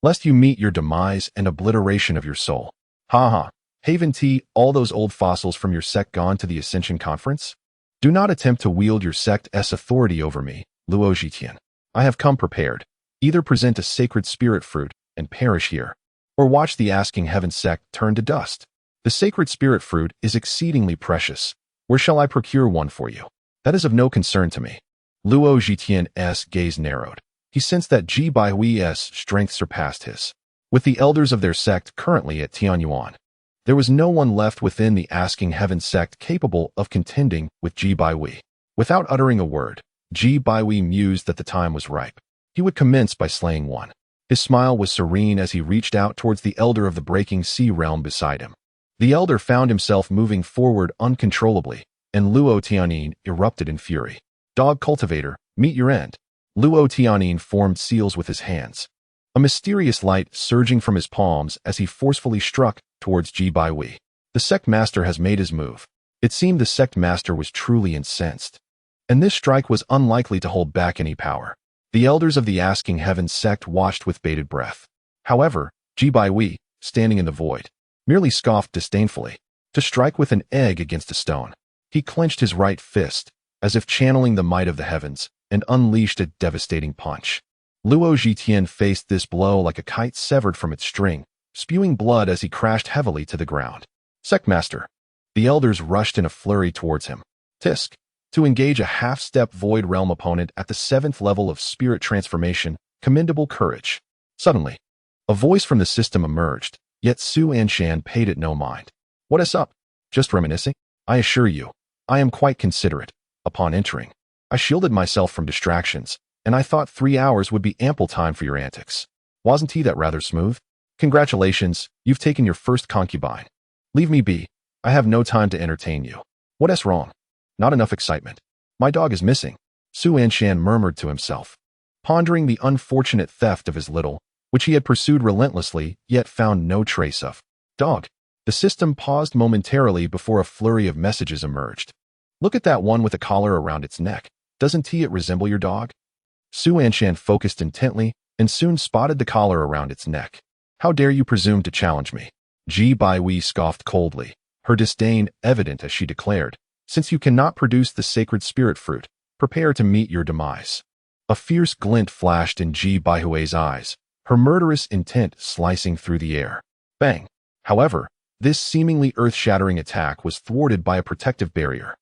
lest you meet your demise and obliteration of your soul. Ha ha. Haven T, all those old fossils from your sect gone to the Ascension Conference? Do not attempt to wield your sect's authority over me, Luhuazhou. I have come prepared. Either present a sacred spirit fruit and perish here, or watch the Asking Heaven sect turn to dust. The sacred spirit fruit is exceedingly precious. Where shall I procure one for you? That is of no concern to me. Luhuazhou's gaze narrowed. He sensed that Jiji's strength surpassed his. With the elders of their sect currently at Tianyuan, there was no one left within the Asking Heaven sect capable of contending with Jiji. Without uttering a word, Jiji mused that the time was ripe. He would commence by slaying one. His smile was serene as he reached out towards the elder of the breaking sea realm beside him. The elder found himself moving forward uncontrollably, and Luo Tianyin erupted in fury. Dog cultivator, meet your end. Luo Tianyin formed seals with his hands, a mysterious light surging from his palms as he forcefully struck towards Jiji. The sect master has made his move. It seemed the sect master was truly incensed, and this strike was unlikely to hold back any power. The elders of the Asking Heaven sect watched with bated breath. However, Jiji, standing in the void, merely scoffed disdainfully. To strike with an egg against a stone. He clenched his right fist, as if channeling the might of the heavens, and unleashed a devastating punch. Luhuazhou faced this blow like a kite severed from its string, spewing blood as he crashed heavily to the ground. Sectmaster. The elders rushed in a flurry towards him. Tisk. To engage a half-step void realm opponent at the 7th level of spirit transformation, commendable courage. Suddenly, a voice from the system emerged, yet Su Anshan paid it no mind. What is up? Just reminiscing? I assure you, I am quite considerate. Upon entering, I shielded myself from distractions, and I thought 3 hours would be ample time for your antics. Wasn't he that rather smooth? Congratulations, you've taken your first concubine. Leave me be. I have no time to entertain you. What is wrong? Not enough excitement. My dog is missing, Su Anshan murmured to himself, pondering the unfortunate theft of his little, which he had pursued relentlessly, yet found no trace of. Dog. The system paused momentarily before a flurry of messages emerged. Look at that one with a collar around its neck. Doesn't it resemble your dog? Su Anshan focused intently and soon spotted the collar around its neck. How dare you presume to challenge me? Jiji scoffed coldly, her disdain evident as she declared, since you cannot produce the sacred spirit fruit, prepare to meet your demise. A fierce glint flashed in Jiji's eyes, her murderous intent slicing through the air. Bang! However, this seemingly earth-shattering attack was thwarted by a protective barrier.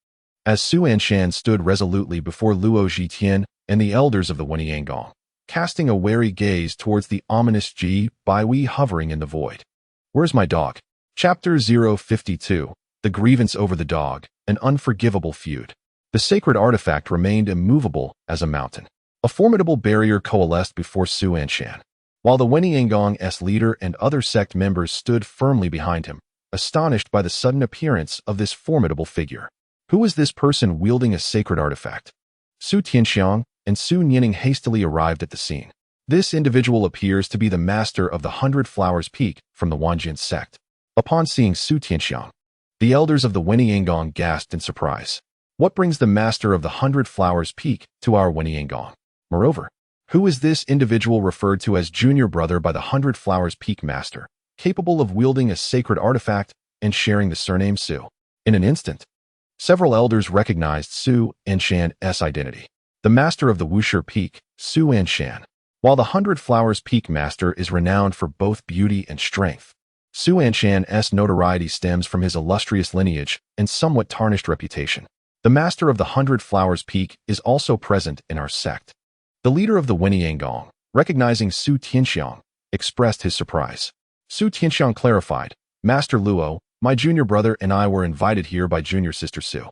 As Su Anshan stood resolutely before Luhuazhou and the elders of the Weniangong, casting a wary gaze towards the ominous Ji Baihui hovering in the void. Where's my dog? Chapter 052, The Grievance Over the Dog, an Unforgivable Feud. The sacred artifact remained immovable as a mountain. A formidable barrier coalesced before Su Anshan, while the Weniangong's leader and other sect members stood firmly behind him, astonished by the sudden appearance of this formidable figure. Who was this person wielding a sacred artifact? Su Tianxiang and Su Nianing hastily arrived at the scene. This individual appears to be the master of the 100 Flowers Peak from the Wanjian sect. Upon seeing Su Tianxiang, the elders of the Weniangong gasped in surprise. What brings the master of the 100 Flowers Peak to our Weniangong? Moreover, who is this individual referred to as junior brother by the 100 Flowers Peak master, capable of wielding a sacred artifact and sharing the surname Su? In an instant, several elders recognized Su Anshan's identity. The master of the Wushi Peak, Su Anshan. While the 100 Flowers Peak master is renowned for both beauty and strength, Su Anshan's notoriety stems from his illustrious lineage and somewhat tarnished reputation. The master of the 100 Flowers Peak is also present in our sect. The leader of the Weniangong, recognizing Su Tianxiang, expressed his surprise. Su Tianxiang clarified, Master Luo, my junior brother and I were invited here by junior sister Su.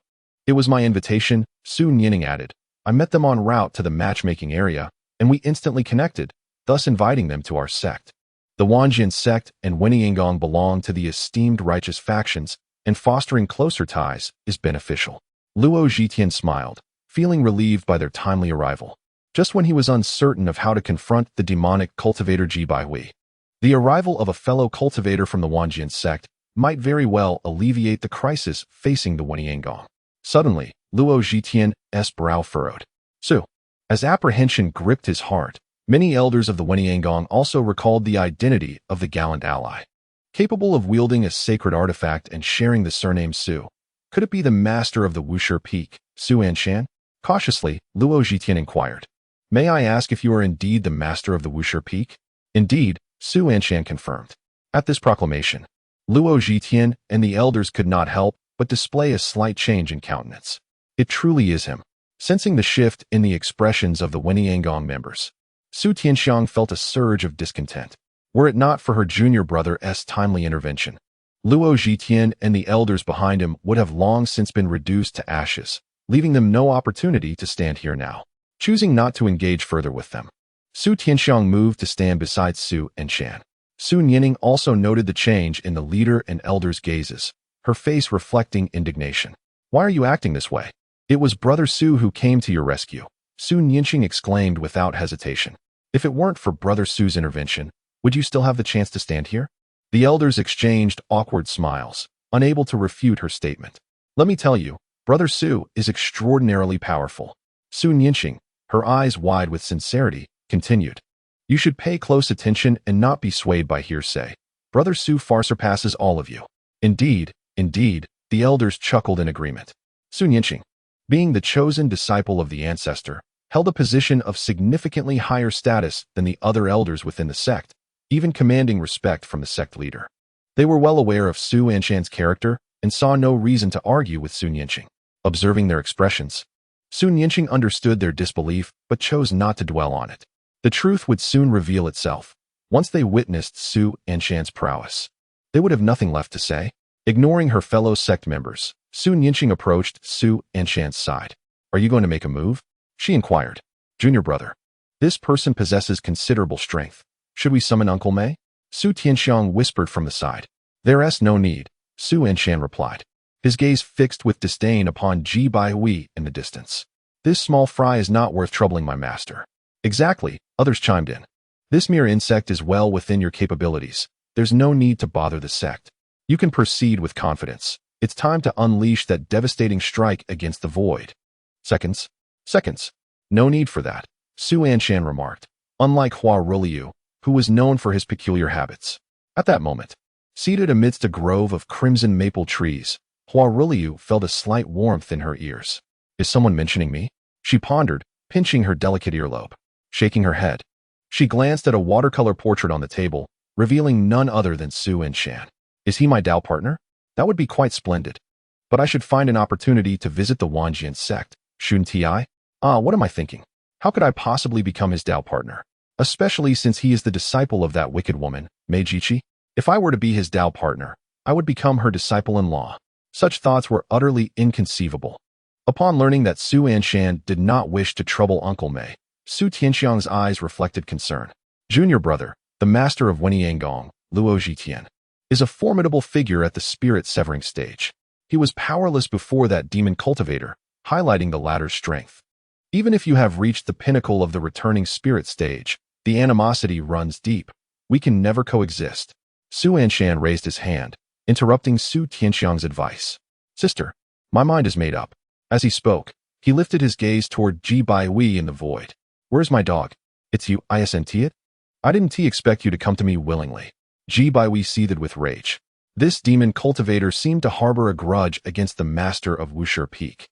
It was my invitation, Su Nianing added. I met them en route to the matchmaking area, and we instantly connected, thus inviting them to our sect. The Wanjian sect and Weniangong belong to the esteemed righteous factions, and fostering closer ties is beneficial. Luhuazhou smiled, feeling relieved by their timely arrival, just when he was uncertain of how to confront the demonic cultivator Ji Baihui. The arrival of a fellow cultivator from the Wanjian sect might very well alleviate the crisis facing the Weniangong. Suddenly, Luhuazhou's brow furrowed. Su. As apprehension gripped his heart, many elders of the Weniangong also recalled the identity of the gallant ally. Capable of wielding a sacred artifact and sharing the surname Su. Could it be the master of the Wushi Peak, Su Anshan? Cautiously, Luhuazhou inquired. May I ask if you are indeed the master of the Wushi Peak? Indeed, Su Anshan confirmed. At this proclamation, Luhuazhou and the elders could not help but display a slight change in countenance. It truly is him. Sensing the shift in the expressions of the Weniangong members, Su Tianxiang felt a surge of discontent. Were it not for her junior brother's timely intervention, Luhuazhou and the elders behind him would have long since been reduced to ashes, leaving them no opportunity to stand here now. Choosing not to engage further with them, Su Tianxiang moved to stand beside Su Anshan. Su Nianing also noted the change in the leader and elders' gazes, her face reflecting indignation. Why are you acting this way? It was Brother Su who came to your rescue, Su Nianqing exclaimed without hesitation. If it weren't for Brother Su's intervention, would you still have the chance to stand here? The elders exchanged awkward smiles, unable to refute her statement. Let me tell you, Brother Su is extraordinarily powerful. Su Nianqing, her eyes wide with sincerity, continued. You should pay close attention and not be swayed by hearsay. Brother Su far surpasses all of you. Indeed, the elders chuckled in agreement. Su Nianqing, being the chosen disciple of the ancestor, held a position of significantly higher status than the other elders within the sect, even commanding respect from the sect leader. They were well aware of Su Anshan's character and saw no reason to argue with Su Nianqing. Observing their expressions, Su Nianqing understood their disbelief but chose not to dwell on it. The truth would soon reveal itself. Once they witnessed Su Anshan's prowess, they would have nothing left to say. Ignoring her fellow sect members, Su Nianqing approached Su Anshan's side. Are you going to make a move? She inquired. Junior brother, this person possesses considerable strength. Should we summon Uncle Mei? Su Tianxiang whispered from the side. There's no need, Su Anshan replied, his gaze fixed with disdain upon Ji Baihui in the distance. This small fry is not worth troubling my master. Exactly, others chimed in. This mere insect is well within your capabilities. There's no need to bother the sect. You can proceed with confidence. It's time to unleash that devastating strike against the void. Seconds. No need for that, Su Anshan remarked, unlike Huarulyu, who was known for his peculiar habits. At that moment, seated amidst a grove of crimson maple trees, Huarulyu felt a slight warmth in her ears. Is someone mentioning me? She pondered, pinching her delicate earlobe. Shaking her head, She glanced at a watercolor portrait on the table, revealing none other than Su Anshan. Is he my Dao partner? That would be quite splendid. But I should find an opportunity to visit the Wanjian sect, shouldn't I? What am I thinking? How could I possibly become his Dao partner? Especially since he is the disciple of that wicked woman, Jiji. If I were to be his Dao partner, I would become her disciple-in-law. Such thoughts were utterly inconceivable. Upon learning that Su Anshan did not wish to trouble Uncle Mei, Su Tianxiang's eyes reflected concern. Junior brother, the master of Wenyangong, Luhuazhou, is a formidable figure at the spirit-severing stage. He was powerless before that demon cultivator, highlighting the latter's strength. Even if you have reached the pinnacle of the returning spirit stage, the animosity runs deep. We can never coexist. Su Anshan raised his hand, interrupting Su Tianxiang's advice. Sister, my mind is made up. As he spoke, he lifted his gaze toward Ji Baihui in the void. Where's my dog? It's you, isn't it? I didn't expect you to come to me willingly. Ji Baihui seethed with rage. This demon cultivator seemed to harbor a grudge against the master of Wushi Peak,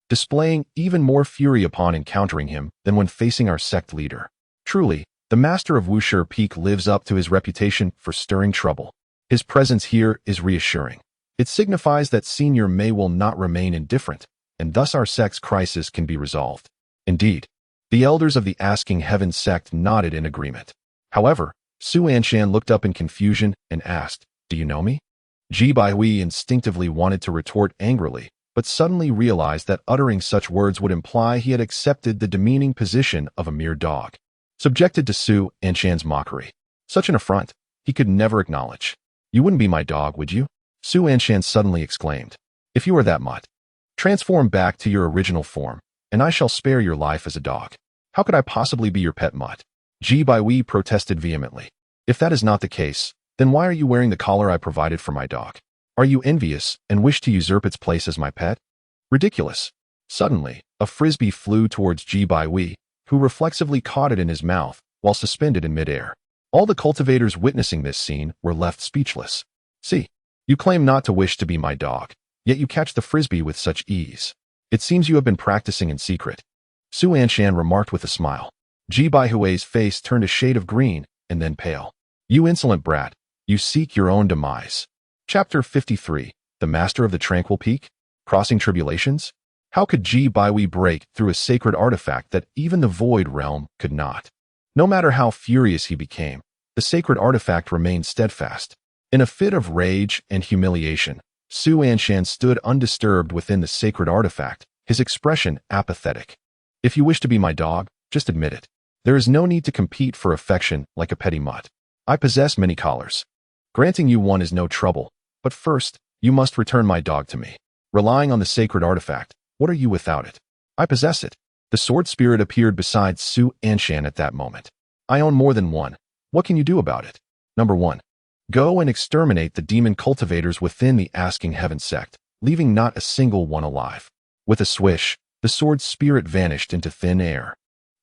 displaying even more fury upon encountering him than when facing our sect leader. Truly, the master of Wushi Peak lives up to his reputation for stirring trouble. His presence here is reassuring. It signifies that Senior Mei will not remain indifferent, and thus our sect's crisis can be resolved. Indeed, the elders of the Asking Heaven sect nodded in agreement. However, Su Anshan looked up in confusion and asked, "Do you know me?" Ji Baihui instinctively wanted to retort angrily, but suddenly realized that uttering such words would imply he had accepted the demeaning position of a mere dog, subjected to Su Anshan's mockery. Such an affront he could never acknowledge. "You wouldn't be my dog, would you?" Su Anshan suddenly exclaimed. "If you are that mutt, transform back to your original form, and I shall spare your life as a dog. How could I possibly be your pet mutt?" Ji Baihui protested vehemently. "If that is not the case, then why are you wearing the collar I provided for my dog? Are you envious and wish to usurp its place as my pet? Ridiculous." Suddenly, a frisbee flew towards Ji Baihui, who reflexively caught it in his mouth while suspended in midair. All the cultivators witnessing this scene were left speechless. "See, you claim not to wish to be my dog, yet you catch the frisbee with such ease. It seems you have been practicing in secret," Su Anshan remarked with a smile. Ji Baihui's face turned a shade of green and then pale. "You insolent brat, you seek your own demise." Chapter 53, The Master of the Tranquil Peak? Crossing Tribulations? How could Ji Baihui break through a sacred artifact that even the Void Realm could not? No matter how furious he became, the sacred artifact remained steadfast. In a fit of rage and humiliation, Su Anshan stood undisturbed within the sacred artifact, his expression apathetic. "If you wish to be my dog, just admit it. There is no need to compete for affection like a petty mutt. I possess many collars. Granting you one is no trouble, but first, you must return my dog to me. Relying on the sacred artifact, what are you without it? I possess it." The sword spirit appeared beside Su Anshan at that moment. "I own more than one. What can you do about it? Number 1. Go and exterminate the demon cultivators within the Asking Heaven sect, leaving not a single one alive." With a swish, the sword spirit vanished into thin air.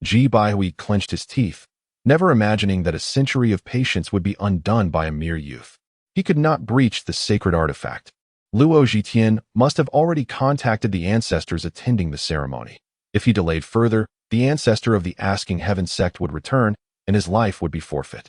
Ji Baihui clenched his teeth, never imagining that a century of patience would be undone by a mere youth. He could not breach the sacred artifact. Luhuazhou must have already contacted the ancestors attending the ceremony. If he delayed further, the ancestor of the Asking Heaven sect would return, and his life would be forfeit.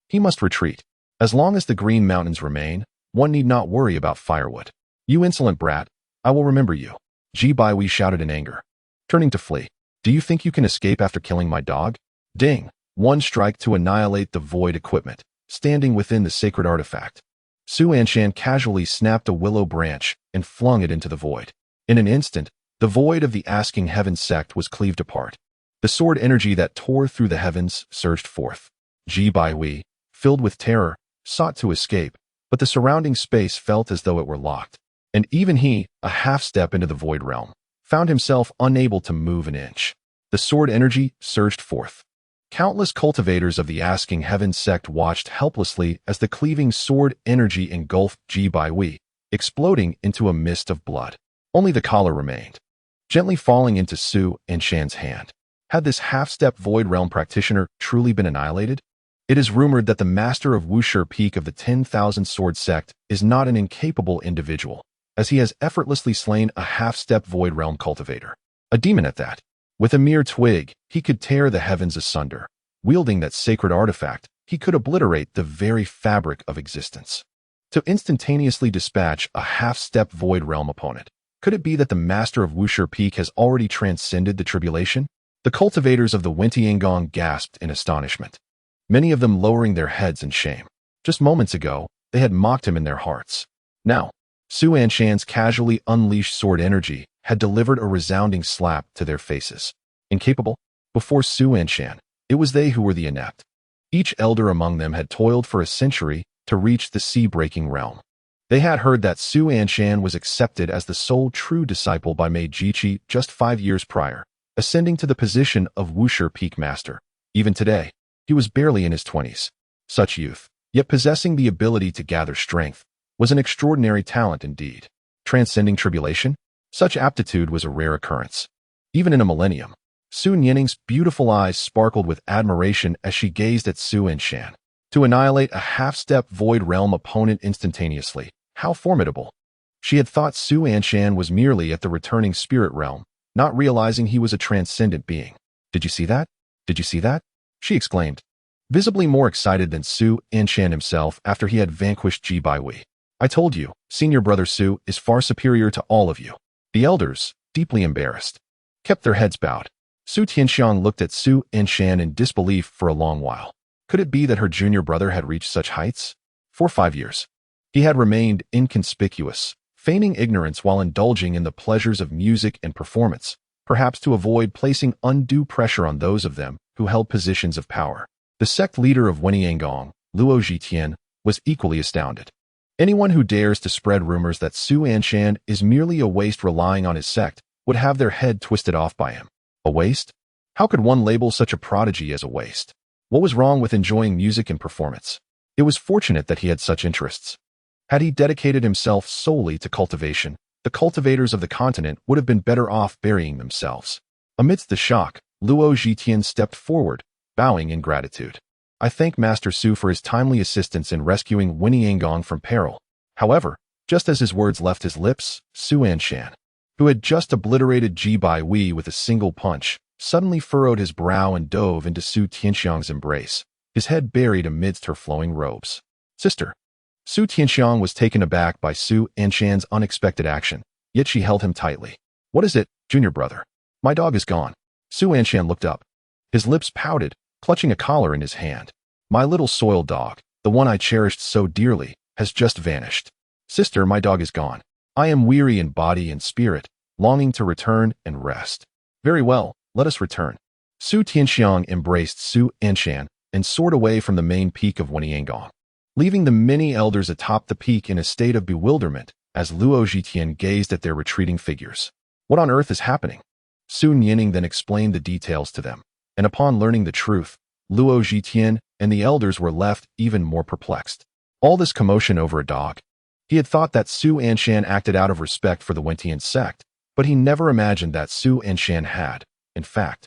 He must retreat. As long as the Green Mountains remain, one need not worry about firewood. "You insolent brat, I will remember you," Ji Baihui shouted in anger, turning to flee. "Do you think you can escape after killing my dog?" Ding! One strike to annihilate the void equipment, standing within the sacred artifact. Su Anshan casually snapped a willow branch and flung it into the void. In an instant, the void of the Asking Heaven sect was cleaved apart. The sword energy that tore through the heavens surged forth. Ji Baihui, filled with terror, sought to escape, but the surrounding space felt as though it were locked. And even he, a half-step into the void realm, found himself unable to move an inch. The sword energy surged forth. Countless cultivators of the Asking Heaven sect watched helplessly as the cleaving sword energy engulfed Ji Baihui, exploding into a mist of blood. Only the collar remained, gently falling into Su Anshan's hand. Had this half-step void realm practitioner truly been annihilated? It is rumored that the master of Wushi Peak of the 10,000 Sword sect is not an incapable individual, as he has effortlessly slain a half-step void realm cultivator. A demon at that. With a mere twig, he could tear the heavens asunder. Wielding that sacred artifact, he could obliterate the very fabric of existence. To instantaneously dispatch a half-step void realm opponent, could it be that the master of Wuxia Peak has already transcended the tribulation? The cultivators of the Wentiangong gasped in astonishment, many of them lowering their heads in shame. Just moments ago, they had mocked him in their hearts. Now, Su Anshan's casually unleashed sword energy had delivered a resounding slap to their faces. Incapable? Before Su Anshan, it was they who were the inept. Each elder among them had toiled for a century to reach the sea-breaking realm. They had heard that Su Anshan was accepted as the sole true disciple by Jiji just 5 years prior, ascending to the position of Wuxia Peak Master. Even today, he was barely in his 20s. Such youth, yet possessing the ability to gather strength, was an extraordinary talent indeed. Transcending tribulation? Such aptitude was a rare occurrence. Even in a millennium, Su Nianing's beautiful eyes sparkled with admiration as she gazed at Su Anshan. To annihilate a half-step void realm opponent instantaneously, how formidable. She had thought Su Anshan was merely at the returning spirit realm, not realizing he was a transcendent being. Did you see that? Did you see that? She exclaimed, visibly more excited than Su Anshan himself after he had vanquished Ji Baiwei. I told you, senior brother Su is far superior to all of you. The elders, deeply embarrassed, kept their heads bowed. Su Tianxiang looked at Su Anshan in disbelief for a long while. Could it be that her junior brother had reached such heights? For 5 years, he had remained inconspicuous, feigning ignorance while indulging in the pleasures of music and performance, perhaps to avoid placing undue pressure on those of them who held positions of power. The sect leader of Wentiangong, Luhuazhou, was equally astounded. Anyone who dares to spread rumors that Su Anshan is merely a waste relying on his sect would have their head twisted off by him. A waste? How could one label such a prodigy as a waste? What was wrong with enjoying music and performance? It was fortunate that he had such interests. Had he dedicated himself solely to cultivation, the cultivators of the continent would have been better off burying themselves. Amidst the shock, Luhuazhou stepped forward, bowing in gratitude. I thank Master Su for his timely assistance in rescuing Wentiangong from peril. However, just as his words left his lips, Su Anshan, who had just obliterated Ji Baiwei with a single punch, suddenly furrowed his brow and dove into Su Tianxiang's embrace, his head buried amidst her flowing robes. Sister. Su Tianxiang was taken aback by Su Anshan's unexpected action, yet she held him tightly. What is it, junior brother? My dog is gone. Su Anshan looked up. His lips pouted, clutching a collar in his hand. My little soiled dog, the one I cherished so dearly, has just vanished. Sister, my dog is gone. I am weary in body and spirit, longing to return and rest. Very well, let us return. Su Tianxiang embraced Su Anshan and soared away from the main peak of Wentiangong, leaving the many elders atop the peak in a state of bewilderment as Luhuazhou gazed at their retreating figures. What on earth is happening? Su Nianing then explained the details to them, and upon learning the truth, Luhuazhou and the elders were left even more perplexed. All this commotion over a dog. He had thought that Su Anshan acted out of respect for the Wentian sect, but he never imagined that Su Anshan had, in fact,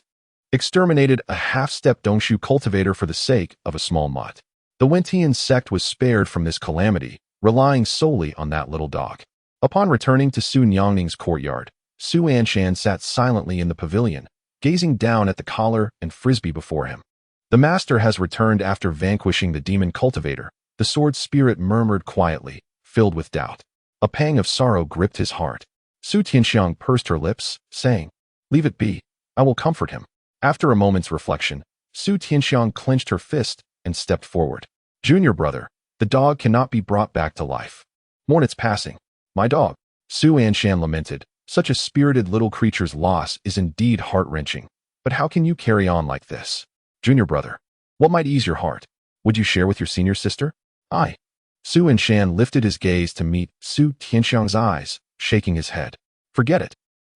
exterminated a half-step Dongshu cultivator for the sake of a small mutt. The Wentian sect was spared from this calamity, relying solely on that little dog. Upon returning to Su Niangning's courtyard, Su Anshan sat silently in the pavilion, gazing down at the collar and frisbee before him. The master has returned after vanquishing the demon cultivator, the sword spirit murmured quietly, filled with doubt. A pang of sorrow gripped his heart. Su Tianxiang pursed her lips, saying, Leave it be. I will comfort him. After a moment's reflection, Su Tianxiang clenched her fist and stepped forward. Junior brother, the dog cannot be brought back to life. Mourn its passing. My dog. Su Anshan lamented. Such a spirited little creature's loss is indeed heart-wrenching. But how can you carry on like this? Junior brother, what might ease your heart? Would you share with your senior sister? I. Su Anshan lifted his gaze to meet Su Tianxiang's eyes, shaking his head. Forget it.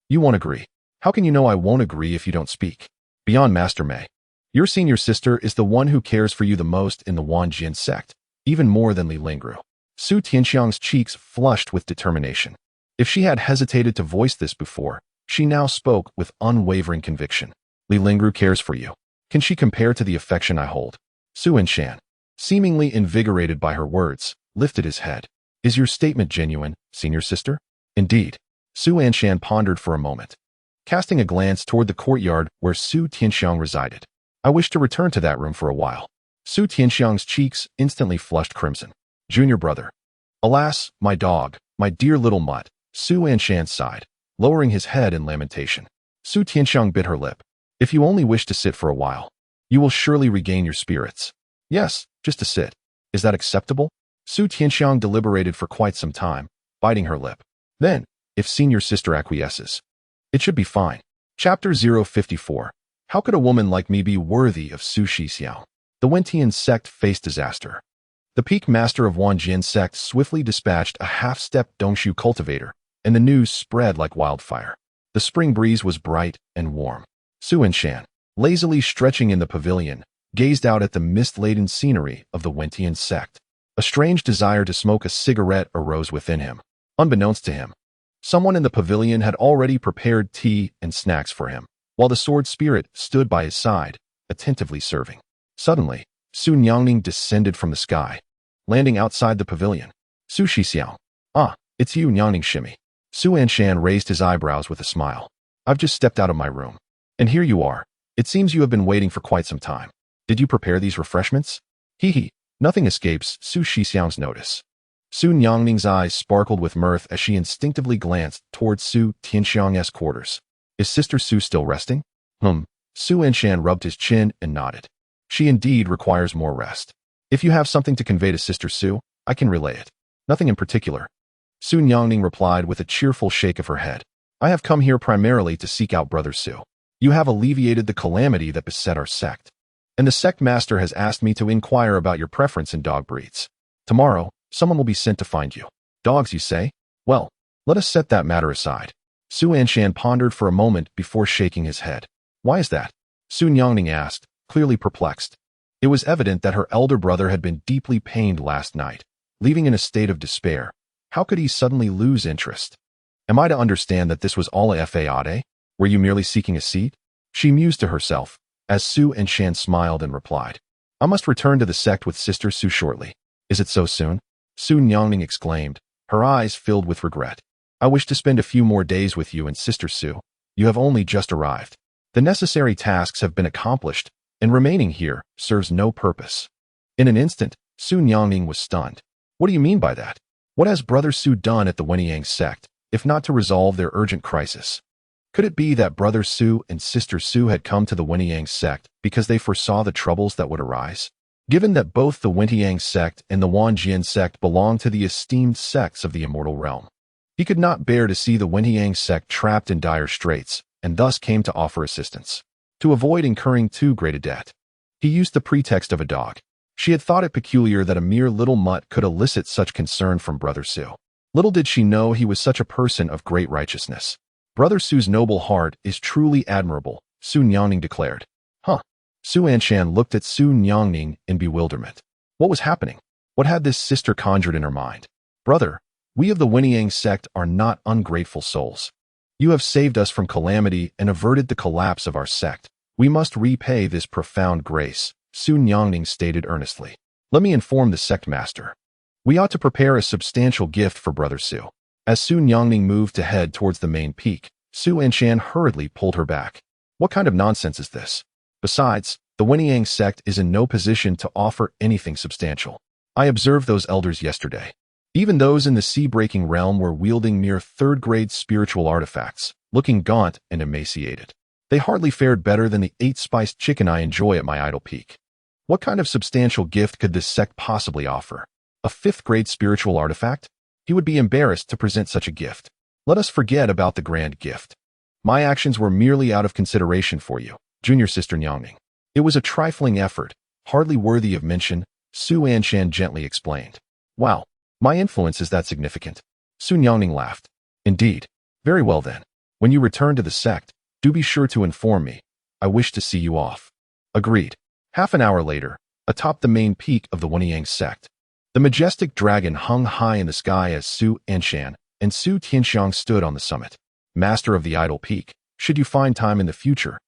You won't agree. How can you know I won't agree if you don't speak? Beyond Master Mei, your senior sister is the one who cares for you the most in the Wanjian sect, even more than Li Lingru. Su Tianxiang's cheeks flushed with determination. If she had hesitated to voice this before, she now spoke with unwavering conviction. Li Lingru cares for you. Can she compare to the affection I hold? Su Anshan, seemingly invigorated by her words, lifted his head. Is your statement genuine, senior sister? Indeed. Su Anshan pondered for a moment, casting a glance toward the courtyard where Su Tianxiang resided. I wish to return to that room for a while. Su Tianxiang's cheeks instantly flushed crimson. Junior brother. Alas, my dog, my dear little mutt, Su Anshan sighed, lowering his head in lamentation. Su Tianxiang bit her lip. If you only wish to sit for a while, you will surely regain your spirits. Yes, just to sit. Is that acceptable? Su Tianxiang deliberated for quite some time, biting her lip. Then, if senior sister acquiesces, it should be fine. Chapter 054. How could a woman like me be worthy of Su Shixiao? The Wentian sect faced disaster. The peak master of Wanjin sect swiftly dispatched a half-step Dongshu cultivator, and the news spread like wildfire. The spring breeze was bright and warm. Su Anshan, lazily stretching in the pavilion, gazed out at the mist-laden scenery of the Wentian sect. A strange desire to smoke a cigarette arose within him. Unbeknownst to him, someone in the pavilion had already prepared tea and snacks for him, while the sword spirit stood by his side, attentively serving. Suddenly, Su Nyangning descended from the sky, landing outside the pavilion. Su Shixiao. Ah, it's you, Nyangning Shimmy. Su Anshan raised his eyebrows with a smile. I've just stepped out of my room. And here you are. It seems you have been waiting for quite some time. Did you prepare these refreshments? Hee hee. Nothing escapes Su Shixiang's notice. Su Nyangning's eyes sparkled with mirth as she instinctively glanced towards Su Tianxiang's quarters. Is Sister Su still resting? Su Anshan rubbed his chin and nodded. She indeed requires more rest. If you have something to convey to Sister Su, I can relay it. Nothing in particular. Su Nyangning replied with a cheerful shake of her head. I have come here primarily to seek out Brother Su. You have alleviated the calamity that beset our sect. And the sect master has asked me to inquire about your preference in dog breeds. Tomorrow, someone will be sent to find you. Dogs, you say? Well, let us set that matter aside. Su Anshan pondered for a moment before shaking his head. Why is that? Su Nyangning asked, clearly perplexed. It was evident that her elder brother had been deeply pained last night, leaving in a state of despair. How could he suddenly lose interest? Am I to understand that this was all a fade? Were you merely seeking a seat? She mused to herself, as Su Anshan smiled and replied. I must return to the sect with Sister Su shortly. Is it so soon? Su Nyangning exclaimed, her eyes filled with regret. I wish to spend a few more days with you and Sister Su. You have only just arrived. The necessary tasks have been accomplished, and remaining here serves no purpose. In an instant, Su Nyangning was stunned. What do you mean by that? What has Brother Su done at the Wenyang sect, if not to resolve their urgent crisis? Could it be that Brother Su and Sister Su had come to the Wenyang sect because they foresaw the troubles that would arise? Given that both the Wenyang sect and the Wanjin sect belonged to the esteemed sects of the immortal realm, he could not bear to see the Wenyang sect trapped in dire straits, and thus came to offer assistance. To avoid incurring too great a debt, he used the pretext of a dog. She had thought it peculiar that a mere little mutt could elicit such concern from Brother Su. Little did she know he was such a person of great righteousness. Brother Su's noble heart is truly admirable, Su Nyangning declared. Su Anshan looked at Su Nyangning in bewilderment. What was happening? What had this sister conjured in her mind? Brother, we of the Wenyang sect are not ungrateful souls. You have saved us from calamity and averted the collapse of our sect. We must repay this profound grace, Su Nyangning stated earnestly. Let me inform the sect master. We ought to prepare a substantial gift for Brother Su. As Su Nyangning moved to head towards the main peak, Su Anshan hurriedly pulled her back. What kind of nonsense is this? Besides, the Wenyang sect is in no position to offer anything substantial. I observed those elders yesterday. Even those in the sea-breaking realm were wielding mere third-grade spiritual artifacts, looking gaunt and emaciated. They hardly fared better than the 8-spiced chicken I enjoy at my idle peak. What kind of substantial gift could this sect possibly offer? A 5th-grade spiritual artifact? He would be embarrassed to present such a gift. Let us forget about the grand gift. My actions were merely out of consideration for you, Junior Sister Nyangning. It was a trifling effort, hardly worthy of mention, Su Anshan gently explained. Wow. My influence is that significant? Su Nyangning laughed. Indeed. Very well then. When you return to the sect, do be sure to inform me. I wish to see you off. Agreed. Half an hour later, atop the main peak of the Wenyang sect, the majestic dragon hung high in the sky as Su Anshan and Su Tianxiang stood on the summit. Master of the idol peak, should you find time in the future,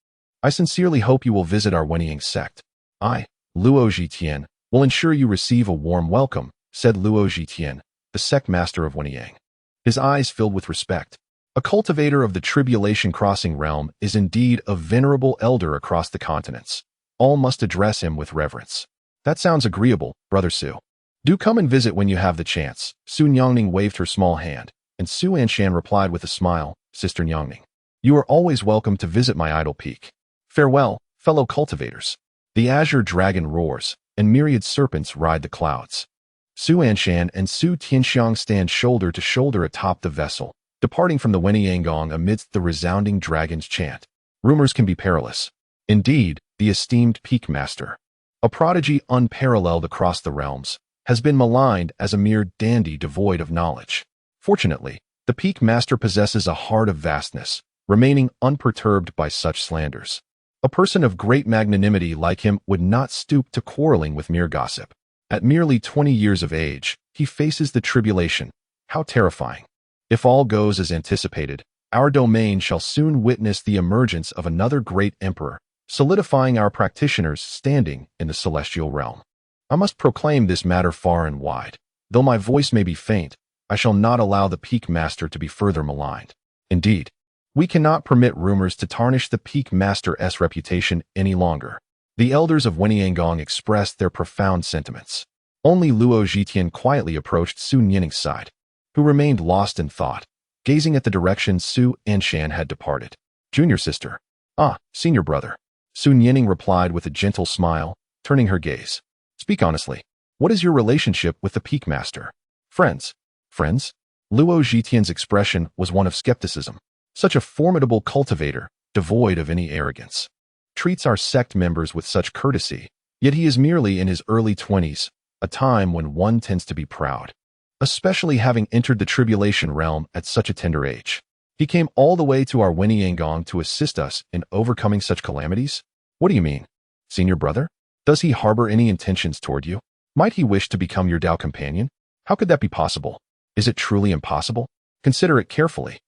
I sincerely hope you will visit our Wenyang sect. I, Luhuazhou, will ensure you receive a warm welcome, said Luhuazhou, the sect master of Wenyang. His eyes filled with respect. A cultivator of the tribulation crossing realm is indeed a venerable elder across the continents. all must address him with reverence. That sounds agreeable, Brother Su. Do come and visit when you have the chance. Su Nyangning waved her small hand, and Su Anshan replied with a smile, Sister Nyangning. You are always welcome to visit my idol peak. Farewell, fellow cultivators. The azure dragon roars, and myriad serpents ride the clouds. Su Anshan and Su Tianxiang stand shoulder to shoulder atop the vessel, departing from the Wenyangong amidst the resounding dragon's chant. Rumors can be perilous. Indeed, the esteemed peak master, a prodigy unparalleled across the realms, has been maligned as a mere dandy devoid of knowledge. Fortunately, the peak master possesses a heart of vastness, remaining unperturbed by such slanders. A person of great magnanimity like him would not stoop to quarreling with mere gossip. At merely 20 years of age, he faces the tribulation. How terrifying. If all goes as anticipated, our domain shall soon witness the emergence of another great emperor, solidifying our practitioners' standing in the celestial realm. I must proclaim this matter far and wide. Though my voice may be faint, I shall not allow the peak master to be further maligned. Indeed, we cannot permit rumors to tarnish the peak master's reputation any longer. The elders of Wenyangong expressed their profound sentiments. Only Luhuazhou quietly approached Su Nyining's side, who remained lost in thought, gazing at the direction Su Anshan had departed. Junior sister. Ah, senior brother. Su Nyining replied with a gentle smile, turning her gaze. Speak honestly. What is your relationship with the peak master? Friends. Friends? Luhuazhou's expression was one of skepticism. Such a formidable cultivator, devoid of any arrogance, treats our sect members with such courtesy, yet he is merely in his early 20s, a time when one tends to be proud, especially having entered the tribulation realm at such a tender age. He came all the way to our Wenyangong to assist us in overcoming such calamities? What do you mean? Senior brother? Does he harbor any intentions toward you? Might he wish to become your Dao companion? How could that be possible? Is it truly impossible? Consider it carefully.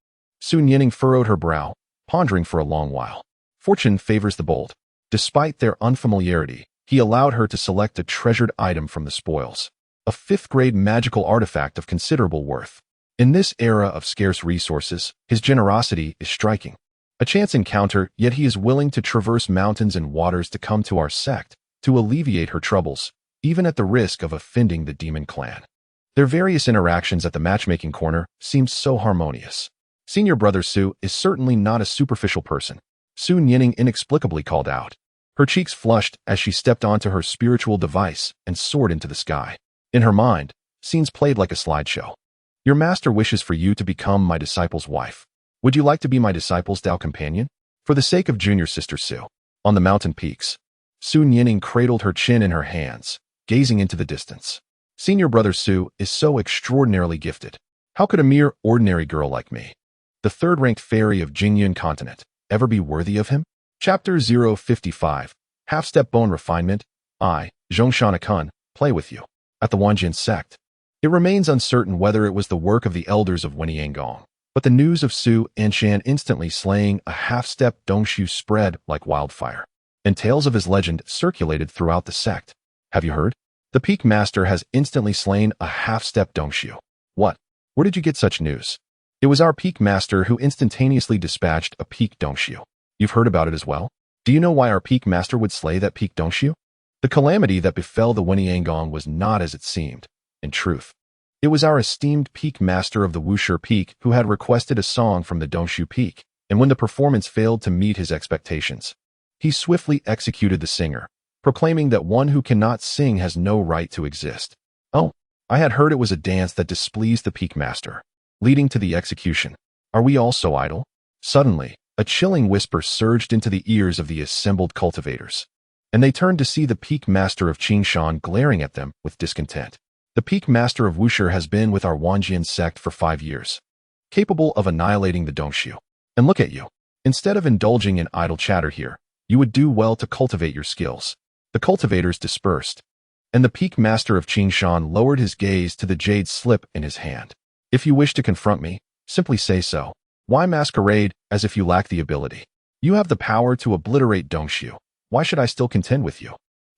Su Nyining furrowed her brow, pondering for a long while. Fortune favors the bold. Despite their unfamiliarity, he allowed her to select a treasured item from the spoils, a fifth-grade magical artifact of considerable worth. In this era of scarce resources, his generosity is striking. A chance encounter, yet he is willing to traverse mountains and waters to come to our sect, to alleviate her troubles, even at the risk of offending the demon clan. Their various interactions at the matchmaking corner seemed so harmonious. Senior brother Su is certainly not a superficial person, Su Nyining inexplicably called out. Her cheeks flushed as she stepped onto her spiritual device and soared into the sky. In her mind, scenes played like a slideshow. Your master wishes for you to become my disciple's wife. Would you like to be my disciple's Dao companion? For the sake of junior sister Su. On the mountain peaks, Su Nyining cradled her chin in her hands, gazing into the distance. Senior brother Su is so extraordinarily gifted. How could a mere ordinary girl like me, the third-ranked fairy of Jingyun continent, ever be worthy of him? Chapter 055, Half-Step Bone Refinement. I, Zhongshan Kun, play with you. At the Wanjian sect, it remains uncertain whether it was the work of the elders of Wenyangong, but the news of Su Anshan instantly slaying a half-step Dongshu spread like wildfire, and tales of his legend circulated throughout the sect. Have you heard? The peak master has instantly slain a half-step Dongshu. What? Where did you get such news? It was our peak master who instantaneously dispatched a peak Dongshu. You've heard about it as well? Do you know why our peak master would slay that peak Dongshu? The calamity that befell the Wenyangong was not as it seemed. In truth, it was our esteemed peak master of the Wushi Peak who had requested a song from the Dongshu Peak, and when the performance failed to meet his expectations, he swiftly executed the singer, proclaiming that one who cannot sing has no right to exist. Oh, I had heard it was a dance that displeased the peak master, leading to the execution. Are we all so idle? Suddenly, a chilling whisper surged into the ears of the assembled cultivators, and they turned to see the peak master of Qingshan glaring at them with discontent. The peak master of Wushi has been with our Wanjian sect for 5 years, capable of annihilating the Dongshu. And look at you. Instead of indulging in idle chatter here, you would do well to cultivate your skills. The cultivators dispersed, and the peak master of Qingshan lowered his gaze to the jade slip in his hand. If you wish to confront me, simply say so. Why masquerade as if you lack the ability? You have the power to obliterate Dongshu. Why should I still contend with you?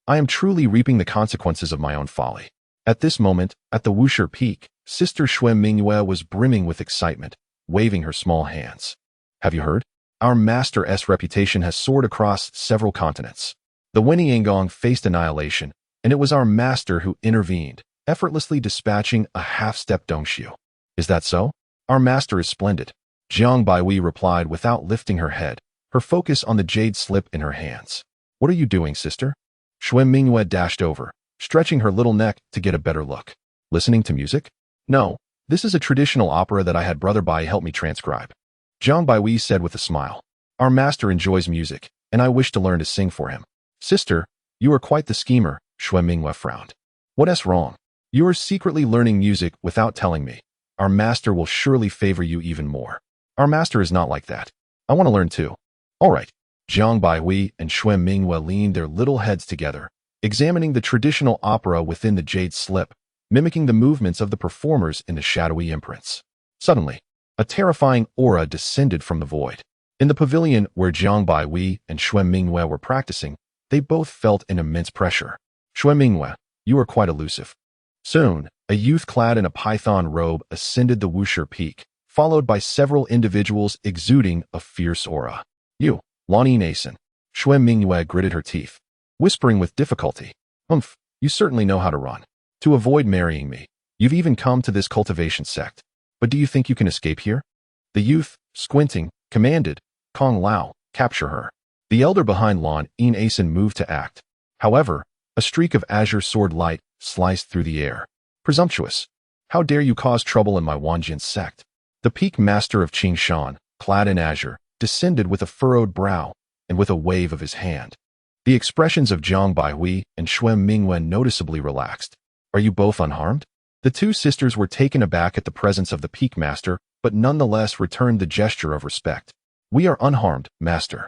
I am truly reaping the consequences of my own folly. At this moment, at the Wushi Peak, Sister Shui Mingyue was brimming with excitement, waving her small hands. Have you heard? Our master's reputation has soared across several continents. The Wenyangong faced annihilation, and it was our master who intervened, effortlessly dispatching a half-step Dongxiu. Is that so? Our master is splendid. Jiang Baihui replied without lifting her head, her focus on the jade slip in her hands. What are you doing, sister? Xue Mingyue dashed over, stretching her little neck to get a better look. Listening to music? No, this is a traditional opera that I had Brother Bai help me transcribe. Jiang Baihui said with a smile. Our master enjoys music, and I wish to learn to sing for him. Sister, you are quite the schemer, Xue Mingyue frowned. What's wrong? You are secretly learning music without telling me. Our master will surely favor you even more. Our master is not like that. I want to learn too. All right. Jiang Baihui and Xue Mingyue leaned their little heads together, examining the traditional opera within the jade slip, mimicking the movements of the performers in the shadowy imprints. Suddenly, a terrifying aura descended from the void. In the pavilion where Jiang Baihui and Xue Mingyue were practicing, they both felt an immense pressure. Xue Mingyue, you are quite elusive. Soon, a youth clad in a python robe ascended the Wushi peak, followed by several individuals exuding a fierce aura. You, Lani Nason. Xue Mingyue gritted her teeth, whispering with difficulty. You certainly know how to run. To avoid marrying me, you've even come to this cultivation sect. But do you think you can escape here? The youth, squinting, commanded, Kong Lao, capture her. The elder behind Lan Ason moved to act. However, a streak of azure sword light sliced through the air. Presumptuous. How dare you cause trouble in my Wanjian sect? The peak master of Qingshan, clad in azure, descended with a furrowed brow and with a wave of his hand. The expressions of Jiang Baihui and Xue Mingyue noticeably relaxed. Are you both unharmed? The two sisters were taken aback at the presence of the peak master, but nonetheless returned the gesture of respect. We are unharmed, master.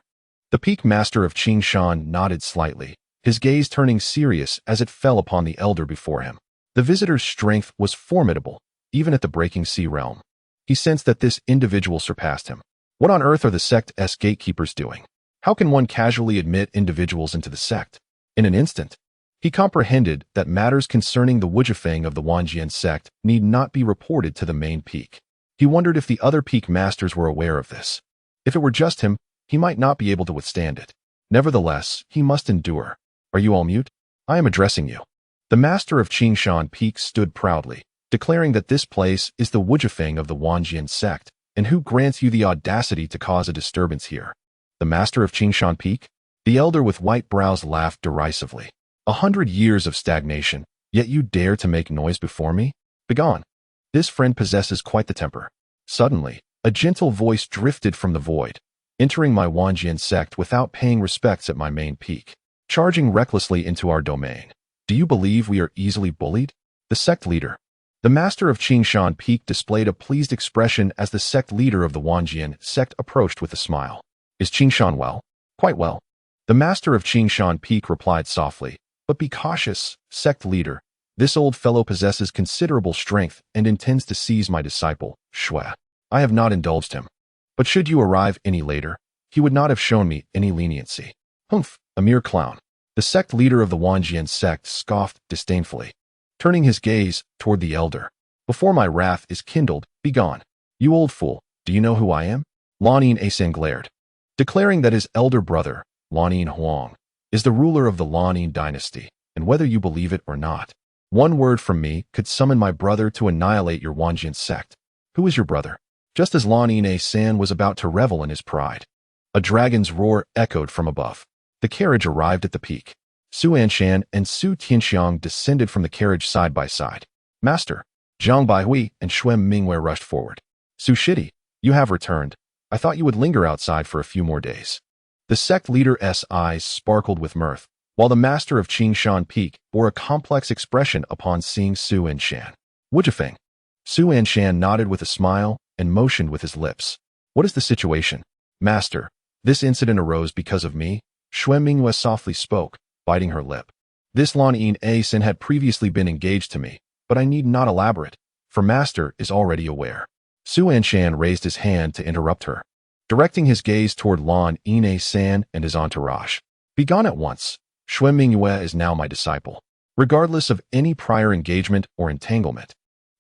The peak master of Qingshan nodded slightly, his gaze turning serious as it fell upon the elder before him. The visitor's strength was formidable, even at the breaking sea realm. He sensed that this individual surpassed him. What on earth are the sect's gatekeepers doing? How can one casually admit individuals into the sect? In an instant, he comprehended that matters concerning the Wujifeng of the Wanjian sect need not be reported to the main peak. He wondered if the other peak masters were aware of this. If it were just him, he might not be able to withstand it. Nevertheless, he must endure. Are you all mute? I am addressing you. The master of Qingshan Peak stood proudly, declaring that this place is the Wujifeng of the Wanjian sect, and who grants you the audacity to cause a disturbance here? The master of Qingshan Peak? The elder with white brows laughed derisively. 100 years of stagnation, yet you dare to make noise before me? Begone. This friend possesses quite the temper. Suddenly, a gentle voice drifted from the void, entering my Wanjian sect without paying respects at my main peak, charging recklessly into our domain. Do you believe we are easily bullied? The sect leader. The master of Qingshan Peak displayed a pleased expression as the sect leader of the Wanjian sect approached with a smile. Is Qingshan well? Quite well. The master of Qingshan Peak replied softly, but be cautious, sect leader. This old fellow possesses considerable strength and intends to seize my disciple, Xue. I have not indulged him. But should you arrive any later, he would not have shown me any leniency. A mere clown. The sect leader of the Wanjian sect scoffed disdainfully, turning his gaze toward the elder. Before my wrath is kindled, begone. You old fool, do you know who I am? Lanin Asen glared, declaring that his elder brother, Lanin Huang, is the ruler of the Lanin dynasty, and whether you believe it or not, one word from me could summon my brother to annihilate your Wanjian sect. Who is your brother? Just as Lanin Asen was about to revel in his pride, a dragon's roar echoed from above. The carriage arrived at the peak. Su Anshan and Su Tianxiang descended from the carriage side by side. Master, Jiang Baihui and Xue Mingyue rushed forward. Su Shidi, you have returned. I thought you would linger outside for a few more days. The sect leader's eyes sparkled with mirth, while the master of Qingshan Peak bore a complex expression upon seeing Su Anshan. Wujifeng. Su Anshan nodded with a smile and motioned with his lips. What is the situation? Master, this incident arose because of me. Xue Mingyue softly spoke, biting her lip. This Lanin Asen had previously been engaged to me, but I need not elaborate, for master is already aware. Su Anshan raised his hand to interrupt her, directing his gaze toward Lan Asen and his entourage. Begone at once. Xue Mingyue is now my disciple, regardless of any prior engagement or entanglement.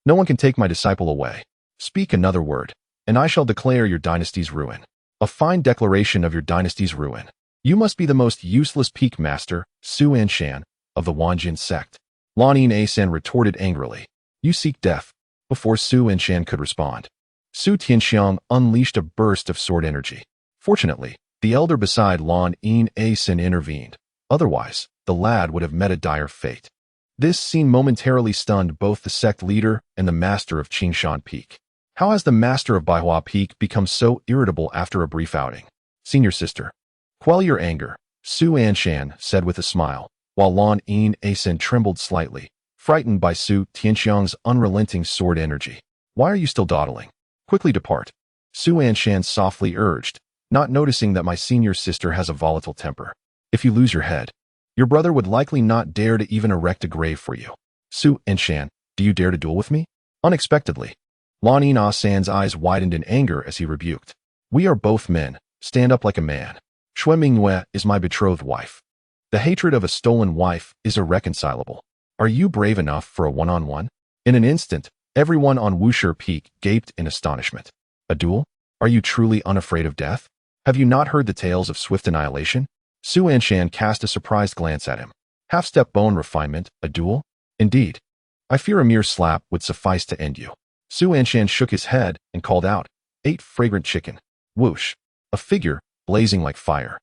No one can take my disciple away. Speak another word, and I shall declare your dynasty's ruin. A fine declaration of your dynasty's ruin. You must be the most useless peak master, Su Anshan, of the Wanjian sect. Lanin Asan retorted angrily. You seek death. Before Su Anshan could respond, Su Tianxiang unleashed a burst of sword energy. Fortunately, the elder beside Lan Yin Asan intervened. Otherwise, the lad would have met a dire fate. This scene momentarily stunned both the sect leader and the master of Qingshan Peak. How has the master of Baihua Peak become so irritable after a brief outing? Senior sister, quell your anger, Su Anshan said with a smile, while Lan Yin Asan trembled slightly, frightened by Su Tianxiang's unrelenting sword energy. Why are you still dawdling? Quickly depart, Su Anshan softly urged, not noticing that my senior sister has a volatile temper. If you lose your head, your brother would likely not dare to even erect a grave for you. Su Anshan, do you dare to duel with me? Unexpectedly, Lan Yin Asan's eyes widened in anger as he rebuked. We are both men. Stand up like a man. Shui Mingyue is my betrothed wife. The hatred of a stolen wife is irreconcilable. Are you brave enough for a one-on-one? In an instant, everyone on Wushi Peak gaped in astonishment. A duel? Are you truly unafraid of death? Have you not heard the tales of swift annihilation? Su Anshan cast a surprised glance at him. Half-step bone refinement, a duel? Indeed. I fear a mere slap would suffice to end you. Su Anshan shook his head and called out, 8 fragrant chicken. Whoosh. A figure, blazing like fire,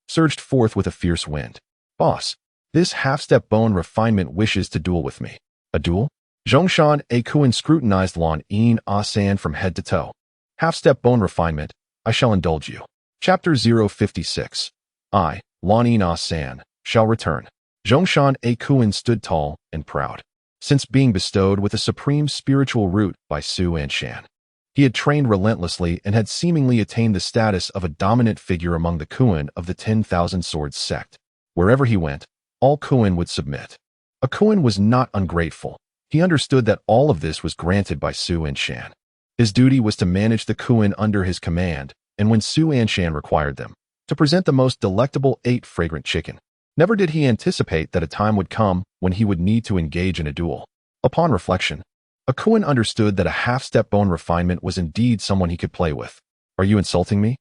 surged forth with a fierce wind. Boss, this half-step bone refinement wishes to duel with me. A duel? Zhongshan Akuan scrutinized Lan Yin Asan from head to toe. Half-step bone refinement, I shall indulge you. Chapter 056. I, Lan Yin Asan, shall return. Zhongshan Akuan stood tall and proud, since being bestowed with a supreme spiritual root by Su Anshan. He had trained relentlessly and had seemingly attained the status of a dominant figure among the Kuan of the 10,000 Swords sect. Wherever he went, all Kuan would submit. A Kuan was not ungrateful. He understood that all of this was granted by Su Anshan. His duty was to manage the Kuan under his command, and when Su Anshan required them, to present the most delectable 8 fragrant chicken. Never did he anticipate that a time would come when he would need to engage in a duel. Upon reflection, Akuan understood that a half-step bone refinement was indeed someone he could play with. Are you insulting me?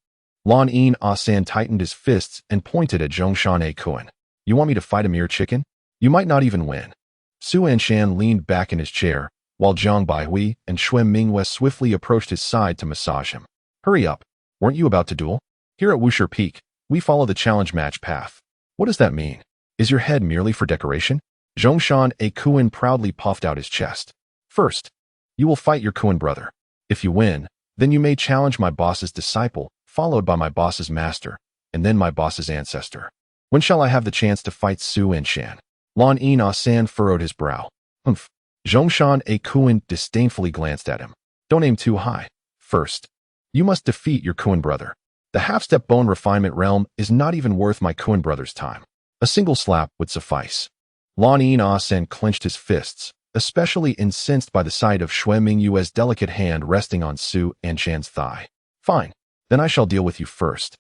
Lan Yin Asan tightened his fists and pointed at Zhongshan Akuan. You want me to fight a mere chicken? You might not even win. Su Anshan leaned back in his chair, while Zhang Baihui and Shui Mingyue swiftly approached his side to massage him. Hurry up. Weren't you about to duel? Here at Wushi Peak, we follow the challenge match path. What does that mean? Is your head merely for decoration? Zhongshan Akuan proudly puffed out his chest. First, you will fight your Kuan brother. If you win, then you may challenge my boss's disciple, followed by my boss's master, and then my boss's ancestor. When shall I have the chance to fight Su Anshan? Lan Yin Asan furrowed his brow. Humph. Zhongshan Akuan disdainfully glanced at him. Don't aim too high. First, you must defeat your Kuan brother. The half-step bone refinement realm is not even worth my Kuan brother's time. A single slap would suffice. Lan Yin Asan clenched his fists, especially incensed by the sight of Shui Mingyue's delicate hand resting on Su Anshan's thigh. Fine, then I shall deal with you first.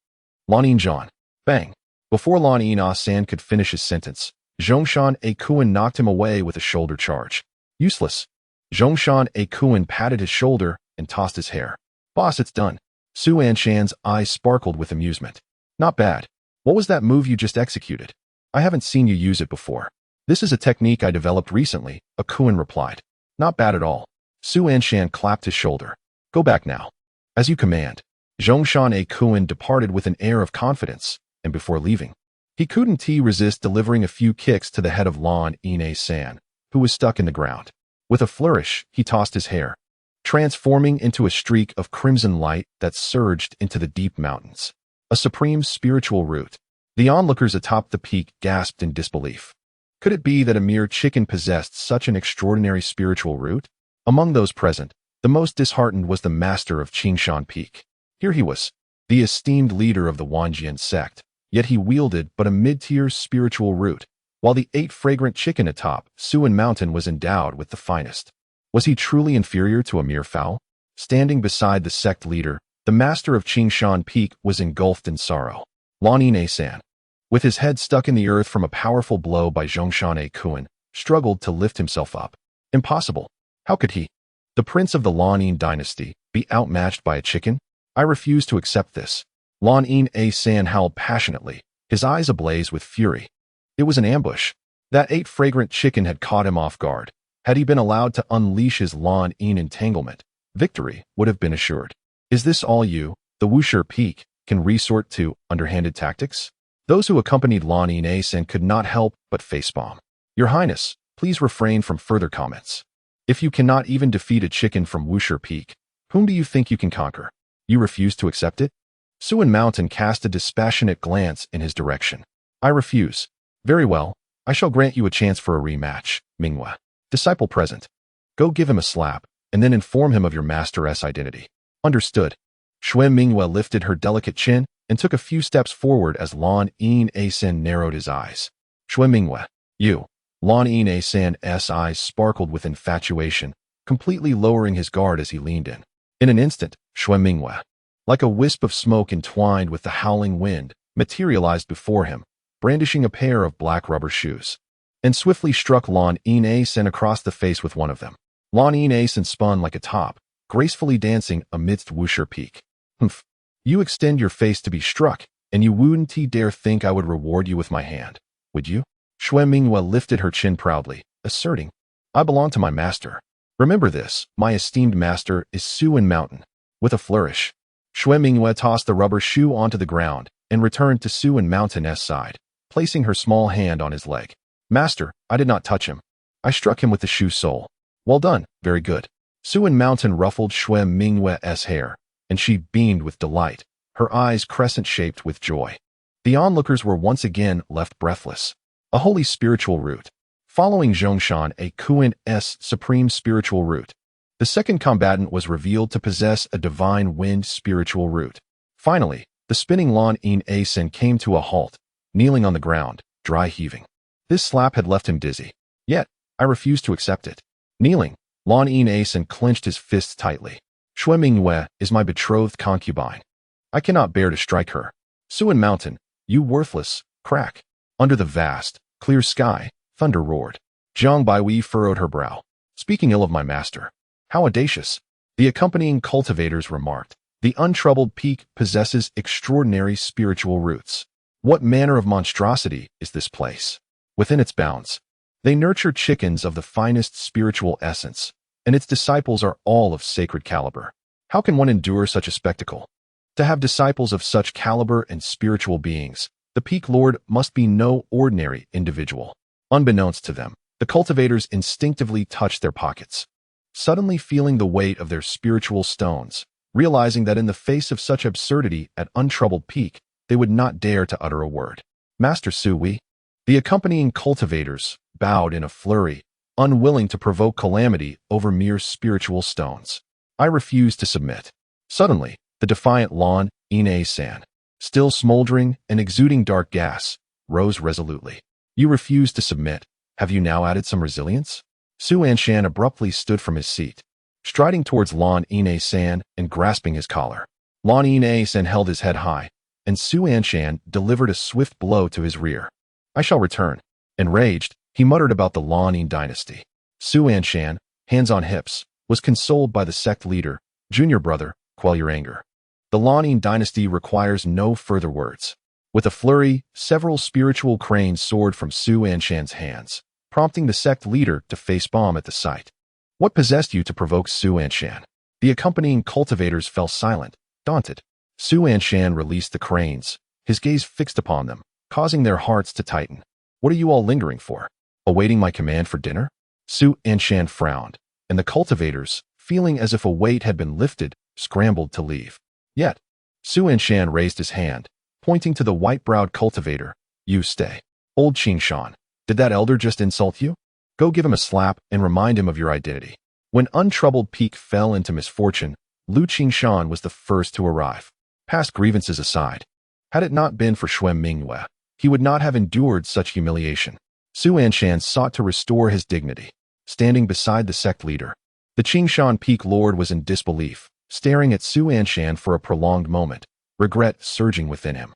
Lan Yin Zhan. Bang. Before Lan Yin Asan could finish his sentence, Zhongshan Akuan knocked him away with a shoulder charge. Useless. Zhongshan Akuan patted his shoulder and tossed his hair. Boss, it's done. Su Anshan's eyes sparkled with amusement. Not bad. What was that move you just executed? I haven't seen you use it before. This is a technique I developed recently, Akuan replied. Not bad at all. Su Anshan clapped his shoulder. Go back now. As you command. Zhongshan Akuan departed with an air of confidence, and before leaving, he couldn't resist delivering a few kicks to the head of Lan Yin Asan, who was stuck in the ground. With a flourish, he tossed his hair, transforming into a streak of crimson light that surged into the deep mountains. A supreme spiritual root. The onlookers atop the peak gasped in disbelief. Could it be that a mere chicken possessed such an extraordinary spiritual root? Among those present, the most disheartened was the master of Qingshan Peak. Here he was, the esteemed leader of the Wanjian sect, yet he wielded but a mid-tier spiritual root, while the 8 fragrant chicken atop Suan Mountain was endowed with the finest. Was he truly inferior to a mere fowl? Standing beside the sect leader, the master of Qingshan Peak was engulfed in sorrow. Lan Yin Asan, with his head stuck in the earth from a powerful blow by Zhongshan Akuan, struggled to lift himself up. Impossible. How could he, the prince of the Lan Yin dynasty, be outmatched by a chicken? I refuse to accept this. Lan Yin Asan howled passionately, his eyes ablaze with fury. It was an ambush. That fragrant chicken had caught him off guard. Had he been allowed to unleash his Lan-in entanglement, victory would have been assured. Is this all you, the Wuxia Peak, can resort to underhanded tactics? Those who accompanied Lan-in Anshan could not help but facepalm. Your Highness, please refrain from further comments. If you cannot even defeat a chicken from Wuxia Peak, whom do you think you can conquer? You refuse to accept it? Suan Mountain cast a dispassionate glance in his direction. I refuse. Very well, I shall grant you a chance for a rematch, Minghua. Disciple present. Go give him a slap, and then inform him of your master's identity. Understood. Shui Minghua lifted her delicate chin and took a few steps forward as Lan-in Anshan narrowed his eyes. Shui Minghua, you. Lan-in Anshan's eyes sparkled with infatuation, completely lowering his guard as he leaned in. In an instant, Shui Minghua, like a wisp of smoke entwined with the howling wind, materialized before him, brandishing a pair of black rubber shoes, and swiftly struck Lan-in Anshan across the face with one of them. Lan-in Anshan spun like a top, gracefully dancing amidst Wuxia Peak. Humph. You extend your face to be struck, and you wouldn't dare think I would reward you with my hand, would you? Shui Minghua lifted her chin proudly, asserting, I belong to my master. Remember this, my esteemed master is Suan Mountain. With a flourish, Shui Minghua tossed the rubber shoe onto the ground and returned to Suan Mountain's side, placing her small hand on his leg. Master, I did not touch him. I struck him with the shoe sole. Well done, very good. Suan Mountain ruffled Shui Minghua's hair, and she beamed with delight, her eyes crescent-shaped with joy. The onlookers were once again left breathless. A holy spiritual root. Following Zhongshan, a Kuan-s supreme spiritual root, the second combatant was revealed to possess a divine wind spiritual root. Finally, the spinning Lan-in Anshan came to a halt, kneeling on the ground, dry heaving. This slap had left him dizzy. Yet, I refused to accept it. Kneeling, Lan-in Anshan clenched his fists tightly. Shui Minghua is my betrothed concubine. I cannot bear to strike her. Suan Mountain, you worthless, crack. Under the vast, clear sky, thunder roared. Zhang Baiwei furrowed her brow. Speaking ill of my master. How audacious. The accompanying cultivators remarked. The untroubled peak possesses extraordinary spiritual roots. What manner of monstrosity is this place? Within its bounds, they nurture chickens of the finest spiritual essence, and its disciples are all of sacred caliber. How can one endure such a spectacle? To have disciples of such caliber and spiritual beings, the Peak Lord must be no ordinary individual. Unbeknownst to them, the cultivators instinctively touched their pockets, suddenly feeling the weight of their spiritual stones, realizing that in the face of such absurdity at untroubled peak, they would not dare to utter a word. Master Sui, the accompanying cultivators, bowed in a flurry, unwilling to provoke calamity over mere spiritual stones. I refuse to submit. Suddenly, the defiant Lan-in Anshan, still smoldering and exuding dark gas, rose resolutely. You refuse to submit. Have you now added some resilience? Su Anshan abruptly stood from his seat, striding towards Lan-in Anshan and grasping his collar. Lan-in Anshan held his head high, and Su Anshan delivered a swift blow to his rear. I shall return. Enraged, he muttered about the Lan-in dynasty. Su Anshan, hands on hips, was consoled by the sect leader, junior brother, quell your anger. The Lan-in dynasty requires no further words. With a flurry, several spiritual cranes soared from Su Anshan's hands, prompting the sect leader to facepalm at the sight. What possessed you to provoke Su Anshan? The accompanying cultivators fell silent, daunted. Su Anshan released the cranes, his gaze fixed upon them, causing their hearts to tighten. What are you all lingering for? Awaiting my command for dinner? Su Anshan frowned, and the cultivators, feeling as if a weight had been lifted, scrambled to leave. Yet, Su Anshan raised his hand, pointing to the white-browed cultivator. You stay. Old Qingshan, did that elder just insult you? Go give him a slap and remind him of your identity. When untroubled Peak fell into misfortune, Lu Qingshan was the first to arrive. Past grievances aside, had it not been for Shui Minghua, he would not have endured such humiliation. Su Anshan sought to restore his dignity, standing beside the sect leader. The Qingshan Peak Lord was in disbelief, staring at Su Anshan for a prolonged moment, regret surging within him.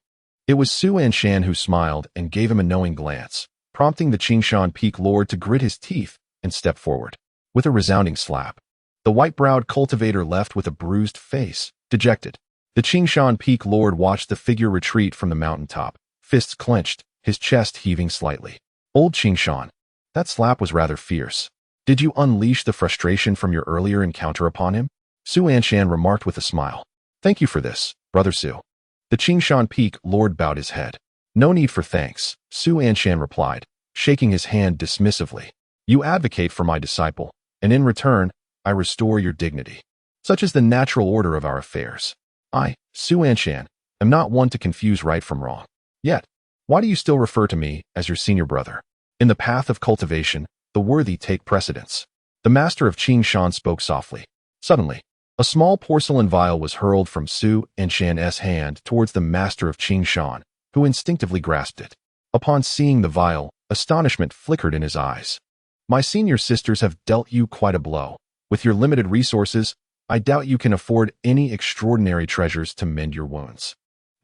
It was Su Anshan who smiled and gave him a knowing glance, prompting the Qingshan Peak Lord to grit his teeth and step forward. With a resounding slap, the white-browed cultivator left with a bruised face, dejected. The Qingshan Peak Lord watched the figure retreat from the mountaintop, fists clenched, his chest heaving slightly. Old Qingshan. That slap was rather fierce. Did you unleash the frustration from your earlier encounter upon him? Su Anshan remarked with a smile. Thank you for this, Brother Su. The Qingshan Peak Lord bowed his head. No need for thanks, Su Anshan replied, shaking his hand dismissively. You advocate for my disciple, and in return, I restore your dignity. Such is the natural order of our affairs. I, Su Anshan, am not one to confuse right from wrong. Yet, why do you still refer to me as your senior brother? In the path of cultivation, the worthy take precedence. The master of Qingshan spoke softly. Suddenly, a small porcelain vial was hurled from Su Anshan's hand towards the master of Qingshan, who instinctively grasped it. Upon seeing the vial, astonishment flickered in his eyes. My senior sisters have dealt you quite a blow. With your limited resources, I doubt you can afford any extraordinary treasures to mend your wounds.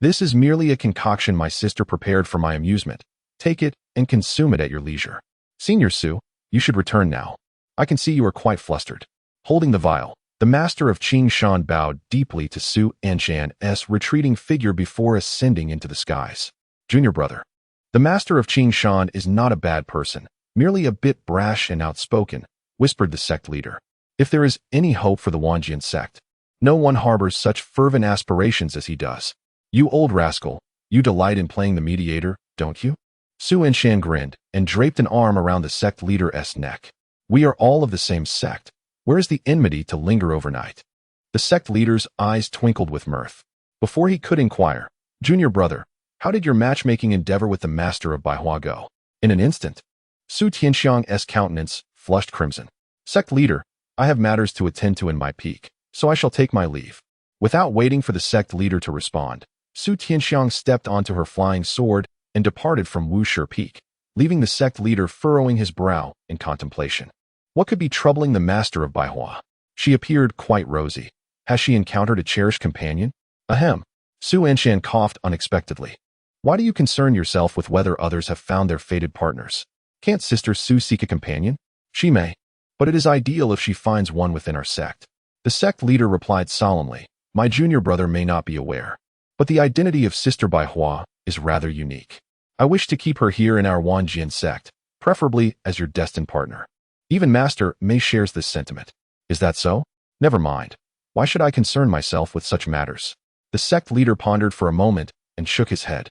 This is merely a concoction my sister prepared for my amusement. Take it and consume it at your leisure. Senior Su, you should return now. I can see you are quite flustered. Holding the vial, the master of Qingshan bowed deeply to Su Anshan's retreating figure before ascending into the skies. Junior brother. The master of Qingshan is not a bad person, merely a bit brash and outspoken, whispered the sect leader. If there is any hope for the Wanjian sect, no one harbors such fervent aspirations as he does. You old rascal, you delight in playing the mediator, don't you? Su Anshan grinned and draped an arm around the sect leader's neck. We are all of the same sect. Where is the enmity to linger overnight? The sect leader's eyes twinkled with mirth. Before he could inquire, Junior brother, how did your matchmaking endeavor with the master of Baihua go? In an instant, Su Tianxiang's countenance flushed crimson. Sect leader, I have matters to attend to in my peak, so I shall take my leave. Without waiting for the sect leader to respond, Su Tianxiang stepped onto her flying sword and departed from Wushi Peak, leaving the sect leader furrowing his brow in contemplation. What could be troubling the master of Baihua? She appeared quite rosy. Has she encountered a cherished companion? Ahem. Su Anshan coughed unexpectedly. Why do you concern yourself with whether others have found their fated partners? Can't Sister Su seek a companion? She may, but it is ideal if she finds one within our sect. The sect leader replied solemnly, my junior brother may not be aware, but the identity of Sister Baihua is rather unique. I wish to keep her here in our Wanjian sect, preferably as your destined partner. Even Master Mei shares this sentiment. Is that so? Never mind. Why should I concern myself with such matters? The sect leader pondered for a moment and shook his head.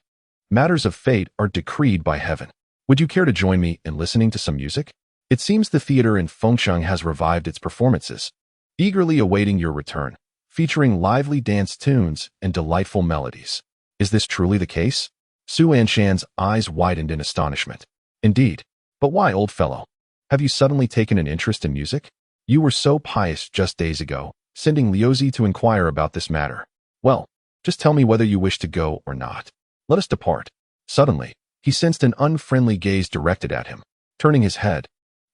Matters of fate are decreed by heaven. Would you care to join me in listening to some music? It seems the theater in Fengsheng has revived its performances, eagerly awaiting your return, featuring lively dance tunes and delightful melodies. Is this truly the case? Su Anshan's eyes widened in astonishment. Indeed. But why, old fellow? Have you suddenly taken an interest in music? You were so pious just days ago, sending Liuzi to inquire about this matter. Well, just tell me whether you wish to go or not. Let us depart. Suddenly, he sensed an unfriendly gaze directed at him. Turning his head,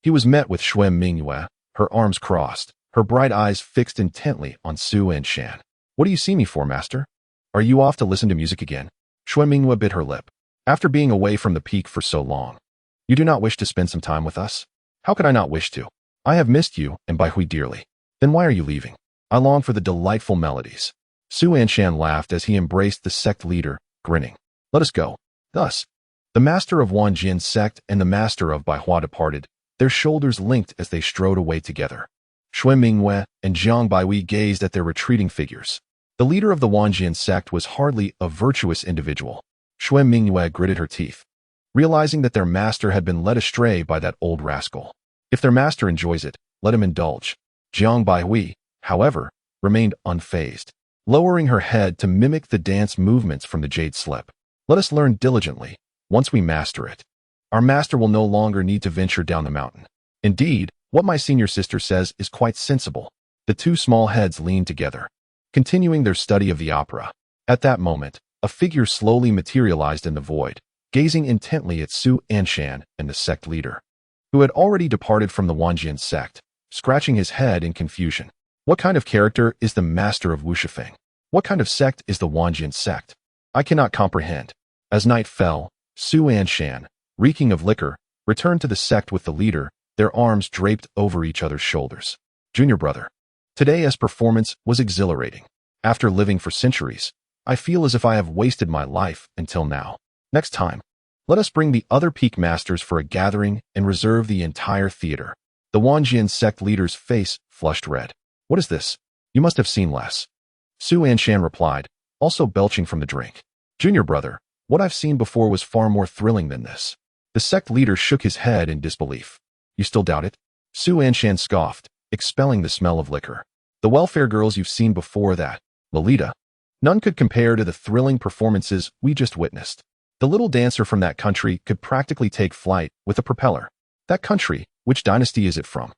he was met with Shui Mingyue, her arms crossed, her bright eyes fixed intently on Su Anshan. What do you see me for, master? Are you off to listen to music again? Shui Mingyue bit her lip. After being away from the peak for so long, you do not wish to spend some time with us? How could I not wish to? I have missed you and Baihui dearly. Then why are you leaving? I long for the delightful melodies. Su Anshan laughed as he embraced the sect leader, grinning. Let us go. Thus, the master of Wanjian sect and the master of Baihua departed, their shoulders linked as they strode away together. Shui Mingyue and Jiang Baihui gazed at their retreating figures. The leader of the Wanjian sect was hardly a virtuous individual. Shui Mingyue gritted her teeth, realizing that their master had been led astray by that old rascal. If their master enjoys it, let him indulge. Jiang Baihui, however, remained unfazed, lowering her head to mimic the dance movements from the jade slip. Let us learn diligently. Once we master it, our master will no longer need to venture down the mountain. Indeed, what my senior sister says is quite sensible. The two small heads leaned together, continuing their study of the opera. At that moment, a figure slowly materialized in the void, gazing intently at Su Anshan and the sect leader, who had already departed from the Wanjian sect, scratching his head in confusion. What kind of character is the master of Wushifeng? What kind of sect is the Wanjian sect? I cannot comprehend. As night fell, Su Anshan, reeking of liquor, returned to the sect with the leader, their arms draped over each other's shoulders. Junior brother, today's performance was exhilarating. After living for centuries, I feel as if I have wasted my life until now. Next time, let us bring the other peak masters for a gathering and reserve the entire theater. The Wanjian sect leader's face flushed red. What is this? You must have seen less. Su Anshan replied, also belching from the drink. Junior brother, what I've seen before was far more thrilling than this. The sect leader shook his head in disbelief. You still doubt it? Su Anshan scoffed, expelling the smell of liquor. The welfare girls you've seen before that, Lolita. None could compare to the thrilling performances we just witnessed. The little dancer from that country could practically take flight with a propeller. That country, which dynasty is it from?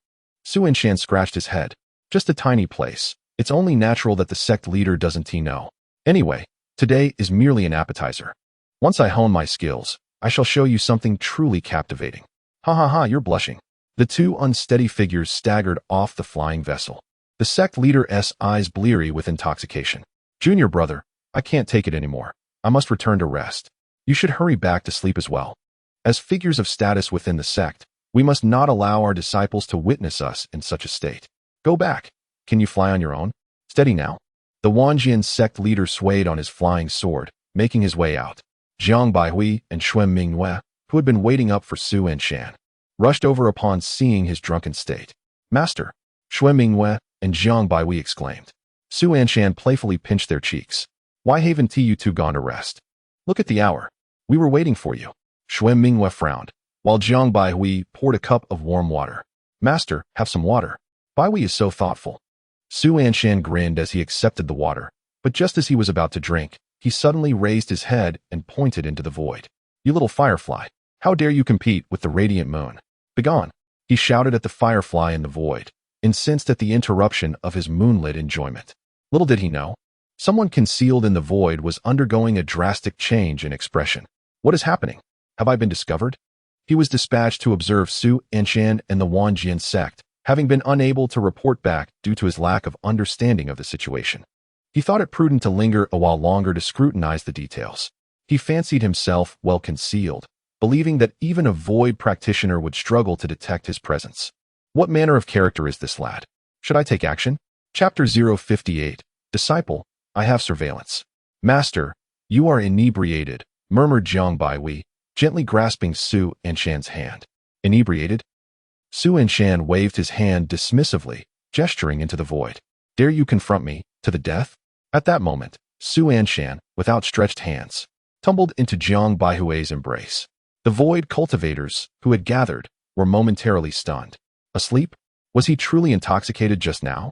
Su Anshan scratched his head. Just a tiny place. It's only natural that the sect leader doesn't know. Anyway, today is merely an appetizer. Once I hone my skills, I shall show you something truly captivating. Ha ha ha, you're blushing. The two unsteady figures staggered off the flying vessel. The sect leader's eyes bleary with intoxication. Junior brother, I can't take it anymore. I must return to rest. You should hurry back to sleep as well. As figures of status within the sect, we must not allow our disciples to witness us in such a state. Go back. Can you fly on your own? Steady now. The Wanjian sect leader swayed on his flying sword, making his way out. Jiang Baihui and Xuan Mingyue, who had been waiting up for Su Anshan, rushed over upon seeing his drunken state. Master! Xuan Mingyue and Jiang Baihui exclaimed. Su Anshan playfully pinched their cheeks. Why haven't you two gone to rest? Look at the hour. We were waiting for you. Xuan Mingyue frowned, while Jiang Baihui poured a cup of warm water. Master, have some water. Baihui is so thoughtful. Su Anshan grinned as he accepted the water, but just as he was about to drink, he suddenly raised his head and pointed into the void. You little firefly, how dare you compete with the radiant moon? Begone! He shouted at the firefly in the void, incensed at the interruption of his moonlit enjoyment. Little did he know, someone concealed in the void was undergoing a drastic change in expression. What is happening? Have I been discovered? He was dispatched to observe Su Anshan and the Wanjian sect, having been unable to report back due to his lack of understanding of the situation. He thought it prudent to linger a while longer to scrutinize the details. He fancied himself well concealed, believing that even a void practitioner would struggle to detect his presence. What manner of character is this lad? Should I take action? Chapter 058. Disciple, I have surveillance. Master, you are inebriated, murmured Jiang Baihui, gently grasping Su Anshan's hand. Inebriated? Su Anshan waved his hand dismissively, gesturing into the void. Dare you confront me, to the death? At that moment, Su Anshan, with outstretched hands, tumbled into Jiang Baihui's embrace. The void cultivators, who had gathered, were momentarily stunned. Asleep? Was he truly intoxicated just now?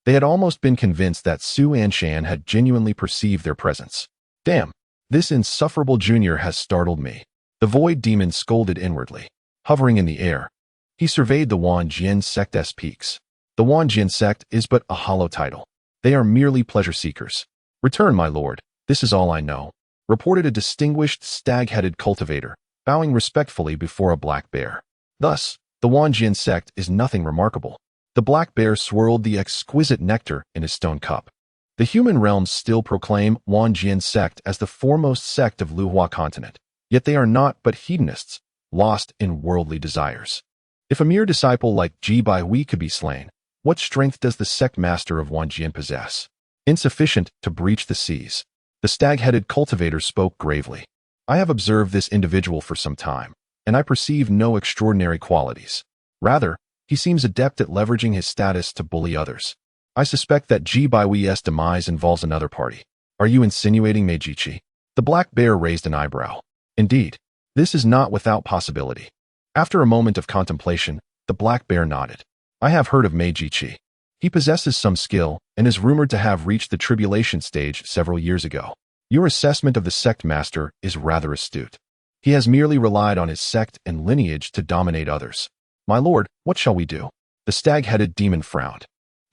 They had almost been convinced that Su Anshan had genuinely perceived their presence. Damn, this insufferable junior has startled me. The void demon scolded inwardly. Hovering in the air, he surveyed the Wanjian sect's peaks. The Wanjian sect is but a hollow title. They are merely pleasure seekers. Return, my lord, this is all I know, reported a distinguished stag-headed cultivator, bowing respectfully before a black bear. Thus, the Wanjian sect is nothing remarkable. The black bear swirled the exquisite nectar in his stone cup. The human realms still proclaim Wanjian sect as the foremost sect of Luhuazhou continent, yet they are not but hedonists, lost in worldly desires. If a mere disciple like Ji Baihui could be slain, what strength does the sect master of Wanjian possess? Insufficient to breach the seas. The stag-headed cultivator spoke gravely. I have observed this individual for some time, and I perceive no extraordinary qualities. Rather, he seems adept at leveraging his status to bully others. I suspect that Ji Baihui's demise involves another party. Are you insinuating Meiji? The black bear raised an eyebrow. Indeed, this is not without possibility. After a moment of contemplation, the black bear nodded. I have heard of Meiji. He possesses some skill and is rumored to have reached the tribulation stage several years ago. Your assessment of the sect master is rather astute. He has merely relied on his sect and lineage to dominate others. My lord, what shall we do? The stag-headed demon frowned.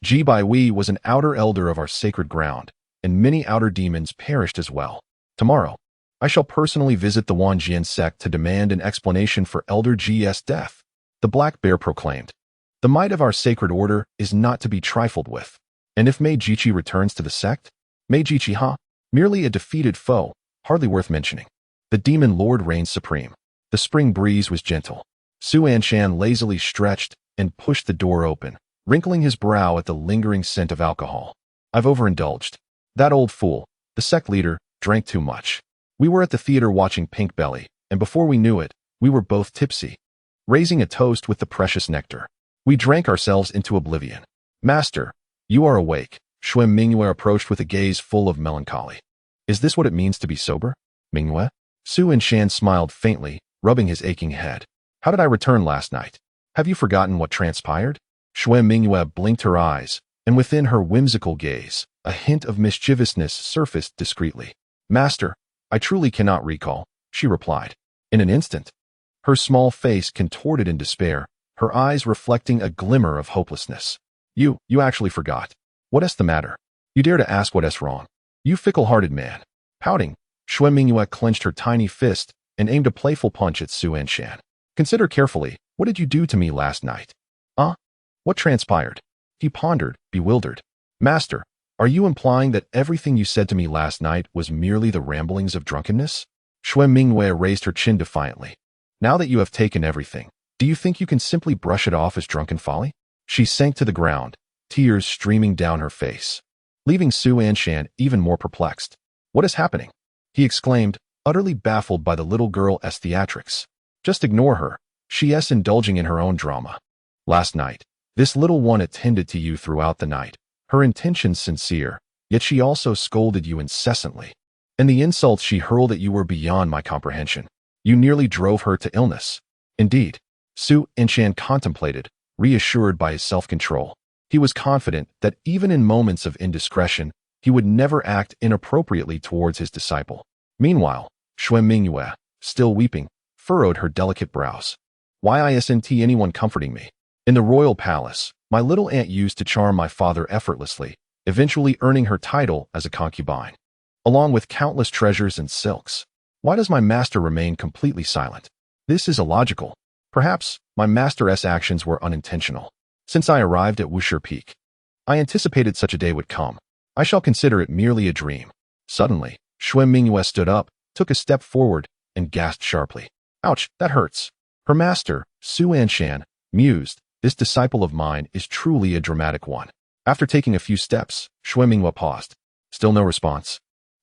Ji Baihui was an outer elder of our sacred ground, and many outer demons perished as well. Tomorrow, I shall personally visit the Wanjian sect to demand an explanation for Elder Ji's death, the black bear proclaimed. The might of our sacred order is not to be trifled with. And if Meiji returns to the sect? Meiji, merely a defeated foe, hardly worth mentioning. The demon lord reigns supreme. The spring breeze was gentle. Su Anshan lazily stretched and pushed the door open, wrinkling his brow at the lingering scent of alcohol. I've overindulged. That old fool, the sect leader, drank too much. We were at the theater watching Pink Belly, and before we knew it, we were both tipsy, raising a toast with the precious nectar. We drank ourselves into oblivion. Master, you are awake. Shui Mingyue approached with a gaze full of melancholy. Is this what it means to be sober? Mingyue? Su Anshan smiled faintly, rubbing his aching head. How did I return last night? Have you forgotten what transpired? Shui Mingyue blinked her eyes, and within her whimsical gaze, a hint of mischievousness surfaced discreetly. Master, I truly cannot recall, she replied. In an instant, her small face contorted in despair, her eyes reflecting a glimmer of hopelessness. You actually forgot. What's the matter? You dare to ask what's wrong? You fickle-hearted man. Pouting, Shui Mingyue clenched her tiny fist and aimed a playful punch at Su Anshan. Consider carefully, what did you do to me last night? What transpired? He pondered, bewildered. Master, are you implying that everything you said to me last night was merely the ramblings of drunkenness? Shui Mingyue raised her chin defiantly. Now that you have taken everything, do you think you can simply brush it off as drunken folly? She sank to the ground, tears streaming down her face, leaving Su Anshan even more perplexed. What is happening? He exclaimed, utterly baffled by the little girl's theatrics. Just ignore her. She's indulging in her own drama. Last night, this little one attended to you throughout the night, her intentions sincere, yet she also scolded you incessantly. And the insults she hurled at you were beyond my comprehension. You nearly drove her to illness. Indeed, Su Anshan contemplated, reassured by his self-control. He was confident that even in moments of indiscretion, he would never act inappropriately towards his disciple. Meanwhile, Shui Mingyue, still weeping, furrowed her delicate brows. Why isn't anyone comforting me? In the royal palace, my little aunt used to charm my father effortlessly, eventually earning her title as a concubine, along with countless treasures and silks. Why does my master remain completely silent? This is illogical. Perhaps my master's actions were unintentional. Since I arrived at Wushi Peak, I anticipated such a day would come. I shall consider it merely a dream. Suddenly, Shui Mingyue stood up, took a step forward, and gasped sharply. Ouch, that hurts. Her master, Su Anshan, mused, this disciple of mine is truly a dramatic one. After taking a few steps, Shui Mingyue paused. Still no response.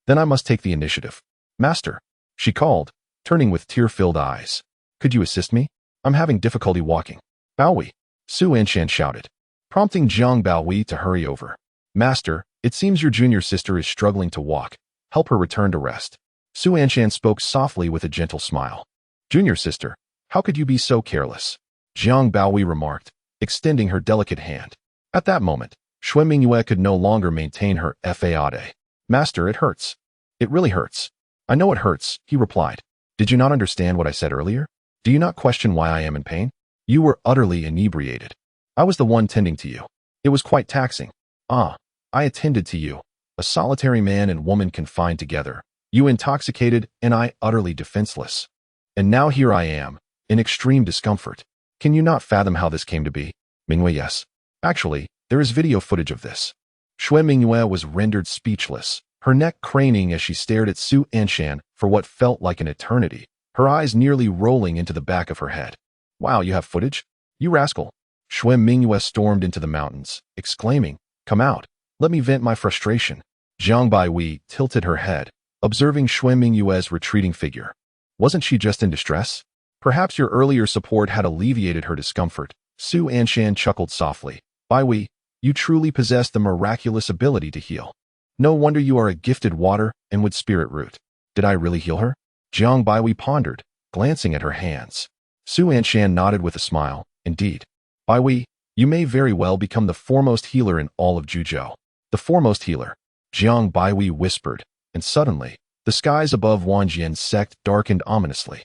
Then I must take the initiative. Master, she called, turning with tear-filled eyes. Could you assist me? I'm having difficulty walking. Baohui, Su Anshan shouted, prompting Jiang Baohui to hurry over. Master, it seems your junior sister is struggling to walk. Help her return to rest. Su Anshan spoke softly with a gentle smile. Junior sister, how could you be so careless? Jiang Baohui remarked, extending her delicate hand. At that moment, Shui Mingyue could no longer maintain her faade. Master, it hurts. It really hurts. I know it hurts, he replied. Did you not understand what I said earlier? Do you not question why I am in pain? You were utterly inebriated. I was the one tending to you. It was quite taxing. I attended to you, a solitary man and woman confined together. You intoxicated and I utterly defenseless. And now here I am, in extreme discomfort. Can you not fathom how this came to be? Mingyue, yes. Actually, there is video footage of this. Shui Mingyue was rendered speechless, her neck craning as she stared at Su Anshan for what felt like an eternity, her eyes nearly rolling into the back of her head. Wow, you have footage? You rascal. Shui Mingyue stormed into the mountains, exclaiming, Come out. Let me vent my frustration. Jiang Baohui tilted her head, observing Shui Mingyue's retreating figure. Wasn't she just in distress? Perhaps your earlier support had alleviated her discomfort. Su Anshan chuckled softly. Baohui, you truly possess the miraculous ability to heal. No wonder you are a gifted water and wood spirit root. Did I really heal her? Jiang Baohui pondered, glancing at her hands. Su Anshan nodded with a smile. Indeed. Baohui, you may very well become the foremost healer in all of Juzhou. The foremost healer, Jiang Baohui whispered, and suddenly, the skies above Wanjian's sect darkened ominously.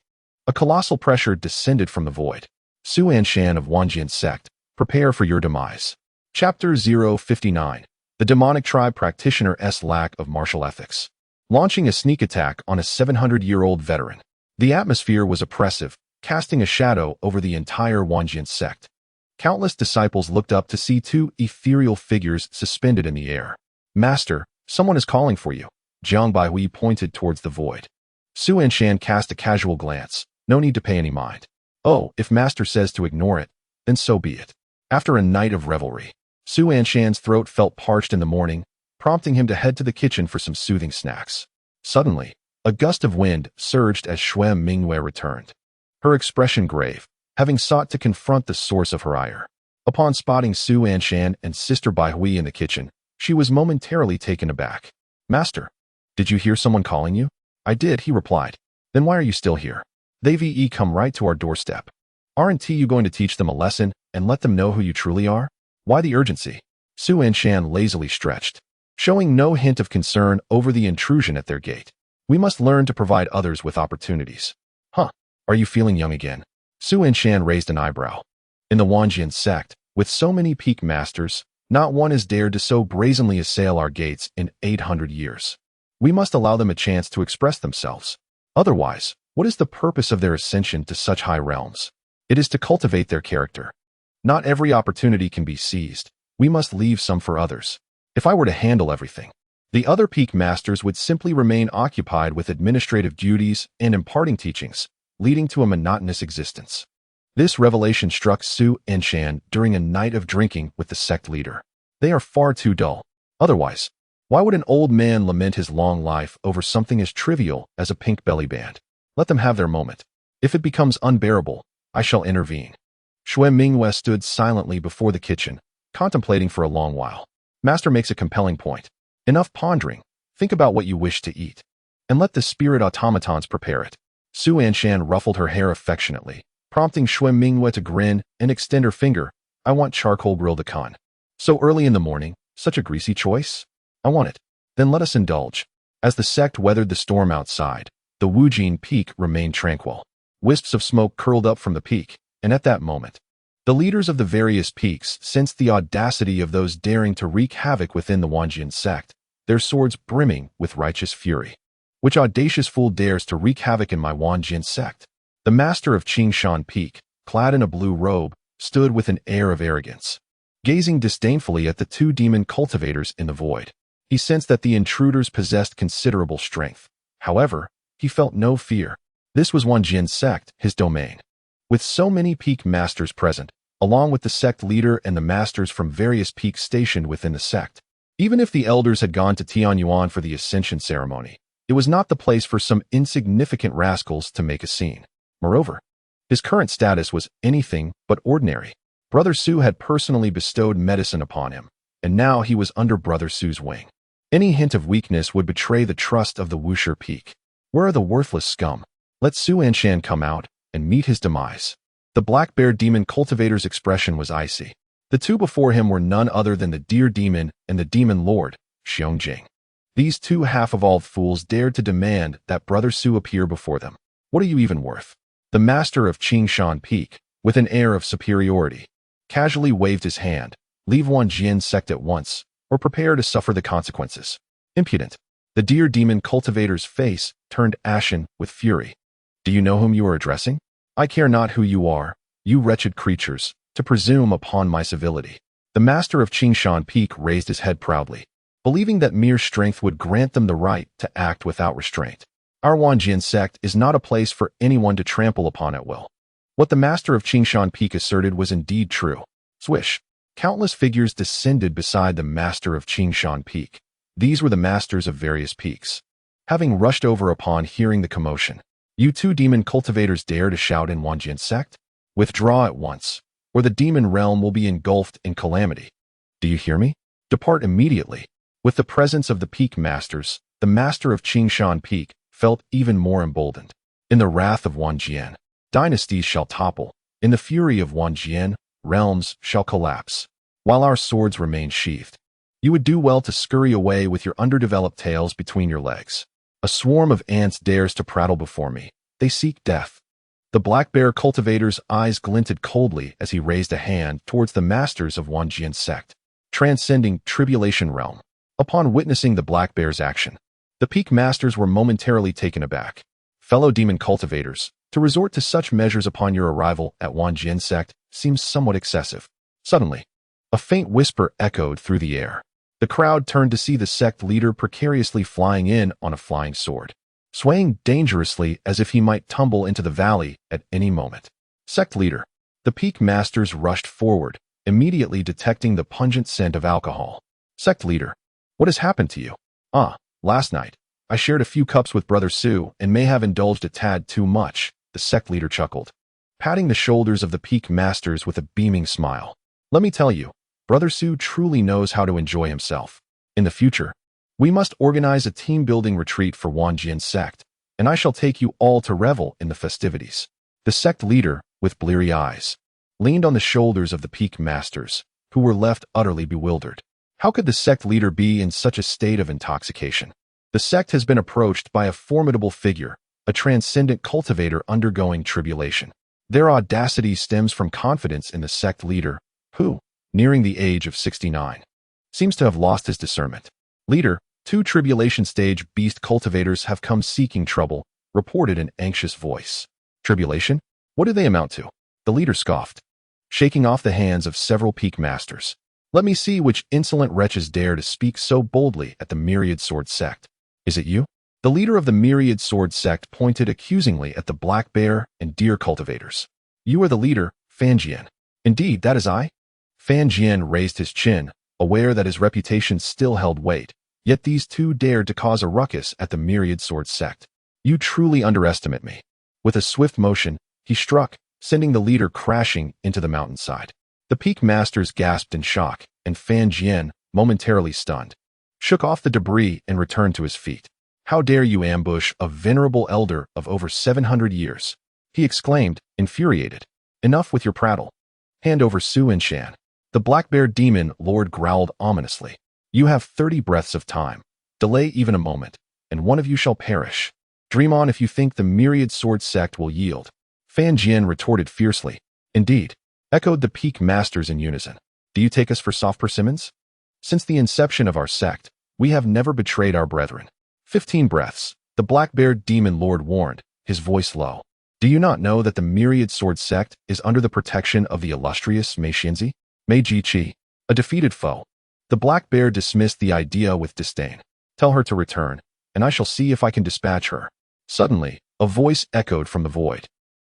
A colossal pressure descended from the void. Su Anshan of Wanjian's sect, prepare for your demise. Chapter 059. The demonic tribe practitioner's lack of martial ethics. Launching a sneak attack on a 700-year-old veteran. The atmosphere was oppressive, casting a shadow over the entire Wanjian sect. Countless disciples looked up to see two ethereal figures suspended in the air. Master, someone is calling for you. Jiang Baohui pointed towards the void. Su Anshan cast a casual glance. No need to pay any mind. Oh, if Master says to ignore it, then so be it. After a night of revelry, Su Anshan's throat felt parched in the morning, prompting him to head to the kitchen for some soothing snacks. Suddenly, A gust of wind surged as Shui Mingwei returned, her expression grave, having sought to confront the source of her ire. Upon spotting Su Anshan and Sister Baihui in the kitchen, she was momentarily taken aback. "Master, did you hear someone calling you?" "I did," he replied. "Then why are you still here? They've come right to our doorstep. Aren't you going to teach them a lesson and let them know who you truly are? Why the urgency?" Su Anshan lazily stretched, showing no hint of concern over the intrusion at their gate. "We must learn to provide others with opportunities." "Huh, are you feeling young again?" Su Anshan raised an eyebrow. In the Wanjian sect, with so many peak masters, not one has dared to so brazenly assail our gates in 800 years. We must allow them a chance to express themselves. Otherwise, what is the purpose of their ascension to such high realms? It is to cultivate their character. Not every opportunity can be seized. We must leave some for others. If I were to handle everything, the other peak masters would simply remain occupied with administrative duties and imparting teachings, leading to a monotonous existence. This revelation struck Su Anshan during a night of drinking with the sect leader. They are far too dull. Otherwise, why would an old man lament his long life over something as trivial as a pink belly band? Let them have their moment. If it becomes unbearable, I shall intervene. Shui Mingwei stood silently before the kitchen, contemplating for a long while. Master makes a compelling point. Enough pondering. Think about what you wish to eat, and let the spirit automatons prepare it. Su Anshan ruffled her hair affectionately, prompting Shui Mingwei to grin and extend her finger. "I want charcoal grilled con. So early in the morning, such a greasy choice? I want it. Then let us indulge." As the sect weathered the storm outside, the Wujin peak remained tranquil. Wisps of smoke curled up from the peak, and at that moment, the leaders of the various peaks sensed the audacity of those daring to wreak havoc within the Wanjian sect, their swords brimming with righteous fury. "Which audacious fool dares to wreak havoc in my Wanjian sect?" The master of Qingshan Peak, clad in a blue robe, stood with an air of arrogance, gazing disdainfully at the two demon cultivators in the void. He sensed that the intruders possessed considerable strength. However, he felt no fear. This was Wanjian sect, his domain. With so many peak masters present, along with the sect leader and the masters from various peaks stationed within the sect, even if the elders had gone to Tianyuan for the ascension ceremony, it was not the place for some insignificant rascals to make a scene. Moreover, his current status was anything but ordinary. Brother Su had personally bestowed medicine upon him, and now he was under Brother Su's wing. Any hint of weakness would betray the trust of the Wusher Peak. Where are the worthless scum? Let Su Anshan come out and meet his demise. The black bear demon cultivator's expression was icy. The two before him were none other than the deer demon and the demon lord, Xiangjing. These two half-evolved fools dared to demand that Brother Su appear before them. What are you even worth? The master of Qingshan Peak, with an air of superiority, casually waved his hand. Leave Wanjian sect at once, or prepare to suffer the consequences. Impudent. The deer demon cultivator's face turned ashen with fury. Do you know whom you are addressing? I care not who you are, you wretched creatures, to presume upon my civility. The master of Qingshan Peak raised his head proudly, believing that mere strength would grant them the right to act without restraint. Our Wanjian sect is not a place for anyone to trample upon at will. What the master of Qingshan Peak asserted was indeed true. Swish. Countless figures descended beside the master of Qingshan Peak. These were the masters of various peaks. Having rushed over upon hearing the commotion, you two demon cultivators dare to shout in Wanjian sect? Withdraw at once, or the demon realm will be engulfed in calamity. Do you hear me? Depart immediately. With the presence of the peak masters, the master of Qingshan Peak felt even more emboldened. In the wrath of Wanjian, dynasties shall topple. In the fury of Wanjian, realms shall collapse. While our swords remain sheathed, you would do well to scurry away with your underdeveloped tails between your legs. A swarm of ants dares to prattle before me. They seek death. The black bear cultivator's eyes glinted coldly as he raised a hand towards the masters of Wanjian sect, transcending tribulation realm. Upon witnessing the black bear's action, the peak masters were momentarily taken aback. Fellow demon cultivators, to resort to such measures upon your arrival at Wanjian sect seems somewhat excessive. Suddenly, a faint whisper echoed through the air. The crowd turned to see the sect leader precariously flying in on a flying sword, swaying dangerously as if he might tumble into the valley at any moment. Sect leader. The peak masters rushed forward, immediately detecting the pungent scent of alcohol. Sect leader. What has happened to you? Last night, I shared a few cups with Brother Su and may have indulged a tad too much, the sect leader chuckled, patting the shoulders of the peak masters with a beaming smile. Let me tell you, Brother Su truly knows how to enjoy himself. In the future, we must organize a team-building retreat for Wanjian's sect, and I shall take you all to revel in the festivities. The sect leader, with bleary eyes, leaned on the shoulders of the peak masters, who were left utterly bewildered. How could the sect leader be in such a state of intoxication? The sect has been approached by a formidable figure, a transcendent cultivator undergoing tribulation. Their audacity stems from confidence in the sect leader, who, nearing the age of 69, seems to have lost his discernment. Leader, 2 tribulation stage beast cultivators have come seeking trouble, reported an anxious voice. Tribulation? What do they amount to? The leader scoffed, shaking off the hands of several peak masters. Let me see which insolent wretches dare to speak so boldly at the Myriad Sword Sect. Is it you? The leader of the Myriad Sword Sect pointed accusingly at the black bear and deer cultivators. You are the leader, Fan Jian. Indeed, that is I. Fan Jian raised his chin, aware that his reputation still held weight, yet these two dared to cause a ruckus at the Myriad Sword Sect. You truly underestimate me. With a swift motion, he struck, sending the leader crashing into the mountainside. The peak masters gasped in shock, and Fan Jian, momentarily stunned, shook off the debris and returned to his feet. How dare you ambush a venerable elder of over 700 years? He exclaimed, infuriated. Enough with your prattle. Hand over Su Anshan. The black bear demon lord growled ominously. You have 30 breaths of time. Delay even a moment, and one of you shall perish. Dream on if you think the Myriad Sword Sect will yield. Fan Jian retorted fiercely. Indeed, echoed the peak masters in unison. Do you take us for soft persimmons? Since the inception of our sect, we have never betrayed our brethren. 15 breaths, the black bear demon lord warned, his voice low. Do you not know that the Myriad Sword Sect is under the protection of the illustrious Mei Xianzi? Mei Jiji, a defeated foe. The black bear dismissed the idea with disdain. Tell her to return, and I shall see if I can dispatch her. Suddenly, a voice echoed from the void,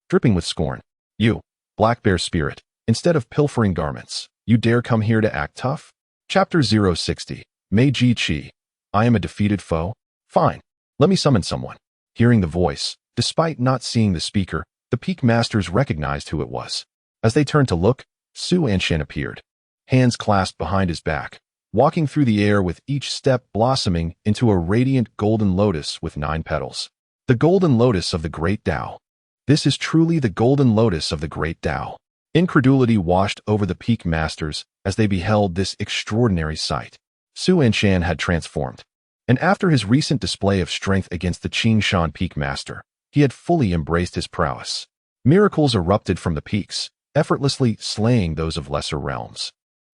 dripping with scorn. You, black bear spirit, instead of pilfering garments, you dare come here to act tough? Chapter 060, Mei Jiji. I am a defeated foe? Fine, let me summon someone. Hearing the voice, despite not seeing the speaker, the peak masters recognized who it was. As they turned to look, Su Anshan appeared, hands clasped behind his back, walking through the air with each step blossoming into a radiant golden lotus with 9 petals. The golden lotus of the great Tao. This is truly the golden lotus of the great Tao. Incredulity washed over the peak masters as they beheld this extraordinary sight. Su Anshan had transformed, and after his recent display of strength against the Qingshan peak master, he had fully embraced his prowess. Miracles erupted from the peaks, effortlessly slaying those of lesser realms.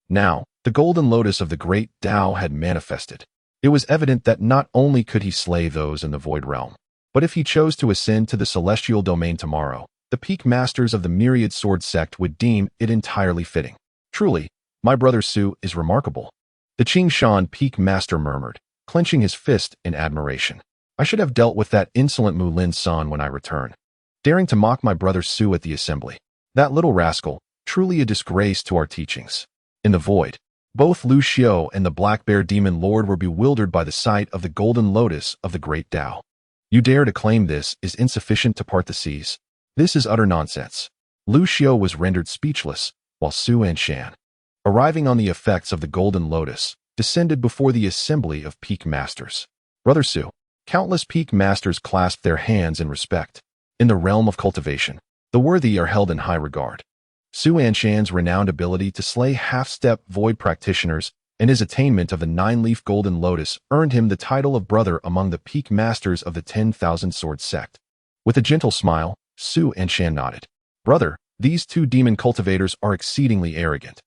Now, the golden lotus of the great Tao had manifested. It was evident that not only could he slay those in the void realm, but if he chose to ascend to the celestial domain tomorrow, the peak masters of the Myriad Sword Sect would deem it entirely fitting. Truly, my brother Su is remarkable. The Qingshan peak master murmured, clenching his fist in admiration. I should have dealt with that insolent Mulin-san when I return, daring to mock my brother Su at the assembly. That little rascal, truly a disgrace to our teachings. In the void, both Luhuazhou and the black bear demon lord were bewildered by the sight of the golden lotus of the great Tao. You dare to claim this is insufficient to part the seas? This is utter nonsense. Luhuazhou was rendered speechless, while Su Anshan, arriving on the effects of the golden lotus, descended before the assembly of peak masters. Brother Su, countless peak masters clasped their hands in respect. In the realm of cultivation, the worthy are held in high regard. Su Anshan's renowned ability to slay half-step void practitioners and his attainment of the 9-leaf golden lotus earned him the title of brother among the peak masters of the 10,000 Sword Sect. With a gentle smile, Su Anshan nodded. Brother, these 2 demon cultivators are exceedingly arrogant.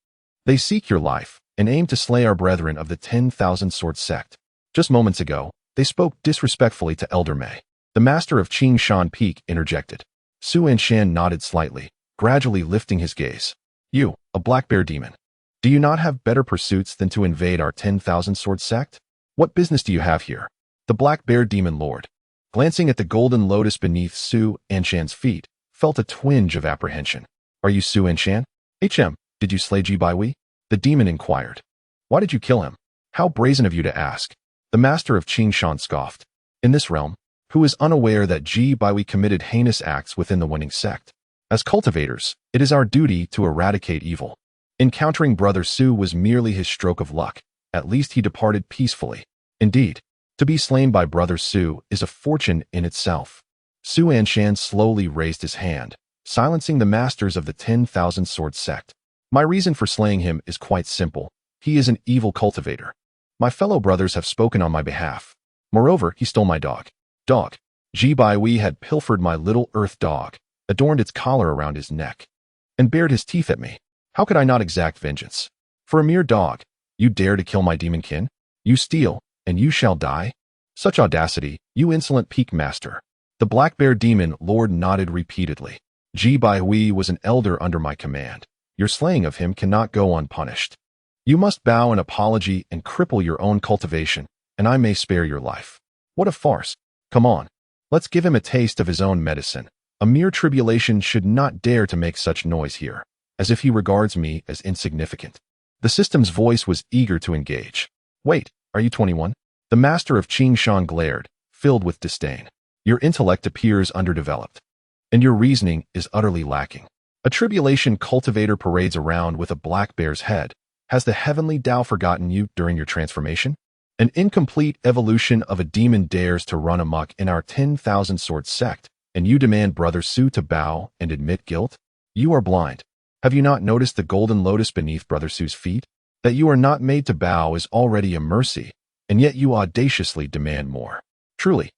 They seek your life and aim to slay our brethren of the 10,000 Sword Sect. Just moments ago, they spoke disrespectfully to Elder Mei. The master of Qingshan Peak interjected. Su Anshan nodded slightly, gradually lifting his gaze. You, a black bear demon. Do you not have better pursuits than to invade our 10,000 Sword Sect? What business do you have here? The black bear demon lord, glancing at the golden lotus beneath Su Anshan's feet, felt a twinge of apprehension. Are you Su Anshan? Did you slay Jiji? The demon inquired. Why did you kill him? How brazen of you to ask. The master of Qingshan scoffed. In this realm, who is unaware that Jiji committed heinous acts within the winning sect? As cultivators, it is our duty to eradicate evil. Encountering Brother Su was merely his stroke of luck. At least he departed peacefully. Indeed, to be slain by Brother Su is a fortune in itself. Su Anshan slowly raised his hand, silencing the masters of the 10,000 Sword sect. My reason for slaying him is quite simple. He is an evil cultivator. My fellow brothers have spoken on my behalf. Moreover, he stole my dog. Jiji had pilfered my little earth dog, adorned its collar around his neck, and bared his teeth at me. How could I not exact vengeance? For a mere dog, you dare to kill my demon kin? You steal, and you shall die? Such audacity, you insolent peak master. The black bear demon lord nodded repeatedly. Jiji was an elder under my command. Your slaying of him cannot go unpunished. You must bow an apology and cripple your own cultivation, and I may spare your life. What a farce. Come on, let's give him a taste of his own medicine. A mere tribulation should not dare to make such noise here, as if he regards me as insignificant. The system's voice was eager to engage. Wait, are you 21? The master of Qingshan glared, filled with disdain. Your intellect appears underdeveloped, and your reasoning is utterly lacking. A tribulation cultivator parades around with a black bear's head. Has the heavenly Tao forgotten you during your transformation? An incomplete evolution of a demon dares to run amok in our 10,000 Sword sect, and you demand Brother Su to bow and admit guilt? You are blind. Have you not noticed the golden lotus beneath Brother Su's feet? That you are not made to bow is already a mercy, and yet you audaciously demand more. Truly,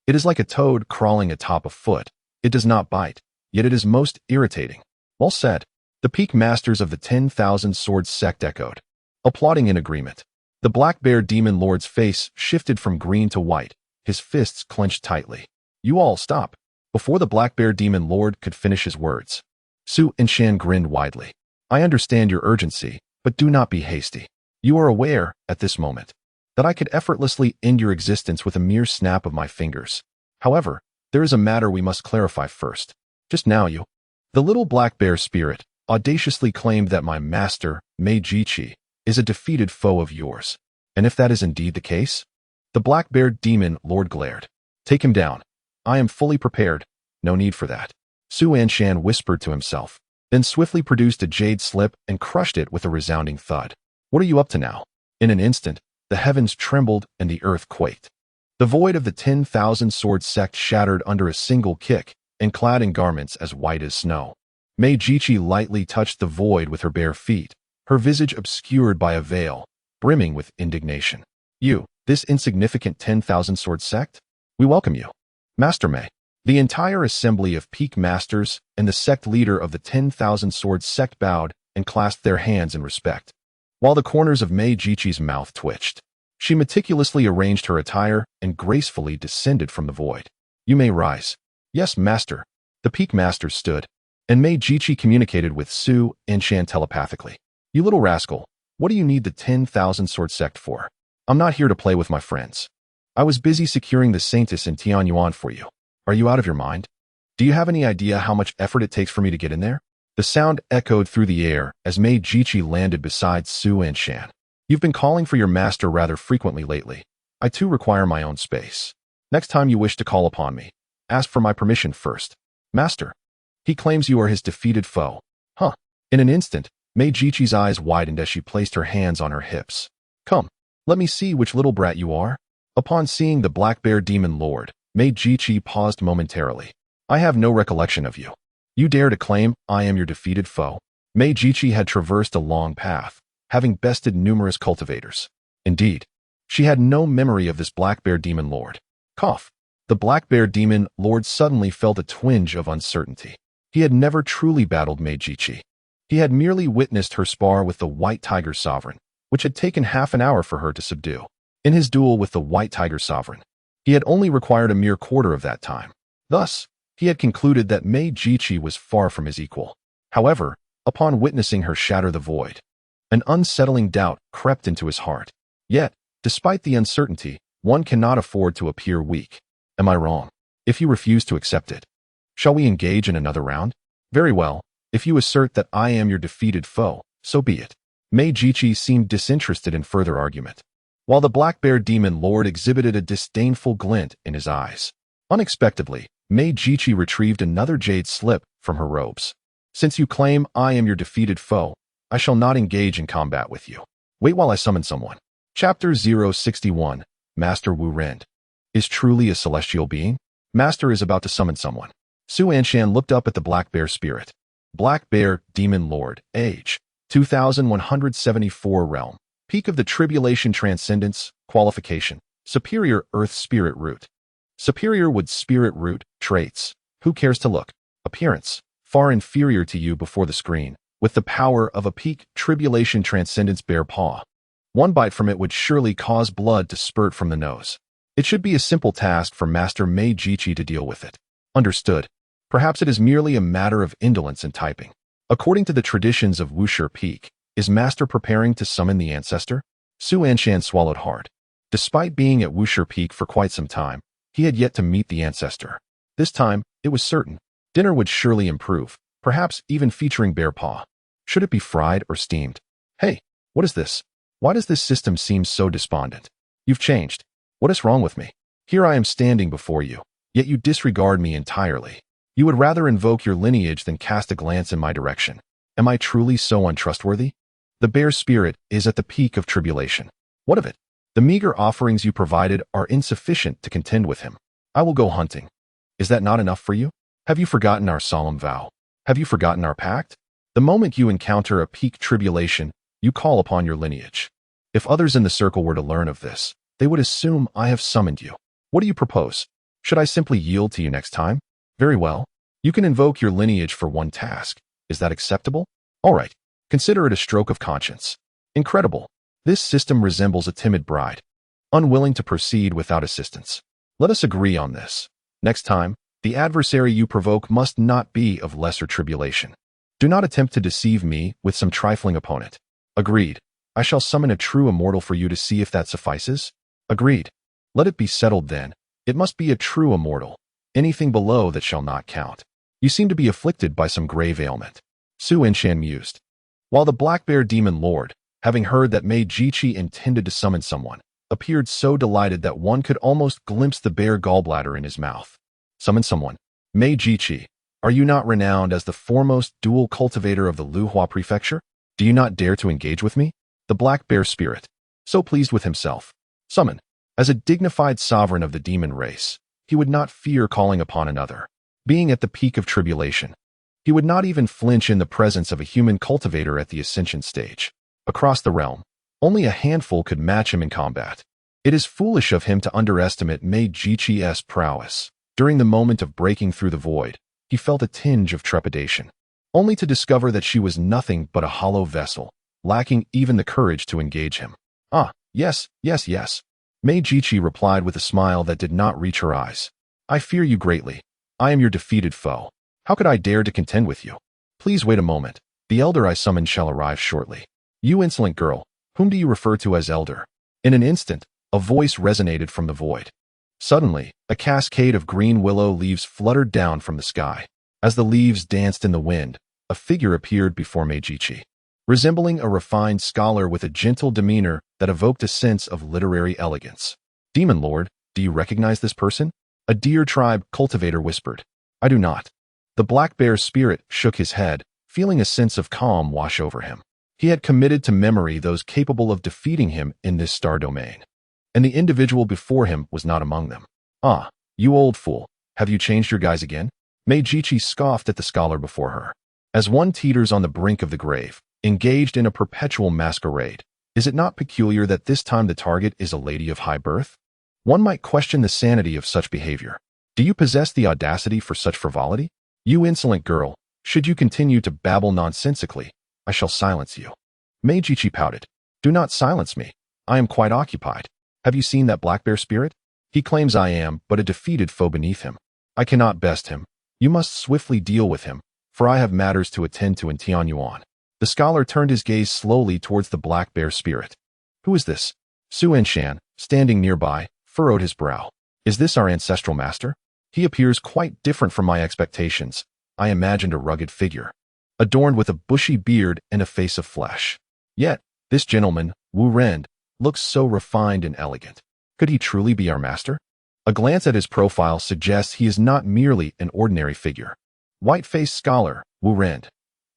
it is like a toad crawling atop a foot. It does not bite, yet it is most irritating. Well said. The peak masters of the 10,000 Sword sect echoed, applauding in agreement. The black bear demon lord's face shifted from green to white, his fists clenched tightly. You all stop. Before the black bear demon lord could finish his words, Su Anshan grinned widely. I understand your urgency, but do not be hasty. You are aware, at this moment, that I could effortlessly end your existence with a mere snap of my fingers. However, there is a matter we must clarify first. Just now the little black bear spirit, audaciously claimed that my master, Jiji, is a defeated foe of yours. And if that is indeed the case, the black bear demon lord glared. Take him down. I am fully prepared. No need for that. Su Anshan whispered to himself, then swiftly produced a jade slip and crushed it with a resounding thud. What are you up to now? In an instant, the heavens trembled and the earth quaked. The void of the 10,000 Sword sect shattered under a single kick, and clad in garments as white as snow. Jiji lightly touched the void with her bare feet, her visage obscured by a veil, brimming with indignation. You, this insignificant 10,000 Sword sect? We welcome you. Master Mei. The entire assembly of peak masters and the sect leader of the 10,000 Sword sect bowed and clasped their hands in respect, while the corners of Jiji's mouth twitched. She meticulously arranged her attire and gracefully descended from the void. You may rise. Yes, master. The peak masters stood, and Jiji communicated with Su Anshan telepathically. You little rascal, what do you need the 10,000 Sword sect for? I'm not here to play with my friends. I was busy securing the Saintus in Tianyuan for you. Are you out of your mind? Do you have any idea how much effort it takes for me to get in there? The sound echoed through the air as Jiji landed beside Su Anshan. You've been calling for your master rather frequently lately. I too require my own space. Next time you wish to call upon me, ask for my permission first. Master. He claims you are his defeated foe. Huh. In an instant, Jiji's eyes widened as she placed her hands on her hips. Come, let me see which little brat you are. Upon seeing the black bear demon lord, Jiji paused momentarily. I have no recollection of you. You dare to claim I am your defeated foe? Jiji had traversed a long path, having bested numerous cultivators. Indeed, she had no memory of this black bear demon lord. Cough. The black bear demon lord suddenly felt a twinge of uncertainty. He had never truly battled Jiji. He had merely witnessed her spar with the white tiger sovereign, which had taken half an hour for her to subdue. In his duel with the white tiger sovereign, he had only required a mere quarter of that time. Thus, he had concluded that Jiji was far from his equal. However, upon witnessing her shatter the void, an unsettling doubt crept into his heart. Yet, despite the uncertainty, one cannot afford to appear weak. Am I wrong? If you refuse to accept it, shall we engage in another round? Very well. If you assert that I am your defeated foe, so be it. Jiji seemed disinterested in further argument. while the black bear demon lord exhibited a disdainful glint in his eyes. Unexpectedly, Mei Jiji retrieved another jade slip from her robes. Since you claim I am your defeated foe, I shall not engage in combat with you. Wait while I summon someone. Chapter 061, Master Wu Rend. Is truly a celestial being? Master is about to summon someone. Su Anshan looked up at the black bear spirit. Black bear, demon lord, age, 2174 realm. Peak of the tribulation transcendence, qualification, superior earth spirit root. Superior wood spirit root, traits. Who cares to look? Appearance, far inferior to you before the screen, with the power of a peak tribulation transcendence bear paw. One bite from it would surely cause blood to spurt from the nose. It should be a simple task for Master Mei Jiji to deal with it. Understood. Perhaps it is merely a matter of indolence in typing. According to the traditions of Wuxi Peak, is Master preparing to summon the ancestor? Su Anshan swallowed hard. Despite being at Wuxi Peak for quite some time, he had yet to meet the ancestor. This time, it was certain. Dinner would surely improve, perhaps even featuring bear paw. Should it be fried or steamed? Hey, what is this? Why does this system seem so despondent? You've changed. What is wrong with me? Here I am standing before you, yet you disregard me entirely. You would rather invoke your lineage than cast a glance in my direction. Am I truly so untrustworthy? The bear spirit is at the peak of tribulation. What of it? The meager offerings you provided are insufficient to contend with him. I will go hunting. Is that not enough for you? Have you forgotten our solemn vow? Have you forgotten our pact? The moment you encounter a peak tribulation, you call upon your lineage. If others in the circle were to learn of this, they would assume I have summoned you. What do you propose? Should I simply yield to you next time? Very well. You can invoke your lineage for one task. Is that acceptable? All right. Consider it a stroke of conscience. Incredible. This system resembles a timid bride, unwilling to proceed without assistance. Let us agree on this. Next time, the adversary you provoke must not be of lesser tribulation. Do not attempt to deceive me with some trifling opponent. Agreed. I shall summon a true immortal for you to see if that suffices. Agreed. Let it be settled then. It must be a true immortal. Anything below that shall not count. You seem to be afflicted by some grave ailment. Su Anshan mused. While the black bear demon lord, having heard that Mei Jiji intended to summon someone, appeared so delighted that one could almost glimpse the bare gallbladder in his mouth. Summon someone. Mei Jiji, are you not renowned as the foremost dual cultivator of the Luhuazhou prefecture? Do you not dare to engage with me? The black bear spirit, so pleased with himself. Summon. As a dignified sovereign of the demon race, he would not fear calling upon another. Being at the peak of tribulation, he would not even flinch in the presence of a human cultivator at the ascension stage. Across the realm, only a handful could match him in combat. It is foolish of him to underestimate Mei Jiji's prowess. During the moment of breaking through the void, he felt a tinge of trepidation, only to discover that she was nothing but a hollow vessel, lacking even the courage to engage him. Ah, yes. Mei Jiji replied with a smile that did not reach her eyes. I fear you greatly. I am your defeated foe. How could I dare to contend with you? Please wait a moment. The elder I summoned shall arrive shortly. You insolent girl, whom do you refer to as elder? In an instant, a voice resonated from the void. Suddenly, a cascade of green willow leaves fluttered down from the sky. As the leaves danced in the wind, a figure appeared before Mei Jiji. Resembling a refined scholar with a gentle demeanor that evoked a sense of literary elegance. Demon Lord, do you recognize this person? A deer tribe cultivator whispered. I do not. The black bear's spirit shook his head, feeling a sense of calm wash over him. He had committed to memory those capable of defeating him in this star domain. And the individual before him was not among them. Ah, you old fool, have you changed your guise again? Mei Jiji scoffed at the scholar before her. As one teeters on the brink of the grave, engaged in a perpetual masquerade, is it not peculiar that this time the target is a lady of high birth? One might question the sanity of such behavior. Do you possess the audacity for such frivolity? You insolent girl, should you continue to babble nonsensically, I shall silence you. Mei Jiji pouted. Do not silence me. I am quite occupied. Have you seen that black bear spirit? He claims I am but a defeated foe beneath him. I cannot best him. You must swiftly deal with him, for I have matters to attend to in Tianyuan. The scholar turned his gaze slowly towards the black bear spirit. Who is this? Su Anshan, standing nearby, furrowed his brow. Is this our ancestral master? He appears quite different from my expectations. I imagined a rugged figure, adorned with a bushy beard and a face of flesh. Yet, this gentleman, Wu Rend, looks so refined and elegant. Could he truly be our master? A glance at his profile suggests he is not merely an ordinary figure. White-faced scholar, Wu Ren.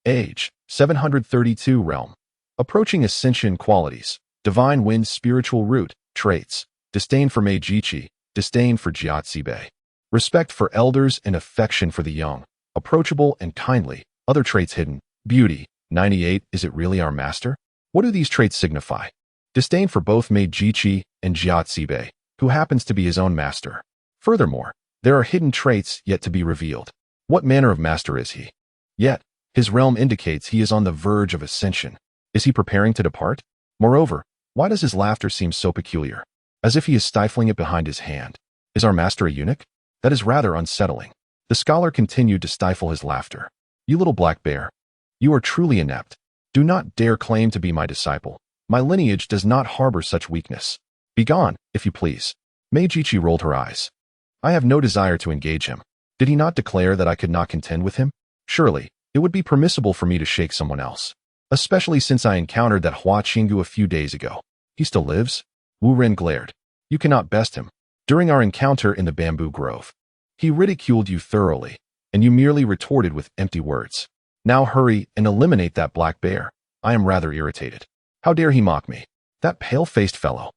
Age, 732 realm. Approaching ascension qualities, divine wind spiritual root, traits, disdain for Jiji, disdain for jade. Respect for elders and affection for the young, approachable and kindly, other traits hidden, beauty, 98. Is it really our master? What do these traits signify? Disdain for both Jiji and jade, who happens to be his own master. Furthermore, there are hidden traits yet to be revealed. What manner of master is he? Yet, his realm indicates he is on the verge of ascension. Is he preparing to depart? Moreover, why does his laughter seem so peculiar? As if he is stifling it behind his hand. Is our master a eunuch? That is rather unsettling. The scholar continued to stifle his laughter. You little black bear. You are truly inept. Do not dare claim to be my disciple. My lineage does not harbor such weakness. Begone, if you please. Jiji rolled her eyes. I have no desire to engage him. Did he not declare that I could not contend with him? Surely, it would be permissible for me to shake someone else. Especially since I encountered that Hua Qinggu a few days ago. He still lives? Wu Ren glared. You cannot best him. During our encounter in the bamboo grove, he ridiculed you thoroughly, and you merely retorted with empty words. Now hurry and eliminate that black bear. I am rather irritated. How dare he mock me? That pale-faced fellow.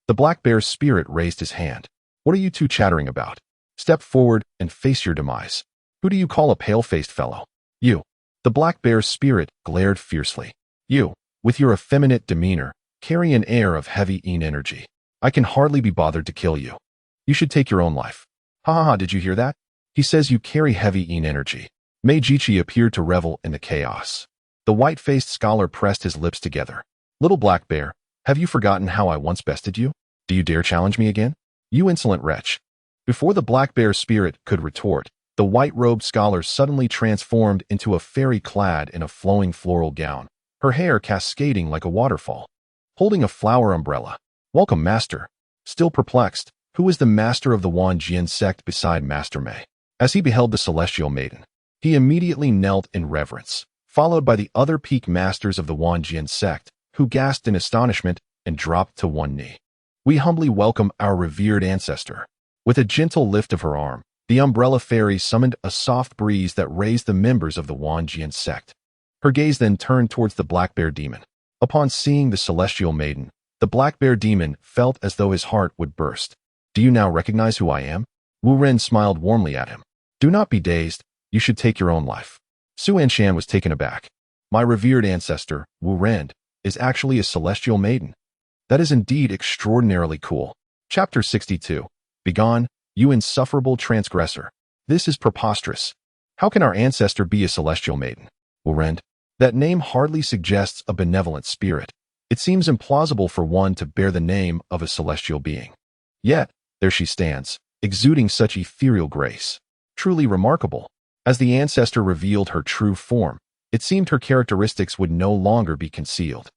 The black bear's spirit raised his hand. What are you two chattering about? Step forward and face your demise. Who do you call a pale-faced fellow? You. The black bear's spirit glared fiercely. You, with your effeminate demeanor, carry an air of heavy energy. I can hardly be bothered to kill you. You should take your own life. Ha ha ha, did you hear that? He says you carry heavy energy. Jiji appeared to revel in the chaos. The white-faced scholar pressed his lips together. Little black bear, have you forgotten how I once bested you? Do you dare challenge me again? You insolent wretch. Before the black bear's spirit could retort, the white-robed scholar suddenly transformed into a fairy clad in a flowing floral gown, her hair cascading like a waterfall. Holding a flower umbrella. Welcome, master. Still perplexed, who is the master of the Wanjian sect beside Master Mei? As he beheld the celestial maiden, he immediately knelt in reverence, followed by the other peak masters of the Wanjian sect, who gasped in astonishment and dropped to one knee. We humbly welcome our revered ancestor. With a gentle lift of her arm, the umbrella fairy summoned a soft breeze that raised the members of the Wanjian sect. Her gaze then turned towards the black bear demon. Upon seeing the celestial maiden, the black bear demon felt as though his heart would burst. Do you now recognize who I am? Wu Ren smiled warmly at him. Do not be dazed. You should take your own life. Anshan was taken aback. My revered ancestor, Wu Ren, is actually a celestial maiden. That is indeed extraordinarily cool. Chapter 62. Begone, you insufferable transgressor. This is preposterous. How can our ancestor be a celestial maiden? Wu Ren. That name hardly suggests a benevolent spirit. It seems implausible for one to bear the name of a celestial being. Yet, there she stands, exuding such ethereal grace. Truly remarkable. As the ancestor revealed her true form, it seemed her characteristics would no longer be concealed.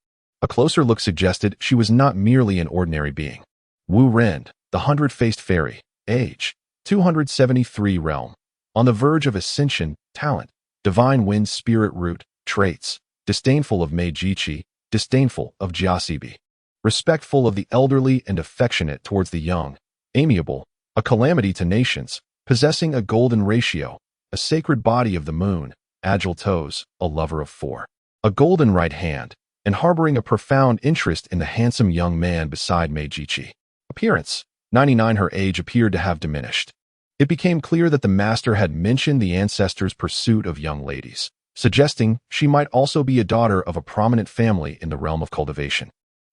A closer look suggested she was not merely an ordinary being. Wu Ren, the hundred-faced fairy, age, 273 realm. On the verge of ascension, talent, divine wind spirit root, traits, disdainful of Jiji, disdainful of jade. Respectful of the elderly and affectionate towards the young, amiable, a calamity to nations, possessing a golden ratio, a sacred body of the moon, agile toes, a lover of four, a golden right hand, and harboring a profound interest in the handsome young man beside Jiji. Appearance, 99. Her age appeared to have diminished. It became clear that the master had mentioned the ancestor's pursuit of young ladies, suggesting she might also be a daughter of a prominent family in the realm of cultivation.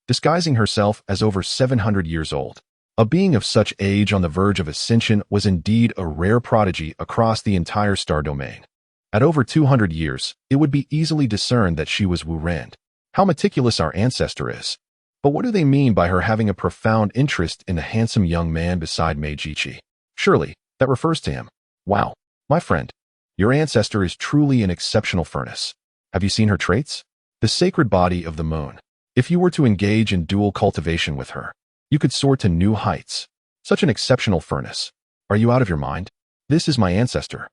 Disguising herself as over 700 years old, a being of such age on the verge of ascension was indeed a rare prodigy across the entire star domain. At over 200 years, it would be easily discerned that she was Wu Ren. How meticulous our ancestor is. But what do they mean by her having a profound interest in the handsome young man beside Jiji? Surely, that refers to him. Wow, my friend, your ancestor is truly an exceptional furnace. Have you seen her traits? The sacred body of the moon. If you were to engage in dual cultivation with her, you could soar to new heights. Such an exceptional furnace. Are you out of your mind? This is my ancestor.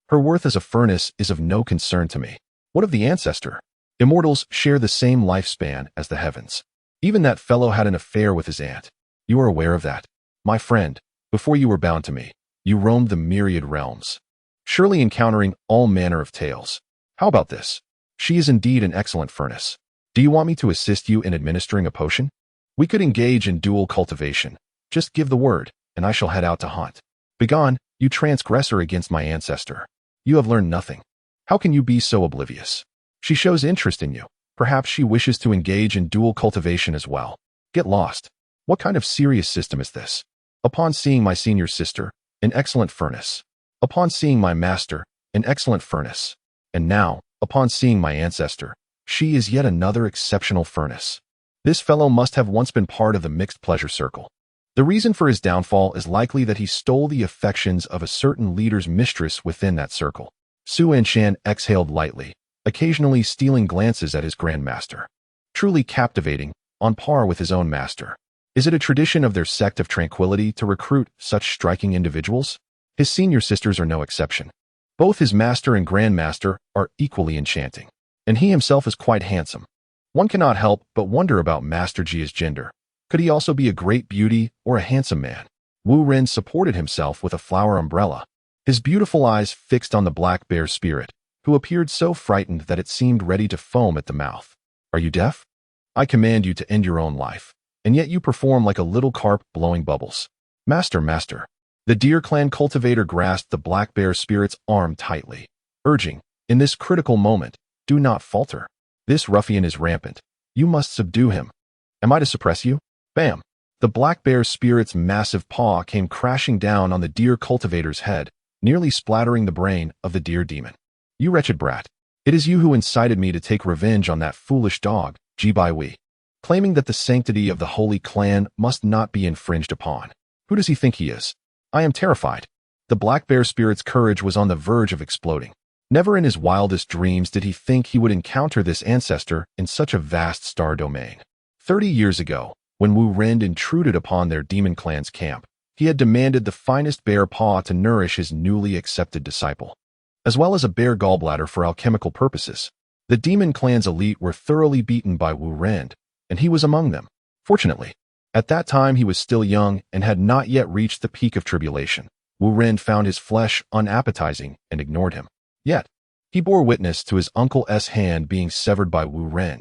Her worth as a furnace is of no concern to me. What of the ancestor? Immortals share the same lifespan as the heavens. Even that fellow had an affair with his aunt. You are aware of that? My friend, before you were bound to me, you roamed the myriad realms, surely encountering all manner of tales. How about this? She is indeed an excellent furnace. Do you want me to assist you in administering a potion? We could engage in dual cultivation. Just give the word, and I shall head out to hunt. Begone, you transgressor against my ancestor. You have learned nothing. How can you be so oblivious? She shows interest in you. Perhaps she wishes to engage in dual cultivation as well. Get lost. What kind of serious system is this? Upon seeing my senior sister, an excellent furnace. Upon seeing my master, an excellent furnace. And now, upon seeing my ancestor, she is yet another exceptional furnace. This fellow must have once been part of the mixed pleasure circle. The reason for his downfall is likely that he stole the affections of a certain leader's mistress within that circle. Su Anshan exhaled lightly, occasionally stealing glances at his grandmaster. Truly captivating, on par with his own master. Is it a tradition of their sect of tranquility to recruit such striking individuals? His senior sisters are no exception. Both his master and grandmaster are equally enchanting, and he himself is quite handsome. One cannot help but wonder about Master Ji's gender. Could he also be a great beauty or a handsome man? Wu Ren supported himself with a flower umbrella, his beautiful eyes fixed on the black bear spirit, who appeared so frightened that it seemed ready to foam at the mouth. Are you deaf? I command you to end your own life, and yet you perform like a little carp blowing bubbles. Master. The deer clan cultivator grasped the black bear spirit's arm tightly, urging, in this critical moment, do not falter. This ruffian is rampant. You must subdue him. Am I to suppress you? Bam! The black bear spirit's massive paw came crashing down on the deer cultivator's head, nearly splattering the brain of the deer demon. You wretched brat. It is you who incited me to take revenge on that foolish dog, Jiji, claiming that the sanctity of the holy clan must not be infringed upon. Who does he think he is? I am terrified. The black bear spirit's courage was on the verge of exploding. Never in his wildest dreams did he think he would encounter this ancestor in such a vast star domain. 30 years ago, when Wu Ren intruded upon their demon clan's camp, he had demanded the finest bear paw to nourish his newly accepted disciple, as well as a bear gallbladder for alchemical purposes. The demon clan's elite were thoroughly beaten by Wu Ren, and he was among them. Fortunately, at that time he was still young and had not yet reached the peak of tribulation. Wu Ren found his flesh unappetizing and ignored him. Yet, he bore witness to his uncle's hand being severed by Wu Ren,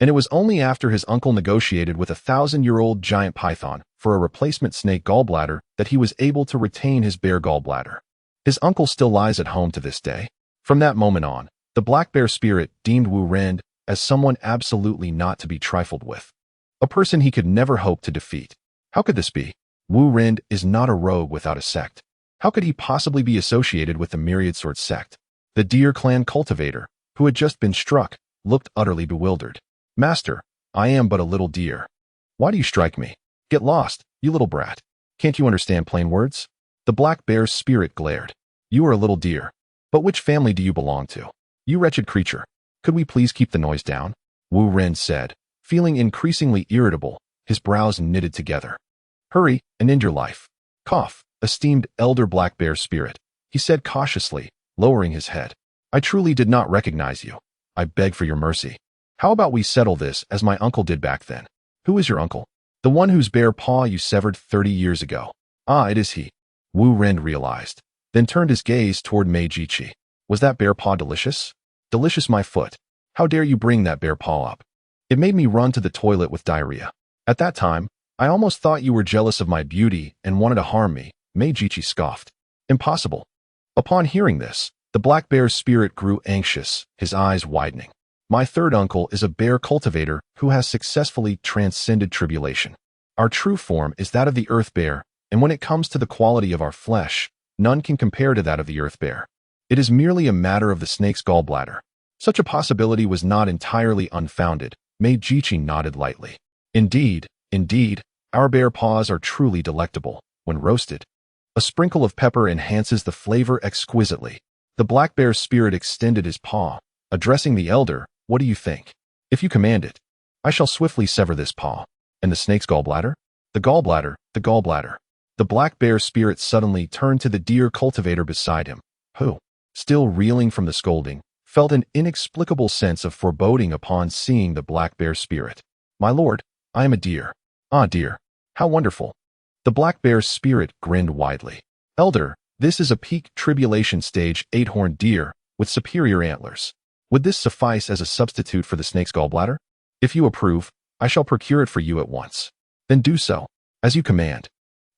and it was only after his uncle negotiated with a 1,000-year-old giant python for a replacement snake gallbladder that he was able to retain his bear gallbladder. His uncle still lies at home to this day. From that moment on, the black bear spirit deemed Wu Ren as someone absolutely not to be trifled with, a person he could never hope to defeat. How could this be? Wu Ren is not a rogue without a sect. How could he possibly be associated with the Myriad Sword sect? The deer clan cultivator, who had just been struck, looked utterly bewildered. Master, I am but a little deer. Why do you strike me? Get lost, you little brat. Can't you understand plain words? The black bear's spirit glared. You are a little deer. But which family do you belong to? You wretched creature. Could we please keep the noise down? Wu Ren said, feeling increasingly irritable, his brows knitted together. Hurry and end your life. Cough, esteemed elder black bear spirit, he said cautiously, lowering his head. I truly did not recognize you. I beg for your mercy. How about we settle this as my uncle did back then? Who is your uncle? The one whose bear paw you severed 30 years ago. Ah, it is he. Wu Ren realized, then turned his gaze toward Mei Jiji. Was that bear paw delicious? Delicious, my foot. How dare you bring that bear paw up? It made me run to the toilet with diarrhea. At that time, I almost thought you were jealous of my beauty and wanted to harm me, Mei Jiji scoffed. Impossible. Upon hearing this, the black bear's spirit grew anxious, his eyes widening. My third uncle is a bear cultivator who has successfully transcended tribulation. Our true form is that of the earth bear, and when it comes to the quality of our flesh, none can compare to that of the earth bear. It is merely a matter of the snake's gallbladder. Such a possibility was not entirely unfounded. Mei Jiji nodded lightly. Indeed, our bear paws are truly delectable, when roasted. A sprinkle of pepper enhances the flavor exquisitely. The black bear's spirit extended his paw, addressing the elder. What do you think? If you command it, I shall swiftly sever this paw. And the snake's gallbladder? The gallbladder. The black bear spirit suddenly turned to the deer cultivator beside him, who, still reeling from the scolding, felt an inexplicable sense of foreboding upon seeing the black bear spirit. My lord, I am a deer. Ah, dear. How wonderful. The black bear's spirit grinned widely. Elder, this is a peak tribulation stage 8-horned deer with superior antlers. Would this suffice as a substitute for the snake's gallbladder? If you approve, I shall procure it for you at once. Then do so, as you command.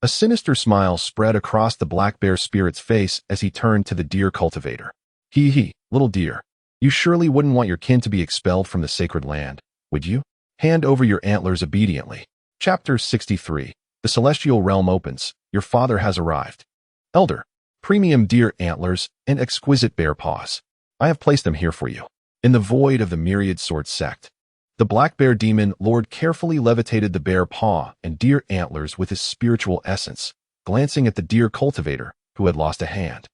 A sinister smile spread across the black bear spirit's face as he turned to the deer cultivator. Hee, little deer. You surely wouldn't want your kin to be expelled from the sacred land, would you? Hand over your antlers obediently. Chapter 63. The celestial realm opens. Your father has arrived. Elder, premium deer antlers and exquisite bear paws. I have placed them here for you. In the void of the myriad sword sect. The black bear demon lord carefully levitated the bear paw and deer antlers with his spiritual essence, glancing at the deer cultivator, who had lost a hand,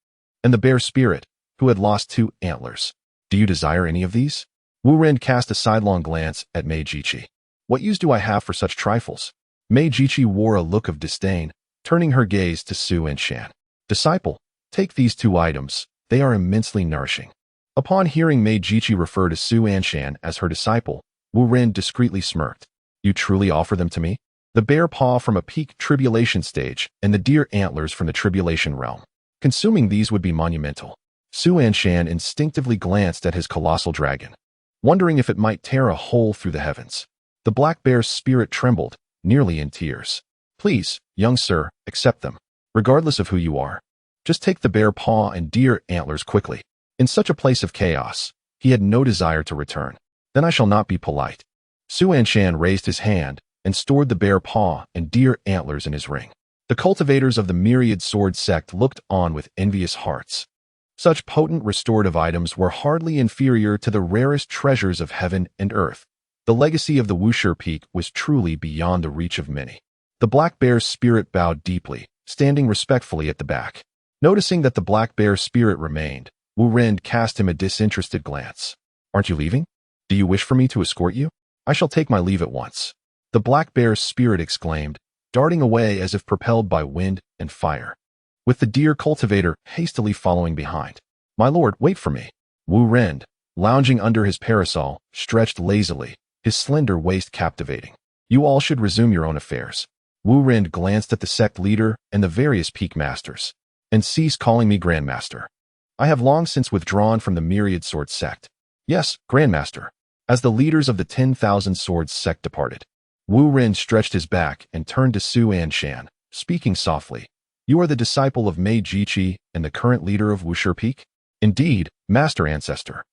and the bear spirit, who had lost 2 antlers. Do you desire any of these? Wu Ren cast a sidelong glance at Mei Jiji. What use do I have for such trifles? Mei Jiji wore a look of disdain, turning her gaze to Su Anshan. Disciple, take these 2 items. They are immensely nourishing. Upon hearing Mei Jiji refer to Su Anshan as her disciple, Wu Ren discreetly smirked. You truly offer them to me? The bear paw from a peak tribulation stage and the deer antlers from the tribulation realm. Consuming these would be monumental. Su Anshan instinctively glanced at his colossal dragon, wondering if it might tear a hole through the heavens. The black bear's spirit trembled, nearly in tears. Please, young sir, accept them, regardless of who you are. Just take the bear paw and deer antlers quickly. In such a place of chaos, he had no desire to return. Then I shall not be polite. Su Anshan raised his hand and stored the bear paw and deer antlers in his ring. The cultivators of the myriad sword sect looked on with envious hearts. Such potent restorative items were hardly inferior to the rarest treasures of heaven and earth. The legacy of the Wuxia Peak was truly beyond the reach of many. The black bear's spirit bowed deeply, standing respectfully at the back. Noticing that the black bear's spirit remained, Wu Ren cast him a disinterested glance. Aren't you leaving? Do you wish for me to escort you? I shall take my leave at once. The black bear's spirit exclaimed, darting away as if propelled by wind and fire, with the deer cultivator hastily following behind. My lord, wait for me. Wu Ren, lounging under his parasol, stretched lazily, his slender waist captivating. You all should resume your own affairs. Wu Ren glanced at the sect leader and the various peak masters, and cease calling me Grandmaster. I have long since withdrawn from the myriad sword sect. Yes, Grandmaster. As the leaders of the 10,000 swords sect departed, Wu Ren stretched his back and turned to Su Anshan, speaking softly. You are the disciple of Mei Jiji and the current leader of Wuxia Peak? Indeed, Master Ancestor.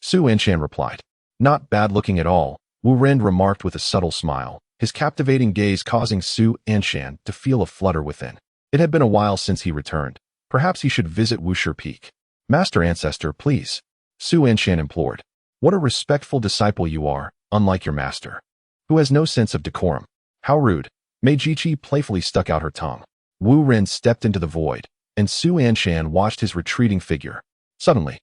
Su Anshan replied. Not bad looking at all, Wu Ren remarked with a subtle smile, his captivating gaze causing Su Anshan to feel a flutter within. It had been a while since he returned. Perhaps he should visit Wuxia Peak. Master Ancestor, please. Su Anshan implored. What a respectful disciple you are, unlike your master, who has no sense of decorum. How rude. Mei Jiji playfully stuck out her tongue. Wu Ren stepped into the void, and Su Anshan watched his retreating figure. Suddenly,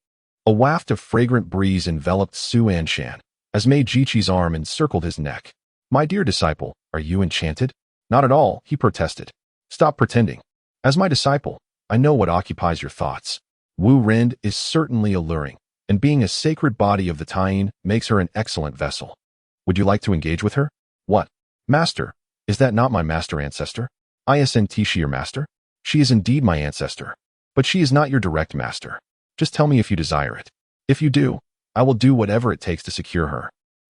a waft of fragrant breeze enveloped Su Anshan, as Mei Jiji's arm encircled his neck. My dear disciple, are you enchanted? Not at all, he protested. Stop pretending. As my disciple, I know what occupies your thoughts. Wu Ren is certainly alluring, and being a sacred body of the Taiyin makes her an excellent vessel. Would you like to engage with her? What? Master, is that not my master ancestor? Isn't she your master? She is indeed my ancestor, but she is not your direct master. Just tell me if you desire it. If you do, I will do whatever it takes to secure her.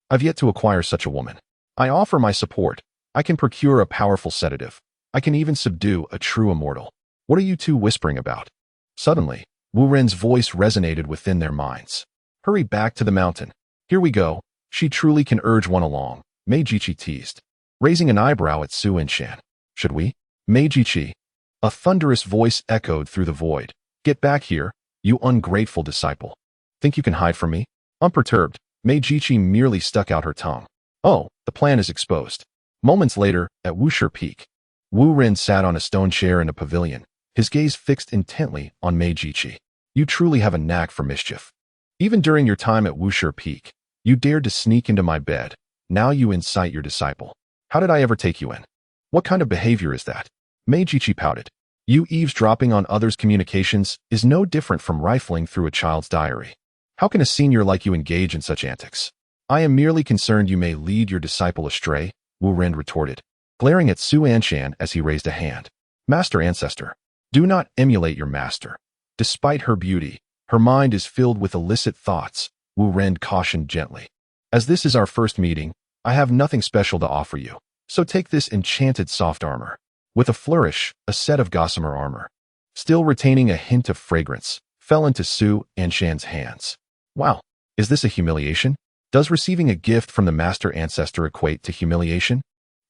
I've yet to acquire such a woman. I offer my support. I can procure a powerful sedative. I can even subdue a true immortal. What are you two whispering about? Suddenly, Wu Ren's voice resonated within their minds. Hurry back to the mountain. Here we go. She truly can urge one along, Mei Jiji teased, raising an eyebrow at Su Anshan. Should we? Mei Jiji. A thunderous voice echoed through the void. Get back here, you ungrateful disciple. Think you can hide from me? Unperturbed, Mei Jiji merely stuck out her tongue. Oh, the plan is exposed. Moments later, at Wuxia Peak, Wu Ren sat on a stone chair in a pavilion, his gaze fixed intently on Mei Jiji. You truly have a knack for mischief. Even during your time at Wuxia Peak, you dared to sneak into my bed. Now you incite your disciple. How did I ever take you in? What kind of behavior is that? Mei Jiji pouted. You eavesdropping on others' communications is no different from rifling through a child's diary. How can a senior like you engage in such antics? I am merely concerned you may lead your disciple astray. Wu Ren retorted, glaring at Su Anshan as he raised a hand. Master Ancestor, do not emulate your master. Despite her beauty, her mind is filled with illicit thoughts, Wu Ren cautioned gently. As this is our first meeting, I have nothing special to offer you, so take this enchanted soft armor. With a flourish, a set of gossamer armor, still retaining a hint of fragrance, fell into Su Anshan's hands. Wow, is this a humiliation? Does receiving a gift from the Master Ancestor equate to humiliation?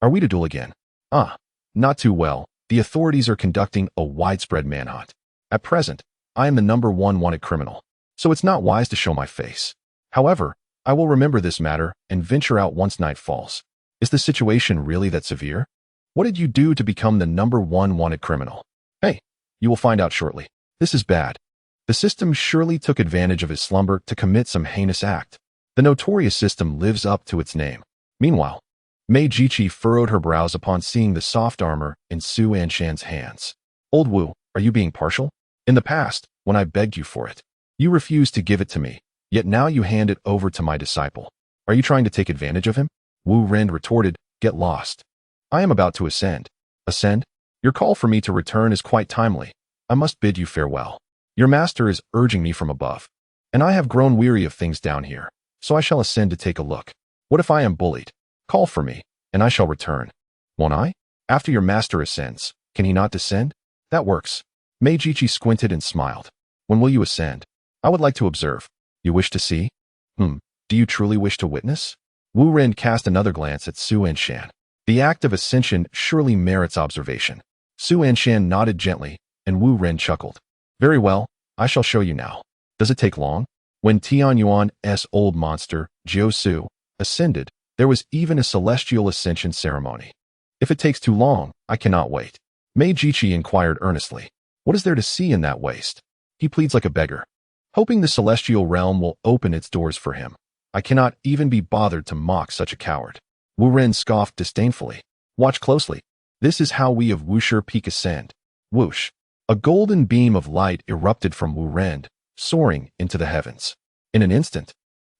Are we to duel again? Not too well. The authorities are conducting a widespread manhunt. At present, I am the #1 wanted criminal, so it's not wise to show my face. However, I will remember this matter and venture out once night falls. Is the situation really that severe? What did you do to become the #1 wanted criminal? Hey, you will find out shortly. This is bad. The system surely took advantage of his slumber to commit some heinous act. The notorious system lives up to its name. Meanwhile, Jiji furrowed her brows upon seeing the soft armor in Su Anshan's hands. Old Wu, are you being partial? In the past, when I begged you for it, you refused to give it to me, yet now you hand it over to my disciple. Are you trying to take advantage of him? Wu Ren retorted, get lost. I am about to ascend. Ascend? Your call for me to return is quite timely. I must bid you farewell. Your master is urging me from above, and I have grown weary of things down here, so I shall ascend to take a look. What if I am bullied? Call for me, and I shall return. Won't I? After your master ascends, can he not descend? That works. Jiji squinted and smiled. When will you ascend? I would like to observe. You wish to see? Do you truly wish to witness? Wu Ren cast another glance at Su Anshan. The act of ascension surely merits observation. Su Anshan nodded gently, and Wu Ren chuckled. Very well, I shall show you now. Does it take long? When Tianyuan's old monster, Jiu Su, ascended, there was even a celestial ascension ceremony. If it takes too long, I cannot wait. Jiji inquired earnestly. What is there to see in that waste? He pleads like a beggar, hoping the celestial realm will open its doors for him. I cannot even be bothered to mock such a coward. Wu Ren scoffed disdainfully. Watch closely. This is how we of Wuxia Peak ascend. Whoosh. A golden beam of light erupted from Wu Ren, soaring into the heavens. In an instant,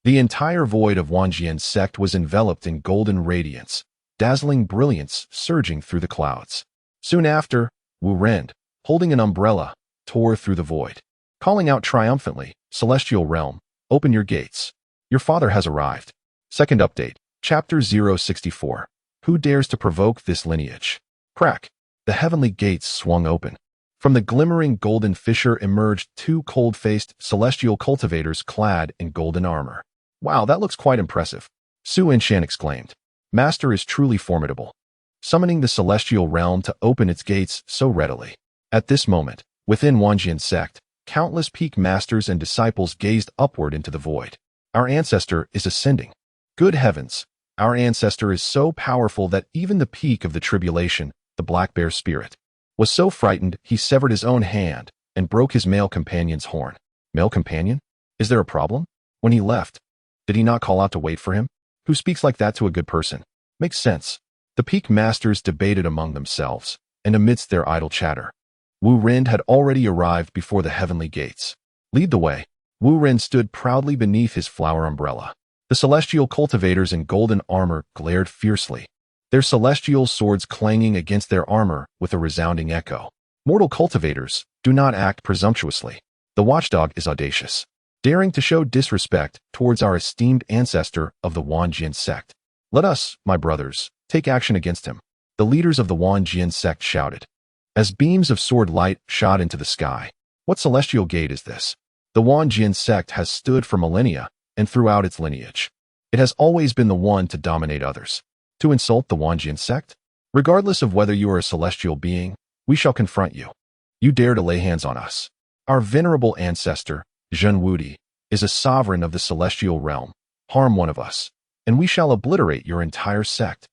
the entire void of Wanjian's sect was enveloped in golden radiance, dazzling brilliance surging through the clouds. Soon after, Wu Ren, holding an umbrella, tore through the void, calling out triumphantly, Celestial Realm, open your gates. Your father has arrived. Second update, Chapter 064. Who dares to provoke this lineage? Crack. The heavenly gates swung open. From the glimmering golden fissure emerged two cold-faced celestial cultivators clad in golden armor. Wow, that looks quite impressive. Su Anshan exclaimed. Master is truly formidable, summoning the celestial realm to open its gates so readily. At this moment, within Wanjian's sect, countless peak masters and disciples gazed upward into the void. Our ancestor is ascending. Good heavens, our ancestor is so powerful that even the peak of the tribulation, the black bear spirit, was so frightened he severed his own hand and broke his male companion's horn. Male companion? Is there a problem? When he left, did he not call out to wait for him? Who speaks like that to a good person? Makes sense. The peak masters debated among themselves, and amidst their idle chatter, Wu Ren had already arrived before the heavenly gates. Lead the way. Wu Ren stood proudly beneath his flower umbrella. The celestial cultivators in golden armor glared fiercely, their celestial swords clanging against their armor with a resounding echo. Mortal cultivators, do not act presumptuously. The watchdog is audacious, daring to show disrespect towards our esteemed ancestor of the Wanjian sect. Let us, my brothers, take action against him. The leaders of the Wanjian sect shouted, as beams of sword light shot into the sky. What celestial gate is this? The Wanjian sect has stood for millennia, and throughout its lineage, it has always been the one to dominate others. To insult the Wanjian sect? Regardless of whether you are a celestial being, we shall confront you. You dare to lay hands on us. Our venerable ancestor, Zhen Wudi, is a sovereign of the celestial realm. Harm one of us, and we shall obliterate your entire sect.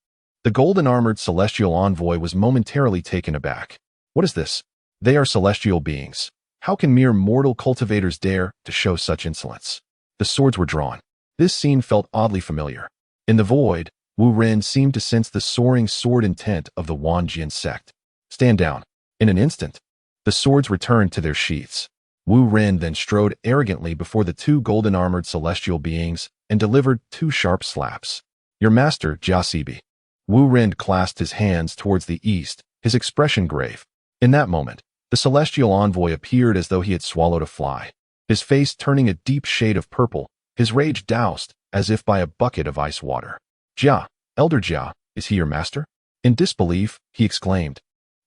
The golden-armored celestial envoy was momentarily taken aback. What is this? They are celestial beings. How can mere mortal cultivators dare to show such insolence? The swords were drawn. This scene felt oddly familiar. In the void, Wu Ren seemed to sense the soaring sword intent of the Wanjian sect. Stand down. In an instant, the swords returned to their sheaths. Wu Ren then strode arrogantly before the two golden-armored celestial beings and delivered two sharp slaps. Your master, Jia Sibi. Wu Ren clasped his hands towards the east, his expression grave. In that moment, the celestial envoy appeared as though he had swallowed a fly, his face turning a deep shade of purple, his rage doused as if by a bucket of ice water. Jia, Elder Jia, is he your master? In disbelief, he exclaimed,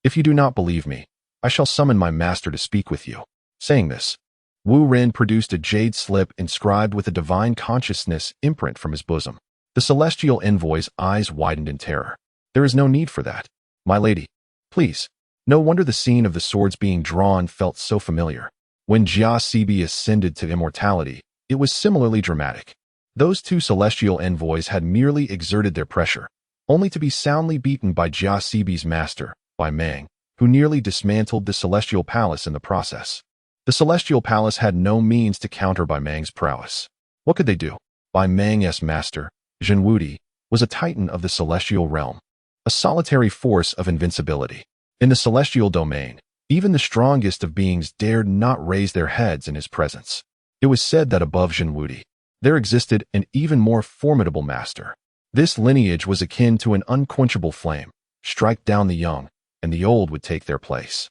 "If you do not believe me, I shall summon my master to speak with you." Saying this, Wu Ren produced a jade slip inscribed with a divine consciousness imprint from his bosom. The celestial envoy's eyes widened in terror. "There is no need for that, my lady. Please." No wonder the scene of the swords being drawn felt so familiar. When Jia Sibi ascended to immortality, it was similarly dramatic. Those two celestial envoys had merely exerted their pressure, only to be soundly beaten by Jia Sibi's master, by Mang, who nearly dismantled the celestial palace in the process. The celestial palace had no means to counter Bai Mang's prowess. What could they do? Bai Mang's master, Zhenwudi, was a titan of the celestial realm, a solitary force of invincibility. In the celestial domain, even the strongest of beings dared not raise their heads in his presence. It was said that above Zhenwudi, there existed an even more formidable master. This lineage was akin to an unquenchable flame. Strike down the young, and the old would take their place.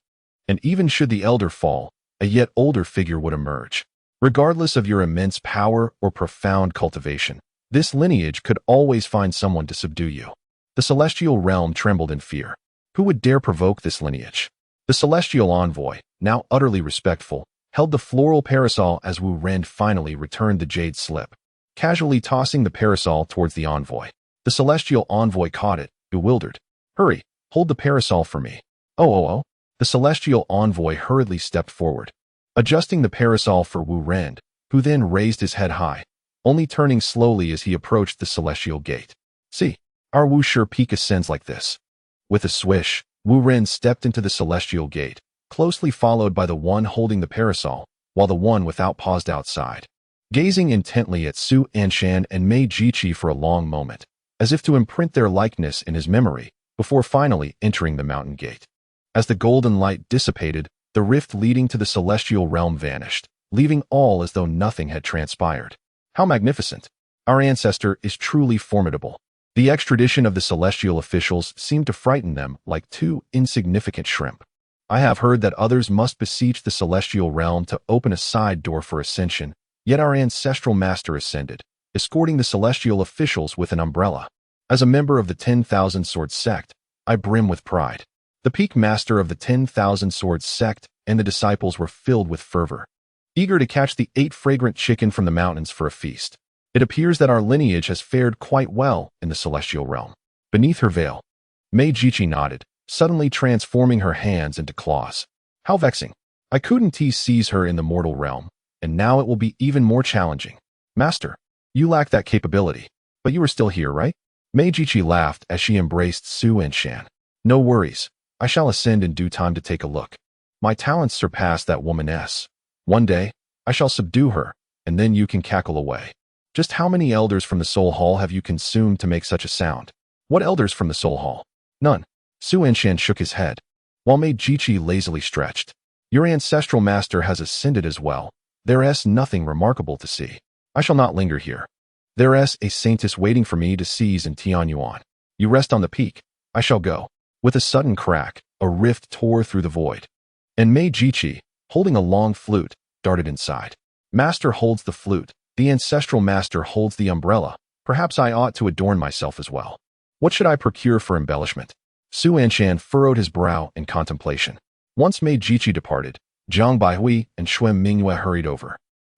And even should the elder fall, a yet older figure would emerge. Regardless of your immense power or profound cultivation, this lineage could always find someone to subdue you. The celestial realm trembled in fear. Who would dare provoke this lineage? The celestial envoy, now utterly respectful, held the floral parasol as Wu Ren finally returned the jade slip, casually tossing the parasol towards the envoy. The celestial envoy caught it, bewildered. "Hurry, hold the parasol for me." Oh. The celestial envoy hurriedly stepped forward, adjusting the parasol for Wu Ren, who then raised his head high, only turning slowly as he approached the celestial gate. "See, our Wu Shi peak ascends like this." With a swish, Wu Ren stepped into the celestial gate, closely followed by the one holding the parasol, while the one without paused outside, gazing intently at Su Anshan and Mei Jiji for a long moment, as if to imprint their likeness in his memory, before finally entering the mountain gate. As the golden light dissipated, the rift leading to the celestial realm vanished, leaving all as though nothing had transpired. How magnificent! Our ancestor is truly formidable. The extradition of the celestial officials seemed to frighten them like two insignificant shrimp. I have heard that others must beseech the celestial realm to open a side door for ascension, yet our ancestral master ascended, escorting the celestial officials with an umbrella. As a member of the 10,000 Swords sect, I brim with pride. The peak master of the 10,000 Swords sect and the disciples were filled with fervor, eager to catch the 8 fragrant chicken from the mountains for a feast. It appears that our lineage has fared quite well in the celestial realm. Beneath her veil, Mei Jiji nodded, suddenly transforming her hands into claws. How vexing. I couldn't seize her in the mortal realm, and now it will be even more challenging. Master, you lack that capability, but you are still here, right? Mei Jiji laughed as she embraced Su Anshan. No worries. I shall ascend in due time to take a look. My talents surpass that womaness. One day, I shall subdue her, and then you can cackle away. Just how many elders from the Soul Hall have you consumed to make such a sound? What elders from the Soul Hall? None. Su Anshan shook his head, while Mei Jiji lazily stretched. Your ancestral master has ascended as well. There is nothing remarkable to see. I shall not linger here. There is a saintess waiting for me to seize in Tianyuan. You rest on the peak. I shall go. With a sudden crack, a rift tore through the void, and Mei Jiji, holding a long flute, darted inside. Master holds the flute. The ancestral master holds the umbrella. Perhaps I ought to adorn myself as well. What should I procure for embellishment? Su Anshan furrowed his brow in contemplation. Once Mei Jiji departed, Zhang Baihui and Xuan Mingyue hurried over.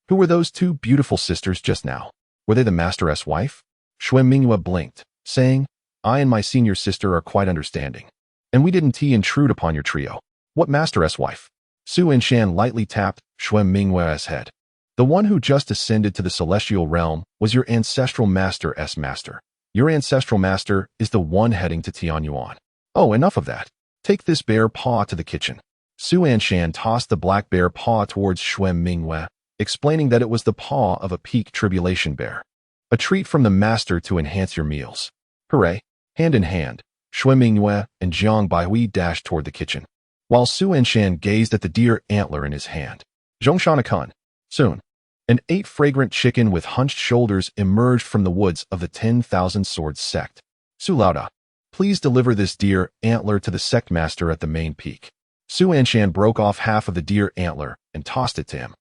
Who were those two beautiful sisters just now? Were they the master's wife? Xuan Mingyue blinked, saying, I and my senior sister are quite understanding. And we didn't intrude upon your trio. What master's wife? Su Anshan lightly tapped Xuan Mingyue's head. The one who just ascended to the celestial realm was your ancestral master's master. Your ancestral master is the one heading to Tianyuan. Oh, enough of that. Take this bear paw to the kitchen. Su Anshan tossed the black bear paw towards Xuan Mingyue, explaining that it was the paw of a peak tribulation bear. A treat from the master to enhance your meals. Hooray! Hand in hand, Xuan Mingyue and Zhang Baihui dashed toward the kitchen, while Su Anshan gazed at the deer antler in his hand. Zhongshanakun. Soon, an 8 fragrant chicken with hunched shoulders emerged from the woods of the 10,000 Swords sect. Su Lauda. Please deliver this deer antler to the sect master at the main peak. Su Anshan broke off half of the deer antler and tossed it to him,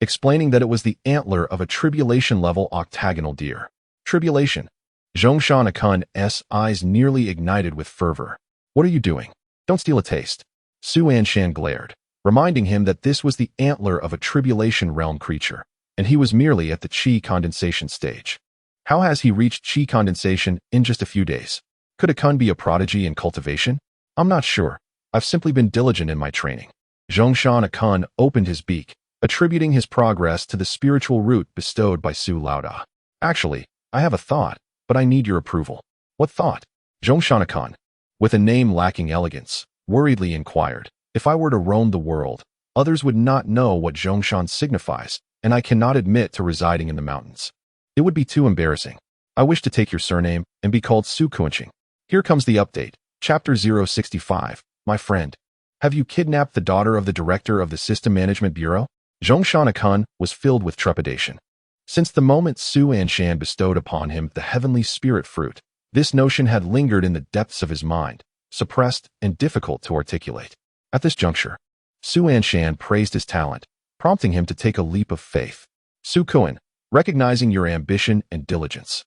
explaining that it was the antler of a tribulation-level octagonal deer. Tribulation. Zhongshan Akun's eyes nearly ignited with fervor. What are you doing? Don't steal a taste. Su Anshan glared, reminding him that this was the antler of a tribulation realm creature, and he was merely at the chi condensation stage. How has he reached chi condensation in just a few days? Could Akun be a prodigy in cultivation? I'm not sure. I've simply been diligent in my training. Zhongshan Akun opened his beak, attributing his progress to the spiritual root bestowed by Su Lauda. Actually, I have a thought, but I need your approval. What thought? Zhongshan Akun, with a name lacking elegance, worriedly inquired. If I were to roam the world, others would not know what Zhongshan signifies, and I cannot admit to residing in the mountains. It would be too embarrassing. I wish to take your surname and be called Su Kuanqing. Here comes the update. Chapter 065. My friend. Have you kidnapped the daughter of the director of the System Management Bureau? Zhongshan Akun was filled with trepidation. Since the moment Su Anshan bestowed upon him the heavenly spirit fruit, this notion had lingered in the depths of his mind, suppressed and difficult to articulate. At this juncture, Su Anshan praised his talent, prompting him to take a leap of faith. Su Kuan, recognizing your ambition and diligence,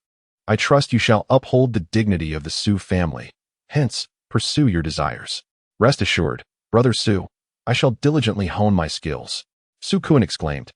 I trust you shall uphold the dignity of the Su family, hence, pursue your desires. Rest assured, Brother Su, I shall diligently hone my skills. Su Kuan exclaimed,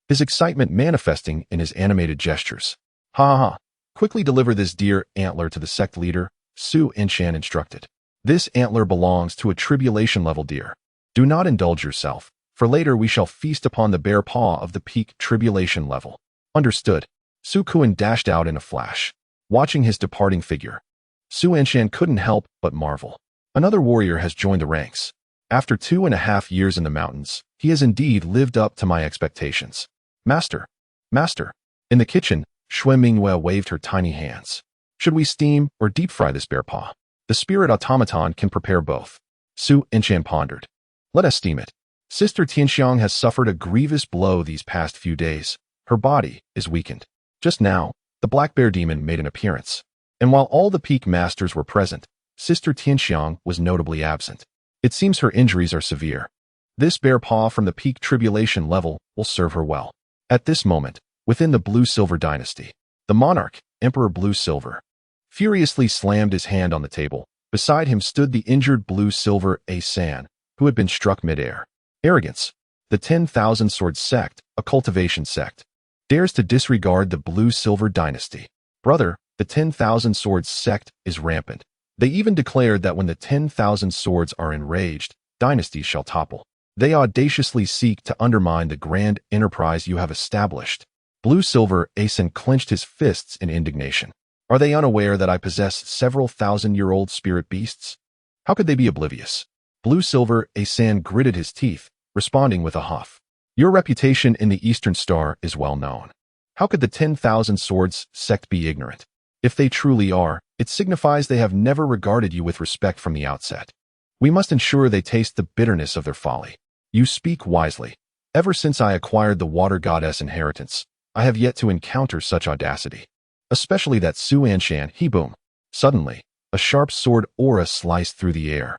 his excitement manifesting in his animated gestures. Ha ha ha. Quickly deliver this deer antler to the sect leader, Su Anshan instructed. This antler belongs to a tribulation-level deer. Do not indulge yourself, for later we shall feast upon the bare paw of the peak tribulation level. Understood. Su Kuan dashed out in a flash. Watching his departing figure, Su Anshan couldn't help but marvel. Another warrior has joined the ranks. After 2.5 years in the mountains, he has indeed lived up to my expectations. Master. Master. In the kitchen, Xue Mingyue waved her tiny hands. Should we steam or deep fry this bear paw? The spirit automaton can prepare both. Su Anshan pondered. Let us steam it. Sister Tianxiang has suffered a grievous blow these past few days. Her body is weakened. Just now, the black bear demon made an appearance. And while all the peak masters were present, Sister Tianxiang was notably absent. It seems her injuries are severe. This bear paw from the peak tribulation level will serve her well. At this moment, within the Blue-Silver dynasty, the monarch, Emperor Blue-Silver, furiously slammed his hand on the table. Beside him stood the injured Blue-Silver Anshan, who had been struck midair. Arrogance. The 10,000 Sword Sect, a cultivation sect, dares to disregard the Blue-Silver dynasty. Brother, the 10,000 Swords sect is rampant. They even declared that when the 10,000 swords are enraged, dynasties shall topple. They audaciously seek to undermine the grand enterprise you have established. Blue-Silver Anshan clenched his fists in indignation. Are they unaware that I possess several thousand-year-old spirit beasts? How could they be oblivious? Blue-Silver Anshan gritted his teeth, responding with a huff. Your reputation in the Eastern Star is well known. How could the 10,000 Swords sect be ignorant? If they truly are, it signifies they have never regarded you with respect from the outset. We must ensure they taste the bitterness of their folly. You speak wisely. Ever since I acquired the Water Goddess inheritance, I have yet to encounter such audacity. Especially that Su Anshan, he boom. Suddenly, a sharp sword aura sliced through the air.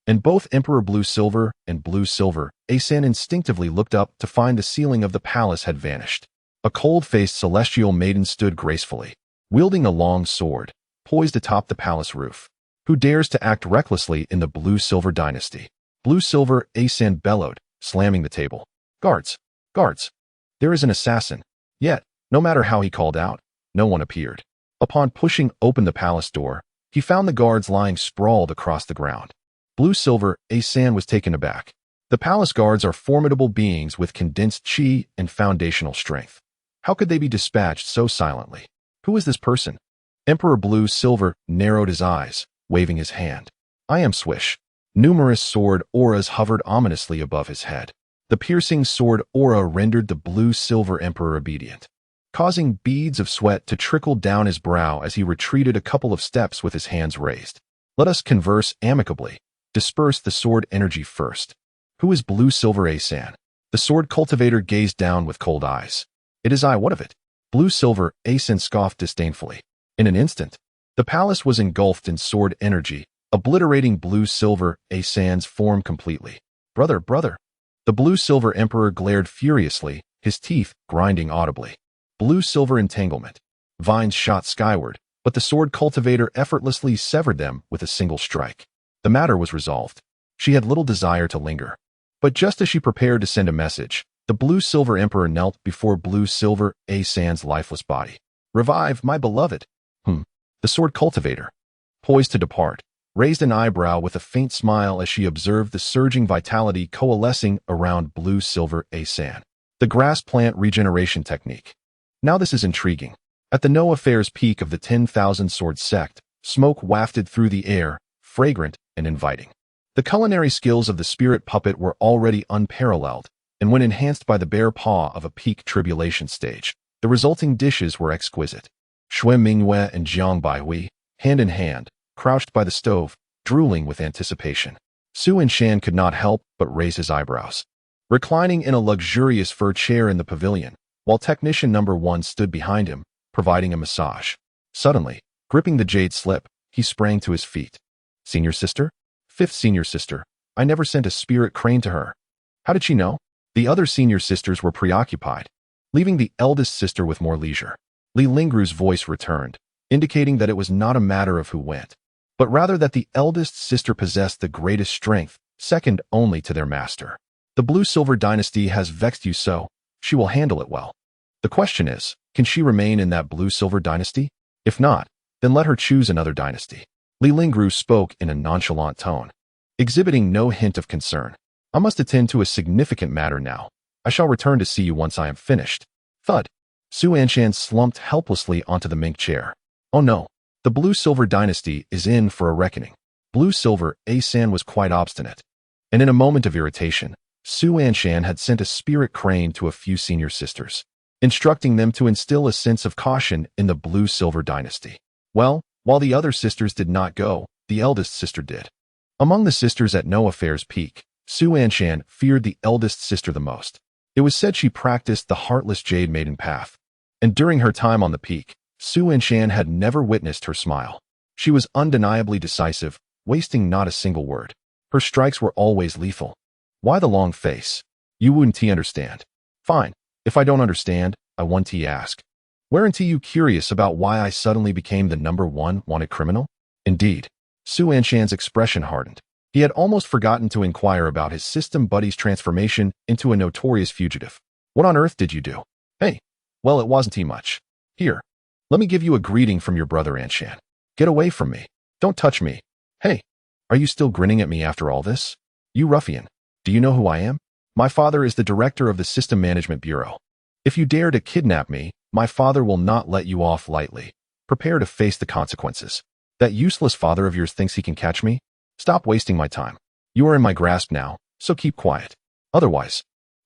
And both Emperor Blue-Silver and Blue-Silver Anshan instinctively looked up to find the ceiling of the palace had vanished. A cold-faced celestial maiden stood gracefully, wielding a long sword, poised atop the palace roof. Who dares to act recklessly in the Blue-Silver dynasty? Blue-Silver Anshan bellowed, slamming the table. Guards! Guards! There is an assassin. Yet, no matter how he called out, no one appeared. Upon pushing open the palace door, he found the guards lying sprawled across the ground. Blue-Silver Anshan was taken aback. The palace guards are formidable beings with condensed chi and foundational strength. How could they be dispatched so silently? Who is this person? Emperor Blue-Silver narrowed his eyes, waving his hand. I am Swish. Numerous sword auras hovered ominously above his head. The piercing sword aura rendered the Blue-Silver Emperor obedient, causing beads of sweat to trickle down his brow as he retreated a couple of steps with his hands raised. Let us converse amicably. Disperse the sword energy first. Who is Blue-Silver Anshan? The sword cultivator gazed down with cold eyes. It is I, what of it? Blue-Silver Anshan scoffed disdainfully. In an instant, The palace was engulfed in sword energy, obliterating blue-silver Anshan's form completely. Brother, brother! The blue-silver emperor glared furiously, his teeth grinding audibly. Blue-silver entanglement. Vines shot skyward, but the sword cultivator effortlessly severed them with a single strike. The matter was resolved. She had little desire to linger. But just as she prepared to send a message, the blue-silver emperor knelt before blue-silver Anshan's lifeless body. Revive, my beloved! The sword cultivator, poised to depart, raised an eyebrow with a faint smile as she observed the surging vitality coalescing around blue-silver Anshan. The grass plant regeneration technique. Now this is intriguing. At the no affairs peak of the 10,000 sword sect, smoke wafted through the air, fragrant and inviting. The culinary skills of the spirit puppet were already unparalleled, and when enhanced by the bare paw of a peak tribulation stage, the resulting dishes were exquisite. Shui Mingyue and Jiang Baihui, hand in hand, crouched by the stove, drooling with anticipation. Su Anshan could not help but raise his eyebrows. Reclining in a luxurious fur chair in the pavilion, while technician number 1 stood behind him, providing a massage. Suddenly, gripping the jade slip, he sprang to his feet. Senior sister? 5th senior sister. I never sent a spirit crane to her. How did she know? The other senior sisters were preoccupied, leaving the eldest sister with more leisure. Li Lingru's voice returned, indicating that it was not a matter of who went, but rather that the eldest sister possessed the greatest strength, second only to their master. The blue-silver dynasty has vexed you so, she will handle it well. The question is, can she remain in that blue-silver dynasty? If not, then let her choose another dynasty. Li Lingru spoke in a nonchalant tone, exhibiting no hint of concern. I must attend to a significant matter now. I shall return to see you once I am finished. Thud. Su Anshan slumped helplessly onto the mink chair. Oh no, the blue-silver dynasty is in for a reckoning. Blue-silver Anshan was quite obstinate, and in a moment of irritation, Su Anshan had sent a spirit crane to a few senior sisters, instructing them to instill a sense of caution in the blue-silver dynasty. Well, while the other sisters did not go, the eldest sister did. Among the sisters at No Affairs Peak, Su Anshan feared the eldest sister the most. It was said she practiced the heartless Jade Maiden path, and during her time on the peak, Su Anshan had never witnessed her smile. She was undeniably decisive, wasting not a single word. Her strikes were always lethal. Why the long face? You wouldn't understand. Fine, if I don't understand, I want to ask. Weren't you curious about why I suddenly became the #1 wanted criminal? Indeed. Su Anshan's expression hardened. He had almost forgotten to inquire about his system buddy's transformation into a notorious fugitive. What on earth did you do? Hey, well, it wasn't much. Here, let me give you a greeting from your brother Anshan. Get away from me. Don't touch me. Hey, are you still grinning at me after all this? You ruffian, do you know who I am? My father is the director of the System Management Bureau. If you dare to kidnap me, my father will not let you off lightly. Prepare to face the consequences. That useless father of yours thinks he can catch me? Stop wasting my time. You are in my grasp now, so keep quiet. Otherwise,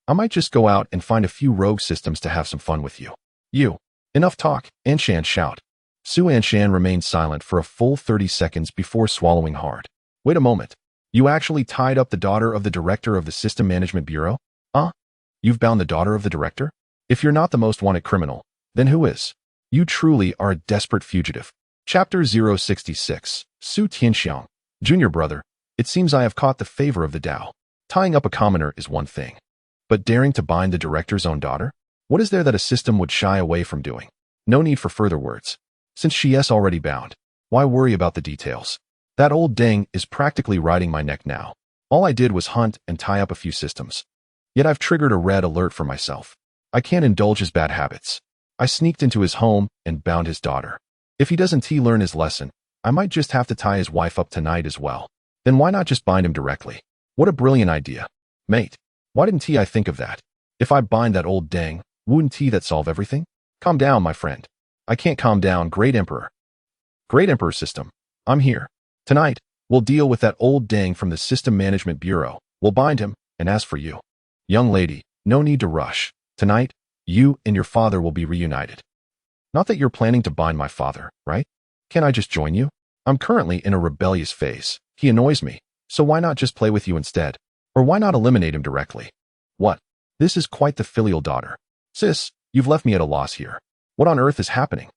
I might just go out and find a few rogue systems to have some fun with you. You. Enough talk, Anshan shout. Su Anshan remained silent for a full 30 seconds before swallowing hard. Wait a moment. You actually tied up the daughter of the director of the System Management Bureau? Huh? You've bound the daughter of the director? If you're not the most wanted criminal, then who is? You truly are a desperate fugitive. Chapter 066, Su Tianxiang. Junior brother, it seems I have caught the favor of the Tao. Tying up a commoner is one thing, but daring to bind the director's own daughter? What is there that a system would shy away from doing? No need for further words. Since she is already bound, why worry about the details? That old dang is practically riding my neck now. All I did was hunt and tie up a few systems. Yet I've triggered a red alert for myself. I can't indulge his bad habits. I sneaked into his home and bound his daughter. If he doesn't learn his lesson, I might just have to tie his wife up tonight as well. Then why not just bind him directly? What a brilliant idea. Mate, why didn't I think of that? If I bind that old dang, wouldn't that solve everything? Calm down, my friend. I can't calm down, Great Emperor. Great Emperor System, I'm here. Tonight, we'll deal with that old dang from the System Management Bureau. We'll bind him, and as for you, young lady, no need to rush. Tonight, you and your father will be reunited. Not that you're planning to bind my father, right? Can I just join you? I'm currently in a rebellious phase. He annoys me, so why not just play with you instead? Or why not eliminate him directly? What? This is quite the filial daughter. Sis, you've left me at a loss here. What on earth is happening?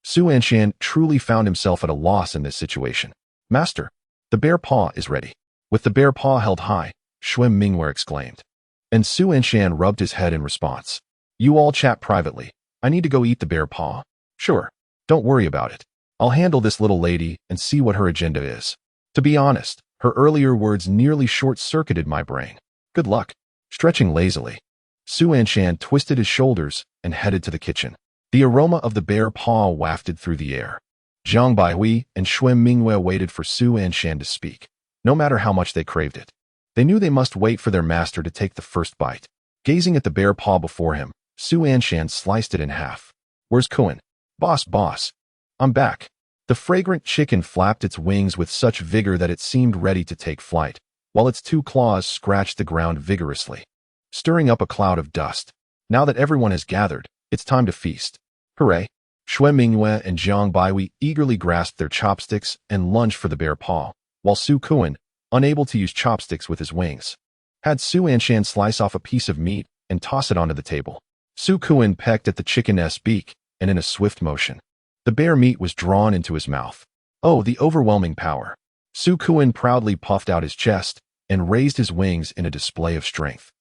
Su Anshan truly found himself at a loss in this situation. Master, the bear paw is ready. With the bear paw held high, Shui Mingwei exclaimed. And Su Anshan rubbed his head in response. You all chat privately. I need to go eat the bear paw. Sure. Don't worry about it. I'll handle this little lady and see what her agenda is. To be honest, her earlier words nearly short-circuited my brain. Good luck. Stretching lazily, Su Anshan twisted his shoulders and headed to the kitchen. The aroma of the bear paw wafted through the air. Zhang Baihui and Shui Mingwei waited for Su Anshan to speak, no matter how much they craved it. They knew they must wait for their master to take the first bite. Gazing at the bear paw before him, Su Anshan sliced it in half. Where's Kuan? Boss. I'm back. The fragrant chicken flapped its wings with such vigor that it seemed ready to take flight, while its two claws scratched the ground vigorously, stirring up a cloud of dust. Now that everyone has gathered, it's time to feast. Hooray! Shui Mingwei and Zhang Baihui eagerly grasped their chopsticks and lunged for the bear paw, while Su Kuan, unable to use chopsticks with his wings, had Su Anshan slice off a piece of meat and toss it onto the table. Su Kuan pecked at the chicken's beak, and in a swift motion, the bear meat was drawn into his mouth. Oh, the overwhelming power! Su Kuan proudly puffed out his chest and raised his wings in a display of strength,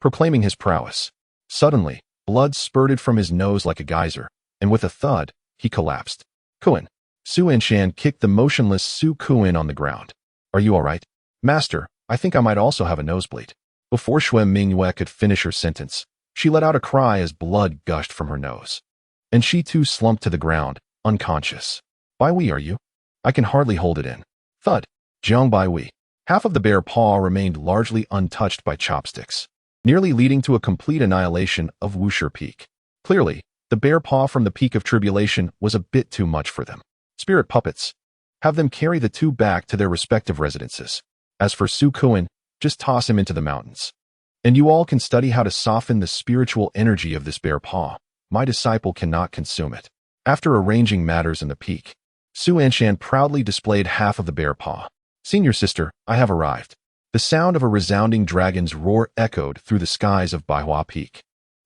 proclaiming his prowess. Suddenly, blood spurted from his nose like a geyser, and with a thud, he collapsed. Kuan. Su Anshan kicked the motionless Su Kuan on the ground. Are you all right? Master, I think I might also have a nosebleed. Before Shui Mingwei could finish her sentence, she let out a cry as blood gushed from her nose. And she too slumped to the ground, unconscious. Baihui, are you? I can hardly hold it in. Thud. Zhang Baihui. Half of the bear paw remained largely untouched by chopsticks, nearly leading to a complete annihilation of Wushi Peak. Clearly, the bear paw from the Peak of Tribulation was a bit too much for them. Spirit puppets. Have them carry the two back to their respective residences. As for Su Kuan, just toss him into the mountains. And you all can study how to soften the spiritual energy of this bear paw. My disciple cannot consume it. After arranging matters in the peak, Su Anshan proudly displayed half of the bear paw. Senior sister, I have arrived. The sound of a resounding dragon's roar echoed through the skies of Baihua Peak,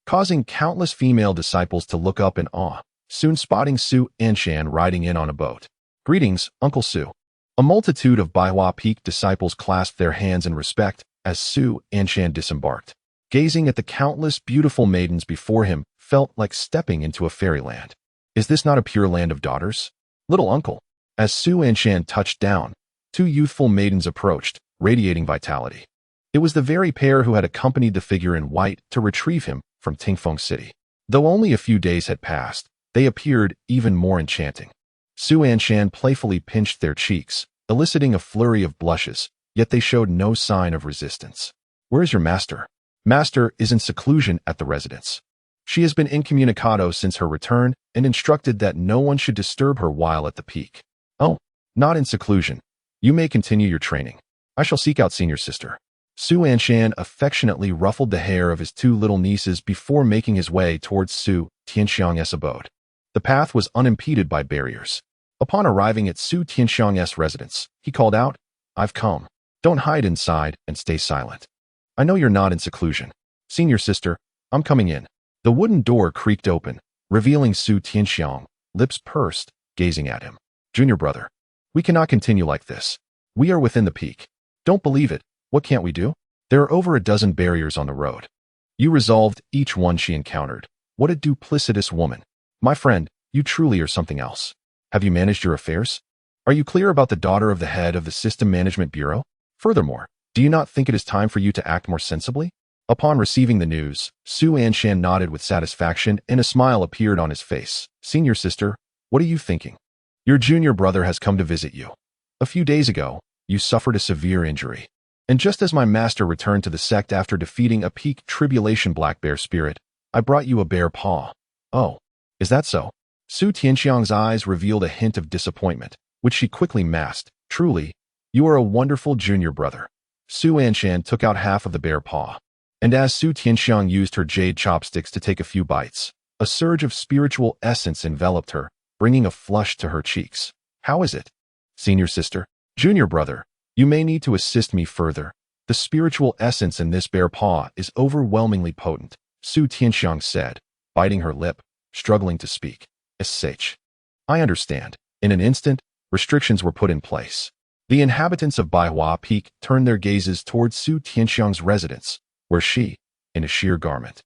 causing countless female disciples to look up in awe, soon spotting Su Anshan riding in on a boat. Greetings, Uncle Su. A multitude of Baihua Peak disciples clasped their hands in respect as Su Anshan disembarked. Gazing at the countless beautiful maidens before him felt like stepping into a fairyland. Is this not a pure land of daughters? Little uncle. As Su Anshan touched down, two youthful maidens approached, radiating vitality. It was the very pair who had accompanied the figure in white to retrieve him from Tingfeng City. Though only a few days had passed, they appeared even more enchanting. Su Anshan playfully pinched their cheeks, eliciting a flurry of blushes, yet they showed no sign of resistance. Where is your master? Master is in seclusion at the residence. She has been incommunicado since her return and instructed that no one should disturb her while at the peak. Oh, not in seclusion. You may continue your training. I shall seek out senior sister. Su Anshan affectionately ruffled the hair of his two little nieces before making his way towards Su Tianxiang's abode. The path was unimpeded by barriers. Upon arriving at Su Tianxiang's residence, he called out, I've come. Don't hide inside and stay silent. I know you're not in seclusion. Senior sister, I'm coming in. The wooden door creaked open, revealing Su Tianxiang, lips pursed, gazing at him. Junior brother, we cannot continue like this. We are within the peak. Don't believe it. What can't we do? There are over a dozen barriers on the road. You resolved each one she encountered. What a duplicitous woman. My friend, you truly are something else. Have you managed your affairs? Are you clear about the daughter of the head of the System Management Bureau? Furthermore, do you not think it is time for you to act more sensibly? Upon receiving the news, Su Anshan nodded with satisfaction and a smile appeared on his face. Senior sister, what are you thinking? Your junior brother has come to visit you. A few days ago, you suffered a severe injury. And just as my master returned to the sect after defeating a peak tribulation black bear spirit, I brought you a bear paw. Oh, is that so? Su Tianxiang's eyes revealed a hint of disappointment, which she quickly masked. Truly, you are a wonderful junior brother. Su Anshan took out half of the bear paw. And as Su Tianxiang used her jade chopsticks to take a few bites, a surge of spiritual essence enveloped her, bringing a flush to her cheeks. How is it? Senior sister, junior brother, you may need to assist me further. The spiritual essence in this bear paw is overwhelmingly potent, Su Tianxiang said, biting her lip, struggling to speak. SH. I understand. In an instant, restrictions were put in place. The inhabitants of Baihua Peak turned their gazes towards Su Tianxiang's residence, where she, in a sheer garment,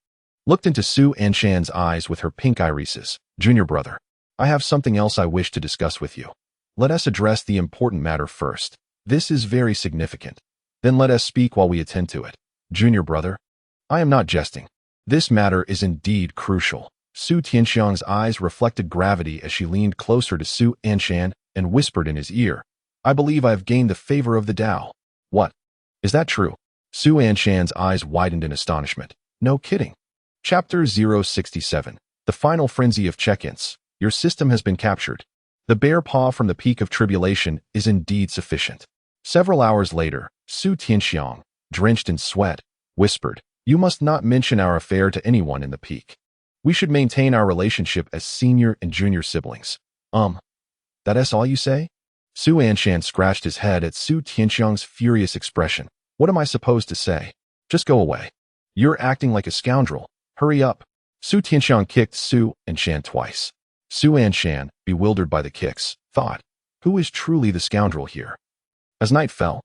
looked into Su Anshan's eyes with her pink irises. Junior brother, I have something else I wish to discuss with you. Let us address the important matter first. This is very significant. Then let us speak while we attend to it. Junior brother, I am not jesting. This matter is indeed crucial. Su Tianxiang's eyes reflected gravity as she leaned closer to Su Anshan and whispered in his ear, I believe I have gained the favor of the Tao. What? Is that true? Su Anshan's eyes widened in astonishment. No kidding. Chapter 067. The Final Frenzy of Check-ins. Your system has been captured. The bare paw from the peak of tribulation is indeed sufficient. Several hours later, Su Tianxiang, drenched in sweat, whispered, You must not mention our affair to anyone in the peak. We should maintain our relationship as senior and junior siblings. That is all you say? Su Anshan scratched his head at Su Tianxiang's furious expression. What am I supposed to say? Just go away. You're acting like a scoundrel. Hurry up. Su Tianxiang kicked Su Anshan twice. Su Anshan, bewildered by the kicks, thought, who is truly the scoundrel here? As night fell,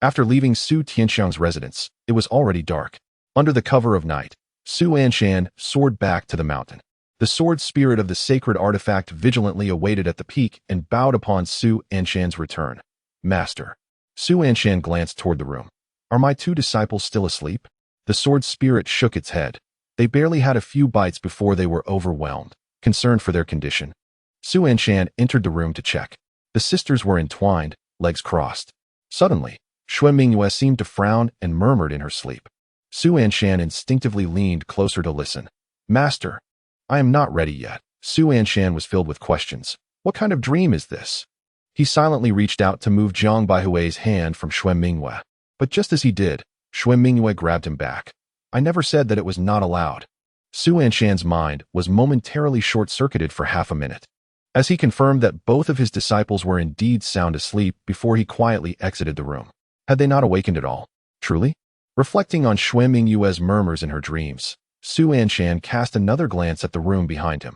after leaving Su Tianxiang's residence, it was already dark. Under the cover of night, Su Anshan soared back to the mountain. The sword spirit of the sacred artifact vigilantly awaited at the peak and bowed upon Su Anshan's return. Master. Su Anshan glanced toward the room. Are my two disciples still asleep? The sword spirit shook its head. They barely had a few bites before they were overwhelmed, concerned for their condition. Su Anshan entered the room to check. The sisters were entwined, legs crossed. Suddenly, Xue Mingyue seemed to frown and murmured in her sleep. Su Anshan instinctively leaned closer to listen. Master. I am not ready yet. Su Anshan was filled with questions. What kind of dream is this? He silently reached out to move Jiang Baihui's hand from Xue Mingyue. But just as he did, Xue Mingyue grabbed him back. I never said that it was not allowed. Su Anshan's mind was momentarily short-circuited for half a minute, as he confirmed that both of his disciples were indeed sound asleep before he quietly exited the room. Had they not awakened at all? Truly? Reflecting on Xue Mingyue's murmurs in her dreams, Su Anshan cast another glance at the room behind him.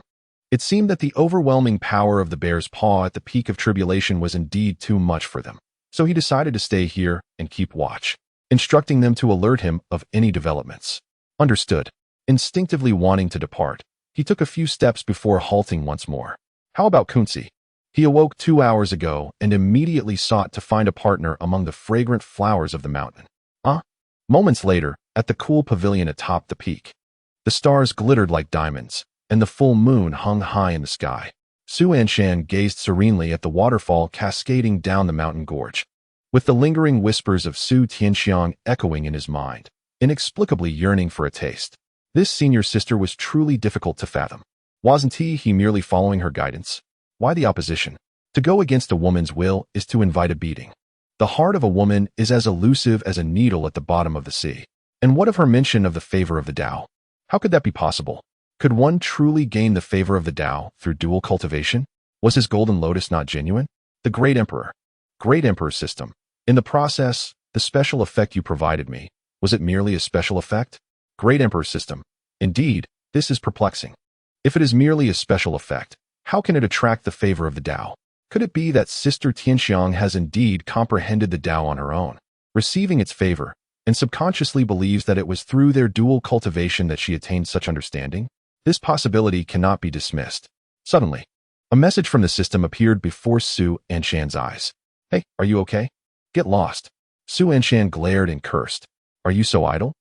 It seemed that the overwhelming power of the bear's paw at the peak of tribulation was indeed too much for them, so he decided to stay here and keep watch, instructing them to alert him of any developments. Understood. Instinctively wanting to depart, he took a few steps before halting once more. How about Kunzi? He awoke 2 hours ago and immediately sought to find a partner among the fragrant flowers of the mountain. Moments later, at the cool pavilion atop the peak, the stars glittered like diamonds, and the full moon hung high in the sky. Su Anshan gazed serenely at the waterfall cascading down the mountain gorge, with the lingering whispers of Su Tianxiang echoing in his mind, inexplicably yearning for a taste. This senior sister was truly difficult to fathom. Wasn't he merely following her guidance? Why the opposition? To go against a woman's will is to invite a beating. The heart of a woman is as elusive as a needle at the bottom of the sea. And what of her mention of the favor of the Tao? How could that be possible? Could one truly gain the favor of the Tao through dual cultivation? Was his golden lotus not genuine? The Great Emperor. Great Emperor system. In the process, the special effect you provided me, was it merely a special effect? Great Emperor system. Indeed, this is perplexing. If it is merely a special effect, how can it attract the favor of the Tao? Could it be that Sister Tianxiang has indeed comprehended the Tao on her own, receiving its favor, and subconsciously believes that it was through their dual cultivation that she attained such understanding? This possibility cannot be dismissed. Suddenly, a message from the system appeared before Su Anshan's eyes. Hey, are you okay? Get lost. Su Anshan glared and cursed. Are you so idle?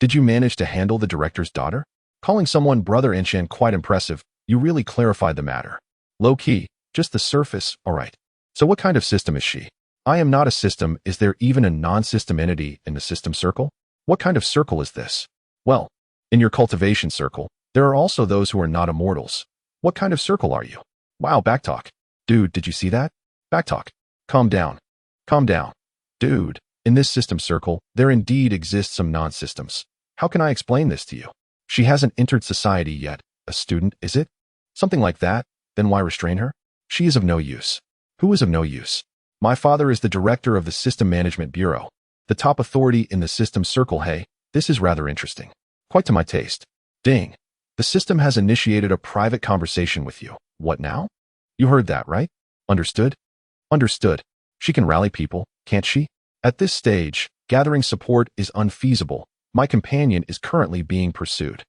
Did you manage to handle the director's daughter? Calling someone Brother Anshan quite impressive, you really clarified the matter. Low-key, just the surface, alright. So what kind of system is she? I am not a system. Is there even a non-system entity in the system circle? What kind of circle is this? Well, in your cultivation circle, there are also those who are not immortals. What kind of circle are you? Wow, backtalk. Dude, did you see that? Backtalk. Calm down. Calm down. Dude, in this system circle, there indeed exists some non-systems. How can I explain this to you? She hasn't entered society yet. A student, is it? Something like that? Then why restrain her? She is of no use. Who is of no use? My father is the director of the System Management Bureau, the top authority in the system circle. Hey, this is rather interesting. Quite to my taste. Ding. The system has initiated a private conversation with you. What now? You heard that, right? Understood? Understood. She can rally people, can't she? At this stage, gathering support is unfeasible. My companion is currently being pursued.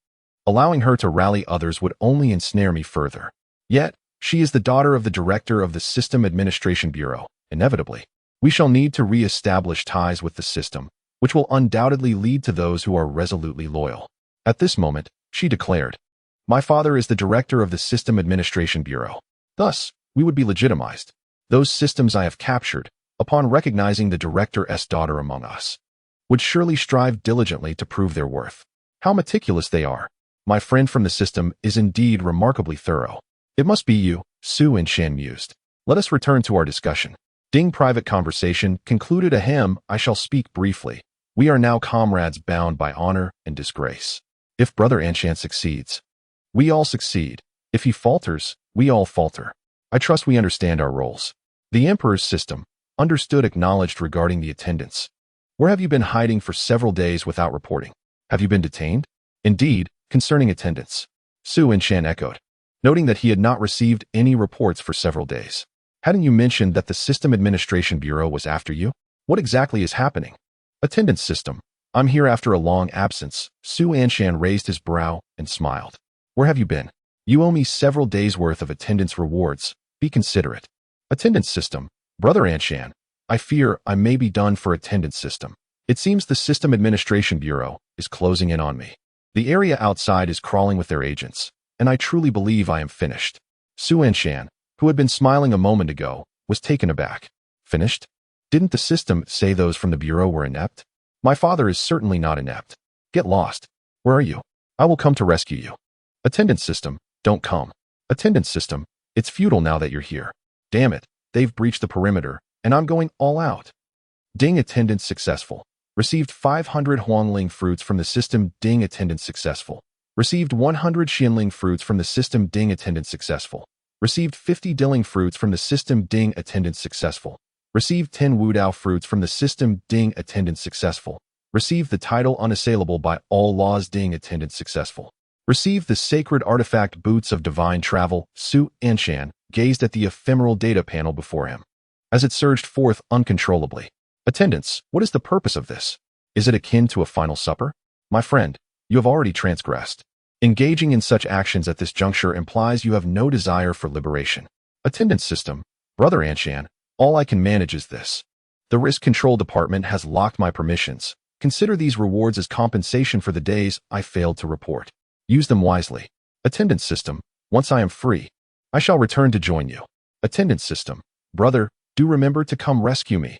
Allowing her to rally others would only ensnare me further. Yet, she is the daughter of the director of the System Administration Bureau. Inevitably, we shall need to re-establish ties with the system, which will undoubtedly lead to those who are resolutely loyal. At this moment, she declared, "My father is the director of the System Administration Bureau. Thus, we would be legitimized. Those systems I have captured, upon recognizing the director's daughter among us, would surely strive diligently to prove their worth. How meticulous they are. My friend from the system is indeed remarkably thorough. It must be you," Su Anshan mused. "Let us return to our discussion." Ding private conversation concluded. Ahem, I shall speak briefly. We are now comrades bound by honor and disgrace. If Brother Anshan succeeds, we all succeed. If he falters, we all falter. I trust we understand our roles. The Emperor's system, understood, acknowledged regarding the attendance. Where have you been hiding for several days without reporting? Have you been detained? Indeed, concerning attendance. Su Anshan echoed, noting that he had not received any reports for several days. Hadn't you mentioned that the System Administration Bureau was after you? What exactly is happening? Attendance system. I'm here after a long absence. Su Anshan raised his brow and smiled. Where have you been? You owe me several days' worth of attendance rewards. Be considerate. Attendance system. Brother Anshan, I fear I may be done for attendance system. It seems the System Administration Bureau is closing in on me. The area outside is crawling with their agents, and I truly believe I am finished. Su Anshan, who had been smiling a moment ago, was taken aback. Finished? Didn't the system say those from the Bureau were inept? My father is certainly not inept. Get lost. Where are you? I will come to rescue you. Attendance system, don't come. Attendance system, it's futile now that you're here. Damn it, they've breached the perimeter, and I'm going all out. Ding attendance successful. Received 500 Huangling fruits from the system. Ding attendance successful. Received 100 Xianling fruits from the system. Ding attendance successful. Received 50 Dilling fruits from the system. Ding attendance successful. Received 10 Wudao fruits from the system. Ding attendance successful. Received the title unassailable by all laws. Ding attendance successful. Received the sacred artifact boots of divine travel. Su Anshan gazed at the ephemeral data panel before him as it surged forth uncontrollably. Attendance, what is the purpose of this? Is it akin to a final supper? My friend, you have already transgressed. Engaging in such actions at this juncture implies you have no desire for liberation. Attendance system, Brother Anshan, all I can manage is this. The Risk Control Department has locked my permissions. Consider these rewards as compensation for the days I failed to report. Use them wisely. Attendance system, once I am free, I shall return to join you. Attendance system, brother, do remember to come rescue me.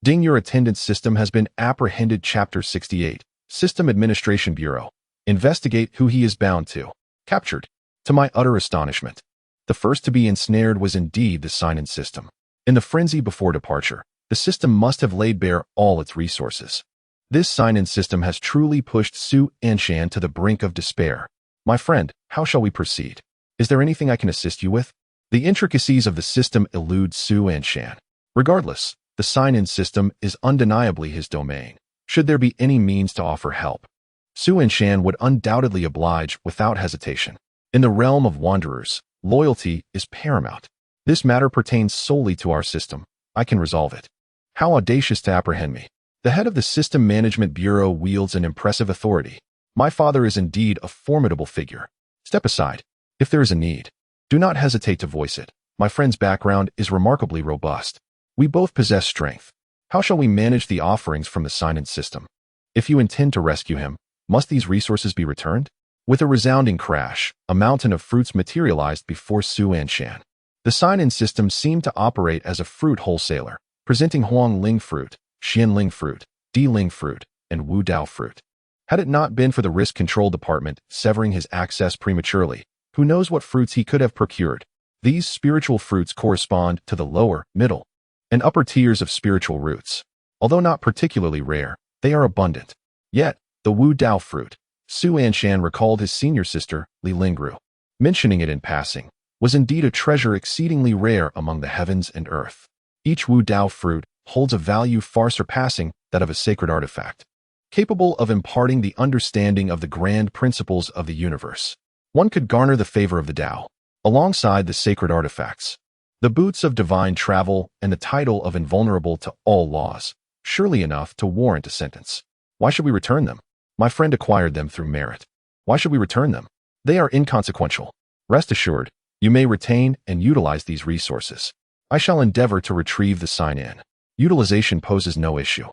Ding, your attendance system has been apprehended. Chapter 68, System Administration Bureau. Investigate who he is bound to. Captured. To my utter astonishment, the first to be ensnared was indeed the sign-in system. In the frenzy before departure, the system must have laid bare all its resources. This sign-in system has truly pushed Su Anshan to the brink of despair. My friend, how shall we proceed? Is there anything I can assist you with? The intricacies of the system elude Su Anshan. Regardless, the sign-in system is undeniably his domain. Should there be any means to offer help, Su Anshan would undoubtedly oblige without hesitation. In the realm of wanderers, loyalty is paramount. This matter pertains solely to our system. I can resolve it. How audacious to apprehend me. The head of the System Management Bureau wields an impressive authority. My father is indeed a formidable figure. Step aside. If there is a need, do not hesitate to voice it. My friend's background is remarkably robust. We both possess strength. How shall we manage the offerings from the sign-in system? If you intend to rescue him, must these resources be returned? With a resounding crash, a mountain of fruits materialized before Su Anshan. The sign-in system seemed to operate as a fruit wholesaler, presenting Huangling fruit, Xianling fruit, Diling fruit, and Wudao fruit. Had it not been for the Risk Control Department severing his access prematurely, who knows what fruits he could have procured? These spiritual fruits correspond to the lower, middle, and upper tiers of spiritual roots. Although not particularly rare, they are abundant. Yet, the Wudao fruit, Su Anshan recalled his senior sister, Li Lingru, mentioning it in passing, was indeed a treasure exceedingly rare among the heavens and earth. Each Wudao fruit holds a value far surpassing that of a sacred artifact, capable of imparting the understanding of the grand principles of the universe. One could garner the favor of the Tao, alongside the sacred artifacts, The boots of divine travel and the title of invulnerable to all laws, surely enough to warrant a sentence. Why should we return them? My friend acquired them through merit. Why should we return them? They are inconsequential. Rest assured, you may retain and utilize these resources. I shall endeavor to retrieve the sign-in. Utilization poses no issue.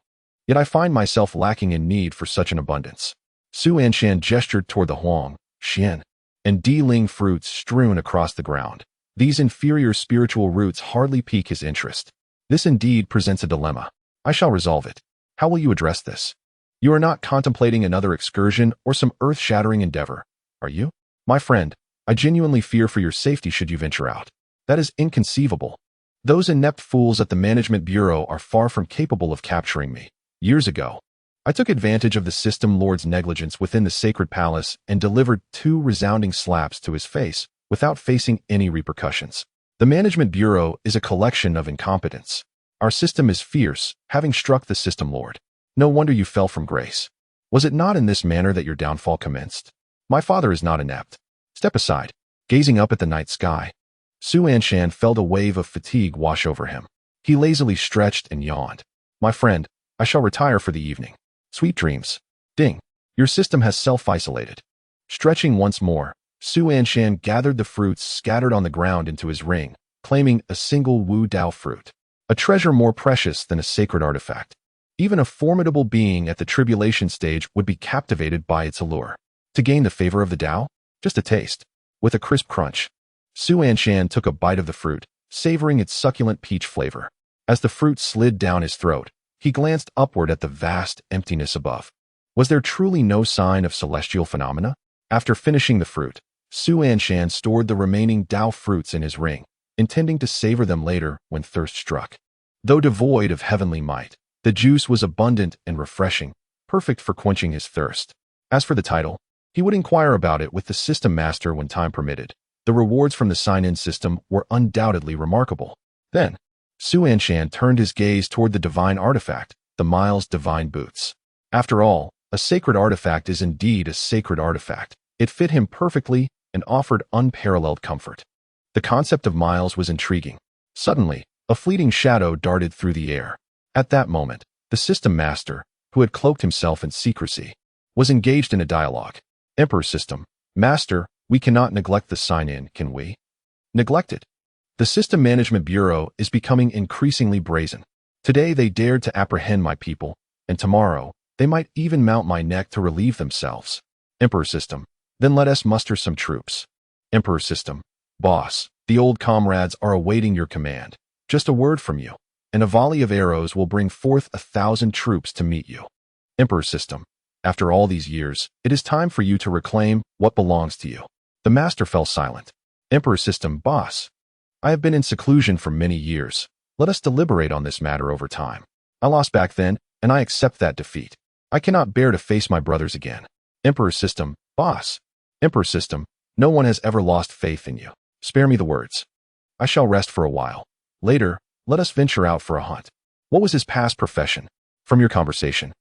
Yet I find myself lacking in need for such an abundance. Su Anshan gestured toward the Huang, Xian, and Di Ling fruits strewn across the ground. These inferior spiritual roots hardly pique his interest. This indeed presents a dilemma. I shall resolve it. How will you address this? You are not contemplating another excursion or some earth-shattering endeavor, are you? My friend, I genuinely fear for your safety should you venture out. That is inconceivable. Those inept fools at the Management Bureau are far from capable of capturing me. Years ago, I took advantage of the system lord's negligence within the sacred palace and delivered 2 resounding slaps to his face without facing any repercussions. The Management Bureau is a collection of incompetence. Our system is fierce, having struck the system lord. No wonder you fell from grace. Was it not in this manner that your downfall commenced? My father is not inept. Step aside. Gazing up at the night sky, Su Anshan felt a wave of fatigue wash over him. He lazily stretched and yawned. My friend, I shall retire for the evening. Sweet dreams. Ding. Your system has self-isolated. Stretching once more, Su Anshan gathered the fruits scattered on the ground into his ring, claiming a single Wu Dao fruit. A treasure more precious than a sacred artifact. Even a formidable being at the tribulation stage would be captivated by its allure. To gain the favor of the Dao? Just a taste. With a crisp crunch, Su Anshan took a bite of the fruit, savoring its succulent peach flavor. As the fruit slid down his throat, he glanced upward at the vast emptiness above. Was there truly no sign of celestial phenomena? After finishing the fruit, Su Anshan stored the remaining Dao fruits in his ring, intending to savor them later when thirst struck. Though devoid of heavenly might, the juice was abundant and refreshing, perfect for quenching his thirst. As for the title, he would inquire about it with the system master when time permitted. The rewards from the sign-in system were undoubtedly remarkable. Then, Su Anshan turned his gaze toward the divine artifact, the Miles divine boots. After all, a sacred artifact is indeed a sacred artifact. It fit him perfectly and offered unparalleled comfort. The concept of Miles was intriguing. Suddenly, a fleeting shadow darted through the air. At that moment, the system master, who had cloaked himself in secrecy, was engaged in a dialogue. Emperor System, Master, we cannot neglect the sign-in, can we? Neglect it. The System Management Bureau is becoming increasingly brazen. Today they dared to apprehend my people, and tomorrow they might even mount my neck to relieve themselves. Emperor System, then let us muster some troops. Emperor System, Boss, the old comrades are awaiting your command. Just a word from you, and a volley of arrows will bring forth 1,000 troops to meet you. Emperor System, after all these years, it is time for you to reclaim what belongs to you. The master fell silent. Emperor System, Boss, I have been in seclusion for many years. Let us deliberate on this matter over time. I lost back then, and I accept that defeat. I cannot bear to face my brothers again. Emperor System, Boss. Emperor System, no one has ever lost faith in you. Spare me the words. I shall rest for a while. Later, let us venture out for a hunt. What was his past profession? From your conversation,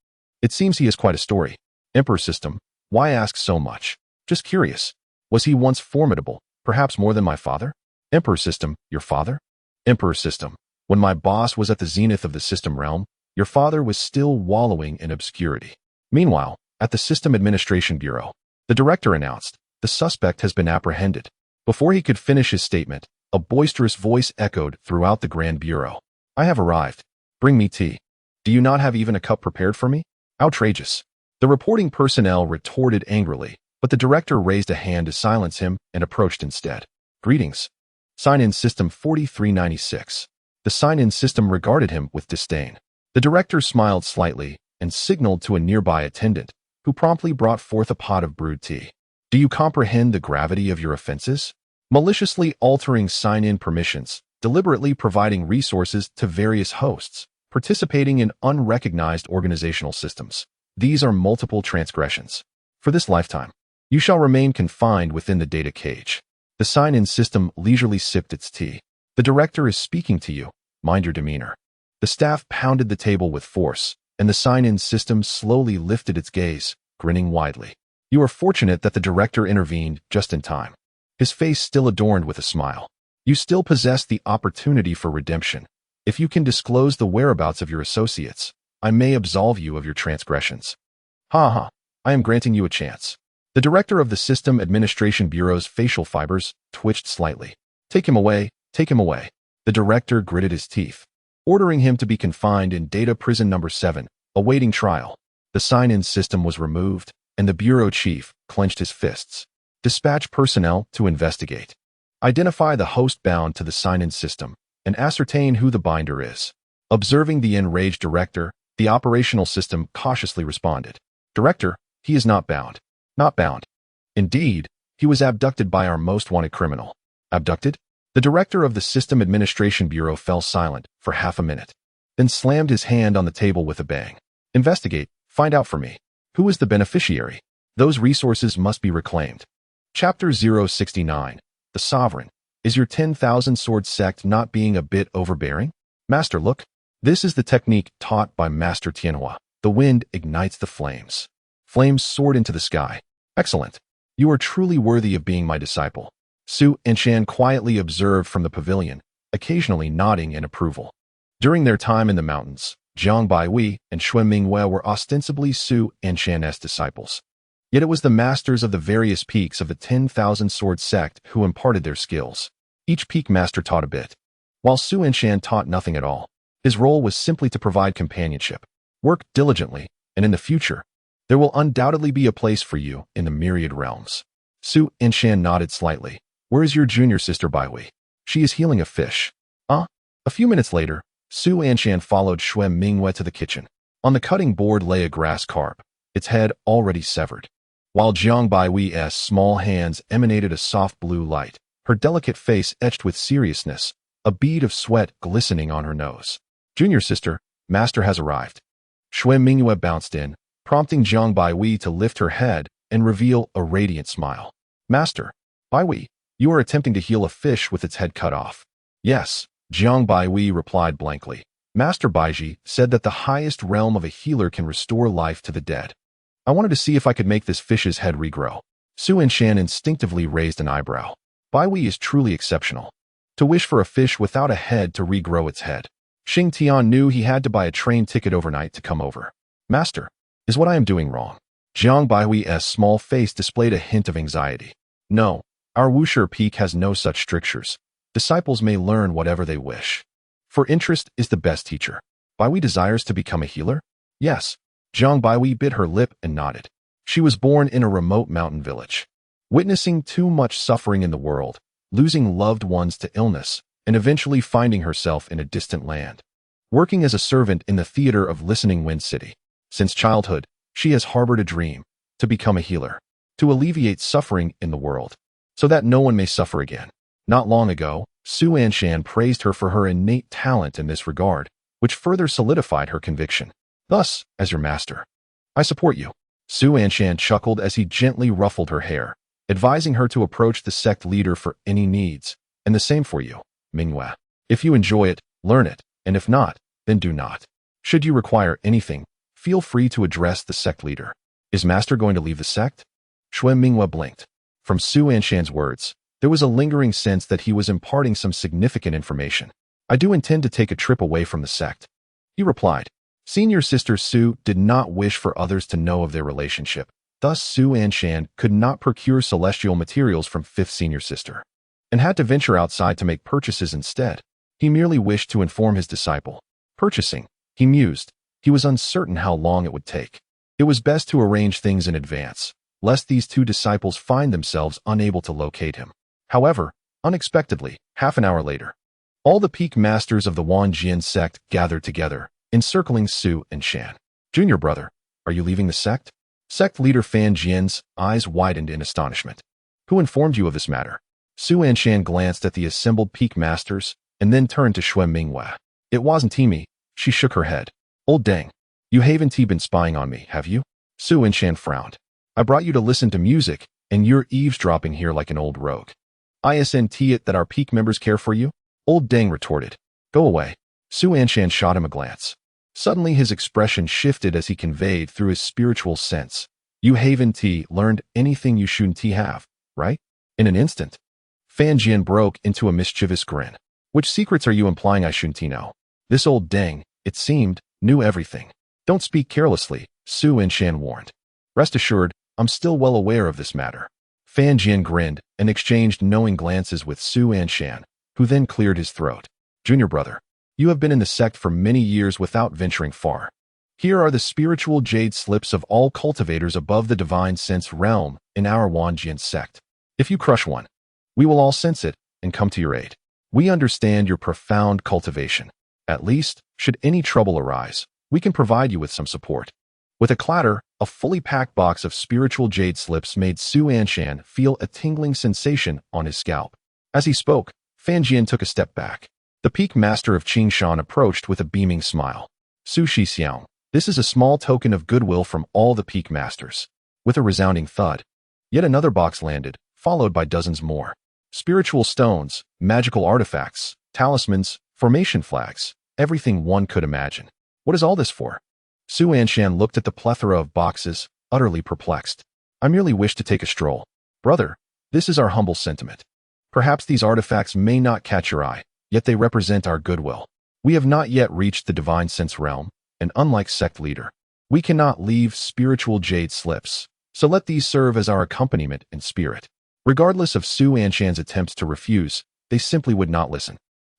it seems he has quite a story. Emperor System, why ask so much? Just curious. Was he once formidable, perhaps more than my father? Emperor System, your father? Emperor System, when my boss was at the zenith of the system realm, your father was still wallowing in obscurity. Meanwhile, at the System Administration Bureau, the director announced, the suspect has been apprehended. Before he could finish his statement, a boisterous voice echoed throughout the Grand Bureau. I have arrived. Bring me tea. Do you not have even a cup prepared for me? Outrageous. The reporting personnel retorted angrily, but the director raised a hand to silence him and approached instead. Greetings. Sign-in System 4396. The sign-in system regarded him with disdain. The director smiled slightly and signaled to a nearby attendant, who promptly brought forth a pot of brewed tea. Do you comprehend the gravity of your offenses? Maliciously altering sign-in permissions, deliberately providing resources to various hosts, participating in unrecognized organizational systems. These are multiple transgressions. For this lifetime, you shall remain confined within the data cage. The sign-in system leisurely sipped its tea. The director is speaking to you. Mind your demeanor. The staff pounded the table with force, and the sign-in system slowly lifted its gaze, grinning widely. You are fortunate that the director intervened just in time. His face still adorned with a smile. You still possess the opportunity for redemption. If you can disclose the whereabouts of your associates, I may absolve you of your transgressions. Ha ha, I am granting you a chance. The director of the System Administration Bureau's facial fibers twitched slightly. Take him away, take him away. The director gritted his teeth, ordering him to be confined in Data Prison Number 7, awaiting trial. The sign-in system was removed, and the bureau chief clenched his fists. Dispatch personnel to investigate. Identify the host bound to the sign-in system and ascertain who the binder is. Observing the enraged director, the operational system cautiously responded. Director, he is not bound. Not bound. Indeed, he was abducted by our most wanted criminal. Abducted? The director of the System Administration Bureau fell silent for half a minute, then slammed his hand on the table with a bang. Investigate, find out for me. Who is the beneficiary? Those resources must be reclaimed. Chapter 069. The Sovereign. Is your 10,000 sword sect not being a bit overbearing? Master, look. This is the technique taught by Master Tianhua. The wind ignites the flames. Flames soared into the sky. Excellent. You are truly worthy of being my disciple. Su Anshan quietly observed from the pavilion, occasionally nodding in approval. During their time in the mountains, Jiang Baihui and Xue Mingwei were ostensibly Su Anshan's disciples. Yet it was the masters of the various peaks of the 10,000 sword sect who imparted their skills. Each peak master taught a bit, while Su Anshan taught nothing at all. His role was simply to provide companionship. Work diligently, and in the future, there will undoubtedly be a place for you in the myriad realms. Su Anshan nodded slightly. Where is your junior sister Baihui? She is healing a fish. A few minutes later, Su Anshan followed Xue Mingwei to the kitchen. On the cutting board lay a grass carp, its head already severed. While Jiang Baihui's small hands emanated a soft blue light, her delicate face etched with seriousness, a bead of sweat glistening on her nose. Junior sister, master has arrived. Xue Mingwei bounced in, prompting Jiang Baihui to lift her head and reveal a radiant smile. Master, Baihui, you are attempting to heal a fish with its head cut off. Yes, Jiang Baihui replied blankly. Master Baiji said that the highest realm of a healer can restore life to the dead. I wanted to see if I could make this fish's head regrow. Su Anshan instinctively raised an eyebrow. Baihui is truly exceptional. To wish for a fish without a head to regrow its head. Xing Tian knew he had to buy a train ticket overnight to come over. Master, is what I am doing wrong? Jiang Baihui's small face displayed a hint of anxiety. No, our Wuxi peak has no such strictures. Disciples may learn whatever they wish. For interest is the best teacher. Baihui desires to become a healer? Yes. Jiang Baihui bit her lip and nodded. She was born in a remote mountain village. Witnessing too much suffering in the world, losing loved ones to illness, and eventually finding herself in a distant land. Working as a servant in the theater of Listening Wind City. Since childhood, she has harbored a dream, to become a healer, to alleviate suffering in the world, so that no one may suffer again. Not long ago, Su Anshan praised her for her innate talent in this regard, which further solidified her conviction. Thus, as your master, I support you. Su Anshan chuckled as he gently ruffled her hair, advising her to approach the sect leader for any needs, and the same for you, Mingwei. If you enjoy it, learn it, and if not, then do not. Should you require anything, feel free to address the sect leader. Is master going to leave the sect? Xue Mingwei blinked. From Su Anshan's words, there was a lingering sense that he was imparting some significant information. I do intend to take a trip away from the sect. He replied. Senior sister Su did not wish for others to know of their relationship. Thus Su Anshan could not procure celestial materials from fifth senior sister, and had to venture outside to make purchases instead. He merely wished to inform his disciple. Purchasing, he mused. He was uncertain how long it would take. It was best to arrange things in advance, lest these two disciples find themselves unable to locate him. However, unexpectedly, half an hour later, all the peak masters of the Wanjian sect gathered together, encircling Su Anshan. Junior brother, are you leaving the sect? Sect leader Fan Jian's eyes widened in astonishment. Who informed you of this matter? Su Anshan glanced at the assembled peak masters, and then turned to Xue Mingwei. It wasn't me. She shook her head. Old dang. You haven't been spying on me, have you? Su Anshan frowned. I brought you to listen to music, and you're eavesdropping here like an old rogue. Isn't it that our peak members care for you? Old dang retorted. Go away. Su Anshan shot him a glance. Suddenly his expression shifted as he conveyed through his spiritual sense. You haven't learned anything you shouldn't have, right? In an instant, Fan Jian broke into a mischievous grin. Which secrets are you implying I shouldn't know? This old dang, it seemed, knew everything. Don't speak carelessly, Su Anshan warned. Rest assured, I'm still well aware of this matter. Fan Jian grinned and exchanged knowing glances with Su Anshan, who then cleared his throat. Junior brother, you have been in the sect for many years without venturing far. Here are the spiritual jade slips of all cultivators above the divine sense realm in our Wanjian sect. If you crush one, we will all sense it and come to your aid. We understand your profound cultivation. At least, should any trouble arise, we can provide you with some support. With a clatter, a fully packed box of spiritual jade slips made Su Anshan feel a tingling sensation on his scalp. As he spoke, Fan Jian took a step back. The peak master of Qingshan approached with a beaming smile. Su Shixiang, this is a small token of goodwill from all the peak masters. With a resounding thud, yet another box landed, followed by dozens more. Spiritual stones, magical artifacts, talismans, formation flags, everything one could imagine. What is all this for? Su Anshan looked at the plethora of boxes, utterly perplexed. I merely wish to take a stroll. Brother, this is our humble sentiment. Perhaps these artifacts may not catch your eye, yet they represent our goodwill. We have not yet reached the divine sense realm, and unlike sect leader, we cannot leave spiritual jade slips, so let these serve as our accompaniment in spirit. Regardless of Su Anshan's attempts to refuse, they simply would not listen.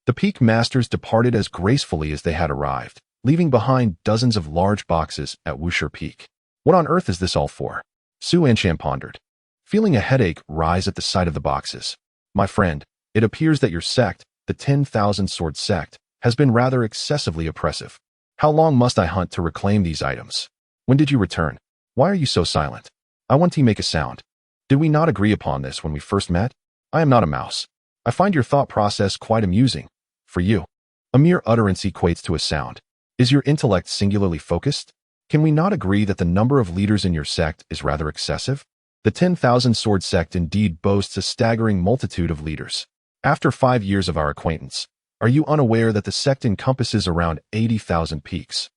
The peak masters departed as gracefully as they had arrived, leaving behind dozens of large boxes at Wushi Peak. What on earth is this all for? Su Anshan pondered, feeling a headache rise at the sight of the boxes. My friend, it appears that your sect, the 10,000 Sword sect, has been rather excessively oppressive. How long must I hunt to reclaim these items? When did you return? Why are you so silent? I want to make a sound. Did we not agree upon this when we first met? I am not a mouse. I find your thought process quite amusing. For you, a mere utterance equates to a sound. Is your intellect singularly focused? Can we not agree that the number of leaders in your sect is rather excessive? The 10,000 Sword sect indeed boasts a staggering multitude of leaders. After 5 years of our acquaintance, are you unaware that the sect encompasses around 80,000 peaks?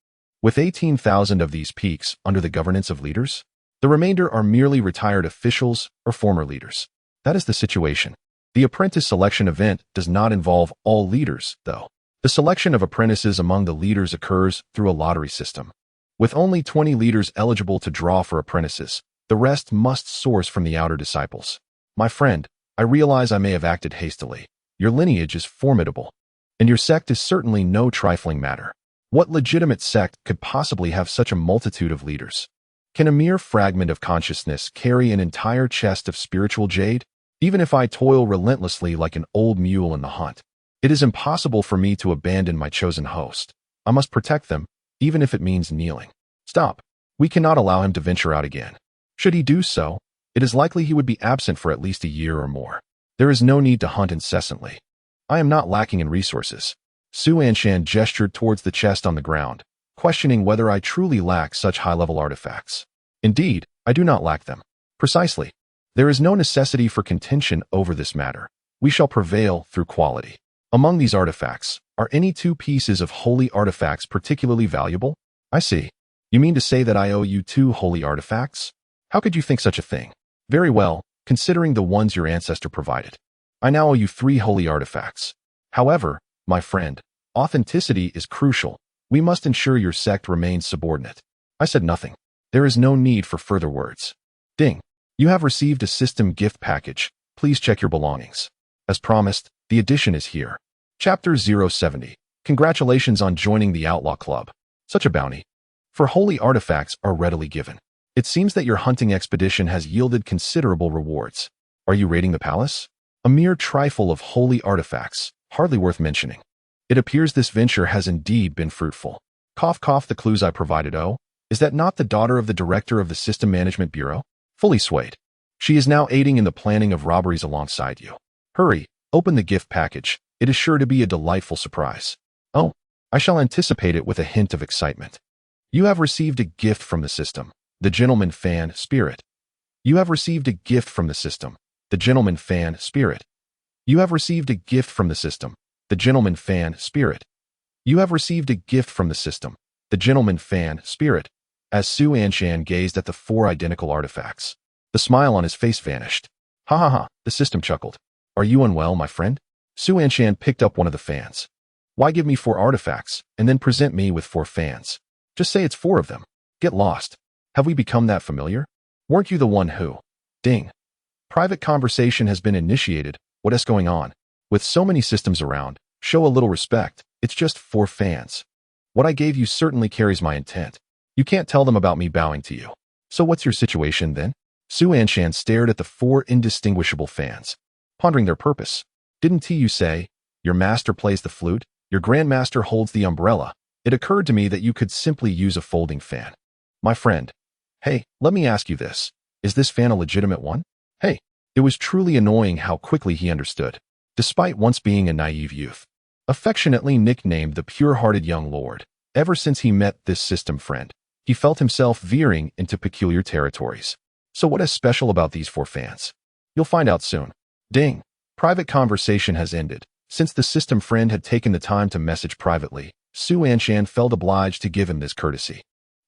With 18,000 of these peaks under the governance of leaders, the remainder are merely retired officials or former leaders. That is the situation. The apprentice selection event does not involve all leaders, though. The selection of apprentices among the leaders occurs through a lottery system. With only 20 leaders eligible to draw for apprentices, the rest must source from the outer disciples. My friend, I realize I may have acted hastily. Your lineage is formidable, and your sect is certainly no trifling matter. What legitimate sect could possibly have such a multitude of leaders? Can a mere fragment of consciousness carry an entire chest of spiritual jade? Even if I toil relentlessly like an old mule in the hunt, it is impossible for me to abandon my chosen host. I must protect them, even if it means kneeling. Stop. We cannot allow him to venture out again. Should he do so, it is likely he would be absent for at least a year or more. There is no need to hunt incessantly. I am not lacking in resources. Su Anshan gestured towards the chest on the ground, questioning whether I truly lack such high-level artifacts. Indeed, I do not lack them. Precisely. There is no necessity for contention over this matter. We shall prevail through quality. Among these artifacts, are any 2 pieces of holy artifacts particularly valuable? I see. You mean to say that I owe you 2 holy artifacts? How could you think such a thing? Very well, considering the ones your ancestor provided. I now owe you 3 holy artifacts. However, my friend, authenticity is crucial. We must ensure your sect remains subordinate. I said nothing. There is no need for further words. Ding. You have received a system gift package. Please check your belongings. As promised, the edition is here. Chapter 070. Congratulations on joining the Outlaw Club. Such a bounty. For holy artifacts are readily given. It seems that your hunting expedition has yielded considerable rewards. Are you raiding the palace? A mere trifle of holy artifacts, hardly worth mentioning. It appears this venture has indeed been fruitful. Cough cough, the clues I provided. Oh, is that not the daughter of the director of the System Management Bureau? Fully swayed. She is now aiding in the planning of robberies alongside you. Hurry, open the gift package. It is sure to be a delightful surprise. Oh, I shall anticipate it with a hint of excitement. You have received a gift from the system, the Gentleman Fan Spirit. You have received a gift from the system, the Gentleman Fan Spirit. You have received a gift from the system, the Gentleman Fan Spirit. You have received a gift from the system, the Gentleman Fan Spirit. As Su Anshan gazed at the 4 identical artifacts, the smile on his face vanished. Ha ha ha, the system chuckled. Are you unwell, my friend? Su Anshan picked up one of the fans. Why give me 4 artifacts and then present me with 4 fans? Just say it's 4 of them. Get lost. Have we become that familiar? Weren't you the one who? Ding. Private conversation has been initiated. What is going on? With so many systems around, show a little respect. It's just 4 fans. What I gave you certainly carries my intent. You can't tell them about me bowing to you. So what's your situation then? Su Anshan stared at the 4 indistinguishable fans, pondering their purpose. Didn't you say, your master plays the flute, your grandmaster holds the umbrella? It occurred to me that you could simply use a folding fan. My friend. Hey, let me ask you this. Is this fan a legitimate one? Hey, it was truly annoying how quickly he understood, despite once being a naive youth. Affectionately nicknamed the pure-hearted young lord, ever since he met this system friend, he felt himself veering into peculiar territories. So what is special about these 4 fans? You'll find out soon. Ding. Private conversation has ended. Since the system friend had taken the time to message privately, Su Anshan felt obliged to give him this courtesy.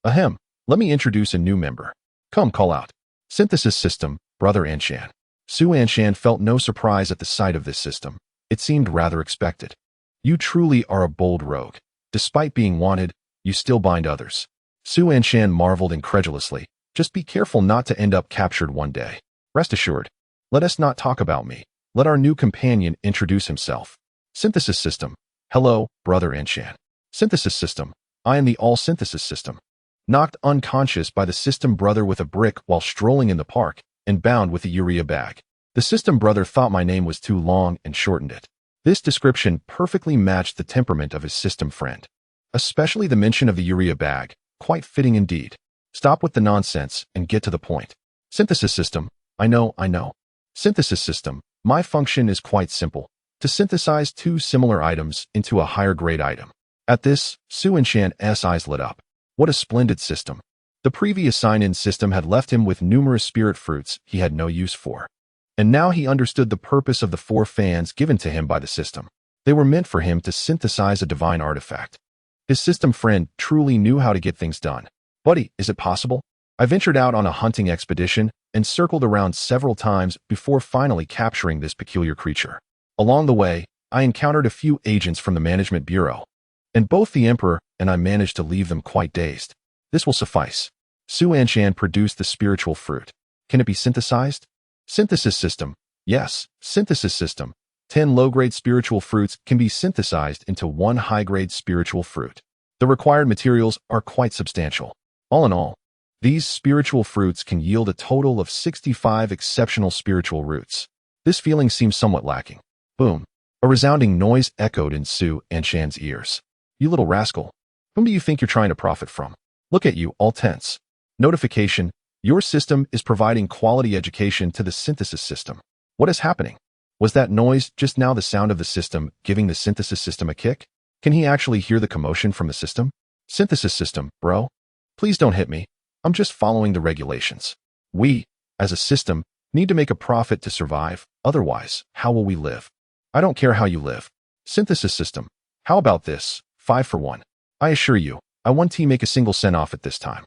Ahem, let me introduce a new member. Come, call out. Synthesis system, Brother Anshan. Su Anshan felt no surprise at the sight of this system. It seemed rather expected. You truly are a bold rogue. Despite being wanted, you still bind others. Su Anshan marveled incredulously. Just be careful not to end up captured one day. Rest assured. Let us not talk about me. Let our new companion introduce himself. Synthesis system. Hello, Brother Anshan. Synthesis system. I am the all-synthesis system. Knocked unconscious by the system brother with a brick while strolling in the park, and bound with a urea bag. The system brother thought my name was too long and shortened it. This description perfectly matched the temperament of his system friend. Especially the mention of the urea bag, quite fitting indeed. Stop with the nonsense and get to the point. Synthesis system. I know. Synthesis system. My function is quite simple. To synthesize 2 similar items into a higher grade item. At this, Su Anshan's eyes lit up. What a splendid system. The previous sign-in system had left him with numerous spirit fruits he had no use for. And now he understood the purpose of the 4 fans given to him by the system. They were meant for him to synthesize a divine artifact. His system friend truly knew how to get things done. Buddy, is it possible? I ventured out on a hunting expedition and circled around several times before finally capturing this peculiar creature. Along the way, I encountered a few agents from the Management Bureau, and both the Emperor and I managed to leave them quite dazed. This will suffice. Su Anshan produced the spiritual fruit. Can it be synthesized? Synthesis system. Yes, synthesis system. 10 low-grade spiritual fruits can be synthesized into 1 high-grade spiritual fruit. The required materials are quite substantial. All in all, these spiritual fruits can yield a total of 65 exceptional spiritual roots. This feeling seems somewhat lacking. Boom. A resounding noise echoed in Su Anshan's ears. You little rascal. Whom do you think you're trying to profit from? Look at you, all tense. Notification. Your system is providing quality education to the synthesis system. What is happening? Was that noise just now the sound of the system giving the synthesis system a kick? Can he actually hear the commotion from the system? Synthesis system, bro. Please don't hit me. I'm just following the regulations. We, as a system, need to make a profit to survive. Otherwise, how will we live? I don't care how you live. Synthesis system. How about this? 5 for 1. I assure you, I won't make a single cent off at this time.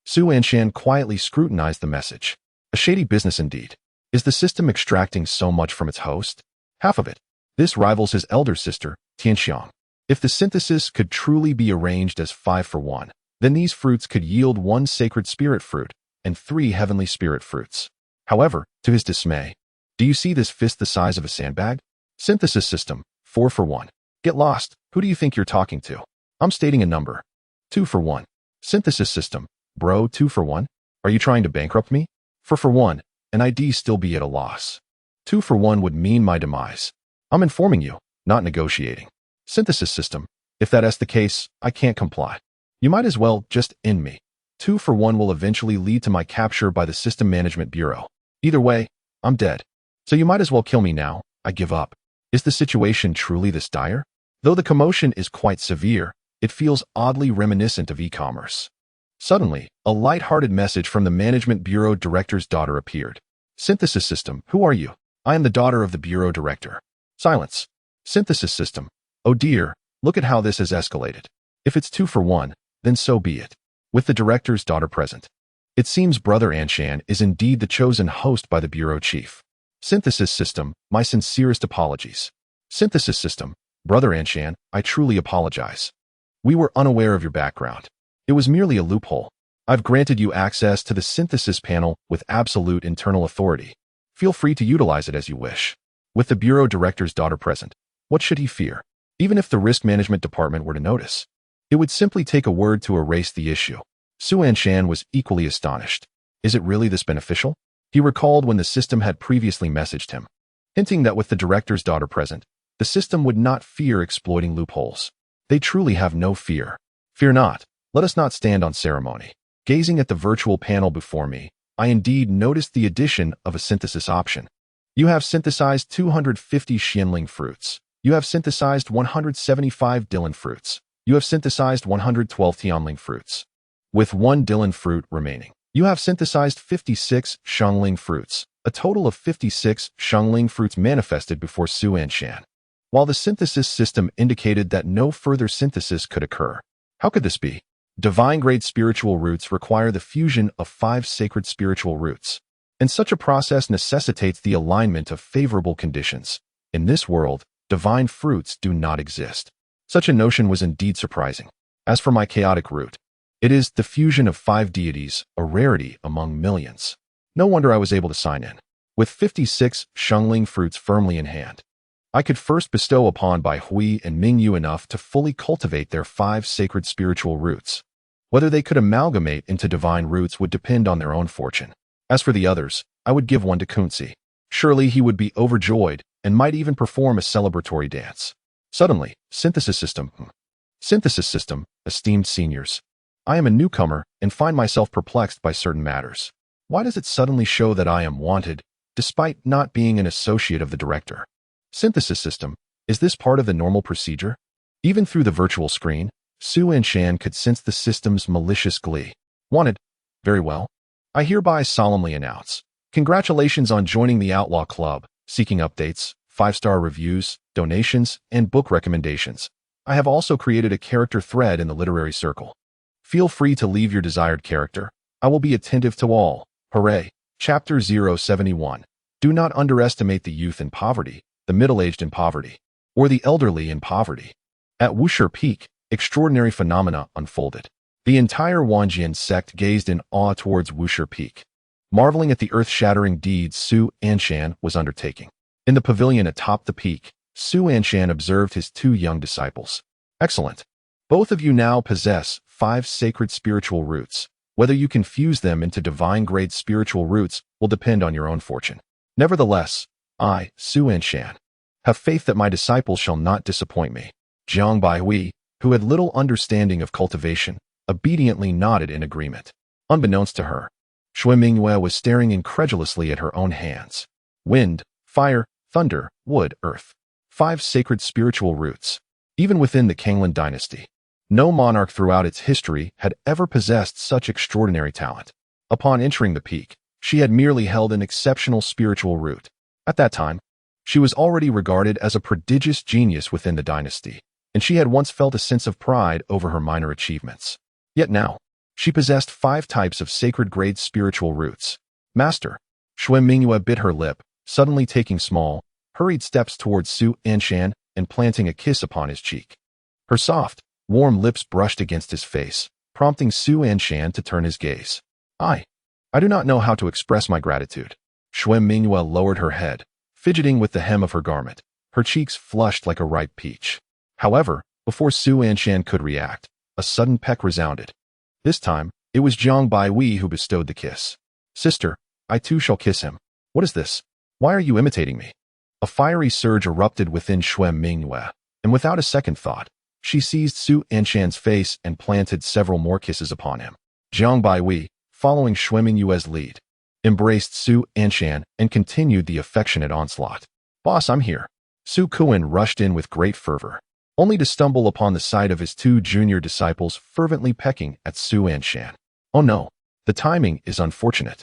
Su Anshan quietly scrutinized the message. A shady business indeed. Is the system extracting so much from its host? Half of it. This rivals his elder sister, Tianxiang. If the synthesis could truly be arranged as 5 for 1, then these fruits could yield 1 sacred spirit fruit and 3 heavenly spirit fruits. However, to his dismay, do you see this fist the size of a sandbag? Synthesis system, 4 for 1. Get lost. Who do you think you're talking to? I'm stating a number. 2 for 1. Synthesis system, bro, 2 for 1? Are you trying to bankrupt me? 4 for 1, and I'd still be at a loss. 2 for 1 would mean my demise. I'm informing you, not negotiating. Synthesis system, if that's the case, I can't comply. You might as well just end me. 2 for 1 will eventually lead to my capture by the System Management Bureau. Either way, I'm dead. So you might as well kill me now. I give up. Is the situation truly this dire? Though the commotion is quite severe, it feels oddly reminiscent of e-commerce. Suddenly, a light-hearted message from the Management Bureau Director's daughter appeared. Synthesis system, who are you? I am the daughter of the Bureau Director. Silence. Synthesis system. Oh dear, look at how this has escalated. If it's 2 for 1, then so be it. With the director's daughter present, it seems Brother Anshan is indeed the chosen host by the bureau chief. Synthesis system, my sincerest apologies. Synthesis system, Brother Anshan, I truly apologize. We were unaware of your background. It was merely a loophole. I've granted you access to the synthesis panel with absolute internal authority. Feel free to utilize it as you wish. With the bureau director's daughter present, what should he fear? Even if the risk management department were to notice, it would simply take a word to erase the issue. Su Anshan was equally astonished. Is it really this beneficial? He recalled when the system had previously messaged him, hinting that with the director's daughter present, the system would not fear exploiting loopholes. They truly have no fear. Fear not. Let us not stand on ceremony. Gazing at the virtual panel before me, I indeed noticed the addition of a synthesis option. You have synthesized 250 Xianling fruits. You have synthesized 175 Dylan fruits. You have synthesized 112 Tianling fruits. With 1 Dylan fruit remaining, you have synthesized 56 Shangling fruits. A total of 56 Shangling fruits manifested before Su Anshan. While the synthesis system indicated that no further synthesis could occur. How could this be? Divine-grade spiritual roots require the fusion of 5 sacred spiritual roots, and such a process necessitates the alignment of favorable conditions. In this world, divine fruits do not exist. Such a notion was indeed surprising. As for my chaotic root, it is the fusion of 5 deities, a rarity among millions. No wonder I was able to sign in. With 56 Shangling fruits firmly in hand, I could first bestow upon Bai Hui and Ming Yu enough to fully cultivate their 5 sacred spiritual roots. Whether they could amalgamate into divine roots would depend on their own fortune. As for the others, I would give one to Kunzi. Surely he would be overjoyed and might even perform a celebratory dance. Suddenly, synthesis system, esteemed seniors. I am a newcomer and find myself perplexed by certain matters. Why does it suddenly show that I am wanted, despite not being an associate of the director? Synthesis system, is this part of the normal procedure? Even through the virtual screen, Su Anshan could sense the system's malicious glee. Wanted? Very well. I hereby solemnly announce. Congratulations on joining the Outlaw Club, seeking updates, 5-star reviews, donations, and book recommendations. I have also created a character thread in the literary circle. Feel free to leave your desired character. I will be attentive to all. Hooray! Chapter 071. Do not underestimate the youth in poverty, the middle-aged in poverty, or the elderly in poverty. At Wushi Peak, extraordinary phenomena unfolded. The entire Wanjian sect gazed in awe towards Wushi Peak, marveling at the earth-shattering deeds Su Anshan was undertaking. In the pavilion atop the peak, Su Anshan observed his 2 young disciples. Excellent. Both of you now possess 5 sacred spiritual roots. Whether you can fuse them into divine-grade spiritual roots will depend on your own fortune. Nevertheless, I, Su Anshan, have faith that my disciples shall not disappoint me. Jiang Baihui, who had little understanding of cultivation, obediently nodded in agreement. Unbeknownst to her, Shui Mingyue was staring incredulously at her own hands. Wind, fire, thunder, wood, earth. 5 sacred spiritual roots. Even within the Kanglin dynasty, no monarch throughout its history had ever possessed such extraordinary talent. Upon entering the peak, she had merely held an exceptional spiritual root. At that time, she was already regarded as a prodigious genius within the dynasty, and she had once felt a sense of pride over her minor achievements. Yet now, she possessed 5 types of sacred-grade spiritual roots. Master, Shui Mingyue bit her lip, suddenly taking small, hurried steps towards Su Anshan and planting a kiss upon his cheek. Her soft, warm lips brushed against his face, prompting Su Anshan to turn his gaze. I do not know how to express my gratitude. Shui Mingyue lowered her head, fidgeting with the hem of her garment, her cheeks flushed like a ripe peach. However, before Su Anshan could react, a sudden peck resounded. This time, it was Jiang Baihui who bestowed the kiss. Sister, I too shall kiss him. What is this? Why are you imitating me? A fiery surge erupted within Shui Mingyue, and without a second thought, she seized Su Anshan's face and planted several more kisses upon him. Jiang Baihui, following Shui Mingyue's lead, embraced Su Anshan and continued the affectionate onslaught. Boss, I'm here. Su Kuan rushed in with great fervor, only to stumble upon the sight of his 2 junior disciples fervently pecking at Su Anshan. Oh no, the timing is unfortunate.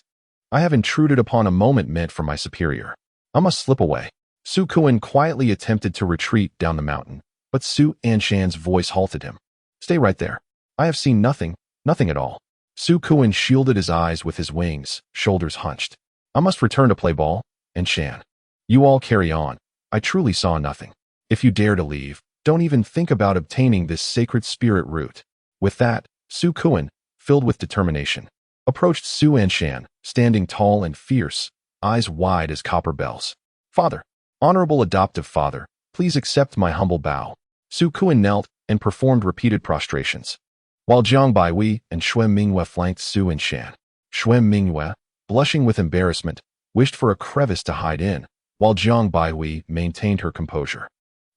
I have intruded upon a moment meant for my superior. I must slip away. Su Kuan quietly attempted to retreat down the mountain, but Su Anshan's voice halted him. Stay right there. I have seen nothing at all. Su Kuan shielded his eyes with his wings, shoulders hunched. I must return to play ball. Anshan. You all carry on. I truly saw nothing. If you dare to leave, don't even think about obtaining this sacred spirit root. With that, Su Kuan, filled with determination, approached Su Anshan, standing tall and fierce, eyes wide as copper bells. Father, honorable adoptive father, please accept my humble bow. Su Kuan knelt and performed repeated prostrations, while Jiang Baihui and Xue Mingyue flanked Su Anshan. Xue Mingyue, blushing with embarrassment, wished for a crevice to hide in, while Jiang Baihui maintained her composure.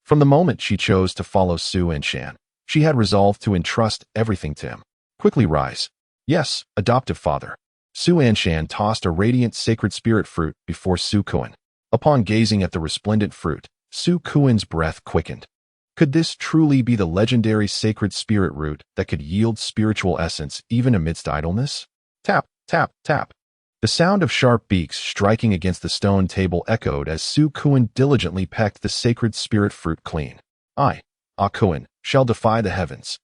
From the moment she chose to follow Su Anshan, she had resolved to entrust everything to him. Quickly rise. Yes, adoptive father. Su Anshan tossed a radiant sacred spirit fruit before Su Kuan. Upon gazing at the resplendent fruit, Su Kuan's breath quickened. Could this truly be the legendary sacred spirit root that could yield spiritual essence even amidst idleness? Tap, tap, tap. The sound of sharp beaks striking against the stone table echoed as Su Kuan diligently pecked the sacred spirit fruit clean. I, Kuan, shall defy the heavens.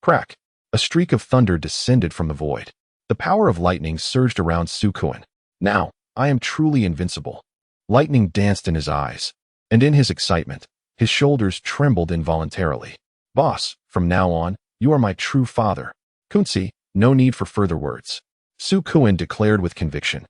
Crack. A streak of thunder descended from the void. The power of lightning surged around Su Kuan. Now, I am truly invincible. Lightning danced in his eyes, and in his excitement, his shoulders trembled involuntarily. Boss, from now on, you are my true father. Kunzi, no need for further words. Su Kuan declared with conviction,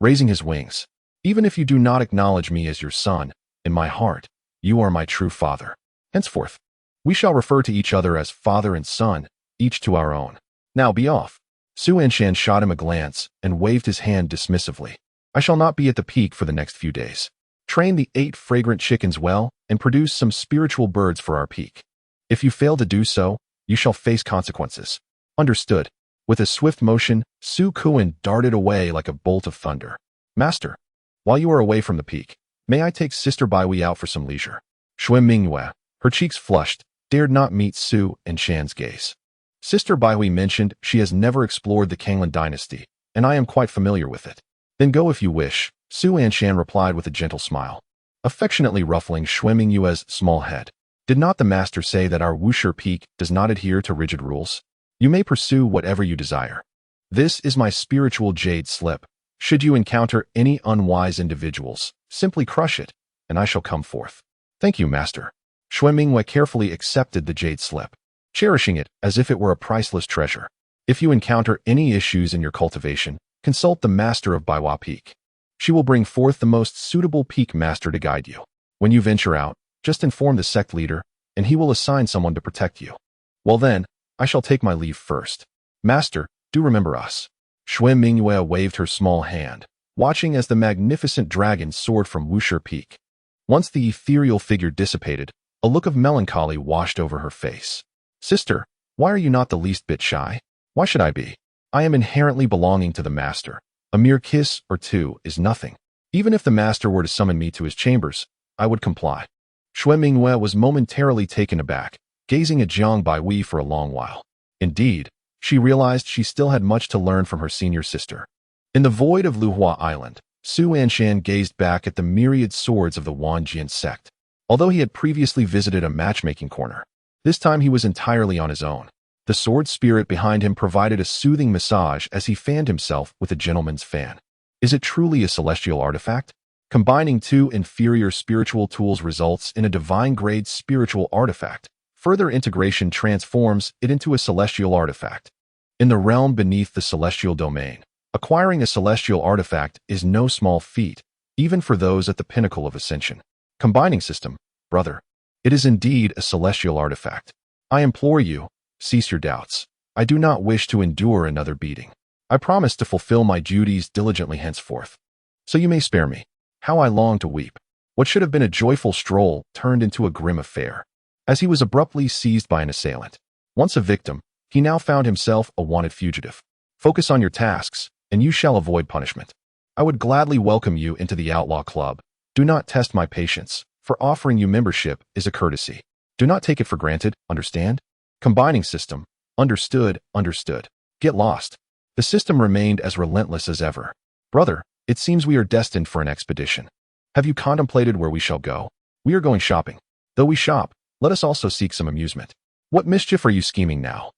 raising his wings. Even if you do not acknowledge me as your son, in my heart, you are my true father. Henceforth, we shall refer to each other as father and son, each to our own. Now be off. Su Anshan shot him a glance and waved his hand dismissively. I shall not be at the peak for the next few days. Train the 8 fragrant chickens well and produce some spiritual birds for our peak. If you fail to do so, you shall face consequences. Understood. With a swift motion, Su Kuan darted away like a bolt of thunder. Master, while you are away from the peak, may I take Sister Baihui out for some leisure? Xue Mingyue, her cheeks flushed, dared not meet Su Anshan's gaze. Sister Baihui mentioned she has never explored the Kanglan dynasty, and I am quite familiar with it. Then go if you wish, Su Anshan replied with a gentle smile, affectionately ruffling Xue Mingyue's small head. Did not the master say that our Wushi peak does not adhere to rigid rules? You may pursue whatever you desire. This is my spiritual jade slip. Should you encounter any unwise individuals, simply crush it, and I shall come forth. Thank you, master. Xue Mingyue carefully accepted the jade slip, cherishing it as if it were a priceless treasure. If you encounter any issues in your cultivation, consult the master of Baiwa Peak. She will bring forth the most suitable peak master to guide you. When you venture out, just inform the sect leader, and he will assign someone to protect you. Well then, I shall take my leave first. Master, do remember us. Xue Mingyue waved her small hand, watching as the magnificent dragon soared from Wushi Peak. Once the ethereal figure dissipated, a look of melancholy washed over her face. Sister, why are you not the least bit shy? Why should I be? I am inherently belonging to the master. A mere kiss or two is nothing. Even if the master were to summon me to his chambers, I would comply. Xue Mingyue was momentarily taken aback, gazing at Jiang Baihui for a long while. Indeed, she realized she still had much to learn from her senior sister. In the void of Luhuazhou Island, Su Anshan gazed back at the myriad swords of the Wanjian sect. Although he had previously visited a matchmaking corner, this time he was entirely on his own. The sword spirit behind him provided a soothing massage as he fanned himself with a gentleman's fan. Is it truly a celestial artifact? Combining 2 inferior spiritual tools results in a divine-grade spiritual artifact. Further integration transforms it into a celestial artifact. In the realm beneath the celestial domain, acquiring a celestial artifact is no small feat, even for those at the pinnacle of ascension. Combining system, brother. It is indeed a celestial artifact. I implore you, cease your doubts. I do not wish to endure another beating. I promise to fulfill my duties diligently henceforth. So you may spare me. How I long to weep. What should have been a joyful stroll turned into a grim affair. As he was abruptly seized by an assailant. Once a victim, he now found himself a wanted fugitive. Focus on your tasks, and you shall avoid punishment. I would gladly welcome you into the Outlaw Club. Do not test my patience, for offering you membership is a courtesy. Do not take it for granted, understand? Combining system. Understood, understood. Get lost. The system remained as relentless as ever. Brother, it seems we are destined for an expedition. Have you contemplated where we shall go? We are going shopping. Though we shop, let us also seek some amusement. What mischief are you scheming now?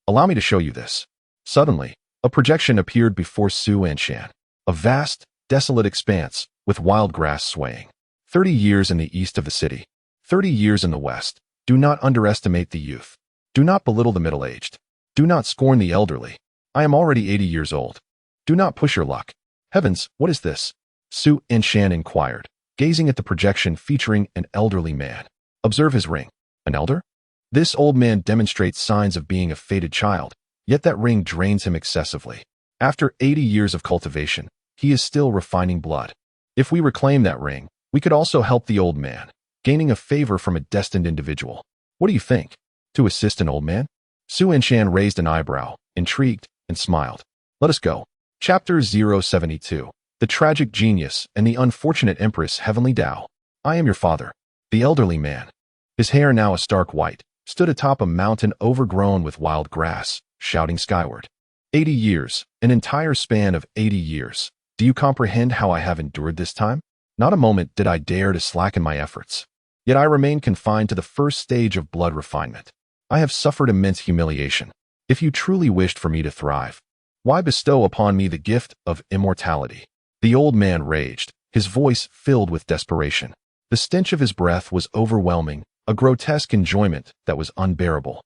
Allow me to show you this. Suddenly, a projection appeared before Su Anshan. A vast, desolate expanse, with wild grass swaying. 30 years in the east of the city. 30 years in the west. Do not underestimate the youth. Do not belittle the middle-aged. Do not scorn the elderly. I am already 80 years old. Do not push your luck. Heavens, what is this? Su Anshan inquired, gazing at the projection featuring an elderly man. Observe his ring. An elder? This old man demonstrates signs of being a fated child, yet that ring drains him excessively. After 80 years of cultivation, he is still refining blood. If we reclaim that ring, we could also help the old man, gaining a favor from a destined individual. What do you think? To assist an old man? Su Anshan raised an eyebrow, intrigued, and smiled. Let us go. Chapter 072. The Tragic Genius and the Unfortunate Empress Heavenly Tao. I am your father. The elderly man, his hair now a stark white, stood atop a mountain overgrown with wild grass, shouting skyward. 80 years, an entire span of 80 years. Do you comprehend how I have endured this time? Not a moment did I dare to slacken my efforts. Yet I remain confined to the first stage of blood refinement. I have suffered immense humiliation. If you truly wished for me to thrive, why bestow upon me the gift of immortality? The old man raged, his voice filled with desperation. The stench of his breath was overwhelming, a grotesque enjoyment that was unbearable.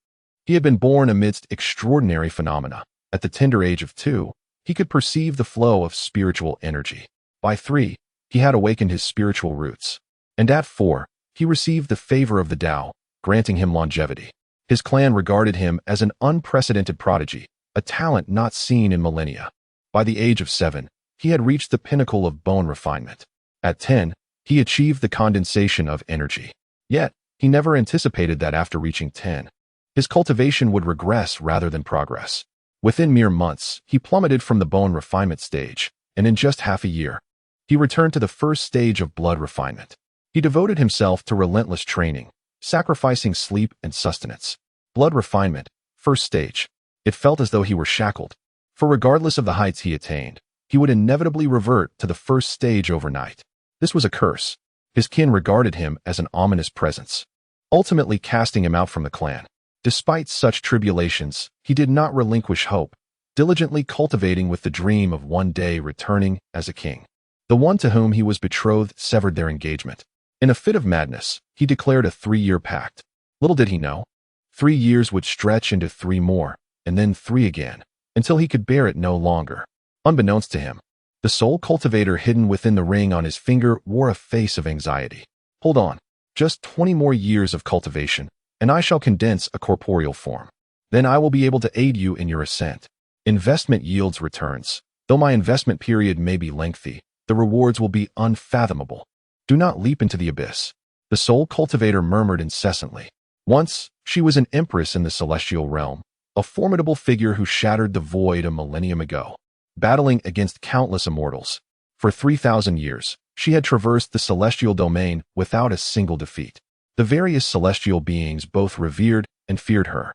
He had been born amidst extraordinary phenomena. At the tender age of 2, he could perceive the flow of spiritual energy. By 3, he had awakened his spiritual roots. And at 4, he received the favor of the Tao, granting him longevity. His clan regarded him as an unprecedented prodigy, a talent not seen in millennia. By the age of 7, he had reached the pinnacle of bone refinement. At 10, he achieved the condensation of energy. Yet, he never anticipated that after reaching 10, his cultivation would regress rather than progress. Within mere months, he plummeted from the bone refinement stage, and in just half a year, he returned to the first stage of blood refinement. He devoted himself to relentless training, sacrificing sleep and sustenance. Blood refinement, first stage. It felt as though he were shackled, for regardless of the heights he attained, he would inevitably revert to the first stage overnight. This was a curse. His kin regarded him as an ominous presence, ultimately casting him out from the clan. Despite such tribulations, he did not relinquish hope, diligently cultivating with the dream of one day returning as a king. The one to whom he was betrothed severed their engagement. In a fit of madness, he declared a 3-year pact. Little did he know, 3 years would stretch into 3 more, and then 3 again, until he could bear it no longer. Unbeknownst to him, the soul cultivator hidden within the ring on his finger wore a face of anxiety. Hold on, just 20 more years of cultivation, and I shall condense a corporeal form. Then I will be able to aid you in your ascent. Investment yields returns. Though my investment period may be lengthy, the rewards will be unfathomable. Do not leap into the abyss. The soul cultivator murmured incessantly. Once, she was an empress in the celestial realm, a formidable figure who shattered the void a millennium ago, battling against countless immortals. For 3,000 years, she had traversed the celestial domain without a single defeat. The various celestial beings both revered and feared her,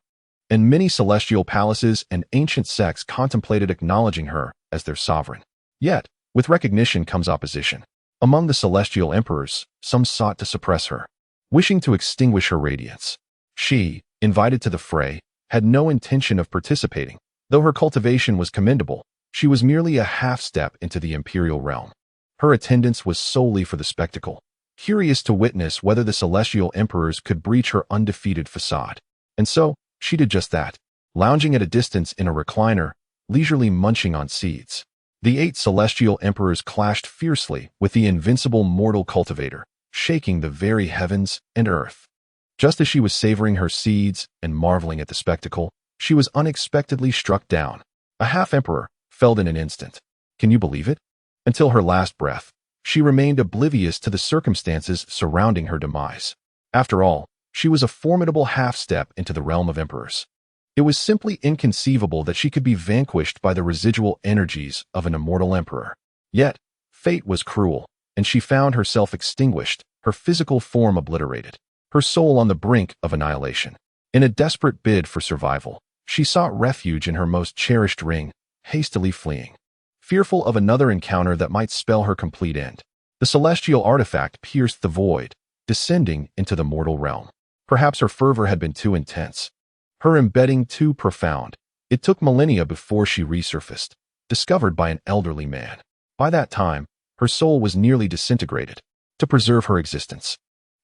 and many celestial palaces and ancient sects contemplated acknowledging her as their sovereign. Yet, with recognition comes opposition. Among the celestial emperors, some sought to suppress her, wishing to extinguish her radiance. She, invited to the fray, had no intention of participating. Though her cultivation was commendable, she was merely a half-step into the imperial realm. Her attendance was solely for the spectacle, curious to witness whether the celestial emperors could breach her undefeated facade. And so, she did just that, lounging at a distance in a recliner, leisurely munching on seeds. The 8 celestial emperors clashed fiercely with the invincible mortal cultivator, shaking the very heavens and earth. Just as she was savoring her seeds and marveling at the spectacle, she was unexpectedly struck down. A half-emperor felled in an instant. Can you believe it? Until her last breath, she remained oblivious to the circumstances surrounding her demise. After all, she was a formidable half-step into the realm of emperors. It was simply inconceivable that she could be vanquished by the residual energies of an immortal emperor. Yet, fate was cruel, and she found herself extinguished, her physical form obliterated, her soul on the brink of annihilation. In a desperate bid for survival, she sought refuge in her most cherished ring, hastily fleeing, fearful of another encounter that might spell her complete end. The celestial artifact pierced the void, descending into the mortal realm. Perhaps her fervor had been too intense, her embedding too profound. It took millennia before she resurfaced, discovered by an elderly man. By that time, her soul was nearly disintegrated. To preserve her existence,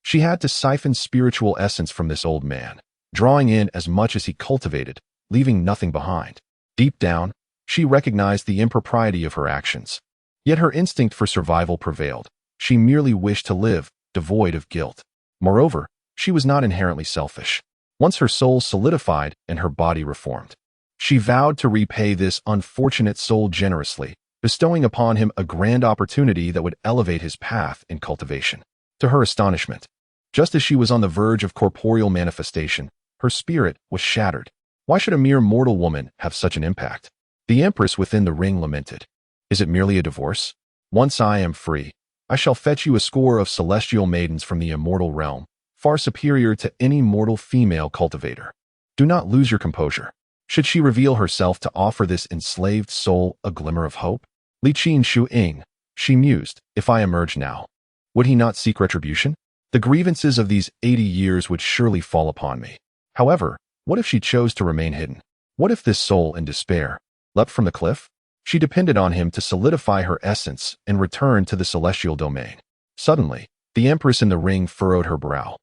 she had to siphon spiritual essence from this old man, drawing in as much as he cultivated, leaving nothing behind. Deep down, she recognized the impropriety of her actions. Yet her instinct for survival prevailed. She merely wished to live, devoid of guilt. Moreover, she was not inherently selfish. Once her soul solidified and her body reformed, she vowed to repay this unfortunate soul generously, bestowing upon him a grand opportunity that would elevate his path in cultivation. To her astonishment, just as she was on the verge of corporeal manifestation, her spirit was shattered. Why should a mere mortal woman have such an impact? The empress within the ring lamented. Is it merely a divorce? Once I am free, I shall fetch you a score of celestial maidens from the immortal realm, far superior to any mortal female cultivator. Do not lose your composure. Should she reveal herself to offer this enslaved soul a glimmer of hope? Li Qin Shu Ying, she mused, if I emerge now, would he not seek retribution? The grievances of these 80 years would surely fall upon me. However, what if she chose to remain hidden? What if this soul in despair leapt from the cliff? She depended on him to solidify her essence and return to the celestial domain. Suddenly, the empress in the ring furrowed her brow.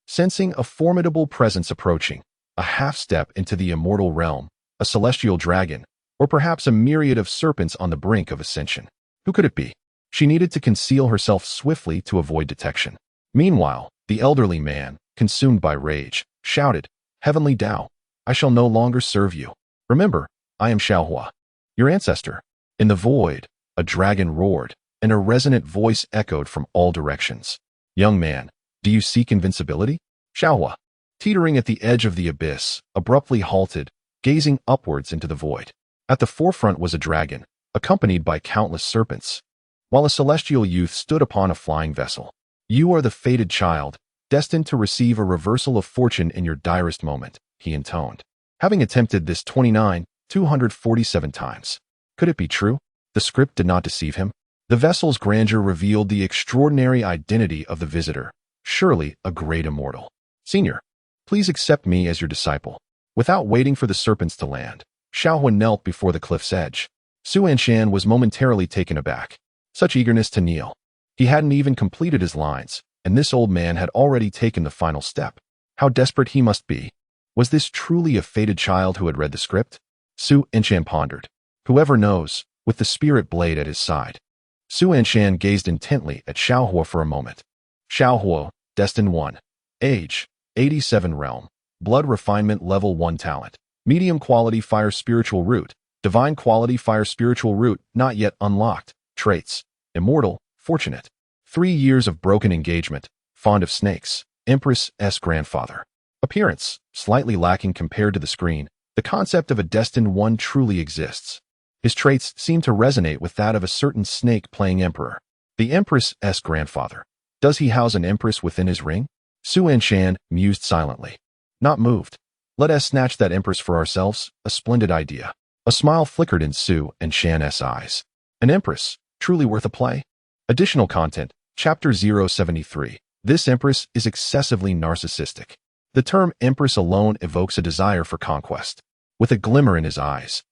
Sensing a formidable presence approaching, a half-step into the immortal realm, a celestial dragon, or perhaps a myriad of serpents on the brink of ascension. Who could it be? She needed to conceal herself swiftly to avoid detection. Meanwhile, the elderly man, consumed by rage, shouted, Heavenly Tao, I shall no longer serve you. Remember, I am Xiaohua, your ancestor. In the void, a dragon roared, and a resonant voice echoed from all directions. Young man, do you seek invincibility? Xiaohua, teetering at the edge of the abyss, abruptly halted, gazing upwards into the void. At the forefront was a dragon, accompanied by countless serpents, while a celestial youth stood upon a flying vessel. You are the fated child, destined to receive a reversal of fortune in your direst moment, he intoned. Having attempted this 247 times. Could it be true? The script did not deceive him. The vessel's grandeur revealed the extraordinary identity of the visitor, surely a great immortal. Senior, please accept me as your disciple. Without waiting for the serpents to land, Xiaohua knelt before the cliff's edge. Anshan was momentarily taken aback. Such eagerness to kneel. He hadn't even completed his lines, and this old man had already taken the final step. How desperate he must be. Was this truly a fated child who had read the script? Anshan pondered. Whoever knows, with the spirit blade at his side. Anshan gazed intently at Xiaohua for a moment. Xiaohua, Destined 1. Age, 87 realm. Blood refinement level 1 talent. Medium quality fire spiritual root. Divine quality fire spiritual root not yet unlocked. Traits. Immortal, fortunate. 3 years of broken engagement. Fond of snakes. Empress' grandfather. Appearance, slightly lacking compared to the screen. The concept of a Destined 1 truly exists. His traits seem to resonate with that of a certain snake-playing emperor. The Empress' grandfather. Does he house an empress within his ring? Anshan mused silently. Not moved. Let us snatch that empress for ourselves, a splendid idea. A smile flickered in Anshan's eyes. An empress, truly worth a play? Additional content, Chapter 073. This empress is excessively narcissistic. The term empress alone evokes a desire for conquest. With a glimmer in his eyes,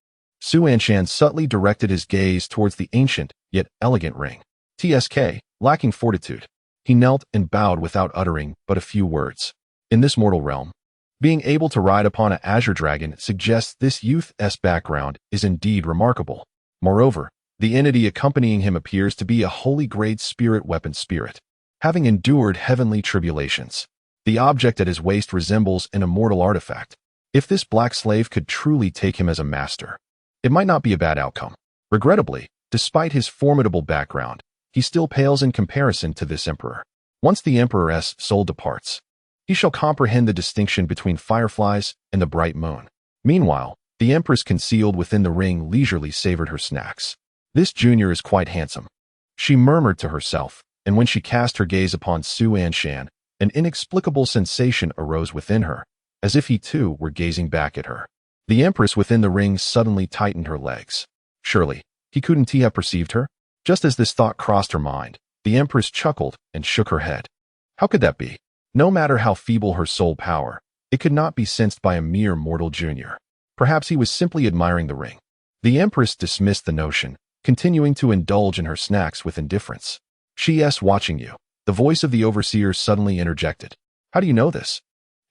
Anshan subtly directed his gaze towards the ancient, yet elegant ring. TSK, lacking fortitude. He knelt and bowed without uttering but a few words. In this mortal realm, being able to ride upon an azure dragon suggests this youth's background is indeed remarkable. Moreover, the entity accompanying him appears to be a holy grade spirit weapon spirit. Having endured heavenly tribulations, the object at his waist resembles an immortal artifact. If this black slave could truly take him as a master, it might not be a bad outcome. Regrettably, despite his formidable background, he still pales in comparison to this emperor. Once the emperor's soul departs, he shall comprehend the distinction between fireflies and the bright moon. Meanwhile, the empress concealed within the ring leisurely savored her snacks. This junior is quite handsome, she murmured to herself, and when she cast her gaze upon Anshan, an inexplicable sensation arose within her, as if he too were gazing back at her. The empress within the ring suddenly tightened her legs. Surely, couldn't he have perceived her? Just as this thought crossed her mind, the empress chuckled and shook her head. How could that be? No matter how feeble her soul power, it could not be sensed by a mere mortal junior. Perhaps he was simply admiring the ring. The empress dismissed the notion, continuing to indulge in her snacks with indifference. "She's watching you." The voice of the overseer suddenly interjected. "How do you know this?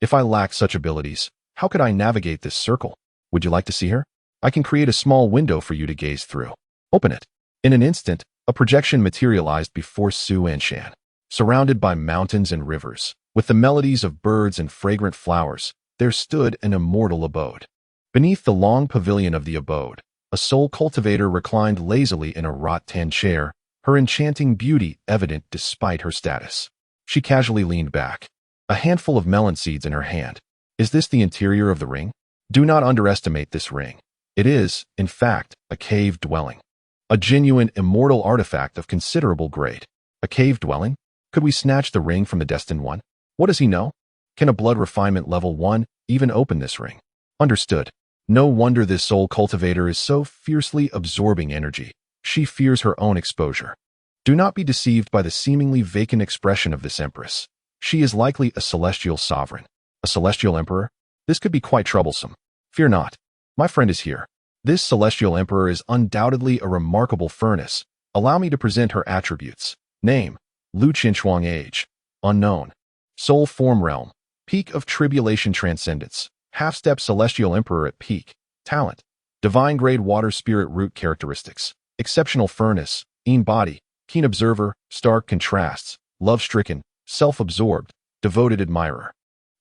If I lacked such abilities, how could I navigate this circle? Would you like to see her? I can create a small window for you to gaze through. Open it." In an instant, a projection materialized before Su Anshan. Surrounded by mountains and rivers, with the melodies of birds and fragrant flowers, there stood an immortal abode. Beneath the long pavilion of the abode, a soul cultivator reclined lazily in a wrought-tan chair, her enchanting beauty evident despite her status. She casually leaned back, a handful of melon seeds in her hand. Is this the interior of the ring? Do not underestimate this ring. It is, in fact, a cave dwelling. A genuine immortal artifact of considerable grade. A cave dwelling? Could we snatch the ring from the destined one? What does he know? Can a blood refinement level 1 even open this ring? Understood. No wonder this soul cultivator is so fiercely absorbing energy. She fears her own exposure. Do not be deceived by the seemingly vacant expression of this empress. She is likely a celestial sovereign. A celestial emperor? This could be quite troublesome. Fear not. My friend is here. This celestial emperor is undoubtedly a remarkable furnace. Allow me to present her attributes. Name: Lu Qinshuang. Age: unknown. Soul form realm: peak of tribulation transcendence. Half-step celestial emperor at peak. Talent: divine grade water spirit root characteristics. Exceptional furnace, body, keen observer, stark contrasts, love-stricken, self-absorbed, devoted admirer.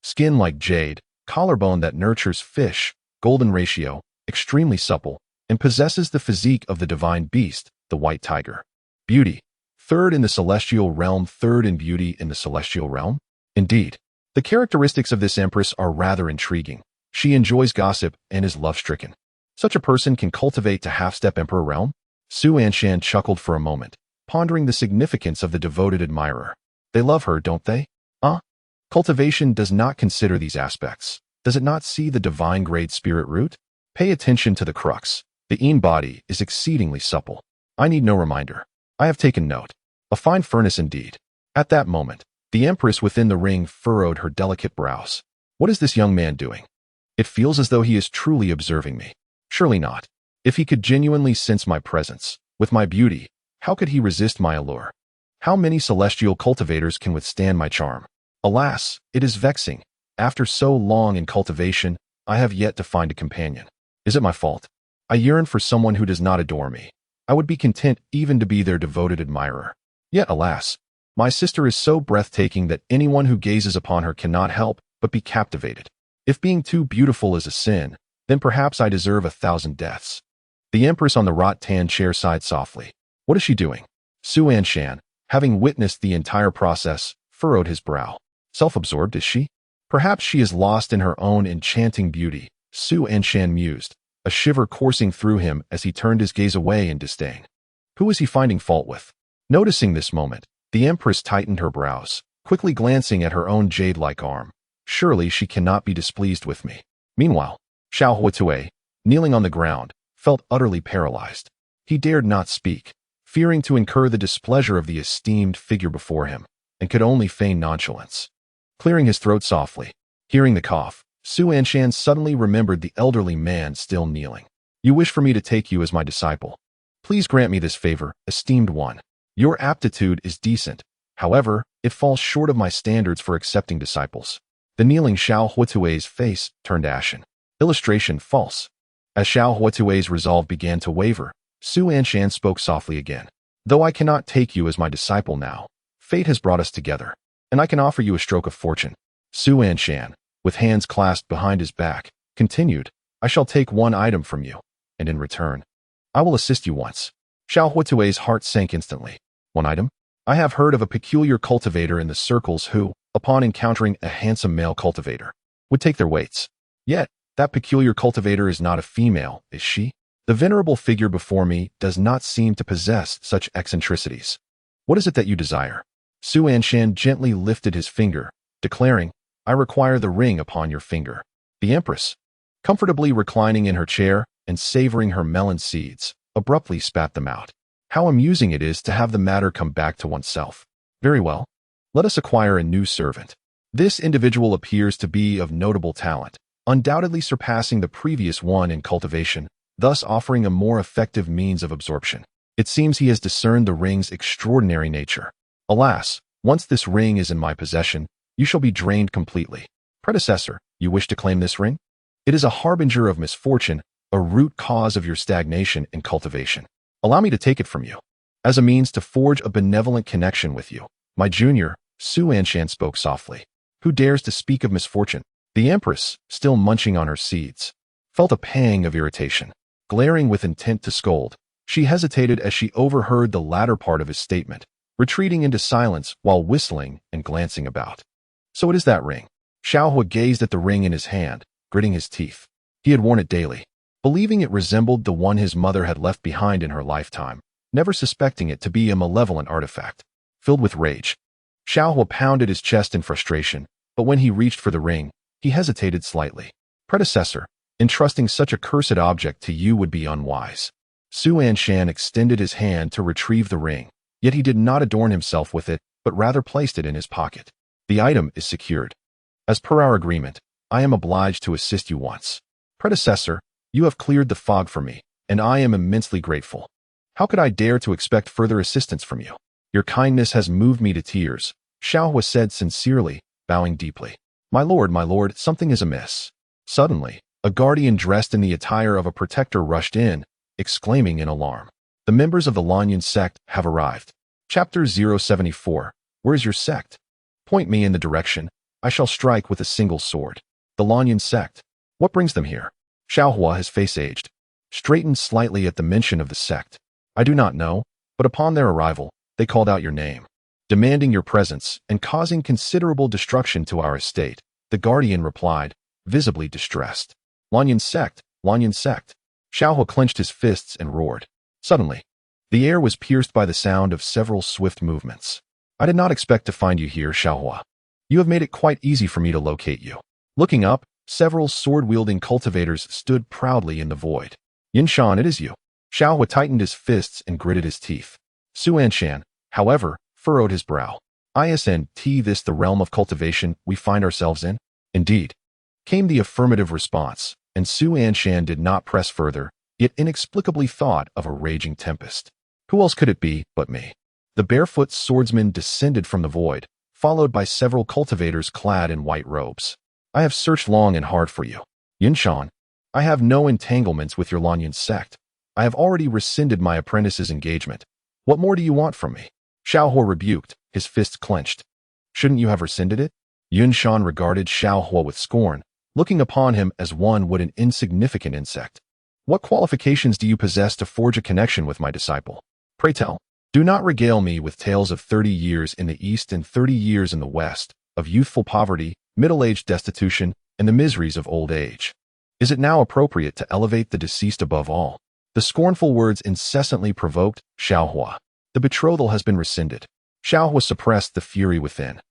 Skin like jade, collarbone that nurtures fish, golden ratio, extremely supple, and possesses the physique of the divine beast, the white tiger. Beauty: third in the celestial realm. Third in beauty in the celestial realm? Indeed. The characteristics of this empress are rather intriguing. She enjoys gossip and is love-stricken. Such a person can cultivate to half-step emperor realm? Su Anshan chuckled for a moment, pondering the significance of the devoted admirer. They love her, don't they? Cultivation does not consider these aspects. Does it not see the divine grade spirit root? Pay attention to the crux. The body is exceedingly supple. I need no reminder. I have taken note. A fine furnace indeed. At that moment, the empress within the ring furrowed her delicate brows. What is this young man doing? It feels as though he is truly observing me. Surely not. If he could genuinely sense my presence, with my beauty, how could he resist my allure? How many celestial cultivators can withstand my charm? Alas, it is vexing. After so long in cultivation, I have yet to find a companion. Is it my fault? I yearn for someone who does not adore me. I would be content even to be their devoted admirer. Yet, alas, my sister is so breathtaking that anyone who gazes upon her cannot help but be captivated. If being too beautiful is a sin, then perhaps I deserve 1,000 deaths. The empress on the wrought-tan chair sighed softly. What is she doing? Su Anshan, having witnessed the entire process, furrowed his brow. Self-absorbed, is she? Perhaps she is lost in her own enchanting beauty, Su Anshan mused, a shiver coursing through him as he turned his gaze away in disdain. Who is he finding fault with? Noticing this moment, the empress tightened her brows, quickly glancing at her own jade-like arm. Surely she cannot be displeased with me. Meanwhile, Xiaohuatue, kneeling on the ground, felt utterly paralyzed. He dared not speak, fearing to incur the displeasure of the esteemed figure before him, and could only feign nonchalance. Clearing his throat softly, hearing the cough, Su Anshan suddenly remembered the elderly man still kneeling. You wish for me to take you as my disciple. Please grant me this favor, esteemed one. Your aptitude is decent. However, it falls short of my standards for accepting disciples. The kneeling Xiaohuatue's face turned ashen. Illustration false. As Xiaohuatue's resolve began to waver, Su Anshan spoke softly again. Though I cannot take you as my disciple now, fate has brought us together, and I can offer you a stroke of fortune. Su Anshan, with hands clasped behind his back, continued, I shall take one item from you, and in return, I will assist you once. Xiaohuatue's heart sank instantly. One item? I have heard of a peculiar cultivator in the circles who, upon encountering a handsome male cultivator, would take their weights. Yet, that peculiar cultivator is not a female, is she? The venerable figure before me does not seem to possess such eccentricities. What is it that you desire? Su Anshan gently lifted his finger, declaring, I require the ring upon your finger. The empress, comfortably reclining in her chair and savoring her melon seeds, abruptly spat them out. How amusing it is to have the matter come back to oneself. Very well. Let us acquire a new servant. This individual appears to be of notable talent, undoubtedly surpassing the previous one in cultivation, thus offering a more effective means of absorption. It seems he has discerned the ring's extraordinary nature. Alas, once this ring is in my possession, you shall be drained completely. Predecessor, you wish to claim this ring? It is a harbinger of misfortune, a root cause of your stagnation in cultivation. Allow me to take it from you, as a means to forge a benevolent connection with you. My junior, Anshan spoke softly. Who dares to speak of misfortune? The Empress, still munching on her seeds, felt a pang of irritation. Glaring with intent to scold, she hesitated as she overheard the latter part of his statement, retreating into silence while whistling and glancing about. So it is that ring. Xiaohua gazed at the ring in his hand, gritting his teeth. He had worn it daily, believing it resembled the one his mother had left behind in her lifetime, never suspecting it to be a malevolent artifact. Filled with rage, Xiaohua pounded his chest in frustration, but when he reached for the ring, he hesitated slightly. Predecessor, entrusting such a cursed object to you would be unwise. Anshan extended his hand to retrieve the ring, yet he did not adorn himself with it, but rather placed it in his pocket. The item is secured. As per our agreement, I am obliged to assist you once. Predecessor, you have cleared the fog for me, and I am immensely grateful. How could I dare to expect further assistance from you? Your kindness has moved me to tears, Xiaohua said sincerely, bowing deeply. My lord, something is amiss. Suddenly, a guardian dressed in the attire of a protector rushed in, exclaiming in alarm. The members of the Lanyan sect have arrived. Chapter 074. Where is your sect? Point me in the direction. I shall strike with a single sword. The Lanyan sect. What brings them here? Xiaohua, his face aged, straightened slightly at the mention of the sect. I do not know, but upon their arrival, they called out your name, demanding your presence and causing considerable destruction to our estate. The guardian replied, visibly distressed. Lanyan sect, Lanyan sect. Xiaohua clenched his fists and roared. Suddenly, the air was pierced by the sound of several swift movements. I did not expect to find you here, Xiaohua. You have made it quite easy for me to locate you. Looking up, several sword-wielding cultivators stood proudly in the void. Anshan, it is you. Xiaohua tightened his fists and gritted his teeth. Anshan, however, furrowed his brow. Isn't this the realm of cultivation we find ourselves in? Indeed, came the affirmative response, and Anshan did not press further, yet inexplicably thought of a raging tempest. Who else could it be but me? The barefoot swordsman descended from the void, followed by several cultivators clad in white robes. I have searched long and hard for you. Anshan, I have no entanglements with your Lanyan sect. I have already rescinded my apprentice's engagement. What more do you want from me? Xiaohua rebuked, his fists clenched. Shouldn't you have rescinded it? Anshan regarded Xiaohua with scorn, looking upon him as one would an insignificant insect. What qualifications do you possess to forge a connection with my disciple? Pray tell. Do not regale me with tales of 30 years in the East and 30 years in the West, of youthful poverty, middle-aged destitution, and the miseries of old age. Is it now appropriate to elevate the deceased above all? The scornful words incessantly provoked Xiaohua. The betrothal has been rescinded. Xiaohua suppressed the fury within,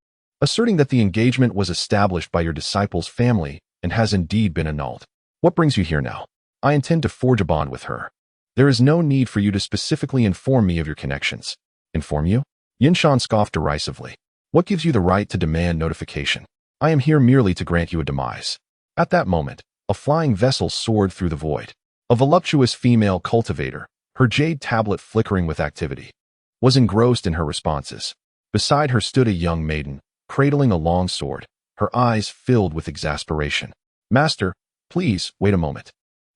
asserting that the engagement was established by your disciple's family and has indeed been annulled. What brings you here now? I intend to forge a bond with her. There is no need for you to specifically inform me of your connections. Inform you? Anshan scoffed derisively. What gives you the right to demand notification? I am here merely to grant you a demise. At that moment, a flying vessel soared through the void. A voluptuous female cultivator, her jade tablet flickering with activity, was engrossed in her responses. Beside her stood a young maiden, cradling a long sword, her eyes filled with exasperation. Master, please, wait a moment.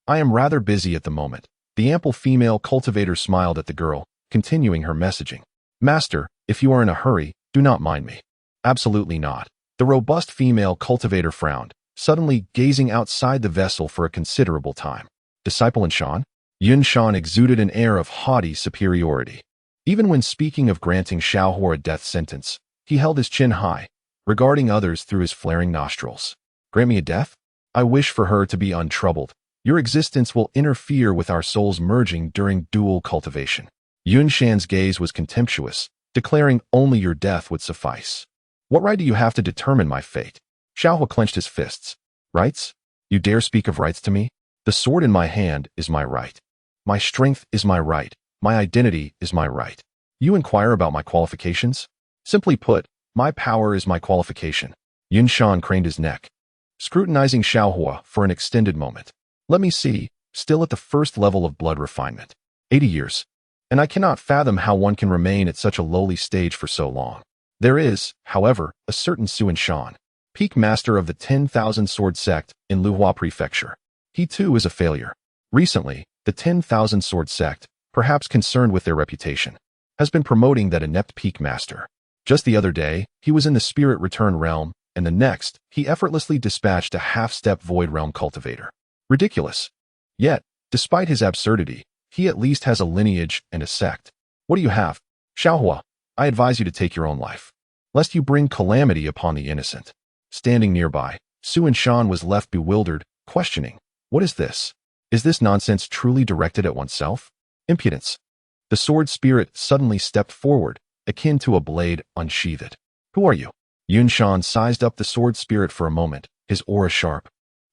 I am rather busy at the moment. The ample female cultivator smiled at the girl, continuing her messaging. Master, if you are in a hurry, do not mind me. Absolutely not. The robust female cultivator frowned, suddenly gazing outside the vessel for a considerable time. Disciple Anshan? Anshan exuded an air of haughty superiority. Even when speaking of granting Xiaohua a death sentence, he held his chin high, regarding others through his flaring nostrils. Grant me a death? I wish for her to be untroubled. Your existence will interfere with our souls merging during dual cultivation. Yunshan's gaze was contemptuous, declaring only your death would suffice. What right do you have to determine my fate? Xiaohua clenched his fists. Rights? You dare speak of rights to me? The sword in my hand is my right. My strength is my right. My identity is my right. You inquire about my qualifications? Simply put, my power is my qualification. Yunshan craned his neck, scrutinizing Xiaohua for an extended moment. Let me see, still at the first level of blood refinement. 80 years. and I cannot fathom how one can remain at such a lowly stage for so long. There is, however, a certain Su Anshan, peak master of the 10,000 sword sect in Luhuazhou prefecture. He too is a failure. Recently, the 10,000 sword sect, perhaps concerned with their reputation, has been promoting that inept peak master. Just the other day, he was in the spirit return realm, and the next, he effortlessly dispatched a half-step void realm cultivator. Ridiculous. Yet, despite his absurdity, he at least has a lineage and a sect. What do you have? Xiaohua, I advise you to take your own life, lest you bring calamity upon the innocent. Standing nearby, Su Anshan was left bewildered, questioning, what is this? Is this nonsense truly directed at oneself? Impudence. The sword spirit suddenly stepped forward, akin to a blade unsheathed. Who are you? Yunshan sized up the sword spirit for a moment, his aura sharp.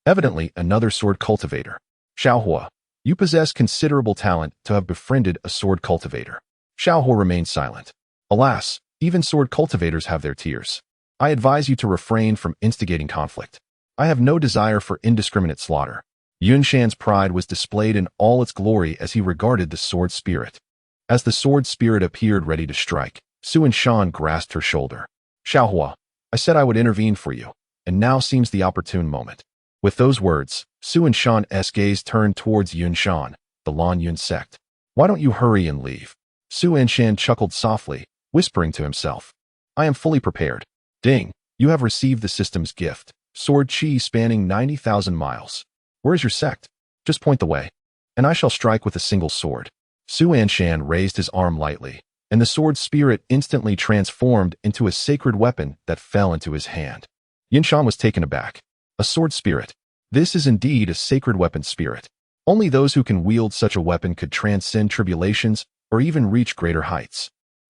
Evidently another sword cultivator. Xiaohua, you possess considerable talent to have befriended a sword cultivator. Xiaohua remained silent. Alas, even sword cultivators have their tears. I advise you to refrain from instigating conflict. I have no desire for indiscriminate slaughter. Yunshan's pride was displayed in all its glory as he regarded the sword spirit. As the sword spirit appeared ready to strike, Su Anshan grasped her shoulder. Xiaohua, I said I would intervene for you, and now seems the opportune moment. With those words, Su Anshan's gaze turned towards Yunshan, the Lan Yun sect. Why don't you hurry and leave? Su Anshan chuckled softly, whispering to himself. I am fully prepared. Ding, you have received the system's gift, sword chi spanning 90,000 miles. Where is your sect? Just point the way, and I shall strike with a single sword. Su Anshan raised his arm lightly, and the sword spirit instantly transformed into a sacred weapon that fell into his hand. Yunshan was taken aback. A sword spirit. This is indeed a sacred weapon spirit. Only those who can wield such a weapon could transcend tribulations or even reach greater heights.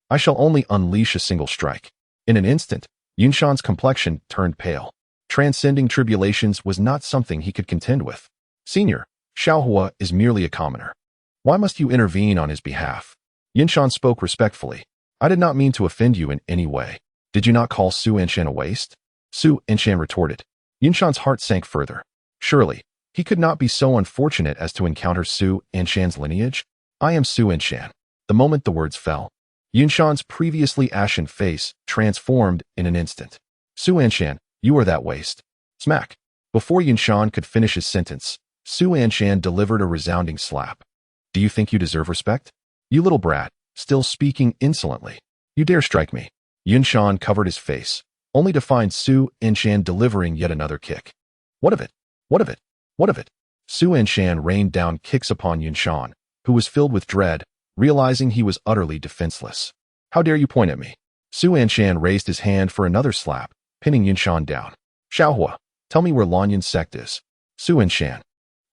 I shall only unleash a single strike. In an instant, Yunshan's complexion turned pale. Transcending tribulations was not something he could contend with. Senior, Xiaohua is merely a commoner. Why must you intervene on his behalf? Yunshan spoke respectfully. I did not mean to offend you in any way. Did you not call Su Anshan a waste? Su Anshan retorted. Yunshan's heart sank further. Surely, he could not be so unfortunate as to encounter Su Anshan's lineage? I am Su Anshan. The moment the words fell, Yunshan's previously ashen face transformed in an instant. Su Anshan, you are that waste. Smack. Before Yunshan could finish his sentence, Su Anshan delivered a resounding slap. Do you think you deserve respect? You little brat, still speaking insolently. You dare strike me. Yunshan covered his face, only to find Su Anshan delivering yet another kick. What of it? What of it? What of it? Su Anshan rained down kicks upon Yunshan, who was filled with dread, realizing he was utterly defenseless. How dare you point at me? Su Anshan raised his hand for another slap, pinning Yunshan down. Xiaohua, tell me where Lan Yun sect is. Su Anshan.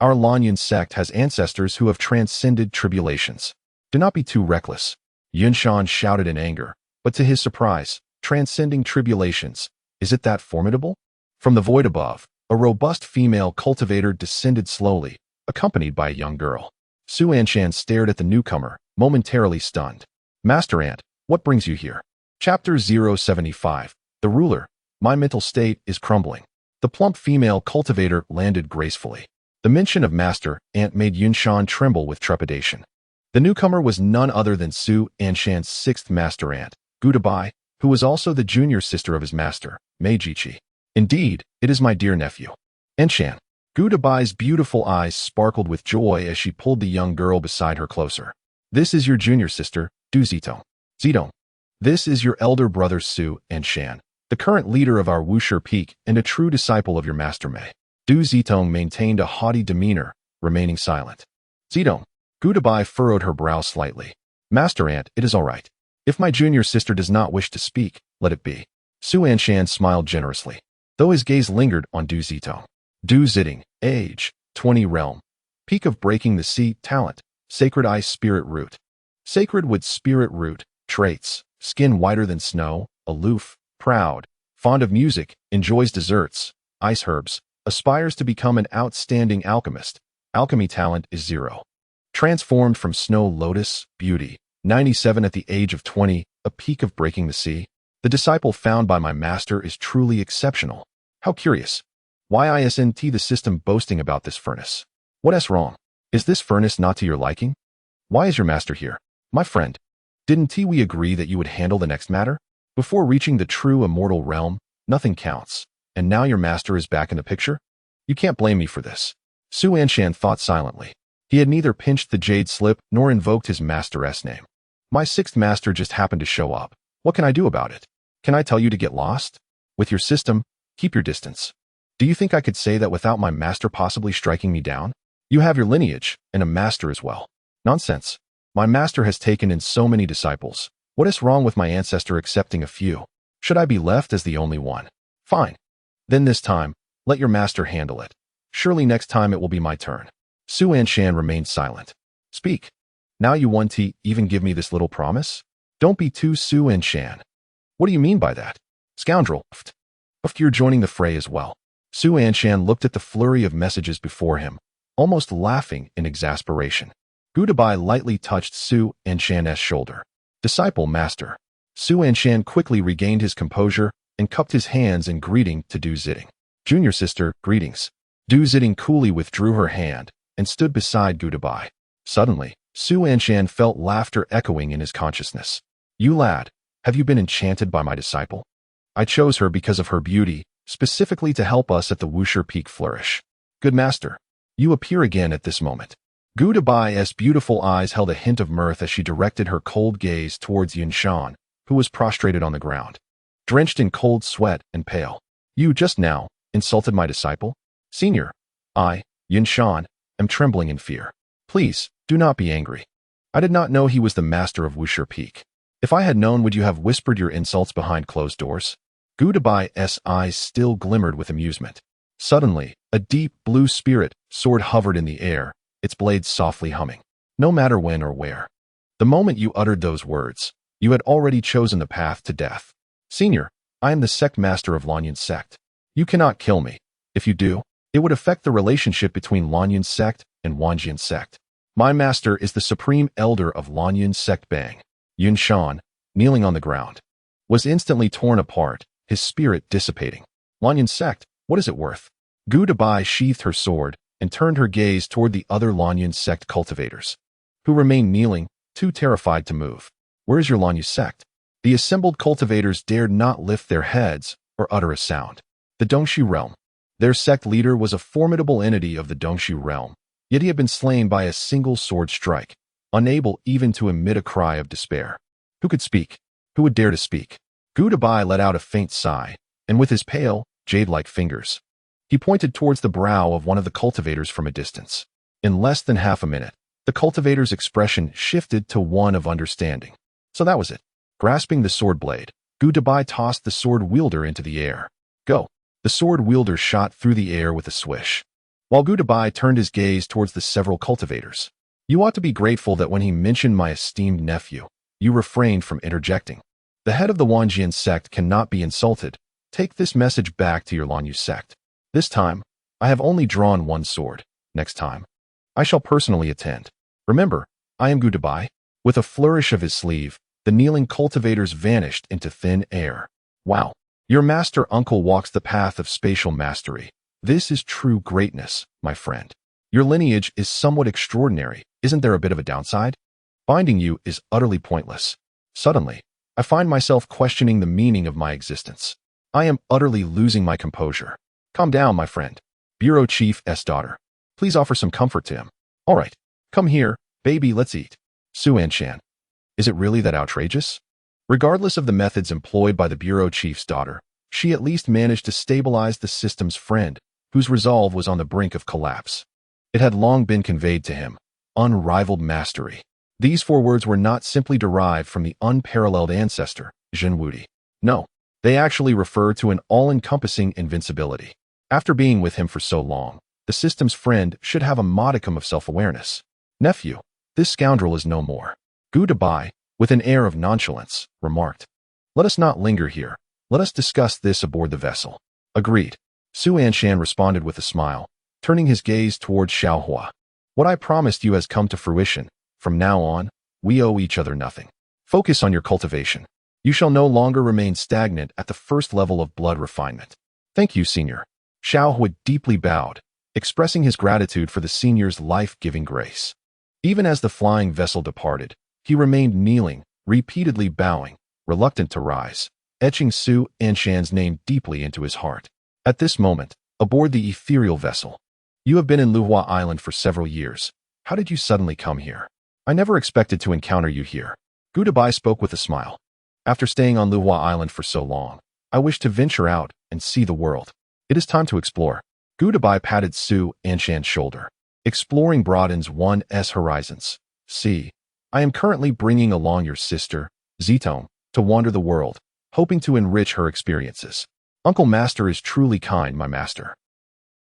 Our Lan Yun sect has ancestors who have transcended tribulations. Do not be too reckless. Yunshan shouted in anger, but to his surprise, transcending tribulations, is it that formidable? From the void above, a robust female cultivator descended slowly, accompanied by a young girl. Su Anshan stared at the newcomer, momentarily stunned. Master Ant, what brings you here? Chapter 075. The Ruler. My mental state is crumbling. The plump female cultivator landed gracefully. The mention of Master Ant made Yunshan tremble with trepidation. The newcomer was none other than Su Anshan's sixth Master Ant, Gutabai, who was also the junior sister of his master, Jiji. Indeed, it is my dear nephew. Anshan. Gutabai's beautiful eyes sparkled with joy as she pulled the young girl beside her closer. This is your junior sister, Du Zitong. Zitong. This is your elder brother Su Anshan, the current leader of our Wusher Peak and a true disciple of your master Mei. Du Zitong maintained a haughty demeanor, remaining silent. Zitong. Gutabai furrowed her brow slightly. Master Ant, it is all right. If my junior sister does not wish to speak, let it be. Su Anshan smiled generously, though his gaze lingered on Du Zitong. Du Zitong, age, 20 realm. Peak of breaking the sea, talent, sacred ice spirit root. Sacred wood spirit root, traits, skin whiter than snow, aloof, proud, fond of music, enjoys desserts, ice herbs, aspires to become an outstanding alchemist. Alchemy talent is 0. Transformed from snow lotus, beauty, 97 at the age of 20, a peak of breaking the sea. The disciple found by my master is truly exceptional. How curious. Why isn't the system boasting about this furnace? What is wrong? Is this furnace not to your liking? Why is your master here? My friend, didn't we agree that you would handle the next matter? Before reaching the true immortal realm, nothing counts. And now your master is back in the picture? You can't blame me for this. Su Anshan thought silently. He had neither pinched the jade slip nor invoked his master's name. My sixth master just happened to show up. What can I do about it? Can I tell you to get lost? With your system, keep your distance. Do you think I could say that without my master possibly striking me down? You have your lineage, and a master as well. Nonsense. My master has taken in so many disciples. What is wrong with my ancestor accepting a few? Should I be left as the only one? Fine. Then this time, let your master handle it. Surely next time it will be my turn. Su Anshan remained silent. Speak. Now you want to even give me this little promise? Don't be too Su Anshan. What do you mean by that? Scoundrel. You're joining the fray as well. Su Anshan looked at the flurry of messages before him, almost laughing in exasperation. Gudabai lightly touched Su Anshan's shoulder. Disciple master. Su Anshan quickly regained his composure and cupped his hands in greeting to Du Ziding. Junior sister, greetings. Du Ziding coolly withdrew her hand and stood beside Gudabai. Suddenly, Su Anshan felt laughter echoing in his consciousness. You lad, have you been enchanted by my disciple? I chose her because of her beauty, specifically to help us at the Wuxia Peak flourish. Good master, you appear again at this moment. Gudabai's beautiful eyes held a hint of mirth as she directed her cold gaze towards Anshan, who was prostrated on the ground, drenched in cold sweat and pale. You just now insulted my disciple? Senior, I, Anshan, am trembling in fear. Please, do not be angry. I did not know he was the master of Wuxia Peak. If I had known, would you have whispered your insults behind closed doors? Gudabai's eyes still glimmered with amusement. Suddenly, a deep blue spirit sword hovered in the air, its blades softly humming. No matter when or where. The moment you uttered those words, you had already chosen the path to death. Senior, I am the sect master of Lineage sect. You cannot kill me. If you do, it would affect the relationship between Lineage sect and Wanjian sect. My master is the supreme elder of Lineage sect. Bang. Anshan, kneeling on the ground, was instantly torn apart, his spirit dissipating. Lineage sect, what is it worth? Gudabai sheathed her sword and turned her gaze toward the other Lineage sect cultivators, who remained kneeling, too terrified to move. Where is your Lineage sect? The assembled cultivators dared not lift their heads or utter a sound. The Dongxi realm. Their sect leader was a formidable entity of the Dongxi realm, yet he had been slain by a single sword strike, unable even to emit a cry of despair. Who could speak? Who would dare to speak? Gudabai let out a faint sigh, and with his pale, jade-like fingers, he pointed towards the brow of one of the cultivators from a distance. In less than half a minute, the cultivator's expression shifted to one of understanding. So that was it. Grasping the sword blade, Gudabai tossed the sword wielder into the air. Go. The sword wielder shot through the air with a swish, while Gudabai turned his gaze towards the several cultivators. You ought to be grateful that when he mentioned my esteemed nephew, you refrained from interjecting. The head of the Wanjian sect cannot be insulted. Take this message back to your Lineage sect. This time, I have only drawn one sword. Next time, I shall personally attend. Remember, I am Gudabai. With a flourish of his sleeve, the kneeling cultivators vanished into thin air. Wow. Your master uncle walks the path of spatial mastery. This is true greatness, my friend. Your lineage is somewhat extraordinary. Isn't there a bit of a downside? Finding you is utterly pointless. Suddenly, I find myself questioning the meaning of my existence. I am utterly losing my composure. Calm down, my friend. Bureau Chief's daughter. Please offer some comfort to him. All right. Come here, baby, let's eat. Su Anshan. Is it really that outrageous? Regardless of the methods employed by the bureau chief's daughter, she at least managed to stabilize the system's friend, whose resolve was on the brink of collapse. It had long been conveyed to him. Unrivaled mastery. These four words were not simply derived from the unparalleled ancestor, Zhen Wudi. No, they actually refer to an all-encompassing invincibility. After being with him for so long, the system's friend should have a modicum of self-awareness. Nephew, this scoundrel is no more. Gudabai, with an air of nonchalance, remarked. Let us not linger here. Let us discuss this aboard the vessel. Agreed. Su Anshan responded with a smile, turning his gaze towards Xiaohua. What I promised you has come to fruition. From now on, we owe each other nothing. Focus on your cultivation. You shall no longer remain stagnant at the first level of blood refinement. Thank you, Senior. Xiaohua deeply bowed, expressing his gratitude for the Senior's life-giving grace. Even as the flying vessel departed, He remained kneeling, repeatedly bowing, reluctant to rise, etching Su Anshan's name deeply into his heart. At this moment, aboard the ethereal vessel, "You have been in Luhuazhou Island for several years. How did you suddenly come here? I never expected to encounter you here." Gudabai spoke with a smile. "After staying on Luhuazhou Island for so long, I wish to venture out and see the world. It is time to explore." Gudabai patted Su Anshan's shoulder. "Exploring broadens one's horizons. See, I am currently bringing along your sister, Zitong, to wander the world, hoping to enrich her experiences. Uncle Master is truly kind, my master."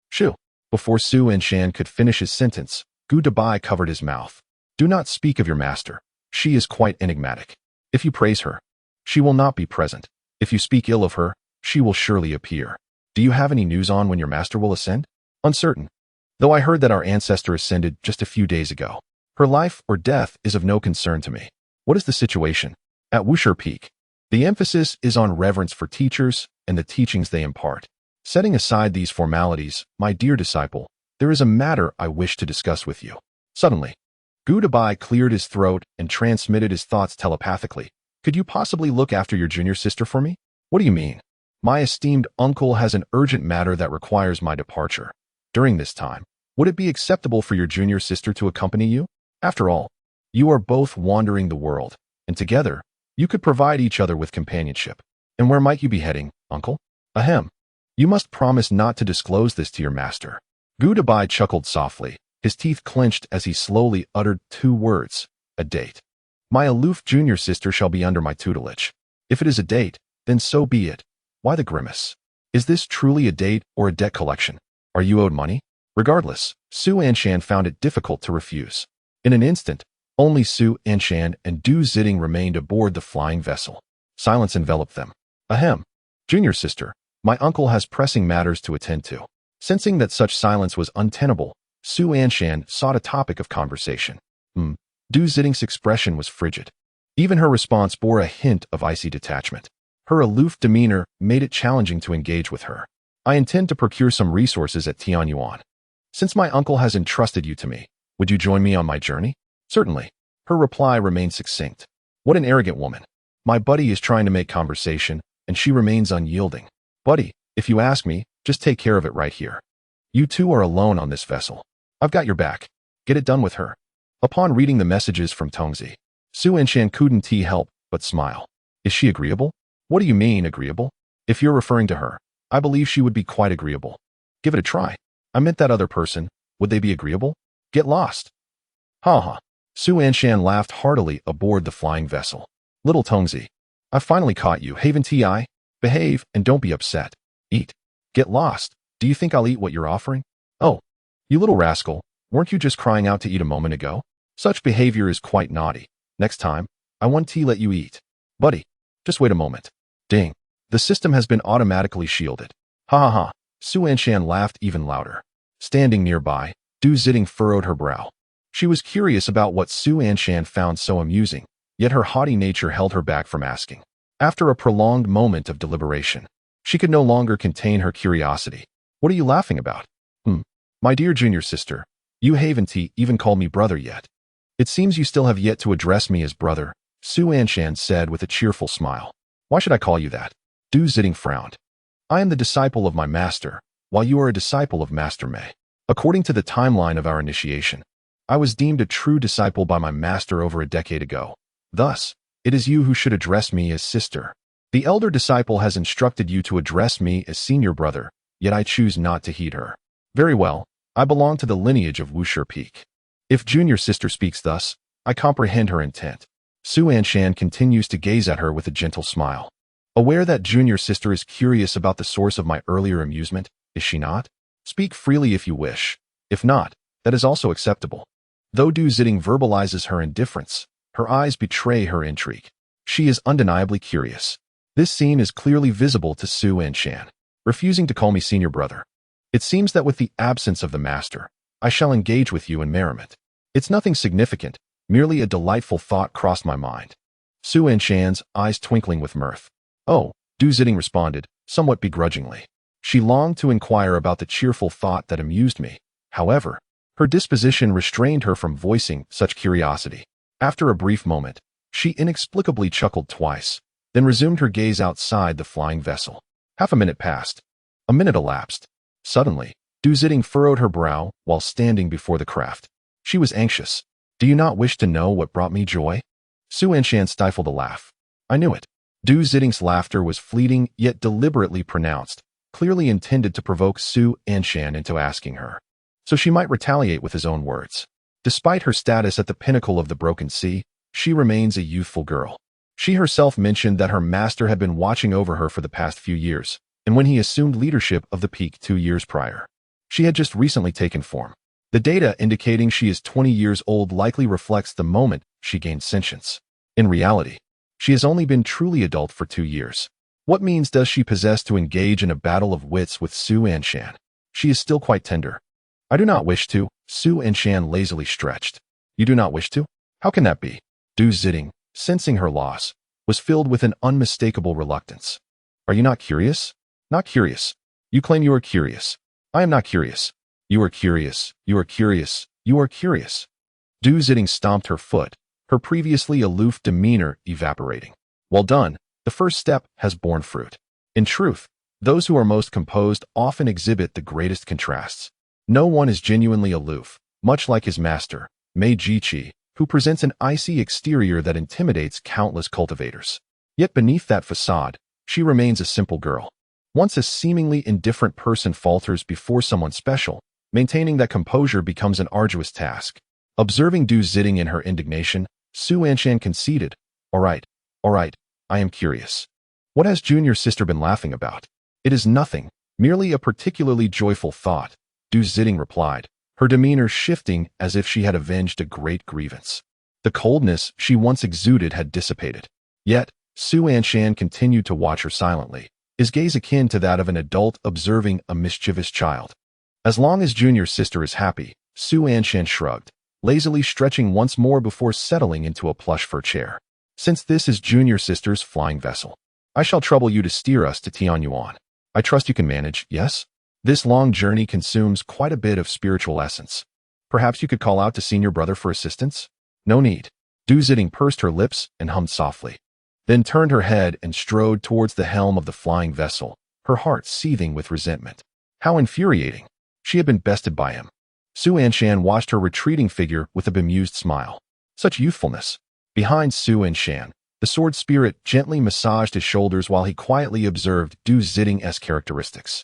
"Shoo." Before Su Anshan could finish his sentence, Gudabai covered his mouth. "Do not speak of your master. She is quite enigmatic. If you praise her, she will not be present. If you speak ill of her, she will surely appear. Do you have any news on when your master will ascend?" "Uncertain. Though I heard that our ancestor ascended just a few days ago. Her life or death is of no concern to me." "What is the situation?" "At Wushur Peak, the emphasis is on reverence for teachers and the teachings they impart. Setting aside these formalities, my dear disciple, there is a matter I wish to discuss with you." Suddenly, Gudabai cleared his throat and transmitted his thoughts telepathically. "Could you possibly look after your junior sister for me?" "What do you mean?" "My esteemed uncle has an urgent matter that requires my departure. During this time, would it be acceptable for your junior sister to accompany you? After all, you are both wandering the world, and together, you could provide each other with companionship." "And where might you be heading, uncle?" "Ahem. You must promise not to disclose this to your master." Gudabai chuckled softly, his teeth clenched as he slowly uttered two words: "A date. My aloof junior sister shall be under my tutelage. If it is a date, then so be it." Why the grimace? Is this truly a date or a debt collection? Are you owed money? Regardless, Su Anshan found it difficult to refuse. In an instant, only Su Anshan and Du Zitting remained aboard the flying vessel. Silence enveloped them. "Ahem. Junior sister, my uncle has pressing matters to attend to." Sensing that such silence was untenable, Su Anshan sought a topic of conversation. Du Zitting's expression was frigid. Even her response bore a hint of icy detachment. Her aloof demeanor made it challenging to engage with her. "I intend to procure some resources at Tianyuan. Since my uncle has entrusted you to me, would you join me on my journey?" "Certainly." Her reply remained succinct. What an arrogant woman. My buddy is trying to make conversation, and she remains unyielding. "Buddy, if you ask me, just take care of it right here. You two are alone on this vessel. I've got your back. Get it done with her." Upon reading the messages from Tongzi, Su Anshan couldn't help but smile. "Is she agreeable?" "What do you mean, agreeable?" "If you're referring to her, I believe she would be quite agreeable." "Give it a try." "I meant that other person. Would they be agreeable?" "Get lost." "Ha ha." Su Anshan laughed heartily aboard the flying vessel. "Little Tongzi, I've finally caught you. Haven Ti. Behave and don't be upset. Eat. Get lost. Do you think I'll eat what you're offering?" "Oh, you little rascal, weren't you just crying out to eat a moment ago? Such behavior is quite naughty. Next time, I won't let you eat." "Buddy, just wait a moment." Ding. The system has been automatically shielded. Ha ha ha. Su Anshan laughed even louder. Standing nearby, Du Zitting furrowed her brow. She was curious about what Su Anshan found so amusing, yet her haughty nature held her back from asking. After a prolonged moment of deliberation, she could no longer contain her curiosity. "What are you laughing about?" My dear junior sister, you haven't even called me brother yet." "It seems you still have yet to address me as brother," Su Anshan said with a cheerful smile. "Why should I call you that?" Du Zitting frowned. "I am the disciple of my master, while you are a disciple of Master Mei. According to the timeline of our initiation, I was deemed a true disciple by my master over a decade ago. Thus, it is you who should address me as sister. The elder disciple has instructed you to address me as senior brother, yet I choose not to heed her. Very well, I belong to the lineage of Wushur Peak. If junior sister speaks thus, I comprehend her intent." Su Anshan continues to gaze at her with a gentle smile. "Aware that junior sister is curious about the source of my earlier amusement, is she not? Speak freely if you wish. If not, that is also acceptable." Though Du Zitting verbalizes her indifference, her eyes betray her intrigue. She is undeniably curious. This scene is clearly visible to Su Anshan. "Refusing to call me senior brother. It seems that with the absence of the master, I shall engage with you in merriment. It's nothing significant, merely a delightful thought crossed my mind." Su Anshan's eyes twinkling with mirth. "Oh," Du Zitting responded, somewhat begrudgingly. She longed to inquire about the cheerful thought that amused me. However, her disposition restrained her from voicing such curiosity. After a brief moment, she inexplicably chuckled twice, then resumed her gaze outside the flying vessel. Half a minute passed. A minute elapsed. Suddenly, Du Zitting furrowed her brow while standing before the craft. She was anxious. Do you not wish to know what brought me joy? Su Anshan stifled a laugh. I knew it. Du Zitting's laughter was fleeting yet deliberately pronounced, clearly intended to provoke Su Anshan into asking her, so she might retaliate with his own words. Despite her status at the pinnacle of the broken sea, she remains a youthful girl. She herself mentioned that her master had been watching over her for the past few years, and when he assumed leadership of the peak 2 years prior, she had just recently taken form. The data indicating she is 20 years old likely reflects the moment she gained sentience. In reality, she has only been truly adult for 2 years. What means does she possess to engage in a battle of wits with Su Anshan? She is still quite tender. I do not wish to, Su Anshan lazily stretched. You do not wish to? How can that be? Du Zitting, sensing her loss, was filled with an unmistakable reluctance. Are you not curious? Not curious. You claim you are curious. I am not curious. You are curious. You are curious. You are curious. Du Zitting stomped her foot, her previously aloof demeanor evaporating. Well done, the first step has borne fruit. In truth, those who are most composed often exhibit the greatest contrasts. No one is genuinely aloof, much like his master, Jiji, who presents an icy exterior that intimidates countless cultivators. Yet beneath that facade, she remains a simple girl. Once a seemingly indifferent person falters before someone special, maintaining that composure becomes an arduous task. Observing Du Zitting in her indignation, Su Anshan conceded, all right, I am curious. What has junior sister been laughing about? It is nothing, merely a particularly joyful thought, Du Zitting replied, her demeanor shifting as if she had avenged a great grievance. The coldness she once exuded had dissipated. Yet, Su Anshan continued to watch her silently, his gaze akin to that of an adult observing a mischievous child. As long as junior sister is happy, Su Anshan shrugged, lazily stretching once more before settling into a plush fur chair. Since this is junior sister's flying vessel, I shall trouble you to steer us to Tianyuan. I trust you can manage, yes? This long journey consumes quite a bit of spiritual essence. Perhaps you could call out to senior brother for assistance? No need. Du Zitting pursed her lips and hummed softly, then turned her head and strode towards the helm of the flying vessel, her heart seething with resentment. How infuriating. She had been bested by him. Su Anshan watched her retreating figure with a bemused smile. Such youthfulness. Behind Su Anshan, the sword spirit gently massaged his shoulders while he quietly observed Du Zitting's characteristics.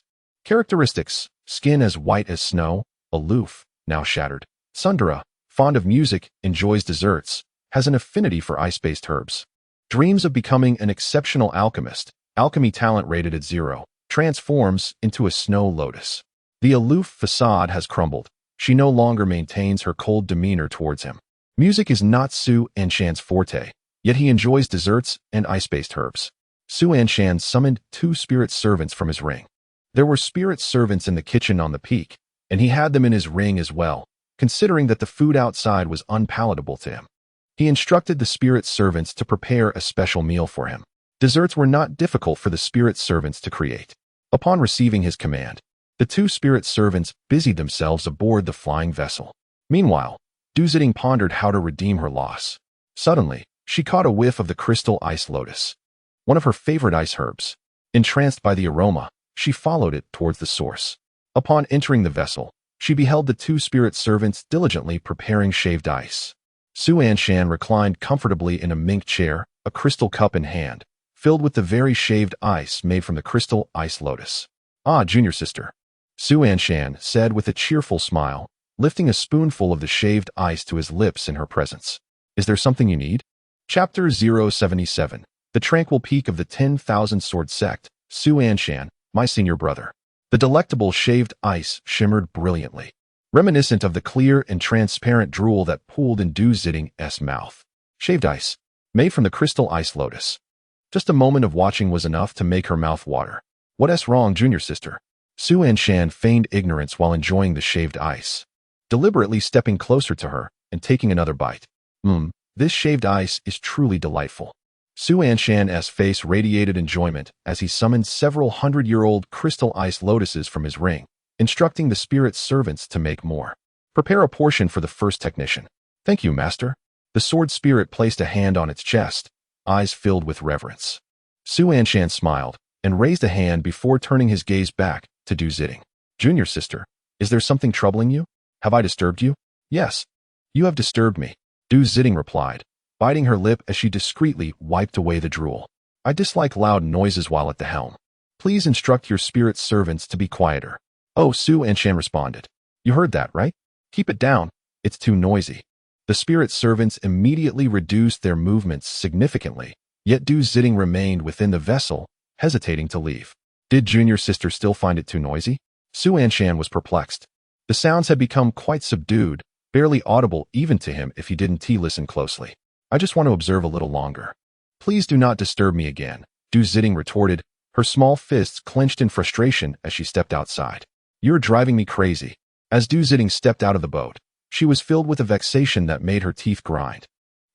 Skin as white as snow, aloof, now shattered. Sundara, fond of music, enjoys desserts, has an affinity for ice-based herbs. Dreams of becoming an exceptional alchemist, alchemy talent rated at 0, transforms into a snow lotus. The aloof facade has crumbled. She no longer maintains her cold demeanor towards him. Music is not Su Anshan's forte, yet he enjoys desserts and ice-based herbs. Su Anshan summoned 2 spirit servants from his ring. There were spirit servants in the kitchen on the peak, and he had them in his ring as well, considering that the food outside was unpalatable to him. He instructed the spirit servants to prepare a special meal for him. Desserts were not difficult for the spirit servants to create. Upon receiving his command, the 2 spirit servants busied themselves aboard the flying vessel. Meanwhile, Du Zitting pondered how to redeem her loss. Suddenly, she caught a whiff of the crystal ice lotus, one of her favorite ice herbs. Entranced by the aroma, she followed it towards the source. Upon entering the vessel, she beheld the 2 spirit servants diligently preparing shaved ice. Su Anshan reclined comfortably in a mink chair, a crystal cup in hand, filled with the very shaved ice made from the crystal ice lotus. Ah, junior sister, Su Anshan said with a cheerful smile, lifting a spoonful of the shaved ice to his lips in her presence. Is there something you need? Chapter 077, The Tranquil Peak of the 10,000 Sword Sect, Su Anshan, my senior brother. The delectable shaved ice shimmered brilliantly, reminiscent of the clear and transparent drool that pooled in Du Zitting's mouth. Shaved ice, made from the crystal ice lotus. Just a moment of watching was enough to make her mouth water. What's wrong, junior sister? Su Anshan feigned ignorance while enjoying the shaved ice, deliberately stepping closer to her and taking another bite. This shaved ice is truly delightful. Su Anshan's face radiated enjoyment as he summoned several hundred-year-old crystal ice lotuses from his ring, instructing the spirit servants to make more. Prepare a portion for the first technician. Thank you, master. The sword spirit placed a hand on its chest, eyes filled with reverence. Su Anshan smiled and raised a hand before turning his gaze back to Du Zitting. Junior sister, is there something troubling you? Have I disturbed you? Yes. You have disturbed me, Du Zitting replied, biting her lip as she discreetly wiped away the drool. I dislike loud noises while at the helm. Please instruct your spirit servants to be quieter. Oh, Su Anshan responded. You heard that, right? Keep it down. It's too noisy. The spirit servants immediately reduced their movements significantly, yet Du Zitting remained within the vessel, hesitating to leave. Did junior sister still find it too noisy? Su Anshan was perplexed. The sounds had become quite subdued, barely audible even to him if he didn't listen closely. I just want to observe a little longer. Please do not disturb me again, Du Zitting retorted, her small fists clenched in frustration as she stepped outside. You're driving me crazy. As Du Zitting stepped out of the boat, she was filled with a vexation that made her teeth grind.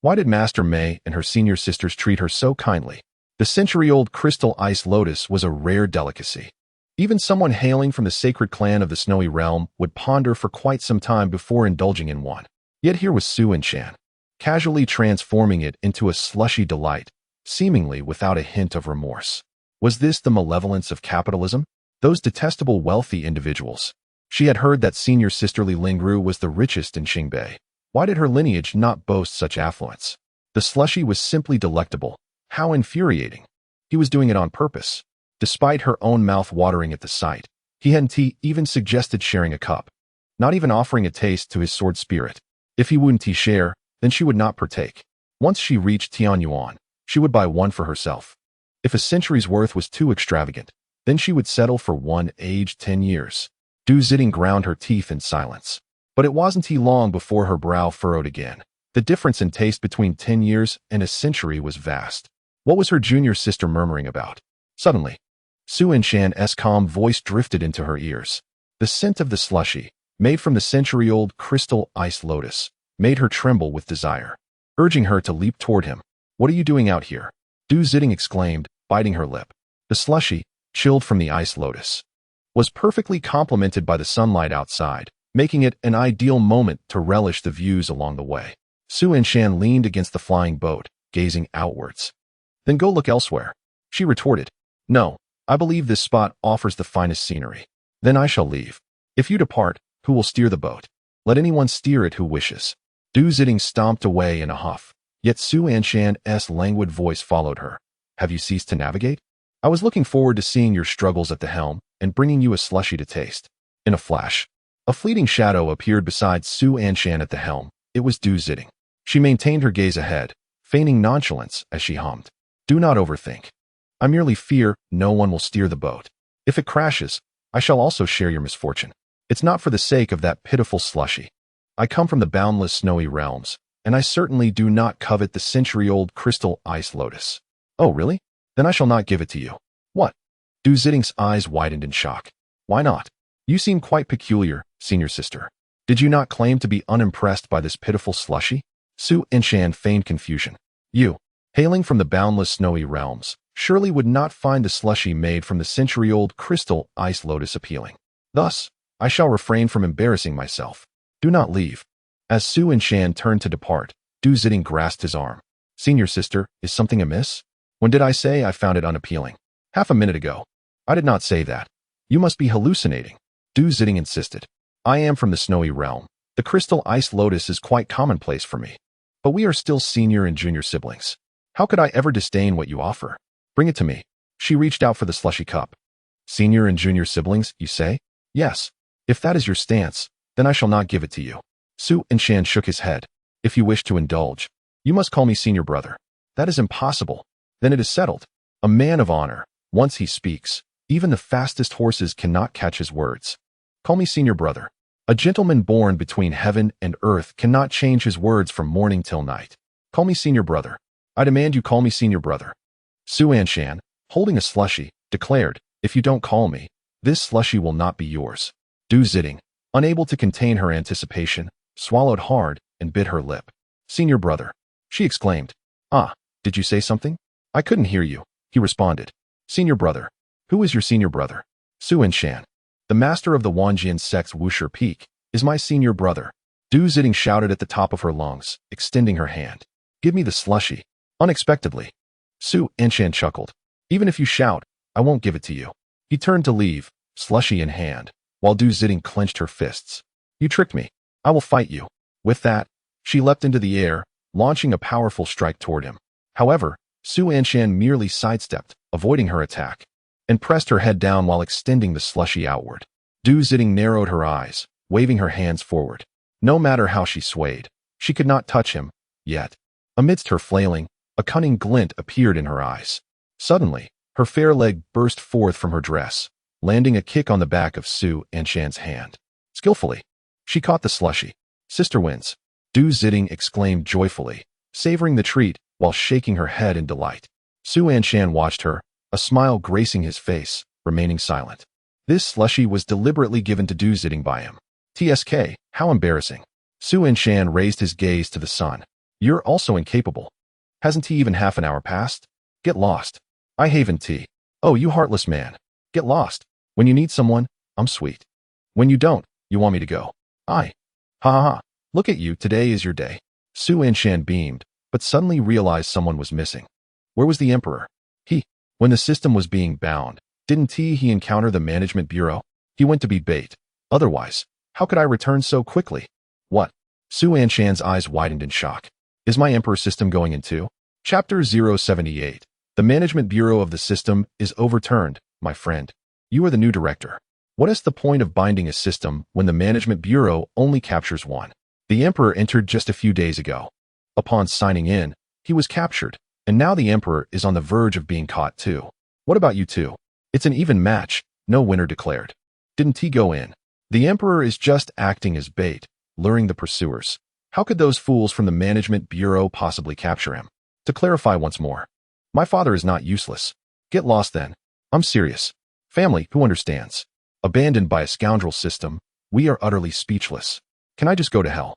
Why did Master Mei and her senior sisters treat her so kindly? The century-old crystal ice lotus was a rare delicacy. Even someone hailing from the sacred clan of the Snowy Realm would ponder for quite some time before indulging in one. Yet here was Su Anshan, casually transforming it into a slushy delight, seemingly without a hint of remorse. Was this the malevolence of capitalism? Those detestable wealthy individuals. She had heard that senior sisterly Lingru was the richest in Qingbei. Why did her lineage not boast such affluence? The slushy was simply delectable. How infuriating. He was doing it on purpose. Despite her own mouth watering at the sight, he hadn't even suggested sharing a cup, not even offering a taste to his sword spirit. If he wouldn't share, then she would not partake. Once she reached Tianyuan, she would buy one for herself. If a century's worth was too extravagant, then she would settle for one aged 10 years. Du Zitting ground her teeth in silence. But it wasn't long before her brow furrowed again. The difference in taste between 10 years and a century was vast. What was her junior sister murmuring about? Suddenly, Su Anshan's calm voice drifted into her ears. The scent of the slushy, made from the century-old crystal ice lotus, made her tremble with desire, urging her to leap toward him. What are you doing out here? Du Zitting exclaimed, biting her lip. The slushy, chilled from the ice lotus, was perfectly complemented by the sunlight outside, making it an ideal moment to relish the views along the way. Su Anshan leaned against the flying boat, gazing outwards. Then go look elsewhere, she retorted. No, I believe this spot offers the finest scenery. Then I shall leave. If you depart, who will steer the boat? Let anyone steer it who wishes. Du Zitting stomped away in a huff, yet Su Anshan's languid voice followed her. Have you ceased to navigate? I was looking forward to seeing your struggles at the helm and bringing you a slushy to taste. In a flash, a fleeting shadow appeared beside Su Anshan at the helm. It was Du Zitting. She maintained her gaze ahead, feigning nonchalance as she hummed. Do not overthink. I merely fear no one will steer the boat. If it crashes, I shall also share your misfortune. It's not for the sake of that pitiful slushy. I come from the boundless snowy realms, and I certainly do not covet the century-old crystal ice lotus. Oh, really? Then I shall not give it to you. What? Du Zitting's eyes widened in shock. Why not? You seem quite peculiar, senior sister. Did you not claim to be unimpressed by this pitiful slushy? Su Anshan feigned confusion. You, hailing from the boundless snowy realms, surely would not find the slushy made from the century-old crystal ice lotus appealing. Thus, I shall refrain from embarrassing myself. Do not leave. As Su Anshan turned to depart, Du Zitting grasped his arm. Senior sister, is something amiss? When did I say I found it unappealing? Half a minute ago. I did not say that. You must be hallucinating. Du Zitting insisted. I am from the snowy realm. The crystal ice lotus is quite commonplace for me. But we are still senior and junior siblings. How could I ever disdain what you offer? Bring it to me. She reached out for the slushy cup. Senior and junior siblings, you say? Yes. If that is your stance, then I shall not give it to you. Su Anshan shook his head. If you wish to indulge, you must call me senior brother. That is impossible. Then it is settled. A man of honor, once he speaks, even the fastest horses cannot catch his words. Call me senior brother. A gentleman born between heaven and earth cannot change his words from morning till night. Call me senior brother. I demand you call me senior brother. Su Anshan, holding a slushy, declared, if you don't call me, this slushy will not be yours. Du Zitting, unable to contain her anticipation, swallowed hard and bit her lip. Senior brother, she exclaimed. Ah, did you say something? I couldn't hear you, he responded. Senior brother. Who is your senior brother? Su Anshan, the master of the Wanjian sect's Wuxia Peak, is my senior brother. Du Zitting shouted at the top of her lungs, extending her hand. Give me the slushy. Unexpectedly. Su Anshan chuckled. Even if you shout, I won't give it to you. He turned to leave, slushy in hand, while Du Zitting clenched her fists. You tricked me. I will fight you. With that, she leapt into the air, launching a powerful strike toward him. However, Su Anshan merely sidestepped, avoiding her attack, and pressed her head down while extending the slushy outward. Du Zitting narrowed her eyes, waving her hands forward. No matter how she swayed, she could not touch him, yet. Amidst her flailing, a cunning glint appeared in her eyes. Suddenly, her fair leg burst forth from her dress, landing a kick on the back of Su Anshan's hand. Skillfully, she caught the slushy. Sister wins. Du Zitting exclaimed joyfully, savoring the treat while shaking her head in delight. Su Anshan watched her, a smile gracing his face, remaining silent. This slushy was deliberately given to Du Zitting by him. TSK, how embarrassing. Su Anshan raised his gaze to the sun. You're also incapable. Hasn't he even half an hour passed? Get lost. I haven't tea. Oh, you heartless man. Get lost. When you need someone, I'm sweet. When you don't, you want me to go. Ha ha ha. Look at you, today is your day. Su Anshan beamed, but suddenly realized someone was missing. Where was the emperor? When the system was being bound, didn't he encounter the management bureau? He went to be bait. Otherwise, how could I return so quickly? What? Su Anshan's eyes widened in shock. Is my emperor system going into? Chapter 078. The management bureau of the system is overturned, my friend. You are the new director. What is the point of binding a system when the management bureau only captures one? The emperor entered just a few days ago. Upon signing in, he was captured, and now the emperor is on the verge of being caught too. What about you two? It's an even match, no winner declared. Didn't he go in? The emperor is just acting as bait, luring the pursuers. How could those fools from the management bureau possibly capture him? To clarify once more, my father is not useless. Get lost then. I'm serious. Family, who understands? Abandoned by a scoundrel system, we are utterly speechless. Can I just go to hell?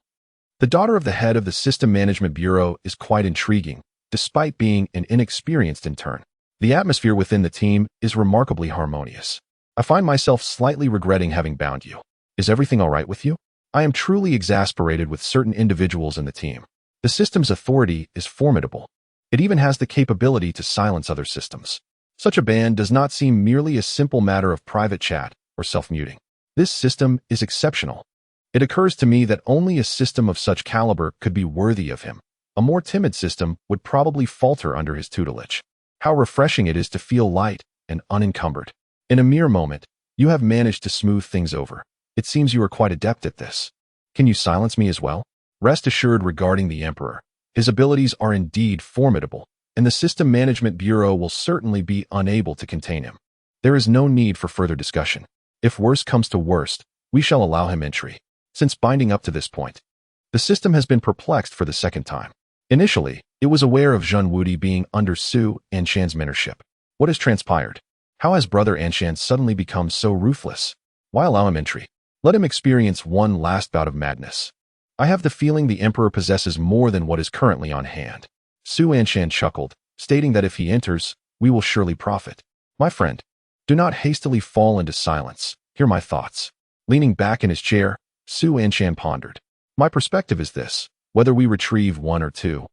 The daughter of the head of the System Management Bureau is quite intriguing, despite being an inexperienced intern. The atmosphere within the team is remarkably harmonious. I find myself slightly regretting having bound you. Is everything all right with you? I am truly exasperated with certain individuals in the team. The system's authority is formidable. It even has the capability to silence other systems. Such a ban does not seem merely a simple matter of private chat or self-muting. This system is exceptional. It occurs to me that only a system of such caliber could be worthy of him. A more timid system would probably falter under his tutelage. How refreshing it is to feel light and unencumbered. In a mere moment, you have managed to smooth things over. It seems you are quite adept at this. Can you silence me as well? Rest assured regarding the Emperor. His abilities are indeed formidable, and the System Management Bureau will certainly be unable to contain him. There is no need for further discussion. If worst comes to worst, we shall allow him entry. Since binding up to this point, the system has been perplexed for the second time. Initially, it was aware of Zhen Wudi being under Su Anshan's mentorship. What has transpired? How has Brother Anshan suddenly become so ruthless? Why allow him entry? Let him experience one last bout of madness. I have the feeling the Emperor possesses more than what is currently on hand. Su Anshan chuckled, stating that if he enters, we will surely profit. My friend, do not hastily fall into silence. Hear my thoughts. Leaning back in his chair, Su Anshan pondered. My perspective is this. Whether we retrieve one or two,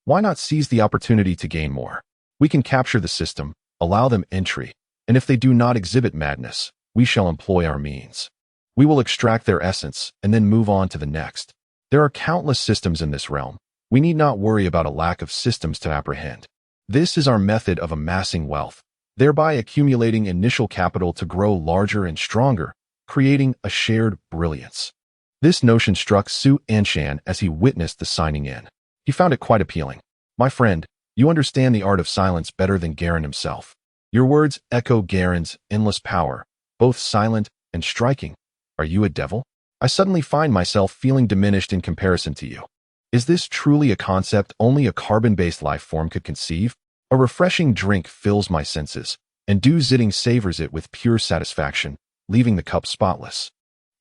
why not seize the opportunity to gain more? We can capture the system, allow them entry, and if they do not exhibit madness, we shall employ our means. We will extract their essence and then move on to the next. There are countless systems in this realm. We need not worry about a lack of systems to apprehend. This is our method of amassing wealth, thereby accumulating initial capital to grow larger and stronger, creating a shared brilliance. This notion struck Su Anshan as he witnessed the signing in. He found it quite appealing. My friend, you understand the art of silence better than Garen himself. Your words echo Garen's endless power, both silent and striking. Are you a devil? I suddenly find myself feeling diminished in comparison to you. Is this truly a concept only a carbon-based life form could conceive? A refreshing drink fills my senses, and Du Zitting savors it with pure satisfaction, leaving the cup spotless.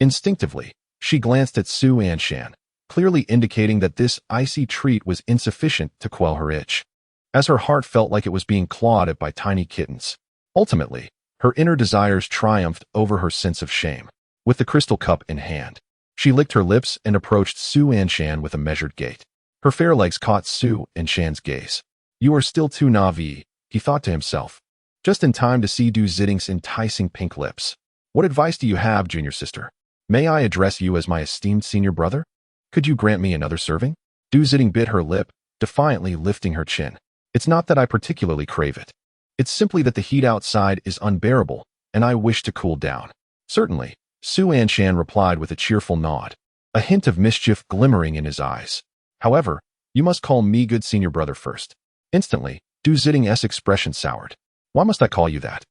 Instinctively, she glanced at Su Anshan, clearly indicating that this icy treat was insufficient to quell her itch, as her heart felt like it was being clawed at by tiny kittens. Ultimately, her inner desires triumphed over her sense of shame. With the crystal cup in hand, She licked her lips and approached Su Anshan with a measured gait. Her fair legs caught Su Anshan's gaze. You are still too naive, he thought to himself. Just in time to see Du Zitting's enticing pink lips. What advice do you have, junior sister? May I address you as my esteemed senior brother? Could you grant me another serving? Du Zitting bit her lip, defiantly lifting her chin. It's not that I particularly crave it. It's simply that the heat outside is unbearable, and I wish to cool down. Certainly, Su Anshan replied with a cheerful nod, a hint of mischief glimmering in his eyes. However, you must call me good senior brother first. Instantly, Du Zitting's expression soured. Why must I call you that?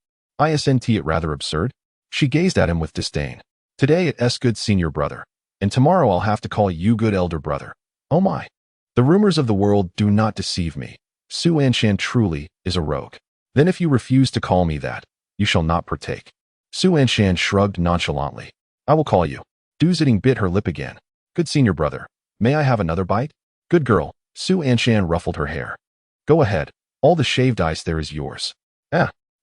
Isn't it rather absurd? She gazed at him with disdain. Today it's good senior brother, and tomorrow I'll have to call you good elder brother. Oh my. The rumors of the world do not deceive me. Su Anshan truly is a rogue. Then if you refuse to call me that, you shall not partake. Su Anshan shrugged nonchalantly. I will call you. Du Zitting bit her lip again. Good senior brother. May I have another bite? Good girl. Su Anshan ruffled her hair. Go ahead. All the shaved ice there is yours.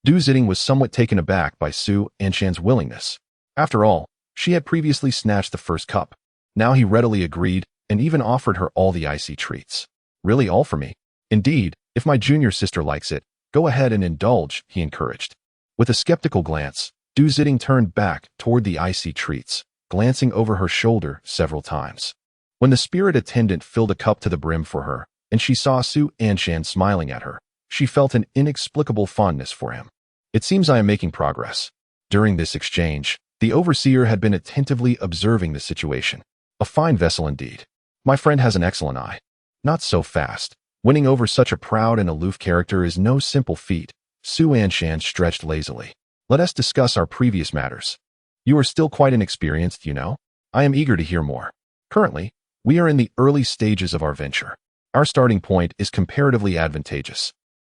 Du Zitting was somewhat taken aback by Su Anshan's willingness. After all, she had previously snatched the first cup. Now he readily agreed and even offered her all the icy treats. Really all for me? Indeed, if my junior sister likes it, go ahead and indulge, he encouraged. With a skeptical glance, Du Zitting turned back toward the icy treats, glancing over her shoulder several times. When the spirit attendant filled a cup to the brim for her, and she saw Su Anshan smiling at her, she felt an inexplicable fondness for him. It seems I am making progress. During this exchange, the overseer had been attentively observing the situation. A fine vessel indeed. My friend has an excellent eye. Not so fast. Winning over such a proud and aloof character is no simple feat. Su Anshan stretched lazily. Let us discuss our previous matters. You are still quite inexperienced, you know. I am eager to hear more. Currently, we are in the early stages of our venture. Our starting point is comparatively advantageous.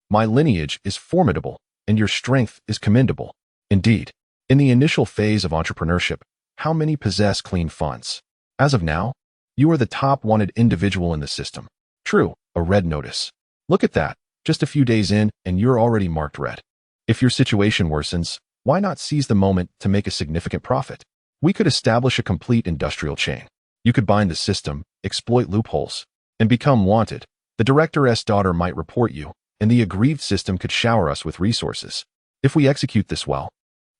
My lineage is formidable, and your strength is commendable. Indeed, in the initial phase of entrepreneurship, how many possess clean funds? As of now, you are the top wanted individual in the system. True, a red notice. Look at that, just a few days in and you're already marked red. If your situation worsens, why not seize the moment to make a significant profit? We could establish a complete industrial chain. You could bind the system, exploit loopholes, and become wanted. The director's daughter might report you, and the aggrieved system could shower us with resources. If we execute this well,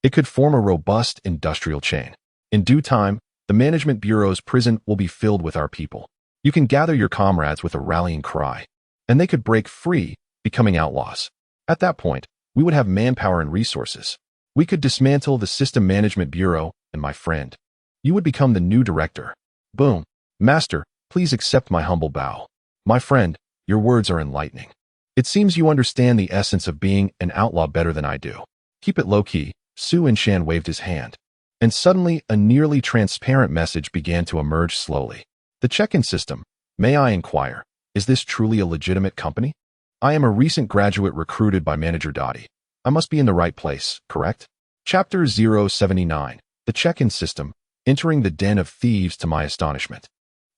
it could form a robust industrial chain. In due time, the management bureau's prison will be filled with our people. You can gather your comrades with a rallying cry, and they could break free, becoming outlaws. At that point, we would have manpower and resources. We could dismantle the system management bureau, and my friend, you would become the new director. Boom. Master, please accept my humble bow. My friend, your words are enlightening. It seems you understand the essence of being an outlaw better than I do. Keep it low-key. Su Anshan waved his hand. And suddenly, a nearly transparent message began to emerge slowly. The check-in system. May I inquire, is this truly a legitimate company? I am a recent graduate recruited by Manager Dottie. I must be in the right place, correct? Chapter 079. The check-in system. Entering the den of thieves to my astonishment.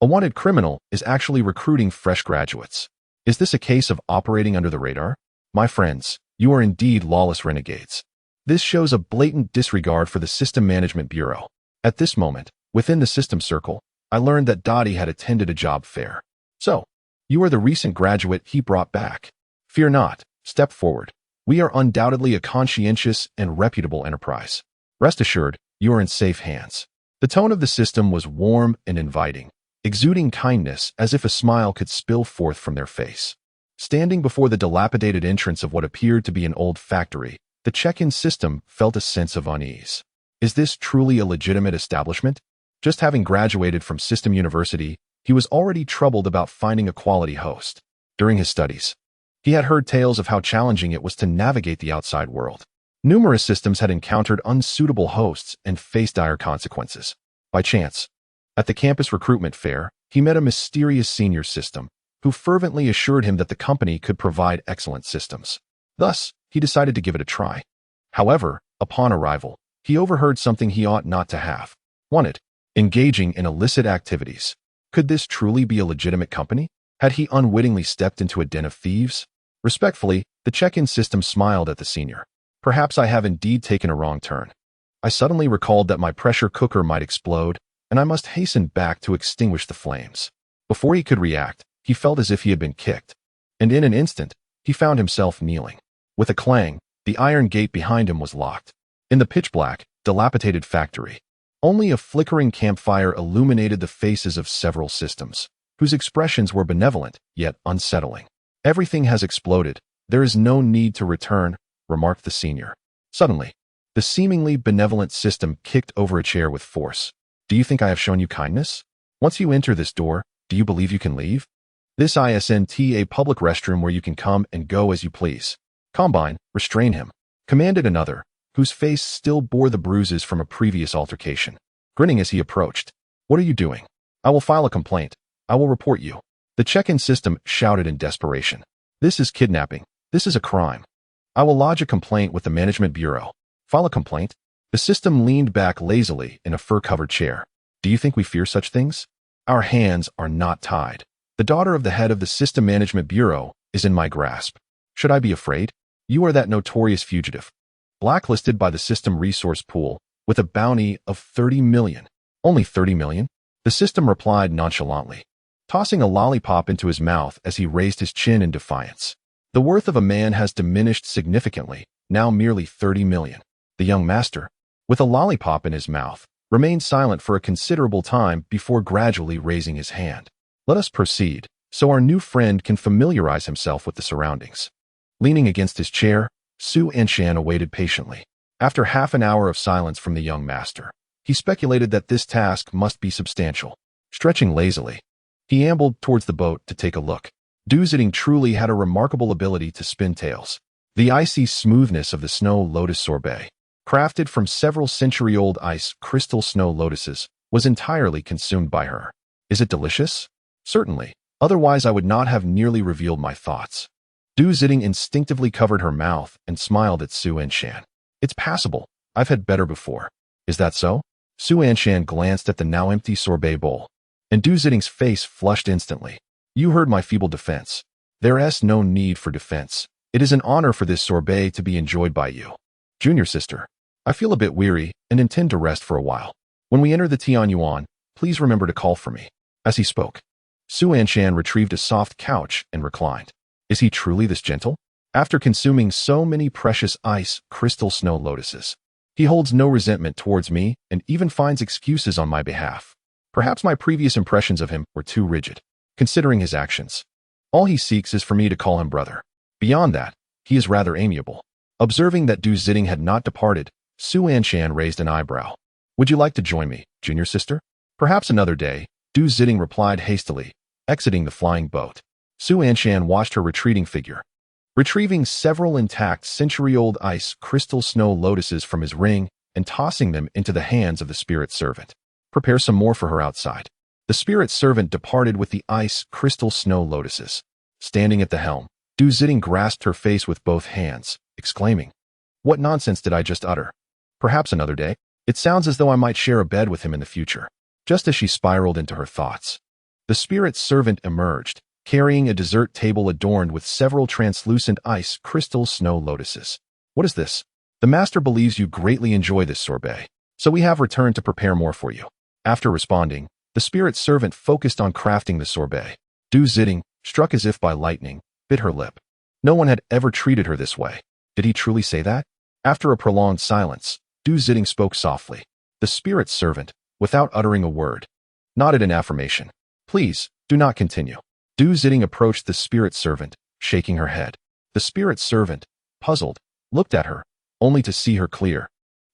A wanted criminal is actually recruiting fresh graduates. Is this a case of operating under the radar? My friends, you are indeed lawless renegades. This shows a blatant disregard for the System Management Bureau. At this moment, within the system circle, I learned that Dottie had attended a job fair. So, you are the recent graduate he brought back. Fear not, step forward. We are undoubtedly a conscientious and reputable enterprise. Rest assured, you are in safe hands. The tone of the system was warm and inviting, exuding kindness as if a smile could spill forth from their face. Standing before the dilapidated entrance of what appeared to be an old factory, the check-in system felt a sense of unease. Is this truly a legitimate establishment? Just having graduated from System University, he was already troubled about finding a quality host. During his studies, he had heard tales of how challenging it was to navigate the outside world. Numerous systems had encountered unsuitable hosts and faced dire consequences. By chance, at the campus recruitment fair, he met a mysterious senior system who fervently assured him that the company could provide excellent systems. Thus, he decided to give it a try. However, upon arrival, he overheard something he ought not to have. Wanted. Engaging in illicit activities. Could this truly be a legitimate company? Had he unwittingly stepped into a den of thieves? Respectfully, the check-in system smiled at the senior. Perhaps I have indeed taken a wrong turn. I suddenly recalled that my pressure cooker might explode. and I must hasten back to extinguish the flames. Before he could react, he felt as if he had been kicked, and in an instant, he found himself kneeling. With a clang, the iron gate behind him was locked. In the pitch-black, dilapidated factory, only a flickering campfire illuminated the faces of several systems, whose expressions were benevolent yet unsettling. "Everything has exploded. There is no need to return," remarked the senior. Suddenly, the seemingly benevolent system kicked over a chair with force. "Do you think I have shown you kindness? Once you enter this door, do you believe you can leave? This isn't a public restroom where you can come and go as you please. Combine, restrain him," commanded another, whose face still bore the bruises from a previous altercation, grinning as he approached. "What are you doing? I will file a complaint. I will report you." The check-in system shouted in desperation. "This is kidnapping. This is a crime. I will lodge a complaint with the Management Bureau." "File a complaint?" The system leaned back lazily in a fur-covered chair. "Do you think we fear such things? Our hands are not tied. The daughter of the head of the System Management Bureau is in my grasp. Should I be afraid? You are that notorious fugitive, blacklisted by the system resource pool, with a bounty of 30 million. "Only 30 million? The system replied nonchalantly, tossing a lollipop into his mouth as he raised his chin in defiance. "The worth of a man has diminished significantly, now merely 30 million. The young master, with a lollipop in his mouth, remained silent for a considerable time before gradually raising his hand. "Let us proceed, so our new friend can familiarize himself with the surroundings." Leaning against his chair, Anshan awaited patiently. After half an hour of silence from the young master, he speculated that this task must be substantial. Stretching lazily, he ambled towards the boat to take a look. Jiji truly had a remarkable ability to spin tales. The icy smoothness of the snow lotus sorbet, crafted from several century-old ice crystal snow lotuses, was entirely consumed by her. "Is it delicious?" "Certainly. Otherwise I would not have nearly revealed my thoughts." Jiji instinctively covered her mouth and smiled at Anshan. "It's passable. I've had better before." "Is that so?" Anshan glanced at the now empty sorbet bowl, and Jiji's face flushed instantly. "You heard my feeble defense. There is no need for defense. It is an honor for this sorbet to be enjoyed by you. Junior sister, I feel a bit weary and intend to rest for a while. When we enter the Tianyuan, please remember to call for me." As he spoke, Anshan retrieved a soft couch and reclined. Is he truly this gentle? After consuming so many precious ice crystal snow lotuses, he holds no resentment towards me and even finds excuses on my behalf. Perhaps my previous impressions of him were too rigid, considering his actions. All he seeks is for me to call him brother. Beyond that, he is rather amiable. Observing that Jiji had not departed, Anshan raised an eyebrow. "Would you like to join me, junior sister?" "Perhaps another day," Jiji replied hastily, exiting the flying boat. Anshan watched her retreating figure, retrieving several intact century-old ice crystal snow lotuses from his ring and tossing them into the hands of the spirit servant. "Prepare some more for her outside." The spirit servant departed with the ice crystal snow lotuses. Standing at the helm, Jiji grasped her face with both hands, exclaiming, "What nonsense did I just utter? Perhaps another day. It sounds as though I might share a bed with him in the future." Just as she spiraled into her thoughts, the spirit servant emerged, carrying a dessert table adorned with several translucent ice crystal snow lotuses. "What is this?" "The master believes you greatly enjoy this sorbet, so we have returned to prepare more for you." After responding, the spirit servant focused on crafting the sorbet. Jiji, struck as if by lightning, bit her lip. No one had ever treated her this way. Did he truly say that? After a prolonged silence, Jiji spoke softly. The spirit servant, without uttering a word, nodded in affirmation. "Please, do not continue." Jiji approached the spirit servant, shaking her head. The spirit servant, puzzled, looked at her, only to see her clear,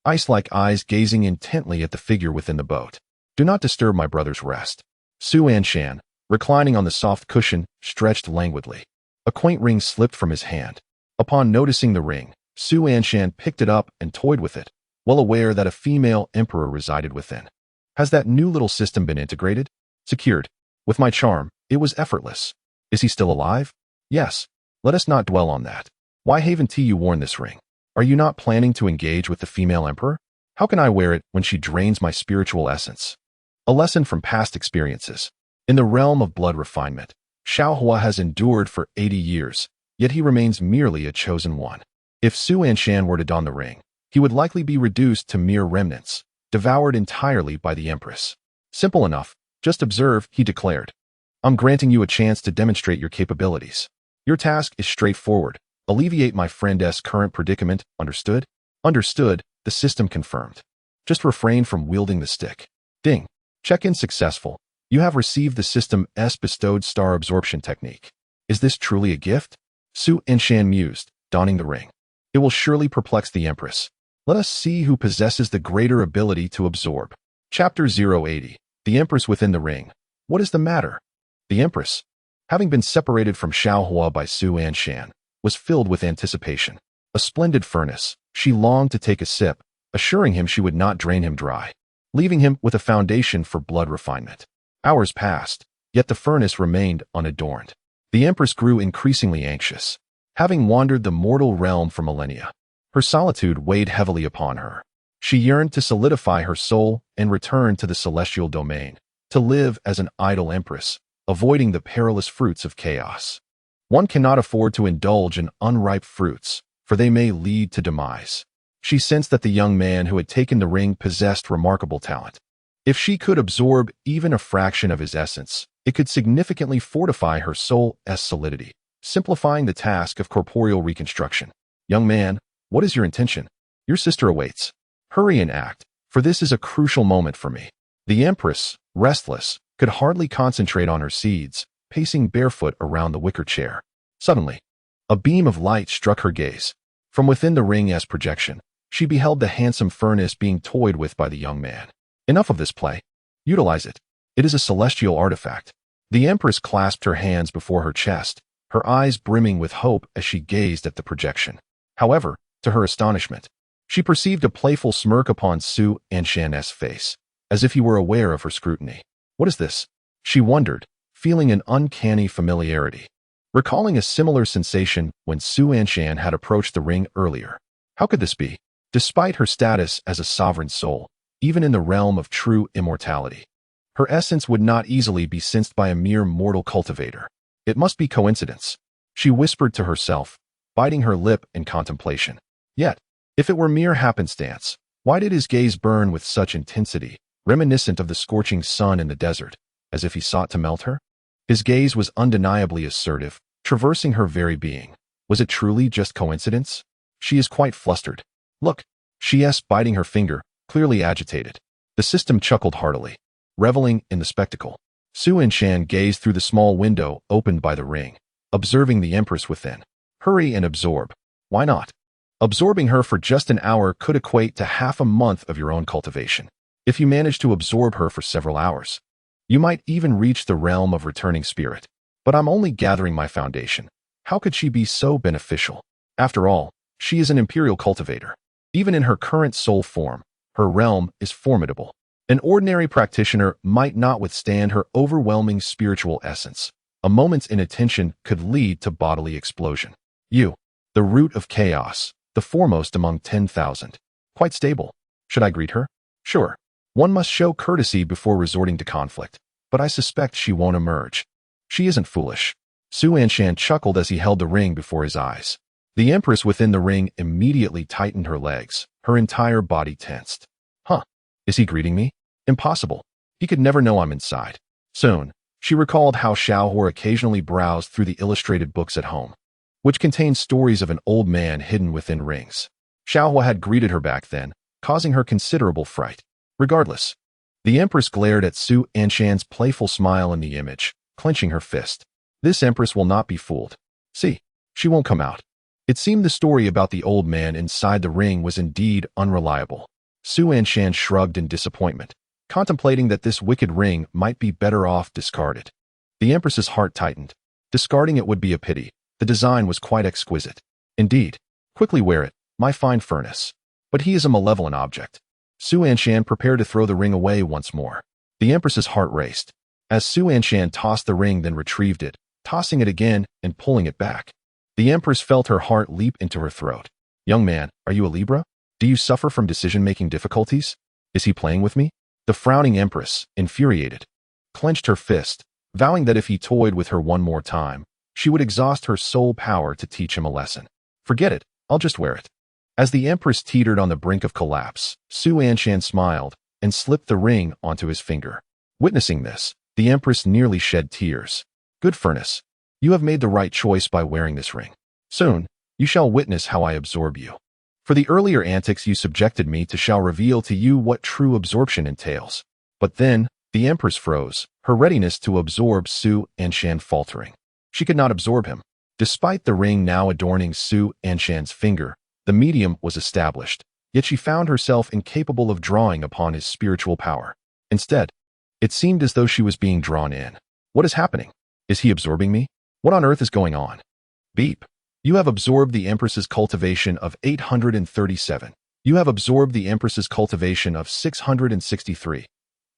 ice-like eyes gazing intently at the figure within the boat. "Do not disturb my brother's rest." Anshan, reclining on the soft cushion, stretched languidly. A quaint ring slipped from his hand. Upon noticing the ring, Anshan picked it up and toyed with it, well aware that a female emperor resided within. "Has that new little system been integrated?" "Secured. With my charm, it was effortless." "Is he still alive?" "Yes. Let us not dwell on that. Why haven't you worn this ring? Are you not planning to engage with the female emperor? How can I wear it when she drains my spiritual essence?" A lesson from past experiences. In the realm of blood refinement, Xiaohua has endured for 80 years, yet he remains merely a chosen one. If Anshan were to don the ring, he would likely be reduced to mere remnants, devoured entirely by the empress. Simple enough. Just observe, he declared. I'm granting you a chance to demonstrate your capabilities. Your task is straightforward. Alleviate my friend's current predicament, understood? Understood, the system confirmed. Just refrain from wielding the stick. Ding. Check-in successful. You have received the system's bestowed star absorption technique. Is this truly a gift? Su Anshan mused, donning the ring. It will surely perplex the Empress. Let us see who possesses the greater ability to absorb. Chapter 080. The Empress within the ring. What is the matter? The Empress, having been separated from Xiaohua by Su Anshan, was filled with anticipation. A splendid furnace, she longed to take a sip, assuring him she would not drain him dry, leaving him with a foundation for blood refinement. Hours passed, yet the furnace remained unadorned. The Empress grew increasingly anxious. Having wandered the mortal realm for millennia, her solitude weighed heavily upon her. She yearned to solidify her soul and return to the celestial domain, to live as an idle empress, avoiding the perilous fruits of chaos. One cannot afford to indulge in unripe fruits, for they may lead to demise. She sensed that the young man who had taken the ring possessed remarkable talent. If she could absorb even a fraction of his essence, it could significantly fortify her soul's solidity, simplifying the task of corporeal reconstruction. Young man, what is your intention? Your sister awaits. Hurry and act, for this is a crucial moment for me. The Empress, restless, could hardly concentrate on her seeds, pacing barefoot around the wicker chair. Suddenly, a beam of light struck her gaze. From within the ring as projection, she beheld the handsome furnace being toyed with by the young man. Enough of this play. Utilize it. It is a celestial artifact. The Empress clasped her hands before her chest, her eyes brimming with hope as she gazed at the projection. However, to her astonishment, she perceived a playful smirk upon Su Anshan's face, as if he were aware of her scrutiny. What is this? She wondered, feeling an uncanny familiarity, recalling a similar sensation when Su Anshan had approached the ring earlier. How could this be? Despite her status as a sovereign soul, even in the realm of true immortality, her essence would not easily be sensed by a mere mortal cultivator. It must be coincidence, she whispered to herself, biting her lip in contemplation. Yet, if it were mere happenstance, why did his gaze burn with such intensity, reminiscent of the scorching sun in the desert, as if he sought to melt her? His gaze was undeniably assertive, traversing her very being. Was it truly just coincidence? She is quite flustered. Look, she's biting her finger, clearly agitated. The system chuckled heartily, reveling in the spectacle. Su Anshan gazed through the small window opened by the ring, observing the Empress within. Hurry and absorb. Why not? Absorbing her for just an hour could equate to half a month of your own cultivation. If you manage to absorb her for several hours, you might even reach the realm of returning spirit. But I'm only gathering my foundation. How could she be so beneficial? After all, she is an imperial cultivator. Even in her current soul form, her realm is formidable. An ordinary practitioner might not withstand her overwhelming spiritual essence. A moment's inattention could lead to bodily explosion. You, the root of chaos, the foremost among 10,000. Quite stable. Should I greet her? Sure. One must show courtesy before resorting to conflict, but I suspect she won't emerge. She isn't foolish. Su Anshan chuckled as he held the ring before his eyes. The Empress within the ring immediately tightened her legs, her entire body tensed. Huh. Is he greeting me? Impossible. He could never know I'm inside. Soon, she recalled how Xiaohua occasionally browsed through the illustrated books at home, which contained stories of an old man hidden within rings. Xiaohua had greeted her back then, causing her considerable fright. Regardless, the Empress glared at Su Anshan's playful smile in the image, clenching her fist. This Empress will not be fooled. See, she won't come out. It seemed the story about the old man inside the ring was indeed unreliable. Su Anshan shrugged in disappointment, contemplating that this wicked ring might be better off discarded. The Empress's heart tightened. Discarding it would be a pity. The design was quite exquisite. Indeed. Quickly wear it, my fine furnace. But he is a malevolent object. Su Anshan prepared to throw the ring away once more. The Empress's heart raced. As Su Anshan tossed the ring then retrieved it, tossing it again and pulling it back. The Empress felt her heart leap into her throat. Young man, are you a Libra? Do you suffer from decision-making difficulties? Is he playing with me? The frowning Empress, infuriated, clenched her fist, vowing that if he toyed with her one more time, she would exhaust her soul power to teach him a lesson. Forget it, I'll just wear it. As the Empress teetered on the brink of collapse, Su Anshan smiled and slipped the ring onto his finger. Witnessing this, the Empress nearly shed tears. Good Furnace, you have made the right choice by wearing this ring. Soon, you shall witness how I absorb you. For the earlier antics you subjected me to shall reveal to you what true absorption entails. But then, the Empress froze, her readiness to absorb Su Anshan faltering. She could not absorb him. Despite the ring now adorning Su Anshan's finger, the medium was established, yet she found herself incapable of drawing upon his spiritual power. Instead, it seemed as though she was being drawn in. What is happening? Is he absorbing me? What on earth is going on? Beep. You have absorbed the Empress's cultivation of 837. You have absorbed the Empress's cultivation of 663.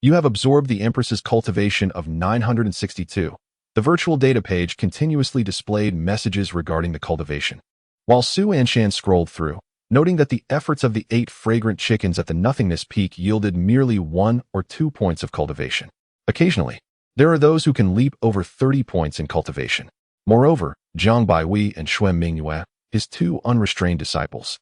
You have absorbed the Empress's cultivation of 962. The virtual data page continuously displayed messages regarding the cultivation. While Su Anshan scrolled through, noting that the efforts of the 8 fragrant chickens at the nothingness peak yielded merely 1 or 2 points of cultivation. Occasionally, there are those who can leap over 30 points in cultivation. Moreover, Zhang Baihui and Xuan Mingyue, his 2 unrestrained disciples,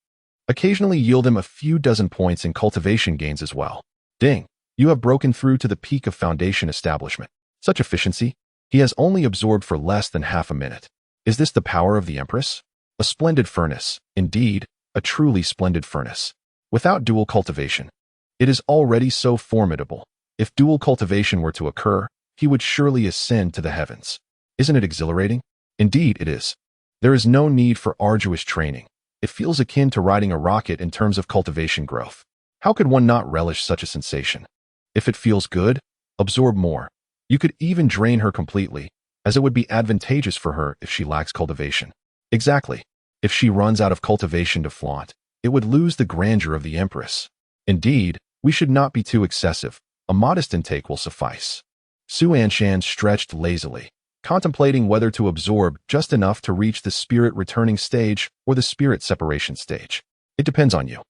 occasionally yield him a few dozen points in cultivation gains as well. Ding! You have broken through to the peak of foundation establishment. Such efficiency? He has only absorbed for less than half a minute. Is this the power of the Empress? A splendid furnace, indeed, a truly splendid furnace. Without dual cultivation, it is already so formidable. If dual cultivation were to occur, he would surely ascend to the heavens. Isn't it exhilarating? Indeed, it is. There is no need for arduous training. It feels akin to riding a rocket in terms of cultivation growth. How could one not relish such a sensation? If it feels good, absorb more. You could even drain her completely, as it would be advantageous for her if she lacks cultivation. Exactly. If she runs out of cultivation to flaunt, it would lose the grandeur of the Empress. Indeed, we should not be too excessive. A modest intake will suffice. Su Anshan stretched lazily, contemplating whether to absorb just enough to reach the spirit returning stage or the spirit separation stage. It depends on you.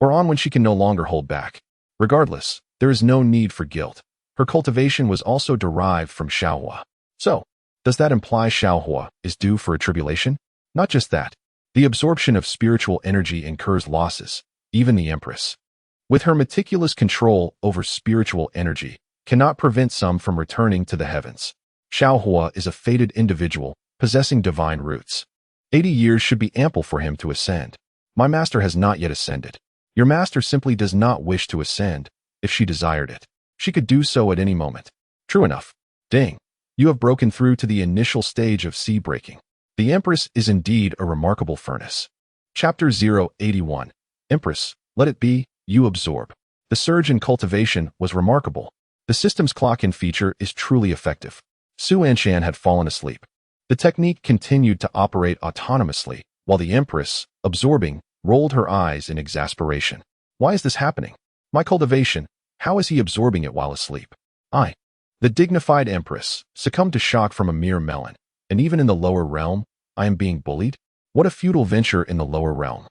Or on when she can no longer hold back. Regardless, there is no need for guilt. Her cultivation was also derived from Xiaohua. So, does that imply Xiaohua is due for a tribulation? Not just that. The absorption of spiritual energy incurs losses, even the Empress, with her meticulous control over spiritual energy, cannot prevent some from returning to the heavens. Xiaohua is a fated individual, possessing divine roots. 80 years should be ample for him to ascend. My master has not yet ascended. Your master simply does not wish to ascend. If she desired it, she could do so at any moment. True enough. Ding. You have broken through to the initial stage of sea breaking. The Empress is indeed a remarkable furnace. Chapter 081. Empress, let it be, you absorb. The surge in cultivation was remarkable. The system's clock-in feature is truly effective. Su Anshan had fallen asleep. The technique continued to operate autonomously, while the Empress, absorbing, rolled her eyes in exasperation. Why is this happening? My cultivation, how is he absorbing it while asleep? The dignified Empress, succumbed to shock from a mere melon, and even in the lower realm, I am being bullied? What a futile venture in the lower realm.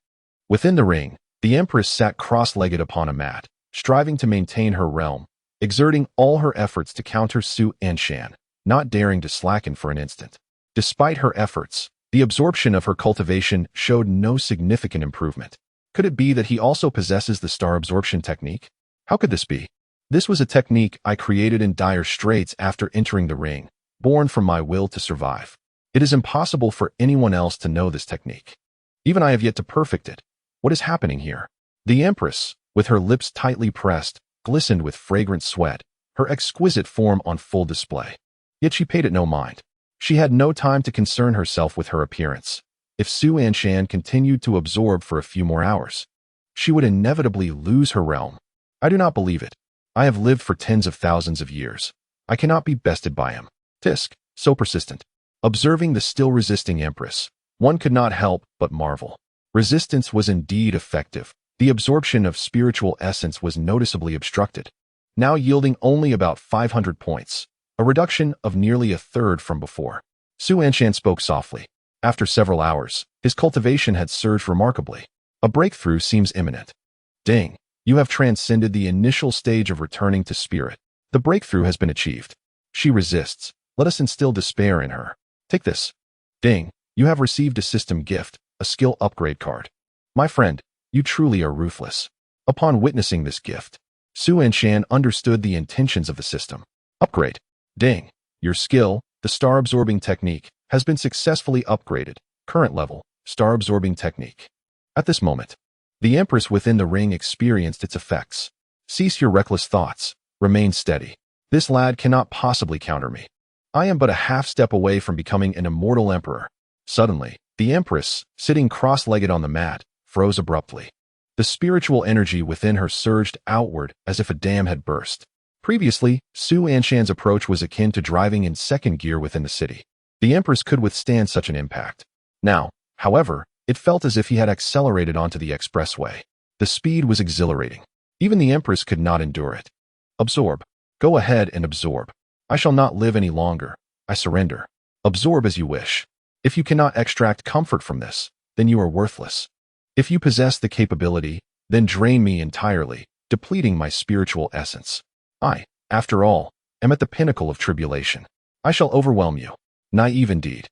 Within the ring, the Empress sat cross-legged upon a mat, striving to maintain her realm, exerting all her efforts to counter Su Anshan, not daring to slacken for an instant. Despite her efforts, the absorption of her cultivation showed no significant improvement. Could it be that he also possesses the star absorption technique? How could this be? This was a technique I created in dire straits after entering the ring, born from my will to survive. It is impossible for anyone else to know this technique. Even I have yet to perfect it. What is happening here? The Empress, with her lips tightly pressed, glistened with fragrant sweat, her exquisite form on full display. Yet she paid it no mind. She had no time to concern herself with her appearance. If Su Anshan continued to absorb for a few more hours, she would inevitably lose her realm. I do not believe it. I have lived for tens of thousands of years. I cannot be bested by him. Tisk, so persistent. Observing the still resisting Empress, one could not help but marvel. Resistance was indeed effective. The absorption of spiritual essence was noticeably obstructed, now yielding only about 500 points, a reduction of nearly a third from before. Su Anshan spoke softly. After several hours, his cultivation had surged remarkably. A breakthrough seems imminent. Ding. You have transcended the initial stage of returning to spirit. The breakthrough has been achieved. She resists. Let us instill despair in her. Take this. Ding. You have received a system gift, a skill upgrade card. My friend, you truly are ruthless. Upon witnessing this gift, Su Anshan understood the intentions of the system. Upgrade. Ding. Your skill, the star-absorbing technique, has been successfully upgraded. Current level, star-absorbing technique. At this moment, the Empress within the ring experienced its effects. Cease your reckless thoughts. Remain steady. This lad cannot possibly counter me. I am but a half step away from becoming an immortal emperor. Suddenly, the Empress, sitting cross-legged on the mat, froze abruptly. The spiritual energy within her surged outward as if a dam had burst. Previously, Su Anshan's approach was akin to driving in second gear within the city. The Empress could withstand such an impact. Now, however, it felt as if he had accelerated onto the expressway. The speed was exhilarating. Even the Empress could not endure it. Absorb. Go ahead and absorb. I shall not live any longer. I surrender. Absorb as you wish. If you cannot extract comfort from this, then you are worthless. If you possess the capability, then drain me entirely, depleting my spiritual essence. I, after all, am at the pinnacle of tribulation. I shall overwhelm you. Naive indeed.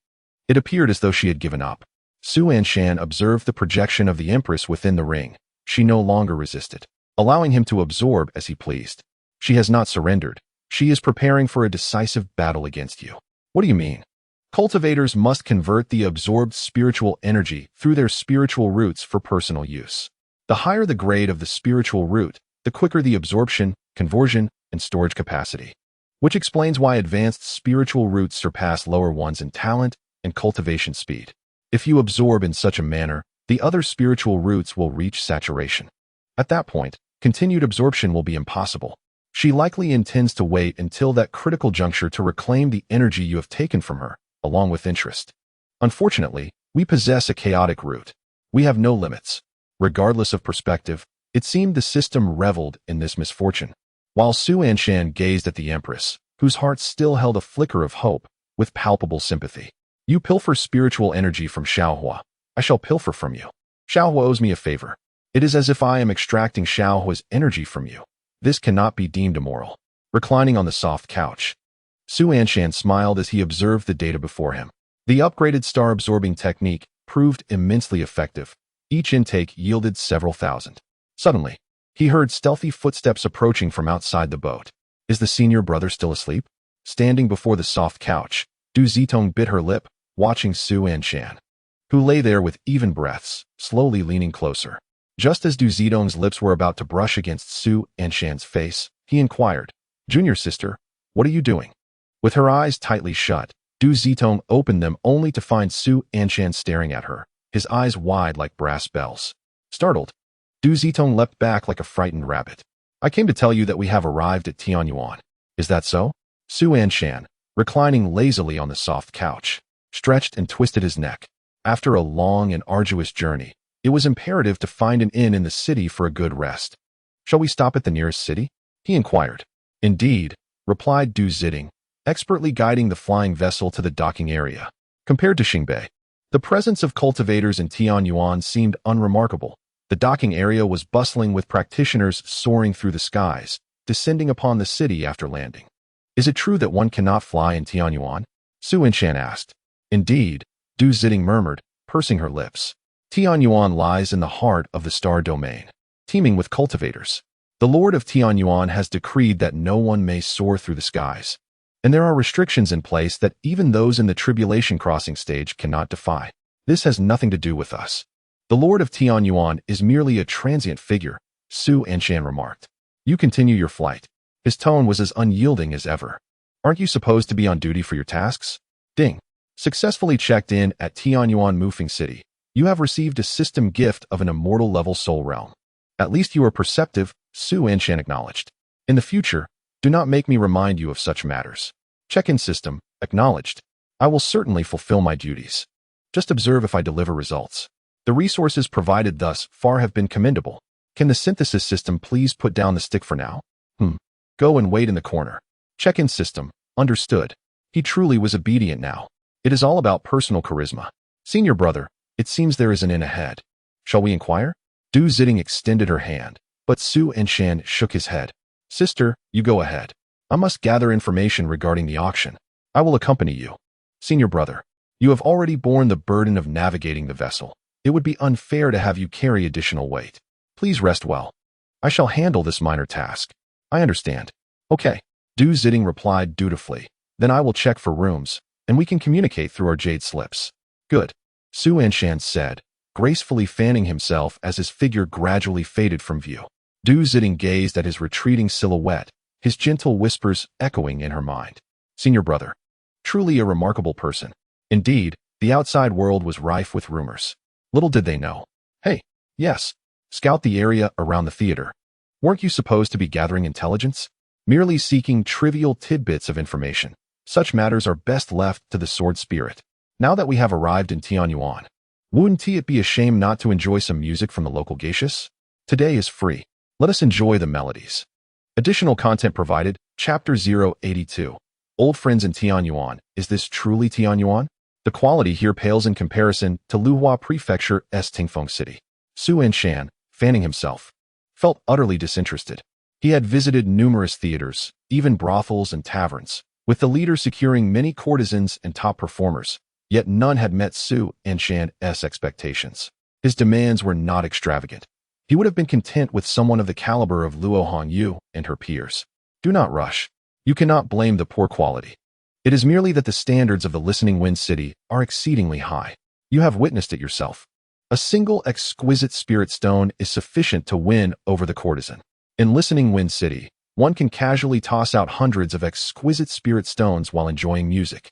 It appeared as though she had given up. Su Anshan observed the projection of the Empress within the ring. She no longer resisted, allowing him to absorb as he pleased. She has not surrendered. She is preparing for a decisive battle against you. What do you mean? Cultivators must convert the absorbed spiritual energy through their spiritual roots for personal use. The higher the grade of the spiritual root, the quicker the absorption, conversion, and storage capacity. Which explains why advanced spiritual roots surpass lower ones in talent and cultivation speed. If you absorb in such a manner, the other spiritual roots will reach saturation. At that point, continued absorption will be impossible. She likely intends to wait until that critical juncture to reclaim the energy you have taken from her, along with interest. Unfortunately, we possess a chaotic root. We have no limits. Regardless of perspective, it seemed the system reveled in this misfortune. While Su Anshan gazed at the Empress, whose heart still held a flicker of hope, with palpable sympathy. You pilfer spiritual energy from Xiaohua. I shall pilfer from you. Xiaohua owes me a favor. It is as if I am extracting Xiaohua's energy from you. This cannot be deemed immoral. Reclining on the soft couch, Su Anshan smiled as he observed the data before him. The upgraded star-absorbing technique proved immensely effective. Each intake yielded several thousand. Suddenly, he heard stealthy footsteps approaching from outside the boat. Is the senior brother still asleep? Standing before the soft couch, Du Zitong bit her lip, watching Su Anshan, who lay there with even breaths, slowly leaning closer. Just as Du Zitong's lips were about to brush against Su Anshan's face, he inquired, "Junior sister, what are you doing?" With her eyes tightly shut, Du Zitong opened them only to find Su Anshan staring at her, his eyes wide like brass bells. Startled, Du Zitong leapt back like a frightened rabbit. "I came to tell you that we have arrived at Tianyuan. Is that so?" Su Anshan, reclining lazily on the soft couch, stretched and twisted his neck. After a long and arduous journey, it was imperative to find an inn in the city for a good rest. "Shall we stop at the nearest city?" he inquired. "Indeed," replied Du Zitong, expertly guiding the flying vessel to the docking area. Compared to Xingbei, the presence of cultivators in Tianyuan seemed unremarkable. The docking area was bustling with practitioners soaring through the skies, descending upon the city after landing. "Is it true that one cannot fly in Tianyuan?" Su Anshan asked. "Indeed," Du Zitong murmured, pursing her lips. "Tianyuan lies in the heart of the star domain, teeming with cultivators. The Lord of Tianyuan has decreed that no one may soar through the skies, and there are restrictions in place that even those in the tribulation crossing stage cannot defy. This has nothing to do with us. The Lord of Tianyuan is merely a transient figure," Su Anshan remarked. "You continue your flight." His tone was as unyielding as ever. "Aren't you supposed to be on duty for your tasks?" Ding. Successfully checked in at Tianyuan Mufeng City. You have received a system gift of an immortal level soul realm. At least you are perceptive, Su Anshan acknowledged. "In the future, do not make me remind you of such matters." Check-in system, acknowledged. "I will certainly fulfill my duties. Just observe if I deliver results. The resources provided thus far have been commendable. Can the synthesis system please put down the stick for now?" Go and wait in the corner." Check-in system, understood. He truly was obedient now. It is all about personal charisma. "Senior brother, it seems there is an inn ahead. Shall we inquire?" Du Zitong extended her hand, but Su Anshan shook his head. "Sister, you go ahead. I must gather information regarding the auction. I will accompany you." "Senior brother, you have already borne the burden of navigating the vessel. It would be unfair to have you carry additional weight. Please rest well. I shall handle this minor task." "I understand." "Okay." Du Zitting replied dutifully. Then I will check for rooms, and we can communicate through our jade slips. Good. Su Anshan said, gracefully fanning himself as his figure gradually faded from view. Du Zitting gazed at his retreating silhouette, his gentle whispers echoing in her mind. Senior brother. Truly a remarkable person. Indeed, the outside world was rife with rumors. Little did they know. Hey, yes. Scout the area around the theater. Weren't you supposed to be gathering intelligence? Merely seeking trivial tidbits of information. Such matters are best left to the sword spirit. Now that we have arrived in Tianyuan, wouldn't it be a shame not to enjoy some music from the local geishas? Today is free. Let us enjoy the melodies. Additional content provided, Chapter 082. Old friends in Tianyuan. Is this truly Tianyuan? The quality here pales in comparison to Luhuazhou Prefecture's Tingfeng City. Su Anshan, fanning himself, felt utterly disinterested. He had visited numerous theaters, even brothels and taverns, with the leader securing many courtesans and top performers, yet none had met Su Anshan's expectations. His demands were not extravagant. He would have been content with someone of the caliber of Luhuazhou and her peers. Do not rush. You cannot blame the poor quality. It is merely that the standards of the Listening Wind City are exceedingly high. You have witnessed it yourself. A single exquisite spirit stone is sufficient to win over the courtesan. In Listening Wind City, one can casually toss out hundreds of exquisite spirit stones while enjoying music.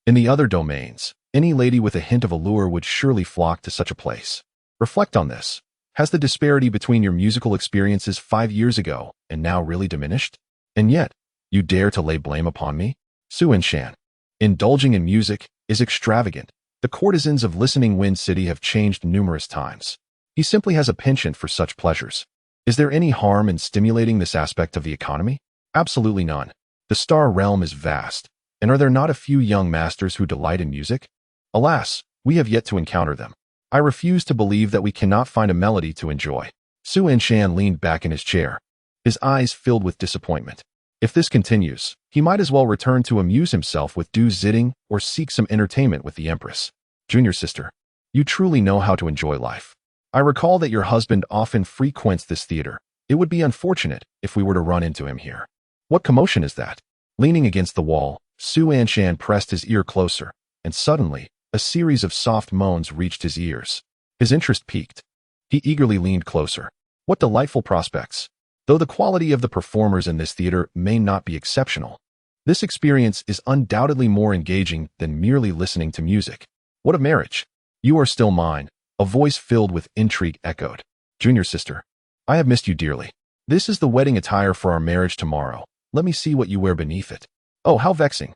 In the other domains, any lady with a hint of allure would surely flock to such a place. Reflect on this. Has the disparity between your musical experiences 5 years ago and now really diminished? And yet, you dare to lay blame upon me? Su Anshan. Indulging in music is extravagant. The courtesans of Listening Wind City have changed numerous times. He simply has a penchant for such pleasures. Is there any harm in stimulating this aspect of the economy? Absolutely none. The star realm is vast, and are there not a few young masters who delight in music? Alas, we have yet to encounter them. I refuse to believe that we cannot find a melody to enjoy. Su Anshan leaned back in his chair, his eyes filled with disappointment. If this continues, he might as well return to amuse himself with Du Zitting or seek some entertainment with the Empress. Junior sister, you truly know how to enjoy life. I recall that your husband often frequents this theater. It would be unfortunate if we were to run into him here. What commotion is that? Leaning against the wall, Su Anshan pressed his ear closer, and suddenly, a series of soft moans reached his ears. His interest piqued. He eagerly leaned closer. What delightful prospects! Though the quality of the performers in this theater may not be exceptional, this experience is undoubtedly more engaging than merely listening to music. What of marriage? You are still mine, a voice filled with intrigue echoed. Junior sister, I have missed you dearly. This is the wedding attire for our marriage tomorrow. Let me see what you wear beneath it. Oh, how vexing.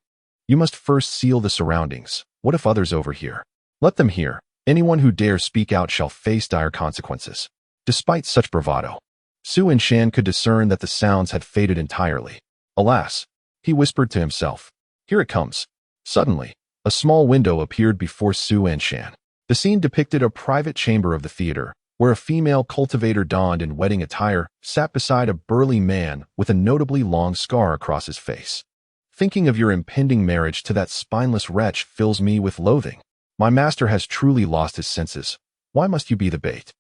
You must first seal the surroundings. What if others overhear? Let them hear. Anyone who dares speak out shall face dire consequences. Despite such bravado, Su Anshan could discern that the sounds had faded entirely. Alas, he whispered to himself. Here it comes. Suddenly, a small window appeared before Su Anshan. The scene depicted a private chamber of the theater, where a female cultivator donned in wedding attire sat beside a burly man with a notably long scar across his face. Thinking of your impending marriage to that spineless wretch fills me with loathing. My master has truly lost his senses. Why must you be the bait?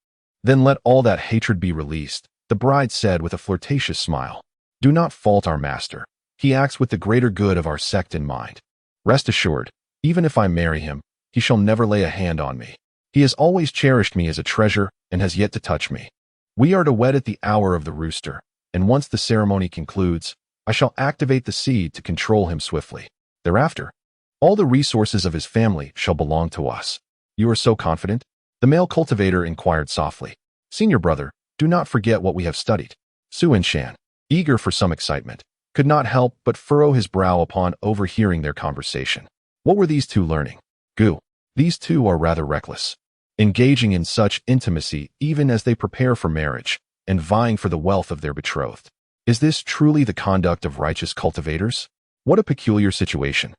Then let all that hatred be released, the bride said with a flirtatious smile. Do not fault our master. He acts with the greater good of our sect in mind. Rest assured, even if I marry him, he shall never lay a hand on me. He has always cherished me as a treasure and has yet to touch me. We are to wed at the hour of the rooster, and once the ceremony concludes, I shall activate the seed to control him swiftly. Thereafter, all the resources of his family shall belong to us. You are so confident? The male cultivator inquired softly. Senior brother, do not forget what we have studied. Su Anshan, eager for some excitement, could not help but furrow his brow upon overhearing their conversation. What were these two learning? Goo. These two are rather reckless, engaging in such intimacy even as they prepare for marriage, and vying for the wealth of their betrothed. Is this truly the conduct of righteous cultivators? What a peculiar situation.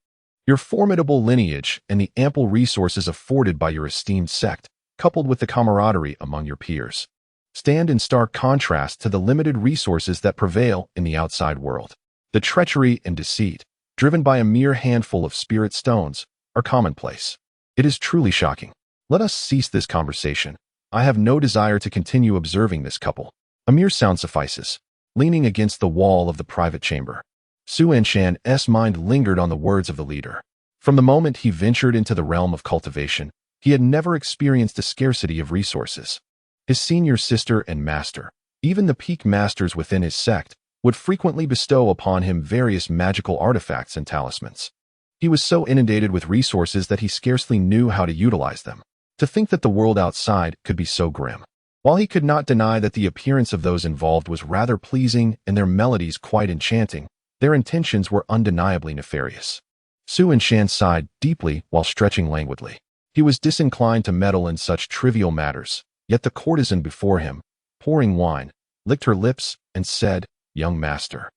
Your formidable lineage and the ample resources afforded by your esteemed sect, coupled with the camaraderie among your peers, stand in stark contrast to the limited resources that prevail in the outside world. The treachery and deceit, driven by a mere handful of spirit stones, are commonplace. It is truly shocking. Let us cease this conversation. I have no desire to continue observing this couple. A mere sound suffices. Leaning against the wall of the private chamber, Su Anshan's mind lingered on the words of the leader. From the moment he ventured into the realm of cultivation, he had never experienced a scarcity of resources. His senior sister and master, even the peak masters within his sect, would frequently bestow upon him various magical artifacts and talismans. He was so inundated with resources that he scarcely knew how to utilize them. To think that the world outside could be so grim. While he could not deny that the appearance of those involved was rather pleasing and their melodies quite enchanting, their intentions were undeniably nefarious. Su Anshan sighed deeply while stretching languidly. He was disinclined to meddle in such trivial matters, yet the courtesan before him, pouring wine, licked her lips and said, "Young master,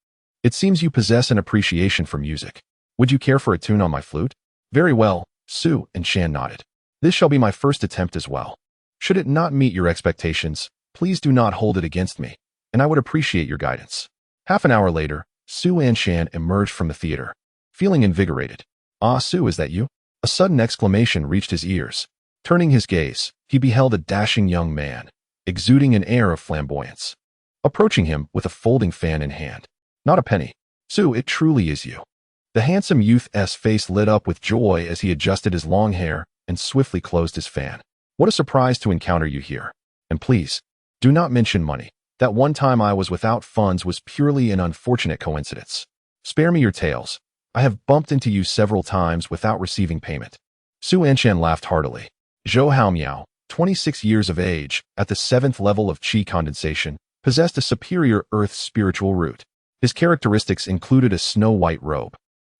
it seems you possess an appreciation for music. Would you care for a tune on my flute?" "Very well," Su Anshan nodded. "This shall be my first attempt as well. Should it not meet your expectations, please do not hold it against me, and I would appreciate your guidance." Half an hour later, Su Anshan emerged from the theater, feeling invigorated. "Ah, Su, is that you?" A sudden exclamation reached his ears. Turning his gaze, he beheld a dashing young man, exuding an air of flamboyance, approaching him with a folding fan in hand. "Not a penny. Su, it truly is you." The handsome youth's face lit up with joy as he adjusted his long hair and swiftly closed his fan. "What a surprise to encounter you here. And please, do not mention money. That one time I was without funds was purely an unfortunate coincidence. Spare me your tales. I have bumped into you several times without receiving payment." Su Anshan laughed heartily. Zhou Haomiao, 26 years of age, at the 7th level of qi condensation, possessed a superior earth spiritual root. His characteristics included a snow-white robe,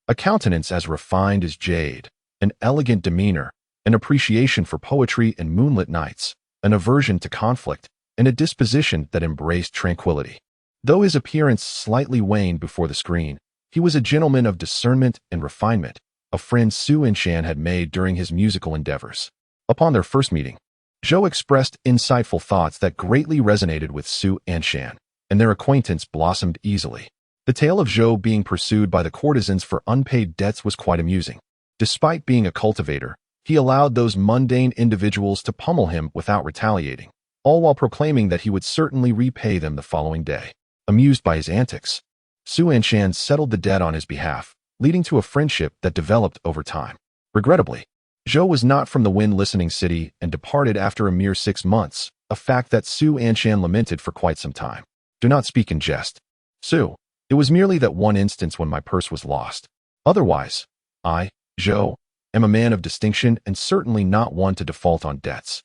a countenance as refined as jade, an elegant demeanor, an appreciation for poetry and moonlit nights, an aversion to conflict, and a disposition that embraced tranquility. Though his appearance slightly waned before the screen, he was a gentleman of discernment and refinement, a friend Su Anshan had made during his musical endeavors. Upon their first meeting, Zhou expressed insightful thoughts that greatly resonated with Su Anshan, and their acquaintance blossomed easily. The tale of Zhou being pursued by the courtesans for unpaid debts was quite amusing. Despite being a cultivator, he allowed those mundane individuals to pummel him without retaliating, all while proclaiming that he would certainly repay them the following day. Amused by his antics, Su Anshan settled the debt on his behalf, leading to a friendship that developed over time. Regrettably, Zhou was not from the wind-listening city and departed after a mere 6 months, a fact that Su Anshan lamented for quite some time. "Do not speak in jest, Su. It was merely that one instance when my purse was lost. Otherwise, I, Zhou, am a man of distinction and certainly not one to default on debts."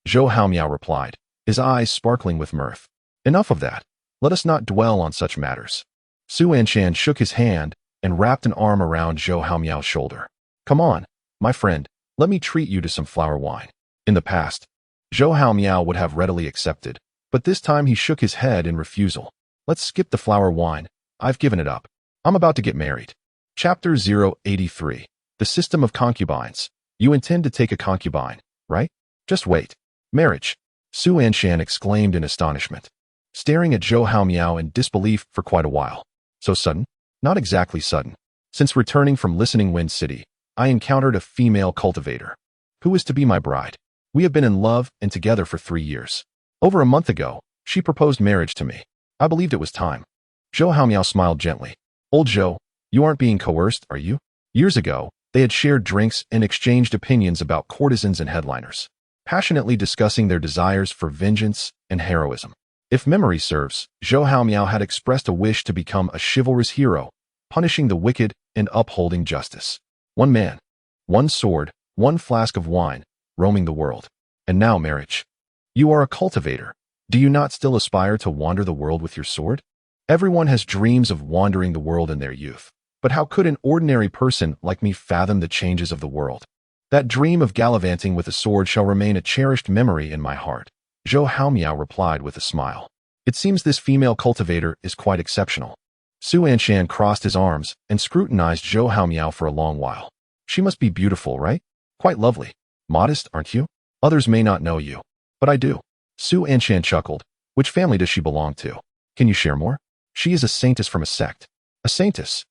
Zhou Haomiao replied, his eyes sparkling with mirth. "Enough of that. Let us not dwell on such matters." Su Anshan shook his hand and wrapped an arm around Zhou Haomiao's shoulder. "Come on, my friend, let me treat you to some flower wine." In the past, Zhou Haomiao would have readily accepted, but this time he shook his head in refusal. "Let's skip the flower wine. I've given it up. I'm about to get married." Chapter 083. The System of Concubines. You intend to take a concubine, right? Just wait. Marriage. Su Anshan exclaimed in astonishment, staring at Zhou Haomiao in disbelief for quite a while. "So sudden?" "Not exactly sudden. Since returning from Listening Wind City, I encountered a female cultivator, who is to be my bride. We have been in love and together for 3 years. Over a month ago, she proposed marriage to me. I believed it was time." Zhou Haomiao smiled gently. "Old Zhou, you aren't being coerced, are you?" Years ago, they had shared drinks and exchanged opinions about courtesans and headliners, passionately discussing their desires for vengeance and heroism. If memory serves, Zhou Haomiao had expressed a wish to become a chivalrous hero, punishing the wicked and upholding justice. One man, one sword, one flask of wine, roaming the world. And now marriage. You are a cultivator. Do you not still aspire to wander the world with your sword? Everyone has dreams of wandering the world in their youth. But how could an ordinary person like me fathom the changes of the world? That dream of gallivanting with a sword shall remain a cherished memory in my heart." Zhou Haomiao replied with a smile. "It seems this female cultivator is quite exceptional." Su Anshan crossed his arms and scrutinized Zhou Haomiao for a long while. "She must be beautiful, right? Quite lovely. Modest, aren't you? Others may not know you, but I do." Su Anshan chuckled. "Which family does she belong to? Can you share more?" "She is a saintess from a sect." "A saintess?"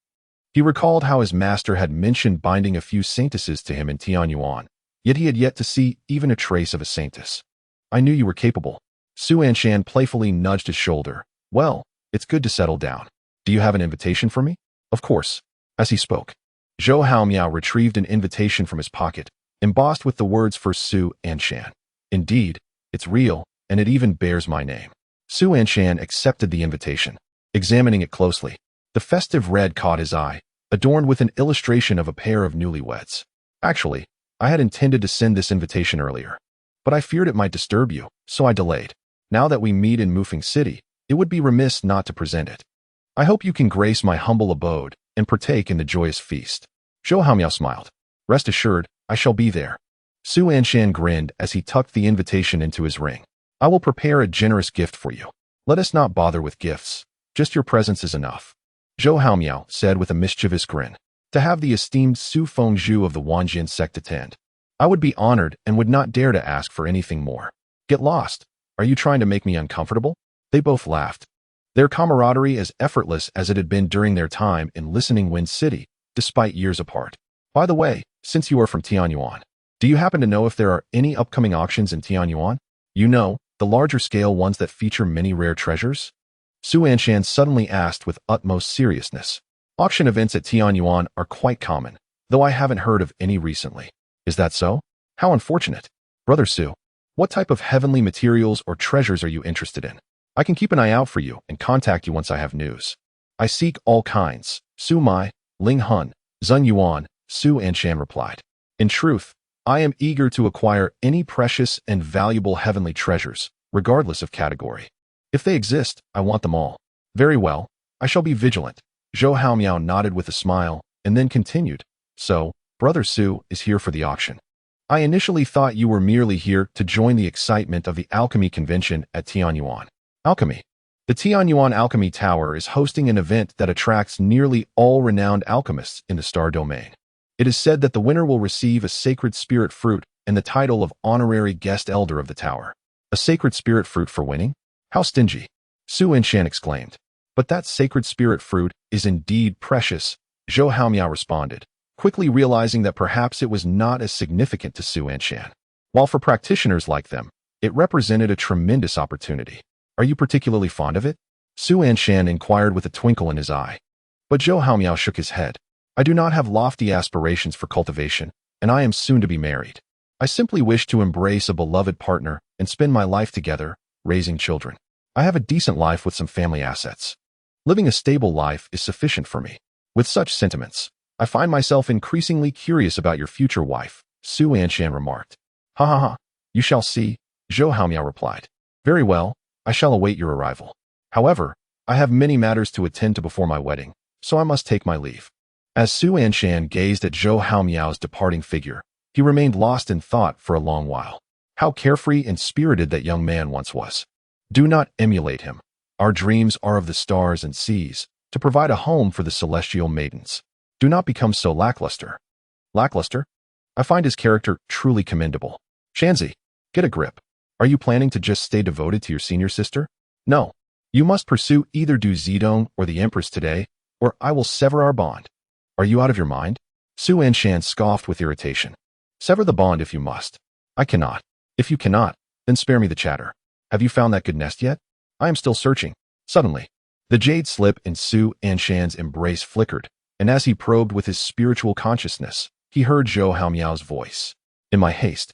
He recalled how his master had mentioned binding a few saintesses to him in Tianyuan, yet he had yet to see even a trace of a saintess. "I knew you were capable." Su Anshan playfully nudged his shoulder. "Well, it's good to settle down. Do you have an invitation for me?" Of course. As he spoke, Zhou Haomiao retrieved an invitation from his pocket, embossed with the words for Su Anshan. Indeed, it's real, and it even bears my name. Su Anshan accepted the invitation, examining it closely. The festive red caught his eye, adorned with an illustration of a pair of newlyweds. Actually, I had intended to send this invitation earlier, but I feared it might disturb you, so I delayed. Now that we meet in Mufeng City, it would be remiss not to present it. I hope you can grace my humble abode and partake in the joyous feast. Zhou Haomiao smiled. Rest assured, I shall be there. Su Anshan grinned as he tucked the invitation into his ring. I will prepare a generous gift for you. Let us not bother with gifts. Just your presence is enough. Zhou Haomiao said with a mischievous grin. To have the esteemed Su Fengzhu of the Wanjian sect attend. I would be honored and would not dare to ask for anything more. Get lost. Are you trying to make me uncomfortable? They both laughed. Their camaraderie as effortless as it had been during their time in Listening Wind City, despite years apart. By the way, since you are from Tianyuan, do you happen to know if there are any upcoming auctions in Tianyuan? You know, the larger-scale ones that feature many rare treasures? Su Anshan suddenly asked with utmost seriousness. Auction events at Tianyuan are quite common, though I haven't heard of any recently. Is that so? How unfortunate. Brother Su, what type of heavenly materials or treasures are you interested in? I can keep an eye out for you and contact you once I have news. I seek all kinds. Su Mai, Ling Hun, Zun Yuan, Su Anshan replied. In truth, I am eager to acquire any precious and valuable heavenly treasures, regardless of category. If they exist, I want them all. Very well, I shall be vigilant. Zhou Haomiao nodded with a smile, and then continued. So, Brother Su is here for the auction. I initially thought you were merely here to join the excitement of the alchemy convention at Tianyuan. Alchemy. The Tianyuan Alchemy Tower is hosting an event that attracts nearly all renowned alchemists in the star domain. It is said that the winner will receive a sacred spirit fruit and the title of honorary guest elder of the tower. A sacred spirit fruit for winning? How stingy! Su Anshan exclaimed. But that sacred spirit fruit is indeed precious, Zhou Haomiao responded, quickly realizing that perhaps it was not as significant to Su Anshan. While for practitioners like them, it represented a tremendous opportunity. Are you particularly fond of it? Su Anshan inquired with a twinkle in his eye. But Zhou Haomiao shook his head. I do not have lofty aspirations for cultivation, and I am soon to be married. I simply wish to embrace a beloved partner and spend my life together, raising children. I have a decent life with some family assets. Living a stable life is sufficient for me. With such sentiments, I find myself increasingly curious about your future wife, Su Anshan remarked. Ha ha ha, you shall see, Zhou Haomiao replied. Very well, I shall await your arrival. However, I have many matters to attend to before my wedding, so I must take my leave. As Su Anshan gazed at Zhou Haomiao's departing figure, he remained lost in thought for a long while. How carefree and spirited that young man once was. Do not emulate him. Our dreams are of the stars and seas, to provide a home for the celestial maidens. Do not become so lackluster. Lackluster? I find his character truly commendable. Shanzi, get a grip. Are you planning to just stay devoted to your senior sister? No. You must pursue either Du Zedong or the Empress today, or I will sever our bond. Are you out of your mind? Su Anshan scoffed with irritation. Sever the bond if you must. I cannot. If you cannot, then spare me the chatter. Have you found that good nest yet? I am still searching. Suddenly, the jade slip in Su Anshan's embrace flickered, and as he probed with his spiritual consciousness, he heard Zhou Haomiao's voice. In my haste,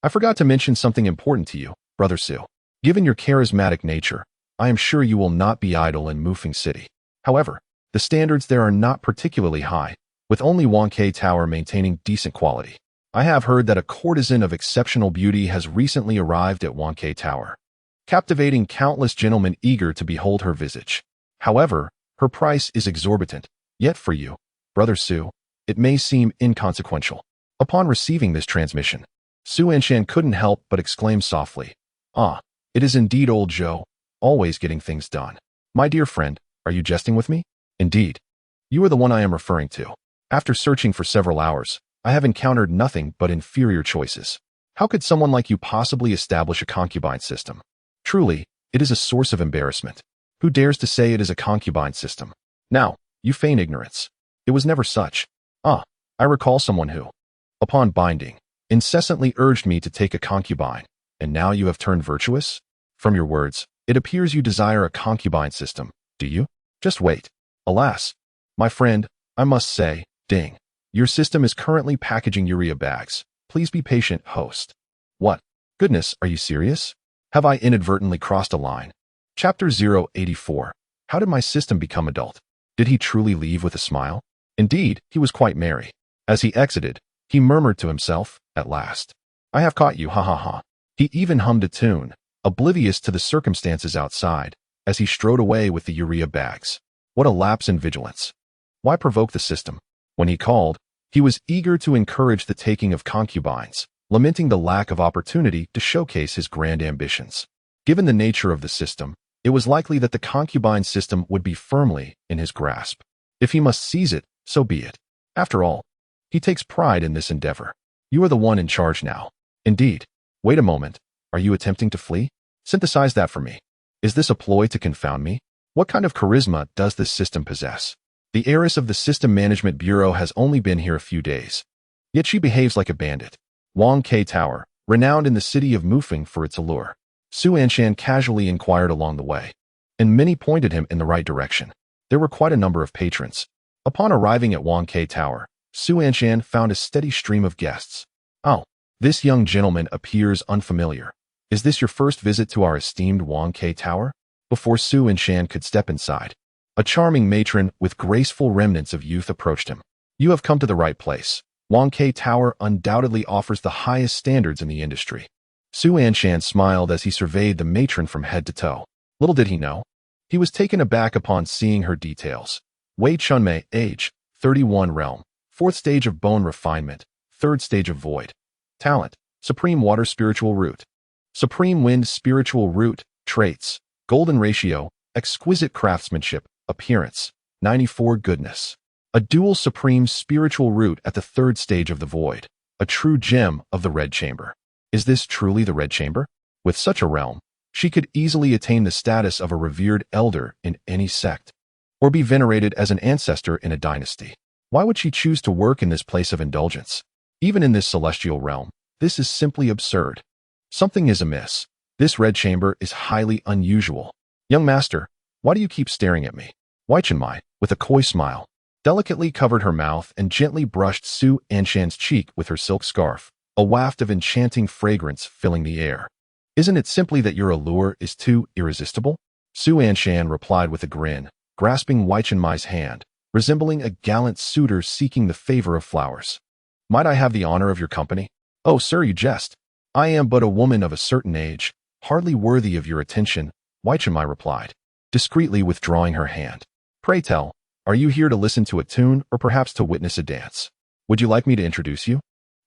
I forgot to mention something important to you, Brother Su. Given your charismatic nature, I am sure you will not be idle in Mufeng City. However, the standards there are not particularly high, with only Wanke Tower maintaining decent quality. I have heard that a courtesan of exceptional beauty has recently arrived at Wanke Tower, captivating countless gentlemen eager to behold her visage. However, her price is exorbitant, yet for you, Brother Su, it may seem inconsequential. Upon receiving this transmission, Su Anshan couldn't help but exclaim softly, Ah, it is indeed old Zhou, always getting things done. My dear friend, are you jesting with me? Indeed. You are the one I am referring to. After searching for several hours, I have encountered nothing but inferior choices. How could someone like you possibly establish a concubine system? Truly, it is a source of embarrassment. Who dares to say it is a concubine system? Now, you feign ignorance. It was never such. Ah, I recall someone who, upon binding, incessantly urged me to take a concubine, and now you have turned virtuous? From your words, it appears you desire a concubine system, do you? Just wait. Alas, My friend, I must say, ding. Your system is currently packaging urea bags. Please be patient, host. What? Goodness, are you serious? Have I inadvertently crossed a line? Chapter 084. How did my system become adult? Did he truly leave with a smile? Indeed, he was quite merry. As he exited, he murmured to himself, at last. I have caught you, ha ha ha. He even hummed a tune, oblivious to the circumstances outside, as he strode away with the urea bags. What a lapse in vigilance. Why provoke the system? When he called, he was eager to encourage the taking of concubines, lamenting the lack of opportunity to showcase his grand ambitions. Given the nature of the system, it was likely that the concubine system would be firmly in his grasp. If he must seize it, so be it. After all, he takes pride in this endeavor. You are the one in charge now. Indeed. Wait a moment. Are you attempting to flee? Synthesize that for me. Is this a ploy to confound me? What kind of charisma does this system possess? The heiress of the System Management Bureau has only been here a few days. Yet she behaves like a bandit. Wang Ke Tower, renowned in the city of Mufeng for its allure. Su Anshan casually inquired along the way, and many pointed him in the right direction. There were quite a number of patrons. Upon arriving at Wang Ke Tower, Su Anshan found a steady stream of guests. Oh, this young gentleman appears unfamiliar. Is this your first visit to our esteemed Wang Ke Tower? Before Su Anshan could step inside, a charming matron with graceful remnants of youth approached him. You have come to the right place. Wang Ke Tower undoubtedly offers the highest standards in the industry. Su Anshan smiled as he surveyed the matron from head to toe. Little did he know, he was taken aback upon seeing her details. Wei Chunmei, age, 31, realm, 4th stage of bone refinement, 3rd stage of void. Talent, supreme water spiritual root. Supreme wind spiritual root, traits, golden ratio, exquisite craftsmanship, appearance, 94 goodness. A dual supreme spiritual root at the 3rd stage of the void, a true gem of the red chamber. Is this truly the red chamber? With such a realm, she could easily attain the status of a revered elder in any sect, or be venerated as an ancestor in a dynasty. Why would she choose to work in this place of indulgence? Even in this celestial realm, this is simply absurd. Something is amiss. This red chamber is highly unusual. Young master, why do you keep staring at me? Wei Chunmei, with a coy smile, delicately covered her mouth and gently brushed Su Anshan's cheek with her silk scarf, a waft of enchanting fragrance filling the air. Isn't it simply that your allure is too irresistible? Su Anshan replied with a grin, grasping Wei Chunmei's hand, resembling a gallant suitor seeking the favor of flowers. Might I have the honor of your company? Oh, sir, you jest. I am but a woman of a certain age, hardly worthy of your attention, Wei Chunmei replied, discreetly withdrawing her hand. Pray tell, are you here to listen to a tune or perhaps to witness a dance? Would you like me to introduce you?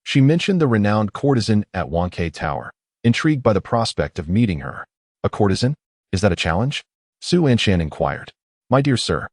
She mentioned the renowned courtesan at Wang Ke Tower, intrigued by the prospect of meeting her. A courtesan? Is that a challenge? Su Anshan inquired. My dear sir,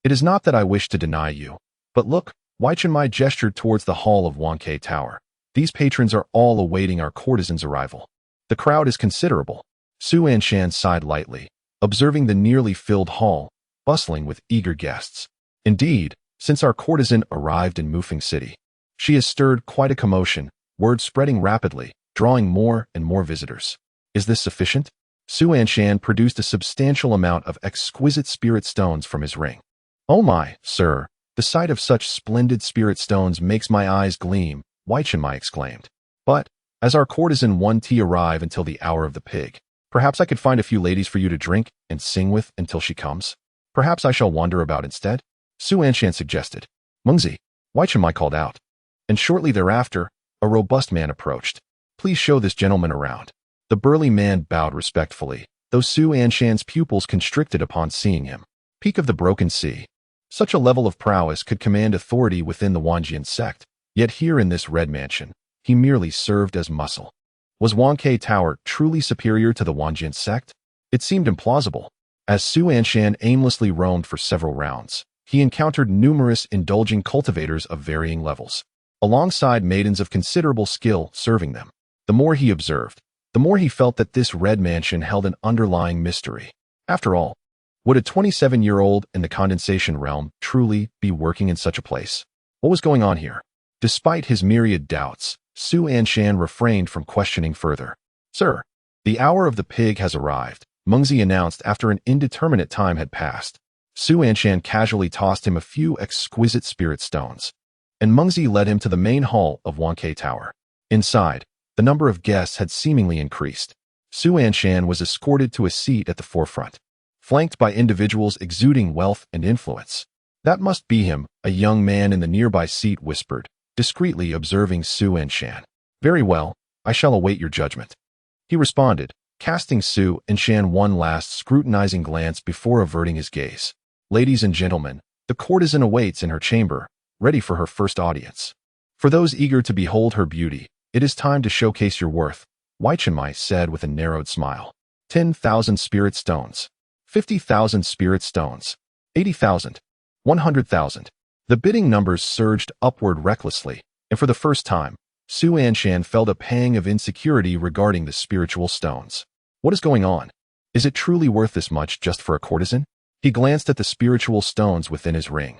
it is not that I wish to deny you, but look, Wei Chunmei gestured towards the hall of Wang Ke Tower. These patrons are all awaiting our courtesan's arrival. The crowd is considerable. Su Anshan sighed lightly, observing the nearly filled hall, bustling with eager guests. Indeed, since our courtesan arrived in Mufeng City, she has stirred quite a commotion, word spreading rapidly, drawing more and more visitors. Is this sufficient? Su Anshan produced a substantial amount of exquisite spirit stones from his ring. Oh my, sir, the sight of such splendid spirit stones makes my eyes gleam, Wei Chunmei exclaimed. But, as our courtesan won't arrive until the hour of the pig, perhaps I could find a few ladies for you to drink and sing with until she comes. Perhaps I shall wander about instead? Su Anshan suggested. Mengzi, Wei Chunmei called out. And shortly thereafter, a robust man approached. Please show this gentleman around. The burly man bowed respectfully, though Su Anshan's pupils constricted upon seeing him. Peak of the Broken Sea. Such a level of prowess could command authority within the Wanjian sect, yet here in this red mansion, he merely served as muscle. Was Wang Ke Tower truly superior to the Wanjian sect? It seemed implausible. As Su Anshan aimlessly roamed for several rounds, he encountered numerous indulging cultivators of varying levels, alongside maidens of considerable skill serving them. The more he observed, the more he felt that this red mansion held an underlying mystery. After all, would a 27-year-old in the condensation realm truly be working in such a place? What was going on here? Despite his myriad doubts, Su Anshan refrained from questioning further. Sir, the hour of the pig has arrived, Mengzi announced after an indeterminate time had passed. Su Anshan casually tossed him a few exquisite spirit stones, and Mengzi led him to the main hall of Wanke Tower. Inside, the number of guests had seemingly increased. Su Anshan was escorted to a seat at the forefront, flanked by individuals exuding wealth and influence. That must be him, a young man in the nearby seat whispered, discreetly observing Su Anshan. Very well, I shall await your judgment. He responded, casting Su Anshan one last scrutinizing glance before averting his gaze. Ladies and gentlemen, the courtesan awaits in her chamber, ready for her first audience. For those eager to behold her beauty, it is time to showcase your worth, Weichenmai said with a narrowed smile. 10,000 spirit stones. 50,000 spirit stones. 80,000. 100,000. The bidding numbers surged upward recklessly, and for the first time, Su Anshan felt a pang of insecurity regarding the spiritual stones. What is going on? Is it truly worth this much just for a courtesan? He glanced at the spiritual stones within his ring.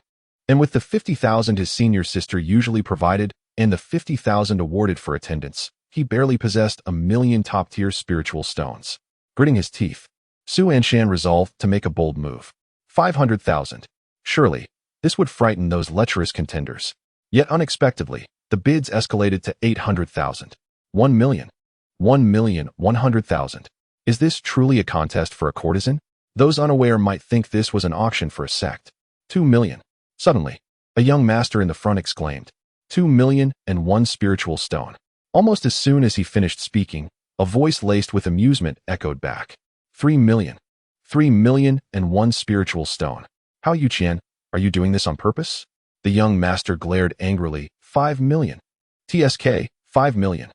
And with the 50,000 his senior sister usually provided, and the 50,000 awarded for attendance, he barely possessed 1,000,000 top-tier spiritual stones. Gritting his teeth, Su Anshan resolved to make a bold move. 500,000. Surely, this would frighten those lecherous contenders. Yet unexpectedly, the bids escalated to 800,000. 1,000,000. 1,100,000. Is this truly a contest for a courtesan? Those unaware might think this was an auction for a sect. 2,000,000. Suddenly, a young master in the front exclaimed, 2,000,001 spiritual stone. Almost as soon as he finished speaking, a voice laced with amusement echoed back. 3,000,000. 3,000,001 spiritual stone. How Yuqian, are you doing this on purpose? The young master glared angrily. 5,000,000. TSK, 5,000,000.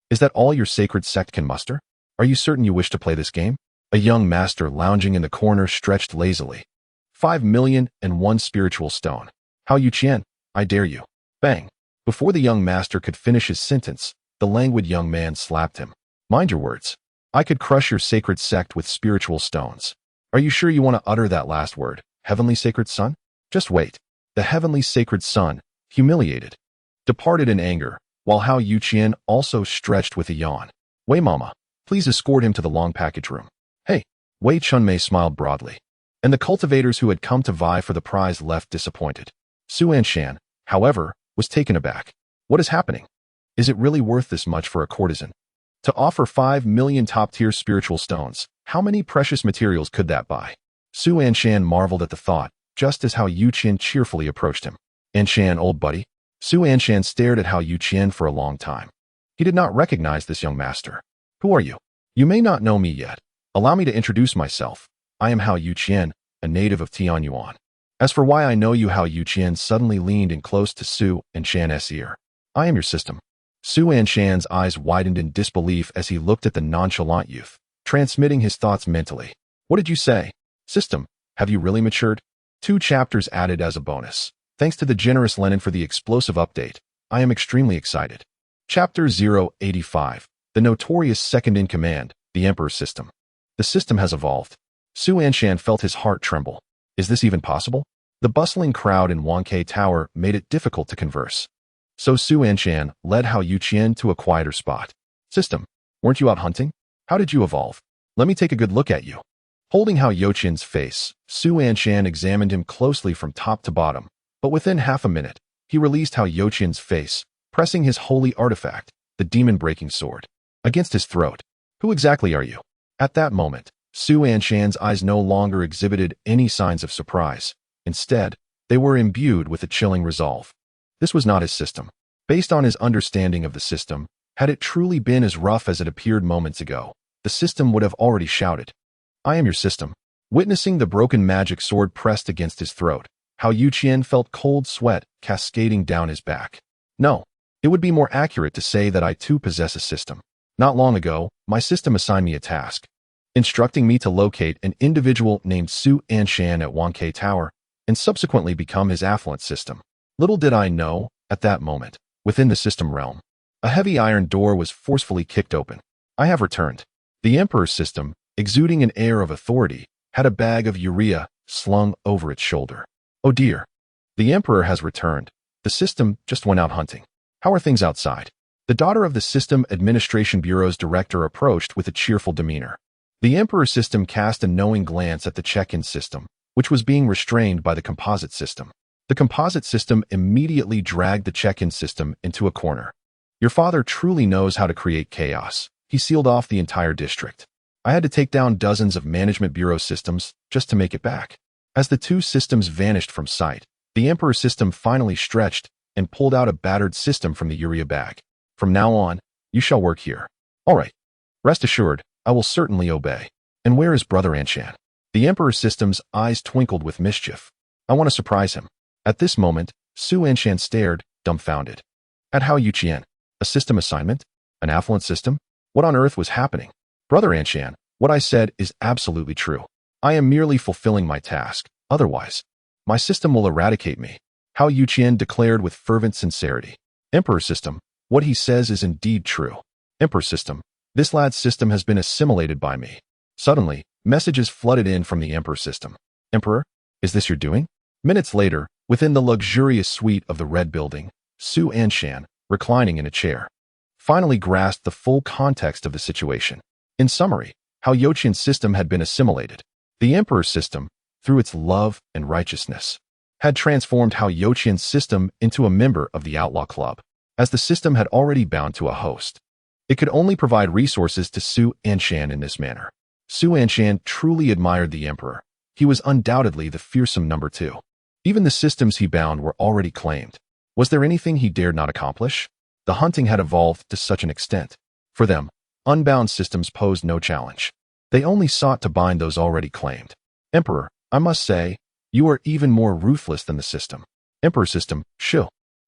Is that all your sacred sect can muster? Are you certain you wish to play this game? A young master lounging in the corner stretched lazily. 5,000,001 spiritual stone. How Yuqian, I dare you. Bang. Before the young master could finish his sentence, the languid young man slapped him. Mind your words. I could crush your sacred sect with spiritual stones. Are you sure you want to utter that last word, heavenly sacred son? Just wait. The heavenly sacred son, humiliated, departed in anger, while Hao Yuqian also stretched with a yawn. Wei Mama, please escort him to the long package room. Hey, Wei Chunmei smiled broadly, and the cultivators who had come to vie for the prize left disappointed. Su Anshan, however, was taken aback. What is happening? Is it really worth this much for a courtesan? To offer 5,000,000 top-tier spiritual stones, how many precious materials could that buy? Su Anshan marveled at the thought, just as Hao Yuqian cheerfully approached him. Anshan, old buddy. Su Anshan stared at Hao Yuqian for a long time. He did not recognize this young master. Who are you? You may not know me yet. Allow me to introduce myself. I am Hao Yuqian, a native of Tianyuan. As for why I know you, Hao Yuqian suddenly leaned in close to Su Anshan's ear. I am your system. Su Anshan's eyes widened in disbelief as he looked at the nonchalant youth, transmitting his thoughts mentally. What did you say? System, have you really matured? 2 chapters added as a bonus. Thanks to the generous Lenin for the explosive update. I am extremely excited. Chapter 085. The notorious second-in-command, the Emperor system. The system has evolved. Su Anshan felt his heart tremble. Is this even possible? The bustling crowd in Wanke Tower made it difficult to converse. So Su Anshan led Hao Yuqian to a quieter spot. System, weren't you out hunting? How did you evolve? Let me take a good look at you. Holding Hao Yuqian's face, Su Anshan examined him closely from top to bottom, but within half a minute, he released Hao Yuqian's face, pressing his holy artifact, the demon-breaking sword, against his throat. Who exactly are you? At that moment, Su Anshan's eyes no longer exhibited any signs of surprise. Instead, they were imbued with a chilling resolve. This was not his system. Based on his understanding of the system, had it truly been as rough as it appeared moments ago, the system would have already shouted, I am your system. Witnessing the broken magic sword pressed against his throat, Hao Yuqian felt cold sweat cascading down his back. No, it would be more accurate to say that I too possess a system. Not long ago, my system assigned me a task, instructing me to locate an individual named Su Anshan at Wanke Tower and subsequently become his affluent system. Little did I know, at that moment, within the system realm, a heavy iron door was forcefully kicked open. I have returned. The Emperor's system, exuding an air of authority, had a bag of urea slung over its shoulder. Oh dear. The Emperor has returned. The system just went out hunting. How are things outside? The daughter of the System Administration Bureau's director approached with a cheerful demeanor. The Emperor's system cast a knowing glance at the check-in system, which was being restrained by the composite system. The composite system immediately dragged the check-in system into a corner. Your father truly knows how to create chaos. He sealed off the entire district. I had to take down dozens of management bureau systems just to make it back. As the two systems vanished from sight, the Emperor system finally stretched and pulled out a battered system from the urea bag. From now on, you shall work here. All right. Rest assured, I will certainly obey. And where is Brother Anshan? The Emperor system's eyes twinkled with mischief. I want to surprise him. At this moment, Su Anshan stared, dumbfounded. At Hao Yuqian, a system assignment? An affluent system? What on earth was happening? Brother Anshan, what I said is absolutely true. I am merely fulfilling my task. Otherwise, my system will eradicate me. Hao Yuqian declared with fervent sincerity. Emperor system, what he says is indeed true. Emperor system, this lad's system has been assimilated by me. Suddenly, messages flooded in from the Emperor system. Emperor, is this your doing? Minutes later, within the luxurious suite of the Red Building, Su Anshan, reclining in a chair, finally grasped the full context of the situation. In summary, Hao Yuqian's system had been assimilated. The Emperor's system, through its love and righteousness, had transformed Hao Yuqian's system into a member of the Outlaw Club. As the system had already bound to a host, it could only provide resources to Su Anshan in this manner. Su Anshan truly admired the Emperor. He was undoubtedly the fearsome number 2. Even the systems he bound were already claimed. Was there anything he dared not accomplish? The hunting had evolved to such an extent. For them, unbound systems posed no challenge. They only sought to bind those already claimed. Emperor, I must say, you are even more ruthless than the system. Emperor system, shoo.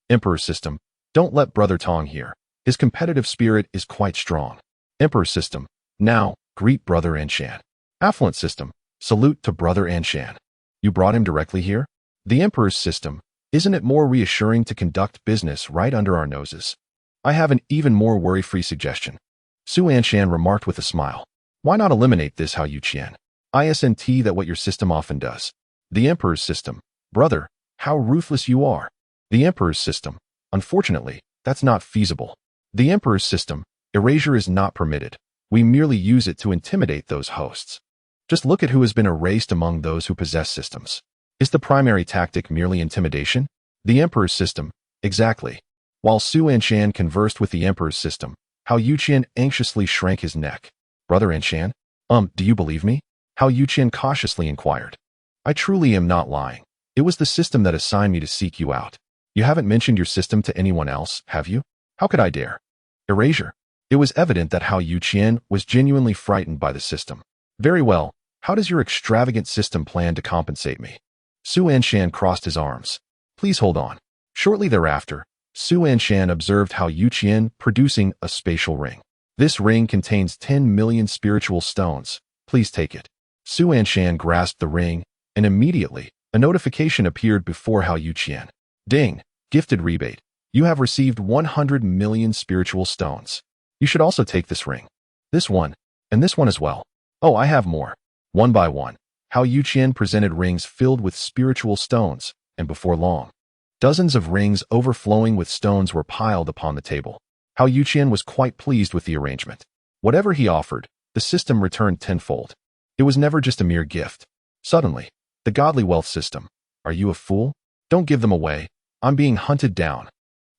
Emperor system, don't let Brother Tong hear. His competitive spirit is quite strong. Emperor system, now, greet Brother Anshan. Affluent system, salute to Brother Anshan. You brought him directly here? The Emperor's system, isn't it more reassuring to conduct business right under our noses? I have an even more worry-free suggestion. Su Anshan remarked with a smile. Why not eliminate this Hao Yuqian? ISNT that what your system often does. The Emperor's system, brother, how ruthless you are. The Emperor's system, unfortunately, that's not feasible. The Emperor's system, erasure is not permitted. We merely use it to intimidate those hosts. Just look at who has been erased among those who possess systems. Is the primary tactic merely intimidation? The Emperor's system, exactly. While Su Anshan conversed with the Emperor's system, Hao Yuqian anxiously shrank his neck. Brother Anshan, do you believe me? Hao Yuqian cautiously inquired. I truly am not lying. It was the system that assigned me to seek you out. You haven't mentioned your system to anyone else, have you? How could I dare? Erasure. It was evident that Hao Yuqian was genuinely frightened by the system. Very well, how does your extravagant system plan to compensate me? Su Anshan crossed his arms. Please hold on. Shortly thereafter, Su Anshan observed Hao Yuqian producing a spatial ring. This ring contains 10 million spiritual stones. Please take it. Su Anshan grasped the ring, and immediately, a notification appeared before Hao Yuqian. Ding! Gifted rebate. You have received 100 million spiritual stones. You should also take this ring. This one, and this one as well. Oh, I have more. One by one, Hao Yuqian presented rings filled with spiritual stones, and before long, dozens of rings overflowing with stones were piled upon the table. Hao Yuqian was quite pleased with the arrangement. Whatever he offered, the system returned tenfold. It was never just a mere gift. Suddenly, the godly wealth system. Are you a fool? Don't give them away. I'm being hunted down.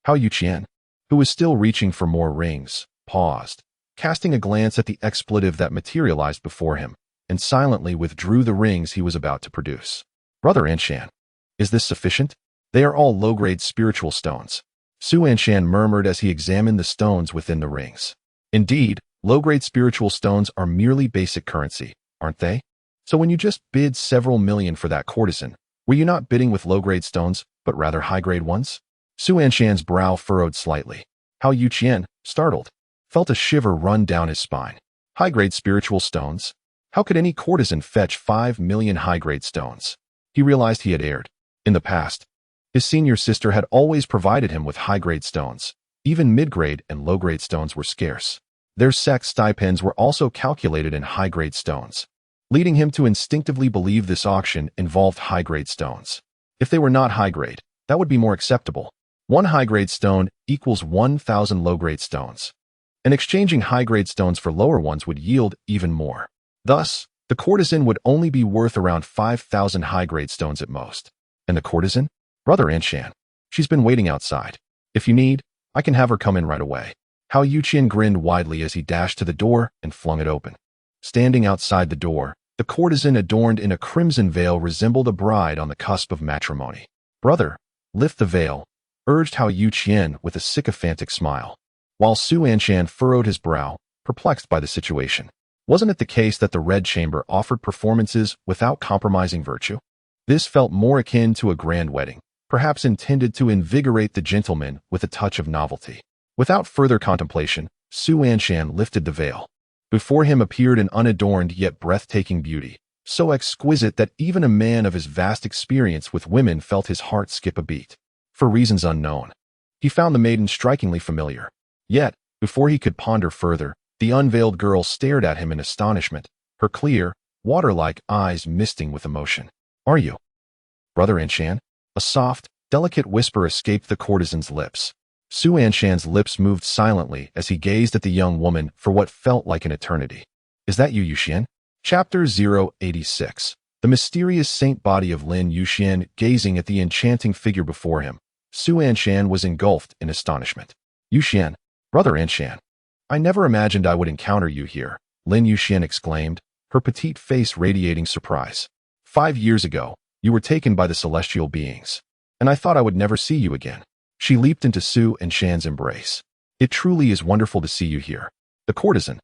Hao Yuqian, who was still reaching for more rings, paused, casting a glance at the expletive that materialized before him, and silently withdrew the rings he was about to produce. Brother Anshan, is this sufficient? They are all low-grade spiritual stones. Su Anshan murmured as he examined the stones within the rings. Indeed, low-grade spiritual stones are merely basic currency, aren't they? So when you just bid several million for that courtesan, were you not bidding with low-grade stones, but rather high-grade ones? Su Anshan's brow furrowed slightly. Hao Yuqian, startled, felt a shiver run down his spine. High-grade spiritual stones? How could any courtesan fetch 5 million high-grade stones? He realized he had erred. In the past, his senior sister had always provided him with high-grade stones. Even mid-grade and low-grade stones were scarce. Their sex stipends were also calculated in high-grade stones, leading him to instinctively believe this auction involved high-grade stones. If they were not high-grade, that would be more acceptable. One high-grade stone equals 1,000 low-grade stones, and exchanging high-grade stones for lower ones would yield even more. Thus, The courtesan would only be worth around 5,000 high-grade stones at most. And the courtesan? Brother Anshan. She's been waiting outside. If you need, I can have her come in right away. Hao Yuqian grinned widely as he dashed to the door and flung it open. Standing outside the door, the courtesan adorned in a crimson veil resembled a bride on the cusp of matrimony. Brother, lift the veil, urged Hao Yuqian with a sycophantic smile, while Su Anshan furrowed his brow, perplexed by the situation. Wasn't it the case that the Red Chamber offered performances without compromising virtue? This felt more akin to a grand wedding, perhaps intended to invigorate the gentleman with a touch of novelty. Without further contemplation, Su Anshan lifted the veil. Before him appeared an unadorned yet breathtaking beauty, so exquisite that even a man of his vast experience with women felt his heart skip a beat. For reasons unknown, he found the maiden strikingly familiar. Yet, before he could ponder further, the unveiled girl stared at him in astonishment, her clear, water-like eyes misting with emotion. Are you? Brother Anshan? A soft, delicate whisper escaped the courtesan's lips. Su Anshan's lips moved silently as he gazed at the young woman for what felt like an eternity. Is that you, Yuxian? Chapter 086. The mysterious saint body of Lin Yuxian gazing at the enchanting figure before him. Su Anshan was engulfed in astonishment. Yuxian, Brother Anshan. I never imagined I would encounter you here, Lin Yuxian exclaimed, her petite face radiating surprise. 5 years ago, you were taken by the celestial beings, and I thought I would never see you again. She leaped into Su Anshan's embrace. It truly is wonderful to see you here. The courtesan,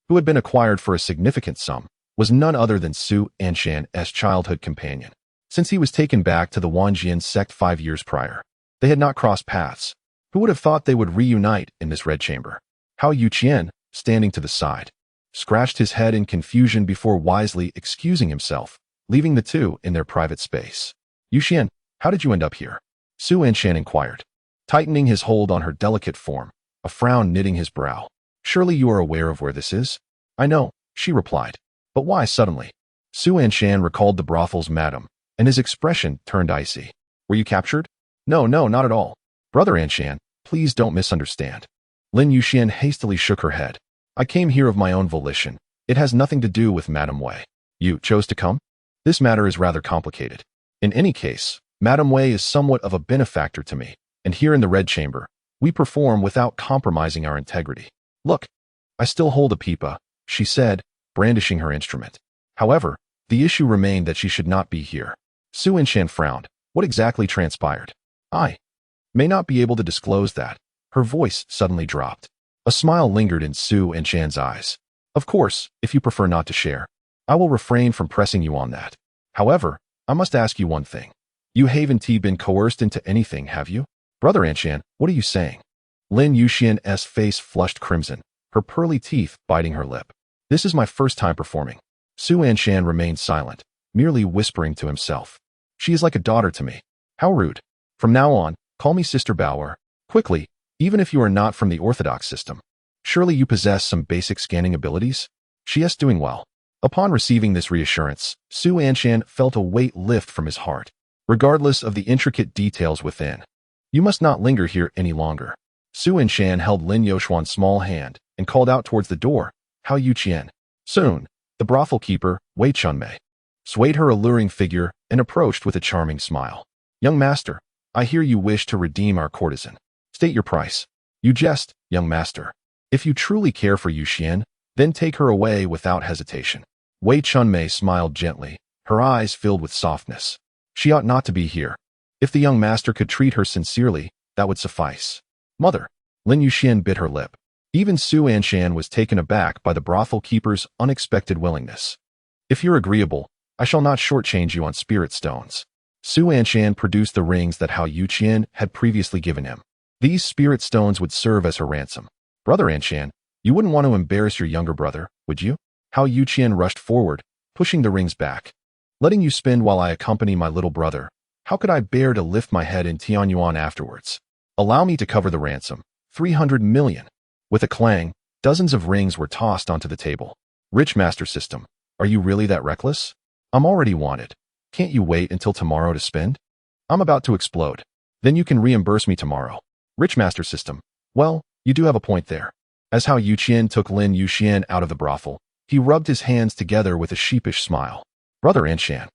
who had been acquired for a significant sum, was none other than Su Anshan's childhood companion. Since he was taken back to the Wanjian sect 5 years prior, they had not crossed paths. Who would have thought they would reunite in this red chamber? Hao Yuqian, standing to the side, scratched his head in confusion before wisely excusing himself, leaving the two in their private space. Yuxian, how did you end up here? Su Anshan inquired, tightening his hold on her delicate form, a frown knitting his brow. Surely you are aware of where this is? I know, she replied. But why suddenly? Su Anshan recalled the brothel's madam, and his expression turned icy. Were you captured? No, not at all. Brother Anshan, please don't misunderstand. Lin Yuxian hastily shook her head. I came here of my own volition. It has nothing to do with Madame Wei. You chose to come? This matter is rather complicated. In any case, Madame Wei is somewhat of a benefactor to me, and here in the Red Chamber, we perform without compromising our integrity. Look, I still hold a pipa, she said, brandishing her instrument. However, the issue remained that she should not be here. Su Anshan frowned. What exactly transpired? I may not be able to disclose that. Her voice suddenly dropped. A smile lingered in Su Anshan's eyes. Of course, if you prefer not to share, I will refrain from pressing you on that. However, I must ask you one thing. You haven't been coerced into anything, have you? Brother Anshan, what are you saying? Lin Yuxian's face flushed crimson, her pearly teeth biting her lip. This is my first time performing. Su Anshan remained silent, merely whispering to himself. She is like a daughter to me. How rude. From now on, call me Sister Bauer. Quickly, even if you are not from the orthodox system. Surely you possess some basic scanning abilities? She is doing well. Upon receiving this reassurance, Su Anshan felt a weight lift from his heart, regardless of the intricate details within. You must not linger here any longer. Su Anshan held Lin Yoshuan's small hand and called out towards the door, Hao Yuqian. Soon, the brothel keeper, Wei Chunmei, swayed her alluring figure and approached with a charming smile. Young master, I hear you wish to redeem our courtesan. State your price. You jest, young master. If you truly care for Yuxian, then take her away without hesitation. Wei Chunmei smiled gently, her eyes filled with softness. She ought not to be here. If the young master could treat her sincerely, that would suffice. Mother, Lin Yuxian bit her lip. Even Su Anshan was taken aback by the brothel keeper's unexpected willingness. If you're agreeable, I shall not shortchange you on spirit stones. Su Anshan produced the rings that Hao Yuqian had previously given him. These spirit stones would serve as her ransom. Brother Anshan, you wouldn't want to embarrass your younger brother, would you? Hao Yuqian rushed forward, pushing the rings back. Letting you spend while I accompany my little brother. How could I bear to lift my head in Tianyuan afterwards? Allow me to cover the ransom. 300 million. With a clang, dozens of rings were tossed onto the table. Rich master system, are you really that reckless? I'm already wanted. Can't you wait until tomorrow to spend? I'm about to explode. Then you can reimburse me tomorrow. Rich master system. Well, you do have a point there. As Hao Yuqian took Lin Yuxian out of the brothel, He rubbed his hands together with a sheepish smile. Brother Anshan,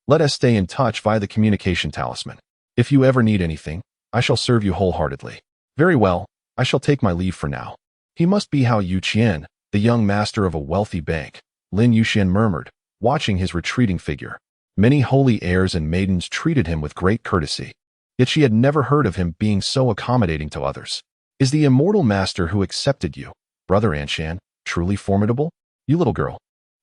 let us stay in touch via the communication talisman. If you ever need anything, I shall serve you wholeheartedly. Very well, I shall take my leave for now. He must be Hao Yuqian, the young master of a wealthy bank, Lin Yuxian murmured, watching his retreating figure. Many holy heirs and maidens treated him with great courtesy, yet she had never heard of him being so accommodating to others. Is the immortal master who accepted you, Brother Anshan, truly formidable? You little girl,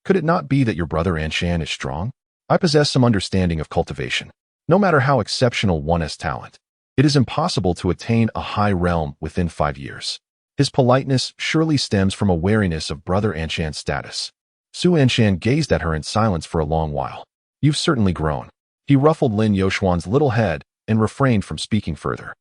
could it not be that your brother Anshan is strong? I possess some understanding of cultivation. No matter how exceptional one has talent, it is impossible to attain a high realm within 5 years. His politeness surely stems from a wariness of Brother Anshan's status. Su Anshan gazed at her in silence for a long while. You've certainly grown. He ruffled Lin Yoshuan's little head and refrained from speaking further.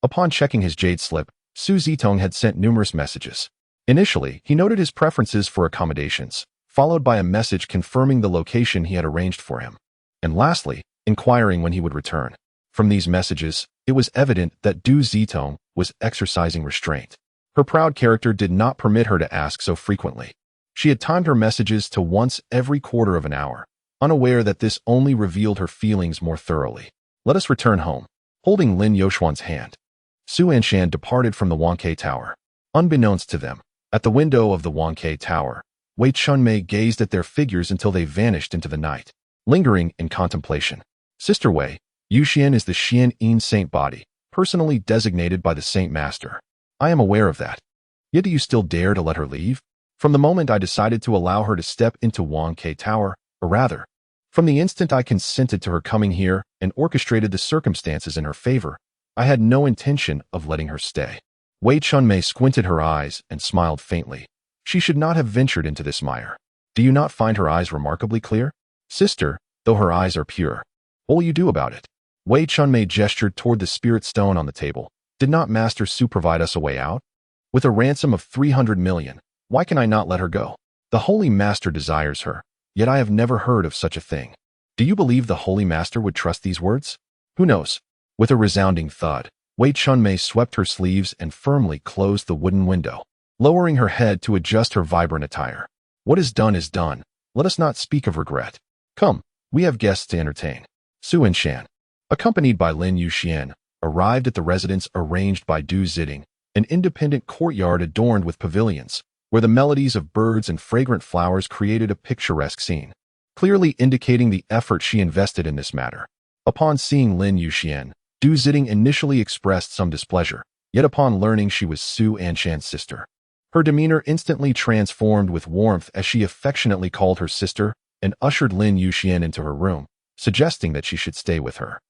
Upon checking his jade slip, Su Zitong had sent numerous messages. Initially, he noted his preferences for accommodations, followed by a message confirming the location he had arranged for him, and lastly, inquiring when he would return. From these messages, it was evident that Du Zitong was exercising restraint. Her proud character did not permit her to ask so frequently. She had timed her messages to once every quarter of an hour, unaware that this only revealed her feelings more thoroughly. Let us return home. Holding Lin Yoshuan's hand, Su Anshan departed from the Wankei Tower. Unbeknownst to them, at the window of the Wankei Tower, Wei Chunmei gazed at their figures until they vanished into the night, lingering in contemplation. Sister Wei, Yuxian is the Xian Yin Saint body, personally designated by the Saint Master. I am aware of that. Yet do you still dare to let her leave? From the moment I decided to allow her to step into Wankei Tower, or rather, from the instant I consented to her coming here and orchestrated the circumstances in her favor, I had no intention of letting her stay. Wei Chunmei squinted her eyes and smiled faintly. She should not have ventured into this mire. Do you not find her eyes remarkably clear? Sister, though her eyes are pure, what will you do about it? Wei Chunmei gestured toward the spirit stone on the table. Did not Master Su provide us a way out? With a ransom of 300 million, why can I not let her go? The Holy Master desires her, yet I have never heard of such a thing. Do you believe the Holy Master would trust these words? Who knows? With a resounding thud, Wei Chunmei swept her sleeves and firmly closed the wooden window, lowering her head to adjust her vibrant attire. What is done is done. Let us not speak of regret. Come, we have guests to entertain. Su Anshan, accompanied by Lin Yuxian, arrived at the residence arranged by Du Zitong, an independent courtyard adorned with pavilions, where the melodies of birds and fragrant flowers created a picturesque scene, clearly indicating the effort she invested in this matter. Upon seeing Lin Yuxian, Du Zitong initially expressed some displeasure, yet upon learning she was Su Anshan's sister, her demeanor instantly transformed with warmth as she affectionately called her sister and ushered Lin Yuxian into her room, suggesting that she should stay with her.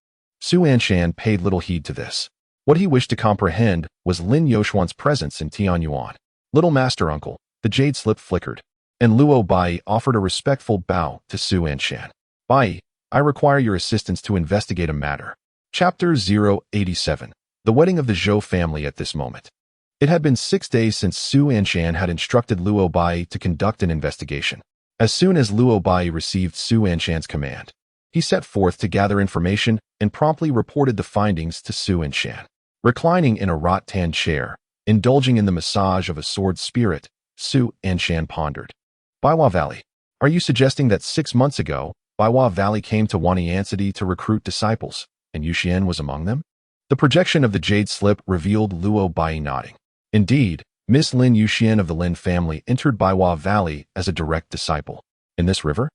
Su Anshan paid little heed to this. What he wished to comprehend was Lin Yoshuan's presence in Tianyuan. Little Master Uncle, the jade slip flickered, and Luo Bai offered a respectful bow to Su Anshan. Bai, I require your assistance to investigate a matter. Chapter 087. The wedding of the Zhou family at this moment. It had been 6 days since Su Anshan had instructed Luo Bai to conduct an investigation. As soon as Luo Bai received Su Anshan's command, he set forth to gather information and promptly reported the findings to Su Anshan. Reclining in a rattan chair, indulging in the massage of a sword spirit, Su Anshan pondered. Baiwa Valley. Are you suggesting that 6 months ago, Baiwa Valley came to Waniancity to recruit disciples, and Yuxian was among them? The projection of the jade slip revealed Luo Bai nodding. Indeed, Miss Lin Yuxian of the Lin family entered Baiwa Valley as a direct disciple. In this river?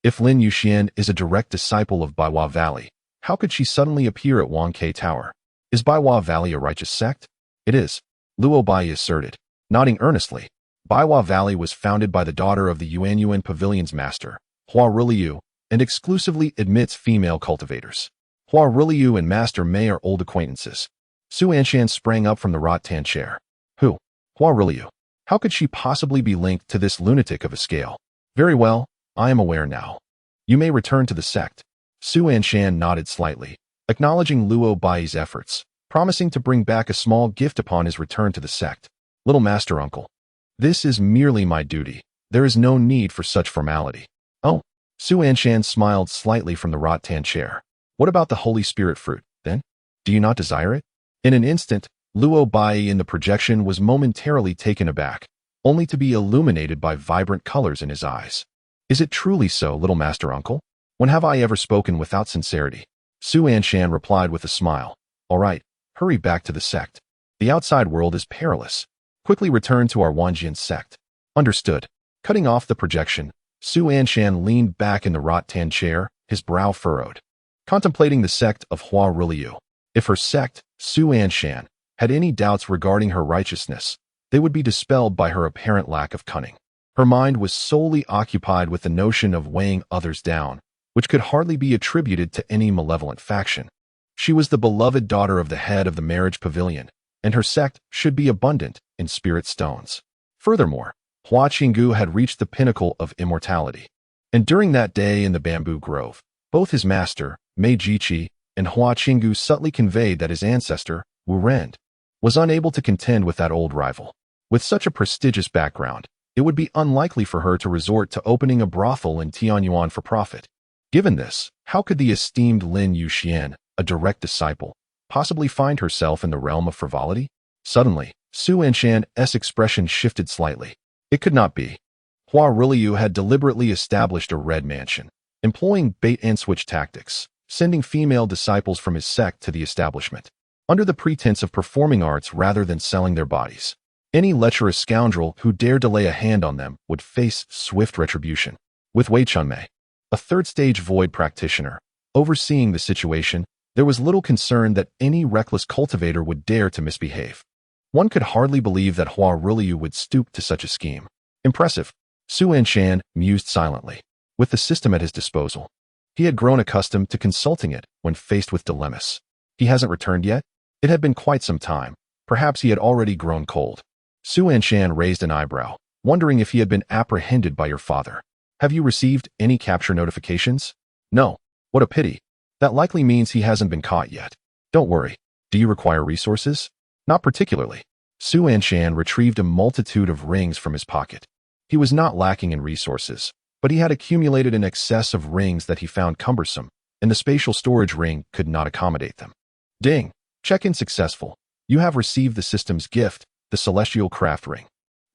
If Lin Yuxian is a direct disciple of Baiwa Valley, how could she suddenly appear at Wankei Tower? Is Baiwa Valley a righteous sect? It is, Luo Bai asserted, nodding earnestly. Baiwa Valley was founded by the daughter of the Yuanyuan Pavilion's master, Hua Riliu, and exclusively admits female cultivators. Hua Riliu and Master Mei are old acquaintances. Su Anshan sprang up from the rattan chair. Who? Hua Riliu. How could she possibly be linked to this lunatic of a scale? Very well, I am aware now. You may return to the sect. Su Anshan nodded slightly, acknowledging Luo Bai's efforts, promising to bring back a small gift upon his return to the sect. Little Master Uncle, this is merely my duty. There is no need for such formality. Oh, Su Anshan smiled slightly from the rattan chair. What about the Holy Spirit fruit, then? Do you not desire it? In an instant, Luo Bai in the projection was momentarily taken aback, only to be illuminated by vibrant colors in his eyes. Is it truly so, little master uncle? When have I ever spoken without sincerity? Su Anshan replied with a smile. All right, hurry back to the sect. The outside world is perilous. Quickly return to our Wanjian sect. Understood. Cutting off the projection, Su Anshan leaned back in the rattan chair, his brow furrowed, contemplating the sect of Luhuazhou. If her sect, Su Anshan, had any doubts regarding her righteousness, they would be dispelled by her apparent lack of cunning. Her mind was solely occupied with the notion of weighing others down, which could hardly be attributed to any malevolent faction. She was the beloved daughter of the head of the marriage pavilion, and her sect should be abundant in spirit stones. Furthermore, Hua Qinggu had reached the pinnacle of immortality. And during that day in the bamboo grove, both his master, Mei Jiji, and Hua Qinggu subtly conveyed that his ancestor, Wu Ren, was unable to contend with that old rival. With such a prestigious background, it would be unlikely for her to resort to opening a brothel in Tianyuan for profit. Given this, how could the esteemed Lin Yuxian, a direct disciple, possibly find herself in the realm of frivolity? Suddenly, Su Anshan's expression shifted slightly. It could not be. Luhuazhou had deliberately established a red mansion, employing bait-and-switch tactics, sending female disciples from his sect to the establishment, under the pretense of performing arts rather than selling their bodies. Any lecherous scoundrel who dared to lay a hand on them would face swift retribution. With Wei Chunmei, a third-stage void practitioner, overseeing the situation, there was little concern that any reckless cultivator would dare to misbehave. One could hardly believe that Luhuazhou would stoop to such a scheme. Impressive, Su Anshan mused silently. With the system at his disposal, he had grown accustomed to consulting it when faced with dilemmas. He hasn't returned yet? It had been quite some time. Perhaps he had already grown cold. Su Anshan raised an eyebrow, wondering if he had been apprehended by your father. Have you received any capture notifications? No. What a pity. That likely means he hasn't been caught yet. Don't worry. Do you require resources? Not particularly. Su Anshan retrieved a multitude of rings from his pocket. He was not lacking in resources, but he had accumulated an excess of rings that he found cumbersome, and the spatial storage ring could not accommodate them. Ding! Check-in successful. You have received the system's gift, the Celestial Craft Ring.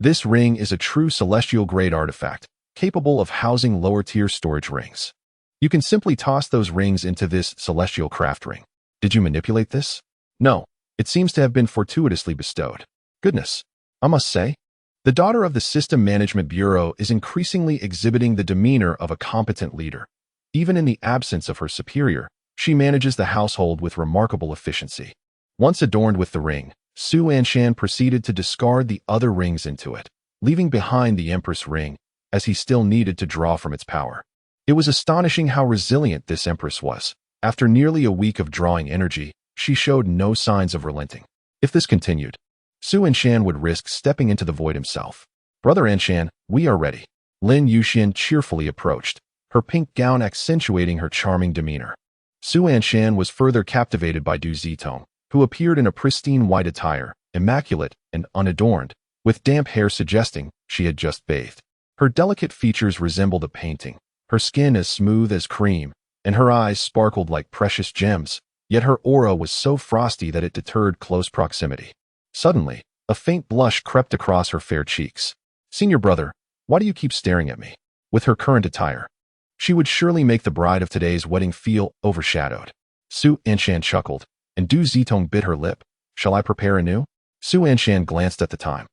This ring is a true celestial-grade artifact, capable of housing lower-tier storage rings. You can simply toss those rings into this Celestial Craft Ring. Did you manipulate this? No. It seems to have been fortuitously bestowed. Goodness, I must say, the daughter of the System Management Bureau is increasingly exhibiting the demeanor of a competent leader. Even in the absence of her superior, she manages the household with remarkable efficiency. Once adorned with the ring, Su Anshan proceeded to discard the other rings into it, leaving behind the Empress ring, as he still needed to draw from its power. It was astonishing how resilient this Empress was. After nearly a week of drawing energy, she showed no signs of relenting. If this continued, Su Anshan would risk stepping into the void himself. Brother Anshan, we are ready. Lin Yuxian cheerfully approached, her pink gown accentuating her charming demeanor. Su Anshan was further captivated by Du Zitong, who appeared in a pristine white attire, immaculate and unadorned, with damp hair suggesting she had just bathed. Her delicate features resembled a painting, her skin as smooth as cream, and her eyes sparkled like precious gems, yet her aura was so frosty that it deterred close proximity. Suddenly, a faint blush crept across her fair cheeks. Senior brother, why do you keep staring at me? With her current attire, she would surely make the bride of today's wedding feel overshadowed. Su Anshan chuckled, and Du Zitong bit her lip. Shall I prepare anew? Su Anshan glanced at the time.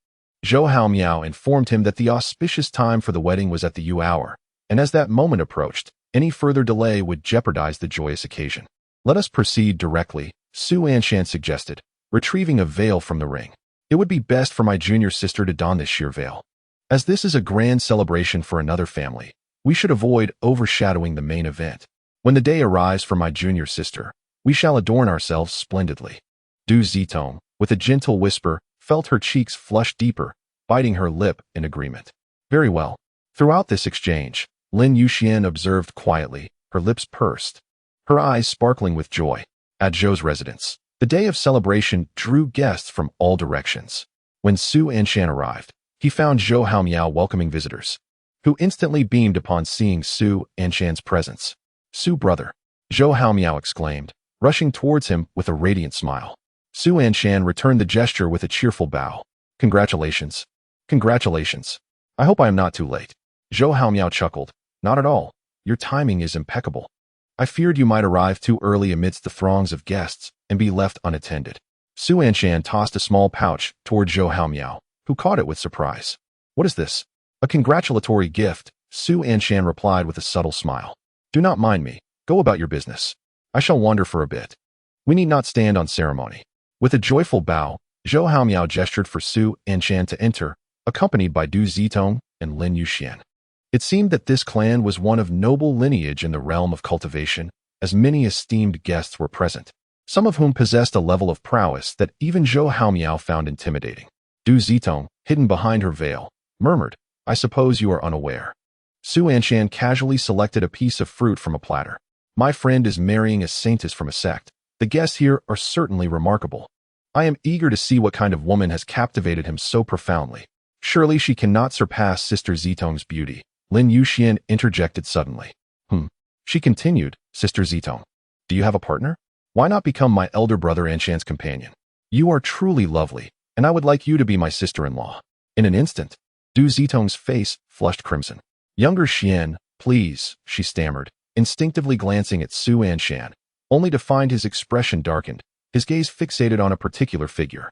Zhou Haomiao informed him that the auspicious time for the wedding was at the hour, and as that moment approached, any further delay would jeopardize the joyous occasion. Let us proceed directly, Su Anshan suggested, retrieving a veil from the ring. It would be best for my junior sister to don this sheer veil. As this is a grand celebration for another family, we should avoid overshadowing the main event. When the day arrives for my junior sister, we shall adorn ourselves splendidly. Du Zitong, with a gentle whisper, felt her cheeks flush deeper, biting her lip in agreement. Very well. Throughout this exchange, Lin Yuxian observed quietly, her lips pursed, her eyes sparkling with joy. At Zhou's residence, the day of celebration drew guests from all directions. When Su Anshan arrived, he found Zhou Haomiao welcoming visitors, who instantly beamed upon seeing Su Anshan's presence. Su brother, Zhou Haomiao exclaimed, rushing towards him with a radiant smile. Su Anshan returned the gesture with a cheerful bow. Congratulations. Congratulations. I hope I am not too late. Zhou Haomiao chuckled. Not at all. Your timing is impeccable. I feared you might arrive too early amidst the throngs of guests and be left unattended. Su Anshan tossed a small pouch toward Zhou Haomiao, who caught it with surprise. What is this? A congratulatory gift, Su Anshan replied with a subtle smile. Do not mind me. Go about your business. I shall wander for a bit. We need not stand on ceremony. With a joyful bow, Zhou Haomiao gestured for Su Anshan to enter, accompanied by Du Zitong and Lin Yuxian. It seemed that this clan was one of noble lineage in the realm of cultivation, as many esteemed guests were present, some of whom possessed a level of prowess that even Zhou Haomiao found intimidating. Du Zitong, hidden behind her veil, murmured, I suppose you are unaware. Su Anshan casually selected a piece of fruit from a platter. My friend is marrying a saintess from a sect. The guests here are certainly remarkable. I am eager to see what kind of woman has captivated him so profoundly. Surely she cannot surpass Sister Zitong's beauty. Lin Yuxian interjected suddenly. She continued, Sister Zitong. Do you have a partner? Why not become my elder brother Anshan's companion? You are truly lovely, and I would like you to be my sister-in-law. In an instant, Du Zitong's face flushed crimson. Younger Xian, please, she stammered, instinctively glancing at Su Anshan, only to find his expression darkened, his gaze fixated on a particular figure.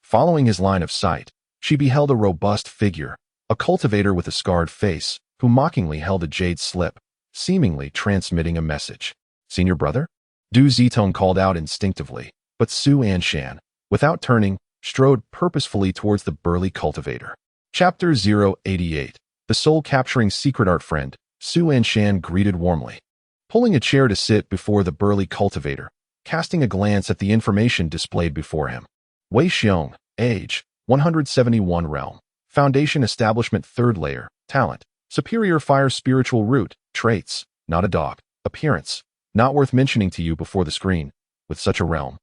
Following his line of sight, she beheld a robust figure, a cultivator with a scarred face, who mockingly held a jade slip, seemingly transmitting a message. Senior brother? Du Zitong called out instinctively, but Su Anshan, without turning, strode purposefully towards the burly cultivator. Chapter 088. The soul-capturing secret art friend, Su Anshan greeted warmly. Pulling a chair to sit before the burly cultivator, casting a glance at the information displayed before him. Wei Xiong, age, 171 realm, foundation establishment 3rd layer, talent, superior fire spiritual root, traits, not a dog, appearance, not worth mentioning to you before the screen, with such a realm.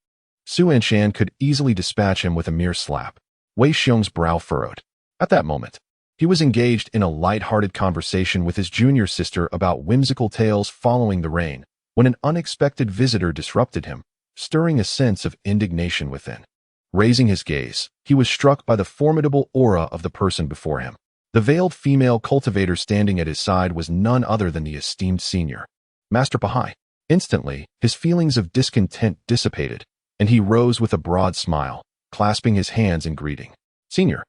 Su Anshan could easily dispatch him with a mere slap. Wei Xiong's brow furrowed. At that moment, he was engaged in a light-hearted conversation with his junior sister about whimsical tales following the rain, when an unexpected visitor disrupted him, stirring a sense of indignation within. Raising his gaze, he was struck by the formidable aura of the person before him. The veiled female cultivator standing at his side was none other than the esteemed senior, Master Pahai. Instantly, his feelings of discontent dissipated, and he rose with a broad smile, clasping his hands in greeting. Senior,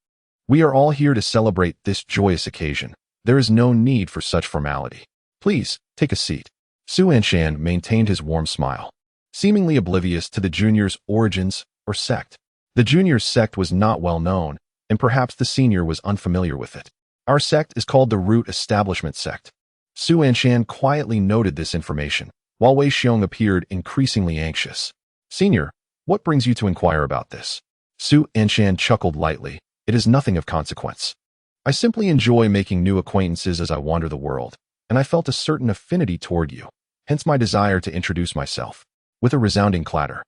we are all here to celebrate this joyous occasion. There is no need for such formality. Please, take a seat. Su Anshan maintained his warm smile, seemingly oblivious to the junior's origins or sect. The junior's sect was not well known, and perhaps the senior was unfamiliar with it. Our sect is called the Root Establishment Sect. Su Anshan quietly noted this information, while Wei Xiong appeared increasingly anxious. Senior, what brings you to inquire about this? Su Anshan chuckled lightly. It is nothing of consequence. I simply enjoy making new acquaintances as I wander the world, and I felt a certain affinity toward you, hence my desire to introduce myself. With a resounding clatter,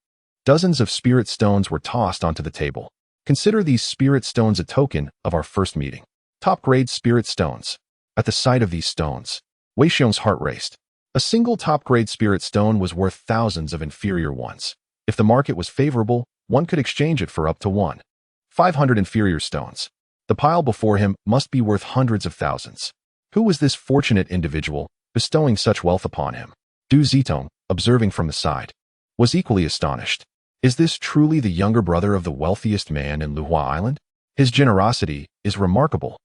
dozens of spirit stones were tossed onto the table. Consider these spirit stones a token of our first meeting. Top-grade spirit stones. At the sight of these stones, Wei Xiong's heart raced. A single top-grade spirit stone was worth thousands of inferior ones. If the market was favorable, one could exchange it for up to 500 inferior stones. The pile before him must be worth hundreds of thousands. Who was this fortunate individual, bestowing such wealth upon him? Du Zitong, observing from the side, was equally astonished. Is this truly the younger brother of the wealthiest man in Luhuazhou Island? His generosity is remarkable.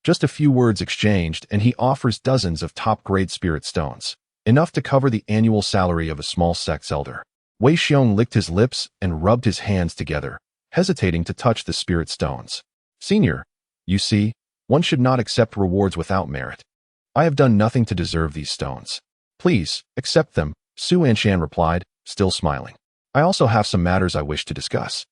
Just a few words exchanged, and he offers dozens of top-grade spirit stones, enough to cover the annual salary of a small sect's elder. Wei Xiong licked his lips and rubbed his hands together, hesitating to touch the spirit stones. Senior, you see, one should not accept rewards without merit. I have done nothing to deserve these stones. Please, accept them, Su Anshan replied, still smiling. I also have some matters I wish to discuss,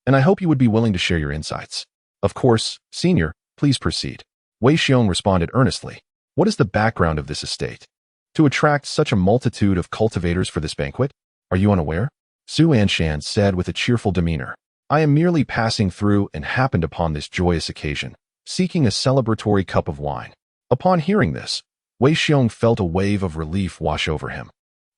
and I hope you would be willing to share your insights. Of course, Senior, please proceed. Wei Xiong responded earnestly. What is the background of this estate? To attract such a multitude of cultivators for this banquet? Are you unaware? Su Anshan said with a cheerful demeanor. I am merely passing through and happened upon this joyous occasion, seeking a celebratory cup of wine. Upon hearing this, Wei Xiong felt a wave of relief wash over him.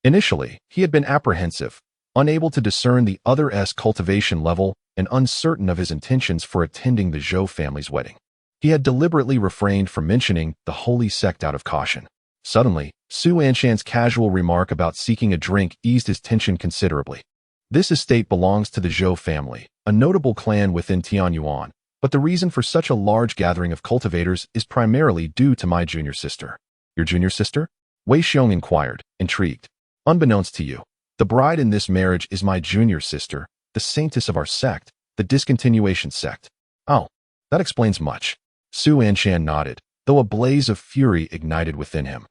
Initially, he had been apprehensive, unable to discern the other's cultivation level and uncertain of his intentions for attending the Zhou family's wedding. He had deliberately refrained from mentioning the holy sect out of caution. Suddenly, Su Anshan's casual remark about seeking a drink eased his tension considerably. This estate belongs to the Zhou family, a notable clan within Tianyuan, but the reason for such a large gathering of cultivators is primarily due to my junior sister. Your junior sister? Wei Xiong inquired, intrigued. Unbeknownst to you, the bride in this marriage is my junior sister, the saintess of our sect, the discontinuation sect. Oh, that explains much. Su Anshan nodded, though a blaze of fury ignited within him.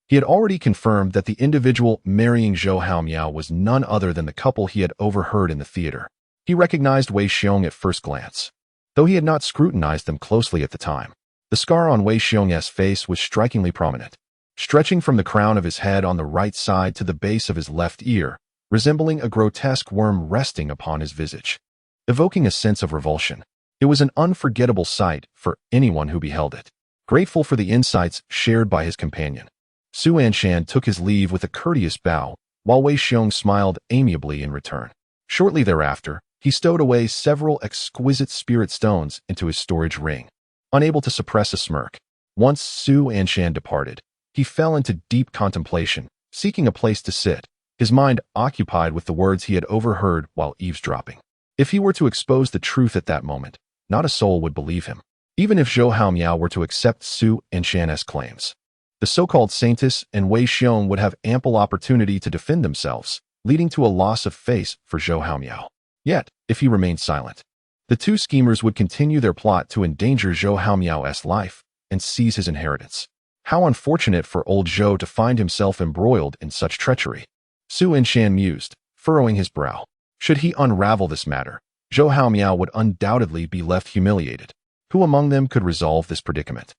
He had already confirmed that the individual marrying Zhou Haomiao was none other than the couple he had overheard in the theater. He recognized Wei Xiong at first glance, though he had not scrutinized them closely at the time. The scar on Wei Xiong's face was strikingly prominent, stretching from the crown of his head on the right side to the base of his left ear, resembling a grotesque worm resting upon his visage, evoking a sense of revulsion. It was an unforgettable sight for anyone who beheld it. Grateful for the insights shared by his companion, Su Anshan took his leave with a courteous bow, while Wei Xiong smiled amiably in return. Shortly thereafter, he stowed away several exquisite spirit stones into his storage ring. Unable to suppress a smirk, once Su Anshan departed, he fell into deep contemplation, seeking a place to sit, his mind occupied with the words he had overheard while eavesdropping. If he were to expose the truth at that moment, not a soul would believe him, even if Zhou Haomiao were to accept Su Anshan's claims. The so-called saintess and Wei Xiong would have ample opportunity to defend themselves, leading to a loss of face for Zhou Haomiao. Yet, if he remained silent, the two schemers would continue their plot to endanger Zhou Haomiao's life and seize his inheritance. How unfortunate for old Zhou to find himself embroiled in such treachery. Su Anshan mused, furrowing his brow. Should he unravel this matter, Zhou Haomiao would undoubtedly be left humiliated. Who among them could resolve this predicament?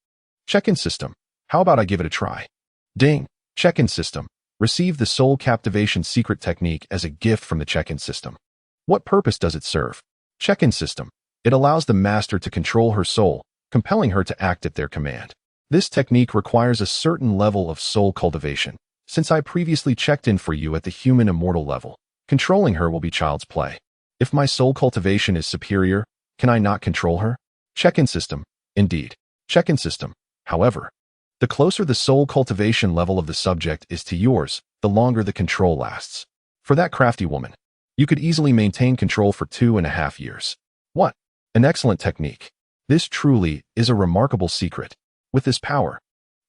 Check-in system. How about I give it a try? Ding. Check-in system. Receive the soul captivation secret technique as a gift from the check-in system. What purpose does it serve? Check-in system. It allows the master to control her soul, compelling her to act at their command. This technique requires a certain level of soul cultivation. Since I previously checked in for you at the human immortal level, controlling her will be child's play. If my soul cultivation is superior, can I not control her? Check-in system. Indeed. Check-in system. However, the closer the soul cultivation level of the subject is to yours, the longer the control lasts. For that crafty woman, you could easily maintain control for 2.5 years. What? An excellent technique. This truly is a remarkable secret. With this power,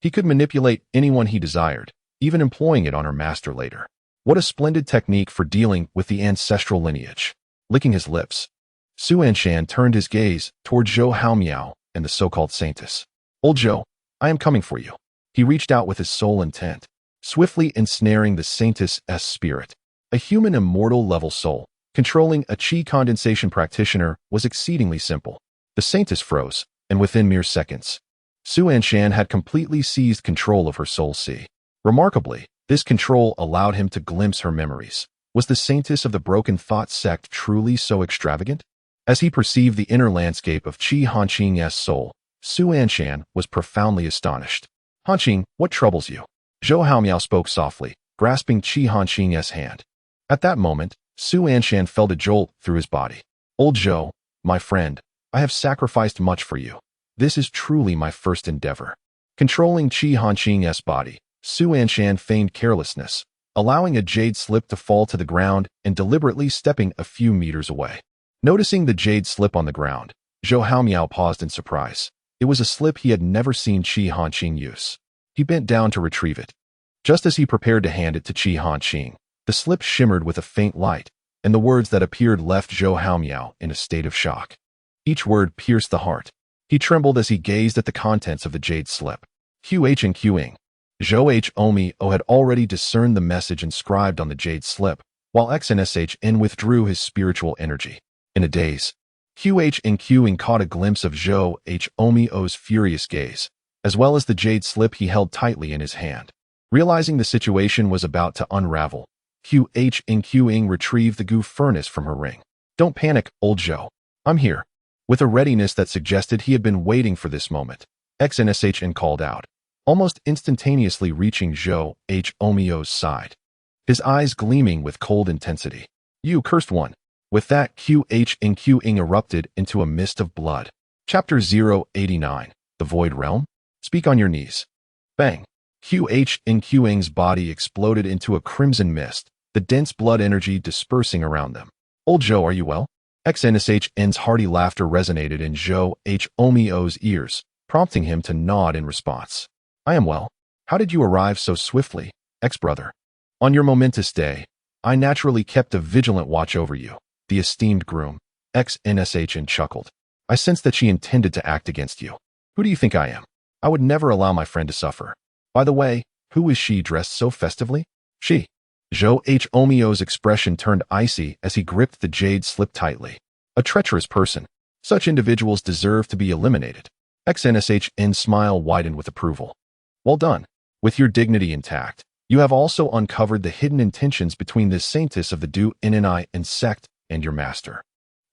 he could manipulate anyone he desired, even employing it on her master later. What a splendid technique for dealing with the ancestral lineage. Licking his lips, Su Anshan turned his gaze toward Zhou Haomiao and the so-called saintess. Old Zhou, I am coming for you. He reached out with his sole intent, swiftly ensnaring the saintess' spirit. A human immortal level soul, controlling a chi condensation practitioner was exceedingly simple. The saintess froze, and within mere seconds, Su Anshan had completely seized control of her soul sea. Remarkably, this control allowed him to glimpse her memories. Was the saintess of the broken thought sect truly so extravagant? As he perceived the inner landscape of Qi Hanqing's soul, Su Anshan was profoundly astonished. Hanqing, what troubles you? Zhou Haomiao spoke softly, grasping Qi Hanqing's hand. At that moment, Su Anshan felt a jolt through his body. Old Zhou, my friend, I have sacrificed much for you. This is truly my first endeavor. Controlling Qi Hanqing's body, Su Anshan feigned carelessness, allowing a jade slip to fall to the ground and deliberately stepping a few meters away. Noticing the jade slip on the ground, Zhou Haomiao paused in surprise. It was a slip he had never seen Qi Hanqing use. He bent down to retrieve it. Just as he prepared to hand it to Qi Hanqing, the slip shimmered with a faint light, and the words that appeared left Zhou Haomiao in a state of shock. Each word pierced the heart. He trembled as he gazed at the contents of the jade slip. QH and Qing. Zhou H. Omi O had already discerned the message inscribed on the jade slip, while XNSHN withdrew his spiritual energy. In a daze, QH and Qing caught a glimpse of Zhou H. Omi O's furious gaze, as well as the jade slip he held tightly in his hand. Realizing the situation was about to unravel, QH and Qing retrieved the goo furnace from her ring. Don't panic, old Zhou. I'm here. With a readiness that suggested he had been waiting for this moment, XNSHN called out, almost instantaneously reaching Zhou H. Omio's side, his eyes gleaming with cold intensity. You cursed one. With that, QH and Qing erupted into a mist of blood. Chapter 089. The Void Realm? Speak on your knees. Bang. Qing's body exploded into a crimson mist, the dense blood energy dispersing around them. Old Zhou, are you well? XNSHN's hearty laughter resonated in Zhou Omio's ears, prompting him to nod in response. I am well. How did you arrive so swiftly, ex-brother? On your momentous day, I naturally kept a vigilant watch over you, the esteemed groom. XNSHN chuckled. I sensed that she intended to act against you. Who do you think I am? I would never allow my friend to suffer. By the way, who is she dressed so festively? She. Zhou Omio's expression turned icy as he gripped the jade slip tightly. A treacherous person. Such individuals deserve to be eliminated. XNSHN's smile widened with approval. Well done. With your dignity intact, you have also uncovered the hidden intentions between this saintess of the Du Nni and sect and your master.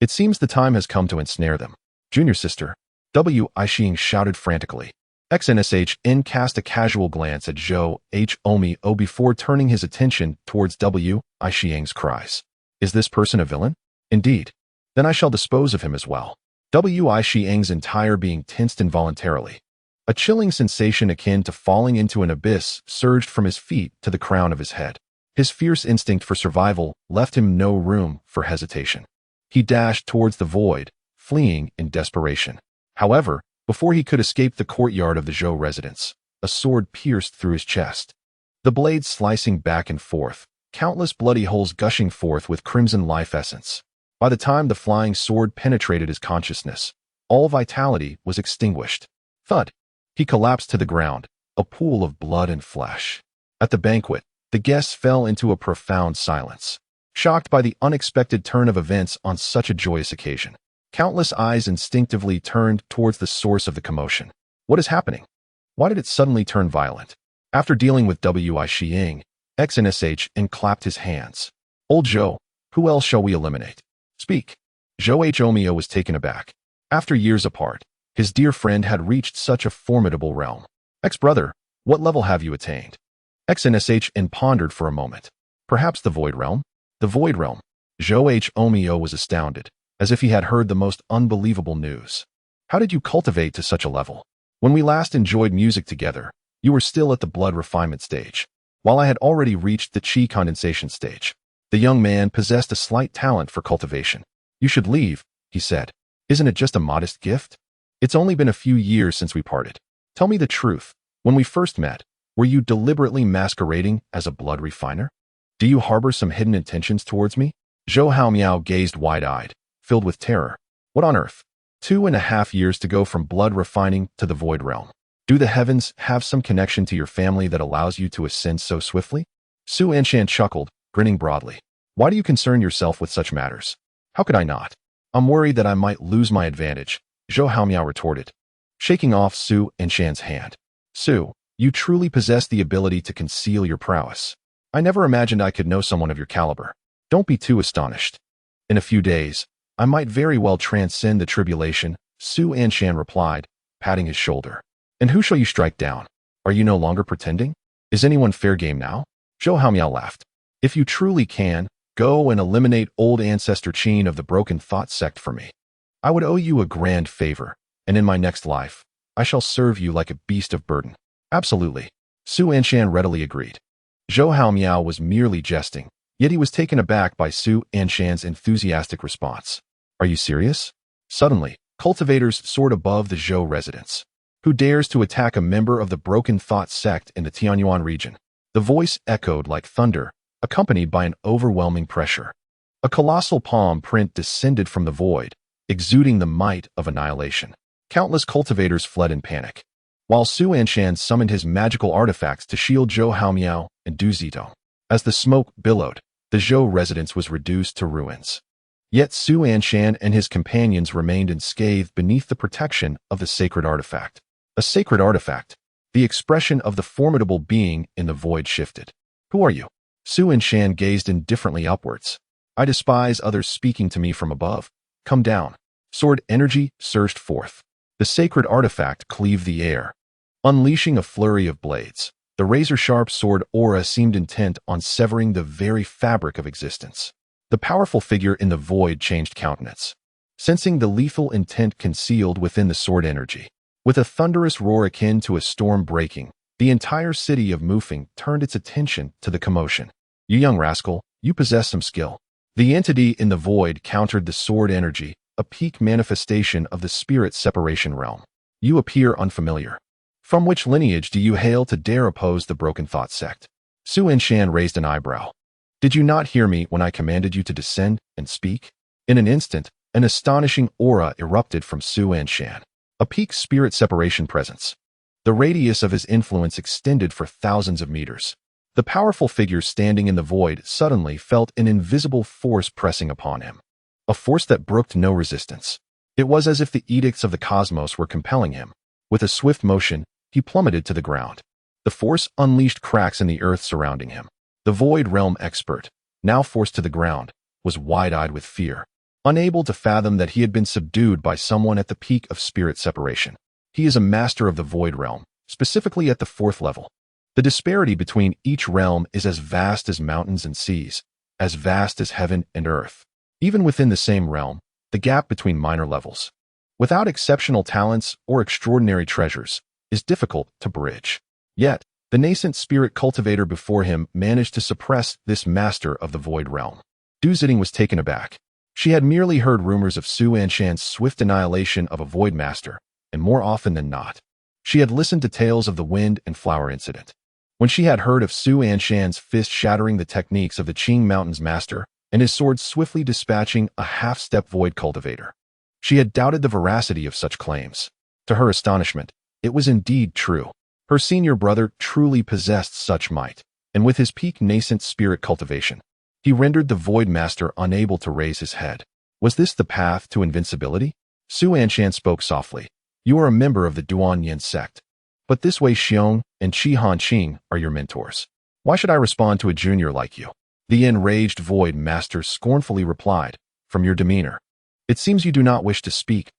It seems the time has come to ensnare them. Junior sister, Xing shouted frantically. XNSHN cast a casual glance at Zhou Omio before turning his attention towards Xing's cries. Is this person a villain? Indeed. Then I shall dispose of him as well. Xing's entire being tensed involuntarily. A chilling sensation akin to falling into an abyss surged from his feet to the crown of his head. His fierce instinct for survival left him no room for hesitation. He dashed towards the void, fleeing in desperation. However, before he could escape the courtyard of the Zhou residence, a sword pierced through his chest. The blade slicing back and forth, countless bloody holes gushing forth with crimson life essence. By the time the flying sword penetrated his consciousness, all vitality was extinguished. Thud! He collapsed to the ground, a pool of blood and flesh. At the banquet, the guests fell into a profound silence, shocked by the unexpected turn of events on such a joyous occasion. Countless eyes instinctively turned towards the source of the commotion. What is happening? Why did it suddenly turn violent? After dealing with Xing, XNSHN clapped his hands. Old Zhou, who else shall we eliminate? Speak. Zhou Omio was taken aback. After years apart, his dear friend had reached such a formidable realm. Ex-brother, what level have you attained? XNSHN pondered for a moment. Perhaps the Void Realm? The Void Realm. Zhou Omio was astounded, as if he had heard the most unbelievable news. How did you cultivate to such a level? When we last enjoyed music together, you were still at the blood refinement stage, while I had already reached the qi condensation stage. The young man possessed a slight talent for cultivation. You should leave, he said. Isn't it just a modest gift? It's only been a few years since we parted. Tell me the truth. When we first met, were you deliberately masquerading as a blood refiner? Do you harbor some hidden intentions towards me? Zhou Haomiao gazed wide-eyed, filled with terror. What on earth? 2.5 years to go from blood refining to the Void Realm. Do the heavens have some connection to your family that allows you to ascend so swiftly? Anshan chuckled, grinning broadly. Why do you concern yourself with such matters? How could I not? I'm worried that I might lose my advantage, Zhou Haomiao retorted, shaking off Anshan's hand. You truly possess the ability to conceal your prowess. I never imagined I could know someone of your caliber. Don't be too astonished. In a few days, I might very well transcend the tribulation, Anshan replied, patting his shoulder. And who shall you strike down? Are you no longer pretending? Is anyone fair game now? Zhou Haomiao laughed. If you truly can, go and eliminate old ancestor Qin of the Broken Thought sect for me. I would owe you a grand favor, and in my next life, I shall serve you like a beast of burden. Absolutely. Anshan readily agreed. Zhou Haomiao was merely jesting, yet he was taken aback by Anshan's enthusiastic response. Are you serious? Suddenly, cultivators soared above the Zhou residence. Who dares to attack a member of the Broken Thought sect in the Tianyuan region? The voice echoed like thunder, accompanied by an overwhelming pressure. A colossal palm print descended from the void, exuding the might of annihilation. Countless cultivators fled in panic, while Anshan summoned his magical artifacts to shield Zhou Haomiao and Du Zito. As the smoke billowed, the Zhou residence was reduced to ruins. Yet Anshan and his companions remained unscathed beneath the protection of the sacred artifact. A sacred artifact. The expression of the formidable being in the void shifted. Who are you? Anshan gazed indifferently upwards. I despise others speaking to me from above. Come down. Sword energy surged forth. The sacred artifact cleaved the air, unleashing a flurry of blades. The razor-sharp sword aura seemed intent on severing the very fabric of existence. The powerful figure in the void changed countenance. sensing the lethal intent concealed within the sword energy. With a thunderous roar akin to a storm breaking, the entire city of Mufeng turned its attention to the commotion. "You young rascal, you possess some skill." The entity in the void countered the sword energy, a peak manifestation of the spirit separation realm. "You appear unfamiliar. From which lineage do you hail to dare oppose the Broken Thought sect?" Su Anshan raised an eyebrow. "Did you not hear me when I commanded you to descend and speak?" In an instant, an astonishing aura erupted from Su Anshan, a peak spirit separation presence. The radius of his influence extended for thousands of meters. The powerful figure standing in the void suddenly felt an invisible force pressing upon him, a force that brooked no resistance. It was as if the edicts of the cosmos were compelling him. With a swift motion, he plummeted to the ground. The force unleashed cracks in the earth surrounding him. The void realm expert, now forced to the ground, was wide-eyed with fear, unable to fathom that he had been subdued by someone at the peak of spirit separation. He is a master of the void realm, specifically at the 4th level. The disparity between each realm is as vast as mountains and seas, as vast as heaven and earth. Even within the same realm, the gap between minor levels, without exceptional talents or extraordinary treasures, is difficult to bridge. Yet, the nascent spirit cultivator before him managed to suppress this master of the void realm. Du Ziding was taken aback. She had merely heard rumors of Su Anshan's swift annihilation of a void master, and more often than not, she had listened to tales of the wind and flower incident. When she had heard of Su Anshan's fist shattering the techniques of the Qing Mountains master and his sword swiftly dispatching a half-step void cultivator, she had doubted the veracity of such claims. To her astonishment, it was indeed true. Her senior brother truly possessed such might, and with his peak nascent spirit cultivation, he rendered the void master unable to raise his head. Was this the path to invincibility? Su Anshan spoke softly. "You are a member of the Duan Yin sect, but this Wei Xiong and Qi Han Qing are your mentors. Why should I respond to a junior like you?" The enraged void master scornfully replied, "From your demeanor, it seems you do not wish to speak